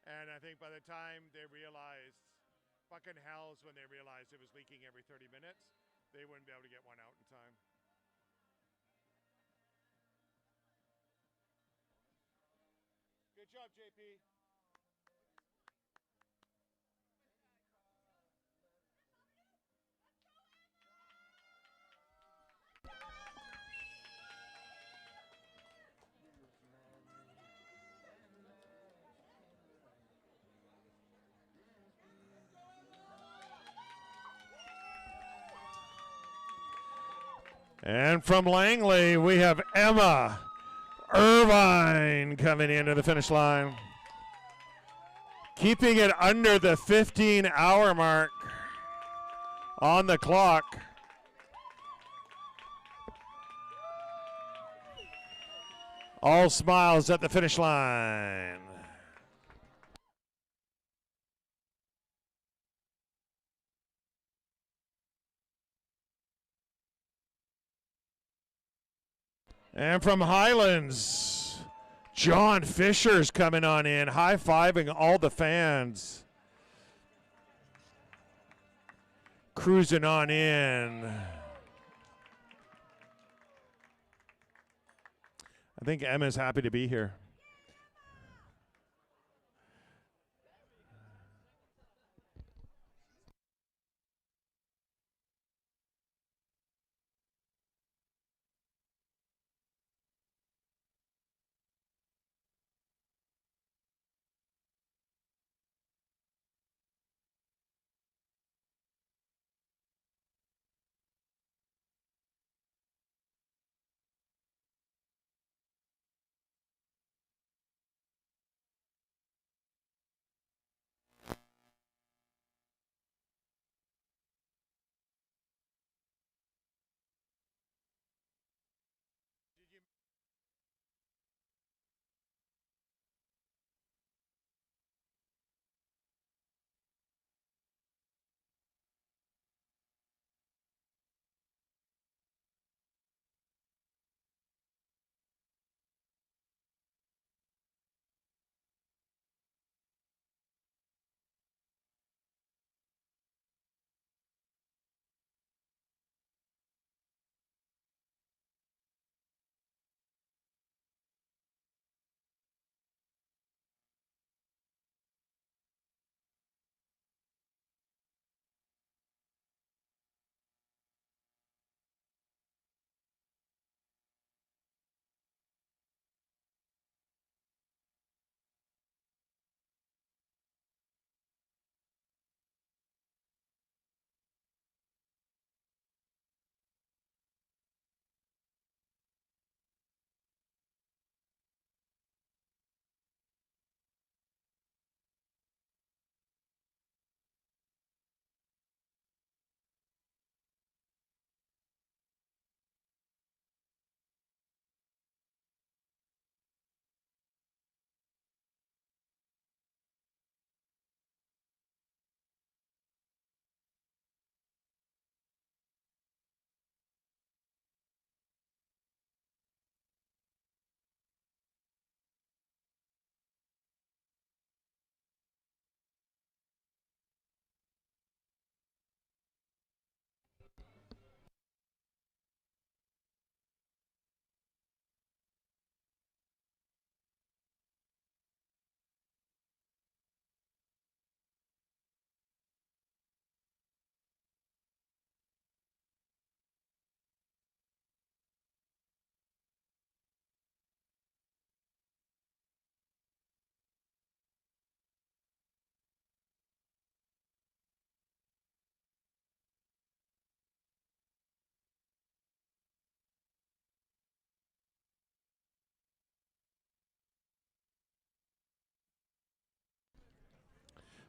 And I think by the time they realized, fucking hells when they realized it was leaking every 30 minutes, they wouldn't be able to get one out in time. Good job, JP. And from Langley, we have Emma Irvine coming into the finish line. Keeping it under the 15-hour mark on the clock. All smiles at the finish line. And from Highlands, John Fisher's coming on in, high-fiving all the fans. Cruising on in. I think Emma's happy to be here.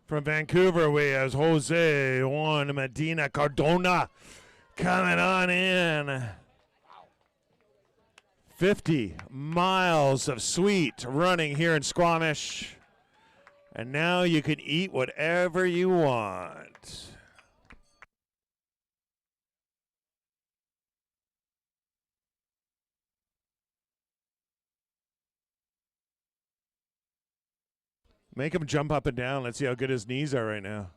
From Vancouver, we have Jose Juan Medina Cardona coming on in. 50 miles of sweet running here in Squamish. And now you can eat whatever you want. Make him jump up and down. Let's see how good his knees are right now.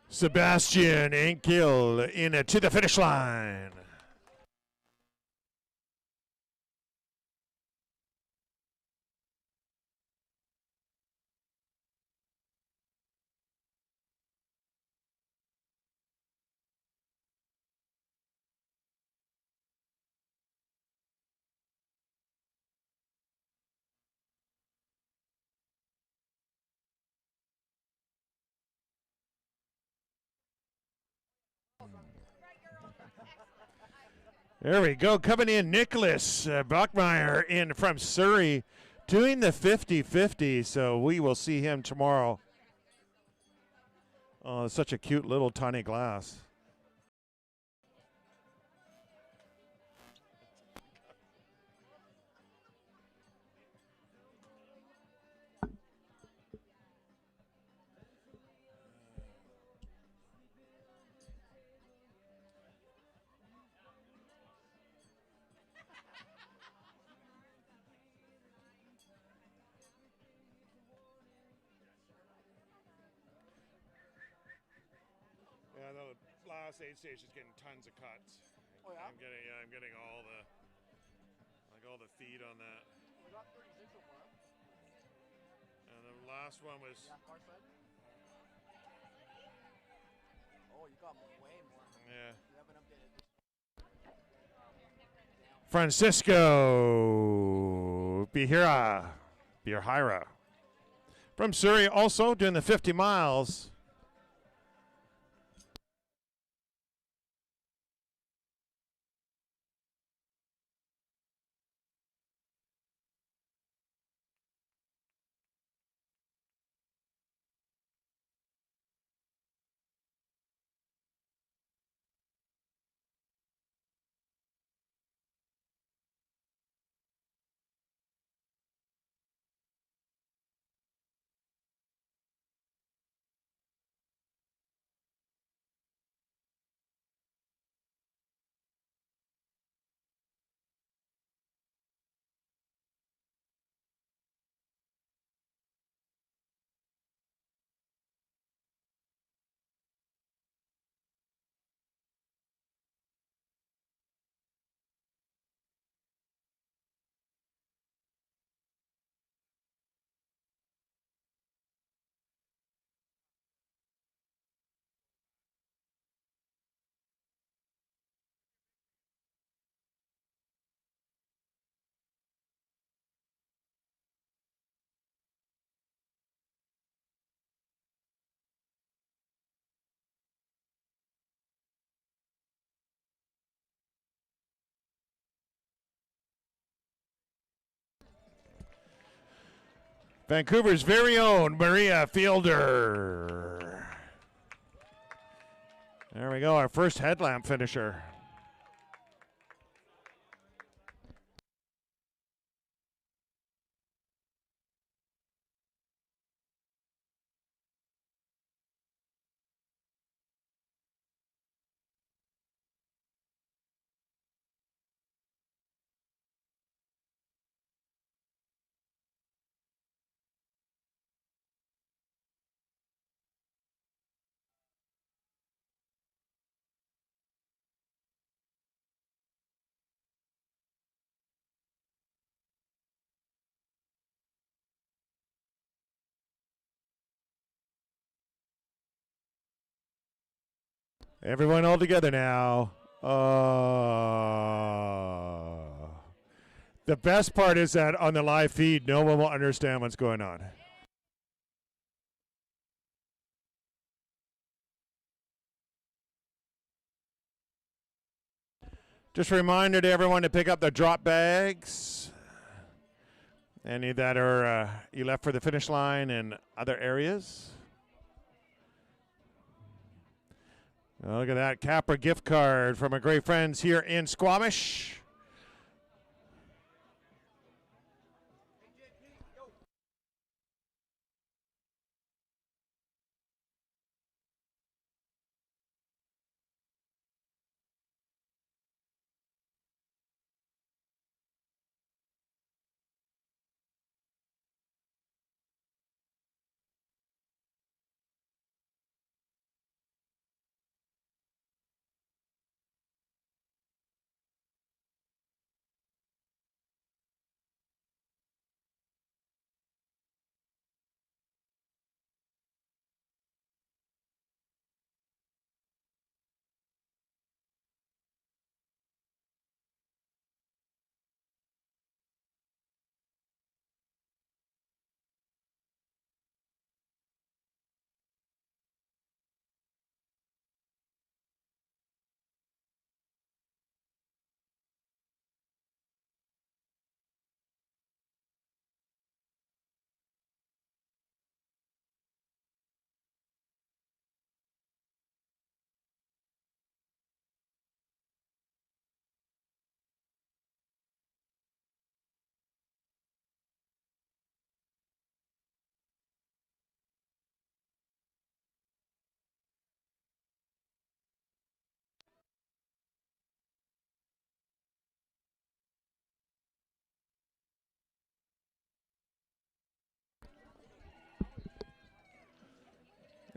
Sebastian Enkel in to the finish line. There we go. Coming in, Nicholas Bachmeyer in from Surrey doing the 50-50. So we will see him tomorrow. Oh, such a cute little tiny glass. Yeah, the last aid station is getting tons of cuts. Oh, yeah? I'm getting all the feed on that. We got 36 so far. And the last one was Yeah, far side. Oh, you got way more. yeah. You haven't updated this. Francisco Bihira from Surrey, also doing the 50 miles. Vancouver's very own Maria Fielder. There we go, our first headlamp finisher. Everyone all together now. The best part is that on the live feed, no one will understand what's going on. Just a reminder to everyone to pick up the drop bags. Any that are you left for the finish line in other areas. Oh, look at that Capra gift card from our great friends here in Squamish.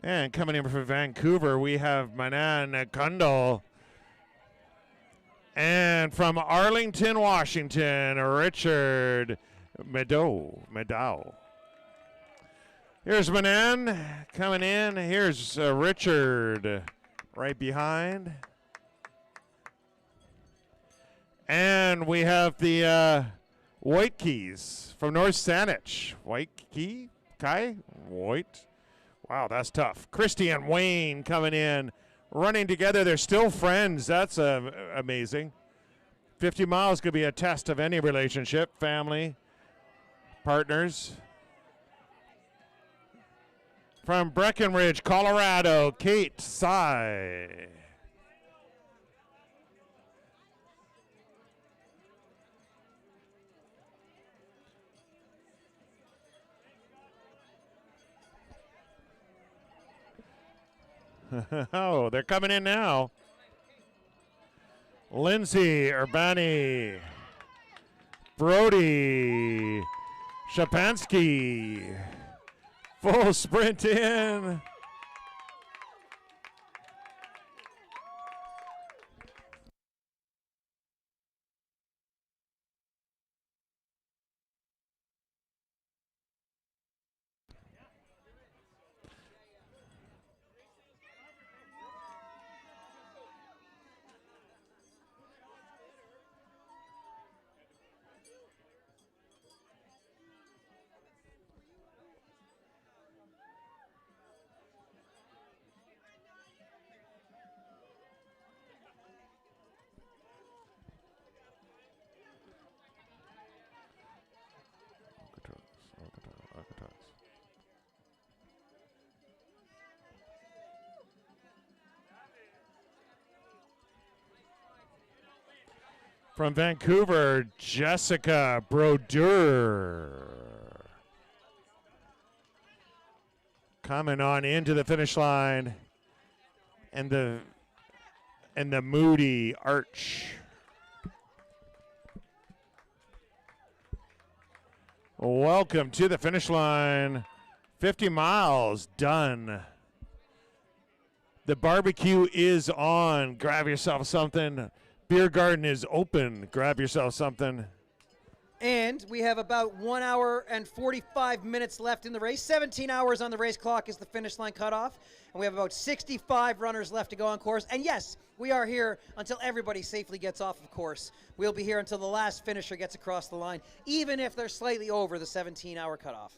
And coming in from Vancouver, we have Manan Kundal. And from Arlington, Washington, Richard Medow. Here's Manan coming in. Here's Richard right behind. And we have the White Keys from North Saanich. White Key? Kai? White? Wow, that's tough. Christy and Wayne coming in, running together. They're still friends. That's amazing. 50 miles could be a test of any relationship, family, partners. From Breckenridge, Colorado, Kate Sy. Oh, they're coming in now. Lindsay Urbani, Brody Shapansky, full sprint in. From Vancouver, Jessica Brodeur. Coming on into the finish line. And the Moody Arch. Welcome to the finish line. 50 miles done. The barbecue is on. Grab yourself something. Beer garden is open. Grab yourself something. And we have about 1 hour and 45 minutes left in the race. 17 hours on the race clock is the finish line cutoff. And we have about 65 runners left to go on course. And yes, we are here until everybody safely gets off of course. We'll be here until the last finisher gets across the line, even if they're slightly over the 17-hour cutoff.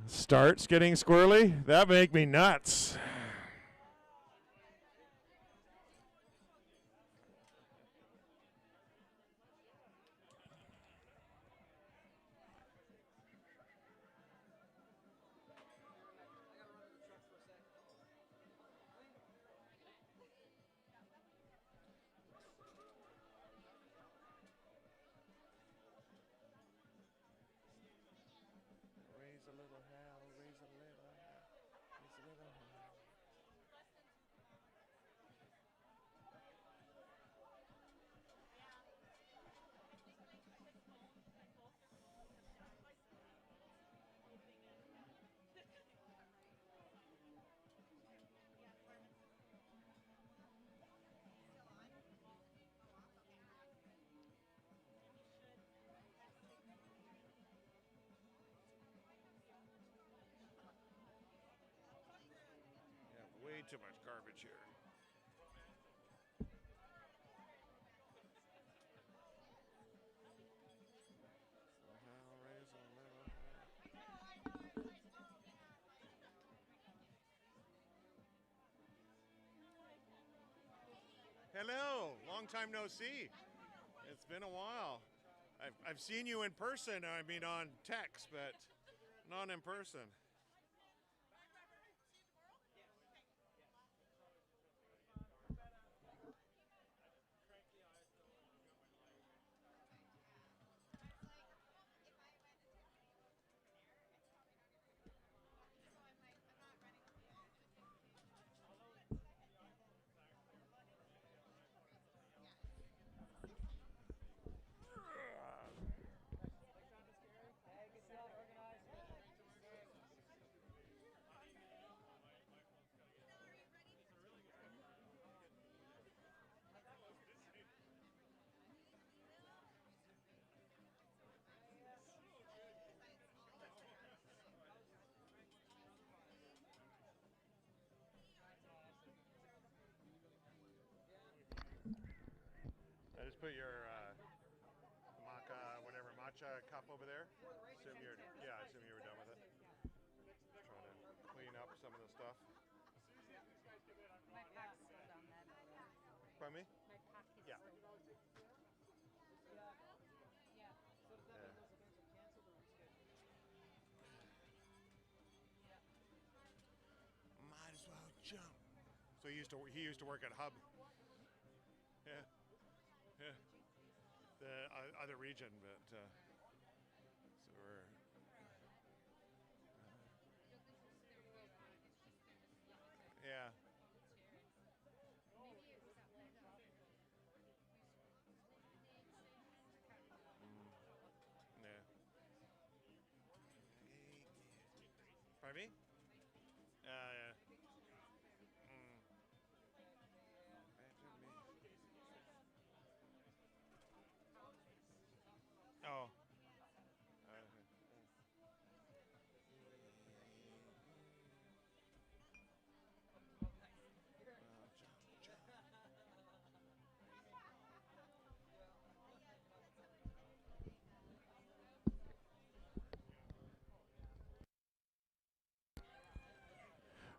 Starts getting squirrely. That make me nuts. Way too much garbage here. Hello, long time no see. It's been a while. I've seen you in person, I mean on text, but not in person. I just put your matcha cup over there. Assume you were done with it. Trying to clean up some of the stuff. Pardon me? Yeah. Might as well jump. So he used to work at Hub. Yeah. Yeah. The other region, but so we're yeah. Yeah. Pardon me? Yeah. Oh.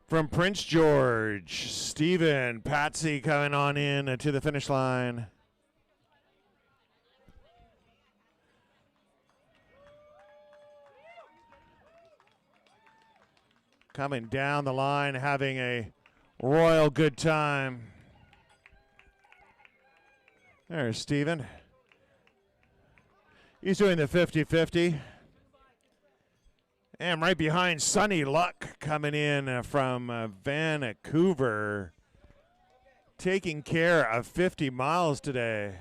From Prince George, Stephen Patsy coming on in to the finish line. Coming down the line, having a royal good time. There's Stephen. He's doing the 50-50. And right behind, Sonny Luck coming in from Vancouver, taking care of 50 miles today.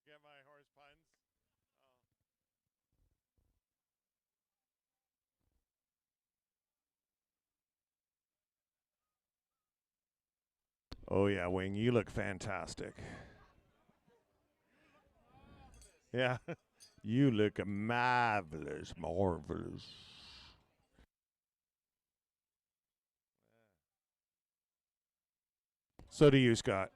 Get my horse puns. Oh yeah, Wing, you look fantastic. Yeah, you look marvelous, marvelous. So do you, Scott.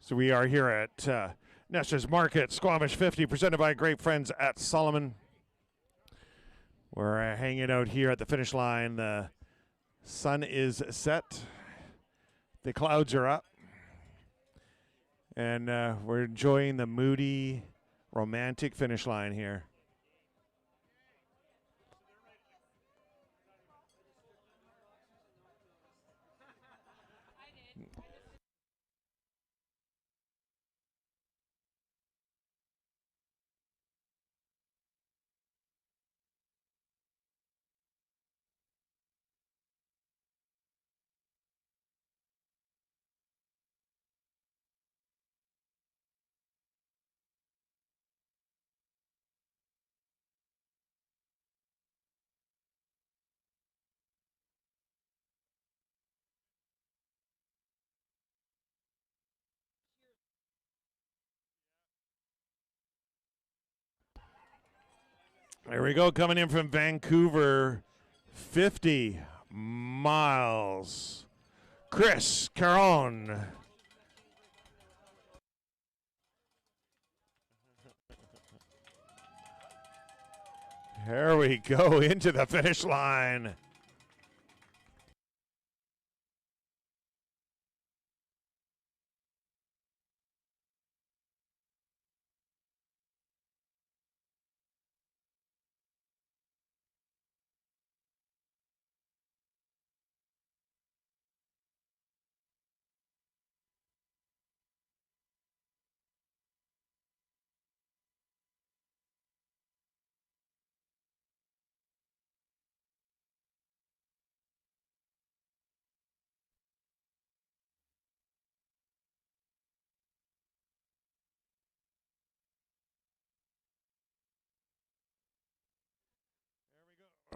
So we are here at Nestor's Market, Squamish 50, presented by great friends at Solomon. We're hanging out here at the finish line. The sun is set. The clouds are up. And we're enjoying the moody, romantic finish line here. There we go, coming in from Vancouver, 50 miles. Chris Caron. There we go, into the finish line.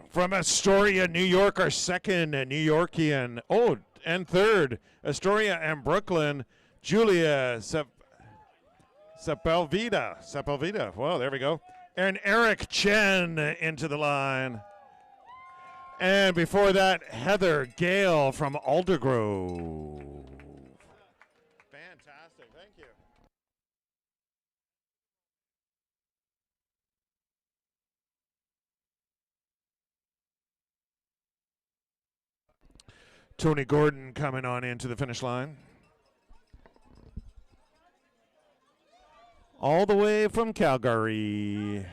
From Astoria, New York, our second New Yorkian. Oh, and third, Astoria and Brooklyn, Julia Sepulveda. Well, there we go. And Eric Chen into the line. And before that, Heather Gale from Aldergrove. Fantastic. Thank you. Tony Gordon coming on into the finish line. All the way from Calgary.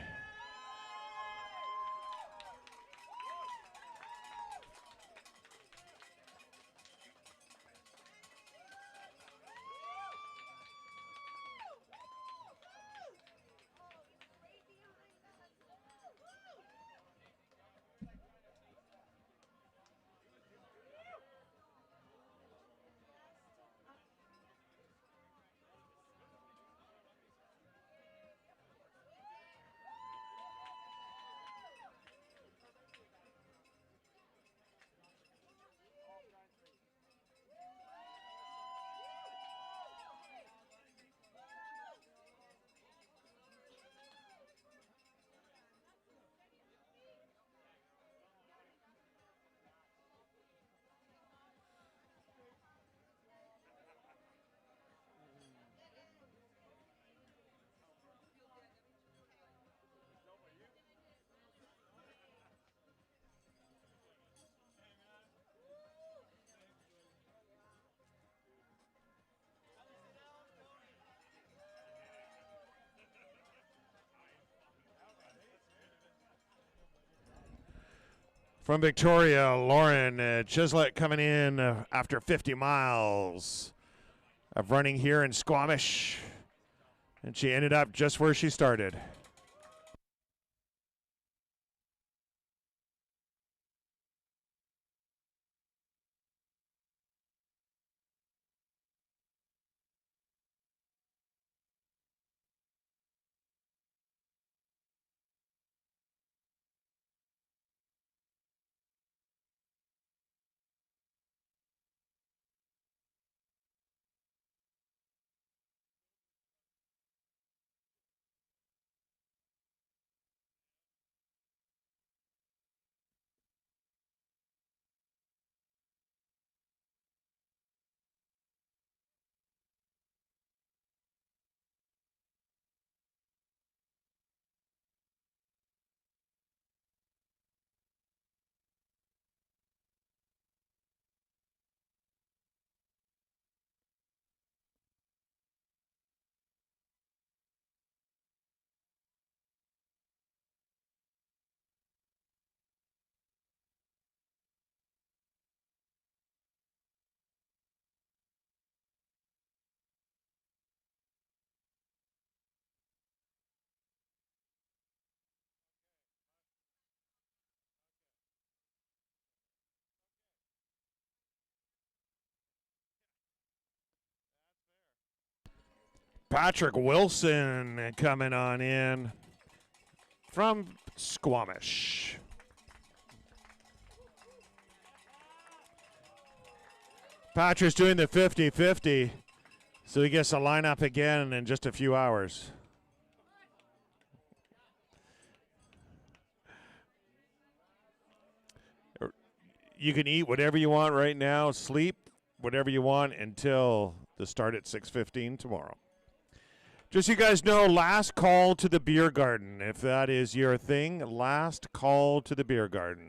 From Victoria, Lauren Chislett coming in after 50 miles of running here in Squamish. And she ended up just where she started. Patrick Wilson coming on in from Squamish. Patrick's doing the 50-50, so he gets to line up again in just a few hours. You can eat whatever you want right now, sleep whatever you want until the start at 6:15 tomorrow. Just so you guys know, last call to the beer garden. If that is your thing, last call to the beer garden.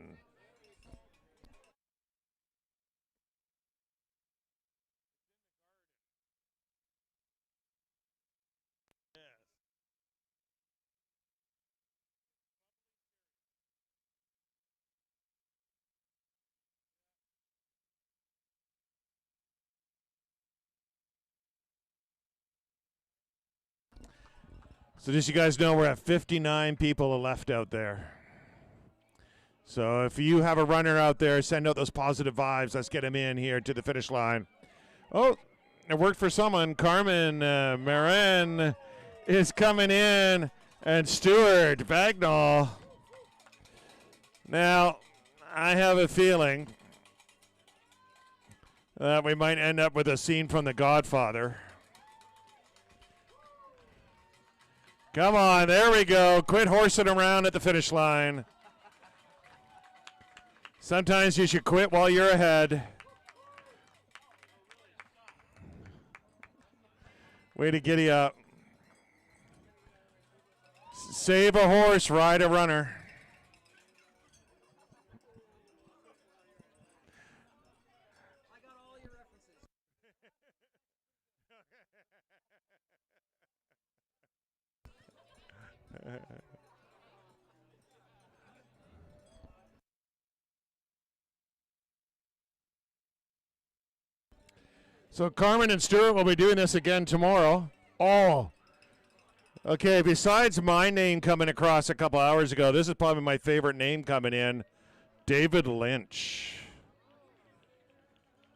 So just so you guys know, we're at 59 people left out there. So if you have a runner out there, send out those positive vibes. Let's get him in here to the finish line. Oh, it worked for someone. Carmen Marin is coming in, and Stuart Bagnall. Now, I have a feeling that we might end up with a scene from The Godfather. Come on, there we go. Quit horsing around at the finish line. Sometimes you should quit while you're ahead. Way to giddy up. Save a horse, ride a runner. So Carmen and Stuart will be doing this again tomorrow. Oh, okay. Besides my name coming across a couple hours ago, this is probably my favorite name coming in. David Lynch.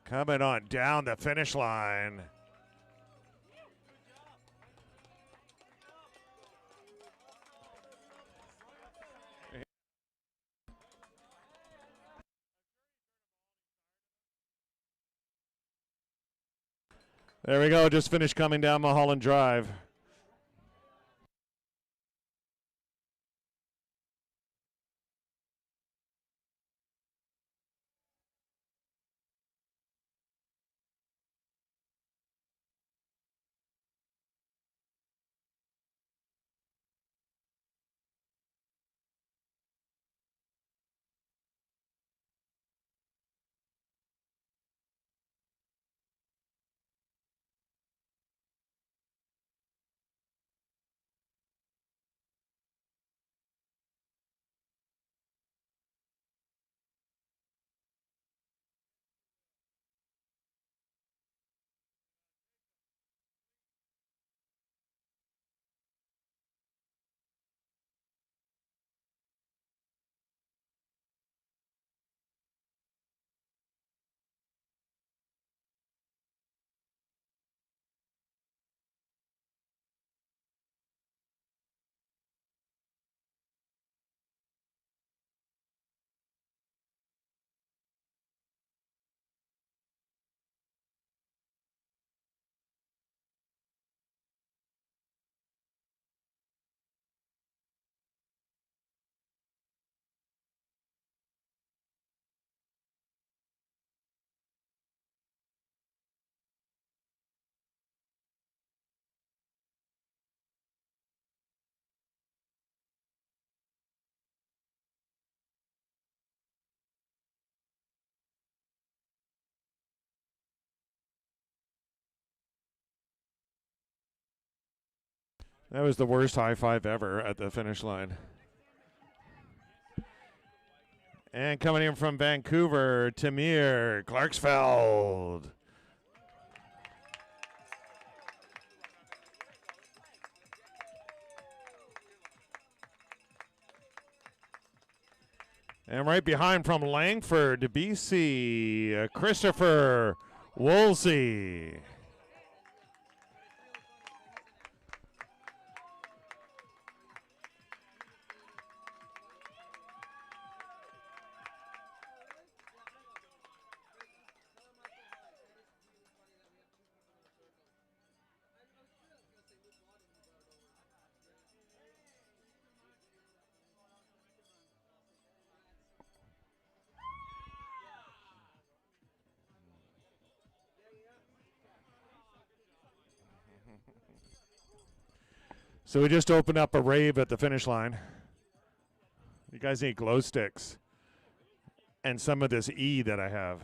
Coming on down the finish line. There we go. Just finished coming down Mulholland Drive. That was the worst high five ever at the finish line. And coming in from Vancouver, Tamir Clarksfeld. And right behind from Langford, BC, Christopher Woolsey. So we just opened up a rave at the finish line. You guys need glow sticks and some of this E that I have.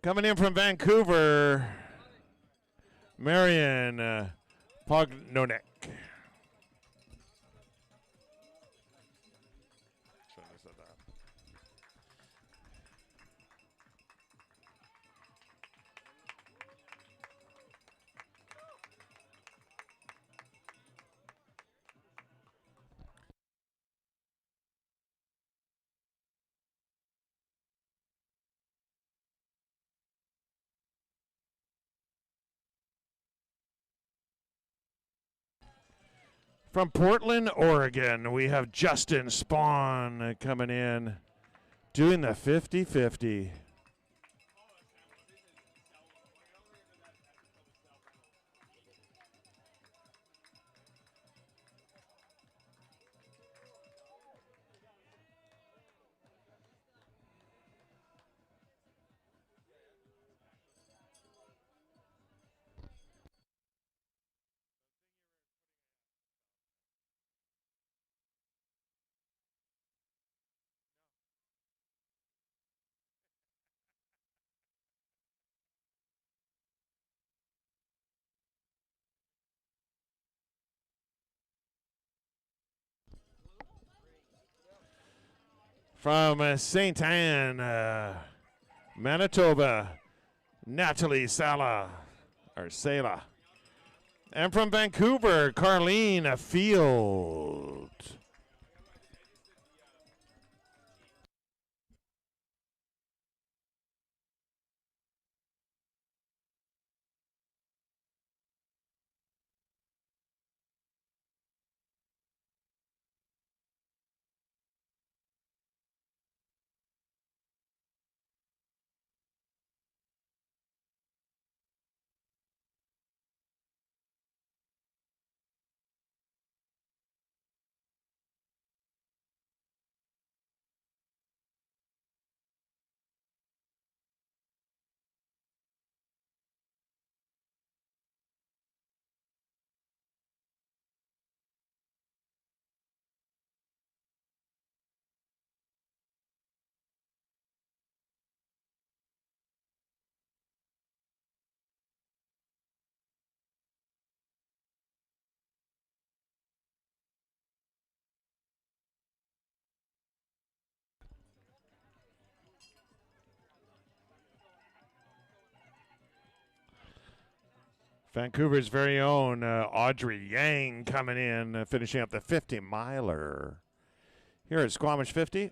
Coming in from Vancouver, Marion Pognonek. From Portland, Oregon, we have Justin Spawn coming in, doing the 50-50. From St. Anne, Manitoba, Natalie Sala. And from Vancouver, Carlene Field. Vancouver's very own Audrey Yang coming in, finishing up the 50-miler here at Squamish 50.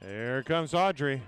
Here comes Audrey.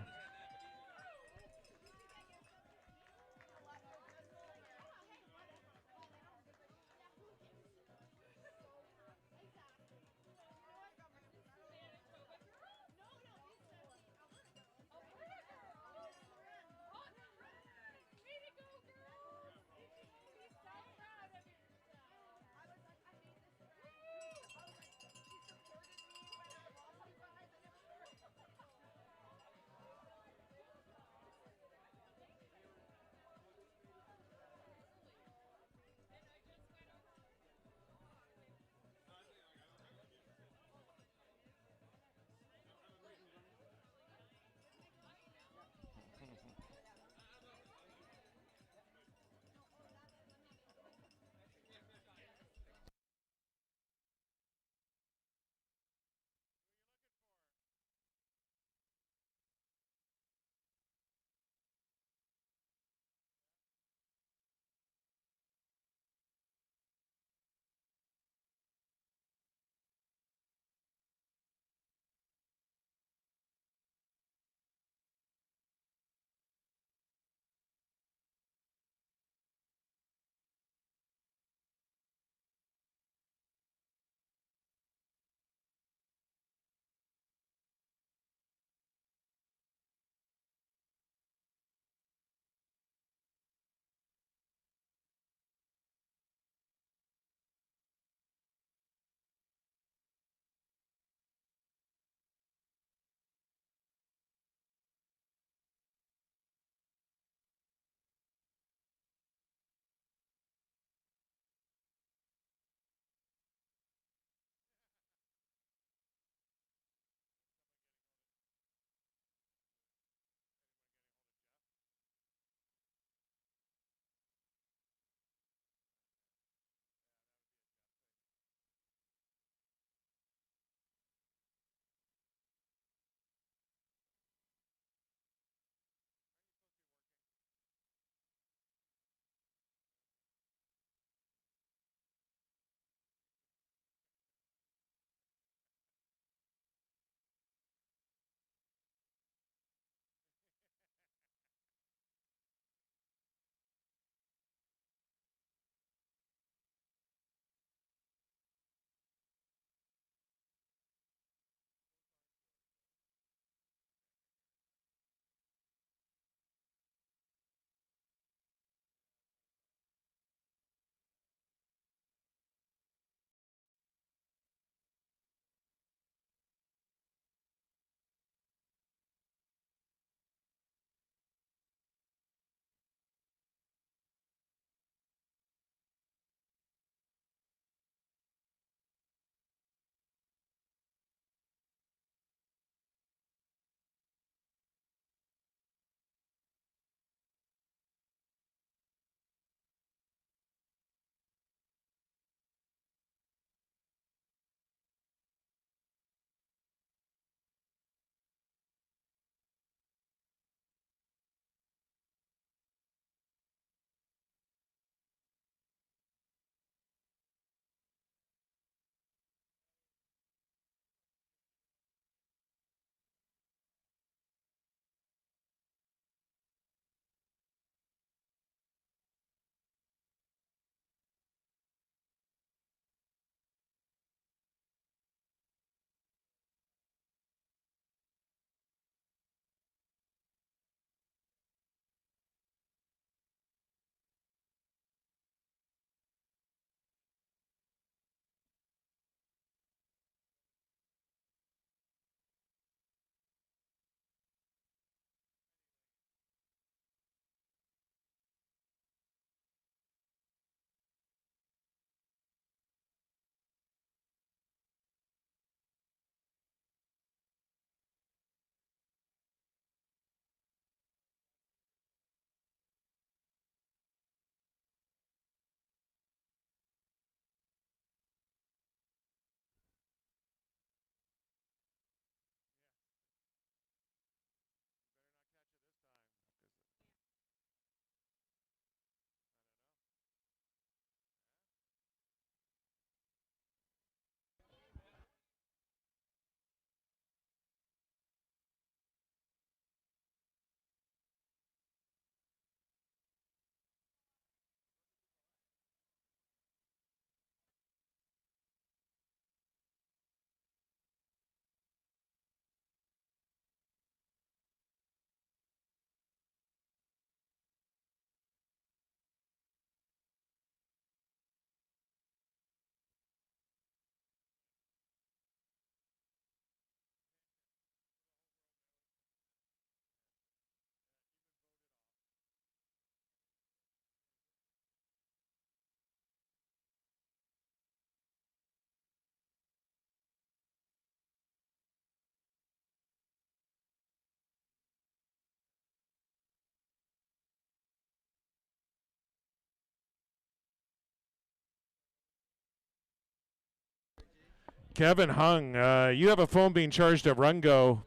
Kevin Hung, you have a phone being charged at Run Go,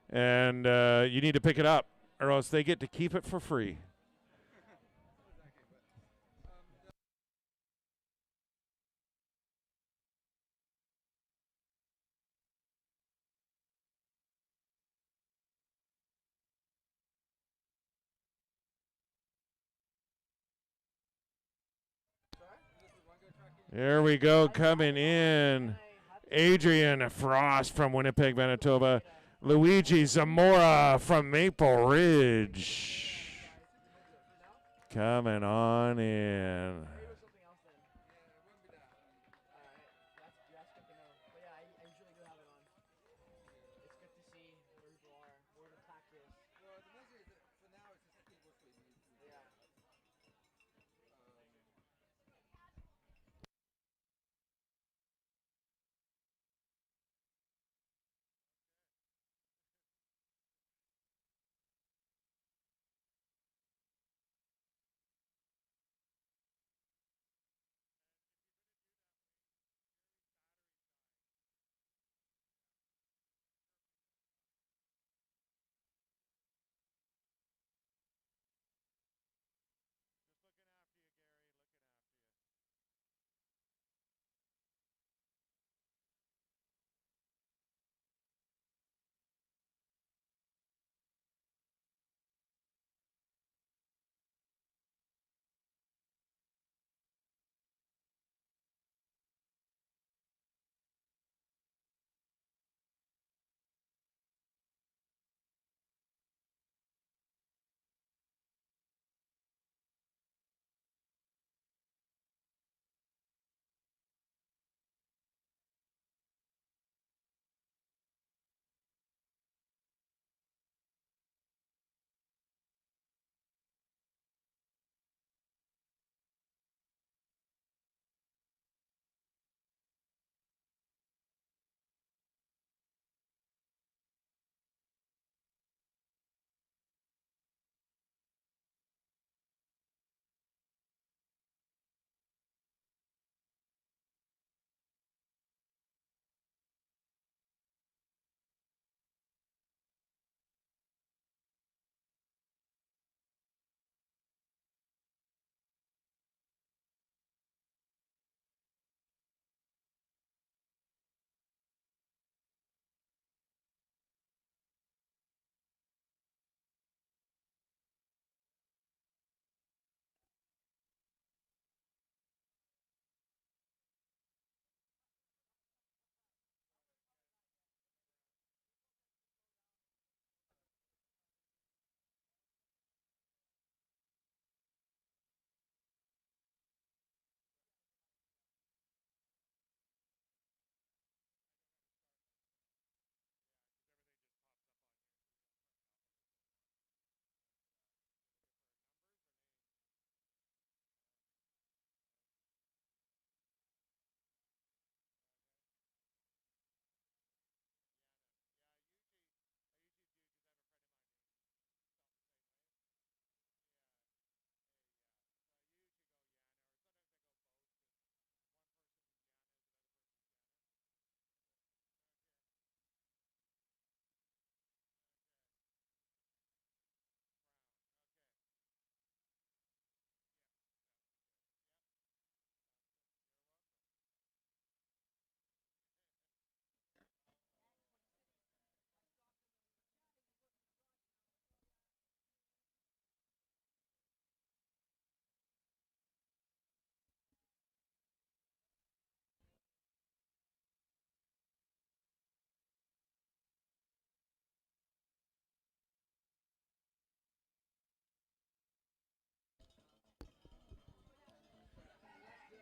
and you need to pick it up, or else they get to keep it for free. There we go, coming in. Adrian Frost from Winnipeg, Manitoba. Luigi Zamora from Maple Ridge. Coming on in.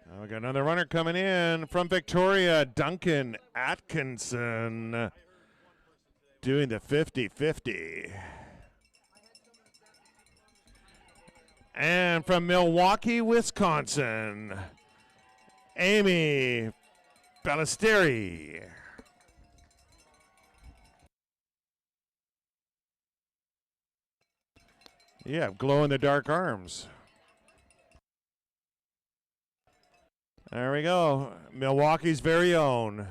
Now we got another runner coming in from Victoria, Duncan Atkinson, doing the 50-50. And from Milwaukee, Wisconsin, Amy Ballesteri. Yeah, glow-in-the-dark arms. There we go. Milwaukee's very own.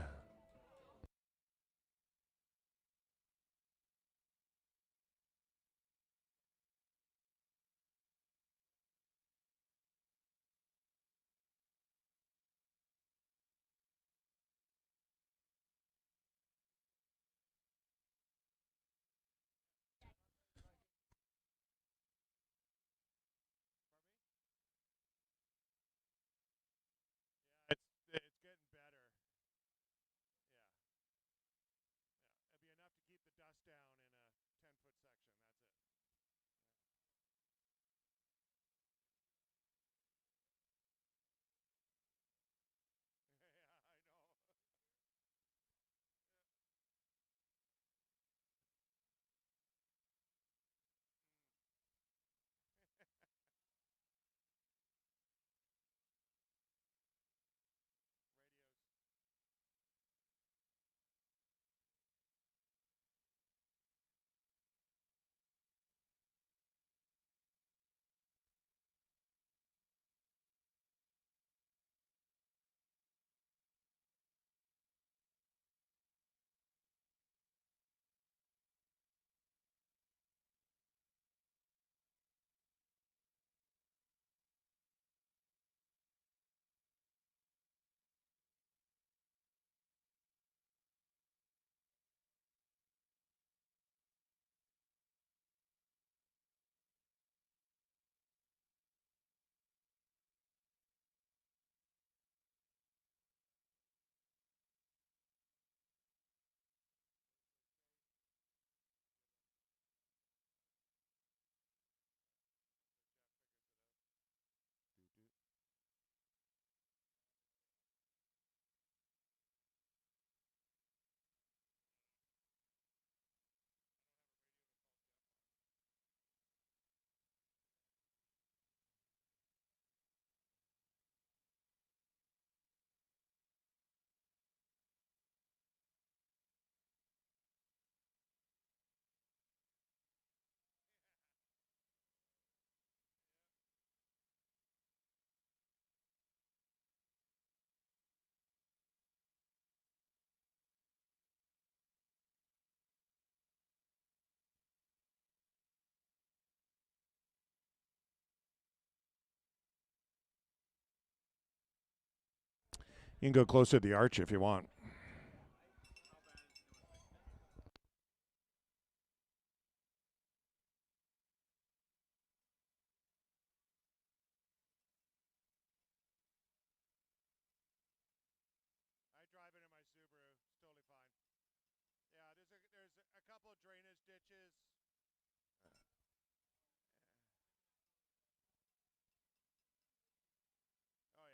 You can go closer to the arch if you want. I drive it in my Subaru. It's totally fine. Yeah, there's a couple of drainage ditches. Oh yeah. Yeah.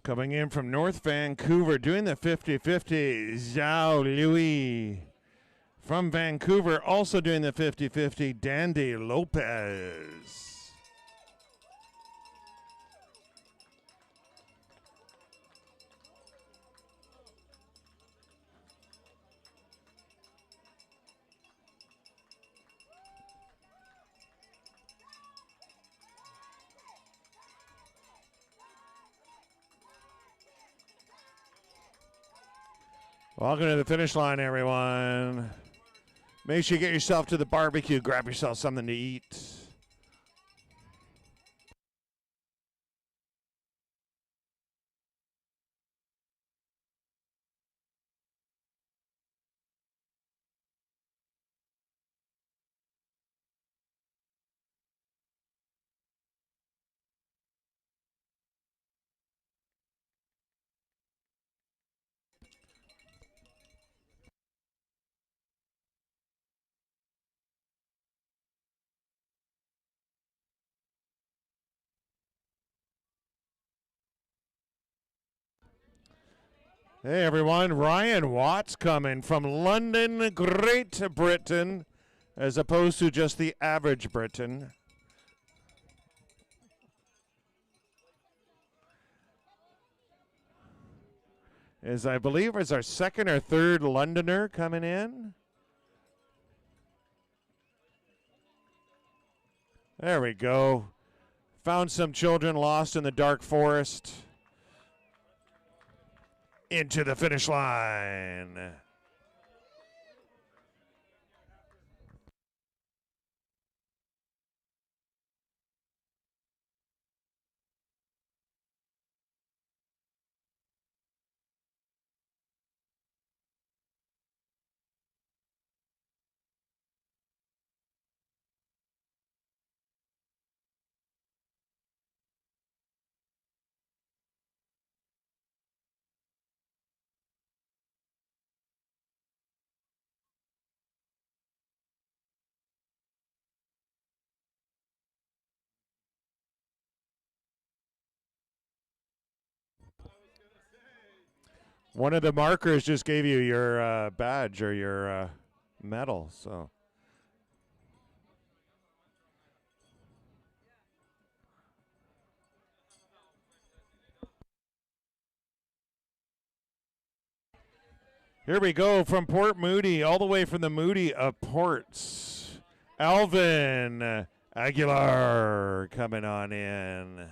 Coming in from North Vancouver, doing the 50-50, Zhao Louis. From Vancouver, also doing the 50-50, Dandy Lopez. Welcome to the finish line, everyone. Make sure you get yourself to the barbecue. Grab yourself something to eat. Hey, everyone. Ryan Watts coming from London, Great Britain, as opposed to just the average Briton. I believe, is our second or third Londoner coming in. There we go. Found some children lost in the dark forest. Into the finish line. One of the markers just gave you your badge or your medal, so. Here we go from Port Moody, all the way from the Moody of Ports. Alvin Aguilar coming on in.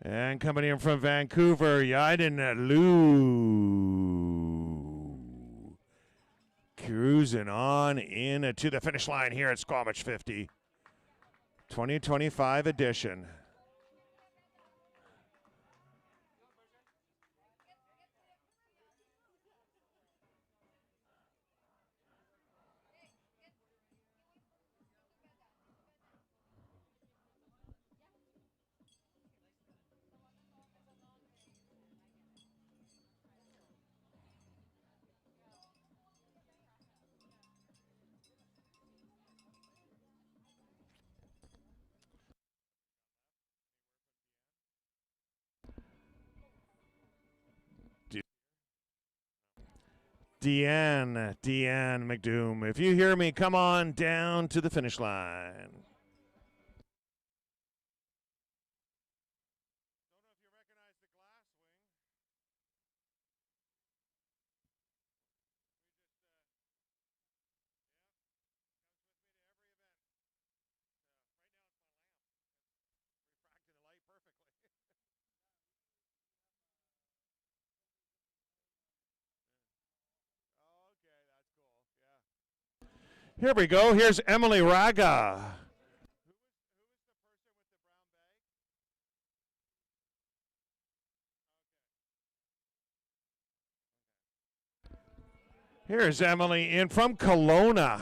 And coming in from Vancouver, Yaiden Lou. Cruising on in to the finish line here at Squamish 50. 2025 edition. Deanne McDoom, if you hear me, come on down to the finish line. Here we go. Here's Emily Raga. Here's Emily in from Kelowna.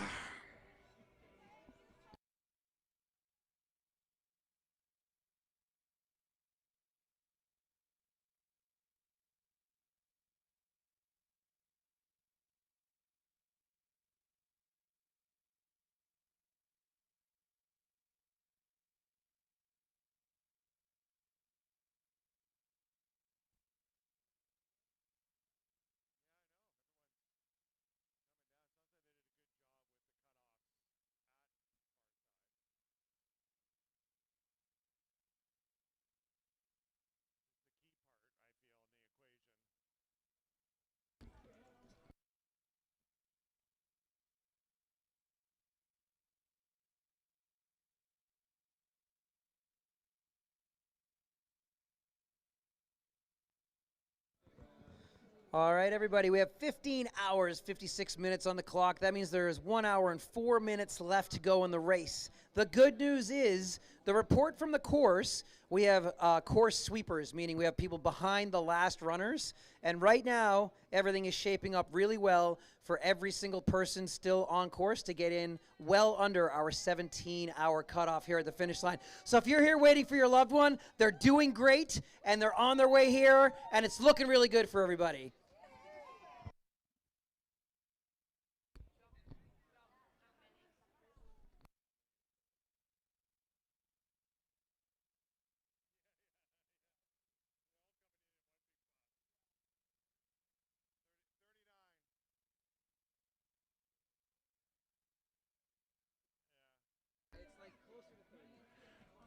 All right, everybody, we have 15 hours, 56 minutes on the clock. That means there is 1 hour and 4 minutes left to go in the race. The good news is the report from the course, we have course sweepers, meaning we have people behind the last runners. And right now, everything is shaping up really well for every single person still on course to get in well under our 17-hour cutoff here at the finish line. So if you're here waiting for your loved one, they're doing great, and they're on their way here, and it's looking really good for everybody.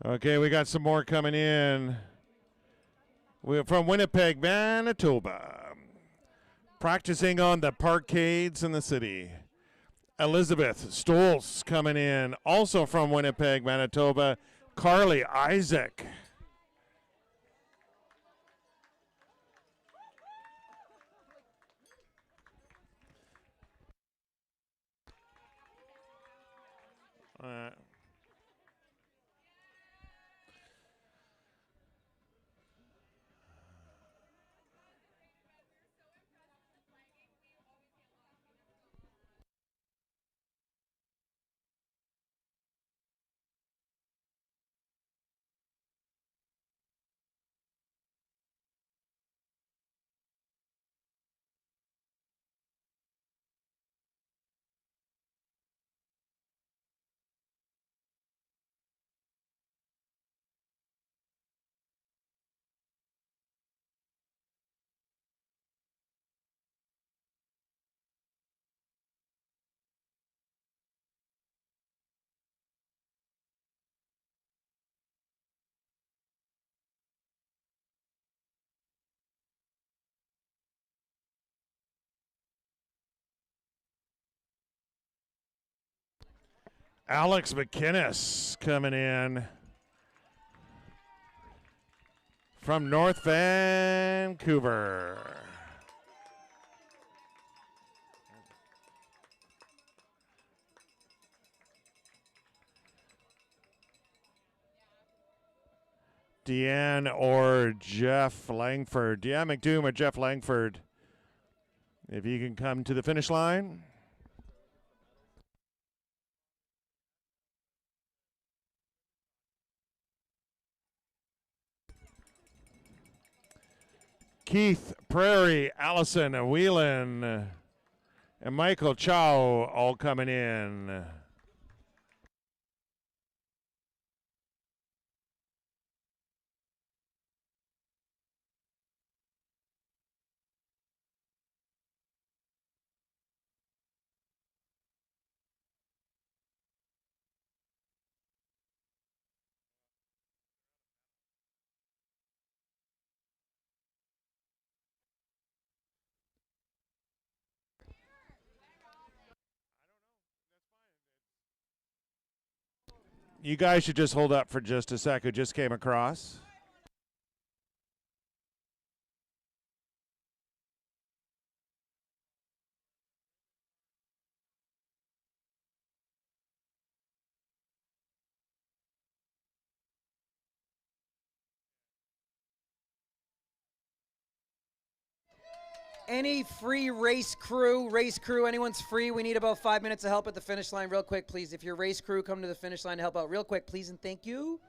Okay, we got some more coming in. We're from Winnipeg, Manitoba. Practicing on the parkades in the city. Elizabeth Stolz coming in, also from Winnipeg, Manitoba. Carly Isaac. Alex McInnes coming in from North Vancouver. Deanne or Jeff Langford. Deanne McDoom or Jeff Langford. If you can come to the finish line. Keith Prairie, Allison Whelan, and Michael Chow all coming in. You guys should just hold up for just a sec. Who just came across? Any free race crew, anyone's free. We need about 5 minutes of help at the finish line real quick, please. If your race crew, come to the finish line to help out real quick, please, and thank you.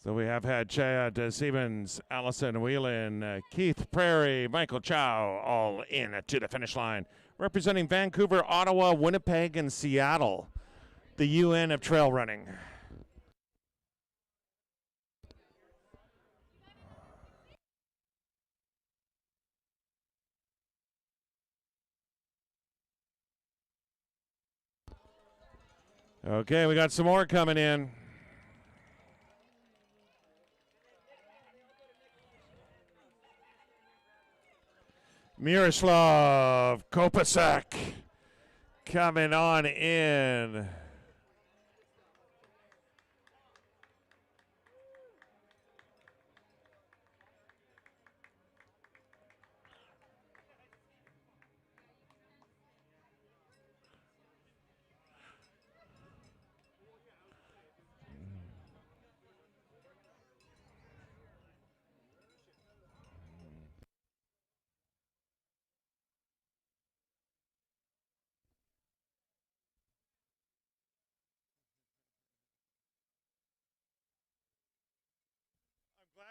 So we have had Chad Siemens, Allison Whelan, Keith Prairie, Michael Chow all in to the finish line. Representing Vancouver, Ottawa, Winnipeg, and Seattle, the UN of trail running. Okay, we got some more coming in. Miroslav Kopasek coming on in.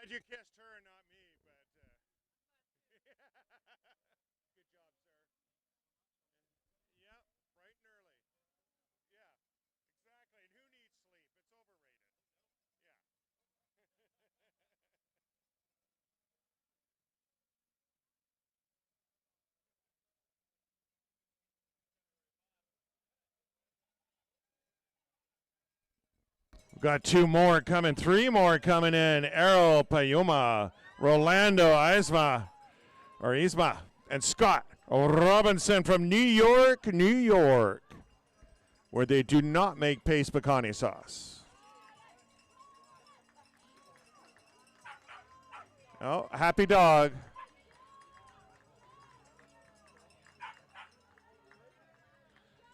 Glad you kissed her and not me, but good job, sir. Yep, bright and early. Yeah, exactly. And who needs sleep? It's overrated. Yeah. We've got two more coming, three more coming in. Errol Payuma, Rolando Isma, and Scott Robinson from New York, where they do not make paste pecani sauce. Oh, happy dog.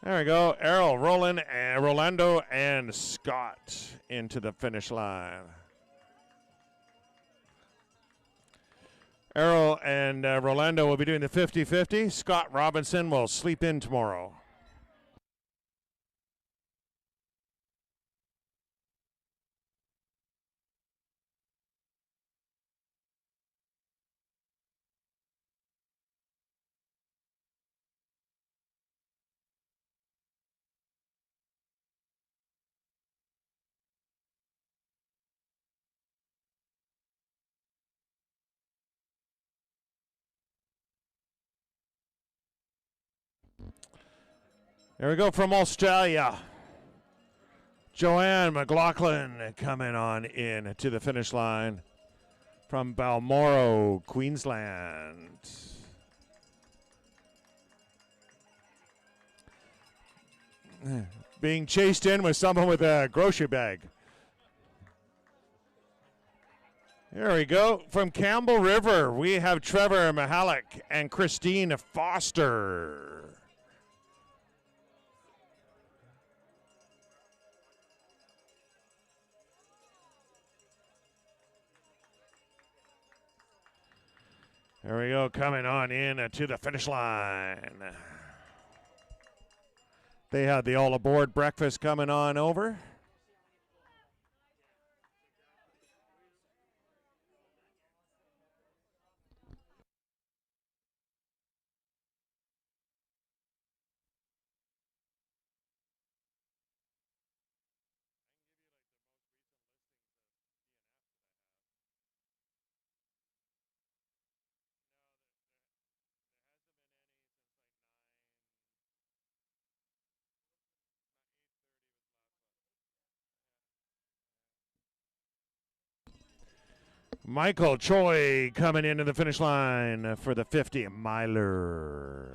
There we go. Errol, Roland, and Rolando, and Scott into the finish line. Errol and Rolando will be doing the 50-50. Scott Robinson will sleep in tomorrow. There we go from Australia. Joanne McLaughlin coming on in to the finish line from Balmoral, Queensland. Being chased in with someone with a grocery bag. There we go. From Campbell River, we have Trevor Mihalik and Christine Foster. There we go, coming on in to the finish line. They had the all aboard breakfast coming on over. Michael Choi coming into the finish line for the 50-miler.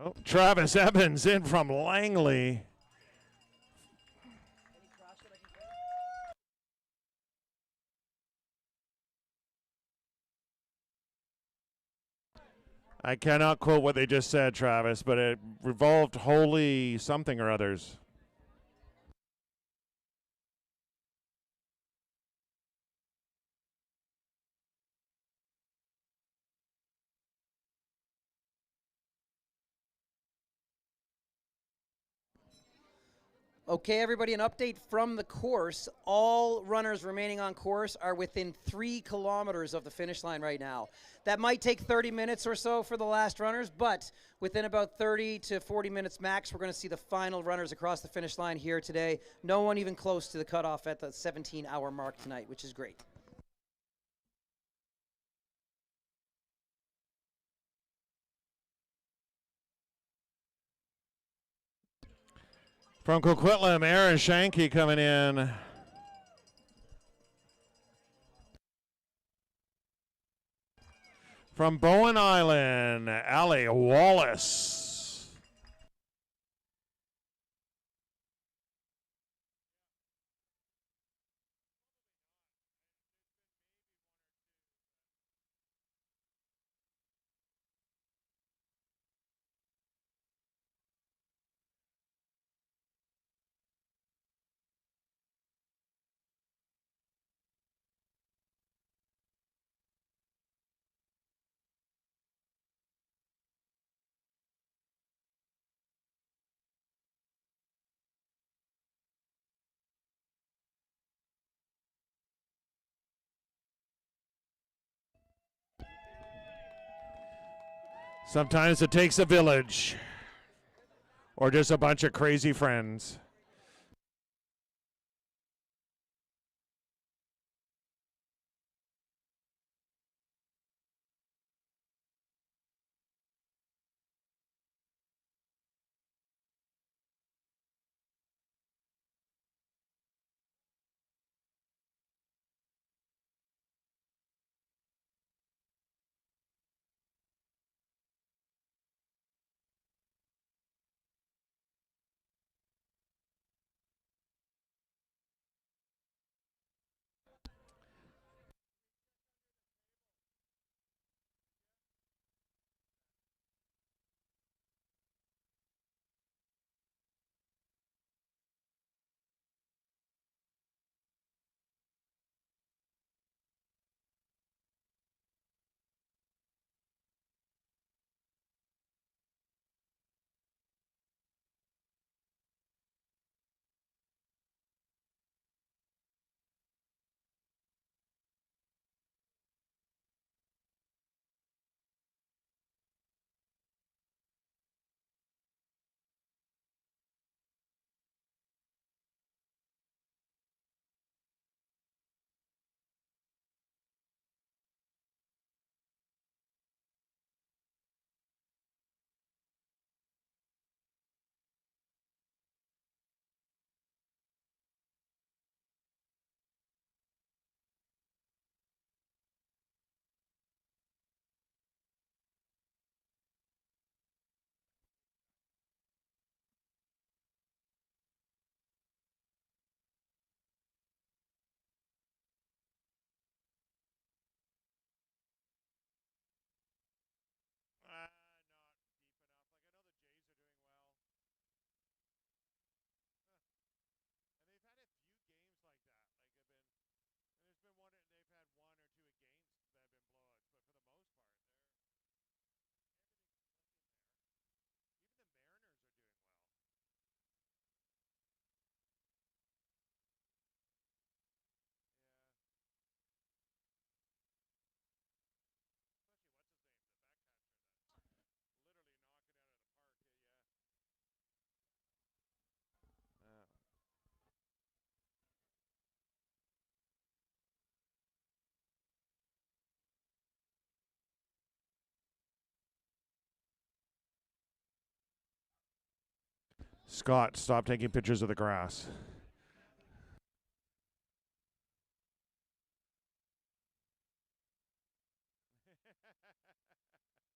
Oh, Travis Evans in from Langley. I cannot quote what they just said, Travis, but it revolved wholly something or others. Okay, everybody, an update from the course. All runners remaining on course are within 3 kilometers of the finish line right now. That might take 30 minutes or so for the last runners, but within about 30 to 40 minutes max, we're going to see the final runners across the finish line here today. No one even close to the cutoff at the 17-hour mark tonight, which is great. From Coquitlam, Aaron Shanky coming in. From Bowen Island, Allie Wallace. Sometimes it takes a village or just a bunch of crazy friends. Scott, stop taking pictures of the grass. Just from this angle, it looked like you were taking pictures of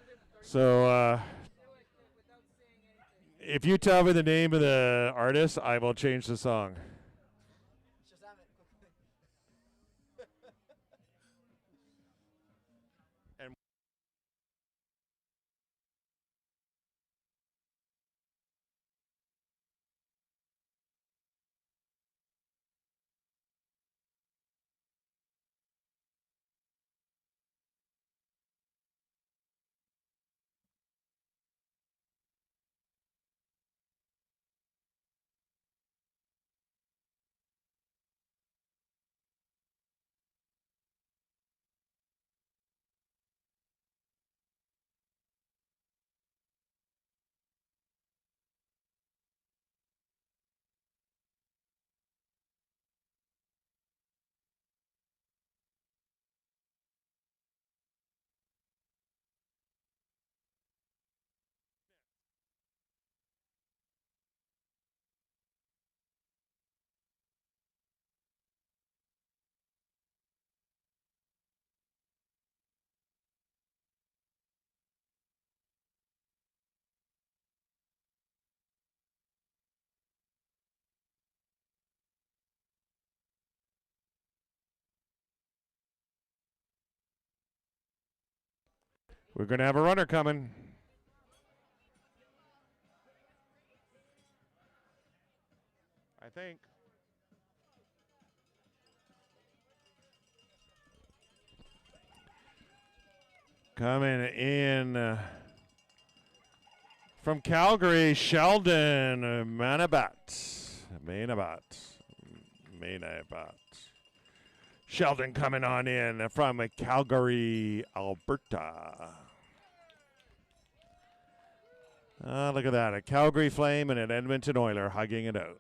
the grass. So, if you tell me the name of the artist, I will change the song. And we're going to have a runner coming. I think. Coming in from Calgary, Sheldon Manabat. Sheldon coming on in from Calgary, Alberta. Look at that. A Calgary Flame and an Edmonton Oiler hugging it out.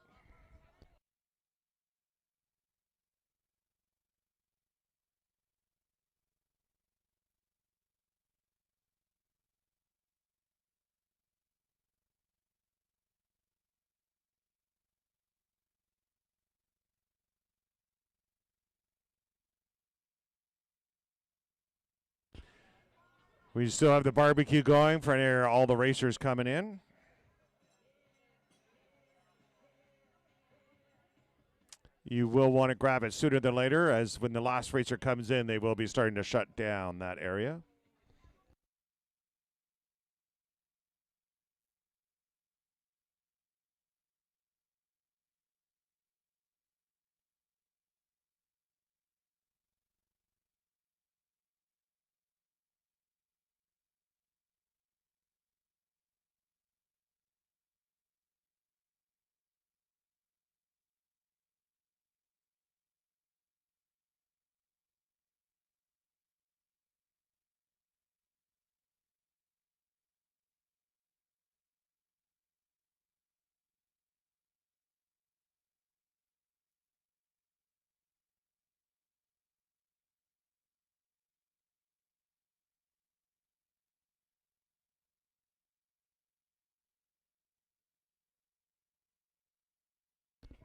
We still have the barbecue going for all the racers coming in. You will want to grab it sooner than later, as when the last racer comes in, they will be starting to shut down that area.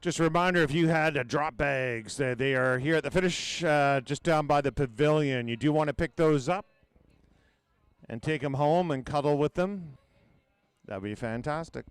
Just a reminder, if you had drop bags, they are here at the finish just down by the pavilion. You do want to pick those up and take them home and cuddle with them. That'd be fantastic.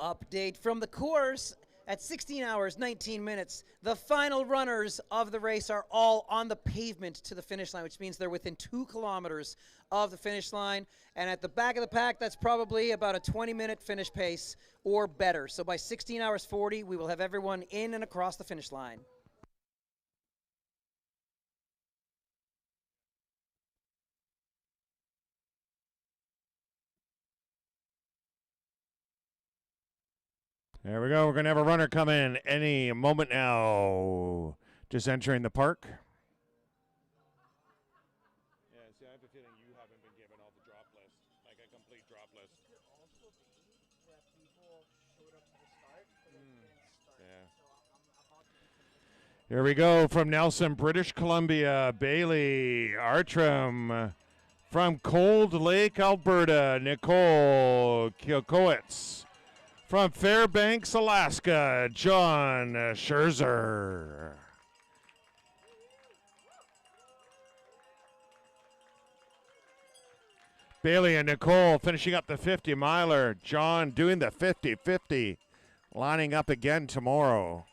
Update from the course. At 16 hours, 19 minutes, the final runners of the race are all on the pavement to the finish line, which means they're within 2 kilometers of the finish line. And at the back of the pack, that's probably about a 20-minute finish pace or better. So by 16 hours 40, we will have everyone in and across the finish line. There we go. We're going to have a runner come in any moment now. Just entering the park. Yeah, see, I have a feeling you haven't been given all the drop list, like a complete drop list. Yeah. Here we go from Nelson, British Columbia, Bailey Artram. From Cold Lake, Alberta, Nicole Kilkowitz. From Fairbanks, Alaska, John Scherzer. Bailey and Nicole finishing up the 50-miler. John doing the 50-50, lining up again tomorrow.